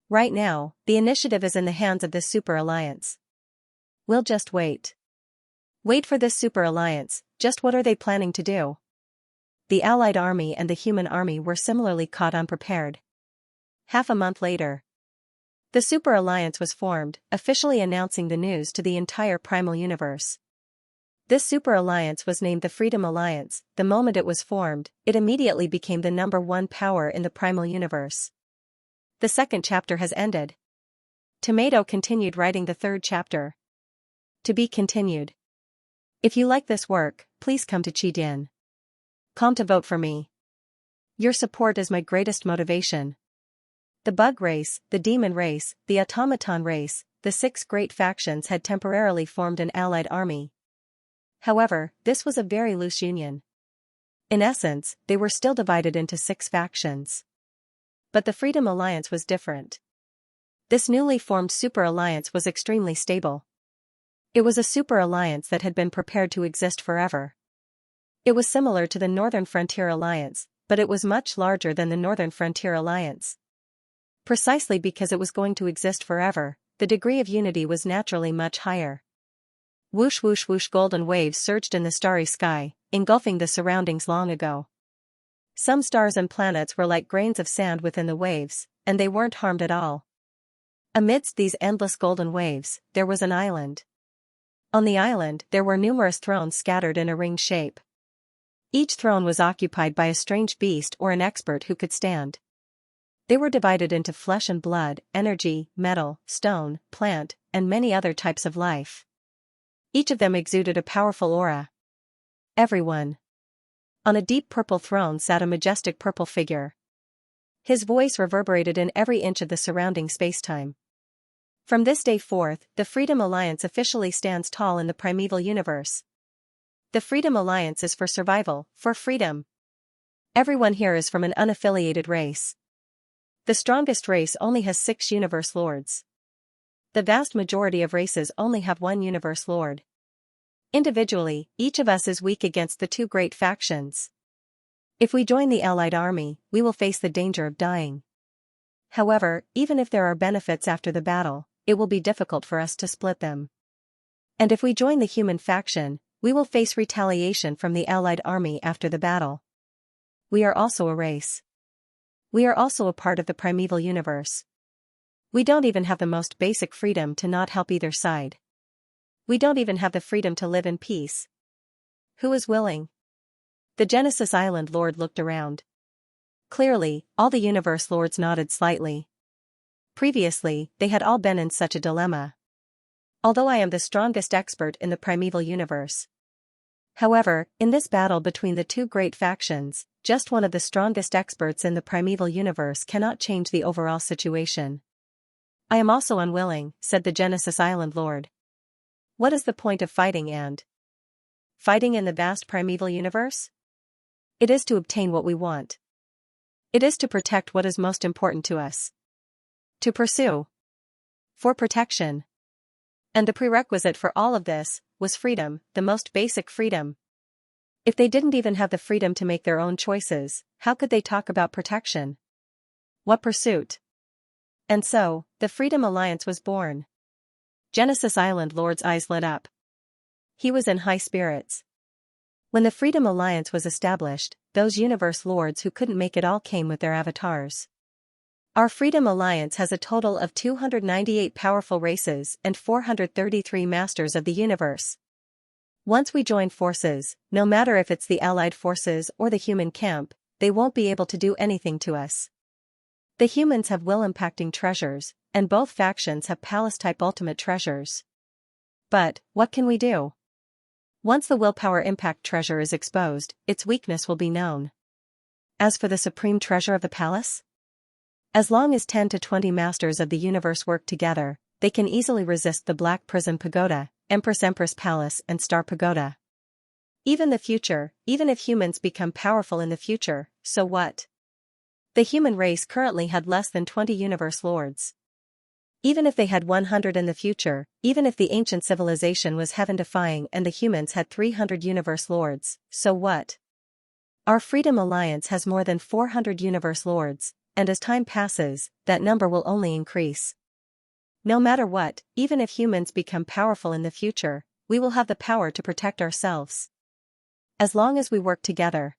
Right now, the initiative is in the hands of this super alliance. We'll just wait. Wait for this super alliance, just what are they planning to do? The Allied army and the human army were similarly caught unprepared. Half a month later, the super alliance was formed, officially announcing the news to the entire primal universe. This super alliance was named the Freedom Alliance. The moment it was formed, it immediately became the #1 power in the primal universe. The second chapter has ended. Tomato continued writing the third chapter. To be continued. If you like this work, please come to Qidin.com to vote for me. Your support is my greatest motivation. The bug race, the demon race, the automaton race, the 6 great factions had temporarily formed an allied army. However, this was a very loose union. In essence, they were still divided into 6 factions. But the Freedom Alliance was different. This newly formed super alliance was extremely stable. It was a super alliance that had been prepared to exist forever. It was similar to the Northern Frontier Alliance, but it was much larger than the Northern Frontier Alliance. Precisely because it was going to exist forever, the degree of unity was naturally much higher. Whoosh whoosh whoosh, golden waves surged in the starry sky, engulfing the surroundings long ago. Some stars and planets were like grains of sand within the waves, and they weren't harmed at all. Amidst these endless golden waves, there was an island. On the island, there were numerous thrones scattered in a ring shape. Each throne was occupied by a strange beast or an expert who could stand. They were divided into flesh and blood, energy, metal, stone, plant, and many other types of life. Each of them exuded a powerful aura. Everyone. On a deep purple throne sat a majestic purple figure. His voice reverberated in every inch of the surrounding spacetime. From this day forth, the Freedom Alliance officially stands tall in the primeval universe. The Freedom Alliance is for survival, for freedom. Everyone here is from an unaffiliated race. The strongest race only has 6 universe lords. The vast majority of races only have 1 universe lord. Individually, each of us is weak against the 2 great factions. If we join the Allied army, we will face the danger of dying. However, even if there are benefits after the battle, it will be difficult for us to split them. And if we join the human faction, we will face retaliation from the Allied army after the battle. We are also a race. We are also a part of the primeval universe. We don't even have the most basic freedom to not help either side. We don't even have the freedom to live in peace. Who is willing? The Genesis Island Lord looked around. Clearly, all the universe lords nodded slightly. Previously, they had all been in such a dilemma. Although I am the strongest expert in the primeval universe. However, in this battle between the 2 great factions, just one of the strongest experts in the primeval universe cannot change the overall situation. I am also unwilling, said the Genesis Island Lord. What is the point of fighting and fighting in the vast primeval universe? It is to obtain what we want. It is to protect what is most important to us. To pursue. For protection. And the prerequisite for all of this was freedom, the most basic freedom. If they didn't even have the freedom to make their own choices, how could they talk about protection? What pursuit? And so, the Freedom Alliance was born. Genesis Island Lord's eyes lit up. He was in high spirits. When the Freedom Alliance was established, those universe lords who couldn't make it all came with their avatars. Our Freedom Alliance has a total of 298 powerful races and 433 masters of the universe. Once we join forces, no matter if it's the Allied forces or the human camp, they won't be able to do anything to us. The humans have will-impacting treasures, and both factions have palace-type ultimate treasures. But, what can we do? Once the willpower impact treasure is exposed, its weakness will be known. As for the supreme treasure of the palace? As long as 10 to 20 masters of the universe work together, they can easily resist the Black Prison Pagoda, Empress Palace and Star Pagoda. Even the future, even if humans become powerful in the future, so what? The human race currently had less than 20 universe lords. Even if they had 100 in the future, even if the ancient civilization was heaven-defying and the humans had 300 universe lords, so what? Our Freedom Alliance has more than 400 universe lords, and as time passes, that number will only increase. No matter what, even if humans become powerful in the future, we will have the power to protect ourselves. As long as we work together.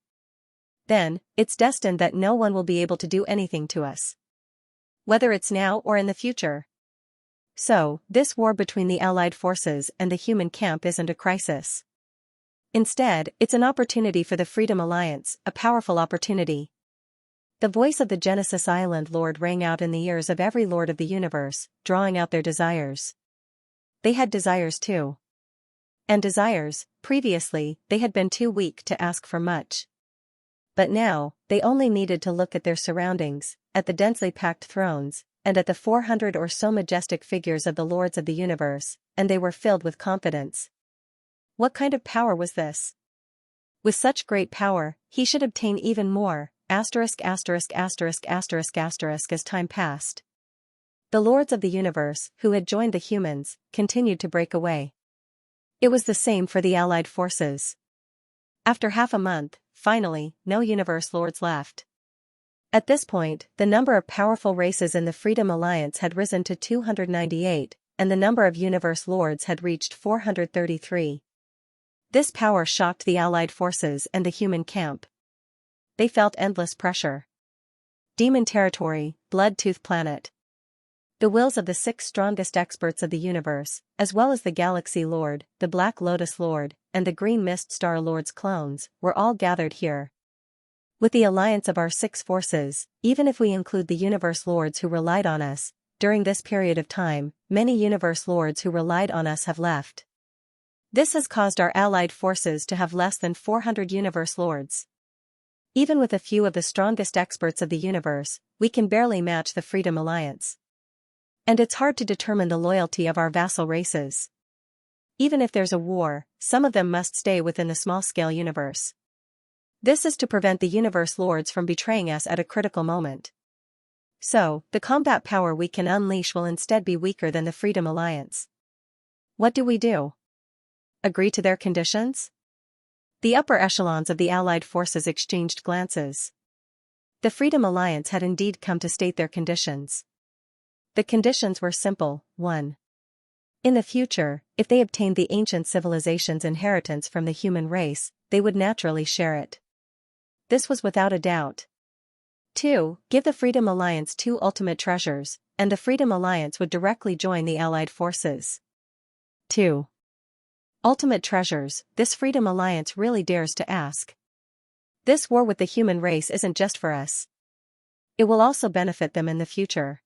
Then, it's destined that no one will be able to do anything to us. Whether it's now or in the future. So, this war between the Allied forces and the human camp isn't a crisis. Instead, it's an opportunity for the Freedom Alliance, a powerful opportunity. The voice of the Genesis Island Lord rang out in the ears of every lord of the universe, drawing out their desires. They had desires too. And desires, previously, they had been too weak to ask for much. But now, they only needed to look at their surroundings, at the densely packed thrones, and at the 400 or so majestic figures of the lords of the universe, and they were filled with confidence. What kind of power was this? With such great power, he should obtain even more, as time passed. The lords of the universe, who had joined the humans, continued to break away. It was the same for the Allied forces. After half a month, finally, no universe lords left. At this point, the number of powerful races in the Freedom Alliance had risen to 298, and the number of universe lords had reached 433. This power shocked the Allied forces and the human camp. They felt endless pressure. Demon territory, Blood-Tooth planet. The wills of the 6 strongest experts of the universe, as well as the Galaxy Lord, the Black Lotus Lord, and the Green Mist Star Lord's clones, were all gathered here. With the alliance of our 6 forces, even if we include the universe lords who relied on us, during this period of time, many universe lords who relied on us have left. This has caused our allied forces to have less than 400 universe lords. Even with a few of the strongest experts of the universe, we can barely match the Freedom Alliance. And it's hard to determine the loyalty of our vassal races. Even if there's a war, some of them must stay within the small-scale universe. This is to prevent the universe lords from betraying us at a critical moment. So, the combat power we can unleash will instead be weaker than the Freedom Alliance. What do we do? Agree to their conditions? The upper echelons of the Allied forces exchanged glances. The Freedom Alliance had indeed come to state their conditions. The conditions were simple. 1. In the future, if they obtained the ancient civilization's inheritance from the human race, they would naturally share it. This was without a doubt. 2. Give the Freedom Alliance 2 ultimate treasures, and the Freedom Alliance would directly join the Allied forces. 2. Ultimate treasures, this Freedom Alliance really dares to ask. This war with the human race isn't just for us. It will also benefit them in the future.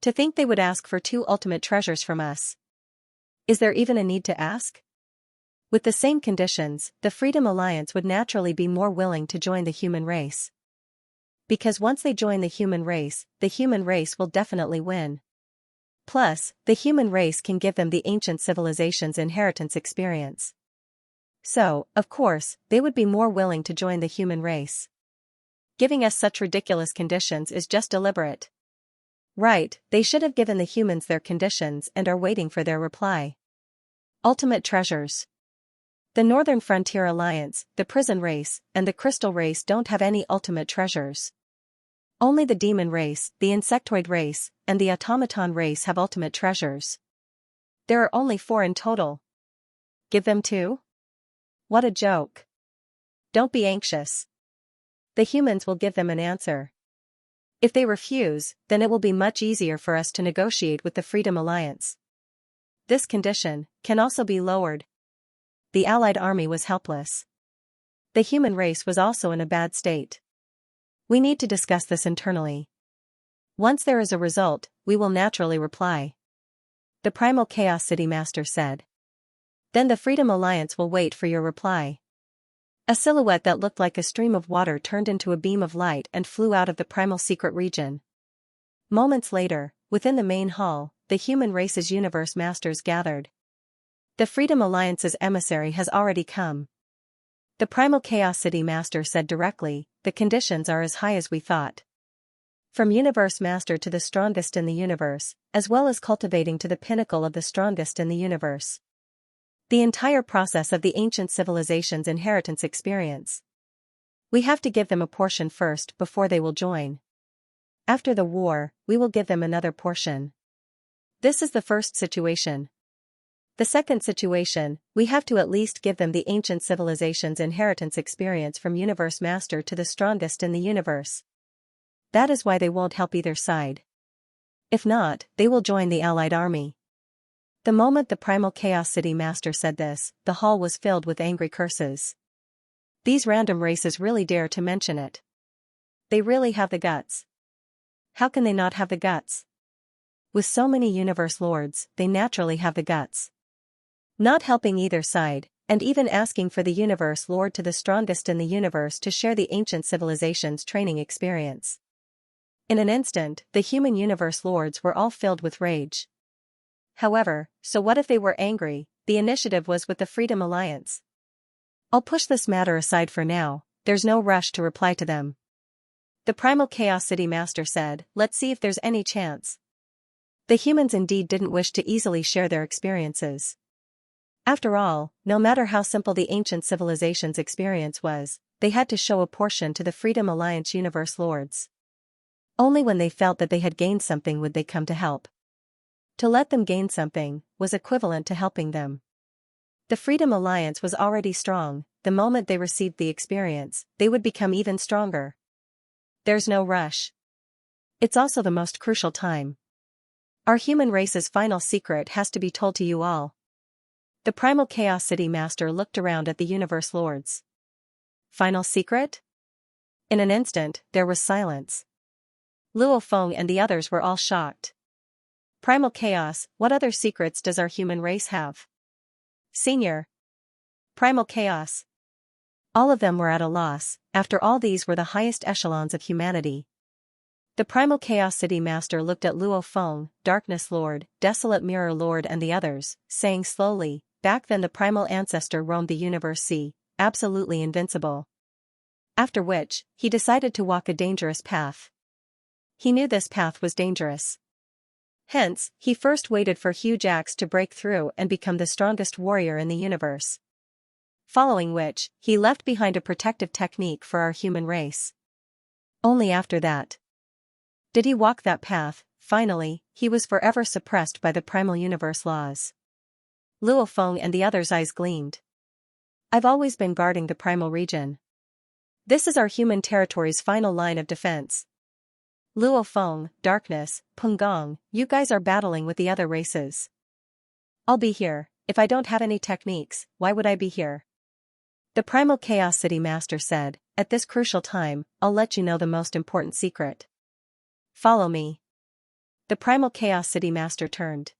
To think they would ask for 2 ultimate treasures from us. Is there even a need to ask? With the same conditions, the Freedom Alliance would naturally be more willing to join the human race. Because once they join the human race will definitely win. Plus, the human race can give them the ancient civilization's inheritance experience. So, of course, they would be more willing to join the human race. Giving us such ridiculous conditions is just deliberate. Right, they should have given the humans their conditions and are waiting for their reply. Ultimate treasures. The Northern Frontier Alliance, the Prison Race, and the Crystal Race don't have any ultimate treasures. Only the Demon Race, the Insectoid Race, and the Automaton Race have ultimate treasures. There are only 4 in total. Give them 2? What a joke. Don't be anxious. The humans will give them an answer. If they refuse, then it will be much easier for us to negotiate with the Freedom Alliance. This condition can also be lowered. The Allied army was helpless. The human race was also in a bad state. We need to discuss this internally. Once there is a result, we will naturally reply. The Primal Chaos City Master said. Then the Freedom Alliance will wait for your reply. A silhouette that looked like a stream of water turned into a beam of light and flew out of the primal secret region. Moments later, within the main hall, the human race's universe masters gathered. The Freedom Alliance's emissary has already come. The Primal Chaos City Master said directly, the conditions are as high as we thought. From Universe Master to the strongest in the universe, as well as cultivating to the pinnacle of the strongest in the universe. The entire process of the ancient civilization's inheritance experience. We have to give them a portion first before they will join. After the war, we will give them another portion. This is the first situation. The second situation, we have to at least give them the ancient civilization's inheritance experience from Universe Master to the strongest in the universe. That is why they won't help either side. If not, they will join the Allied army. The moment the Primal Chaos City Master said this, the hall was filled with angry curses. These random races really dare to mention it. They really have the guts. How can they not have the guts? With so many universe lords, they naturally have the guts. Not helping either side, and even asking for the universe lord to the strongest in the universe to share the ancient civilization's training experience. In an instant, the human universe lords were all filled with rage. However, so what if they were angry? The initiative was with the Freedom Alliance. I'll push this matter aside for now, there's no rush to reply to them. The Primal Chaos City Master said, let's see if there's any chance. The humans indeed didn't wish to easily share their experiences. After all, no matter how simple the ancient civilization's experience was, they had to show a portion to the Freedom Alliance Universe Lords. Only when they felt that they had gained something would they come to help. To let them gain something was equivalent to helping them. The Freedom Alliance was already strong, the moment they received the experience, they would become even stronger. There's no rush. It's also the most crucial time. Our human race's final secret has to be told to you all. The Primal Chaos City Master looked around at the Universe Lords. Final secret? In an instant, there was silence. Luo Feng and the others were all shocked. Primal Chaos, what other secrets does our human race have? Senior. Primal Chaos. All of them were at a loss, after all these were the highest echelons of humanity. The Primal Chaos City Master looked at Luo Feng, Darkness Lord, Desolate Mirror Lord and the others, saying slowly, back then the Primal Ancestor roamed the universe sea, absolutely invincible. After which, he decided to walk a dangerous path. he knew this path was dangerous. Hence, he first waited for huge axe to break through and become the strongest warrior in the universe. Following which, he left behind a protective technique for our human race. Only after that did he walk that path. Finally, he was forever suppressed by the primal universe laws. Luo Feng and the others' eyes gleamed. I've always been guarding the primal region. This is our human territory's final line of defense. Luo Feng, Darkness, Peng Gong, you guys are battling with the other races. I'll be here. If I don't have any techniques, why would I be here? The Primal Chaos City Master said, at this crucial time, I'll let you know the most important secret. Follow me. The Primal Chaos City Master turned.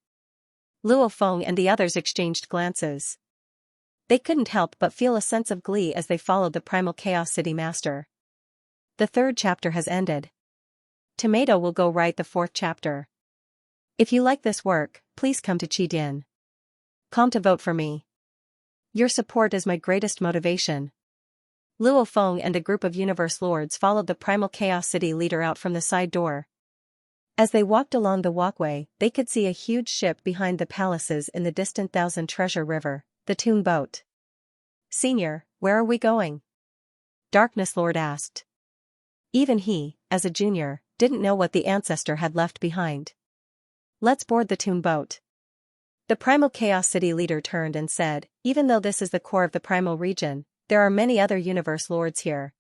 Luo Feng and the others exchanged glances. They couldn't help but feel a sense of glee as they followed the Primal Chaos City Master. The 3rd chapter has ended. Tomato will go write the 4th chapter. If you like this work, please come to Qidin.com to vote for me. Your support is my greatest motivation. Luo Feng and a group of Universe Lords followed the Primal Chaos City leader out from the side door. As they walked along the walkway, they could see a huge ship behind the palaces in the distant Thousand Treasure River, the Toon Boat. Senior, where are we going? Darkness Lord asked. Even he, as a junior, didn't know what the ancestor had left behind. Let's board the Toon Boat. The Primal Chaos City leader turned and said, even though this is the core of the primal region, there are many other Universe Lords here.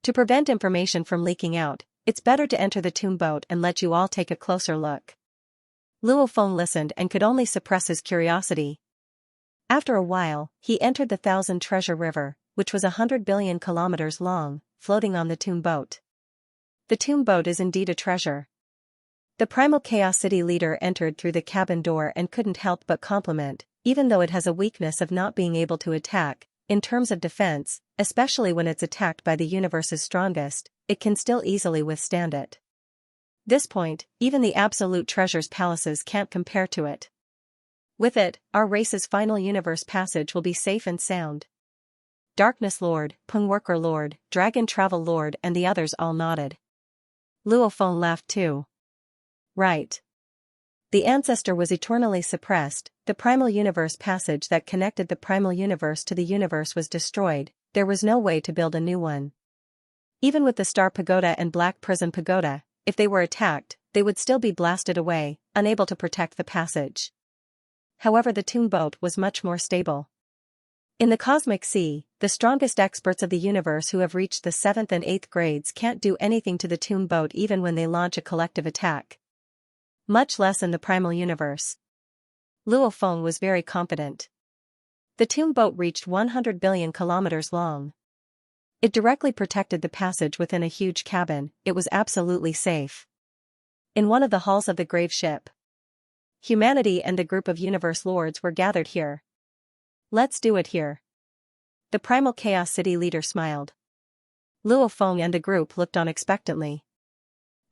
To prevent information from leaking out, it's better to enter the Toon Boat and let you all take a closer look. Luo Feng listened and could only suppress his curiosity. After a while, he entered the Thousand Treasure River, which was 100 billion kilometers long, floating on the Toon Boat. The Toon Boat is indeed a treasure. The Primal Chaos City leader entered through the cabin door and couldn't help but compliment, even though it has a weakness of not being able to attack, in terms of defense, especially when it's attacked by the universe's strongest, it can still easily withstand it. This point, even the absolute treasure's palaces can't compare to it. With it, our race's final universe passage will be safe and sound. Darkness Lord, Peng Worker Lord, Dragon Travel Lord and the others all nodded. Luo Feng laughed too. Right. The ancestor was eternally suppressed, the primal universe passage that connected the primal universe to the universe was destroyed, there was no way to build a new one. Even with the Star Pagoda and Black Prism Pagoda, if they were attacked, they would still be blasted away, unable to protect the passage. However, the Toon Boat was much more stable. In the cosmic sea, the strongest experts of the universe who have reached the 7th and 8th grades can't do anything to the Toon Boat even when they launch a collective attack. Much less in the primal universe. Luo Feng was very confident. The Toon Boat reached 100 billion kilometers long. It directly protected the passage within a huge cabin, it was absolutely safe. In one of the halls of the grave ship, humanity and a group of Universe Lords were gathered here. Let's do it here. The Primal Chaos City leader smiled. Luo Feng and the group looked on expectantly.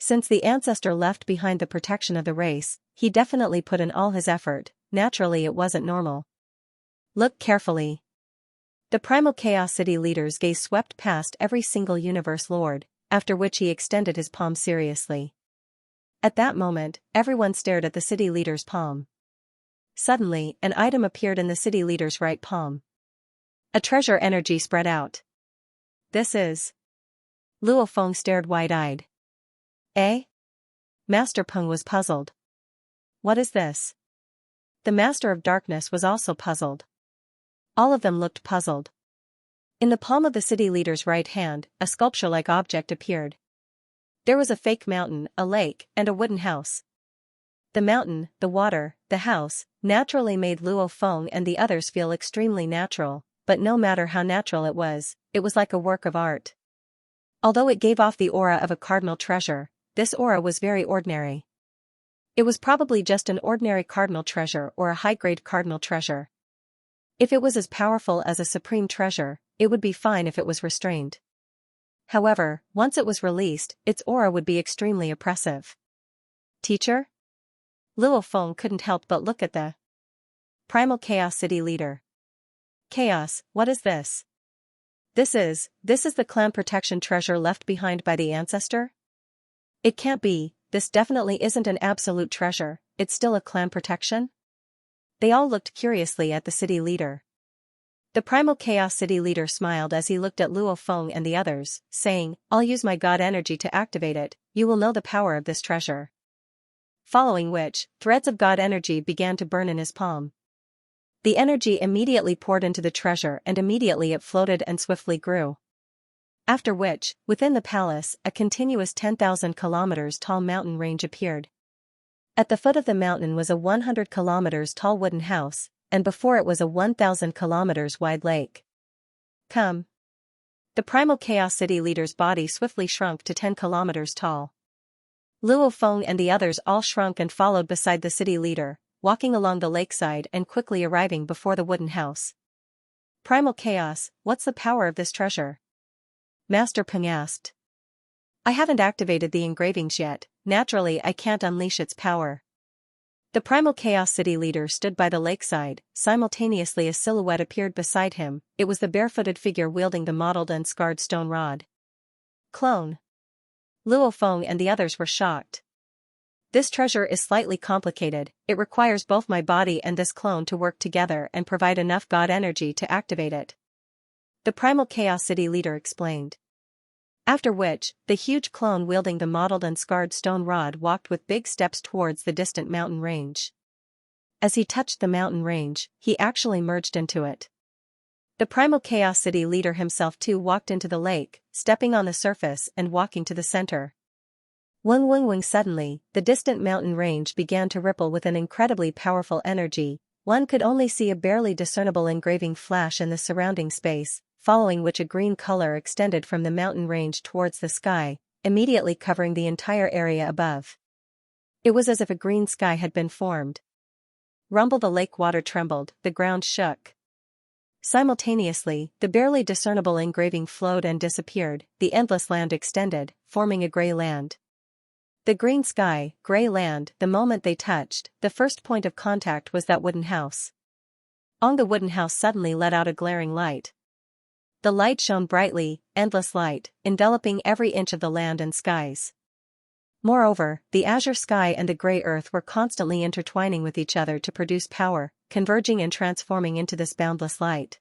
Since the ancestor left behind the protection of the race, he definitely put in all his effort, naturally it wasn't normal. Look carefully. The Primal Chaos City leader's gaze swept past every single Universe Lord, after which he extended his palm seriously. At that moment, everyone stared at the city leader's palm. Suddenly, an item appeared in the city leader's right palm. A treasure energy spread out. This is... Luo Feng stared wide-eyed. Eh? Master Peng was puzzled. What is this? The Master of Darkness was also puzzled. All of them looked puzzled. In the palm of the city leader's right hand, a sculpture-like object appeared. There was a fake mountain, a lake, and a wooden house. The mountain, the water, the house, naturally made Luo Feng and the others feel extremely natural, but no matter how natural it was like a work of art. Although it gave off the aura of a cardinal treasure, this aura was very ordinary. It was probably just an ordinary cardinal treasure or a high-grade cardinal treasure. If it was as powerful as a supreme treasure, it would be fine if it was restrained. However, once it was released, its aura would be extremely oppressive. Teacher? Luo Feng couldn't help but look at the Primal Chaos City leader. Chaos, what is this? This is the clan protection treasure left behind by the ancestor? It can't be, this definitely isn't an absolute treasure, it's still a clan protection? They all looked curiously at the city leader. The Primal Chaos City leader smiled as he looked at Luo Feng and the others, saying, I'll use my god energy to activate it, you will know the power of this treasure. Following which, threads of god energy began to burn in his palm. The energy immediately poured into the treasure and immediately it floated and swiftly grew. After which, within the palace, a continuous 10,000 kilometers tall mountain range appeared. At the foot of the mountain was a 100 kilometers tall wooden house, and before it was a 1,000 kilometers wide lake. Come. The Primal Chaos City leader's body swiftly shrunk to 10 kilometers tall. Luo Feng and the others all shrunk and followed beside the city leader, walking along the lakeside and quickly arriving before the wooden house. Primal Chaos, what's the power of this treasure? Master Peng asked. I haven't activated the engravings yet, naturally I can't unleash its power. The Primal Chaos City leader stood by the lakeside, simultaneously a silhouette appeared beside him, it was the barefooted figure wielding the mottled and scarred stone rod. Clone. Luo Feng and the others were shocked. This treasure is slightly complicated, it requires both my body and this clone to work together and provide enough god energy to activate it. The Primal Chaos City leader explained. After which, the huge clone wielding the mottled and scarred stone rod walked with big steps towards the distant mountain range. As he touched the mountain range, he actually merged into it. The Primal Chaos City leader himself too walked into the lake, stepping on the surface and walking to the center. Wing suddenly, the distant mountain range began to ripple with an incredibly powerful energy, one could only see a barely discernible engraving flash in the surrounding space, following which a green color extended from the mountain range towards the sky, immediately covering the entire area above. It was as if a green sky had been formed. Rumble the lake water trembled, the ground shook. Simultaneously, the barely discernible engraving flowed and disappeared, the endless land extended, forming a gray land. The green sky, gray land, the moment they touched, the first point of contact was that wooden house. The wooden house suddenly let out a glaring light. The light shone brightly, endless light, enveloping every inch of the land and skies. Moreover, the azure sky and the gray earth were constantly intertwining with each other to produce power, converging and transforming into this boundless light.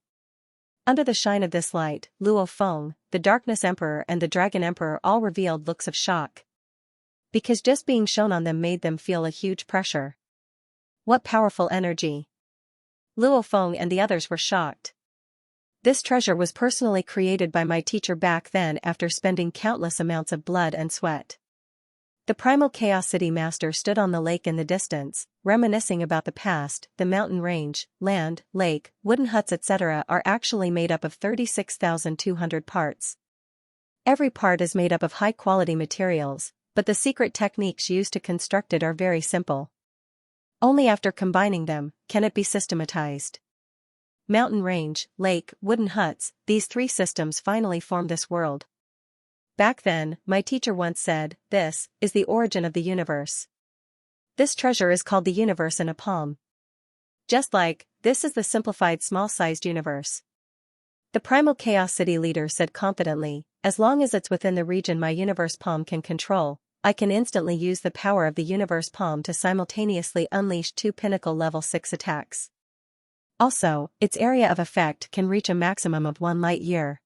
Under the shine of this light, Luo Feng, the Darkness Emperor and the Dragon Emperor all revealed looks of shock. Because just being shown on them made them feel a huge pressure. What powerful energy! Luo Feng and the others were shocked. This treasure was personally created by my teacher back then after spending countless amounts of blood and sweat. The Primal Chaos City Master stood on the lake in the distance, reminiscing about the past. The mountain range, land, lake, wooden huts etc. are actually made up of 36,200 parts. Every part is made up of high-quality materials, but the secret techniques used to construct it are very simple. Only after combining them can it be systematized. Mountain range, lake, wooden huts, these three systems finally form this world. Back then, my teacher once said, this is the origin of the universe. This treasure is called the universe in a palm. Just like, this is the simplified small-sized universe. The Primal Chaos City leader said confidently, as long as it's within the region my universe palm can control, I can instantly use the power of the universe palm to simultaneously unleash 2 pinnacle level 6 attacks. Also, its area of effect can reach a maximum of 1 light year.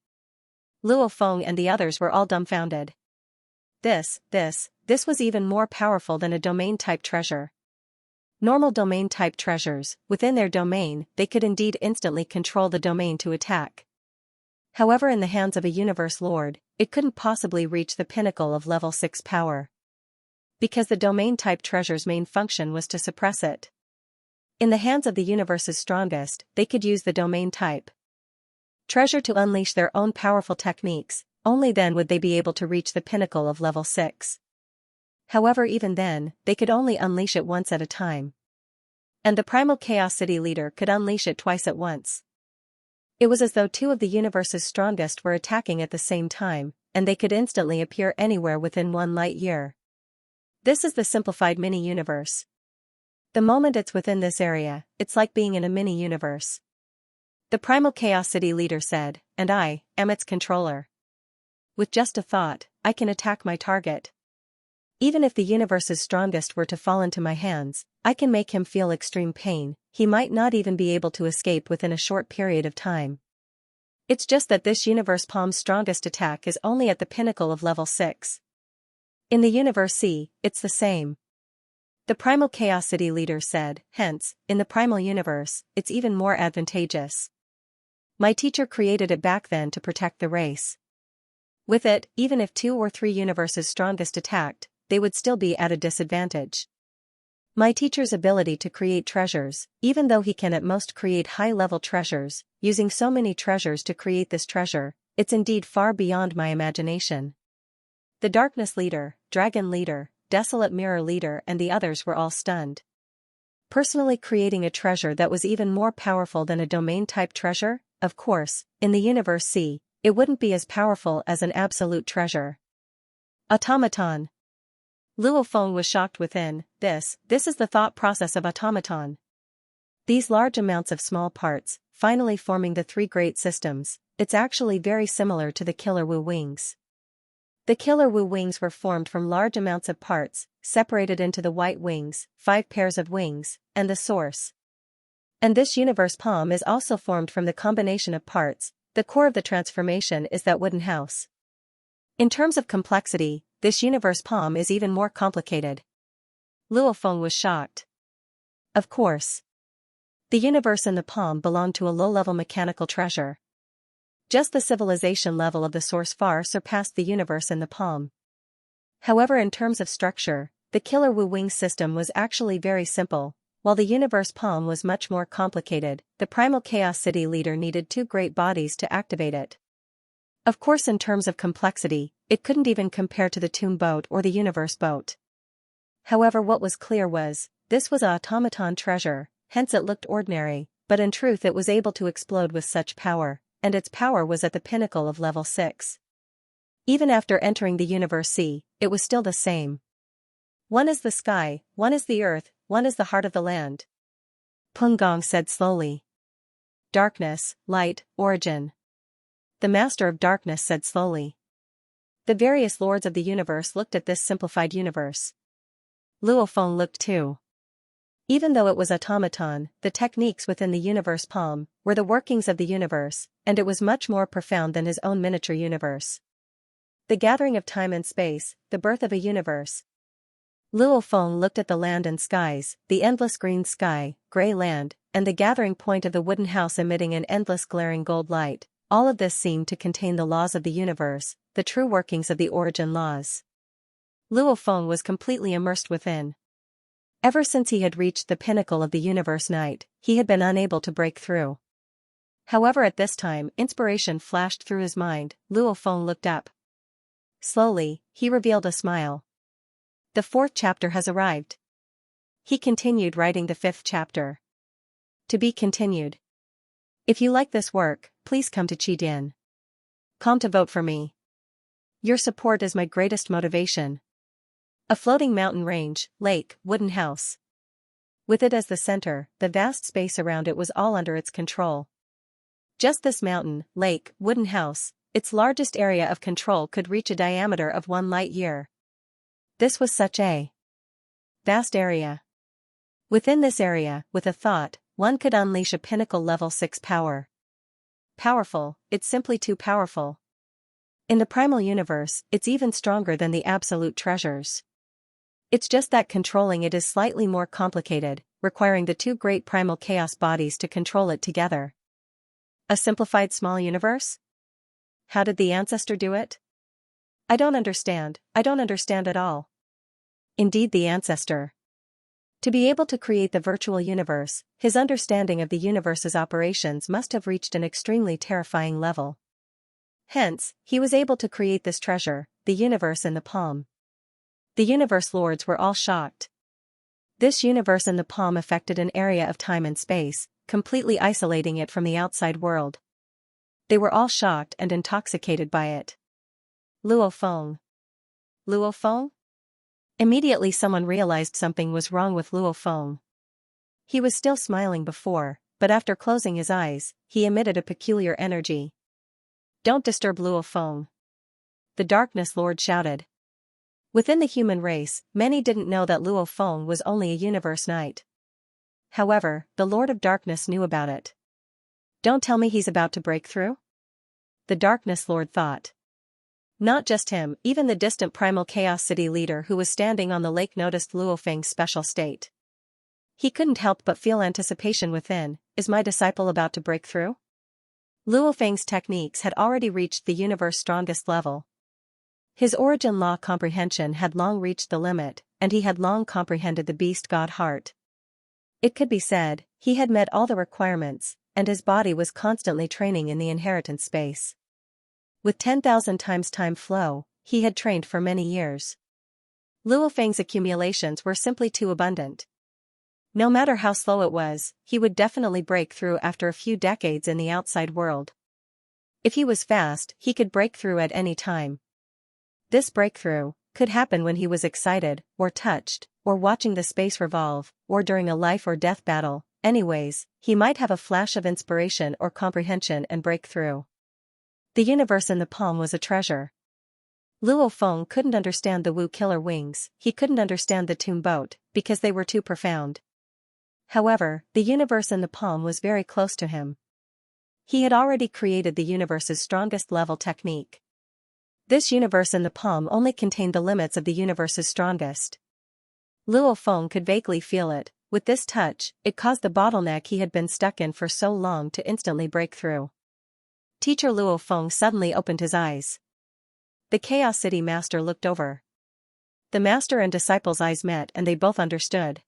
Luo Feng and the others were all dumbfounded. This was even more powerful than a domain-type treasure. Normal domain-type treasures, within their domain, they could indeed instantly control the domain to attack. However, in the hands of a universe lord, it couldn't possibly reach the pinnacle of level 6 power. Because the domain-type treasure's main function was to suppress it. In the hands of the universe's strongest, they could use the domain-type treasure to unleash their own powerful techniques, only then would they be able to reach the pinnacle of level 6. However, even then, they could only unleash it once at a time. And the Primal Chaos City leader could unleash it twice at once. It was as though 2 of the universe's strongest were attacking at the same time, and they could instantly appear anywhere within 1 light year. This is the simplified mini-universe. The moment it's within this area, it's like being in a mini-universe. The Primal Chaos City leader said, and I am its controller. With just a thought, I can attack my target. Even if the universe's strongest were to fall into my hands, I can make him feel extreme pain. He might not even be able to escape within a short period of time. It's just that this universe palm's strongest attack is only at the pinnacle of level 6. In the universe C, it's the same. The primal chaosity leader said, hence, in the primal universe, it's even more advantageous. My teacher created it back then to protect the race. With it, even if 2 or 3 universes strongest attacked, they would still be at a disadvantage. My teacher's ability to create treasures, even though he can at most create high-level treasures, using so many treasures to create this treasure, it's indeed far beyond my imagination. The darkness leader, dragon leader, desolate mirror leader and the others were all stunned. Personally creating a treasure that was even more powerful than a domain-type treasure? Of course, in the universe C, it wouldn't be as powerful as an absolute treasure. Automaton. Luo Feng was shocked within. This is the thought process of automaton. These large amounts of small parts, finally forming the 3 great systems, it's actually very similar to the Killer Wu wings. The Killer Wu wings were formed from large amounts of parts, separated into the white wings, 5 pairs of wings, and the source. And this universe palm is also formed from the combination of parts. The core of the transformation is that wooden house. In terms of complexity, this universe palm is even more complicated. Luo Feng was shocked. Of course. The universe and the palm belong to a low-level mechanical treasure. Just the civilization level of the source far surpassed the universe and the palm. However, in terms of structure, the Killer Wu wing system was actually very simple. While the universe palm was much more complicated, the primal chaos city leader needed 2 great bodies to activate it. Of course, in terms of complexity, it couldn't even compare to the tomb boat or the universe boat. However, what was clear was, this was an automaton treasure, hence it looked ordinary, but in truth it was able to explode with such power, and its power was at the pinnacle of level 6. Even after entering the universe C, it was still the same. One is the sky, one is the earth, one is the heart of the land. Peng Gong said slowly. Darkness, light, origin. The master of darkness said slowly. The various lords of the universe looked at this simplified universe. Luo Feng looked too. Even though it was automaton, the techniques within the universe palm were the workings of the universe, and it was much more profound than his own miniature universe. The gathering of time and space, the birth of a universe. Luo Feng looked at the land and skies, the endless green sky, gray land, and the gathering point of the wooden house emitting an endless glaring gold light. All of this seemed to contain the laws of the universe, the true workings of the origin laws. Luo Feng was completely immersed within. Ever since he had reached the pinnacle of the universe night, he had been unable to break through. However, at this time, inspiration flashed through his mind. Luo Feng looked up. Slowly, he revealed a smile. The 4th chapter has arrived. He continued writing the 5th chapter. To be continued. If you like this work, please come to Qidin.com to vote for me. Your support is my greatest motivation. A floating mountain range, lake, wooden house. With it as the center, the vast space around it was all under its control. Just this mountain, lake, wooden house, its largest area of control could reach a diameter of 1 light year. This was such a vast area. Within this area, with a thought, one could unleash a pinnacle level 6 power. Powerful, it's simply too powerful. In the primal universe, it's even stronger than the absolute treasures. It's just that controlling it is slightly more complicated, requiring the 2 great primal chaos bodies to control it together. A simplified small universe? How did the ancestor do it? I don't understand at all. Indeed, the ancestor. To be able to create the virtual universe, his understanding of the universe's operations must have reached an extremely terrifying level. Hence, he was able to create this treasure, the universe in the palm. The universe lords were all shocked. This universe in the palm affected an area of time and space, completely isolating it from the outside world. They were all shocked and intoxicated by it. Luo Feng. Luo Feng? Immediately someone realized something was wrong with Luo Feng. He was still smiling before, but after closing his eyes, he emitted a peculiar energy. Don't disturb Luo Feng. The Darkness Lord shouted. Within the human race, many didn't know that Luo Feng was only a universe knight. However, the Lord of Darkness knew about it. Don't tell me he's about to break through? The Darkness Lord thought. Not just him, even the distant Primal Chaos City leader who was standing on the lake noticed Luo Feng's special state. He couldn't help but feel anticipation within. Is my disciple about to break through? Luo Feng's techniques had already reached the universe's strongest level. His origin law comprehension had long reached the limit, and he had long comprehended the beast god heart. It could be said, he had met all the requirements, and his body was constantly training in the inheritance space. With 10,000 times time flow, he had trained for many years. Luo Feng's accumulations were simply too abundant. No matter how slow it was, he would definitely break through after a few decades in the outside world. If he was fast, he could break through at any time. This breakthrough could happen when he was excited, or touched, or watching the space revolve, or during a life or death battle. Anyways, he might have a flash of inspiration or comprehension and break through. The universe in the palm was a treasure. Luo Feng couldn't understand the Wu killer wings, he couldn't understand the tomb boat, because they were too profound. However, the universe in the palm was very close to him. He had already created the universe's strongest level technique. This universe in the palm only contained the limits of the universe's strongest. Luo Feng could vaguely feel it. With this touch, it caused the bottleneck he had been stuck in for so long to instantly break through. Teacher Luo Feng suddenly opened his eyes. The Chaos City Master looked over. The Master and disciple's eyes met and they both understood.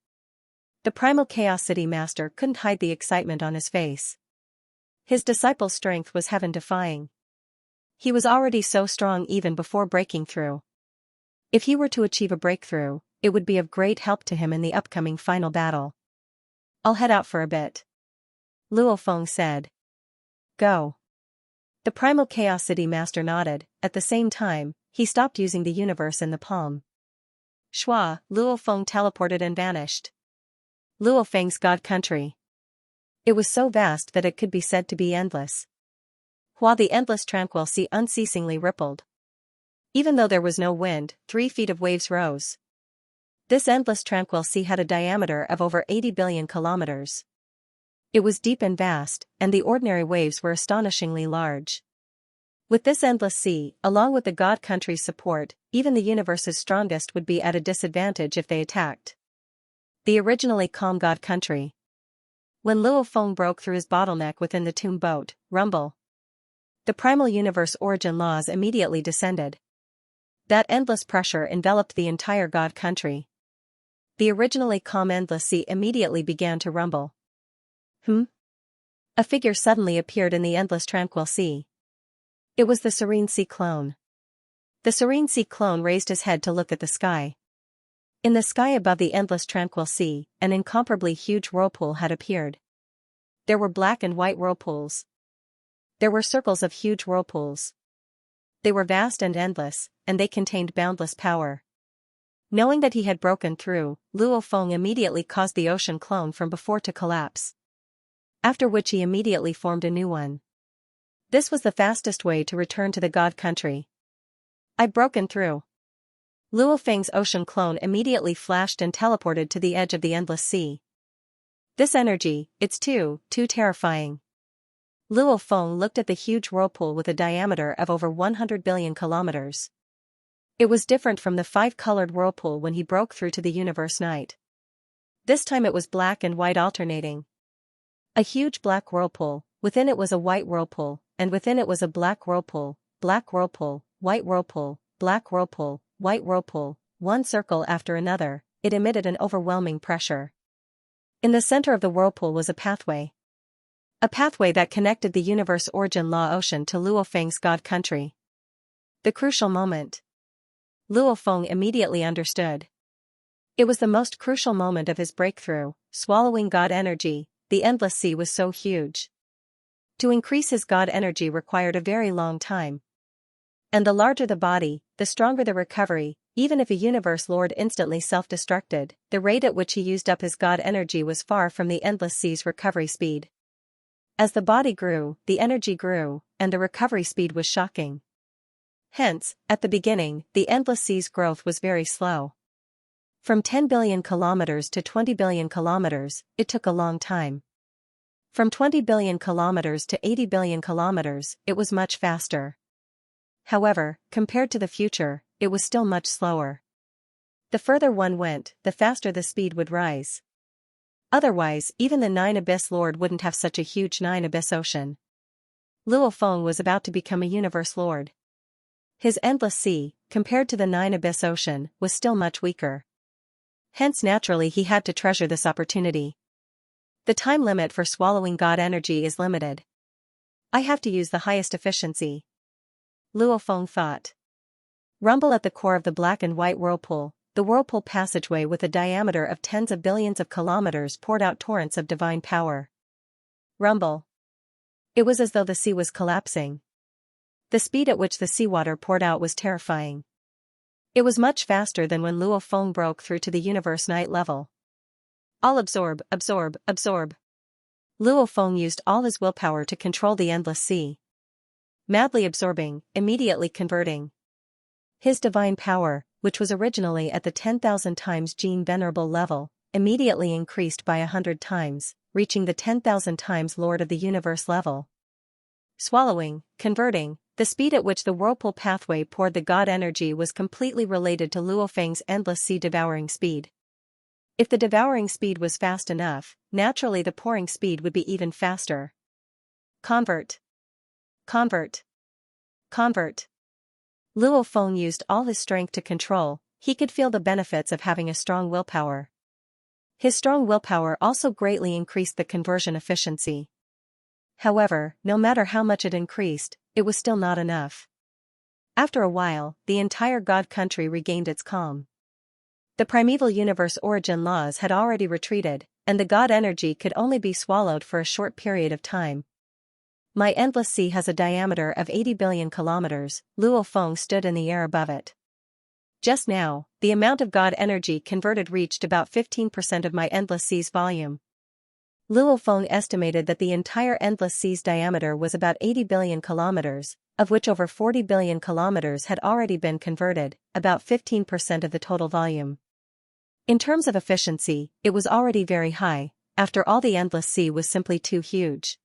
The Primal Chaos City Master couldn't hide the excitement on his face. His disciple's strength was heaven-defying. He was already so strong even before breaking through. If he were to achieve a breakthrough, it would be of great help to him in the upcoming final battle. I'll head out for a bit. Luo Feng said. Go. The Primal Chaos City Master nodded. At the same time, he stopped using the universe in the palm. Shua, Luo Feng teleported and vanished. Luo Feng's God Country. It was so vast that it could be said to be endless. While the endless tranquil sea unceasingly rippled. Even though there was no wind, 3 feet of waves rose. This endless tranquil sea had a diameter of over 80 billion kilometers. It was deep and vast, and the ordinary waves were astonishingly large. With this endless sea, along with the God Country's support, even the universe's strongest would be at a disadvantage if they attacked. The originally calm God Country. When Luo Feng broke through his bottleneck within the tomb boat, rumble. The primal universe origin laws immediately descended. That endless pressure enveloped the entire God Country. The originally calm endless sea immediately began to rumble. A figure suddenly appeared in the endless tranquil sea. It was the Serene Sea clone. The Serene Sea clone raised his head to look at the sky. In the sky above the endless tranquil sea, an incomparably huge whirlpool had appeared. There were black and white whirlpools. There were circles of huge whirlpools. They were vast and endless, and they contained boundless power. Knowing that he had broken through, Luo Feng immediately caused the ocean clone from before to collapse. After which he immediately formed a new one. This was the fastest way to return to the God Country. I've broken through. Luo Feng's ocean clone immediately flashed and teleported to the edge of the endless sea. This energy, it's too terrifying. Luo Feng looked at the huge whirlpool with a diameter of over 100 billion kilometers. It was different from the 5-colored whirlpool when he broke through to the universe night. This time it was black and white alternating. A huge black whirlpool, within it was a white whirlpool, and within it was a black whirlpool, white whirlpool, black whirlpool, white whirlpool, one circle after another. It emitted an overwhelming pressure. In the center of the whirlpool was a pathway. A pathway that connected the universe origin law ocean to Luo Feng's God Country. The crucial moment. Luo Feng immediately understood. It was the most crucial moment of his breakthrough, swallowing God energy. The endless sea was so huge. To increase his God energy required a very long time. And the larger the body, the stronger the recovery. Even if a universe lord instantly self-destructed, the rate at which he used up his God energy was far from the endless sea's recovery speed. As the body grew, the energy grew, and the recovery speed was shocking. Hence, at the beginning, the endless sea's growth was very slow. From 10 billion kilometers to 20 billion kilometers, it took a long time. From 20 billion kilometers to 80 billion kilometers, it was much faster. However, compared to the future, it was still much slower. The further one went, the faster the speed would rise. Otherwise, even the Nine Abyss Lord wouldn't have such a huge Nine Abyss ocean. Luo Feng was about to become a universe lord. His endless sea, compared to the Nine Abyss ocean, was still much weaker. Hence naturally he had to treasure this opportunity. The time limit for swallowing God energy is limited. I have to use the highest efficiency. Luo Feng thought. Rumble at the core of the black and white whirlpool, the whirlpool passageway with a diameter of tens of billions of kilometers poured out torrents of divine power. Rumble. It was as though the sea was collapsing. The speed at which the seawater poured out was terrifying. It was much faster than when Luo Feng broke through to the universe night level. All absorb, absorb, absorb. Luo Feng used all his willpower to control the endless sea. Madly absorbing, immediately converting. His divine power, which was originally at the 10,000 times Jin Venerable level, immediately increased by 100 times, reaching the 10,000 times Lord of the Universe level. Swallowing, converting, the speed at which the whirlpool pathway poured the God energy was completely related to Luo Feng's endless sea devouring speed. If the devouring speed was fast enough, naturally the pouring speed would be even faster. Convert. Convert. Convert. Luo Feng used all his strength to control. He could feel the benefits of having a strong willpower. His strong willpower also greatly increased the conversion efficiency. However, no matter how much it increased, it was still not enough. After a while, the entire God country regained its calm. The primeval universe origin laws had already retreated, and the God energy could only be swallowed for a short period of time. My endless sea has a diameter of 80 billion kilometers, Luo Feng stood in the air above it. Just now, the amount of God energy converted reached about 15% of my endless sea's volume. Luo Feng estimated that the entire endless sea's diameter was about 80 billion kilometers, of which over 40 billion kilometers had already been converted, about 15% of the total volume. In terms of efficiency, it was already very high. After all, the endless sea was simply too huge.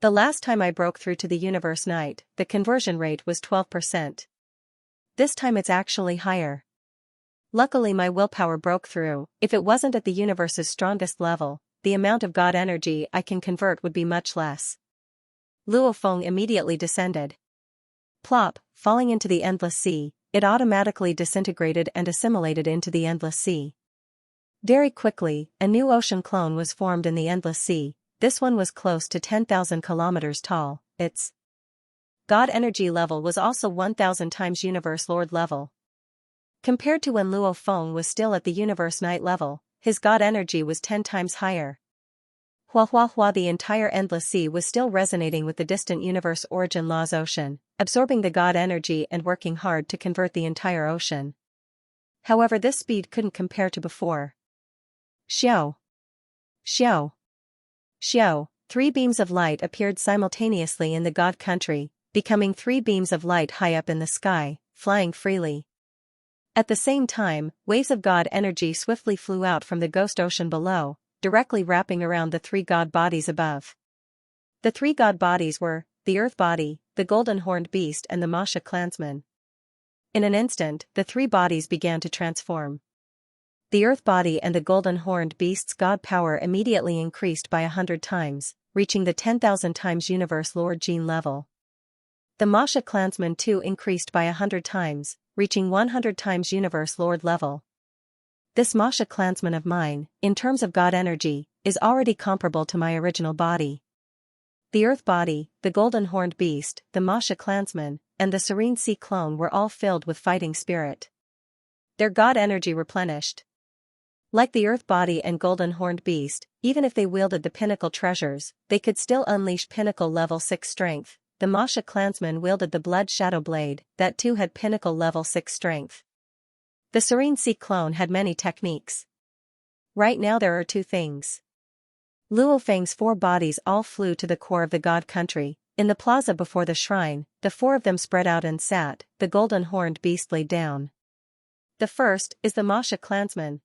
The last time I broke through to the universe night, the conversion rate was 12%. This time it's actually higher. Luckily my willpower broke through. If it wasn't at the universe's strongest level, the amount of God energy I can convert would be much less. Luo Feng immediately descended. Plop, falling into the endless sea, it automatically disintegrated and assimilated into the endless sea. Very quickly, a new ocean clone was formed in the endless sea. This one was close to 10,000 kilometers tall. Its God energy level was also 1,000 times Universe Lord level. Compared to when Luo Feng was still at the Universe Night level, his God energy was 10 times higher. Hua hua hua, the entire endless sea was still resonating with the distant Universe Origin Laws ocean, absorbing the God energy and working hard to convert the entire ocean. However, this speed couldn't compare to before. Xiao. Xiao. Xiao, 3 beams of light appeared simultaneously in the God country, becoming 3 beams of light high up in the sky, flying freely. At the same time, waves of God energy swiftly flew out from the ghost ocean below, directly wrapping around the 3 God bodies above. The 3 God bodies were the Earth body, the Golden Horned Beast and the Masha clansman. In an instant, the 3 bodies began to transform. The Earth body and the Golden Horned Beast's God power immediately increased by 100 times, reaching the 10,000 times Universe Lord Jin level. The Masha clansman too increased by 100 times, reaching 100 times Universe Lord level. This Masha clansman of mine, in terms of God energy, is already comparable to my original body. The Earth body, the Golden Horned Beast, the Masha clansman, and the Serene Sea clone were all filled with fighting spirit. Their God energy replenished. Like the Earth body and Golden Horned Beast, even if they wielded the pinnacle treasures, they could still unleash pinnacle level 6 strength. The Masha clansman wielded the Blood Shadow Blade, that too had pinnacle level 6 strength. The Serene Sea clone had many techniques. Right now there are 2 things. Luo Feng's 4 bodies all flew to the core of the God country. In the plaza before the shrine, the four of them spread out and sat, the golden-horned beast laid down. The first is the Masha clansman.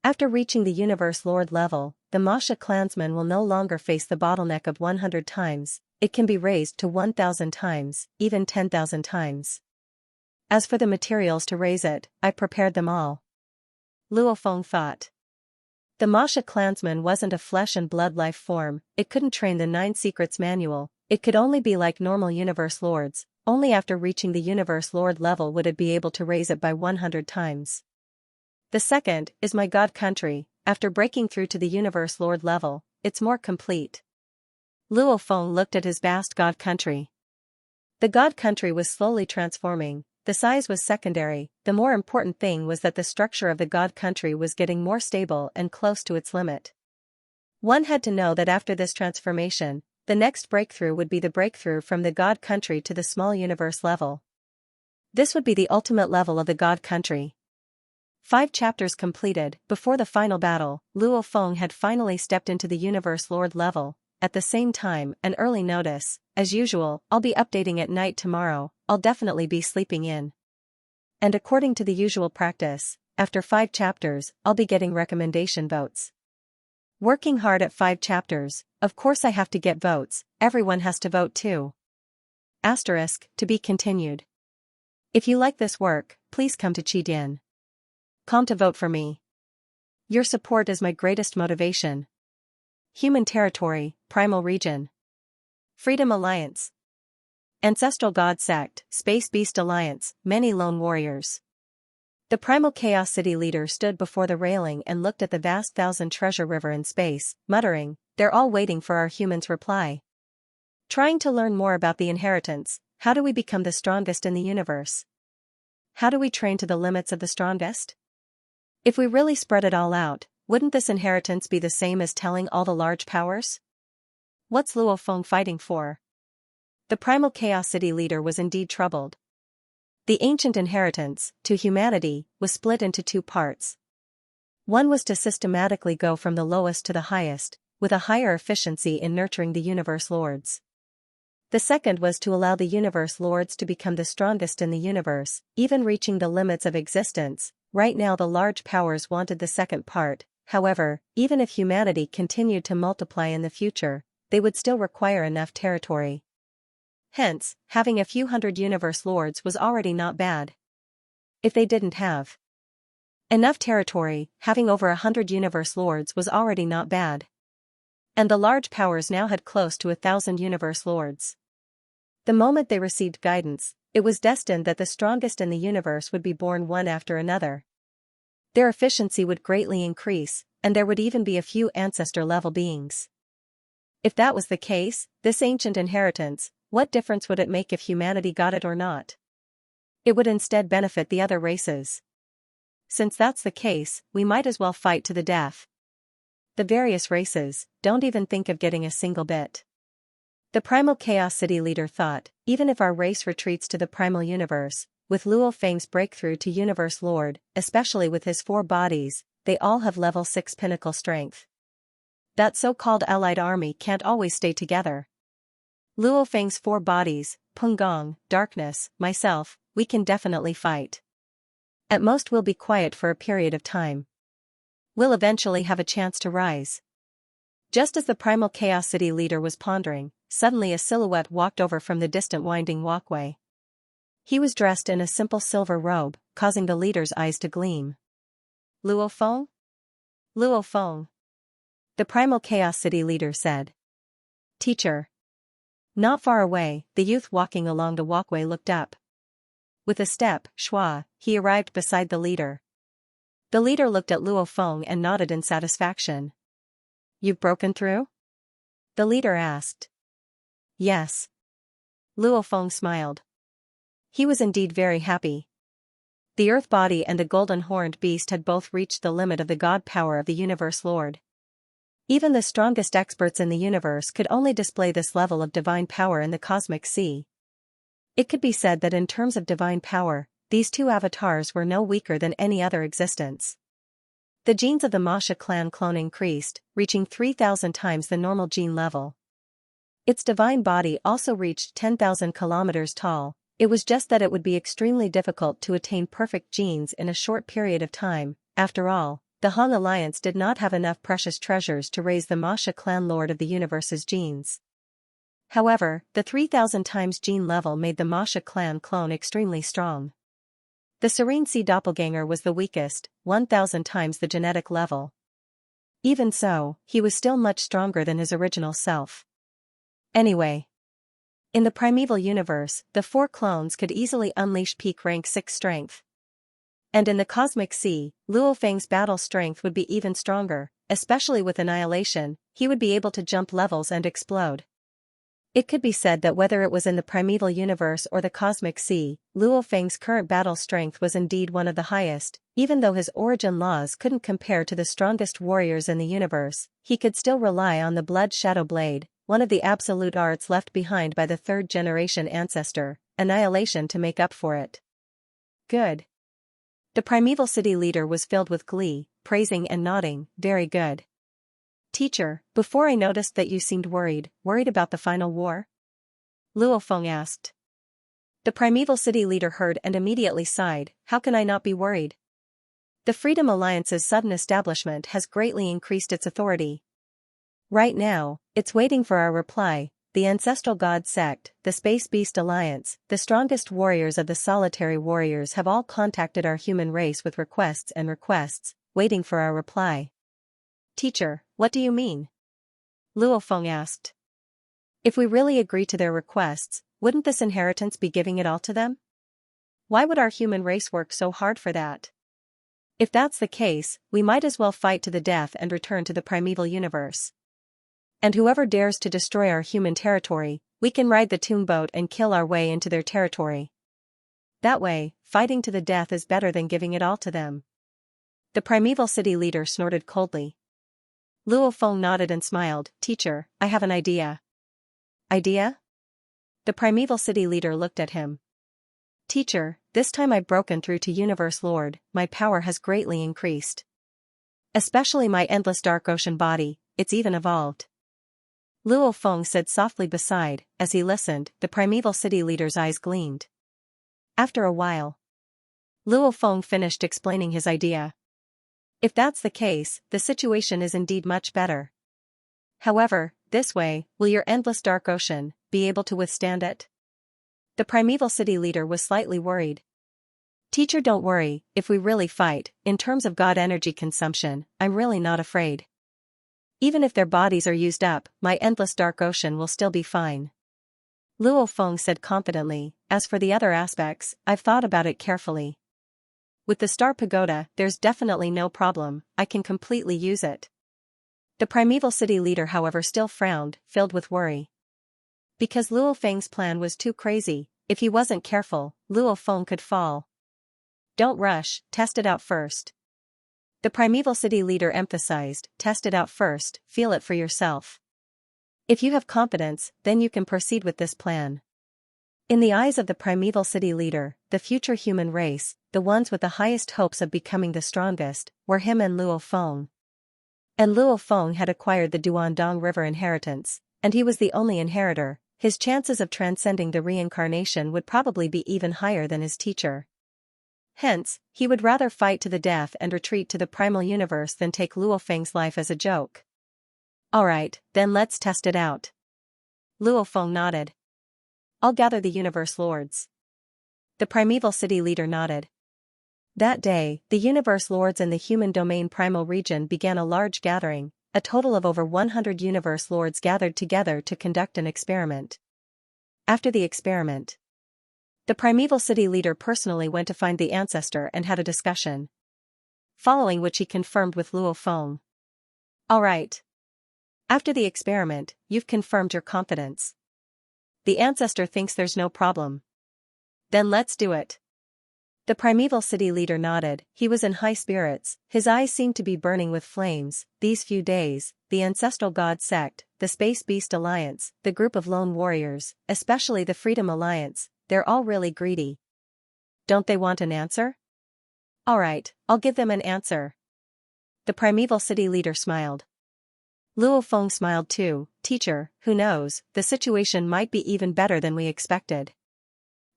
After reaching the Universe Lord level, the Masha clansman will no longer face the bottleneck of 100 times, it can be raised to 1,000 times, even 10,000 times. As for the materials to raise it, I prepared them all. Luo Feng thought. The Masha clansman wasn't a flesh and blood life form, it couldn't train the 9 secrets manual, it could only be like normal Universe Lords, only after reaching the Universe Lord level would it be able to raise it by 100 times. The second is my God country, after breaking through to the Universe Lord level, it's more complete. Luo Feng looked at his vast God country. The God country was slowly transforming, the size was secondary, the more important thing was that the structure of the God country was getting more stable and close to its limit. One had to know that after this transformation, the next breakthrough would be the breakthrough from the God country to the small universe level. This would be the ultimate level of the God country. 5 chapters completed, before the final battle, Luo Feng had finally stepped into the Universe Lord level. At the same time, an early notice, as usual, I'll be updating at night tomorrow, I'll definitely be sleeping in. And according to the usual practice, after 5 chapters, I'll be getting recommendation votes. Working hard at 5 chapters, of course I have to get votes, everyone has to vote too. Asterisk, to be continued. If you like this work, please come to Qidin.com to vote for me. Your support is my greatest motivation. Human Territory, Primal Region. Freedom Alliance. Ancestral God Sect, Space Beast Alliance, many lone warriors. The Primal Chaos City leader stood before the railing and looked at the vast 1,000 treasure river in space, muttering, they're all waiting for our humans' reply. Trying to learn more about the inheritance, how do we become the strongest in the universe? How do we train to the limits of the strongest? If we really spread it all out, wouldn't this inheritance be the same as telling all the large powers? What's Luo Feng fighting for? The Primal Chaos City leader was indeed troubled. The ancient inheritance, to humanity, was split into 2 parts. One was to systematically go from the lowest to the highest, with a higher efficiency in nurturing the Universe Lords. The second was to allow the Universe Lords to become the strongest in the universe, even reaching the limits of existence. Right now the large powers wanted the second part, however, even if humanity continued to multiply in the future, they would still require enough territory. Hence, having a few hundred Universe Lords was already not bad. If they didn't have enough territory, having over 100 Universe Lords was already not bad. And the large powers now had close to 1,000 Universe Lords. The moment they received guidance, it was destined that the strongest in the universe would be born one after another. Their efficiency would greatly increase, and there would even be a few ancestor-level beings. If that was the case, this ancient inheritance, what difference would it make if humanity got it or not? It would instead benefit the other races. Since that's the case, we might as well fight to the death. The various races don't even think of getting a single bit. The Primal Chaos City leader thought, even if our race retreats to the primal universe, with Luo Feng's breakthrough to Universe Lord, especially with his 4 bodies, they all have level 6 pinnacle strength. That so-called allied army can't always stay together. Luo Feng's 4 bodies, Pengong, Darkness, myself, we can definitely fight. At most we'll be quiet for a period of time. We'll eventually have a chance to rise. Just as the Primal Chaos City leader was pondering, suddenly a silhouette walked over from the distant winding walkway. He was dressed in a simple silver robe, causing the leader's eyes to gleam. Luo Feng? Luo Feng. The Primal Chaos City leader said. Teacher. Not far away, the youth walking along the walkway looked up. With a step, schwa, he arrived beside the leader. The leader looked at Luo Feng and nodded in satisfaction. You've broken through? The leader asked. Yes. Luo Feng smiled. He was indeed very happy. The Earth Body and the Golden Horned Beast had both reached the limit of the God power of the Universe Lord. Even the strongest experts in the universe could only display this level of divine power in the cosmic sea. It could be said that in terms of divine power, these 2 avatars were no weaker than any other existence. The genes of the Masha clan clone increased, reaching 3,000 times the normal gene level. Its divine body also reached 10,000 kilometers tall. It was just that it would be extremely difficult to attain perfect genes in a short period of time. After all, the Han Alliance did not have enough precious treasures to raise the Masha clan Lord of the Universe's genes. However, the 3,000 times gene level made the Masha clan clone extremely strong. The Serene Sea doppelganger was the weakest, 1,000 times the genetic level. Even so, he was still much stronger than his original self. Anyway, in the primeval universe, the 4 clones could easily unleash peak rank 6 strength. And in the cosmic sea, Luo Feng's battle strength would be even stronger, especially with annihilation. He would be able to jump levels and explode. It could be said that whether it was in the primeval universe or the cosmic sea, Luo Feng's current battle strength was indeed one of the highest. Even though his origin laws couldn't compare to the strongest warriors in the universe, he could still rely on the Blood Shadow Blade, one of the absolute arts left behind by the 3rd-generation ancestor, annihilation, to make up for it. Good. The primeval city leader was filled with glee, praising and nodding. Very good. Teacher, before I noticed that you seemed worried about the final war? Luo Feng asked. The primeval city leader heard and immediately sighed. How can I not be worried? The Freedom Alliance's sudden establishment has greatly increased its authority. Right now, it's waiting for our reply. The Ancestral God Sect, the Space Beast Alliance, the strongest warriors of the Solitary Warriors have all contacted our human race with requests, waiting for our reply. Teacher, what do you mean? Luo Feng asked. If we really agree to their requests, wouldn't this inheritance be giving it all to them? Why would our human race work so hard for that? If that's the case, we might as well fight to the death and return to the primeval universe. And whoever dares to destroy our human territory, we can ride the Toon Boat and kill our way into their territory. That way, fighting to the death is better than giving it all to them. The primeval city leader snorted coldly. Luo Feng nodded and smiled. Teacher, I have an idea. Idea? The primeval city leader looked at him. Teacher, this time I've broken through to Universe Lord, my power has greatly increased. Especially my endless dark ocean body, it's even evolved. Luo Feng said softly beside. As he listened, the primeval city leader's eyes gleamed. After a while, Luo Feng finished explaining his idea. If that's the case, the situation is indeed much better. However, this way, will your endless dark ocean be able to withstand it? The primeval city leader was slightly worried. Teacher, don't worry, if we really fight, in terms of God energy consumption, I'm really not afraid. Even if their bodies are used up, my endless dark ocean will still be fine. Luo Feng said confidently. As for the other aspects, I've thought about it carefully. With the Star Pagoda, there's definitely no problem, I can completely use it. The primeval city leader, however, still frowned, filled with worry. Because Luo Feng's plan was too crazy, if he wasn't careful, Luo Feng could fall. Don't rush, test it out first. The primeval city leader emphasized. Test it out first, feel it for yourself. If you have confidence, then you can proceed with this plan. In the eyes of the primeval city leader, the future human race, the ones with the highest hopes of becoming the strongest, were him and Luo Feng. And Luo Feng had acquired the Duandong River inheritance, and he was the only inheritor. His chances of transcending the reincarnation would probably be even higher than his teacher. Hence, he would rather fight to the death and retreat to the primal universe than take Luo Feng's life as a joke. Alright, then let's test it out. Luo Feng nodded. I'll gather the universe lords. The primeval city leader nodded. That day, the universe lords in the human domain primal region began a large gathering. A total of over 100 universe lords gathered together to conduct an experiment. After the experiment, the primeval city leader personally went to find the ancestor and had a discussion. Following which he confirmed with Luo Feng. Alright. After the experiment, you've confirmed your confidence. The ancestor thinks there's no problem. Then let's do it. The primeval city leader nodded. He was in high spirits, his eyes seemed to be burning with flames. These few days, the Ancestral God Sect, the Space Beast Alliance, the group of lone warriors, especially the Freedom Alliance, they're all really greedy. Don't they want an answer? Alright, I'll give them an answer. The primeval city leader smiled. Luo Feng smiled too. Teacher, who knows, the situation might be even better than we expected.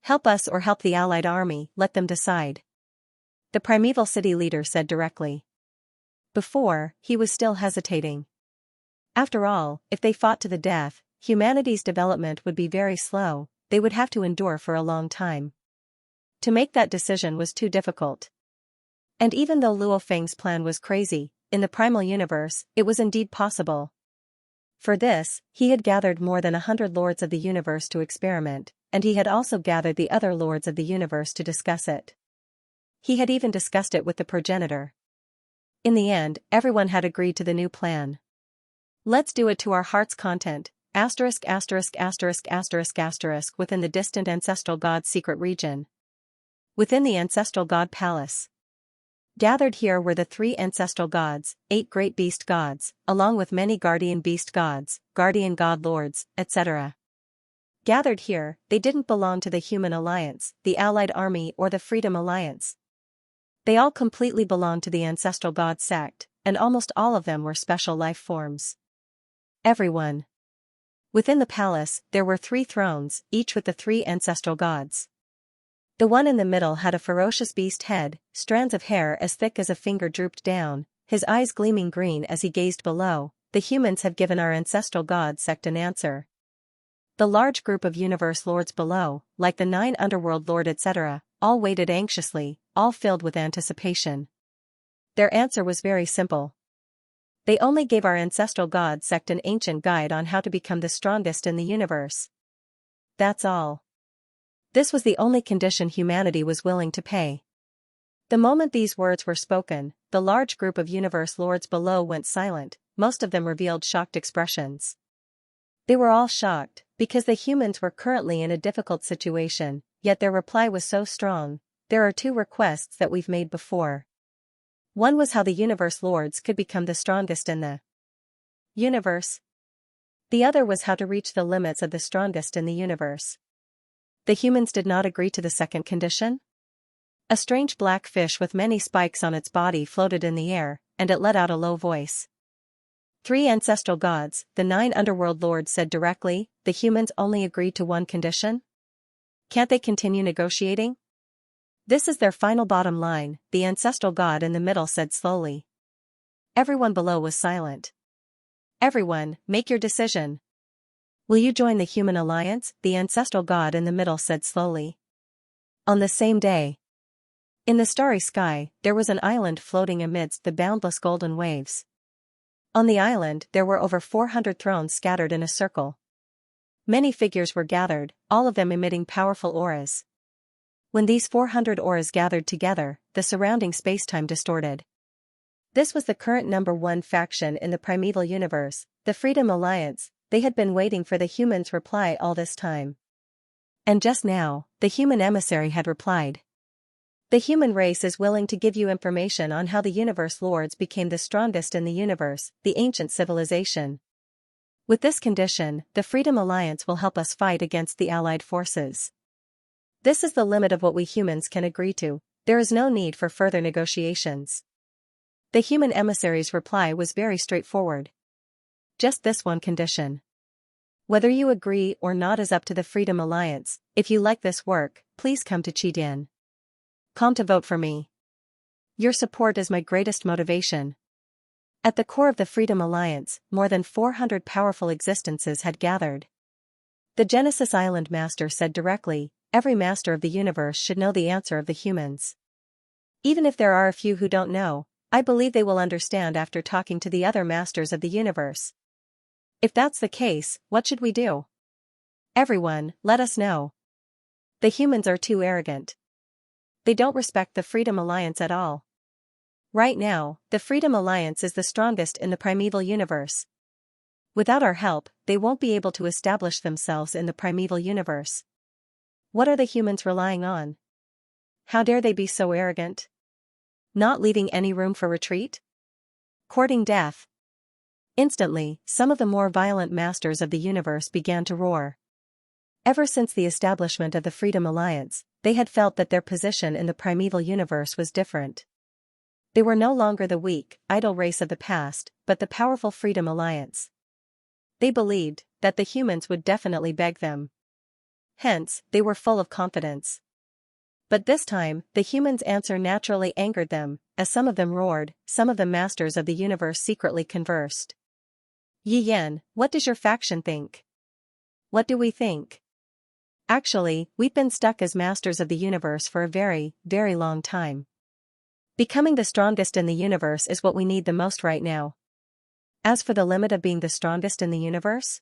Help us or help the allied army, let them decide. The primeval city leader said directly. Before, he was still hesitating. After all, if they fought to the death, humanity's development would be very slow, they would have to endure for a long time. To make that decision was too difficult. And even though Luo Feng's plan was crazy, in the primal universe, it was indeed possible. For this, he had gathered more than 100 lords of the universe to experiment, and he had also gathered the other lords of the universe to discuss it. He had even discussed it with the progenitor. In the end, everyone had agreed to the new plan. Let's do it to our heart's content, ******** within the distant ancestral god's secret region. Within the ancestral god palace. Gathered here were the 3 ancestral gods, 8 great beast gods, along with many guardian beast gods, guardian god lords, etc. Gathered here, they didn't belong to the Human Alliance, the Allied Army or the Freedom Alliance. They all completely belonged to the ancestral god sect, and almost all of them were special life forms. Everyone. Within the palace, there were 3 thrones, each with the 3 ancestral gods. The one in the middle had a ferocious beast head, strands of hair as thick as a finger drooped down, his eyes gleaming green as he gazed below. The humans have given our ancestral god sect an answer. The large group of universe lords below, like the 9 underworld lord etc., all waited anxiously, all filled with anticipation. Their answer was very simple. They only gave our ancestral god sect an ancient guide on how to become the strongest in the universe. That's all. This was the only condition humanity was willing to pay. The moment these words were spoken, the large group of universe lords below went silent, most of them revealed shocked expressions. They were all shocked, because the humans were currently in a difficult situation, yet their reply was so strong. There are 2 requests that we've made before. One was how the universe lords could become the strongest in the universe. The other was how to reach the limits of the strongest in the universe. The humans did not agree to the second condition? A strange black fish with many spikes on its body floated in the air, and it let out a low voice. 3 ancestral gods, the 9 underworld lords said directly. The humans only agreed to one condition? Can't they continue negotiating? This is their final bottom line, the ancestral god in the middle said slowly. Everyone below was silent. Everyone, make your decision. Will you join the Human Alliance? The ancestral god in the middle said slowly. On the same day. In the starry sky, there was an island floating amidst the boundless golden waves. On the island there were over 400 thrones scattered in a circle. Many figures were gathered, all of them emitting powerful auras. When these 400 auras gathered together, the surrounding spacetime distorted. This was the current number 1 faction in the primeval universe, the Freedom Alliance. They had been waiting for the humans' reply all this time. And just now, the human emissary had replied. The human race is willing to give you information on how the universe lords became the strongest in the universe, the ancient civilization. With this condition, the Freedom Alliance will help us fight against the Allied forces. This is the limit of what we humans can agree to. There is no need for further negotiations. The human emissary's reply was very straightforward. Just this one condition. Whether you agree or not is up to the Freedom Alliance. If you like this work, please come to Chidian. Come to vote for me. Your support is my greatest motivation. At the core of the Freedom Alliance, more than 400 powerful existences had gathered. The Genesis Island Master said directly, every master of the universe should know the answer of the humans. Even if there are a few who don't know, I believe they will understand after talking to the other masters of the universe. If that's the case, what should we do? Everyone, let us know. The humans are too arrogant. They don't respect the Freedom Alliance at all. Right now, the Freedom Alliance is the strongest in the primeval universe. Without our help, they won't be able to establish themselves in the primeval universe. What are the humans relying on? How dare they be so arrogant? Not leaving any room for retreat? Courting death. Instantly, some of the more violent masters of the universe began to roar. Ever since the establishment of the Freedom Alliance, they had felt that their position in the primeval universe was different. They were no longer the weak, idle race of the past, but the powerful Freedom Alliance. They believed that the humans would definitely beg them. Hence, they were full of confidence. But this time, the humans' answer naturally angered them, as some of them roared, some of the masters of the universe secretly conversed. Yi Yan, what does your faction think? What do we think? Actually, we've been stuck as masters of the universe for a very, very long time. Becoming the strongest in the universe is what we need the most right now. As for the limit of being the strongest in the universe?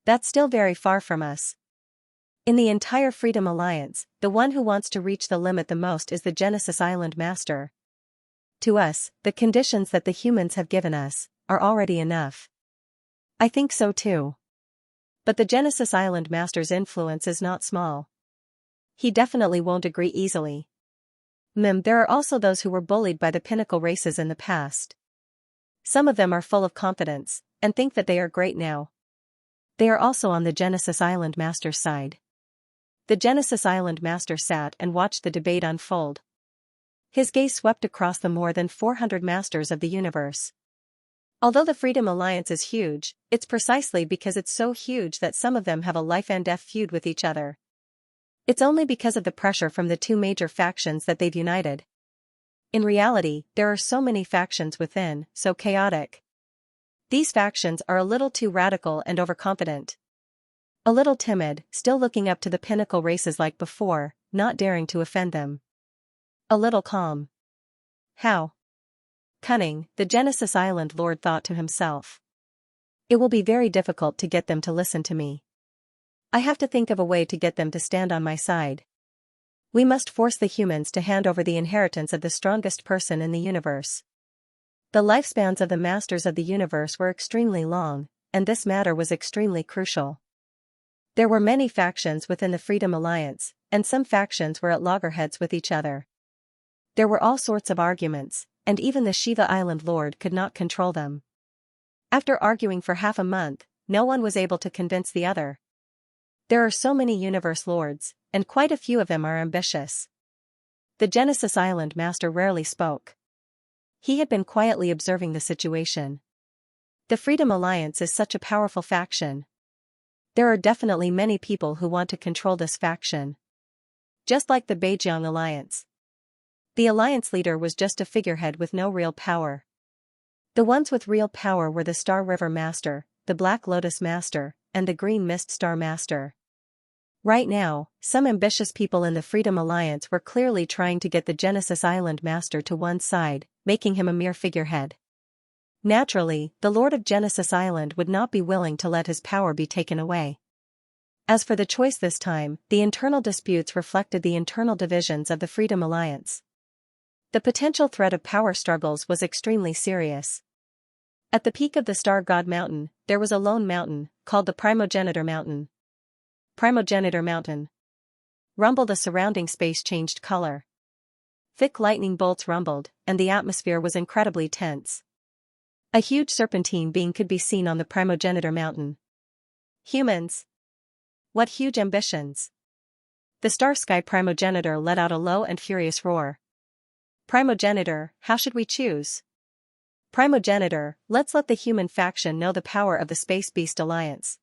That's still very far from us. In the entire Freedom Alliance, the one who wants to reach the limit the most is the Genesis Island Master. To us, the conditions that the humans have given us are already enough. I think so too. But the Genesis Island Master's influence is not small. He definitely won't agree easily. There are also those who were bullied by the pinnacle races in the past. Some of them are full of confidence, and think that they are great now. They are also on the Genesis Island Master's side. The Genesis Island Master sat and watched the debate unfold. His gaze swept across the more than 400 masters of the universe. Although the Freedom Alliance is huge, it's precisely because it's so huge that some of them have a life-and-death feud with each other. It's only because of the pressure from the two major factions that they've united. In reality, there are so many factions within, so chaotic. These factions are a little too radical and overconfident. A little timid, still looking up to the pinnacle races like before, not daring to offend them. A little calm. How cunning, the Genesis Island Lord thought to himself. It will be very difficult to get them to listen to me. I have to think of a way to get them to stand on my side. We must force the humans to hand over the inheritance of the strongest person in the universe. The lifespans of the masters of the universe were extremely long, and this matter was extremely crucial. There were many factions within the Freedom Alliance, and some factions were at loggerheads with each other. There were all sorts of arguments, and even the Shiva Island Lord could not control them. After arguing for half a month, no one was able to convince the other. There are so many universe lords, and quite a few of them are ambitious. The Genesis Island Master rarely spoke. He had been quietly observing the situation. The Freedom Alliance is such a powerful faction. There are definitely many people who want to control this faction. Just like the Beijiang Alliance. The alliance leader was just a figurehead with no real power. The ones with real power were the Star River Master, the Black Lotus Master, and the Green Mist Star Master. Right now, some ambitious people in the Freedom Alliance were clearly trying to get the Genesis Island Master to one side, making him a mere figurehead. Naturally, the Lord of Genesis Island would not be willing to let his power be taken away. As for the choice this time, the internal disputes reflected the internal divisions of the Freedom Alliance. The potential threat of power struggles was extremely serious. At the peak of the Star God Mountain, there was a lone mountain, called the Primogenitor Mountain. Primogenitor Mountain. Rumble, the surrounding space changed color. Thick lightning bolts rumbled, and the atmosphere was incredibly tense. A huge serpentine being could be seen on the Primogenitor Mountain. Humans! What huge ambitions! The Star Sky Primogenitor let out a low and furious roar. Primogenitor, how should we choose? Primogenitor, let's let the human faction know the power of the Space Beast Alliance.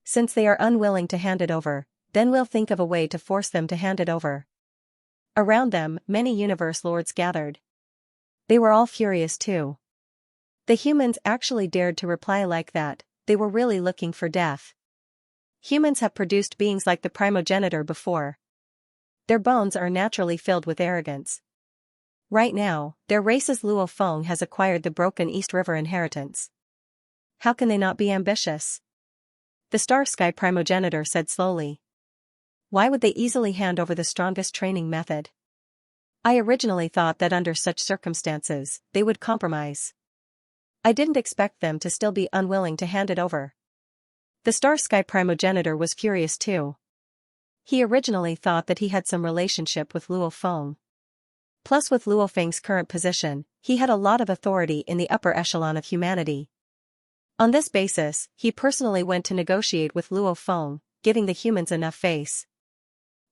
Since they are unwilling to hand it over, then we'll think of a way to force them to hand it over. Around them, many universe lords gathered. They were all furious too. The humans actually dared to reply like that, they were really looking for death. Humans have produced beings like the Primogenitor before. Their bones are naturally filled with arrogance. Right now, their race's Luo Feng has acquired the Broken East River inheritance. How can they not be ambitious? The Star Sky Primogenitor said slowly. Why would they easily hand over the strongest training method? I originally thought that under such circumstances, they would compromise. I didn't expect them to still be unwilling to hand it over. The Star Sky Primogenitor was furious too. He originally thought that he had some relationship with Luo Feng. Plus, with Luo Feng's current position, he had a lot of authority in the upper echelon of humanity. On this basis, he personally went to negotiate with Luo Feng, giving the humans enough face.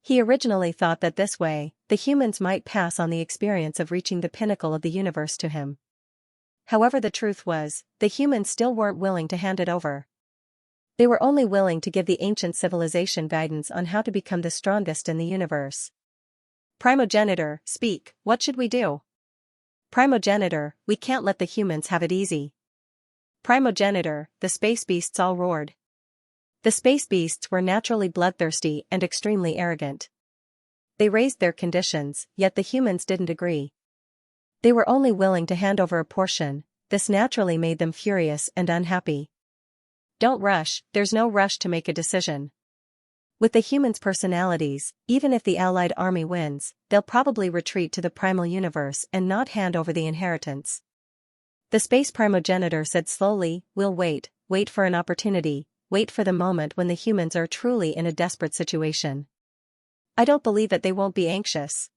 He originally thought that this way, the humans might pass on the experience of reaching the pinnacle of the universe to him. However, the truth was, the humans still weren't willing to hand it over. They were only willing to give the ancient civilization guidance on how to become the strongest in the universe. Primogenitor, speak, what should we do? Primogenitor, we can't let the humans have it easy. Primogenitor, the space beasts all roared. The space beasts were naturally bloodthirsty and extremely arrogant. They raised their conditions, yet the humans didn't agree. They were only willing to hand over a portion. This naturally made them furious and unhappy. Don't rush, there's no rush to make a decision. With the humans' personalities, even if the Allied army wins, they'll probably retreat to the primal universe and not hand over the inheritance. The space primogenitor said slowly, we'll wait for an opportunity, wait for the moment when the humans are truly in a desperate situation. I don't believe that they won't be anxious.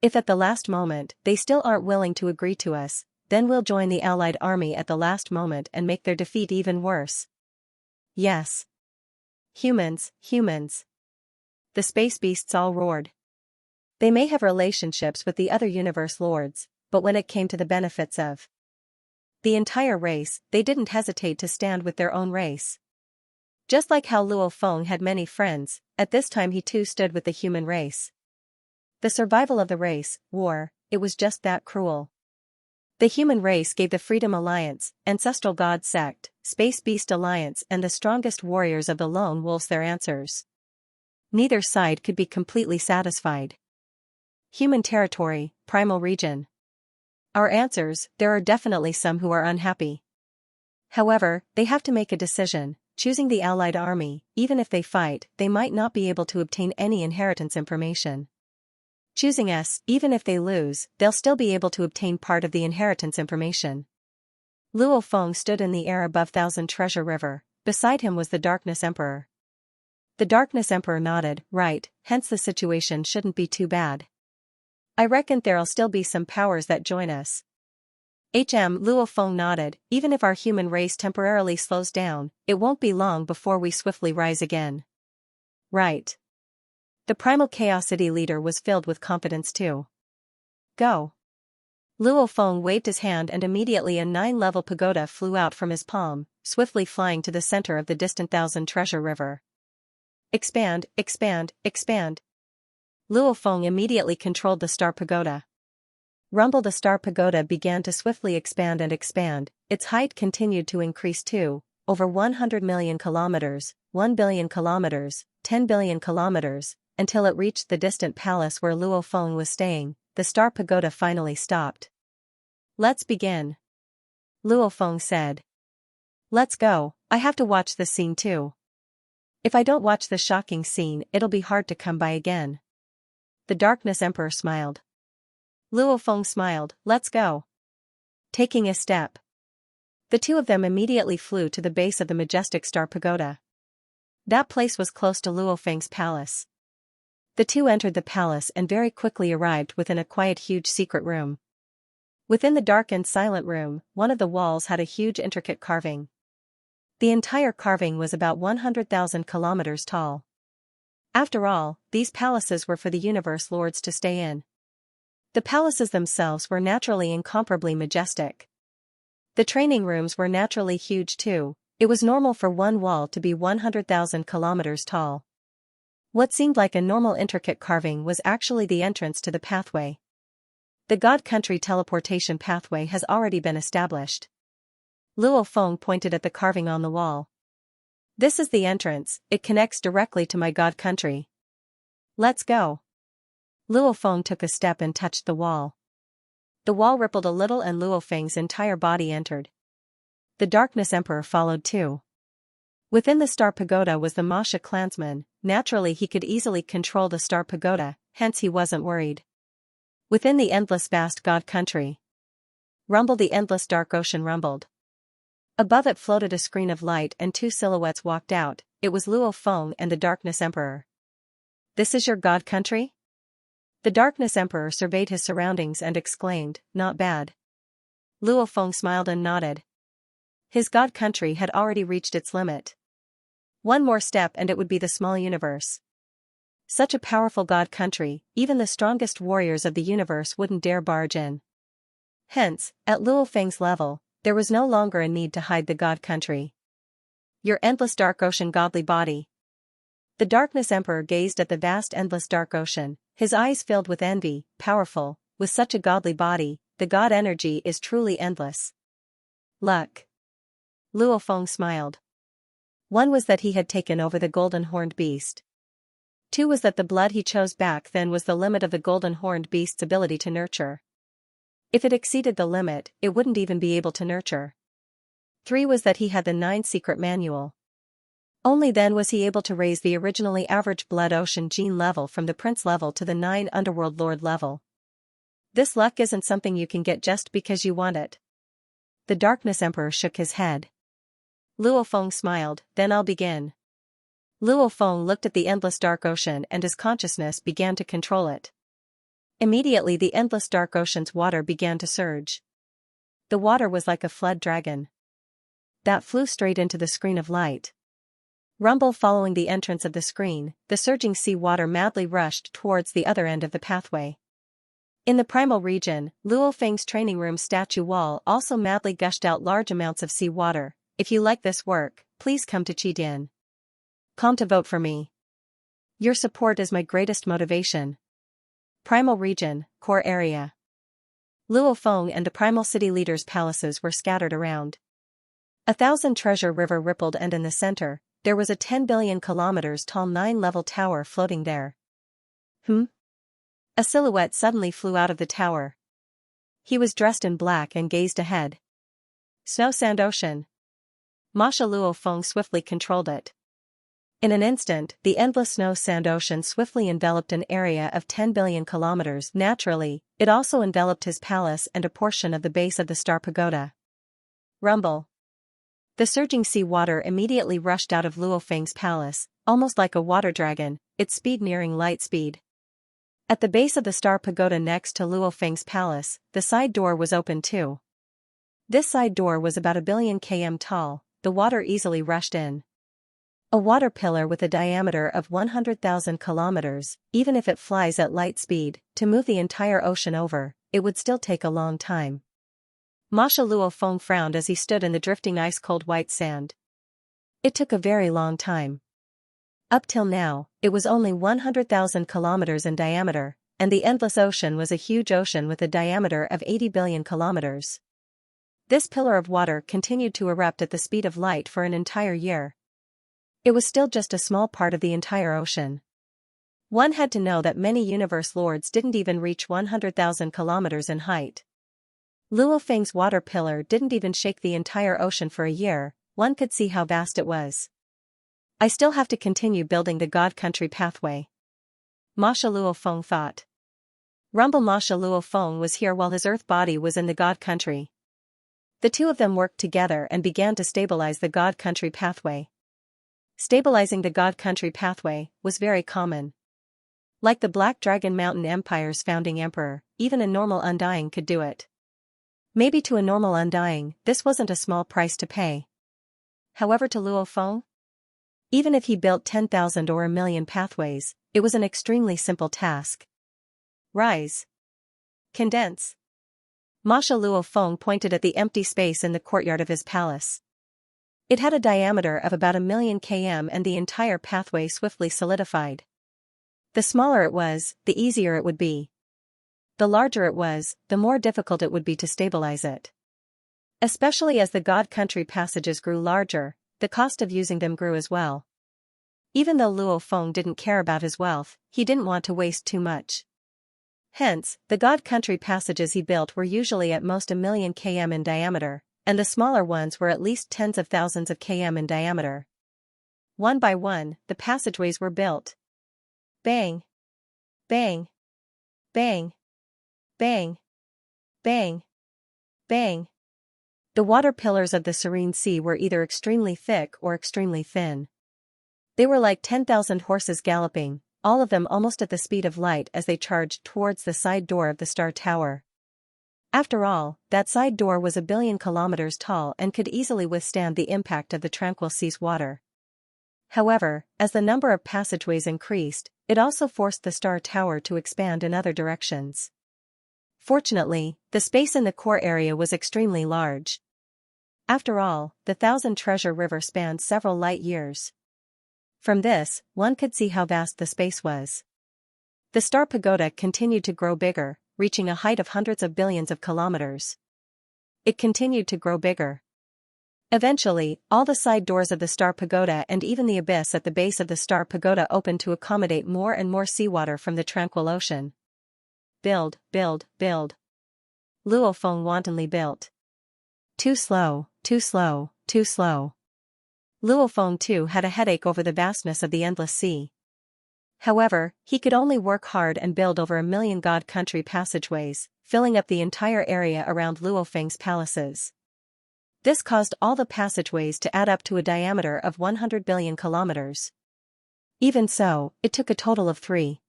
If at the last moment they still aren't willing to agree to us, then we'll join the Allied army at the last moment and make their defeat even worse. Yes. Humans. The space beasts all roared. They may have relationships with the other universe lords, but when it came to the benefits of the entire race, they didn't hesitate to stand with their own race. Just like how Luo Feng had many friends, at this time he too stood with the human race. The survival of the race, war, it was just that cruel. The human race gave the Freedom Alliance, Ancestral God Sect, Space Beast Alliance and the strongest warriors of the Lone Wolves their answers. Neither side could be completely satisfied. Human territory, primal region. Our answers, there are definitely some who are unhappy. However, they have to make a decision, choosing the Allied army, even if they fight, they might not be able to obtain any inheritance information. Choosing us, even if they lose, they'll still be able to obtain part of the inheritance information. Luo Feng stood in the air above Thousand Treasure River, beside him was the Darkness Emperor. The Darkness Emperor nodded, right, hence the situation shouldn't be too bad. I reckon there'll still be some powers that join us. Luo Feng nodded, even if our human race temporarily slows down, it won't be long before we swiftly rise again. Right. The primal Chaosity leader was filled with confidence too. Go. Luo Feng waved his hand and immediately a 9-level pagoda flew out from his palm, swiftly flying to the center of the distant Thousand Treasure River. Expand. Luo Feng immediately controlled the Star Pagoda. Rumble. The Star Pagoda began to swiftly expand and expand, its height continued to increase too, over 100 million kilometers, 1 billion kilometers, 10 billion kilometers, until it reached the distant palace where Luo Feng was staying. The Star Pagoda finally stopped. Let's begin. Luo Feng said. Let's go, I have to watch this scene too. If I don't watch the shocking scene, it'll be hard to come by again. The Darkness Emperor smiled. Luo Feng smiled, let's go. Taking a step. The two of them immediately flew to the base of the majestic Star Pagoda. That place was close to Luo Feng's palace. The two entered the palace and very quickly arrived within a quiet huge secret room. Within the dark and silent room, one of the walls had a huge intricate carving. The entire carving was about 100,000 kilometers tall. After all, these palaces were for the universe lords to stay in. The palaces themselves were naturally incomparably majestic. The training rooms were naturally huge too. It was normal for one wall to be 100,000 kilometers tall. What seemed like a normal intricate carving was actually the entrance to the pathway. The God Country teleportation pathway has already been established. Luo Feng pointed at the carving on the wall. This is the entrance, it connects directly to my God Country. Let's go. Luo Feng took a step and touched the wall. The wall rippled a little and Luo Feng's entire body entered. The Darkness Emperor followed too. Within the Star Pagoda was the Masha clansman. Naturally he could easily control the Star Pagoda, hence he wasn't worried. Within the endless vast God Country. Rumble. The endless dark ocean rumbled. Above it floated a screen of light and two silhouettes walked out. It was Luo Feng and the Darkness Emperor. This is your God Country? The Darkness Emperor surveyed his surroundings and exclaimed, not bad. Luo Feng smiled and nodded. His God Country had already reached its limit. One more step and it would be the small universe. Such a powerful god country, even the strongest warriors of the universe wouldn't dare barge in. Hence, at Luo Feng's level, there was no longer a need to hide the god country. Your endless dark ocean godly body. The Darkness Emperor gazed at the vast endless dark ocean, his eyes filled with envy. Powerful, with such a godly body, the god energy is truly endless. Luck. Luo Feng smiled. One was that he had taken over the golden horned beast. Two was that the blood he chose back then was the limit of the golden horned beast's ability to nurture. If it exceeded the limit, it wouldn't even be able to nurture. 3 was that he had the 9 secret manual. Only then was he able to raise the originally average blood ocean gene level from the prince level to the 9 underworld lord level. This luck isn't something you can get just because you want it. The Darkness Emperor shook his head. Luo Feng smiled, then I'll begin. Luo Feng looked at the endless dark ocean and his consciousness began to control it. Immediately the endless dark ocean's water began to surge. The water was like a flood dragon that flew straight into the screen of light. Rumble following the entrance of the screen, the surging sea water madly rushed towards the other end of the pathway. In the primal region, Luo Feng's training room statue wall also madly gushed out large amounts of sea water. If you like this work, please come to Qidin. Come to vote for me. Your support is my greatest motivation. Primal region, core area. Luo Feng and the primal city leaders' palaces were scattered around. 1,000 treasure river rippled and in the center, there was a 10 billion kilometers tall 9-level tower floating there. A silhouette suddenly flew out of the tower. He was dressed in black and gazed ahead. Snow Sand Ocean. Masha Luo Feng swiftly controlled it. In an instant, the endless snow sand ocean swiftly enveloped an area of 10 billion kilometers. Naturally, it also enveloped his palace and a portion of the base of the star pagoda. Rumble. The surging sea water immediately rushed out of Luo Feng's palace, almost like a water dragon, its speed nearing light speed. At the base of the star pagoda next to Luo Feng's palace, the side door was open too. This side door was about 1 billion km tall, the water easily rushed in. A water pillar with a diameter of 100,000 kilometers, even if it flies at light speed, to move the entire ocean over, it would still take a long time. Masha Luo Feng frowned as he stood in the drifting ice-cold white sand. It took a very long time. Up till now, it was only 100,000 kilometers in diameter, and the endless ocean was a huge ocean with a diameter of 80 billion kilometers. This pillar of water continued to erupt at the speed of light for an entire year. It was still just a small part of the entire ocean. One had to know that many universe lords didn't even reach 100,000 kilometers in height. Luo Feng's water pillar didn't even shake the entire ocean for a year. One could see how vast it was. I still have to continue building the God Country pathway. Masha Luo Feng thought. Rumble Masha Luo Feng was here while his earth body was in the God Country. The two of them worked together and began to stabilize the God Country pathway. Stabilizing the God Country pathway was very common. Like the Black Dragon Mountain Empire's founding emperor, even a normal Undying could do it. Maybe to a normal Undying, this wasn't a small price to pay. However, to Luo Feng, even if he built 10,000 or 1,000,000 pathways, it was an extremely simple task. Rise. Condense. Masha Luo Feng pointed at the empty space in the courtyard of his palace. It had a diameter of about 1,000,000 km and the entire pathway swiftly solidified. The smaller it was, the easier it would be. The larger it was, the more difficult it would be to stabilize it. Especially as the God Country passages grew larger, the cost of using them grew as well. Even though Luo Feng didn't care about his wealth, he didn't want to waste too much. Hence, the God Country passages he built were usually at most 1,000,000 km in diameter, and the smaller ones were at least tens of thousands of km in diameter. One by one, the passageways were built. Bang! Bang! Bang! Bang! Bang! Bang! The water pillars of the serene sea were either extremely thick or extremely thin. They were like 10,000 horses galloping, all of them almost at the speed of light as they charged towards the side door of the Star Tower. After all, that side door was 1 billion kilometers tall and could easily withstand the impact of the tranquil sea's water. However, as the number of passageways increased, it also forced the star tower to expand in other directions. Fortunately, the space in the core area was extremely large. After all, the Thousand Treasure River spanned several light years. From this, one could see how vast the space was. The star pagoda continued to grow bigger, reaching a height of hundreds of billions of kilometers. It continued to grow bigger. Eventually, all the side doors of the star pagoda and even the abyss at the base of the star pagoda opened to accommodate more and more seawater from the tranquil ocean. Build, build, build. Luo Feng wantonly built. Too slow, too slow, too slow. Luo Feng too had a headache over the vastness of the endless sea. However, he could only work hard and build over 1,000,000 God country passageways, filling up the entire area around Luo Feng's palaces. This caused all the passageways to add up to a diameter of 100 billion kilometers. Even so, it took a total of 3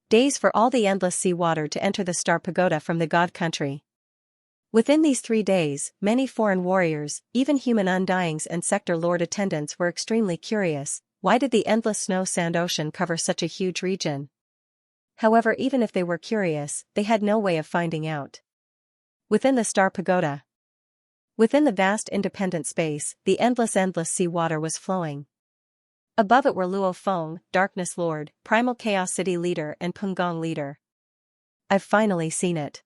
days for all the endless sea water to enter the star pagoda from the God country. Within these 3 days, many foreign warriors, even human undyings and sector lord attendants were extremely curious. Why did the endless snow sand ocean cover such a huge region? However, even if they were curious, they had no way of finding out. Within the star pagoda, within the vast independent space, the endless sea water was flowing. Above it were Luo Feng, Darkness Lord, Primal Chaos City Leader and Pungong Leader. I've finally seen it.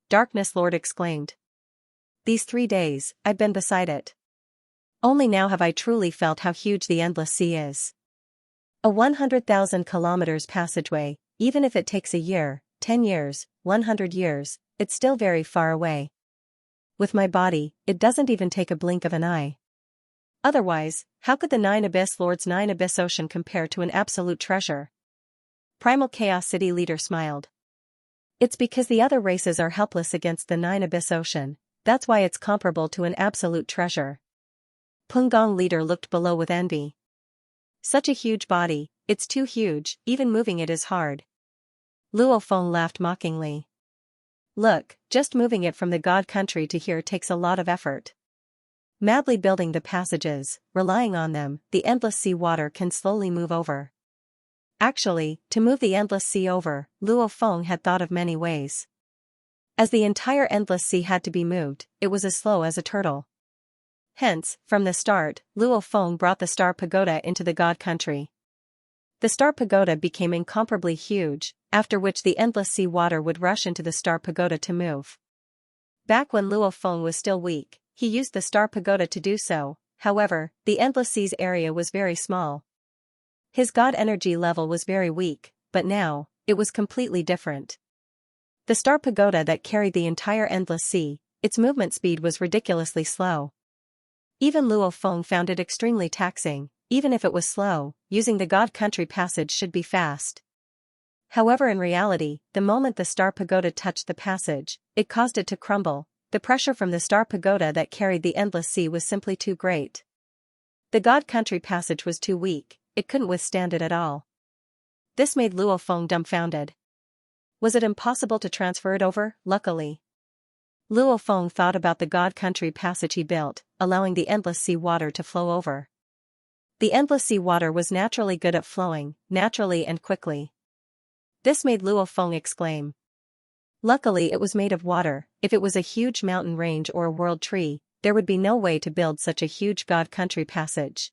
Darkness Lord exclaimed. These 3 days, I've been beside it. Only now have I truly felt how huge the endless sea is. A 100,000 kilometers passageway, even if it takes a year, 10 years, 100 years, it's still very far away. With my body, it doesn't even take a blink of an eye. Otherwise, how could the 9 Abyss Lords' 9 Abyss Ocean compare to an absolute treasure? Primal Chaos City Leader smiled. It's because the other races are helpless against the 9 Abyss Ocean, that's why it's comparable to an absolute treasure. Pungong Leader looked below with envy. Such a huge body, it's too huge, even moving it is hard. Luo Feng laughed mockingly. Look, just moving it from the God country to here takes a lot of effort. Madly building the passages, relying on them, the endless sea water can slowly move over. Actually, to move the endless sea over, Luo Feng had thought of many ways. As the entire endless sea had to be moved, it was as slow as a turtle. Hence, from the start, Luo Feng brought the star pagoda into the God country. The star pagoda became incomparably huge, after which the endless sea water would rush into the star pagoda to move. Back when Luo Feng was still weak, he used the star pagoda to do so. However, the endless sea's area was very small. His God energy level was very weak, but now, it was completely different. The star pagoda that carried the entire endless sea, its movement speed was ridiculously slow. Even Luo Feng found it extremely taxing. Even if it was slow, using the God country passage should be fast. However, in reality, the moment the star pagoda touched the passage, it caused it to crumble. The pressure from the star pagoda that carried the endless sea was simply too great. The God country passage was too weak, it couldn't withstand it at all. This made Luo Feng dumbfounded. Was it impossible to transfer it over? Luckily, Luo Feng thought about the God country passage he built, allowing the endless sea water to flow over. The endless sea water was naturally good at flowing, naturally and quickly. This made Luo Feng exclaim. Luckily it was made of water. If it was a huge mountain range or a world tree, there would be no way to build such a huge God country passage.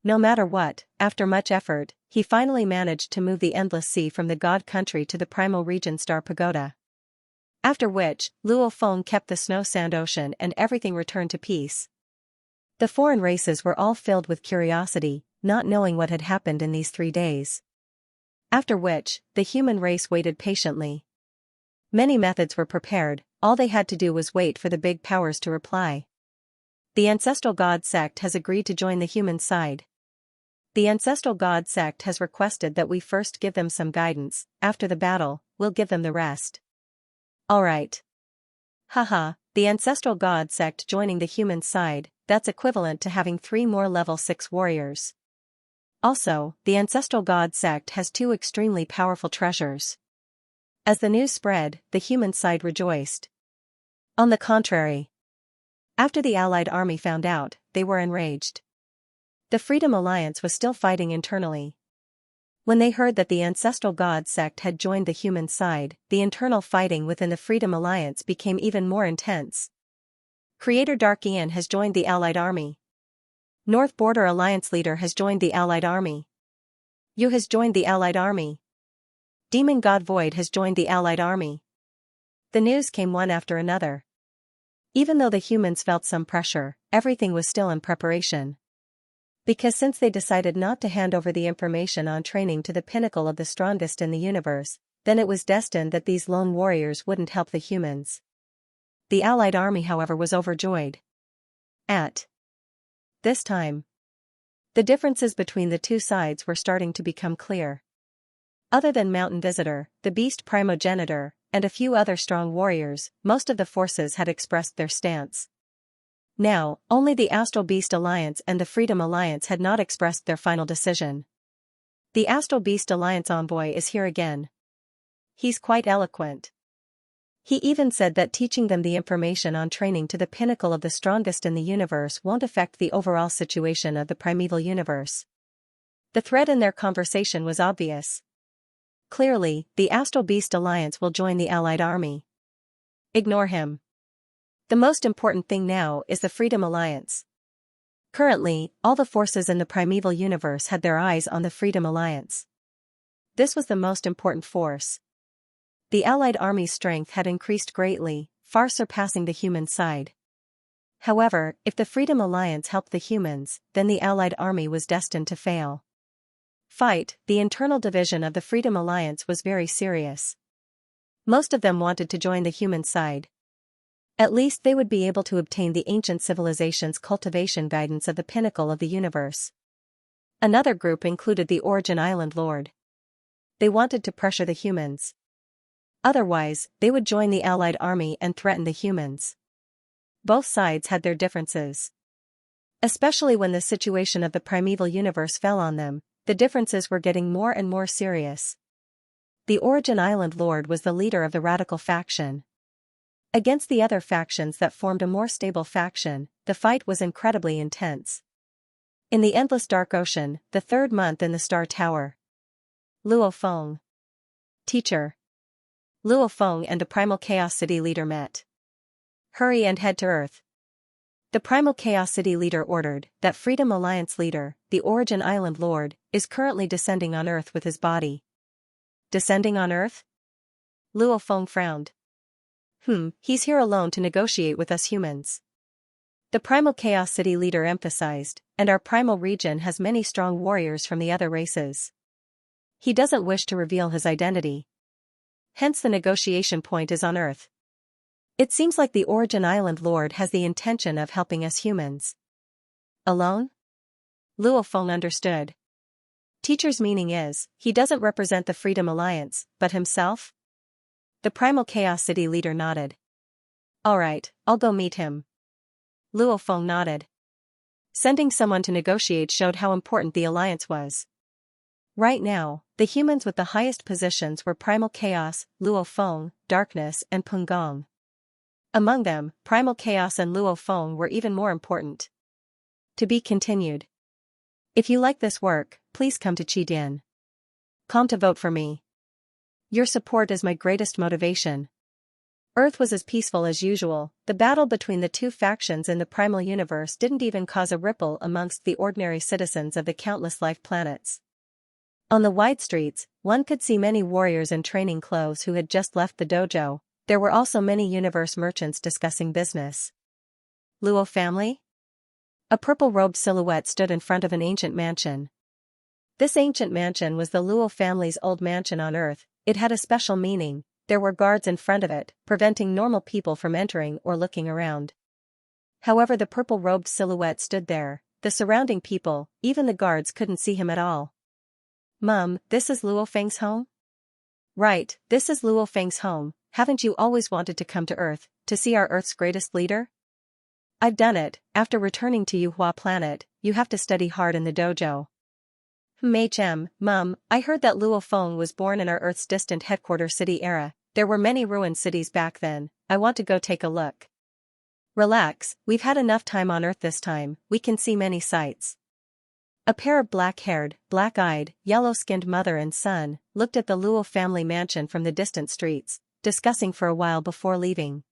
No matter what, after much effort, he finally managed to move the endless sea from the God country to the primal region star pagoda. After which, Luo Feng kept the snow sand ocean and everything returned to peace. The foreign races were all filled with curiosity, not knowing what had happened in these 3 days. After which, the human race waited patiently. Many methods were prepared, all they had to do was wait for the big powers to reply. The ancestral god sect has agreed to join the human side. The ancestral god sect has requested that we first give them some guidance, after the battle, we'll give them the rest. Alright. Haha, the ancestral god sect joining the human side, that's equivalent to having 3 more level 6 warriors. Also, the ancestral god sect has 2 extremely powerful treasures. As the news spread, the human side rejoiced. On the contrary, after the allied army found out, they were enraged. The Freedom Alliance was still fighting internally. When they heard that the ancestral god sect had joined the human side, the internal fighting within the Freedom Alliance became even more intense. Creator Dark Ian has joined the Allied Army. North Border Alliance leader has joined the Allied Army. Yu has joined the Allied Army. Demon God Void has joined the Allied Army. The news came one after another. Even though the humans felt some pressure, everything was still in preparation. Because since they decided not to hand over the information on training to the pinnacle of the strongest in the universe, then it was destined that these lone warriors wouldn't help the humans. The Allied Army, however, was overjoyed. At this time, the differences between the two sides were starting to become clear. Other than Mountain Visitor, the Beast Primogenitor, and a few other strong warriors, most of the forces had expressed their stance. Now, only the Astral Beast Alliance and the Freedom Alliance had not expressed their final decision. The Astral Beast Alliance envoy is here again. He's quite eloquent. He even said that teaching them the information on training to the pinnacle of the strongest in the universe won't affect the overall situation of the primeval universe. The thread in their conversation was obvious. Clearly, the Astral Beast Alliance will join the Allied Army. Ignore him. The most important thing now is the Freedom Alliance. Currently, all the forces in the primeval universe had their eyes on the Freedom Alliance. This was the most important force. The Allied Army's strength had increased greatly, far surpassing the human side. However, if the Freedom Alliance helped the humans, then the Allied Army was destined to fail. The internal division of the Freedom Alliance was very serious. Most of them wanted to join the human side. At least they would be able to obtain the ancient civilization's cultivation guidance of the pinnacle of the universe. Another group included the Origin Island Lord. They wanted to pressure the humans. Otherwise, they would join the Allied Army and threaten the humans. Both sides had their differences. Especially when the situation of the primeval universe fell on them, the differences were getting more and more serious. The Origin Island Lord was the leader of the radical faction. Against the other factions that formed a more stable faction, the fight was incredibly intense. In the endless dark ocean, the third month in the Star Tower. Luo Feng. Teacher. Luo Feng and the Primal Chaos City leader met. Hurry and head to Earth. The Primal Chaos City leader ordered that Freedom Alliance leader, the Origin Island Lord, is currently descending on Earth with his body. Descending on Earth? Luo Feng frowned. He's here alone to negotiate with us humans. The Primal Chaos City leader emphasized, and our primal region has many strong warriors from the other races. He doesn't wish to reveal his identity. Hence the negotiation point is on Earth. It seems like the Origin Island Lord has the intention of helping us humans. Alone? Luo Feng understood. Teacher's meaning is, he doesn't represent the Freedom Alliance, but himself? The Primal Chaos City leader nodded. Alright, I'll go meet him. Luo Feng nodded. Sending someone to negotiate showed how important the alliance was. Right now, the humans with the highest positions were Primal Chaos, Luo Feng, Darkness and Pungong. Among them, Primal Chaos and Luo Feng were even more important. To be continued. If you like this work, please come to Qidin. Come to vote for me. Your support is my greatest motivation. Earth was as peaceful as usual. The battle between the two factions in the primal universe didn't even cause a ripple amongst the ordinary citizens of the countless life planets. On the wide streets, one could see many warriors in training clothes who had just left the dojo. There were also many universe merchants discussing business. Luo family? A purple-robed silhouette stood in front of an ancient mansion. This ancient mansion was the Luo family's old mansion on Earth. It had a special meaning. There were guards in front of it, preventing normal people from entering or looking around. However, the purple-robed silhouette stood there. The surrounding people, even the guards, couldn't see him at all. Mum, this is Luo Feng's home? Right, this is Luo Feng's home. Haven't you always wanted to come to Earth, to see our Earth's greatest leader? I've done it. After returning to Yuhua planet, you have to study hard in the dojo. Mum, I heard that Luo Feng was born in our Earth's distant headquarter city era. There were many ruined cities back then. I want to go take a look. Relax, we've had enough time on Earth this time. We can see many sights. A pair of black-haired, black-eyed, yellow-skinned mother and son looked at the Luo family mansion from the distant streets, discussing for a while before leaving.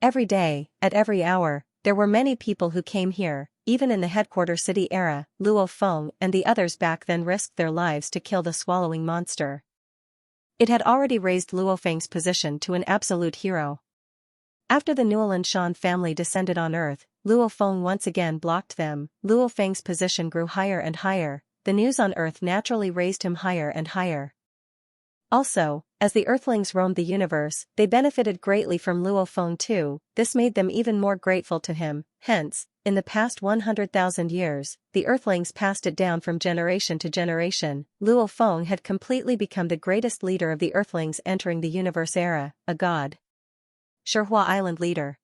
Every day, at every hour, there were many people who came here, even in the headquarter city era. Luo Feng and the others back then risked their lives to kill the swallowing monster. It had already raised Luo Feng's position to an absolute hero. After the Nuolan Shan family descended on Earth, Luo Feng once again blocked them. Luo Feng's position grew higher and higher. The news on Earth naturally raised him higher and higher. Also, as the Earthlings roamed the universe, they benefited greatly from Luo Feng too. This made them even more grateful to him. Hence, in the past 100,000 years, the Earthlings passed it down from generation to generation. Luo Feng had completely become the greatest leader of the Earthlings entering the universe era, a god. Shihua Island leader.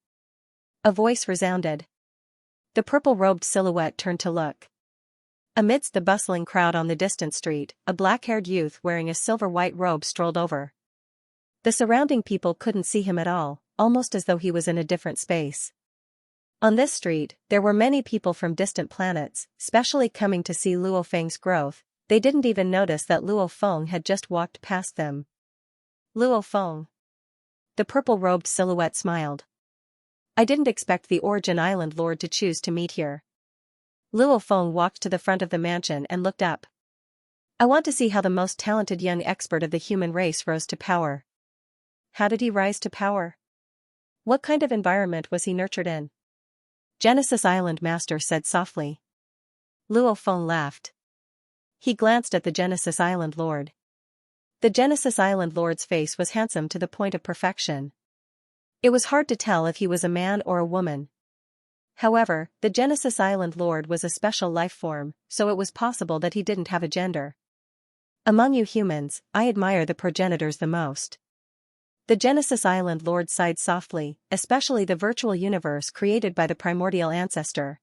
A voice resounded. The purple-robed silhouette turned to look. Amidst the bustling crowd on the distant street, a black-haired youth wearing a silver-white robe strolled over. The surrounding people couldn't see him at all, almost as though he was in a different space. On this street, there were many people from distant planets, specially coming to see Luo Feng's growth. They didn't even notice that Luo Feng had just walked past them. Luo Feng. The purple-robed silhouette smiled. I didn't expect the Origin Island Lord to choose to meet here. Luo Feng walked to the front of the mansion and looked up. I want to see how the most talented young expert of the human race rose to power. How did he rise to power? What kind of environment was he nurtured in? Genesis Island Master said softly. Luo Feng laughed. He glanced at the Genesis Island Lord. The Genesis Island Lord's face was handsome to the point of perfection. It was hard to tell if he was a man or a woman. However, the Genesis Island Lord was a special life form, so it was possible that he didn't have a gender. Among you humans, I admire the progenitors the most. The Genesis Island Lord sighed softly, especially the virtual universe created by the primordial ancestor.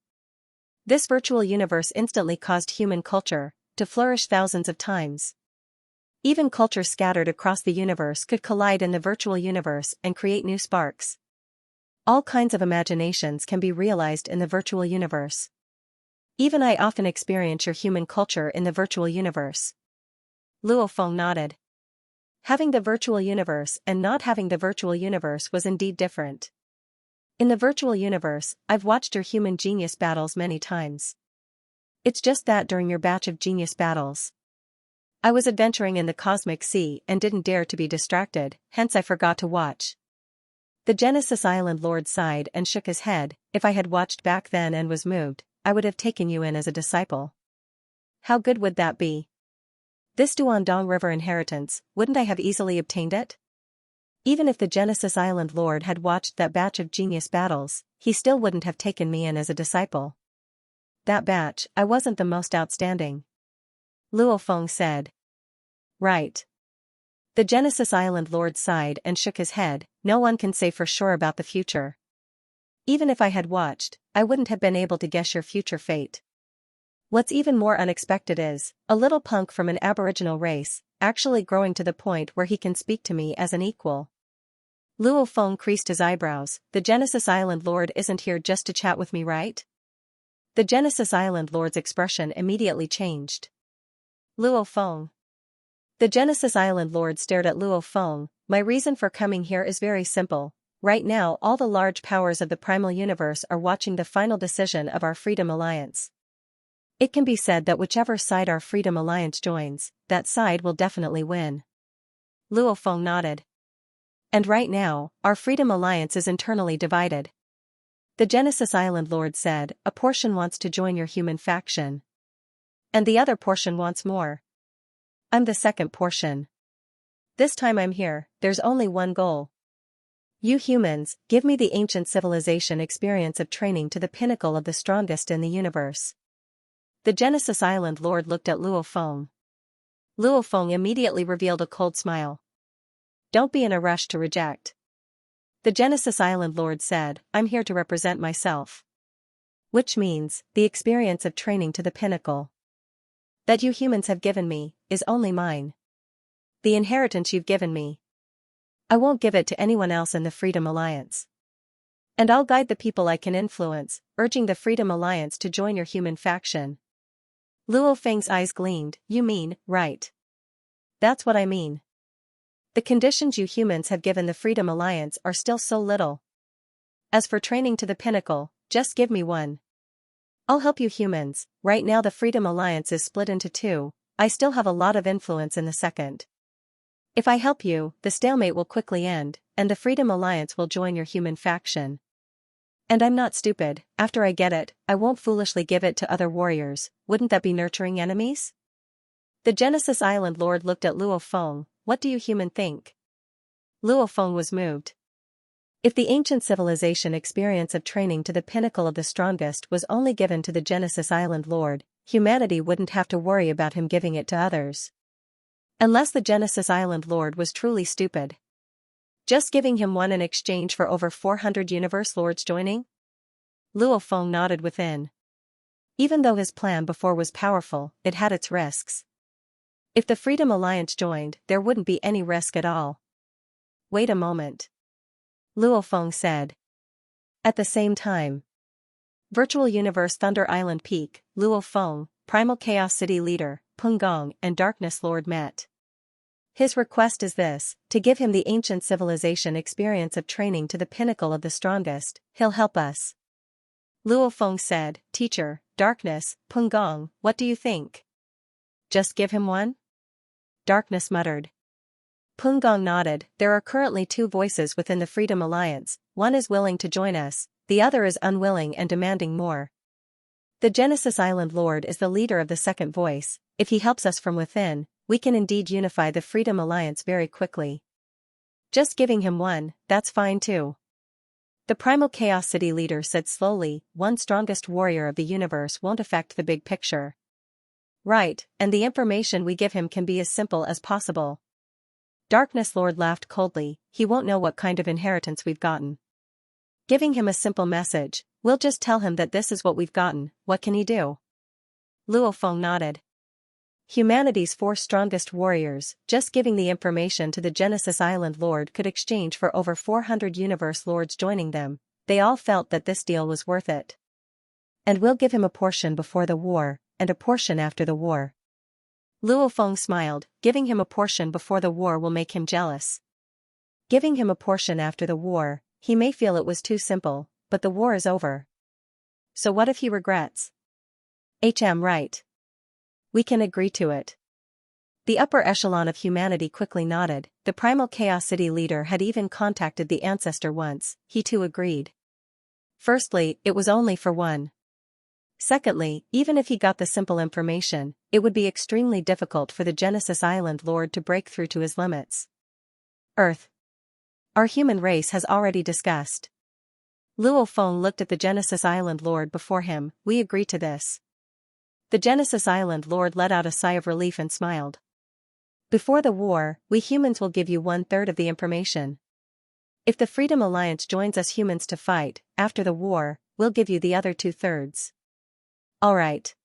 This virtual universe instantly caused human culture to flourish thousands of times. Even culture scattered across the universe could collide in the virtual universe and create new sparks. All kinds of imaginations can be realized in the virtual universe. Even I often experience your human culture in the virtual universe. Luo Feng nodded. Having the virtual universe and not having the virtual universe was indeed different. In the virtual universe, I've watched your human genius battles many times. It's just that during your batch of genius battles, I was adventuring in the cosmic sea and didn't dare to be distracted, hence I forgot to watch. The Genesis Island Lord sighed and shook his head. If I had watched back then and was moved, I would have taken you in as a disciple. How good would that be? This Duandong River inheritance, wouldn't I have easily obtained it? Even if the Genesis Island Lord had watched that batch of genius battles, he still wouldn't have taken me in as a disciple. That batch, I wasn't the most outstanding. Luo Feng said. Right. The Genesis Island Lord sighed and shook his head. No one can say for sure about the future. Even if I had watched, I wouldn't have been able to guess your future fate. What's even more unexpected is, a little punk from an aboriginal race, actually growing to the point where he can speak to me as an equal. Luo Feng creased his eyebrows. The Genesis Island Lord isn't here just to chat with me, right? The Genesis Island Lord's expression immediately changed. Luo Feng. The Genesis Island Lord stared at Luo Feng. My reason for coming here is very simple. Right now all the large powers of the primal universe are watching the final decision of our Freedom Alliance. It can be said that whichever side our Freedom Alliance joins, that side will definitely win. Luo Feng nodded. And right now, our Freedom Alliance is internally divided. The Genesis Island Lord said, a portion wants to join your human faction. And the other portion wants more. I'm the second portion. This time I'm here, there's only one goal. You humans, give me the ancient civilization experience of training to the pinnacle of the strongest in the universe. The Genesis Island Lord looked at Luo Feng. Luo Feng immediately revealed a cold smile. Don't be in a rush to reject. The Genesis Island Lord said, I'm here to represent myself. Which means, the experience of training to the pinnacle that you humans have given me, is only mine. The inheritance you've given me, I won't give it to anyone else in the Freedom Alliance. And I'll guide the people I can influence, urging the Freedom Alliance to join your human faction. Luo Feng's eyes gleamed. You mean, right. That's what I mean. The conditions you humans have given the Freedom Alliance are still so little. As for training to the pinnacle, just give me one. I'll help you humans. Right now the Freedom Alliance is split into two. I still have a lot of influence in the second. If I help you, the stalemate will quickly end, and the Freedom Alliance will join your human faction. And I'm not stupid. After I get it, I won't foolishly give it to other warriors. Wouldn't that be nurturing enemies? The Genesis Island Lord looked at Luo Feng. What do you human think? Luo Feng was moved. If the ancient civilization experience of training to the pinnacle of the strongest was only given to the Genesis Island Lord, humanity wouldn't have to worry about him giving it to others. Unless the Genesis Island Lord was truly stupid. Just giving him one in exchange for over 400 Universe Lords joining? Luo Feng nodded within. Even though his plan before was powerful, it had its risks. If the Freedom Alliance joined, there wouldn't be any risk at all. Wait a moment. Luo Feng said. At the same time. Virtual Universe Thunder Island Peak, Luo Feng, Primal Chaos City Leader, Peng Gong and Darkness Lord met. His request is this, to give him the ancient civilization experience of training to the pinnacle of the strongest. He'll help us. Luo Feng said, Teacher, Darkness, Peng Gong, what do you think? Just give him one? Darkness muttered. Peng Gong nodded. There are currently two voices within the Freedom Alliance, one is willing to join us, the other is unwilling and demanding more. The Genesis Island Lord is the leader of the second voice. If he helps us from within, we can indeed unify the Freedom Alliance very quickly. Just giving him one, that's fine too. The Primal Chaos City Leader said slowly, one strongest warrior of the universe won't affect the big picture. Right, and the information we give him can be as simple as possible. Darkness Lord laughed coldly, he won't know what kind of inheritance we've gotten. Giving him a simple message, we'll just tell him that this is what we've gotten, what can he do? Luo Feng nodded. Humanity's four strongest warriors, just giving the information to the Genesis Island Lord could exchange for over 400 Universe Lords joining them. They all felt that this deal was worth it. And we'll give him a portion before the war, and a portion after the war. Luo Feng smiled, giving him a portion before the war will make him jealous. Giving him a portion after the war, he may feel it was too simple, but the war is over. So what if he regrets? Right. We can agree to it. The upper echelon of humanity quickly nodded. The Primal Chaos City Leader had even contacted the Ancestor once, he too agreed. Firstly, it was only for one. Secondly, even if he got the simple information, it would be extremely difficult for the Genesis Island Lord to break through to his limits. Earth. Our human race has already discussed. Luo Feng looked at the Genesis Island Lord before him. We agree to this. The Genesis Island Lord let out a sigh of relief and smiled. Before the war, we humans will give you 1/3 of the information. If the Freedom Alliance joins us humans to fight, after the war, we'll give you the other 2/3. Alright.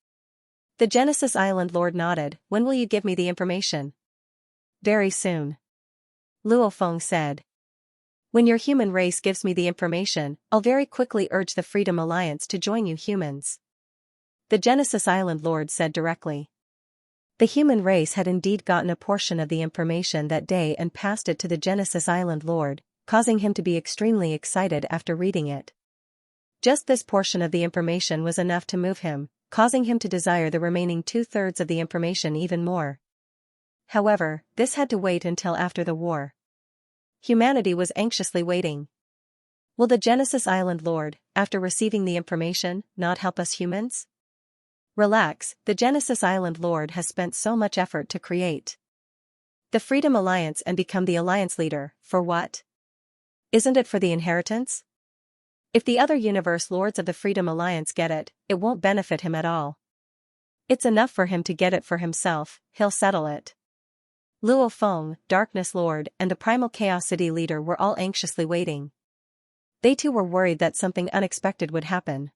The Genesis Island Lord nodded. When will you give me the information? Very soon. Luo Feng said. When your human race gives me the information, I'll very quickly urge the Freedom Alliance to join you humans. The Genesis Island Lord said directly. The human race had indeed gotten a portion of the information that day and passed it to the Genesis Island Lord, causing him to be extremely excited after reading it. Just this portion of the information was enough to move him, causing him to desire the remaining 2/3 of the information even more. However, this had to wait until after the war. Humanity was anxiously waiting. Will the Genesis Island Lord, after receiving the information, not help us humans? Relax, the Genesis Island Lord has spent so much effort to create the Freedom Alliance and become the alliance leader. For what? Isn't it for the inheritance? If the other universe lords of the Freedom Alliance get it, it won't benefit him at all. It's enough for him to get it for himself, he'll settle it. Luo Feng, Darkness Lord and the Primal Chaos City Leader were all anxiously waiting. They too were worried that something unexpected would happen.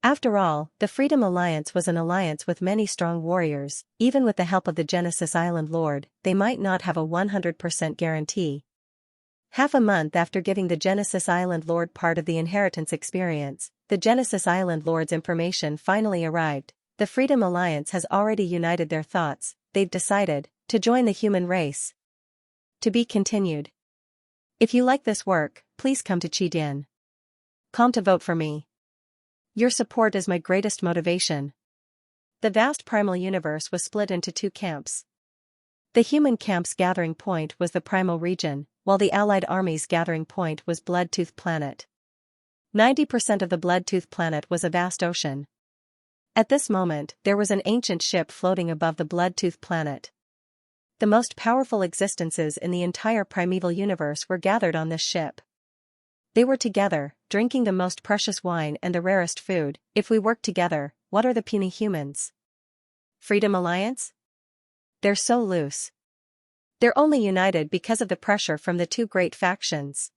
After all, the Freedom Alliance was an alliance with many strong warriors. Even with the help of the Genesis Island Lord, they might not have a 100% guarantee. Half a month after giving the Genesis Island Lord part of the inheritance experience, the Genesis Island Lord's information finally arrived. the Freedom Alliance has already united their thoughts. They've decided to join the human race. To be continued. If you like this work, please come to Qidin.com to vote for me. Your support is my greatest motivation. The vast primal universe was split into two camps. The human camp's gathering point was the primal region, while the Allied Army's gathering point was Bloodtooth Planet. 90% of the Bloodtooth Planet was a vast ocean. At this moment, there was an ancient ship floating above the Bloodtooth Planet. The most powerful existences in the entire primeval universe were gathered on this ship. They were together, drinking the most precious wine and the rarest food. If we work together, what are the puny humans? Freedom Alliance? They're so loose. They're only united because of the pressure from the two great factions.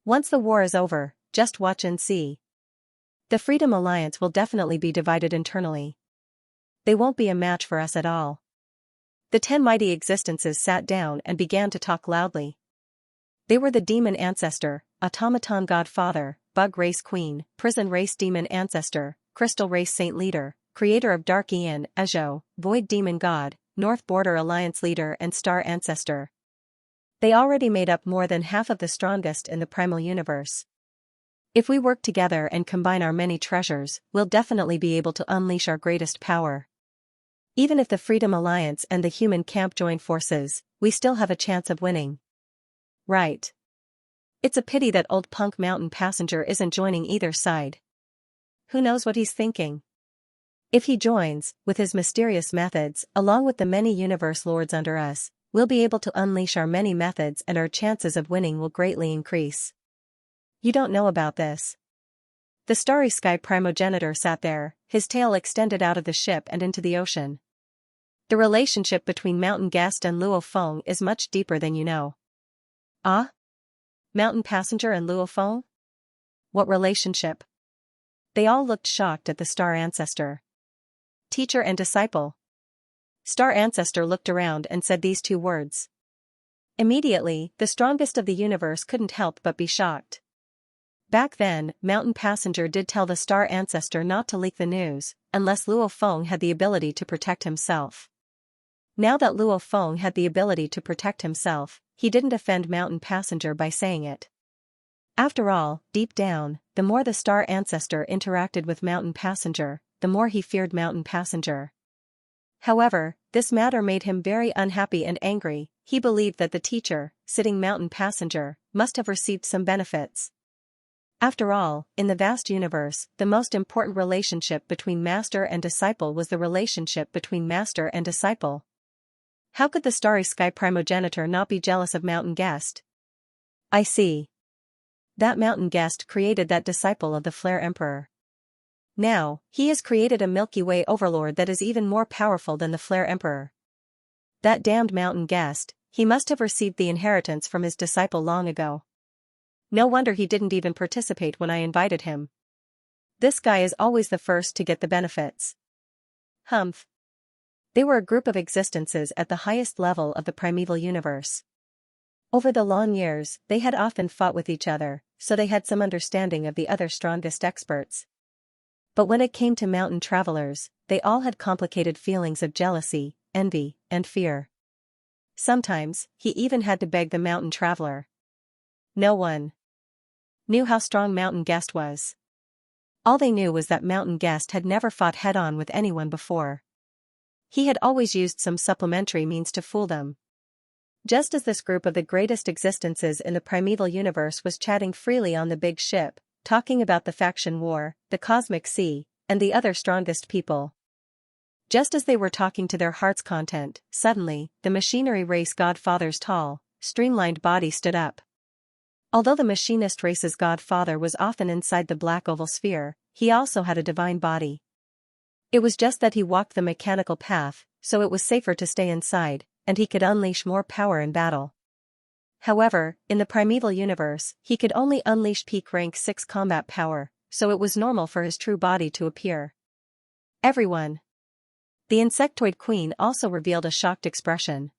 Once the war is over, just watch and see. The Freedom Alliance will definitely be divided internally. They won't be a match for us at all. The 10 mighty existences sat down and began to talk loudly. They were the Demon Ancestor, Automaton Godfather, Bug Race Queen, Prison Race Demon Ancestor, Crystal Race Saint Leader, Creator of Dark Aeon, Ajo, Void Demon God, North Border Alliance Leader and Star Ancestor. They already made up more than half of the strongest in the primal universe. If we work together and combine our many treasures, we'll definitely be able to unleash our greatest power. Even if the Freedom Alliance and the human camp join forces, we still have a chance of winning. Right. It's a pity that old punk Mountain Passenger isn't joining either side. Who knows what he's thinking? If he joins, with his mysterious methods, along with the many universe lords under us, we'll be able to unleash our many methods and our chances of winning will greatly increase. You don't know about this. The Starry Sky Primogenitor sat there, his tail extended out of the ship and into the ocean. The relationship between Mountain Guest and Luo Feng is much deeper than you know. Ah? Mountain Passenger and Luo Feng? What relationship? They all looked shocked at the Star Ancestor. Teacher and disciple. Star Ancestor looked around and said these two words. Immediately, the strongest of the universe couldn't help but be shocked. Back then, Mountain Passenger did tell the Star Ancestor not to leak the news, unless Luo Feng had the ability to protect himself. Now that Luo Feng had the ability to protect himself, he didn't offend Mountain Passenger by saying it. After all, deep down, the more the Star Ancestor interacted with Mountain Passenger, the more he feared Mountain Passenger. However, this matter made him very unhappy and angry. He believed that the teacher, sitting Mountain Passenger, must have received some benefits. After all, in the vast universe, the most important relationship between master and disciple was the relationship between master and disciple. How could the Starry Sky Primogenitor not be jealous of Mountain Guest? I see. That Mountain Guest created that disciple of the Flare Emperor. Now, he has created a Milky Way overlord that is even more powerful than the Flare Emperor. That damned Mountain Guest, he must have received the inheritance from his disciple long ago. No wonder he didn't even participate when I invited him. This guy is always the first to get the benefits. Humph. They were a group of existences at the highest level of the primeval universe. Over the long years, they had often fought with each other, so they had some understanding of the other strongest experts. But when it came to mountain travelers, they all had complicated feelings of jealousy, envy, and fear. Sometimes, he even had to beg the mountain traveler. No one knew how strong Mountain Guest was. All they knew was that Mountain Guest had never fought head-on with anyone before. He had always used some supplementary means to fool them. Just as this group of the greatest existences in the primeval universe was chatting freely on the big ship, talking about the faction war, the cosmic sea, and the other strongest people. Just as they were talking to their heart's content, suddenly, the machinery race Godfather's tall, streamlined body stood up. Although the machinist race's godfather was often inside the black oval sphere, he also had a divine body. It was just that he walked the mechanical path, so it was safer to stay inside, and he could unleash more power in battle. However, in the primeval universe, he could only unleash peak rank 6 combat power, so it was normal for his true body to appear. Everyone. The Insectoid Queen also revealed a shocked expression.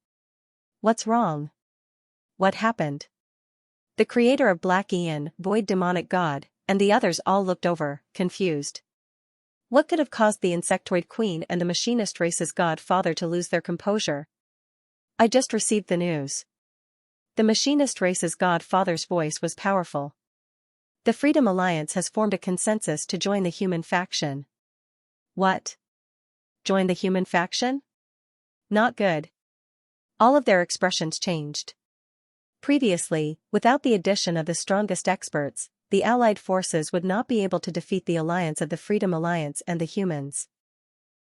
What's wrong? What happened? The creator of Black Aeon, Void Demonic God, and the others all looked over, confused. What could have caused the insectoid queen and the machinist race's godfather to lose their composure? I just received the news. The machinist race's godfather's voice was powerful. The Freedom Alliance has formed a consensus to join the human faction. What? Join the human faction? Not good. All of their expressions changed. Previously, without the addition of the strongest experts, the Allied forces would not be able to defeat the alliance of the Freedom Alliance and the humans.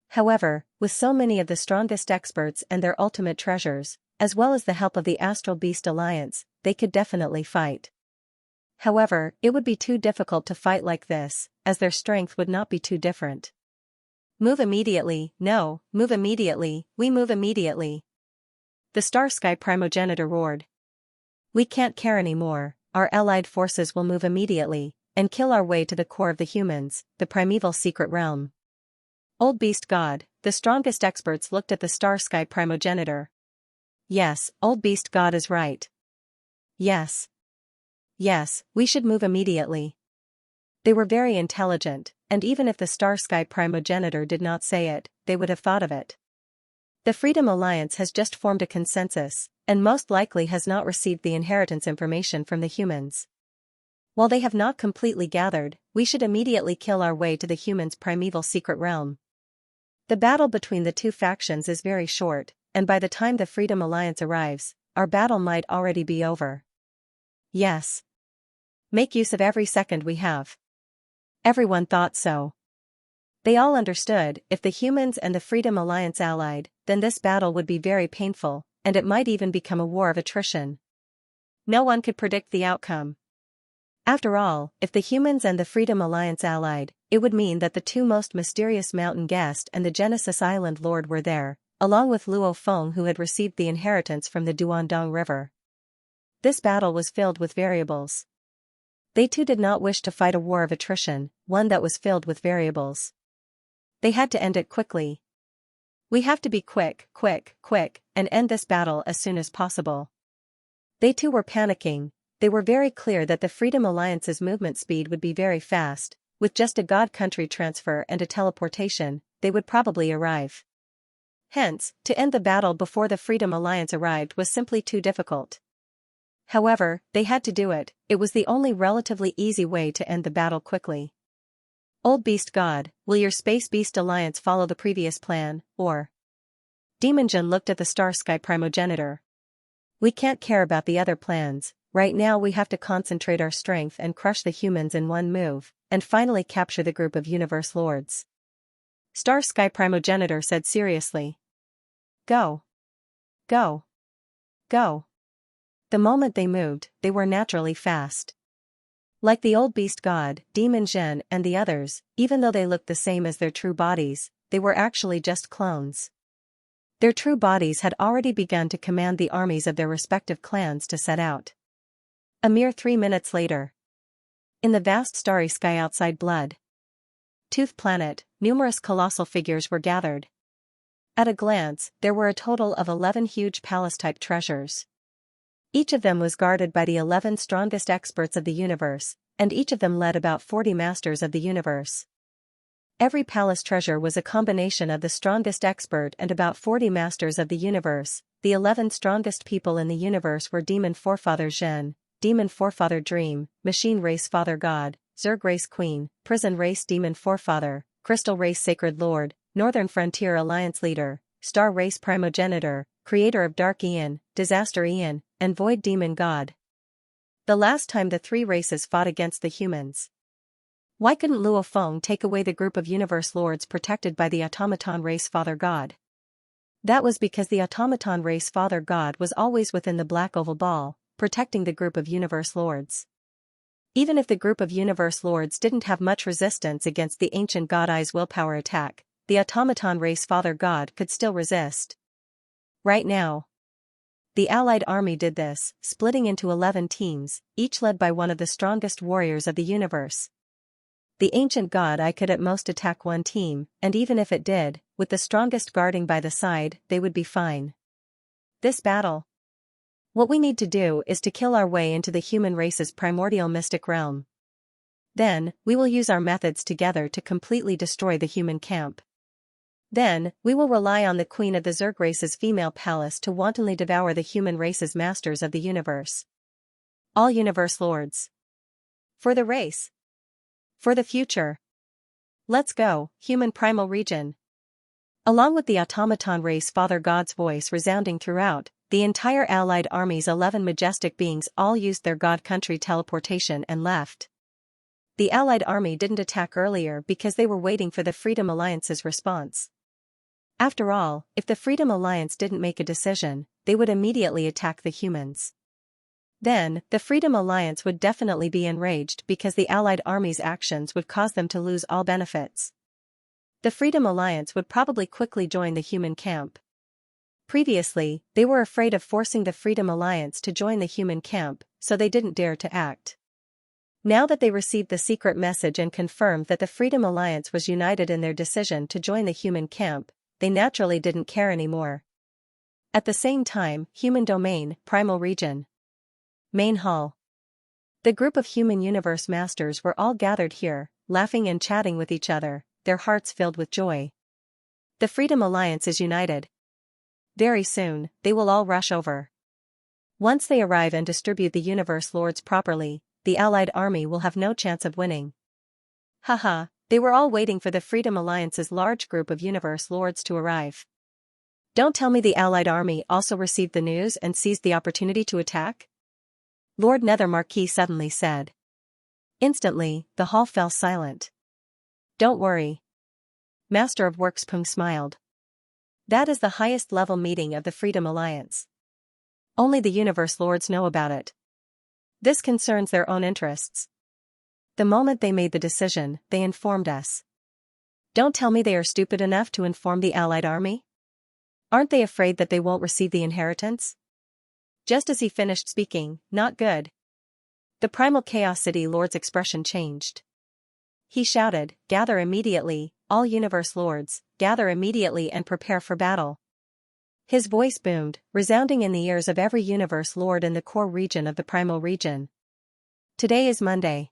However, with so many of the strongest experts and their ultimate treasures, as well as the help of the Astral Beast Alliance, they could definitely fight. However, it would be too difficult to fight like this, as their strength would not be too different. Move immediately, no, move immediately, we move immediately. The Star Sky Primogenitor roared. We can't care anymore, our allied forces will move immediately, and kill our way to the core of the humans, the primeval secret realm. Old Beast God, the strongest experts looked at the Star Sky Primogenitor. Yes, Old Beast God is right. Yes. Yes, we should move immediately. They were very intelligent, and even if the Star Sky Primogenitor did not say it, they would have thought of it. The Freedom Alliance has just formed a consensus, and most likely has not received the inheritance information from the humans. While they have not completely gathered, we should immediately kill our way to the humans' primeval secret realm. The battle between the two factions is very short, and by the time the Freedom Alliance arrives, our battle might already be over. Yes. Make use of every second we have. Everyone thought so. They all understood, if the humans and the Freedom Alliance allied, then this battle would be very painful, and it might even become a war of attrition. No one could predict the outcome. After all, if the humans and the Freedom Alliance allied, it would mean that the two most mysterious mountain guest and the Genesis Island Lord were there, along with Luo Feng, who had received the inheritance from the Duandong River. This battle was filled with variables. They too did not wish to fight a war of attrition, one that was filled with variables. They had to end it quickly. We have to be quick, and end this battle as soon as possible. They too were panicking. They were very clear that the Freedom Alliance's movement speed would be very fast. With just a God country transfer and a teleportation, they would probably arrive. Hence, to end the battle before the Freedom Alliance arrived was simply too difficult. However, they had to do it. It was the only relatively easy way to end the battle quickly. Old Beast God, will your Space Beast Alliance follow the previous plan, or? Demon Jin looked at the Star Sky Primogenitor. We can't care about the other plans. Right now we have to concentrate our strength and crush the humans in one move, and finally capture the group of Universe Lords. Star Sky Primogenitor said seriously. Go. Go. Go. The moment they moved, they were naturally fast. Like the Old Beast God, Demon Jin and the others, even though they looked the same as their true bodies, they were actually just clones. Their true bodies had already begun to command the armies of their respective clans to set out. A mere 3 minutes later. In the vast starry sky outside Blood Tooth Planet, numerous colossal figures were gathered. At a glance, there were a total of 11 huge palace-type treasures. Each of them was guarded by the 11 strongest experts of the universe, and each of them led about 40 masters of the universe. Every palace treasure was a combination of the strongest expert and about 40 masters of the universe. The 11 strongest people in the universe were Demon Forefather Zhen, Demon Forefather Dream, Machine Race Father God, Zerg Race Queen, Prison Race Demon Forefather, Crystal Race Sacred Lord, Northern Frontier Alliance Leader, Star Race Primogenitor, Creator of Dark Aeon, Disaster Aeon, and Void Demon God. The last time the three races fought against the humans. Why couldn't Luo Feng take away the group of Universe Lords protected by the Automaton Race Father God? That was because the Automaton Race Father God was always within the black oval ball, protecting the group of Universe Lords. Even if the group of Universe Lords didn't have much resistance against the ancient God Eye's willpower attack, the Automaton Race Father God could still resist. Right now, the Allied army did this, splitting into 11 teams, each led by one of the strongest warriors of the universe. The ancient God Eye could at most attack one team, and even if it did, with the strongest guarding by the side, they would be fine. This battle. What we need to do is to kill our way into the human race's primordial mystic realm. Then, we will use our methods together to completely destroy the human camp. Then, we will rely on the queen of the Zerg race's female palace to wantonly devour the human race's masters of the universe. All universe lords. For the race. For the future. Let's go, human primal region. Along with the automaton race Father God's voice resounding throughout, the entire allied army's 11 majestic beings all used their god country teleportation and left. The allied army didn't attack earlier because they were waiting for the Freedom Alliance's response. After all, if the Freedom Alliance didn't make a decision, they would immediately attack the humans. Then, the Freedom Alliance would definitely be enraged because the Allied army's actions would cause them to lose all benefits. The Freedom Alliance would probably quickly join the human camp. Previously, they were afraid of forcing the Freedom Alliance to join the human camp, so they didn't dare to act. Now that they received the secret message and confirmed that the Freedom Alliance was united in their decision to join the human camp, they naturally didn't care anymore. At the same time, human domain, primal region. Main hall. The group of human universe masters were all gathered here, laughing and chatting with each other, their hearts filled with joy. The Freedom Alliance is united. Very soon, they will all rush over. Once they arrive and distribute the universe lords properly, the Allied army will have no chance of winning. Haha, they were all waiting for the Freedom Alliance's large group of universe lords to arrive. Don't tell me the Allied army also received the news and seized the opportunity to attack? Lord Nether Marquis suddenly said. Instantly, the hall fell silent. Don't worry. Master of Works Pung smiled. That is the highest level meeting of the Freedom Alliance. Only the universe lords know about it. This concerns their own interests. The moment they made the decision, they informed us. Don't tell me they are stupid enough to inform the Allied army? Aren't they afraid that they won't receive the inheritance? Just as he finished speaking, not good. The Primal Chaos City Lord's expression changed. He shouted, "Gather immediately, all universe lords, gather immediately and prepare for battle." His voice boomed, resounding in the ears of every universe lord in the core region of the primal region. Today is Monday.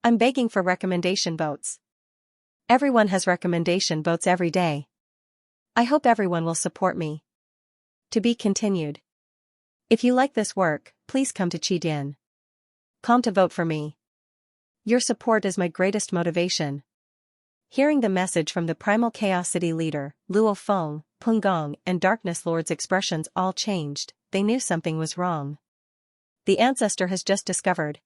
I'm begging for recommendation votes. Everyone has recommendation votes every day. I hope everyone will support me. To be continued. If you like this work, please come to Qidin. Come to vote for me. Your support is my greatest motivation. Hearing the message from the Primal Chaos City leader, Luo Feng, Peng Gong and Darkness Lord's expressions all changed, they knew something was wrong. The ancestor has just discovered.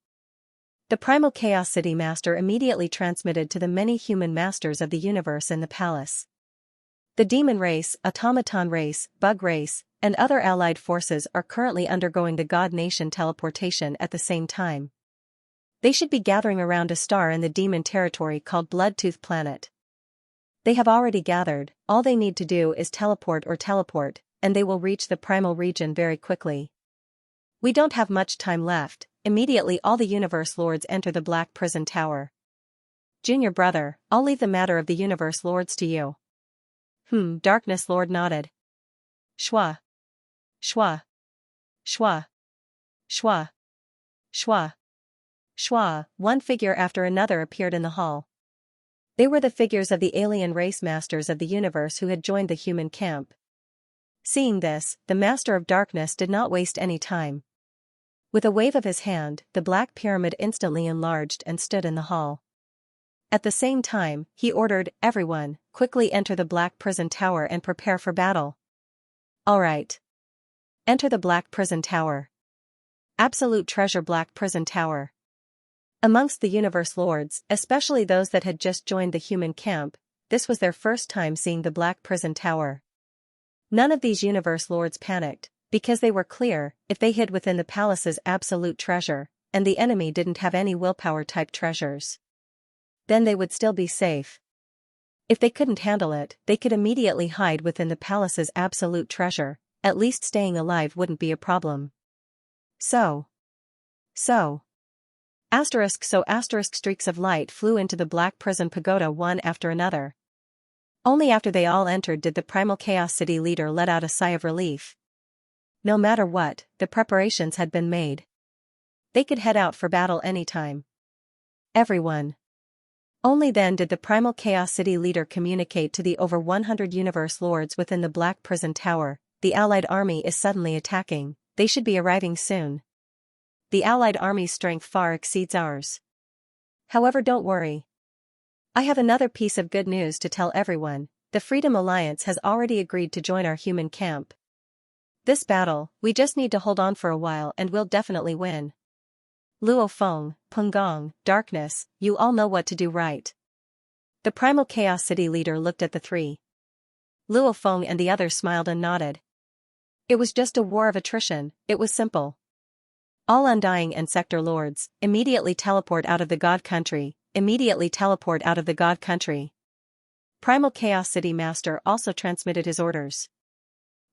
The Primal Chaos City Master immediately transmitted to the many human masters of the universe in the palace. The demon race, automaton race, bug race, and other allied forces are currently undergoing the God Nation teleportation at the same time. They should be gathering around a star in the demon territory called Bloodtooth Planet. They have already gathered, all they need to do is teleport, and they will reach the primal region very quickly. We don't have much time left. Immediately all the universe lords enter the Black Prison Tower. Junior brother, I'll leave the matter of the universe lords to you. Darkness Lord nodded. Shwa. Shwa. Shwa. Shwa. Shwa. Shwa. One figure after another appeared in the hall. They were the figures of the alien race masters of the universe who had joined the human camp. Seeing this, the Master of Darkness did not waste any time. With a wave of his hand, the Black Pyramid instantly enlarged and stood in the hall. At the same time, he ordered, "Everyone, quickly enter the Black Prison Tower and prepare for battle." All right. Enter the Black Prison Tower. Absolute treasure Black Prison Tower. Amongst the universe lords, especially those that had just joined the human camp, this was their first time seeing the Black Prison Tower. None of these universe lords panicked, because they were clear, if they hid within the palace's absolute treasure, and the enemy didn't have any willpower-type treasures, then they would still be safe. If they couldn't handle it, they could immediately hide within the palace's absolute treasure, at least staying alive wouldn't be a problem. So. Streaks of light flew into the Black Prison Pagoda one after another. Only after they all entered did the Primal Chaos City leader let out a sigh of relief. No matter what, the preparations had been made. They could head out for battle anytime. Everyone. Only then did the Primal Chaos City leader communicate to the over 100 universe lords within the Black Prison Tower. The Allied army is suddenly attacking. They should be arriving soon. The Allied army's strength far exceeds ours. However, don't worry. I have another piece of good news to tell everyone. The Freedom Alliance has already agreed to join our human camp. This battle, we just need to hold on for a while and we'll definitely win. Luo Feng, Pengong, Darkness, you all know what to do, right? The Primal Chaos City leader looked at the three. Luo Feng and the others smiled and nodded. It was just a war of attrition, it was simple. All Undying and Sector Lords, immediately teleport out of the God Country, immediately teleport out of the God Country. Primal Chaos City Master also transmitted his orders.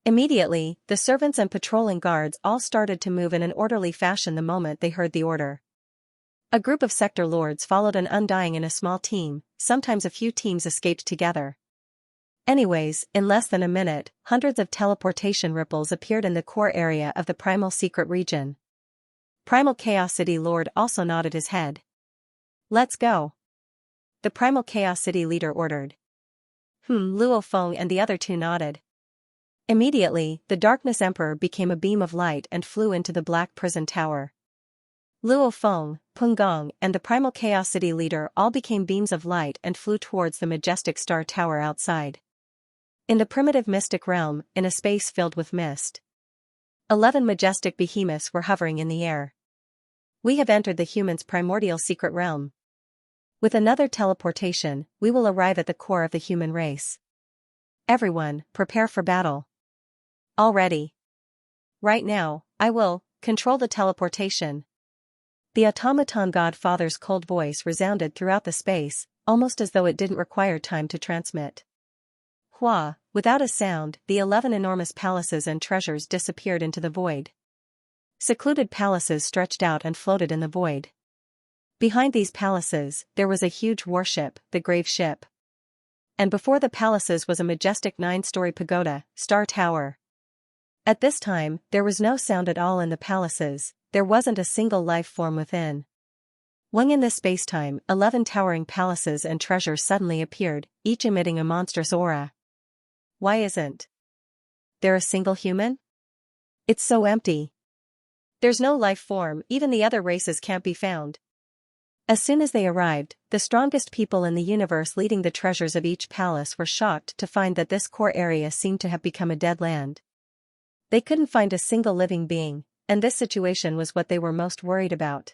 Immediately, the servants and patrolling guards all started to move in an orderly fashion the moment they heard the order. A group of Sector Lords followed an Undying in a small team, sometimes a few teams escaped together. Anyways, in less than a minute, hundreds of teleportation ripples appeared in the core area of the Primal Secret region. Primal Chaos City Lord also nodded his head. Let's go. The Primal Chaos City leader ordered. Luo Feng and the other two nodded. Immediately, the Darkness Emperor became a beam of light and flew into the Black Prison Tower. Luo Feng, Pengong, and the Primal Chaos City leader all became beams of light and flew towards the majestic star tower outside. In the primitive mystic realm, in a space filled with mist, 11 majestic behemoths were hovering in the air. We have entered the humans' primordial secret realm. With another teleportation, we will arrive at the core of the human race. Everyone, prepare for battle. Already. Right now, I will control the teleportation. The automaton godfather's cold voice resounded throughout the space, almost as though it didn't require time to transmit. Hua, without a sound, the 11 enormous palaces and treasures disappeared into the void. Secluded palaces stretched out and floated in the void. Behind these palaces, there was a huge warship, the Grave Ship. And before the palaces was a majestic 9-story pagoda, Star Tower. At this time, there was no sound at all in the palaces, there wasn't a single life form within. When in this spacetime, 11 towering palaces and treasures suddenly appeared, each emitting a monstrous aura. Why isn't there a single human? It's so empty. There's no life form, even the other races can't be found. As soon as they arrived, the strongest people in the universe leading the treasures of each palace were shocked to find that this core area seemed to have become a dead land. They couldn't find a single living being, and this situation was what they were most worried about.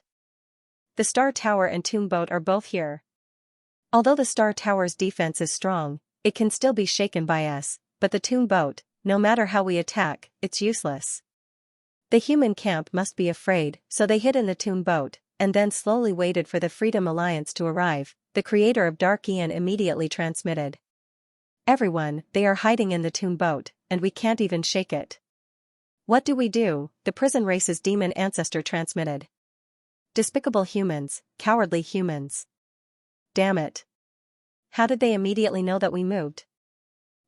The Star Tower and Tomb Boat are both here. Although the Star Tower's defense is strong, it can still be shaken by us, but the Tomb Boat, no matter how we attack, it's useless. The human camp must be afraid, so they hid in the Tomb Boat, and then slowly waited for the Freedom Alliance to arrive. The creator of Dark Aeon immediately transmitted. Everyone, they are hiding in the Tomb Boat, and we can't even shake it. What do we do? The prison race's demon ancestor transmitted. Despicable humans, cowardly humans. Damn it. How did they immediately know that we moved?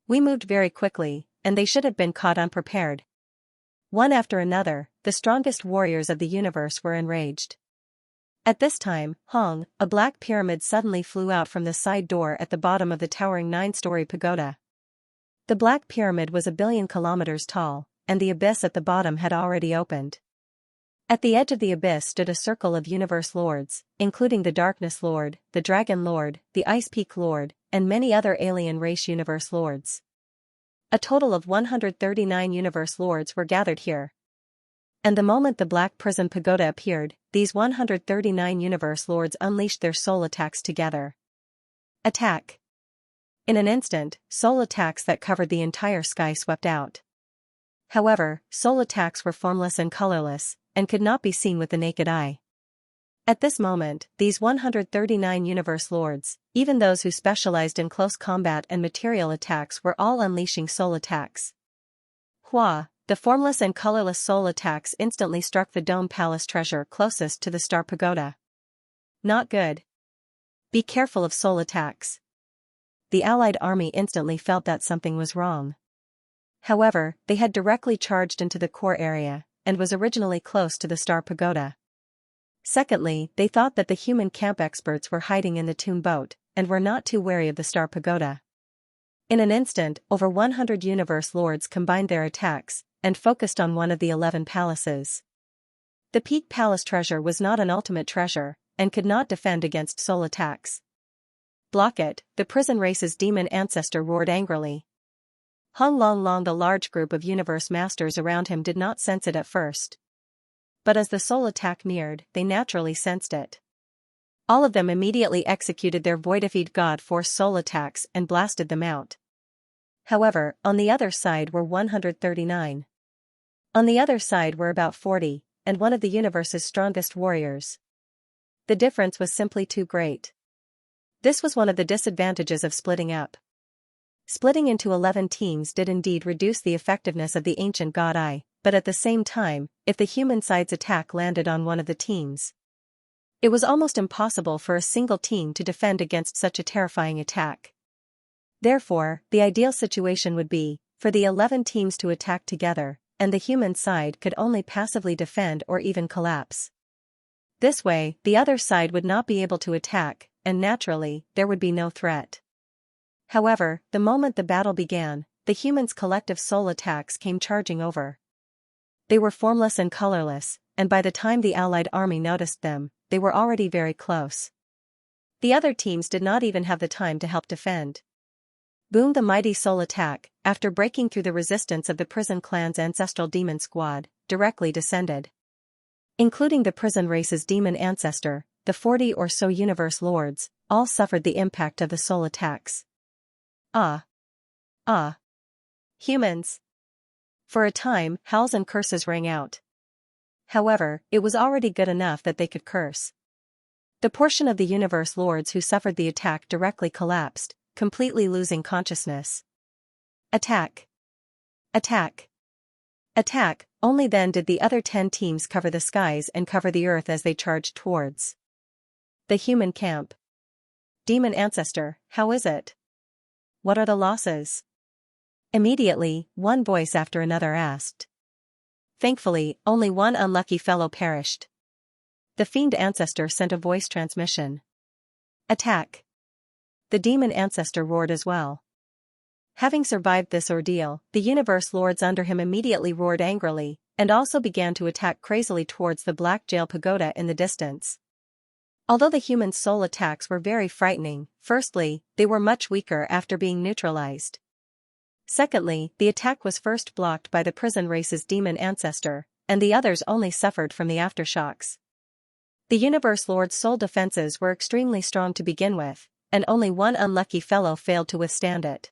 We moved very quickly, and they should have been caught unprepared. One after another, the strongest warriors of the universe were enraged. At this time, Hong, a black pyramid suddenly flew out from the side door at the bottom of the towering 9-story pagoda. The black pyramid was 1 billion kilometers tall, and the abyss at the bottom had already opened. At the edge of the abyss stood a circle of universe lords, including the Darkness Lord, the Dragon Lord, the Ice Peak Lord, and many other alien race universe lords. A total of 139 universe lords were gathered here. And the moment the Black Prison Pagoda appeared, these 139 universe lords unleashed their soul attacks together. Attack! In an instant, soul attacks that covered the entire sky swept out. However, soul attacks were formless and colorless, and could not be seen with the naked eye. At this moment, these 139 universe lords, even those who specialized in close combat and material attacks, were all unleashing soul attacks. Hua, the formless and colorless soul attacks instantly struck the Dome Palace treasure closest to the Star Pagoda. Not good. Be careful of soul attacks. The Allied army instantly felt that something was wrong. However, they had directly charged into the core area, and was originally close to the Star Pagoda. Secondly, they thought that the human camp experts were hiding in the tomb boat, and were not too wary of the star pagoda. In an instant, over 100 universe lords combined their attacks, and focused on one of the 11 palaces. The peak palace treasure was not an ultimate treasure, and could not defend against soul attacks. "Block it," the prison race's demon ancestor roared angrily. Hung Long Long, the large group of universe masters around him, did not sense it at first. But as the soul attack neared, they naturally sensed it. All of them immediately executed their voidified god force soul attacks and blasted them out. However, on the other side were 139. On the other side were about 40, and one of the universe's strongest warriors. The difference was simply too great. This was one of the disadvantages of splitting up. Splitting into 11 teams did indeed reduce the effectiveness of the ancient god eye, but at the same time, if the human side's attack landed on one of the teams, it was almost impossible for a single team to defend against such a terrifying attack. Therefore, the ideal situation would be for the 11 teams to attack together, and the human side could only passively defend or even collapse. This way, the other side would not be able to attack, and naturally, there would be no threat. However, the moment the battle began, the humans' collective soul attacks came charging over. They were formless and colorless, and by the time the allied army noticed them, they were already very close. The other teams did not even have the time to help defend. Boom! The mighty soul attack, after breaking through the resistance of the prison clan's ancestral demon squad, directly descended. Including the prison race's demon ancestor, the 40 or so universe lords, all suffered the impact of the soul attacks. Ah! Ah! Humans! For a time, howls and curses rang out. However, it was already good enough that they could curse. The portion of the universe lords who suffered the attack directly collapsed, completely losing consciousness. Attack! Attack! Attack! Only then did the other 10 teams cover the skies and cover the earth as they charged towards the human camp. Demon ancestor, how is it? What are the losses? Immediately, one voice after another asked. Thankfully, only one unlucky fellow perished. The fiend ancestor sent a voice transmission. Attack! The demon ancestor roared as well. Having survived this ordeal, the universe lords under him immediately roared angrily, and also began to attack crazily towards the black jail pagoda in the distance. Although the human soul attacks were very frightening, firstly, they were much weaker after being neutralized. Secondly, the attack was first blocked by the prison race's demon ancestor, and the others only suffered from the aftershocks. The universe lord's soul defenses were extremely strong to begin with, and only one unlucky fellow failed to withstand it.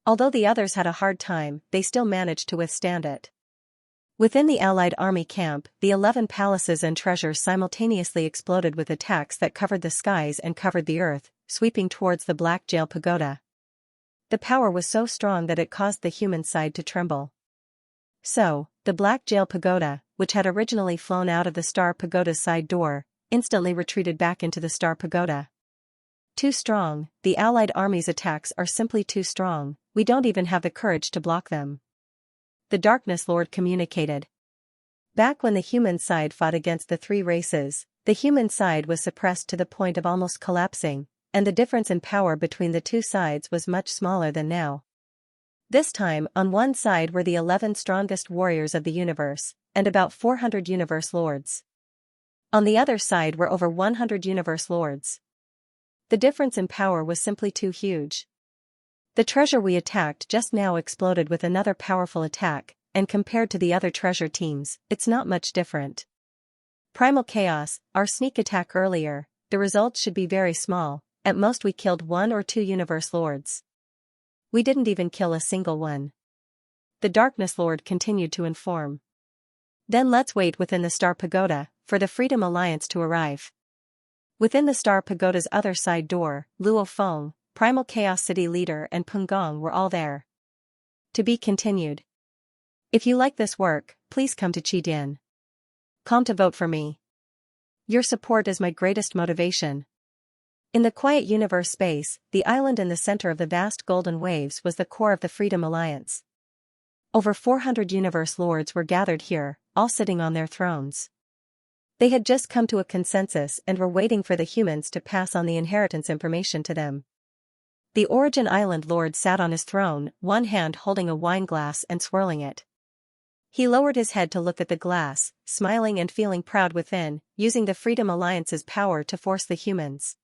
Although the others had a hard time, they still managed to withstand it. Within the allied army camp, the 11 palaces and treasures simultaneously exploded with attacks that covered the skies and covered the earth, sweeping towards the black jail pagoda. The power was so strong that it caused the human side to tremble. So, the black jail pagoda, which had originally flown out of the star pagoda's side door, instantly retreated back into the star pagoda. Too strong, the allied army's attacks are simply too strong, we don't even have the courage to block them. The Darkness Lord communicated. Back when the human side fought against the 3 races, the human side was suppressed to the point of almost collapsing, and the difference in power between the 2 sides was much smaller than now. This time, on one side were the 11 strongest warriors of the universe, and about 400 universe lords. On the other side were over 100 universe lords. The difference in power was simply too huge. The treasure we attacked just now exploded with another powerful attack, and compared to the other treasure teams, it's not much different. Primal Chaos, our sneak attack earlier, the results should be very small, at most we killed 1 or 2 universe lords. We didn't even kill a single one. The Darkness Lord continued to inform. Then let's wait within the Star Pagoda, for the Freedom Alliance to arrive. Within the Star Pagoda's other side door, Luo Feng, Primal Chaos City leader, and Peng Gong were all there. To be continued. If you like this work, please come to Qidin. Come to vote for me. Your support is my greatest motivation. In the quiet universe space, the island in the center of the vast golden waves was the core of the Freedom Alliance. Over 400 universe lords were gathered here, all sitting on their thrones. They had just come to a consensus and were waiting for the humans to pass on the inheritance information to them. The Origin Island Lord sat on his throne, one hand holding a wine glass and swirling it. He lowered his head to look at the glass, smiling and feeling proud within, using the Freedom Alliance's power to force the humans.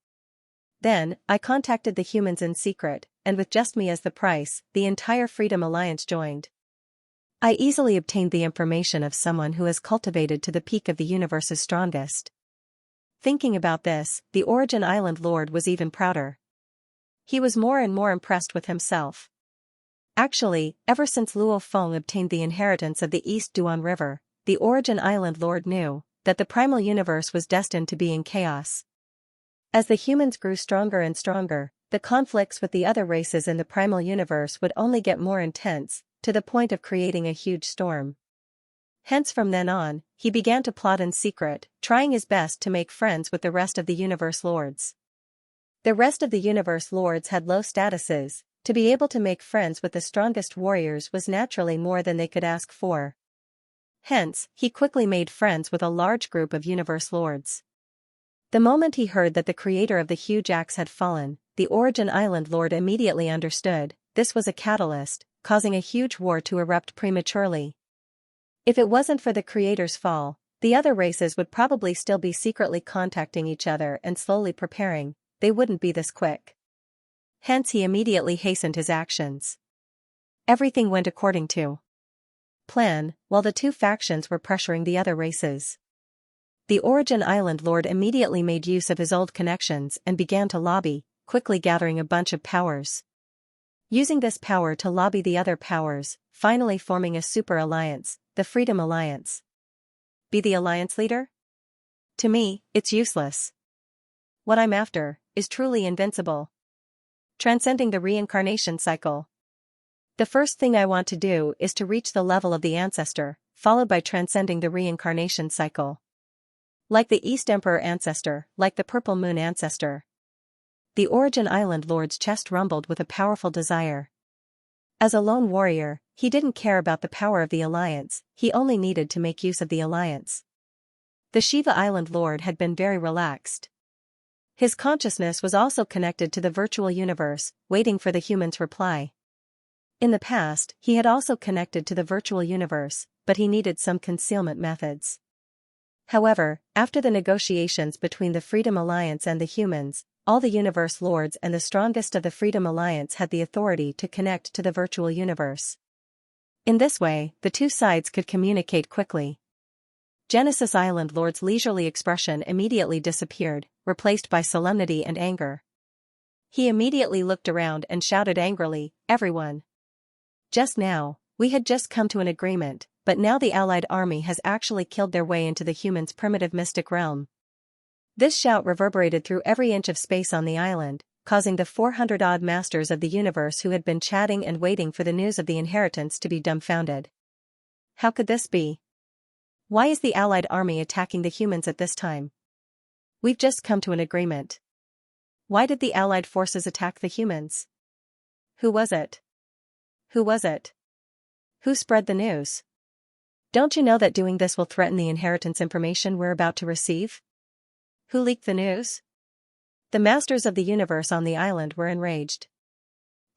Then, I contacted the humans in secret, and with just me as the price, the entire Freedom Alliance joined. I easily obtained the information of someone who has cultivated to the peak of the universe's strongest. Thinking about this, the Origin Island Lord was even prouder. He was more and more impressed with himself. Actually, ever since Luo Feng obtained the inheritance of the East Duan River, the Origin Island Lord knew that the primal universe was destined to be in chaos. As the humans grew stronger and stronger, the conflicts with the other races in the primal universe would only get more intense, to the point of creating a huge storm. Hence from then on, he began to plot in secret, trying his best to make friends with the rest of the universe lords. The rest of the universe lords had low statuses. To be able to make friends with the strongest warriors was naturally more than they could ask for. Hence, he quickly made friends with a large group of universe lords. The moment he heard that the creator of the huge axe had fallen, the Origin Island Lord immediately understood this was a catalyst, causing a huge war to erupt prematurely. If it wasn't for the creator's fall, the other races would probably still be secretly contacting each other and slowly preparing. They wouldn't be this quick. Hence he immediately hastened his actions. Everything went according to plan, while the two factions were pressuring the other races. The Origin Island Lord immediately made use of his old connections and began to lobby, quickly gathering a bunch of powers. Using this power to lobby the other powers, finally forming a super alliance, the Freedom Alliance. Be the alliance leader? To me, it's useless. What I'm after is truly invincible. Transcending the reincarnation cycle. The first thing I want to do is to reach the level of the ancestor, followed by transcending the reincarnation cycle. Like the East Emperor ancestor, like the Purple Moon ancestor. The Origin Island Lord's chest rumbled with a powerful desire. As a lone warrior, he didn't care about the power of the alliance, he only needed to make use of the alliance. The Shiva Island Lord had been very relaxed. His consciousness was also connected to the virtual universe, waiting for the human's reply. In the past, he had also connected to the virtual universe, but he needed some concealment methods. However, after the negotiations between the Freedom Alliance and the humans, all the universe lords and the strongest of the Freedom Alliance had the authority to connect to the virtual universe. In this way, the two sides could communicate quickly. Genesis Island Lord's leisurely expression immediately disappeared, replaced by solemnity and anger. He immediately looked around and shouted angrily, "Everyone! Just now, we had just come to an agreement, but now the Allied army has actually killed their way into the humans' primitive mystic realm." This shout reverberated through every inch of space on the island, causing the 400-odd masters of the universe who had been chatting and waiting for the news of the inheritance to be dumbfounded. How could this be? Why is the Allied army attacking the humans at this time? We've just come to an agreement. Why did the Allied forces attack the humans? Who was it? Who was it? Who spread the news? Don't you know that doing this will threaten the inheritance information we're about to receive? Who leaked the news? The masters of the universe on the island were enraged.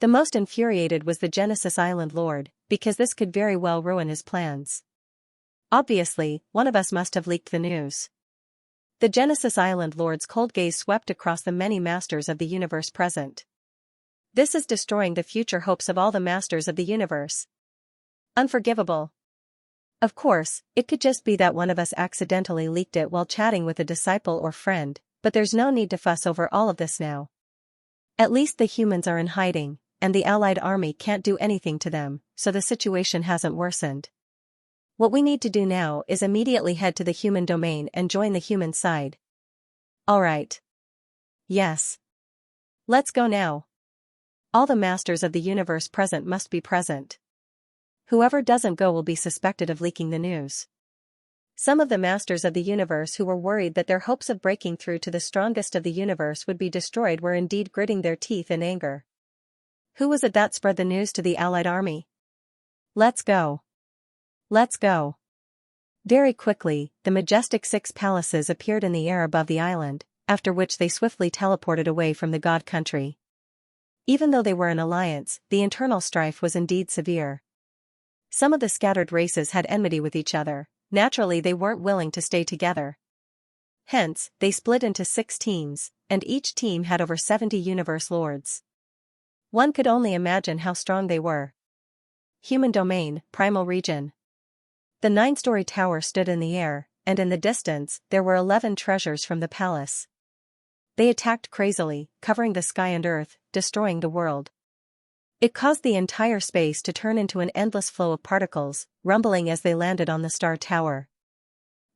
The most infuriated was the Genesis Island Lord, because this could very well ruin his plans. Obviously, one of us must have leaked the news. The Genesis Island Lord's cold gaze swept across the many masters of the universe present. This is destroying the future hopes of all the masters of the universe. Unforgivable. Of course, it could just be that one of us accidentally leaked it while chatting with a disciple or friend, but there's no need to fuss over all of this now. At least the humans are in hiding, and the Allied army can't do anything to them, so the situation hasn't worsened. What we need to do now is immediately head to the human domain and join the human side. Alright. Yes. Let's go now. All the masters of the universe present must be present. Whoever doesn't go will be suspected of leaking the news. Some of the masters of the universe who were worried that their hopes of breaking through to the strongest of the universe would be destroyed were indeed gritting their teeth in anger. Who was it that spread the news to the Allied army? Let's go. Let's go. Very quickly, the majestic 6 palaces appeared in the air above the island, after which they swiftly teleported away from the god country. Even though they were an alliance, the internal strife was indeed severe. Some of the scattered races had enmity with each other. Naturally they weren't willing to stay together. Hence, they split into 6 teams, and each team had over 70 universe lords. One could only imagine how strong they were. Human domain, primal region. The 9-story tower stood in the air, and in the distance, there were 11 treasures from the palace. They attacked crazily, covering the sky and earth, destroying the world. It caused the entire space to turn into an endless flow of particles, rumbling as they landed on the star tower.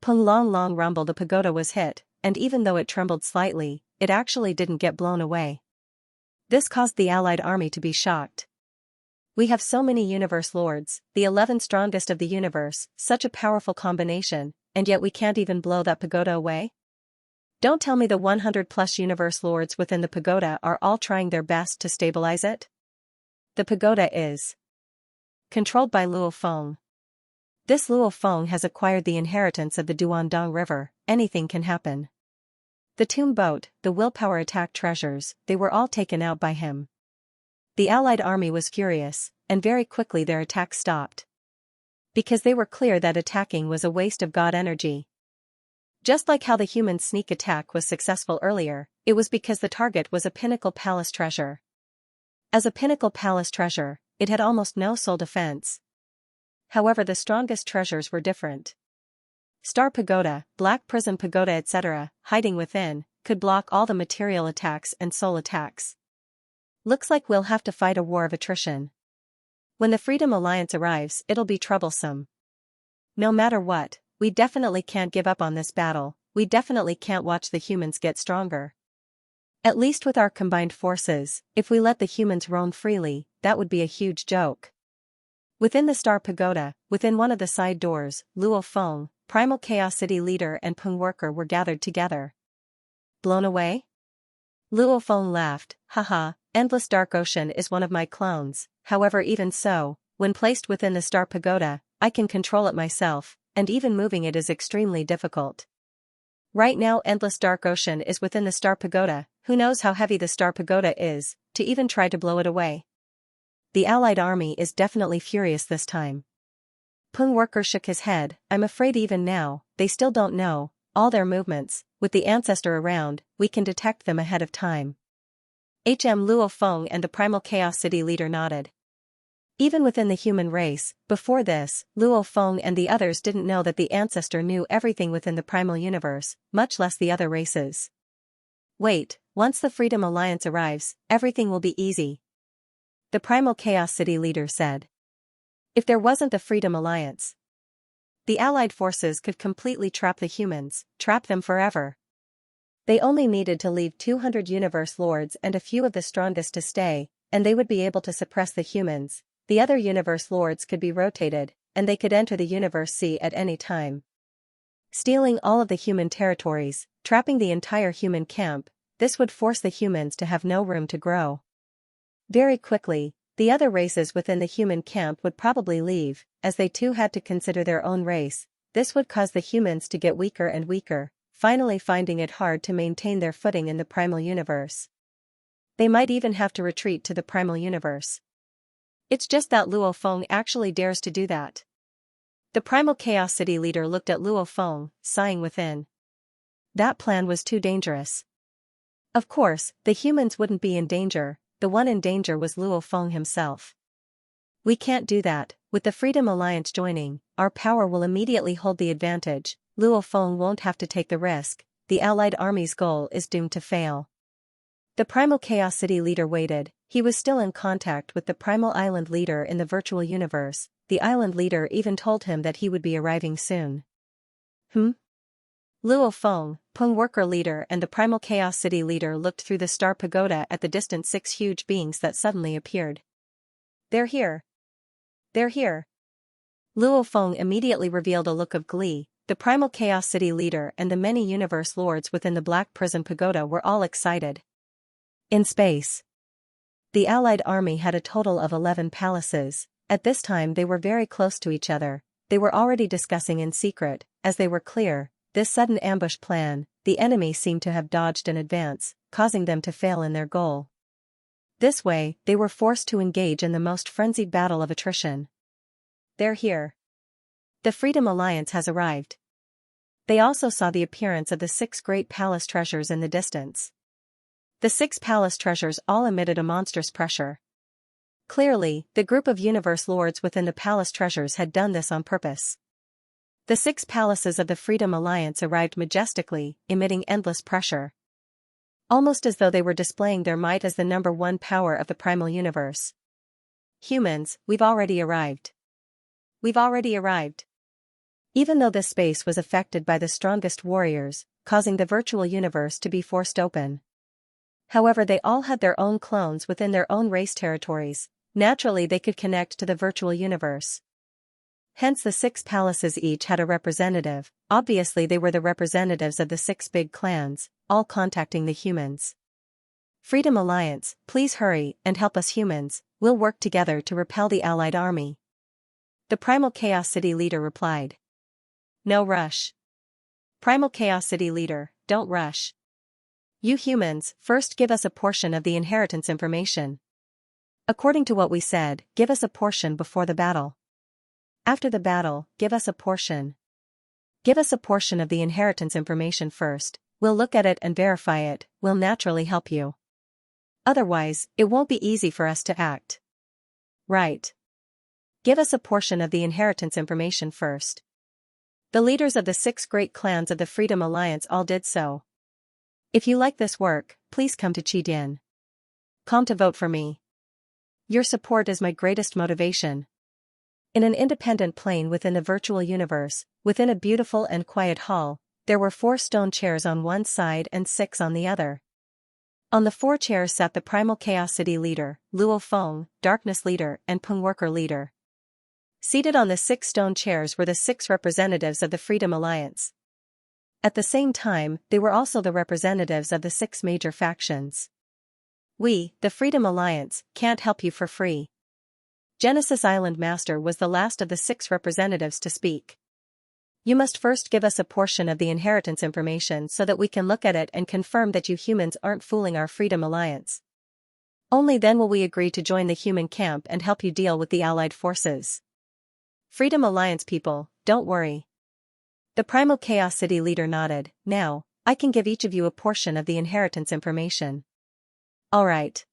Pung long long rumble, the pagoda was hit, and even though it trembled slightly, it actually didn't get blown away. This caused the allied army to be shocked. We have so many universe lords, the 11 strongest of the universe, such a powerful combination, and yet we can't even blow that pagoda away? Don't tell me the 100+ universe lords within the pagoda are all trying their best to stabilize it? The pagoda is controlled by Luo Feng. This Luo Feng has acquired the inheritance of the Duandong River. Anything can happen. The tomb boat, the willpower attack treasures, they were all taken out by him. The allied army was furious, and very quickly their attack stopped. Because they were clear that attacking was a waste of god energy. Just like how the human sneak attack was successful earlier, it was because the target was a pinnacle palace treasure. As a pinnacle palace treasure, it had almost no soul defense. However, the strongest treasures were different. Star Pagoda, Black Prison Pagoda etc., hiding within, could block all the material attacks and soul attacks. Looks like we'll have to fight a war of attrition. When the Freedom Alliance arrives, it'll be troublesome. No matter what, we definitely can't give up on this battle, we definitely can't watch the humans get stronger. At least with our combined forces, if we let the humans roam freely, that would be a huge joke. Within the Star Pagoda, within one of the side doors, Luo Feng, Primal Chaos City leader and Peng worker were gathered together. Blown away? Luo Feng laughed, haha, Endless Dark Ocean is one of my clones, however even so, when placed within the Star Pagoda, I can control it myself, and even moving it is extremely difficult. Right now Endless Dark Ocean is within the Star Pagoda, who knows how heavy the Star Pagoda is, to even try to blow it away. The allied army is definitely furious this time. Peng worker shook his head, I'm afraid even now, they still don't know all their movements. With the ancestor around, we can detect them ahead of time. Luo Feng and the Primal Chaos City leader nodded. Even within the human race, before this, Luo Feng and the others didn't know that the ancestor knew everything within the primal universe, much less the other races. Wait, once the Freedom Alliance arrives, everything will be easy. The Primal Chaos City leader said. If there wasn't the Freedom Alliance, the allied forces could completely trap the humans, trap them forever. They only needed to leave 200 universe lords and a few of the strongest to stay, and they would be able to suppress the humans. The other universe lords could be rotated, and they could enter the universe sea at any time. Stealing all of the human territories, trapping the entire human camp, this would force the humans to have no room to grow. Very quickly, the other races within the human camp would probably leave, as they too had to consider their own race. This would cause the humans to get weaker and weaker, finally finding it hard to maintain their footing in the primal universe. They might even have to retreat to the primal universe. It's just that Luo Feng actually dares to do that. The Primal Chaos City leader looked at Luo Feng, sighing within. That plan was too dangerous. Of course, the humans wouldn't be in danger, the one in danger was Luo Feng himself. We can't do that, with the Freedom Alliance joining, our power will immediately hold the advantage. Luo Feng won't have to take the risk, the allied army's goal is doomed to fail. The Primal Chaos City leader waited, he was still in contact with the Primal Island leader in the virtual universe, the island leader even told him that he would be arriving soon. Luo Feng, Peng worker leader and the Primal Chaos City leader looked through the Star Pagoda at the distant 6 huge beings that suddenly appeared. They're here. They're here. Luo Feng immediately revealed a look of glee. The Primal Chaos City leader and the many universe lords within the Black Prison Pagoda were all excited. In space, the allied army had a total of 11 palaces. At this time they were very close to each other. they were already discussing in secret, as they were clear, this sudden ambush plan. The enemy seemed to have dodged in advance, causing them to fail in their goal. This way, they were forced to engage in the most frenzied battle of attrition. They're here. The Freedom Alliance has arrived. They also saw the appearance of the 6 great palace treasures in the distance. The 6 palace treasures all emitted a monstrous pressure. Clearly, the group of universe lords within the palace treasures had done this on purpose. The 6 palaces of the Freedom Alliance arrived majestically, emitting endless pressure. Almost as though they were displaying their might as the #1 power of the primal universe. Humans, we've already arrived. We've already arrived. Even though this space was affected by the strongest warriors, causing the virtual universe to be forced open. However, they all had their own clones within their own race territories. Naturally, they could connect to the virtual universe. Hence the 6 palaces each had a representative. Obviously they were the representatives of the 6 big clans, all contacting the humans. Freedom Alliance, please hurry and help us humans, we'll work together to repel the allied army. The Primal Chaos City leader replied. No rush. Primal Chaos City leader, don't rush. You humans, first give us a portion of the inheritance information. According to what we said, give us a portion before the battle. After the battle, give us a portion. Give us a portion of the inheritance information first, we'll look at it and verify it, we'll naturally help you. Otherwise, it won't be easy for us to act. Right. Give us a portion of the inheritance information first. The leaders of the 6 great clans of the Freedom Alliance all did so. If you like this work, please come to Qidin. Come to vote for me. Your support is my greatest motivation. In an independent plane within the virtual universe, within a beautiful and quiet hall, there were 4 stone chairs on one side and 6 on the other. On the 4 chairs sat the Primal Chaos City leader, Luo Feng, Darkness leader, and Peng Worker leader. Seated on the 6 stone chairs were the 6 representatives of the Freedom Alliance. At the same time, they were also the representatives of the 6 major factions. We, the Freedom Alliance, can't help you for free. Genesis Island Master was the last of the 6 representatives to speak. You must first give us a portion of the inheritance information so that we can look at it and confirm that you humans aren't fooling our Freedom Alliance. Only then will we agree to join the human camp and help you deal with the allied forces. Freedom Alliance people, don't worry. The Primal Chaos City leader nodded. Now, I can give each of you a portion of the inheritance information. Alright.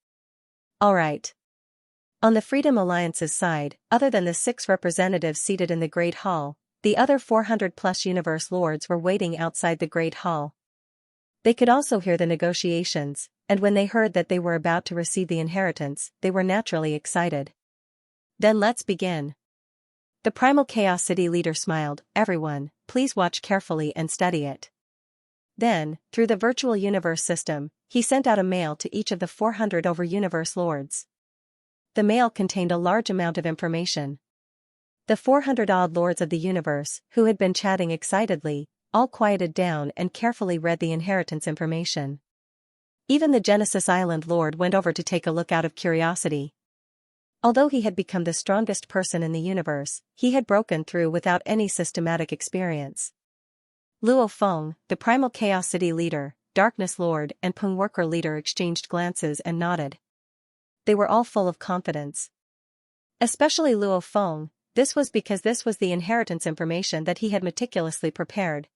Alright. On the Freedom Alliance's side, other than the 6 representatives seated in the Great Hall, the other 400+ universe lords were waiting outside the Great Hall. They could also hear the negotiations, and when they heard that they were about to receive the inheritance, they were naturally excited. Then let's begin. The Primal Chaos City leader smiled. Everyone, please watch carefully and study it. Then, through the virtual universe system, he sent out a mail to each of the 400 over universe lords. The mail contained a large amount of information. The 400-odd lords of the universe, who had been chatting excitedly, all quieted down and carefully read the inheritance information. Even the Genesis Island Lord went over to take a look out of curiosity. Although he had become the strongest person in the universe, he had broken through without any systematic experience. Luo Feng, the Primal Chaos City leader, Darkness Lord, and Peng Worker leader exchanged glances and nodded. They were all full of confidence. Especially Luo Feng, this was because this was the inheritance information that he had meticulously prepared.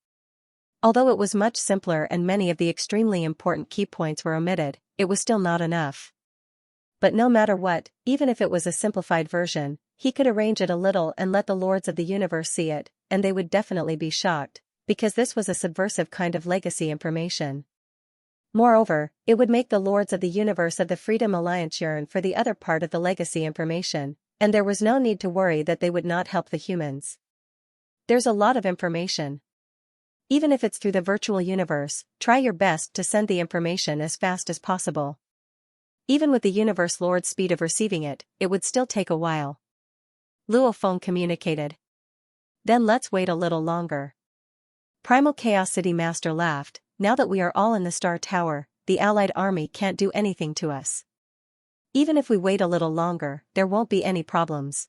Although it was much simpler and many of the extremely important key points were omitted, it was still not enough. But no matter what, even if it was a simplified version, he could arrange it a little and let the lords of the universe see it, and they would definitely be shocked, because this was a subversive kind of legacy information. Moreover, it would make the lords of the universe of the Freedom Alliance yearn for the other part of the legacy information, and there was no need to worry that they would not help the humans. There's a lot of information. Even if it's through the virtual universe, try your best to send the information as fast as possible. Even with the universe lord's speed of receiving it, it would still take a while. Luo Feng communicated. Then let's wait a little longer. Primal Chaos City Master laughed. Now that we are all in the Star Tower, the Allied army can't do anything to us. Even if we wait a little longer, there won't be any problems.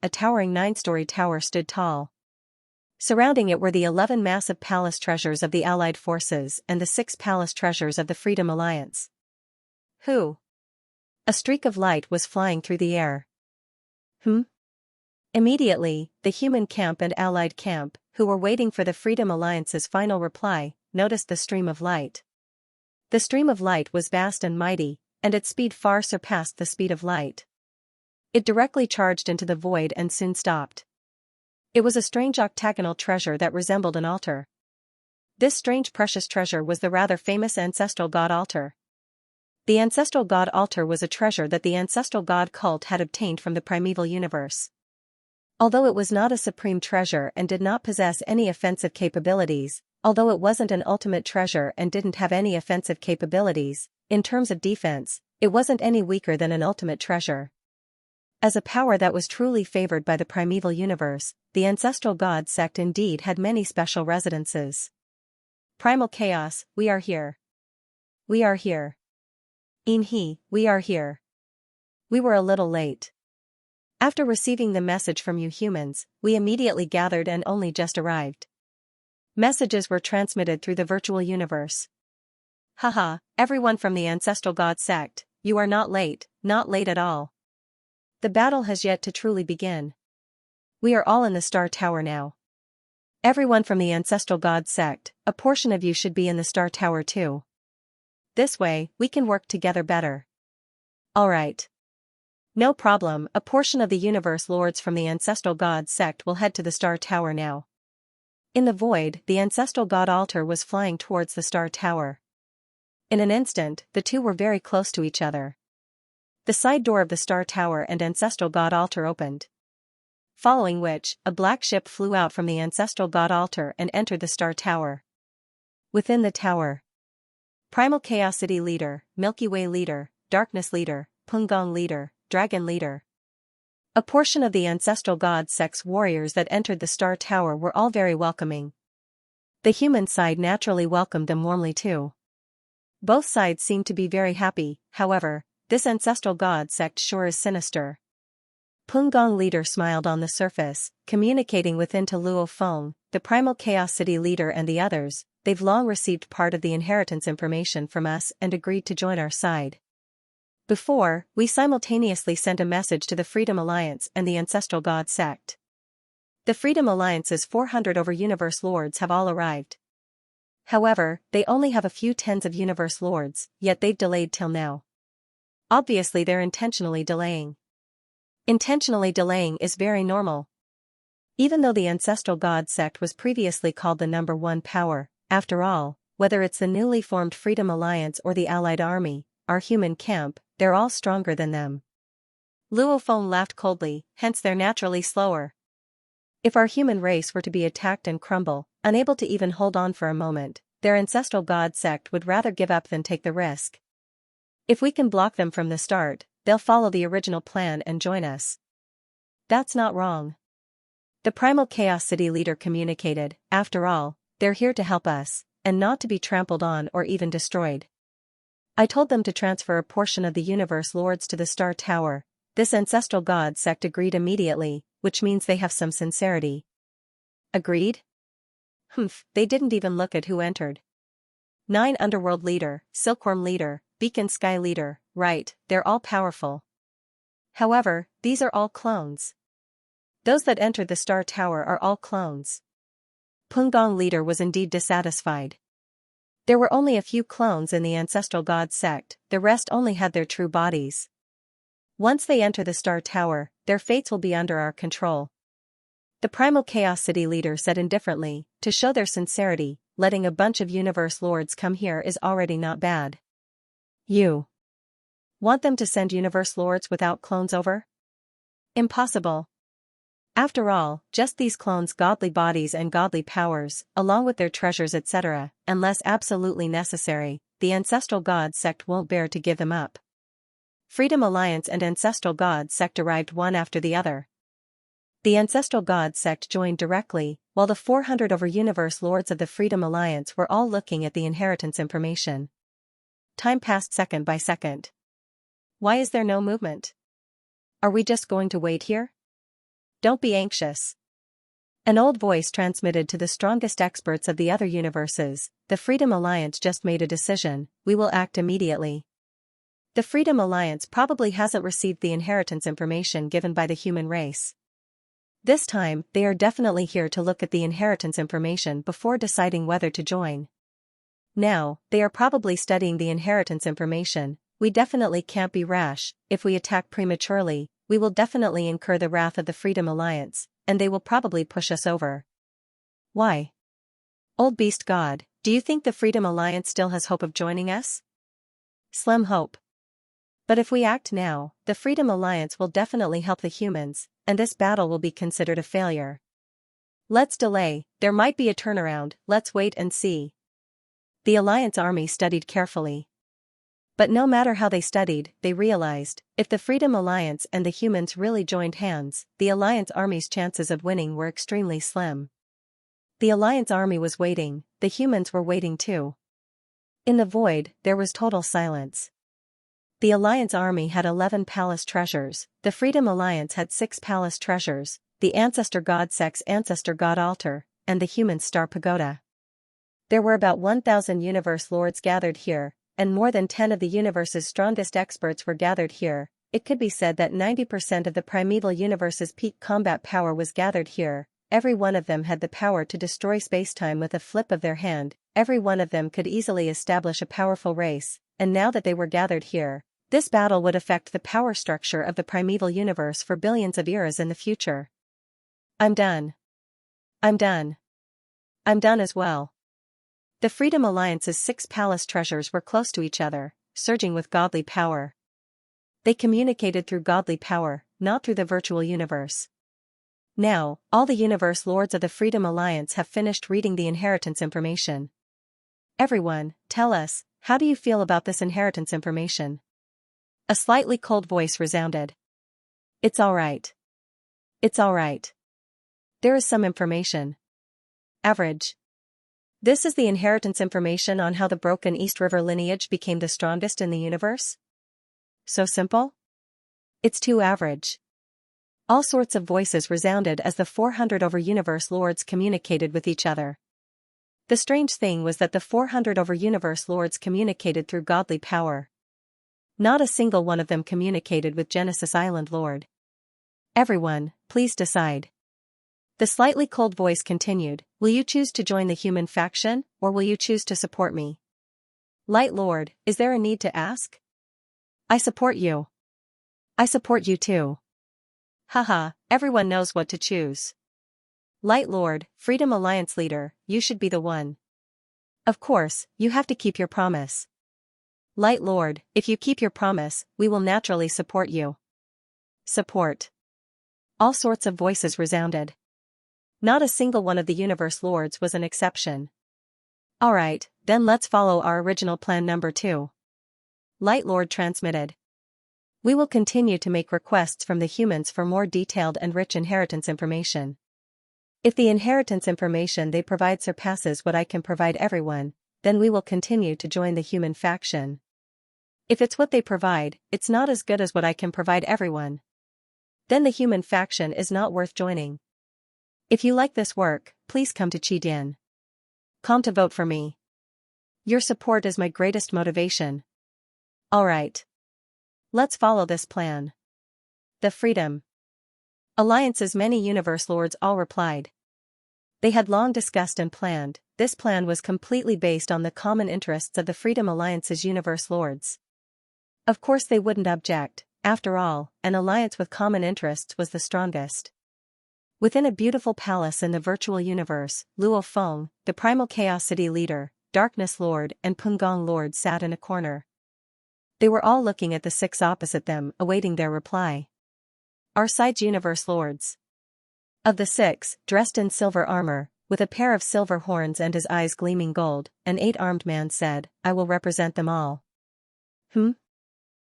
a towering 9-story tower stood tall. Surrounding it were the 11 massive palace treasures of the Allied forces and the 6 palace treasures of the Freedom Alliance. Who? A streak of light was flying through the air. Immediately, the human camp and Allied camp, who were waiting for the Freedom Alliance's final reply, noticed the stream of light. The stream of light was vast and mighty, and its speed far surpassed the speed of light. It directly charged into the void and soon stopped. It was a strange octagonal treasure that resembled an altar. This strange precious treasure was the rather famous ancestral god altar. The ancestral god altar was a treasure that the ancestral god cult had obtained from the primeval universe. Although it was not a supreme treasure and did not possess any offensive capabilities, although it wasn't an ultimate treasure and didn't have any offensive capabilities, in terms of defense, it wasn't any weaker than an ultimate treasure. As a power that was truly favored by the primeval universe, the ancestral god sect indeed had many special residences. Primal chaos, we are here. We are here. Inhi, we are here. We were a little late. After receiving the message from you humans, we immediately gathered and only just arrived. Messages were transmitted through the virtual universe. Haha, everyone from the ancestral god sect, you are not late at all. The battle has yet to truly begin. We are all in the Star Tower now. Everyone from the ancestral god sect, a portion of you should be in the Star Tower too. This way, we can work together better. Alright. No problem, a portion of the universe lords from the ancestral god sect will head to the Star Tower now. In the void, the ancestral god altar was flying towards the Star Tower. In an instant, the two were very close to each other. The side door of the Star Tower and ancestral god altar opened. Following which, a black ship flew out from the ancestral god altar and entered the Star Tower. Within the tower, Primal Chaosity Leader, Milky Way Leader, Darkness Leader, Pungong Leader, Dragon Leader. A portion of the ancestral god sect's warriors that entered the Star Tower were all very welcoming. The human side naturally welcomed them warmly too. Both sides seemed to be very happy, however, this ancestral god sect sure is sinister. Pungong Leader smiled on the surface, communicating within to Luo Feng, the Primal Chaosity Leader and the others. They've long received part of the inheritance information from us and agreed to join our side. Before, we simultaneously sent a message to the Freedom Alliance and the Ancestral God sect. The Freedom Alliance's 400 over universe lords have all arrived. However, they only have a few tens of universe lords, yet they've delayed till now. Obviously they're intentionally delaying. Intentionally delaying is very normal. Even though the Ancestral God sect was previously called the number one power, after all, whether it's the newly formed Freedom Alliance or the Allied Army, our human camp, they're all stronger than them. Luo Feng laughed coldly, hence they're naturally slower. If our human race were to be attacked and crumble, unable to even hold on for a moment, their ancestral god sect would rather give up than take the risk. If we can block them from the start, they'll follow the original plan and join us. That's not wrong. The Primal Chaosity Leader communicated, after all, they're here to help us, and not to be trampled on or even destroyed. I told them to transfer a portion of the universe lords to the Star Tower. This ancestral god sect agreed immediately, which means they have some sincerity. Agreed? They didn't even look at who entered. 9 Underworld Leader, Silkworm Leader, Beacon Sky Leader, right, they're all powerful. However, these are all clones. Those that entered the Star Tower are all clones. Pungong Leader was indeed dissatisfied. There were only a few clones in the Ancestral God sect, the rest only had their true bodies. Once they enter the Star Tower, their fates will be under our control. The Primal Chaosity Leader said indifferently, to show their sincerity, letting a bunch of universe lords come here is already not bad. You want them to send universe lords without clones over? Impossible. After all, just these clones' godly bodies and godly powers, along with their treasures etc., unless absolutely necessary, the Ancestral God sect won't bear to give them up. Freedom Alliance and Ancestral God sect arrived one after the other. The Ancestral God sect joined directly, while the 400 over universe lords of the Freedom Alliance were all looking at the inheritance information. Time passed second by second. Why is there no movement? Are we just going to wait here? Don't be anxious. An old voice transmitted to the strongest experts of the other universes. The Freedom Alliance just made a decision, we will act immediately. The Freedom Alliance probably hasn't received the inheritance information given by the human race. This time, they are definitely here to look at the inheritance information before deciding whether to join. Now, they are probably studying the inheritance information. We definitely can't be rash. If we attack prematurely, we will definitely incur the wrath of the Freedom Alliance, and they will probably push us over. Why? Old Beast God, do you think the Freedom Alliance still has hope of joining us? Slim hope. But if we act now, the Freedom Alliance will definitely help the humans, and this battle will be considered a failure. Let's delay, there might be a turnaround, let's wait and see. The Alliance army studied carefully. But no matter how they studied, they realized, if the Freedom Alliance and the humans really joined hands, the Alliance army's chances of winning were extremely slim. The Alliance army was waiting, the humans were waiting too. In the void, there was total silence. The Alliance army had 11 palace treasures, the Freedom Alliance had 6 palace treasures, the Ancestor God sect's Ancestor God altar, and the human's Star Pagoda. There were about 1,000 universe lords gathered here, and more than 10 of the universe's strongest experts were gathered here. It could be said that 90% of the primeval universe's peak combat power was gathered here. Every one of them had the power to destroy spacetime with a flip of their hand, every one of them could easily establish a powerful race, and now that they were gathered here, this battle would affect the power structure of the primeval universe for billions of eras in the future. I'm done. I'm done. I'm done as well. The Freedom Alliance's 6 palace treasures were close to each other, surging with godly power. They communicated through godly power, not through the virtual universe. Now, all the universe lords of the Freedom Alliance have finished reading the inheritance information. Everyone, tell us, how do you feel about this inheritance information? A slightly cold voice resounded. It's all right. It's all right. There is some information. Average. This is the inheritance information on how the broken East River lineage became the strongest in the universe? So simple? It's too average. All sorts of voices resounded as the 400 over universe lords communicated with each other. The strange thing was that the 400 over universe lords communicated through godly power. Not a single one of them communicated with Genesis Island Lord. Everyone, please decide. The slightly cold voice continued, will you choose to join the human faction, or will you choose to support me? Light Lord, is there a need to ask? I support you. I support you too. Haha, everyone knows what to choose. Light Lord, Freedom Alliance leader, you should be the one. Of course, you have to keep your promise. Light Lord, if you keep your promise, we will naturally support you. Support. All sorts of voices resounded. Not a single one of the universe lords was an exception. Alright, then let's follow our original plan number 2. Light Lord transmitted. We will continue to make requests from the humans for more detailed and rich inheritance information. If the inheritance information they provide surpasses what I can provide everyone, then we will continue to join the human faction. If it's what they provide, it's not as good as what I can provide everyone, then the human faction is not worth joining. If you like this work, please come to Qidin. Come to vote for me. Your support is my greatest motivation. Alright. Let's follow this plan. The Freedom Alliance's many universe lords all replied. They had long discussed and planned. This plan was completely based on the common interests of the Freedom Alliance's universe lords. Of course they wouldn't object, after all, an alliance with common interests was the strongest. Within a beautiful palace in the virtual universe, Luo Feng, the Primal Chaos City leader, Darkness Lord and Pungong Lord sat in a corner. They were all looking at the 6 opposite them, awaiting their reply. Our side's universe lords. Of the 6, dressed in silver armor, with a pair of silver horns and his eyes gleaming gold, an 8-armed man said, I will represent them all.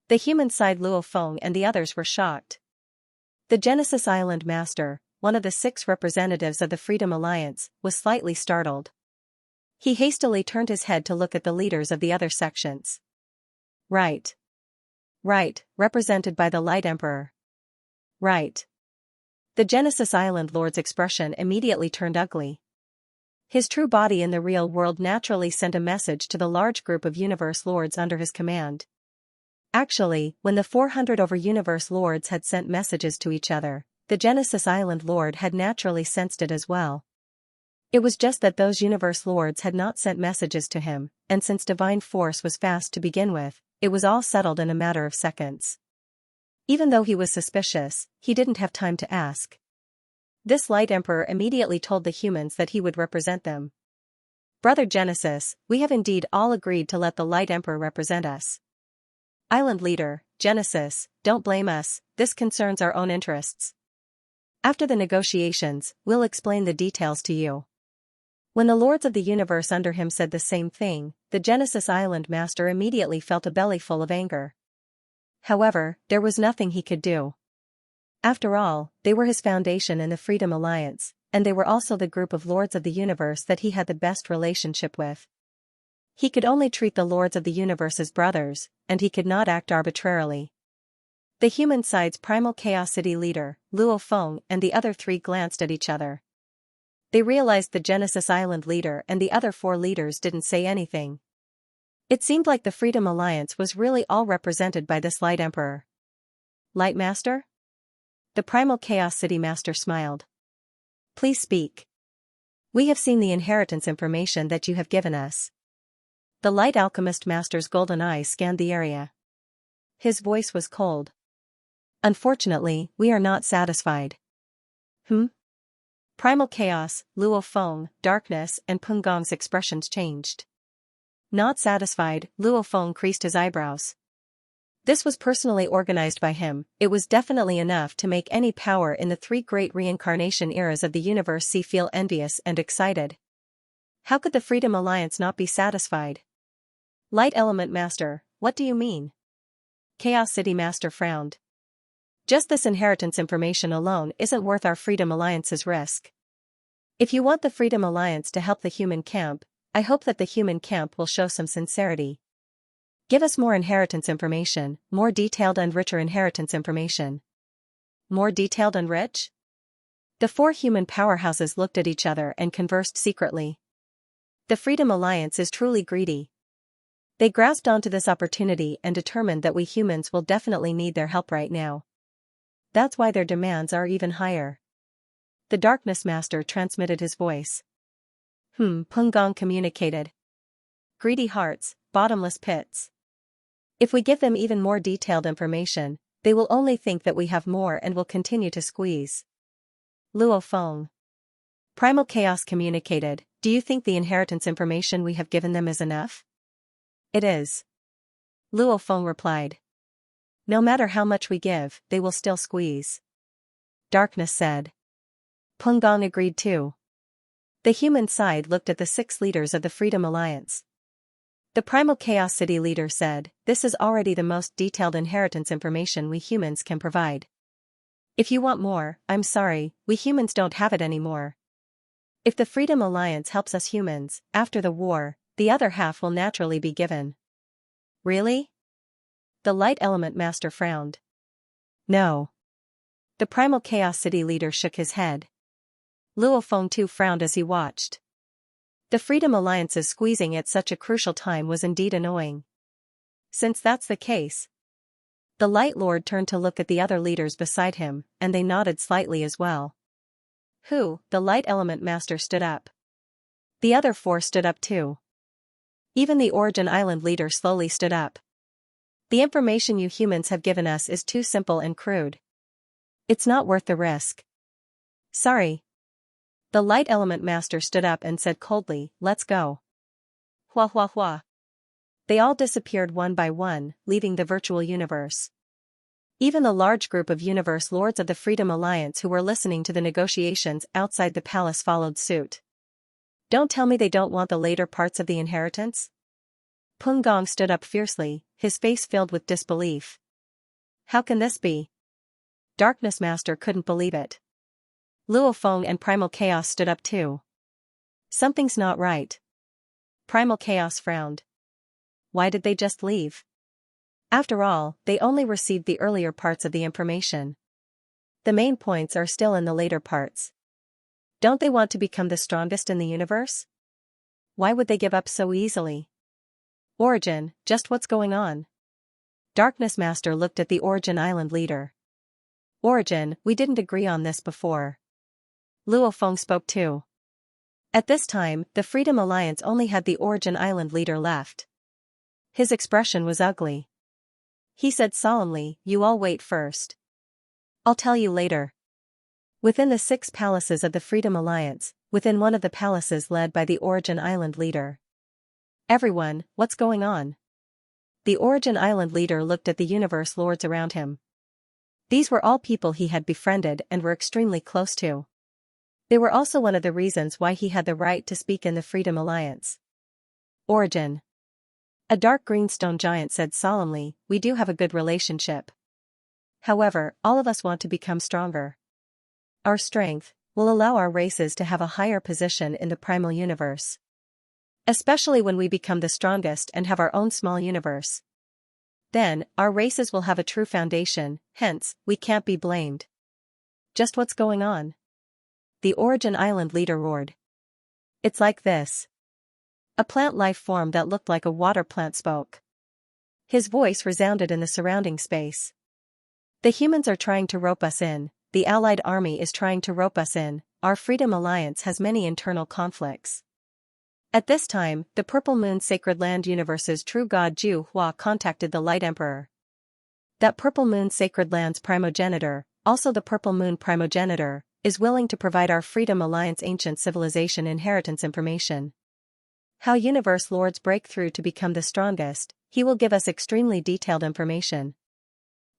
The human side Luo Feng and the others were shocked. The Genesis Island Master, one of the 6 representatives of the Freedom Alliance, was slightly startled. He hastily turned his head to look at the leaders of the other sections. Right. Right, represented by the Light Emperor. Right. The Genesis Island Lord's expression immediately turned ugly. His true body in the real world naturally sent a message to the large group of Universe Lords under his command. Actually, when the 400 over Universe Lords had sent messages to each other, the Genesis Island Lord had naturally sensed it as well. It was just that those Universe Lords had not sent messages to him, and since divine force was fast to begin with, it was all settled in a matter of seconds. Even though he was suspicious, he didn't have time to ask. This Light Emperor immediately told the humans that he would represent them. Brother Genesis, we have indeed all agreed to let the Light Emperor represent us. Island Leader, Genesis, don't blame us, this concerns our own interests. After the negotiations, we'll explain the details to you. When the Lords of the Universe under him said the same thing, the Genesis Island Master immediately felt a bellyful of anger. However, there was nothing he could do. After all, they were his foundation in the Freedom Alliance, and they were also the group of Lords of the Universe that he had the best relationship with. He could only treat the Lords of the Universe as brothers, and he could not act arbitrarily. The human side's Primal Chaos City leader, Luo Feng, and the other 3 glanced at each other. They realized the Genesis Island leader and the other 4 leaders didn't say anything. It seemed like the Freedom Alliance was really all represented by this Light Emperor. Light Master? The Primal Chaos City Master smiled. Please speak. We have seen the inheritance information that you have given us. The Light Alchemist Master's golden eyes scanned the area. His voice was cold. Unfortunately, we are not satisfied. Primal Chaos, Luo Feng, Darkness, and Pungong's expressions changed. Not satisfied, Luo Feng creased his eyebrows. This was personally organized by him, it was definitely enough to make any power in the 3 great reincarnation eras of the universe feel envious and excited. How could the Freedom Alliance not be satisfied? Light Element Master, what do you mean? Chaos City Master frowned. Just this inheritance information alone isn't worth our Freedom Alliance's risk. If you want the Freedom Alliance to help the human camp, I hope that the human camp will show some sincerity. Give us more inheritance information, more detailed and richer inheritance information. More detailed and rich? The 4 human powerhouses looked at each other and conversed secretly. The Freedom Alliance is truly greedy. They grasped onto this opportunity and determined that we humans will definitely need their help right now. That's why their demands are even higher. The Darkness Master transmitted his voice. Pungong communicated. Greedy hearts, bottomless pits. If we give them even more detailed information, they will only think that we have more and will continue to squeeze. Luo Feng. Primal Chaos communicated, do you think the inheritance information we have given them is enough? It is. Luo Feng replied. No matter how much we give, they will still squeeze. Darkness said. Pungong agreed too. The human side looked at the 6 leaders of the Freedom Alliance. The Primal Chaos City leader said, this is already the most detailed inheritance information we humans can provide. If you want more, I'm sorry, we humans don't have it anymore. If the Freedom Alliance helps us humans, after the war, the other half will naturally be given. Really? The Light Element Master frowned. No. The Primal Chaos City leader shook his head. Luo Feng too frowned as he watched. The Freedom Alliance's squeezing at such a crucial time was indeed annoying. Since that's the case. The Light Lord turned to look at the other leaders beside him, and they nodded slightly as well. The Light Element Master stood up. The other 4 stood up too. Even the Origin Island leader slowly stood up. The information you humans have given us is too simple and crude. It's not worth the risk. Sorry. The Light Element Master stood up and said coldly, let's go. Hua hua hua. They all disappeared one by one, leaving the virtual universe. Even the large group of Universe Lords of the Freedom Alliance who were listening to the negotiations outside the palace followed suit. Don't tell me they don't want the later parts of the inheritance? Pung Gong stood up fiercely, his face filled with disbelief. How can this be? Darkness Master couldn't believe it. Luo Feng and Primal Chaos stood up too. Something's not right. Primal Chaos frowned. Why did they just leave? After all, they only received the earlier parts of the information. The main points are still in the later parts. Don't they want to become the strongest in the universe? Why would they give up so easily? Origin, just what's going on? Darkness Master looked at the Origin Island leader. Origin, we didn't agree on this before. Luo Feng spoke too. At this time, the Freedom Alliance only had the Origin Island leader left. His expression was ugly. He said solemnly, "You all wait first. I'll tell you later." Within the 6 palaces of the Freedom Alliance, within one of the palaces led by the Origin Island leader. Everyone, what's going on? The Origin Island leader looked at the universe lords around him. These were all people he had befriended and were extremely close to. They were also one of the reasons why he had the right to speak in the Freedom Alliance. Origin. A dark green stone giant said solemnly, "We do have a good relationship. However, all of us want to become stronger. Our strength will allow our races to have a higher position in the primal universe. Especially when we become the strongest and have our own small universe. Then, our races will have a true foundation, hence, we can't be blamed." Just what's going on? The Origin Island leader roared. It's like this. A plant life form that looked like a water plant spoke. His voice resounded in the surrounding space. The humans are trying to rope us in, the Allied army is trying to rope us in, our Freedom Alliance has many internal conflicts. At this time, the Purple Moon Sacred Land Universe's true god Ju Hua contacted the Light Emperor. That Purple Moon Sacred Land's primogenitor, also the Purple Moon primogenitor, is willing to provide our Freedom Alliance ancient civilization inheritance information. How Universe Lords break through to become the strongest, he will give us extremely detailed information.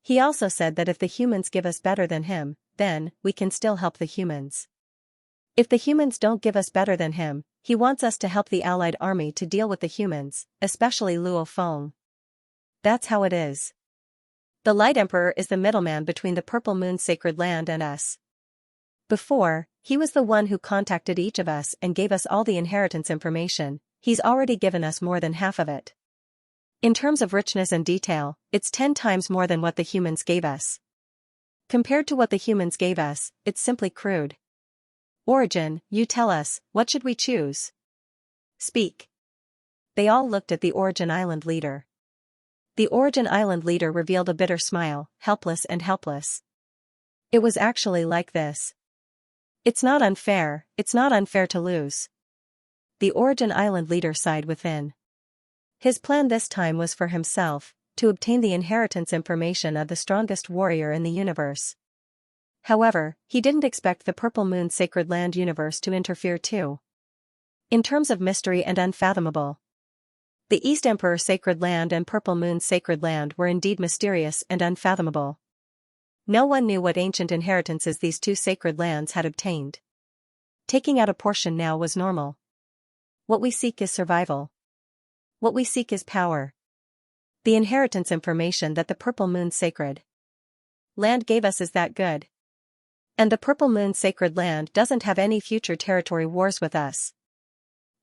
He also said that if the humans give us better than him, then, we can still help the humans. If the humans don't give us better than him, he wants us to help the Allied army to deal with the humans, especially Luo Feng. That's how it is. The Light Emperor is the middleman between the Purple Moon Sacred Land and us. Before, he was the one who contacted each of us and gave us all the inheritance information. He's already given us more than half of it. In terms of richness and detail, it's 10 times more than what the humans gave us. Compared to what the humans gave us, it's simply crude. Origin, you tell us, what should we choose? Speak. They all looked at the Origin Island leader. The Origin Island leader revealed a bitter smile, helpless and helpless. It was actually like this. It's not unfair to lose. The Origin Island leader sighed within. His plan this time was for himself, to obtain the inheritance information of the strongest warrior in the universe. However, he didn't expect the Purple Moon Sacred Land universe to interfere too. In terms of mystery and unfathomable, the East Emperor Sacred Land and Purple Moon Sacred Land were indeed mysterious and unfathomable. No one knew what ancient inheritances these 2 sacred lands had obtained. Taking out a portion now was normal. What we seek is survival. What we seek is power. The inheritance information that the Purple Moon Sacred Land gave us is that good. And the Purple Moon Sacred Land doesn't have any future territory wars with us.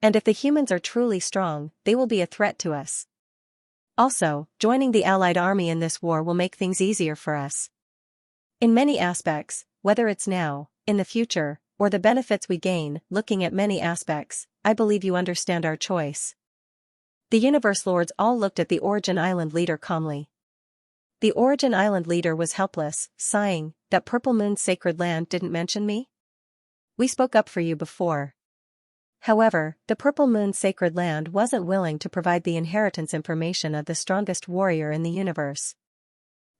And if the humans are truly strong, they will be a threat to us. Also, joining the Allied army in this war will make things easier for us. In many aspects, whether it's now, in the future, or the benefits we gain, looking at many aspects, I believe you understand our choice. The Universe Lords all looked at the Origin Island leader calmly. The Origin Island leader was helpless, sighing, "That Purple Moon Sacred Land didn't mention me? We spoke up for you before." However, the Purple Moon Sacred Land wasn't willing to provide the inheritance information of the strongest warrior in the universe.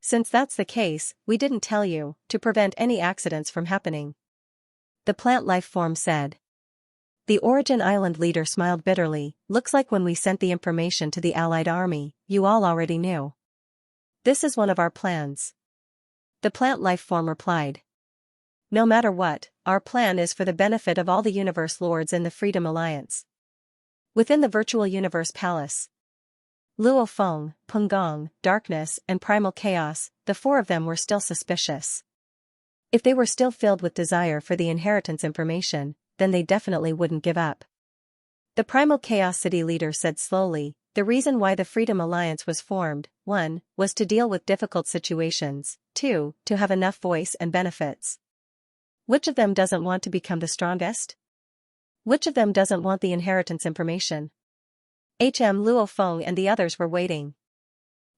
Since that's the case, we didn't tell you, to prevent any accidents from happening. The plant life form said. The Origin Island leader smiled bitterly. "Looks like when we sent the information to the Allied army, you all already knew. This is one of our plans." The plant life form replied. "No matter what, our plan is for the benefit of all the Universe Lords in the Freedom Alliance." Within the Virtual Universe Palace, Luo Feng, Pengong, darkness, and primal chaos, the four of them were still suspicious. If they were still filled with desire for the inheritance information, then they definitely wouldn't give up. The primal chaos city leader said slowly, the reason why the Freedom Alliance was formed, 1, was to deal with difficult situations, 2, to have enough voice and benefits. Which of them doesn't want to become the strongest? Which of them doesn't want the inheritance information? Luo Feng and the others were waiting.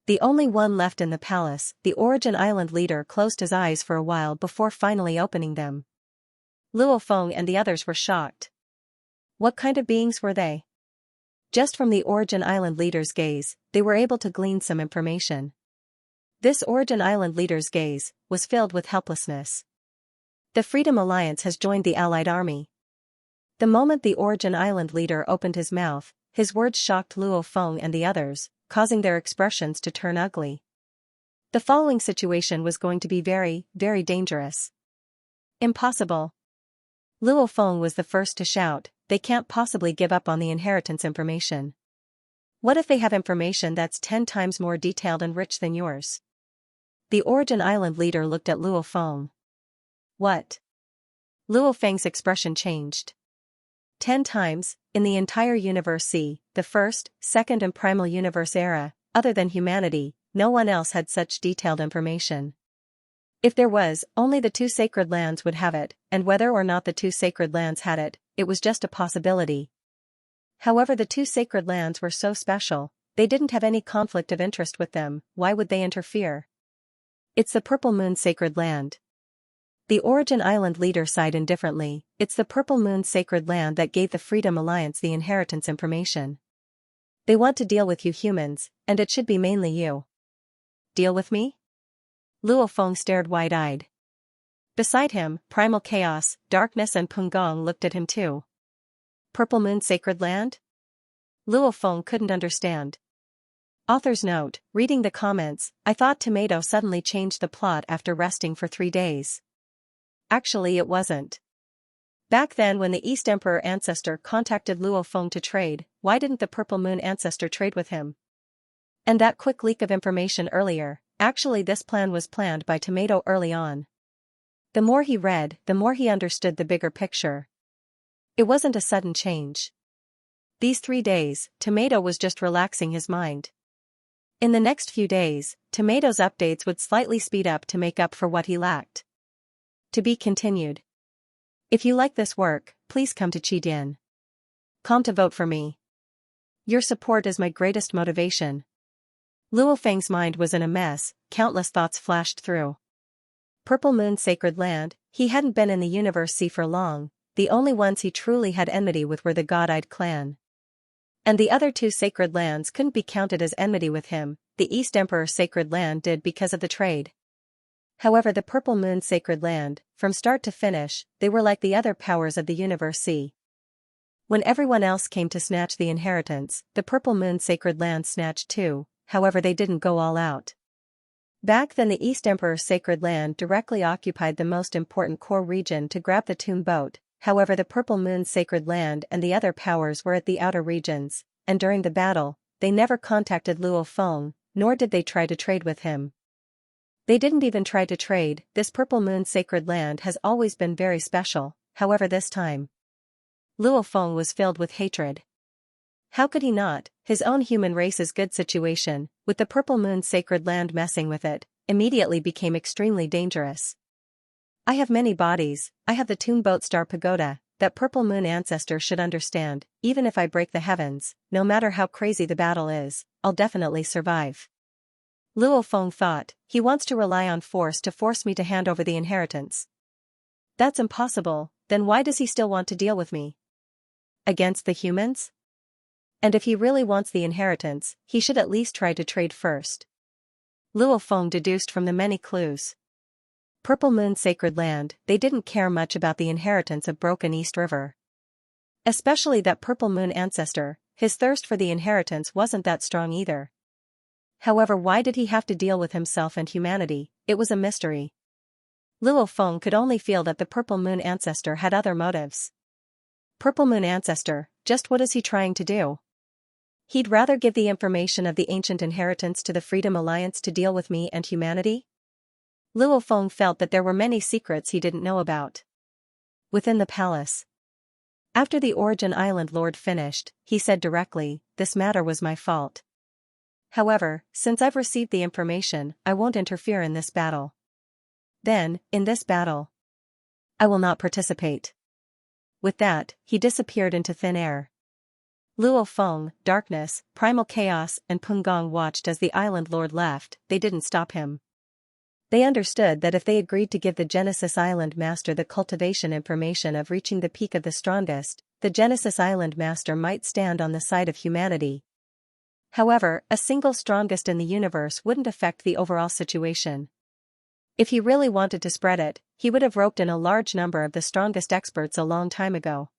The only one left in the palace, the Origin Island leader closed his eyes for a while before finally opening them. Luo Feng and the others were shocked. What kind of beings were they? Just from the Origin Island leader's gaze, they were able to glean some information. This Origin Island leader's gaze was filled with helplessness. The Freedom Alliance has joined the Allied Army. The moment the Origin Island leader opened his mouth, his words shocked Luo Feng and the others, causing their expressions to turn ugly. The following situation was going to be very, very dangerous. Impossible. Luo Feng was the first to shout, they can't possibly give up on the inheritance information. What if they have information that's 10 times more detailed and rich than yours? The Origin Island leader looked at Luo Feng. What? Luo Feng's expression changed. 10 times, in the entire Universe C, the first, second and primal universe era, other than humanity, no one else had such detailed information. If there was, only the 2 sacred lands would have it, and whether or not the 2 sacred lands had it, it was just a possibility. However, the 2 sacred lands were so special, they didn't have any conflict of interest with them, why would they interfere? It's the Purple Moon Sacred Land. The Origin Island leader sighed indifferently, it's the Purple Moon Sacred Land that gave the Freedom Alliance the inheritance information. They want to deal with you humans, and it should be mainly you. Deal with me? Luo Feng stared wide-eyed. Beside him, Primal Chaos, Darkness and Pengong looked at him too. Purple Moon Sacred Land? Luo Feng couldn't understand. Author's note, reading the comments, I thought Tomato suddenly changed the plot after resting for 3 days. Actually it wasn't. Back then when the East Emperor Ancestor contacted Luo Feng to trade, why didn't the Purple Moon Ancestor trade with him? And that quick leak of information earlier, actually this plan was planned by Tomato early on. The more he read, the more he understood the bigger picture. It wasn't a sudden change. These 3 days, Tomato was just relaxing his mind. In the next few days, Tomato's updates would slightly speed up to make up for what he lacked. To be continued. If you like this work, please come to Qidin.com to vote for me. Your support is my greatest motivation. Luo Feng's mind was in a mess, countless thoughts flashed through. Purple Moon Sacred Land, he hadn't been in the Universe C for long, the only ones he truly had enmity with were the God-Eyed clan. And the other 2 sacred lands couldn't be counted as enmity with him, the East Emperor Sacred Land did because of the trade. However, the Purple Moon Sacred Land, from start to finish, they were like the other powers of the Universe C. When everyone else came to snatch the inheritance, the Purple Moon Sacred Land snatched too, however they didn't go all out. Back then the East Emperor Sacred Land directly occupied the most important core region to grab the tomb boat, however the Purple Moon Sacred Land and the other powers were at the outer regions, and during the battle, they never contacted Luo Feng, nor did they try to trade with him. They didn't even try to trade, this Purple Moon Sacred Land has always been very special, however this time. Luo Feng was filled with hatred. How could he not? His own human race's good situation, with the Purple Moon Sacred Land messing with it, immediately became extremely dangerous. I have many bodies, I have the Tomb Boat Star Pagoda, that Purple Moon Ancestor should understand, even if I break the heavens, no matter how crazy the battle is, I'll definitely survive. Luo Feng thought, he wants to rely on force to force me to hand over the inheritance. That's impossible, then why does he still want to deal with me? Against the humans? And if he really wants the inheritance, he should at least try to trade first. Luo Feng deduced from the many clues. Purple Moon Sacred Land, they didn't care much about the inheritance of Broken East River. Especially that Purple Moon Ancestor, his thirst for the inheritance wasn't that strong either. However, why did he have to deal with himself and humanity? It was a mystery. Luo Feng could only feel that the Purple Moon Ancestor had other motives. Purple Moon Ancestor, just what is he trying to do? He'd rather give the information of the ancient inheritance to the Freedom Alliance to deal with me and humanity? Luo Feng felt that there were many secrets he didn't know about. Within the palace. After the Origin Island Lord finished, he said directly, "This matter was my fault. However, since I've received the information, I won't interfere in this battle. Then, in this battle, I will not participate." With that, he disappeared into thin air. Luo Feng, Darkness, Primal Chaos and Pungong watched as the Island Lord left. They didn't stop him. They understood that if they agreed to give the Genesis Island Master the cultivation information of reaching the peak of the strongest, the Genesis Island Master might stand on the side of humanity. However, a single strongest in the universe wouldn't affect the overall situation. If he really wanted to spread it, he would have roped in a large number of the strongest experts a long time ago.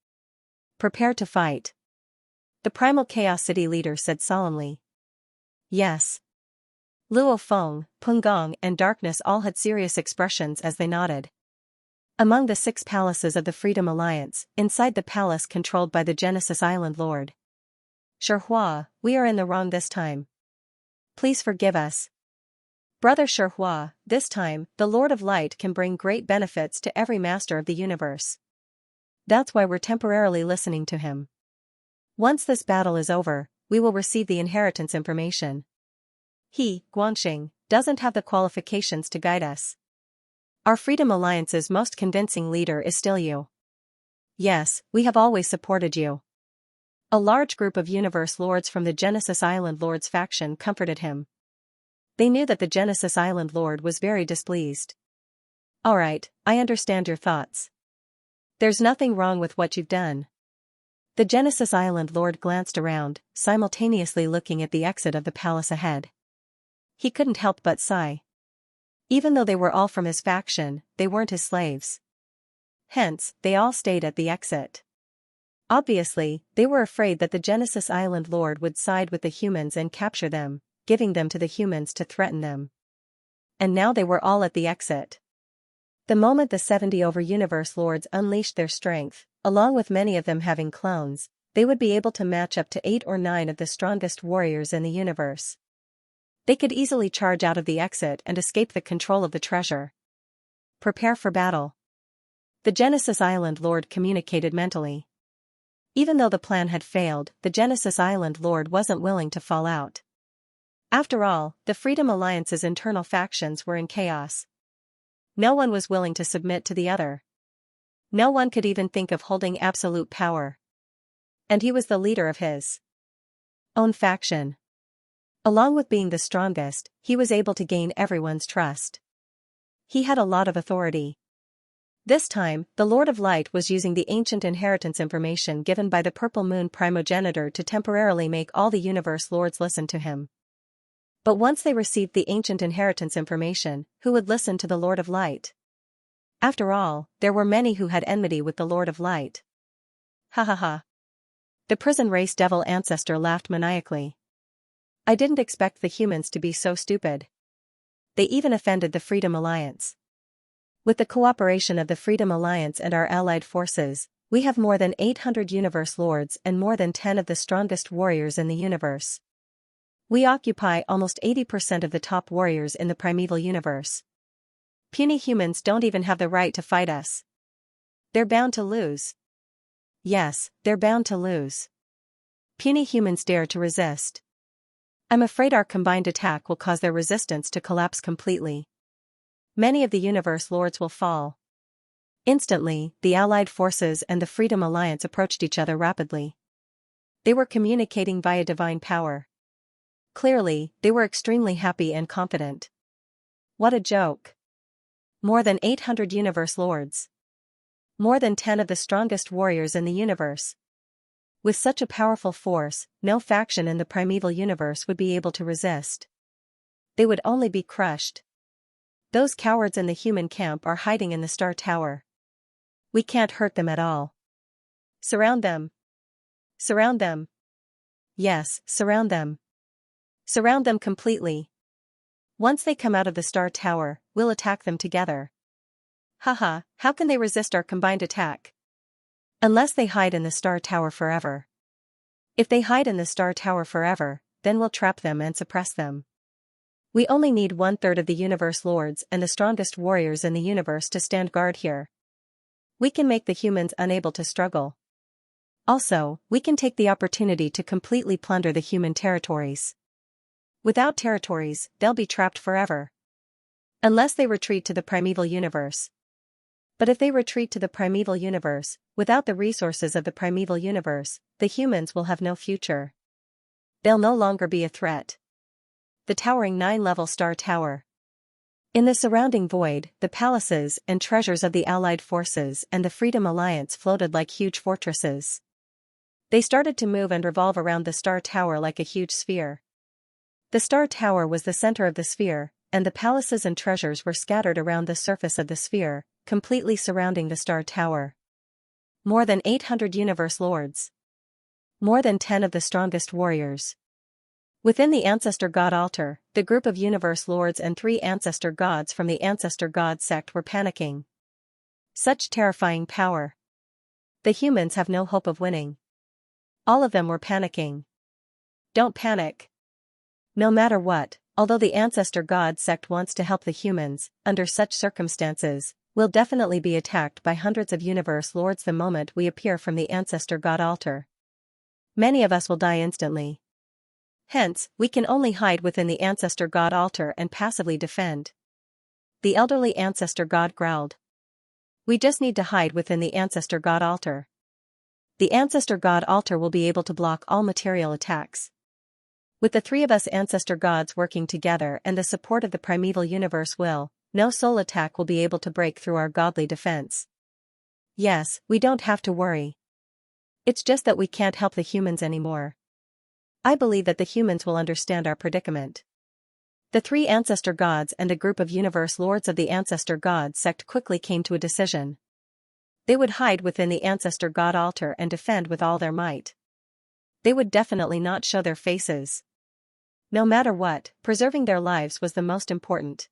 "Prepare to fight," the Primal Chaos City leader said solemnly. "Yes." Luo Feng, Pungong and Darkness all had serious expressions as they nodded. Among the 6 palaces of the Freedom Alliance, inside the palace controlled by the Genesis Island Lord. "Shihua, we are in the wrong this time. Please forgive us. Brother Shihua, this time, the Lord of Light can bring great benefits to every master of the universe. That's why we're temporarily listening to him. Once this battle is over, we will receive the inheritance information. He, Guanxing, doesn't have the qualifications to guide us. Our Freedom Alliance's most convincing leader is still you. Yes, we have always supported you." A large group of Universe Lords from the Genesis Island Lord's faction comforted him. They knew that the Genesis Island Lord was very displeased. "Alright, I understand your thoughts. There's nothing wrong with what you've done." The Genesis Island Lord glanced around, simultaneously looking at the exit of the palace ahead. He couldn't help but sigh. Even though they were all from his faction, they weren't his slaves. Hence, they all stayed at the exit. Obviously, they were afraid that the Genesis Island Lord would side with the humans and capture them, giving them to the humans to threaten them. And now they were all at the exit. The moment the 70 over-universe lords unleashed their strength, along with many of them having clones, they would be able to match up to 8 or 9 of the strongest warriors in the universe. They could easily charge out of the exit and escape the control of the treasure. "Prepare for battle," the Genesis Island Lord communicated mentally. Even though the plan had failed, the Genesis Island Lord wasn't willing to fall out. After all, the Freedom Alliance's internal factions were in chaos. No one was willing to submit to the other. No one could even think of holding absolute power. And he was the leader of his own faction. Along with being the strongest, he was able to gain everyone's trust. He had a lot of authority. This time, the Lord of Light was using the ancient inheritance information given by the Purple Moon primogenitor to temporarily make all the Universe Lords listen to him. But once they received the ancient inheritance information, who would listen to the Lord of Light? After all, there were many who had enmity with the Lord of Light. Ha ha ha. The prison race devil ancestor laughed maniacally. "I didn't expect the humans to be so stupid. They even offended the Freedom Alliance. With the cooperation of the Freedom Alliance and our allied forces, we have more than 800 Universe Lords and more than 10 of the strongest warriors in the universe. We occupy almost 80% of the top warriors in the primeval universe. Puny humans don't even have the right to fight us. They're bound to lose. Yes, they're bound to lose. Puny humans dare to resist. I'm afraid our combined attack will cause their resistance to collapse completely. Many of the Universe Lords will fall." Instantly, the Allied forces and the Freedom Alliance approached each other rapidly. They were communicating via divine power. Clearly, they were extremely happy and confident. What a joke. More than 800 Universe Lords. More than 10 of the strongest warriors in the universe. With such a powerful force, no faction in the primeval universe would be able to resist. They would only be crushed. Those cowards in the human camp are hiding in the Star Tower. We can't hurt them at all. Surround them. Surround them. Yes, surround them. Surround them completely. Once they come out of the Star Tower, we'll attack them together. Haha, how can they resist our combined attack? Unless they hide in the Star Tower forever. If they hide in the Star Tower forever, then we'll trap them and suppress them. We only need 1/3 of the universe lords and the strongest warriors in the universe to stand guard here. We can make the humans unable to struggle. Also, we can take the opportunity to completely plunder the human territories. Without territories, they'll be trapped forever. Unless they retreat to the primeval universe. But if they retreat to the primeval universe, without the resources of the primeval universe, the humans will have no future. They'll no longer be a threat. The towering 9-level Star Tower. In the surrounding void, the palaces and treasures of the Allied forces and the Freedom Alliance floated like huge fortresses. They started to move and revolve around the Star Tower like a huge sphere. The Star Tower was the center of the sphere, and the palaces and treasures were scattered around the surface of the sphere, completely surrounding the Star Tower. More than 800 universe lords. More than 10 of the strongest warriors. Within the Ancestor God altar, the group of universe lords and 3 ancestor gods from the Ancestor God sect were panicking. Such terrifying power. The humans have no hope of winning. All of them were panicking. Don't panic. No matter what, although the Ancestor God sect wants to help the humans, under such circumstances, we'll definitely be attacked by hundreds of universe lords the moment we appear from the Ancestor God altar. Many of us will die instantly. Hence, we can only hide within the Ancestor God altar and passively defend. The elderly Ancestor God growled. We just need to hide within the Ancestor God altar. The Ancestor God altar will be able to block all material attacks. With the 3 of us Ancestor Gods working together and the support of the primeval universe no soul attack will be able to break through our godly defense. Yes, we don't have to worry. It's just that we can't help the humans anymore. I believe that the humans will understand our predicament. The 3 Ancestor Gods and a group of universe lords of the Ancestor God sect quickly came to a decision. They would hide within the Ancestor God altar and defend with all their might. They would definitely not show their faces. No matter what, preserving their lives was the most important.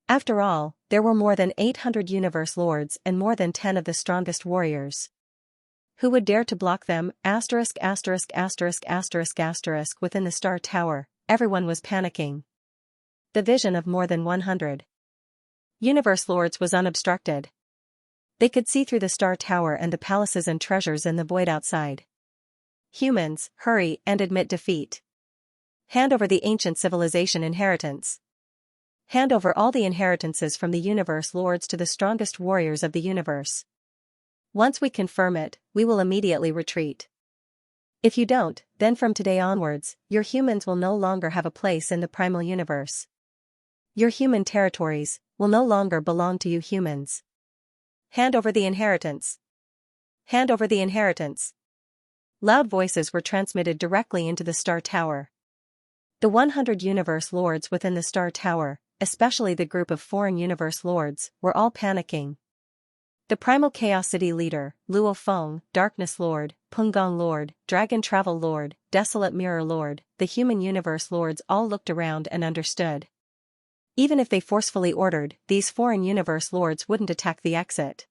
After all, there were more than 800 universe lords and more than 10 of the strongest warriors. Who would dare to block them? Within the Star Tower, everyone was panicking. The vision of more than 100 universe lords was unobstructed. They could see through the Star Tower and the palaces and treasures in the void outside. Humans, hurry and admit defeat. Hand over the ancient civilization inheritance. Hand over all the inheritances from the universe lords to the strongest warriors of the universe. Once we confirm it, we will immediately retreat. If you don't, then from today onwards, your humans will no longer have a place in the primal universe. Your human territories will no longer belong to you humans. Hand over the inheritance. Hand over the inheritance. Loud voices were transmitted directly into the Star Tower. The 100 universe lords within the Star Tower, especially the group of foreign universe lords, were all panicking. The Primal Chaos City leader, Luo Feng, Darkness Lord, Pengong Lord, Dragon Travel Lord, Desolate Mirror Lord, the human universe lords all looked around and understood. Even if they forcefully ordered, these foreign universe lords wouldn't attack the exit.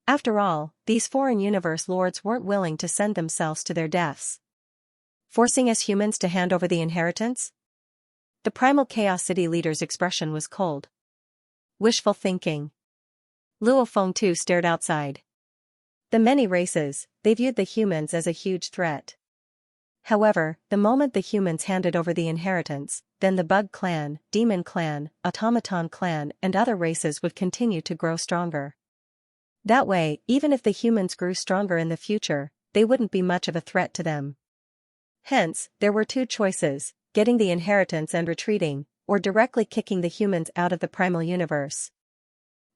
After all, these foreign universe lords weren't willing to send themselves to their deaths. Forcing us humans to hand over the inheritance? The Primal Chaos City leader's expression was cold. Wishful thinking. Luo Feng too stared outside. The many races, they viewed the humans as a huge threat. However, the moment the humans handed over the inheritance, then the Bug Clan, Demon Clan, Automaton Clan and other races would continue to grow stronger. That way, even if the humans grew stronger in the future, they wouldn't be much of a threat to them. Hence, there were 2 choices, getting the inheritance and retreating, or directly kicking the humans out of the primal universe.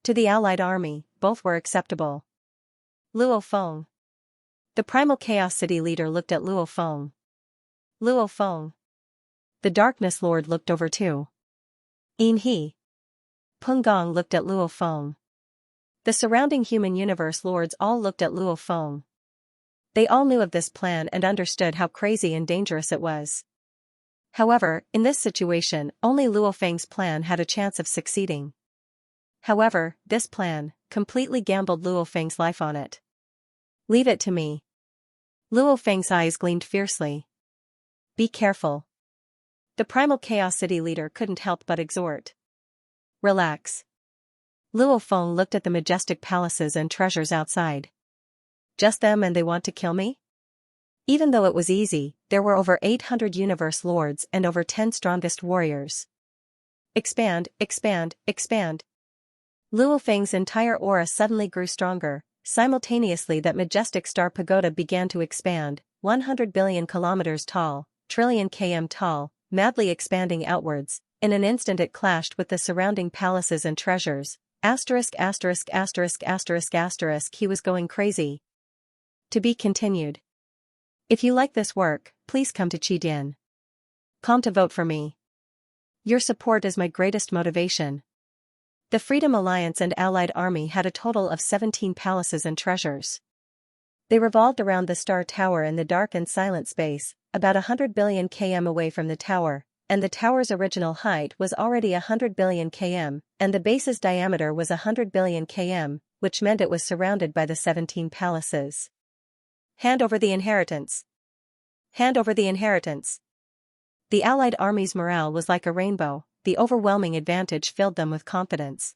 To the Allied army, both were acceptable. Luo Feng. The Primal Chaos City leader looked at Luo Feng. Luo Feng. The Darkness Lord looked over too. In he. Pengong looked at Luo Feng. The surrounding human universe lords all looked at Luo Feng. They all knew of this plan and understood how crazy and dangerous it was. However, in this situation, only Luo Feng's plan had a chance of succeeding. However, this plan completely gambled Luo Feng's life on it. Leave it to me. Luo Feng's eyes gleamed fiercely. Be careful. The primal Chaos City leader couldn't help but exhort. Relax. Luo Feng looked at the majestic palaces and treasures outside. Just them and they want to kill me? Even though it was easy, there were over 800 universe lords and over 10 strongest warriors. Expand, expand, expand. Luo Feng's entire aura suddenly grew stronger. Simultaneously that majestic star pagoda began to expand, 100 billion kilometers tall, trillion km tall, madly expanding outwards. In an instant it clashed with the surrounding palaces and treasures. Asterisk asterisk asterisk asterisk asterisk he was going crazy. To be continued. If you like this work, please come to Qidin. Come to vote for me. Your support is my greatest motivation. The Freedom Alliance and Allied Army had a total of 17 palaces and treasures. They revolved around the Star Tower in the dark and silent space, about 100 billion km away from the tower, and the tower's original height was already 100 billion km, and the base's diameter was 100 billion km, which meant it was surrounded by the 17 palaces. Hand over the inheritance. Hand over the inheritance. The Allied army's morale was like a rainbow. The overwhelming advantage filled them with confidence.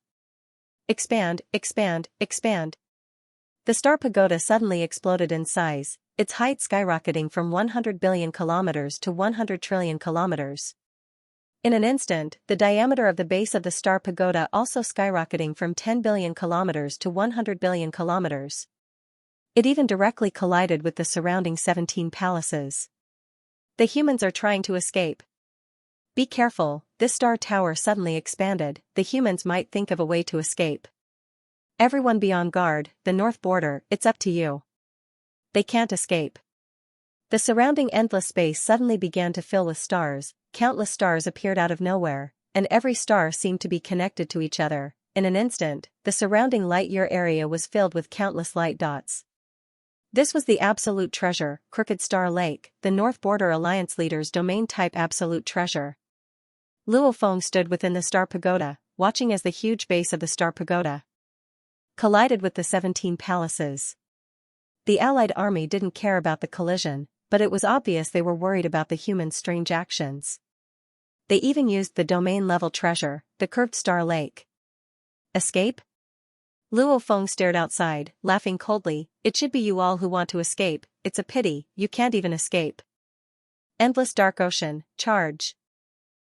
Expand, expand, expand. The star pagoda suddenly exploded in size, its height skyrocketing from 100 billion kilometers to 100 trillion kilometers. In an instant, the diameter of the base of the star pagoda also skyrocketing from 10 billion kilometers to 100 billion kilometers. It even directly collided with the surrounding 17 palaces. The humans are trying to escape. Be careful, this star tower suddenly expanded, the humans might think of a way to escape. Everyone be on guard, the north border, it's up to you. They can't escape. The surrounding endless space suddenly began to fill with stars, countless stars appeared out of nowhere, and every star seemed to be connected to each other. In an instant, the surrounding light-year area was filled with countless light dots. This was the absolute treasure, Crooked Star Lake, the North Border Alliance leader's domain-type absolute treasure. Luo Feng stood within the star pagoda, watching as the huge base of the star pagoda collided with the 17 palaces. The Allied army didn't care about the collision, but it was obvious they were worried about the humans' strange actions. They even used the domain-level treasure, the curved star lake. Escape? Luo Feng stared outside, laughing coldly. It should be you all who want to escape, it's a pity, you can't even escape. Endless dark ocean, charge.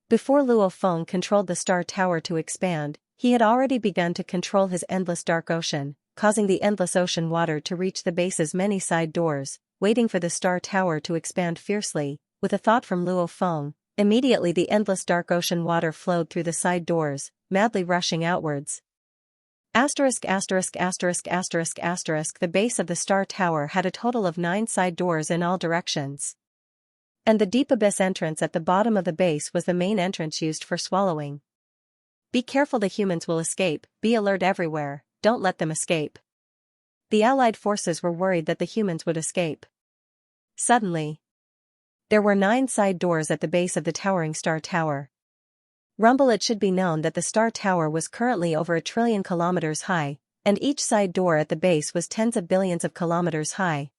Before Luo Feng controlled the star tower to expand, he had already begun to control his endless dark ocean, causing the endless ocean water to reach the base's many side doors, waiting for the star tower to expand fiercely. With a thought from Luo Feng, immediately the endless dark ocean water flowed through the side doors, madly rushing outwards. Asterisk asterisk asterisk asterisk asterisk the base of the star tower had a total of 9 side doors in all directions. And the deep abyss entrance at the bottom of the base was the main entrance used for swallowing. Be careful, the humans will escape, be alert everywhere, don't let them escape. The Allied forces were worried that the humans would escape. Suddenly, there were 9 side doors at the base of the towering star tower. Rumble. It should be known that the star tower was currently over 1 trillion kilometers high, and each side door at the base was tens of billions of kilometers high.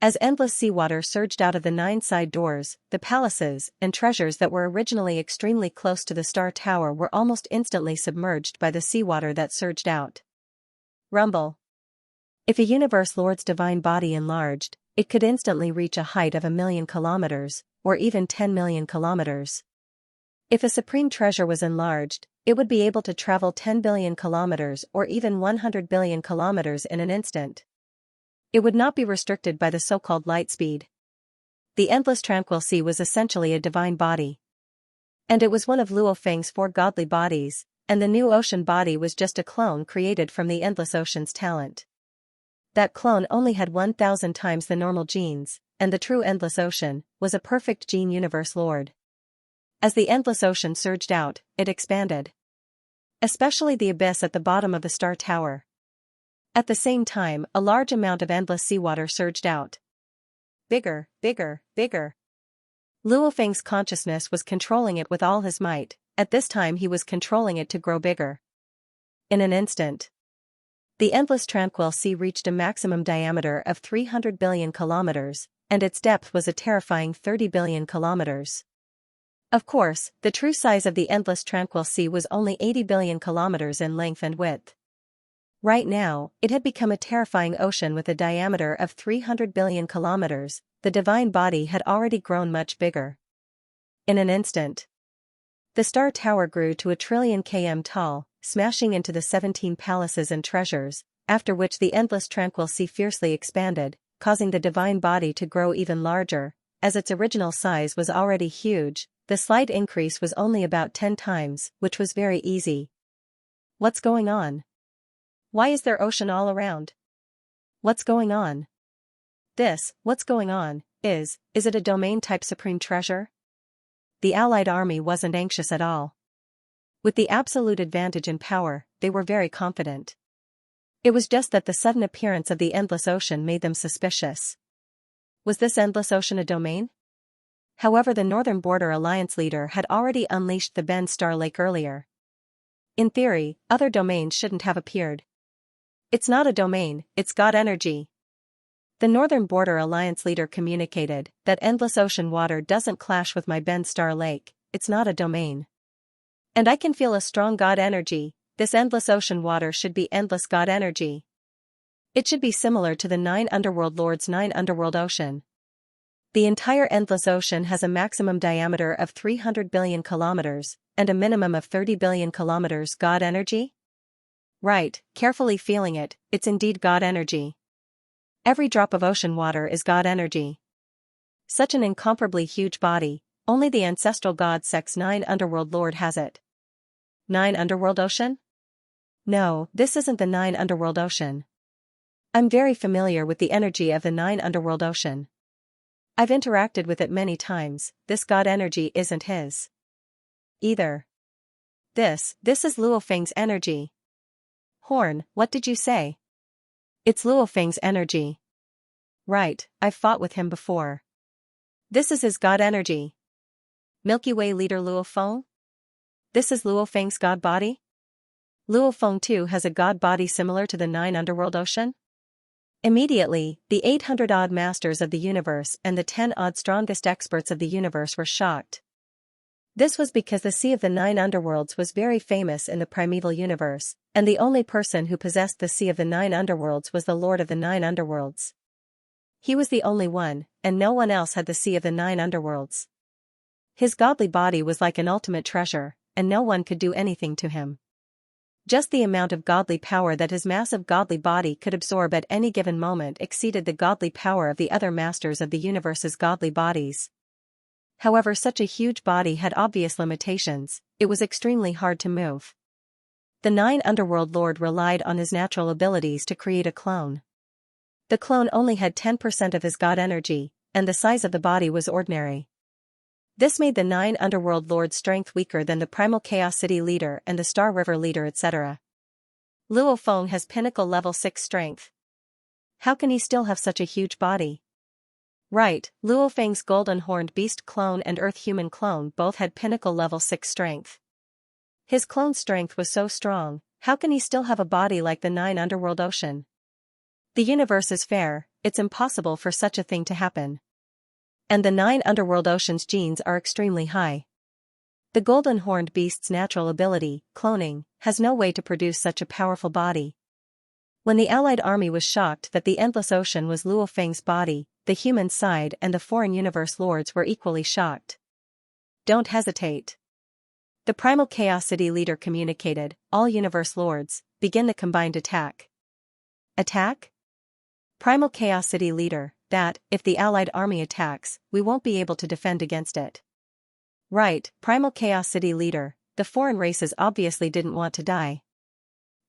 As endless seawater surged out of the 9 side doors, the palaces and treasures that were originally extremely close to the star tower were almost instantly submerged by the seawater that surged out. Rumble. If a universe lord's divine body enlarged, it could instantly reach a height of 1 million kilometers, or even 10 million kilometers. If a supreme treasure was enlarged, it would be able to travel 10 billion kilometers or even 100 billion kilometers in an instant. It would not be restricted by the so-called light speed. The endless tranquil sea was essentially a divine body. And it was one of Luo Feng's 4 godly bodies, and the new ocean body was just a clone created from the endless ocean's talent. That clone only had 1,000 times the normal genes, and the true endless ocean was a perfect gene universe lord. As the endless ocean surged out, it expanded. Especially the abyss at the bottom of the star tower. At the same time, a large amount of endless seawater surged out. Bigger, bigger, bigger. Luo Feng's consciousness was controlling it with all his might. At this time he was controlling it to grow bigger. In an instant, The endless tranquil sea reached a maximum diameter of 300 billion kilometers, and its depth was a terrifying 30 billion kilometers. Of course, the true size of the endless tranquil sea was only 80 billion kilometers in length and width. Right now, it had become a terrifying ocean with a diameter of 300 billion kilometers. The divine body had already grown much bigger. In an instant, the star tower grew to 1 trillion km tall, smashing into the 17 palaces and treasures, after which the endless tranquil sea fiercely expanded, causing the divine body to grow even larger. As its original size was already huge, the slight increase was only about 10 times, which was very easy. What's going on? Why is there ocean all around? What's going on? What's going on, is it a domain-type supreme treasure? The Allied army wasn't anxious at all. With the absolute advantage in power, they were very confident. It was just that the sudden appearance of the endless ocean made them suspicious. Was this endless ocean a domain? However, the Northern Border Alliance leader had already unleashed the Ben Star Lake earlier. In theory, other domains shouldn't have appeared. It's not a domain, it's God energy. The Northern Border Alliance leader communicated that endless ocean water doesn't clash with my Ben Star Lake, it's not a domain. And I can feel a strong God energy. This endless ocean water should be endless God energy. It should be similar to the 9 Underworld Lords' 9 Underworld Ocean. The entire endless ocean has a maximum diameter of 300 billion kilometers, and a minimum of 30 billion kilometers God energy? Right, carefully feeling it, it's indeed God energy. Every drop of ocean water is God energy. Such an incomparably huge body, only the ancestral god Sex 9 Underworld Lord has it. 9 Underworld Ocean? No, this isn't the 9 Underworld Ocean. I'm very familiar with the energy of the 9 Underworld Ocean. I've interacted with it many times. This God energy isn't his either. This is Luo Feng's energy. Horn, what did you say? It's Luo Feng's energy. Right, I've fought with him before. This is his God energy. Milky Way leader Luo Feng? This is Luo Feng's God body? Luo Feng too has a God body similar to the 9 Underworld Ocean? Immediately, the 800-odd masters of the universe and the 10-odd strongest experts of the universe were shocked. This was because the Sea of the 9 Underworlds was very famous in the primeval universe, and the only person who possessed the Sea of the 9 Underworlds was the Lord of the 9 Underworlds. He was the only one, and no one else had the Sea of the 9 Underworlds. His godly body was like an ultimate treasure, and no one could do anything to him. Just the amount of godly power that his massive godly body could absorb at any given moment exceeded the godly power of the other masters of the universe's godly bodies. However, such a huge body had obvious limitations. It was extremely hard to move. The 9 Underworld Lord relied on his natural abilities to create a clone. The clone only had 10% of his God energy, and the size of the body was ordinary. This made the 9 Underworld Lord's strength weaker than the Primal Chaos City leader and the Star River leader, etc. Luo Feng has pinnacle level 6 strength. How can he still have such a huge body? Right, Luo Feng's golden horned beast clone and earth human clone both had pinnacle level 6 strength. His clone's strength was so strong, how can he still have a body like the 9 Underworld Ocean? The universe is fair, it's impossible for such a thing to happen. And the 9 Underworld Ocean's genes are extremely high. The golden horned beast's natural ability, cloning, has no way to produce such a powerful body. When the Allied army was shocked that the endless ocean was Luo Feng's body, the human side and the foreign universe lords were equally shocked. Don't hesitate. The Primal Chaos City leader communicated, all universe lords, begin the combined attack. Attack? Primal Chaos City leader, that, if the Allied army attacks, we won't be able to defend against it. Right, Primal Chaos City leader, the foreign races obviously didn't want to die.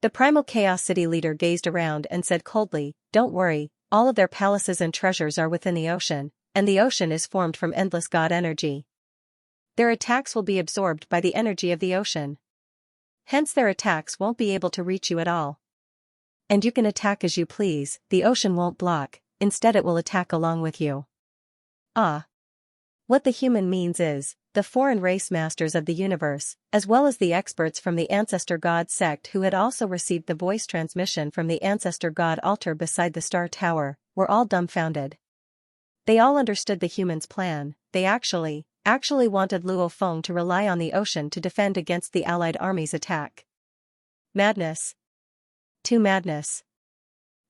The Primal Chaos City leader gazed around and said coldly, don't worry, all of their palaces and treasures are within the ocean, and the ocean is formed from endless God energy. Their attacks will be absorbed by the energy of the ocean. Hence their attacks won't be able to reach you at all. And you can attack as you please, the ocean won't block, instead it will attack along with you. Ah. What the human means is, the foreign race masters of the universe, as well as the experts from the Ancestor God sect who had also received the voice transmission from the Ancestor God altar beside the Star Tower, were all dumbfounded. They all understood the humans' plan. They actually wanted Luo Feng to rely on the ocean to defend against the Allied army's attack. Madness. Too madness.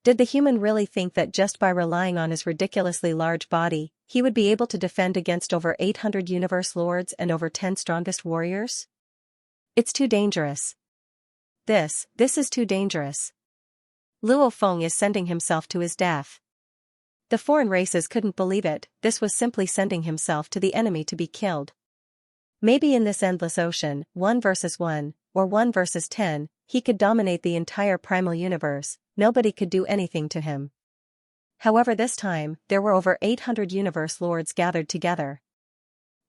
Did the human really think that just by relying on his ridiculously large body, he would be able to defend against over 800 universe lords and over 10 strongest warriors? It's too dangerous. This is too dangerous. Luo Feng is sending himself to his death. The foreign races couldn't believe it. This was simply sending himself to the enemy to be killed. Maybe in this endless ocean, 1 versus 1, or 1 versus 10, he could dominate the entire primal universe. Nobody could do anything to him. However, this time, there were over 800 universe lords gathered together.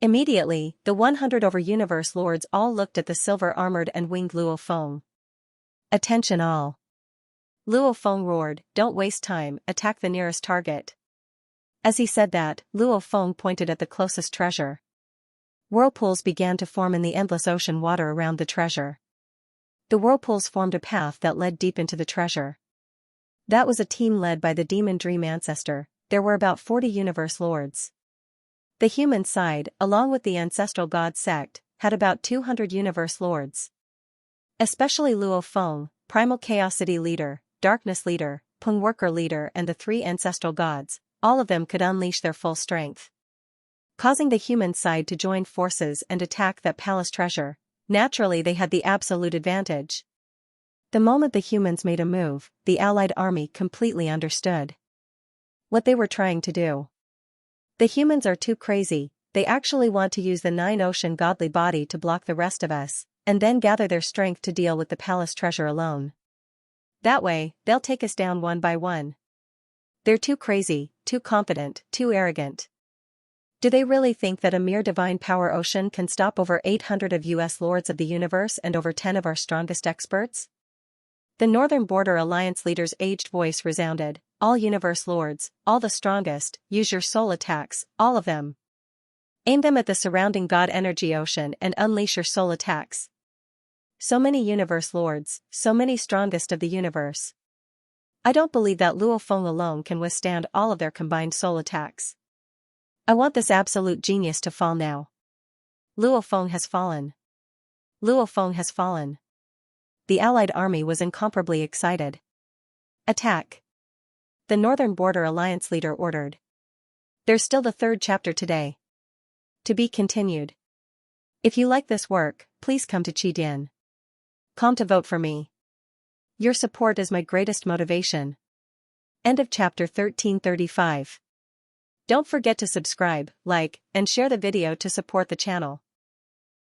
Immediately, the 100 over universe lords all looked at the silver-armored and winged Luo Feng. Attention all. Luo Feng roared, "Don't waste time, attack the nearest target." As he said that, Luo Feng pointed at the closest treasure. Whirlpools began to form in the endless ocean water around the treasure. The whirlpools formed a path that led deep into the treasure. That was a team led by the Demon Dream Ancestor. There were about 40 universe lords. The human side, along with the Ancestral God sect, had about 200 universe lords. Especially Luo Feng, Primal Chaosity leader, Darkness leader, Peng Worker leader and the 3 ancestral gods, all of them could unleash their full strength, causing the human side to join forces and attack that palace treasure. Naturally, they had the absolute advantage. The moment the humans made a move, the Allied army completely understood what they were trying to do. The humans are too crazy. They actually want to use the 9 ocean godly body to block the rest of us, and then gather their strength to deal with the palace treasure alone. That way, they'll take us down one by one. They're too crazy, too confident, too arrogant. Do they really think that a mere divine power ocean can stop over 800 of US lords of the universe and over 10 of our strongest experts? The Northern Border Alliance leader's aged voice resounded, "All universe lords, all the strongest, use your soul attacks, all of them. Aim them at the surrounding God energy ocean and unleash your soul attacks." So many universe lords, so many strongest of the universe. I don't believe that Luo Feng alone can withstand all of their combined soul attacks. I want this absolute genius to fall now. Luo Feng has fallen. Luo Feng has fallen. The Allied army was incomparably excited. Attack. The Northern Border Alliance leader ordered. There's still the 3rd chapter today. To be continued. If you like this work, please come to Qidin. Come to vote for me. Your support is my greatest motivation. End of chapter 1335. Don't forget to subscribe, like, and share the video to support the channel.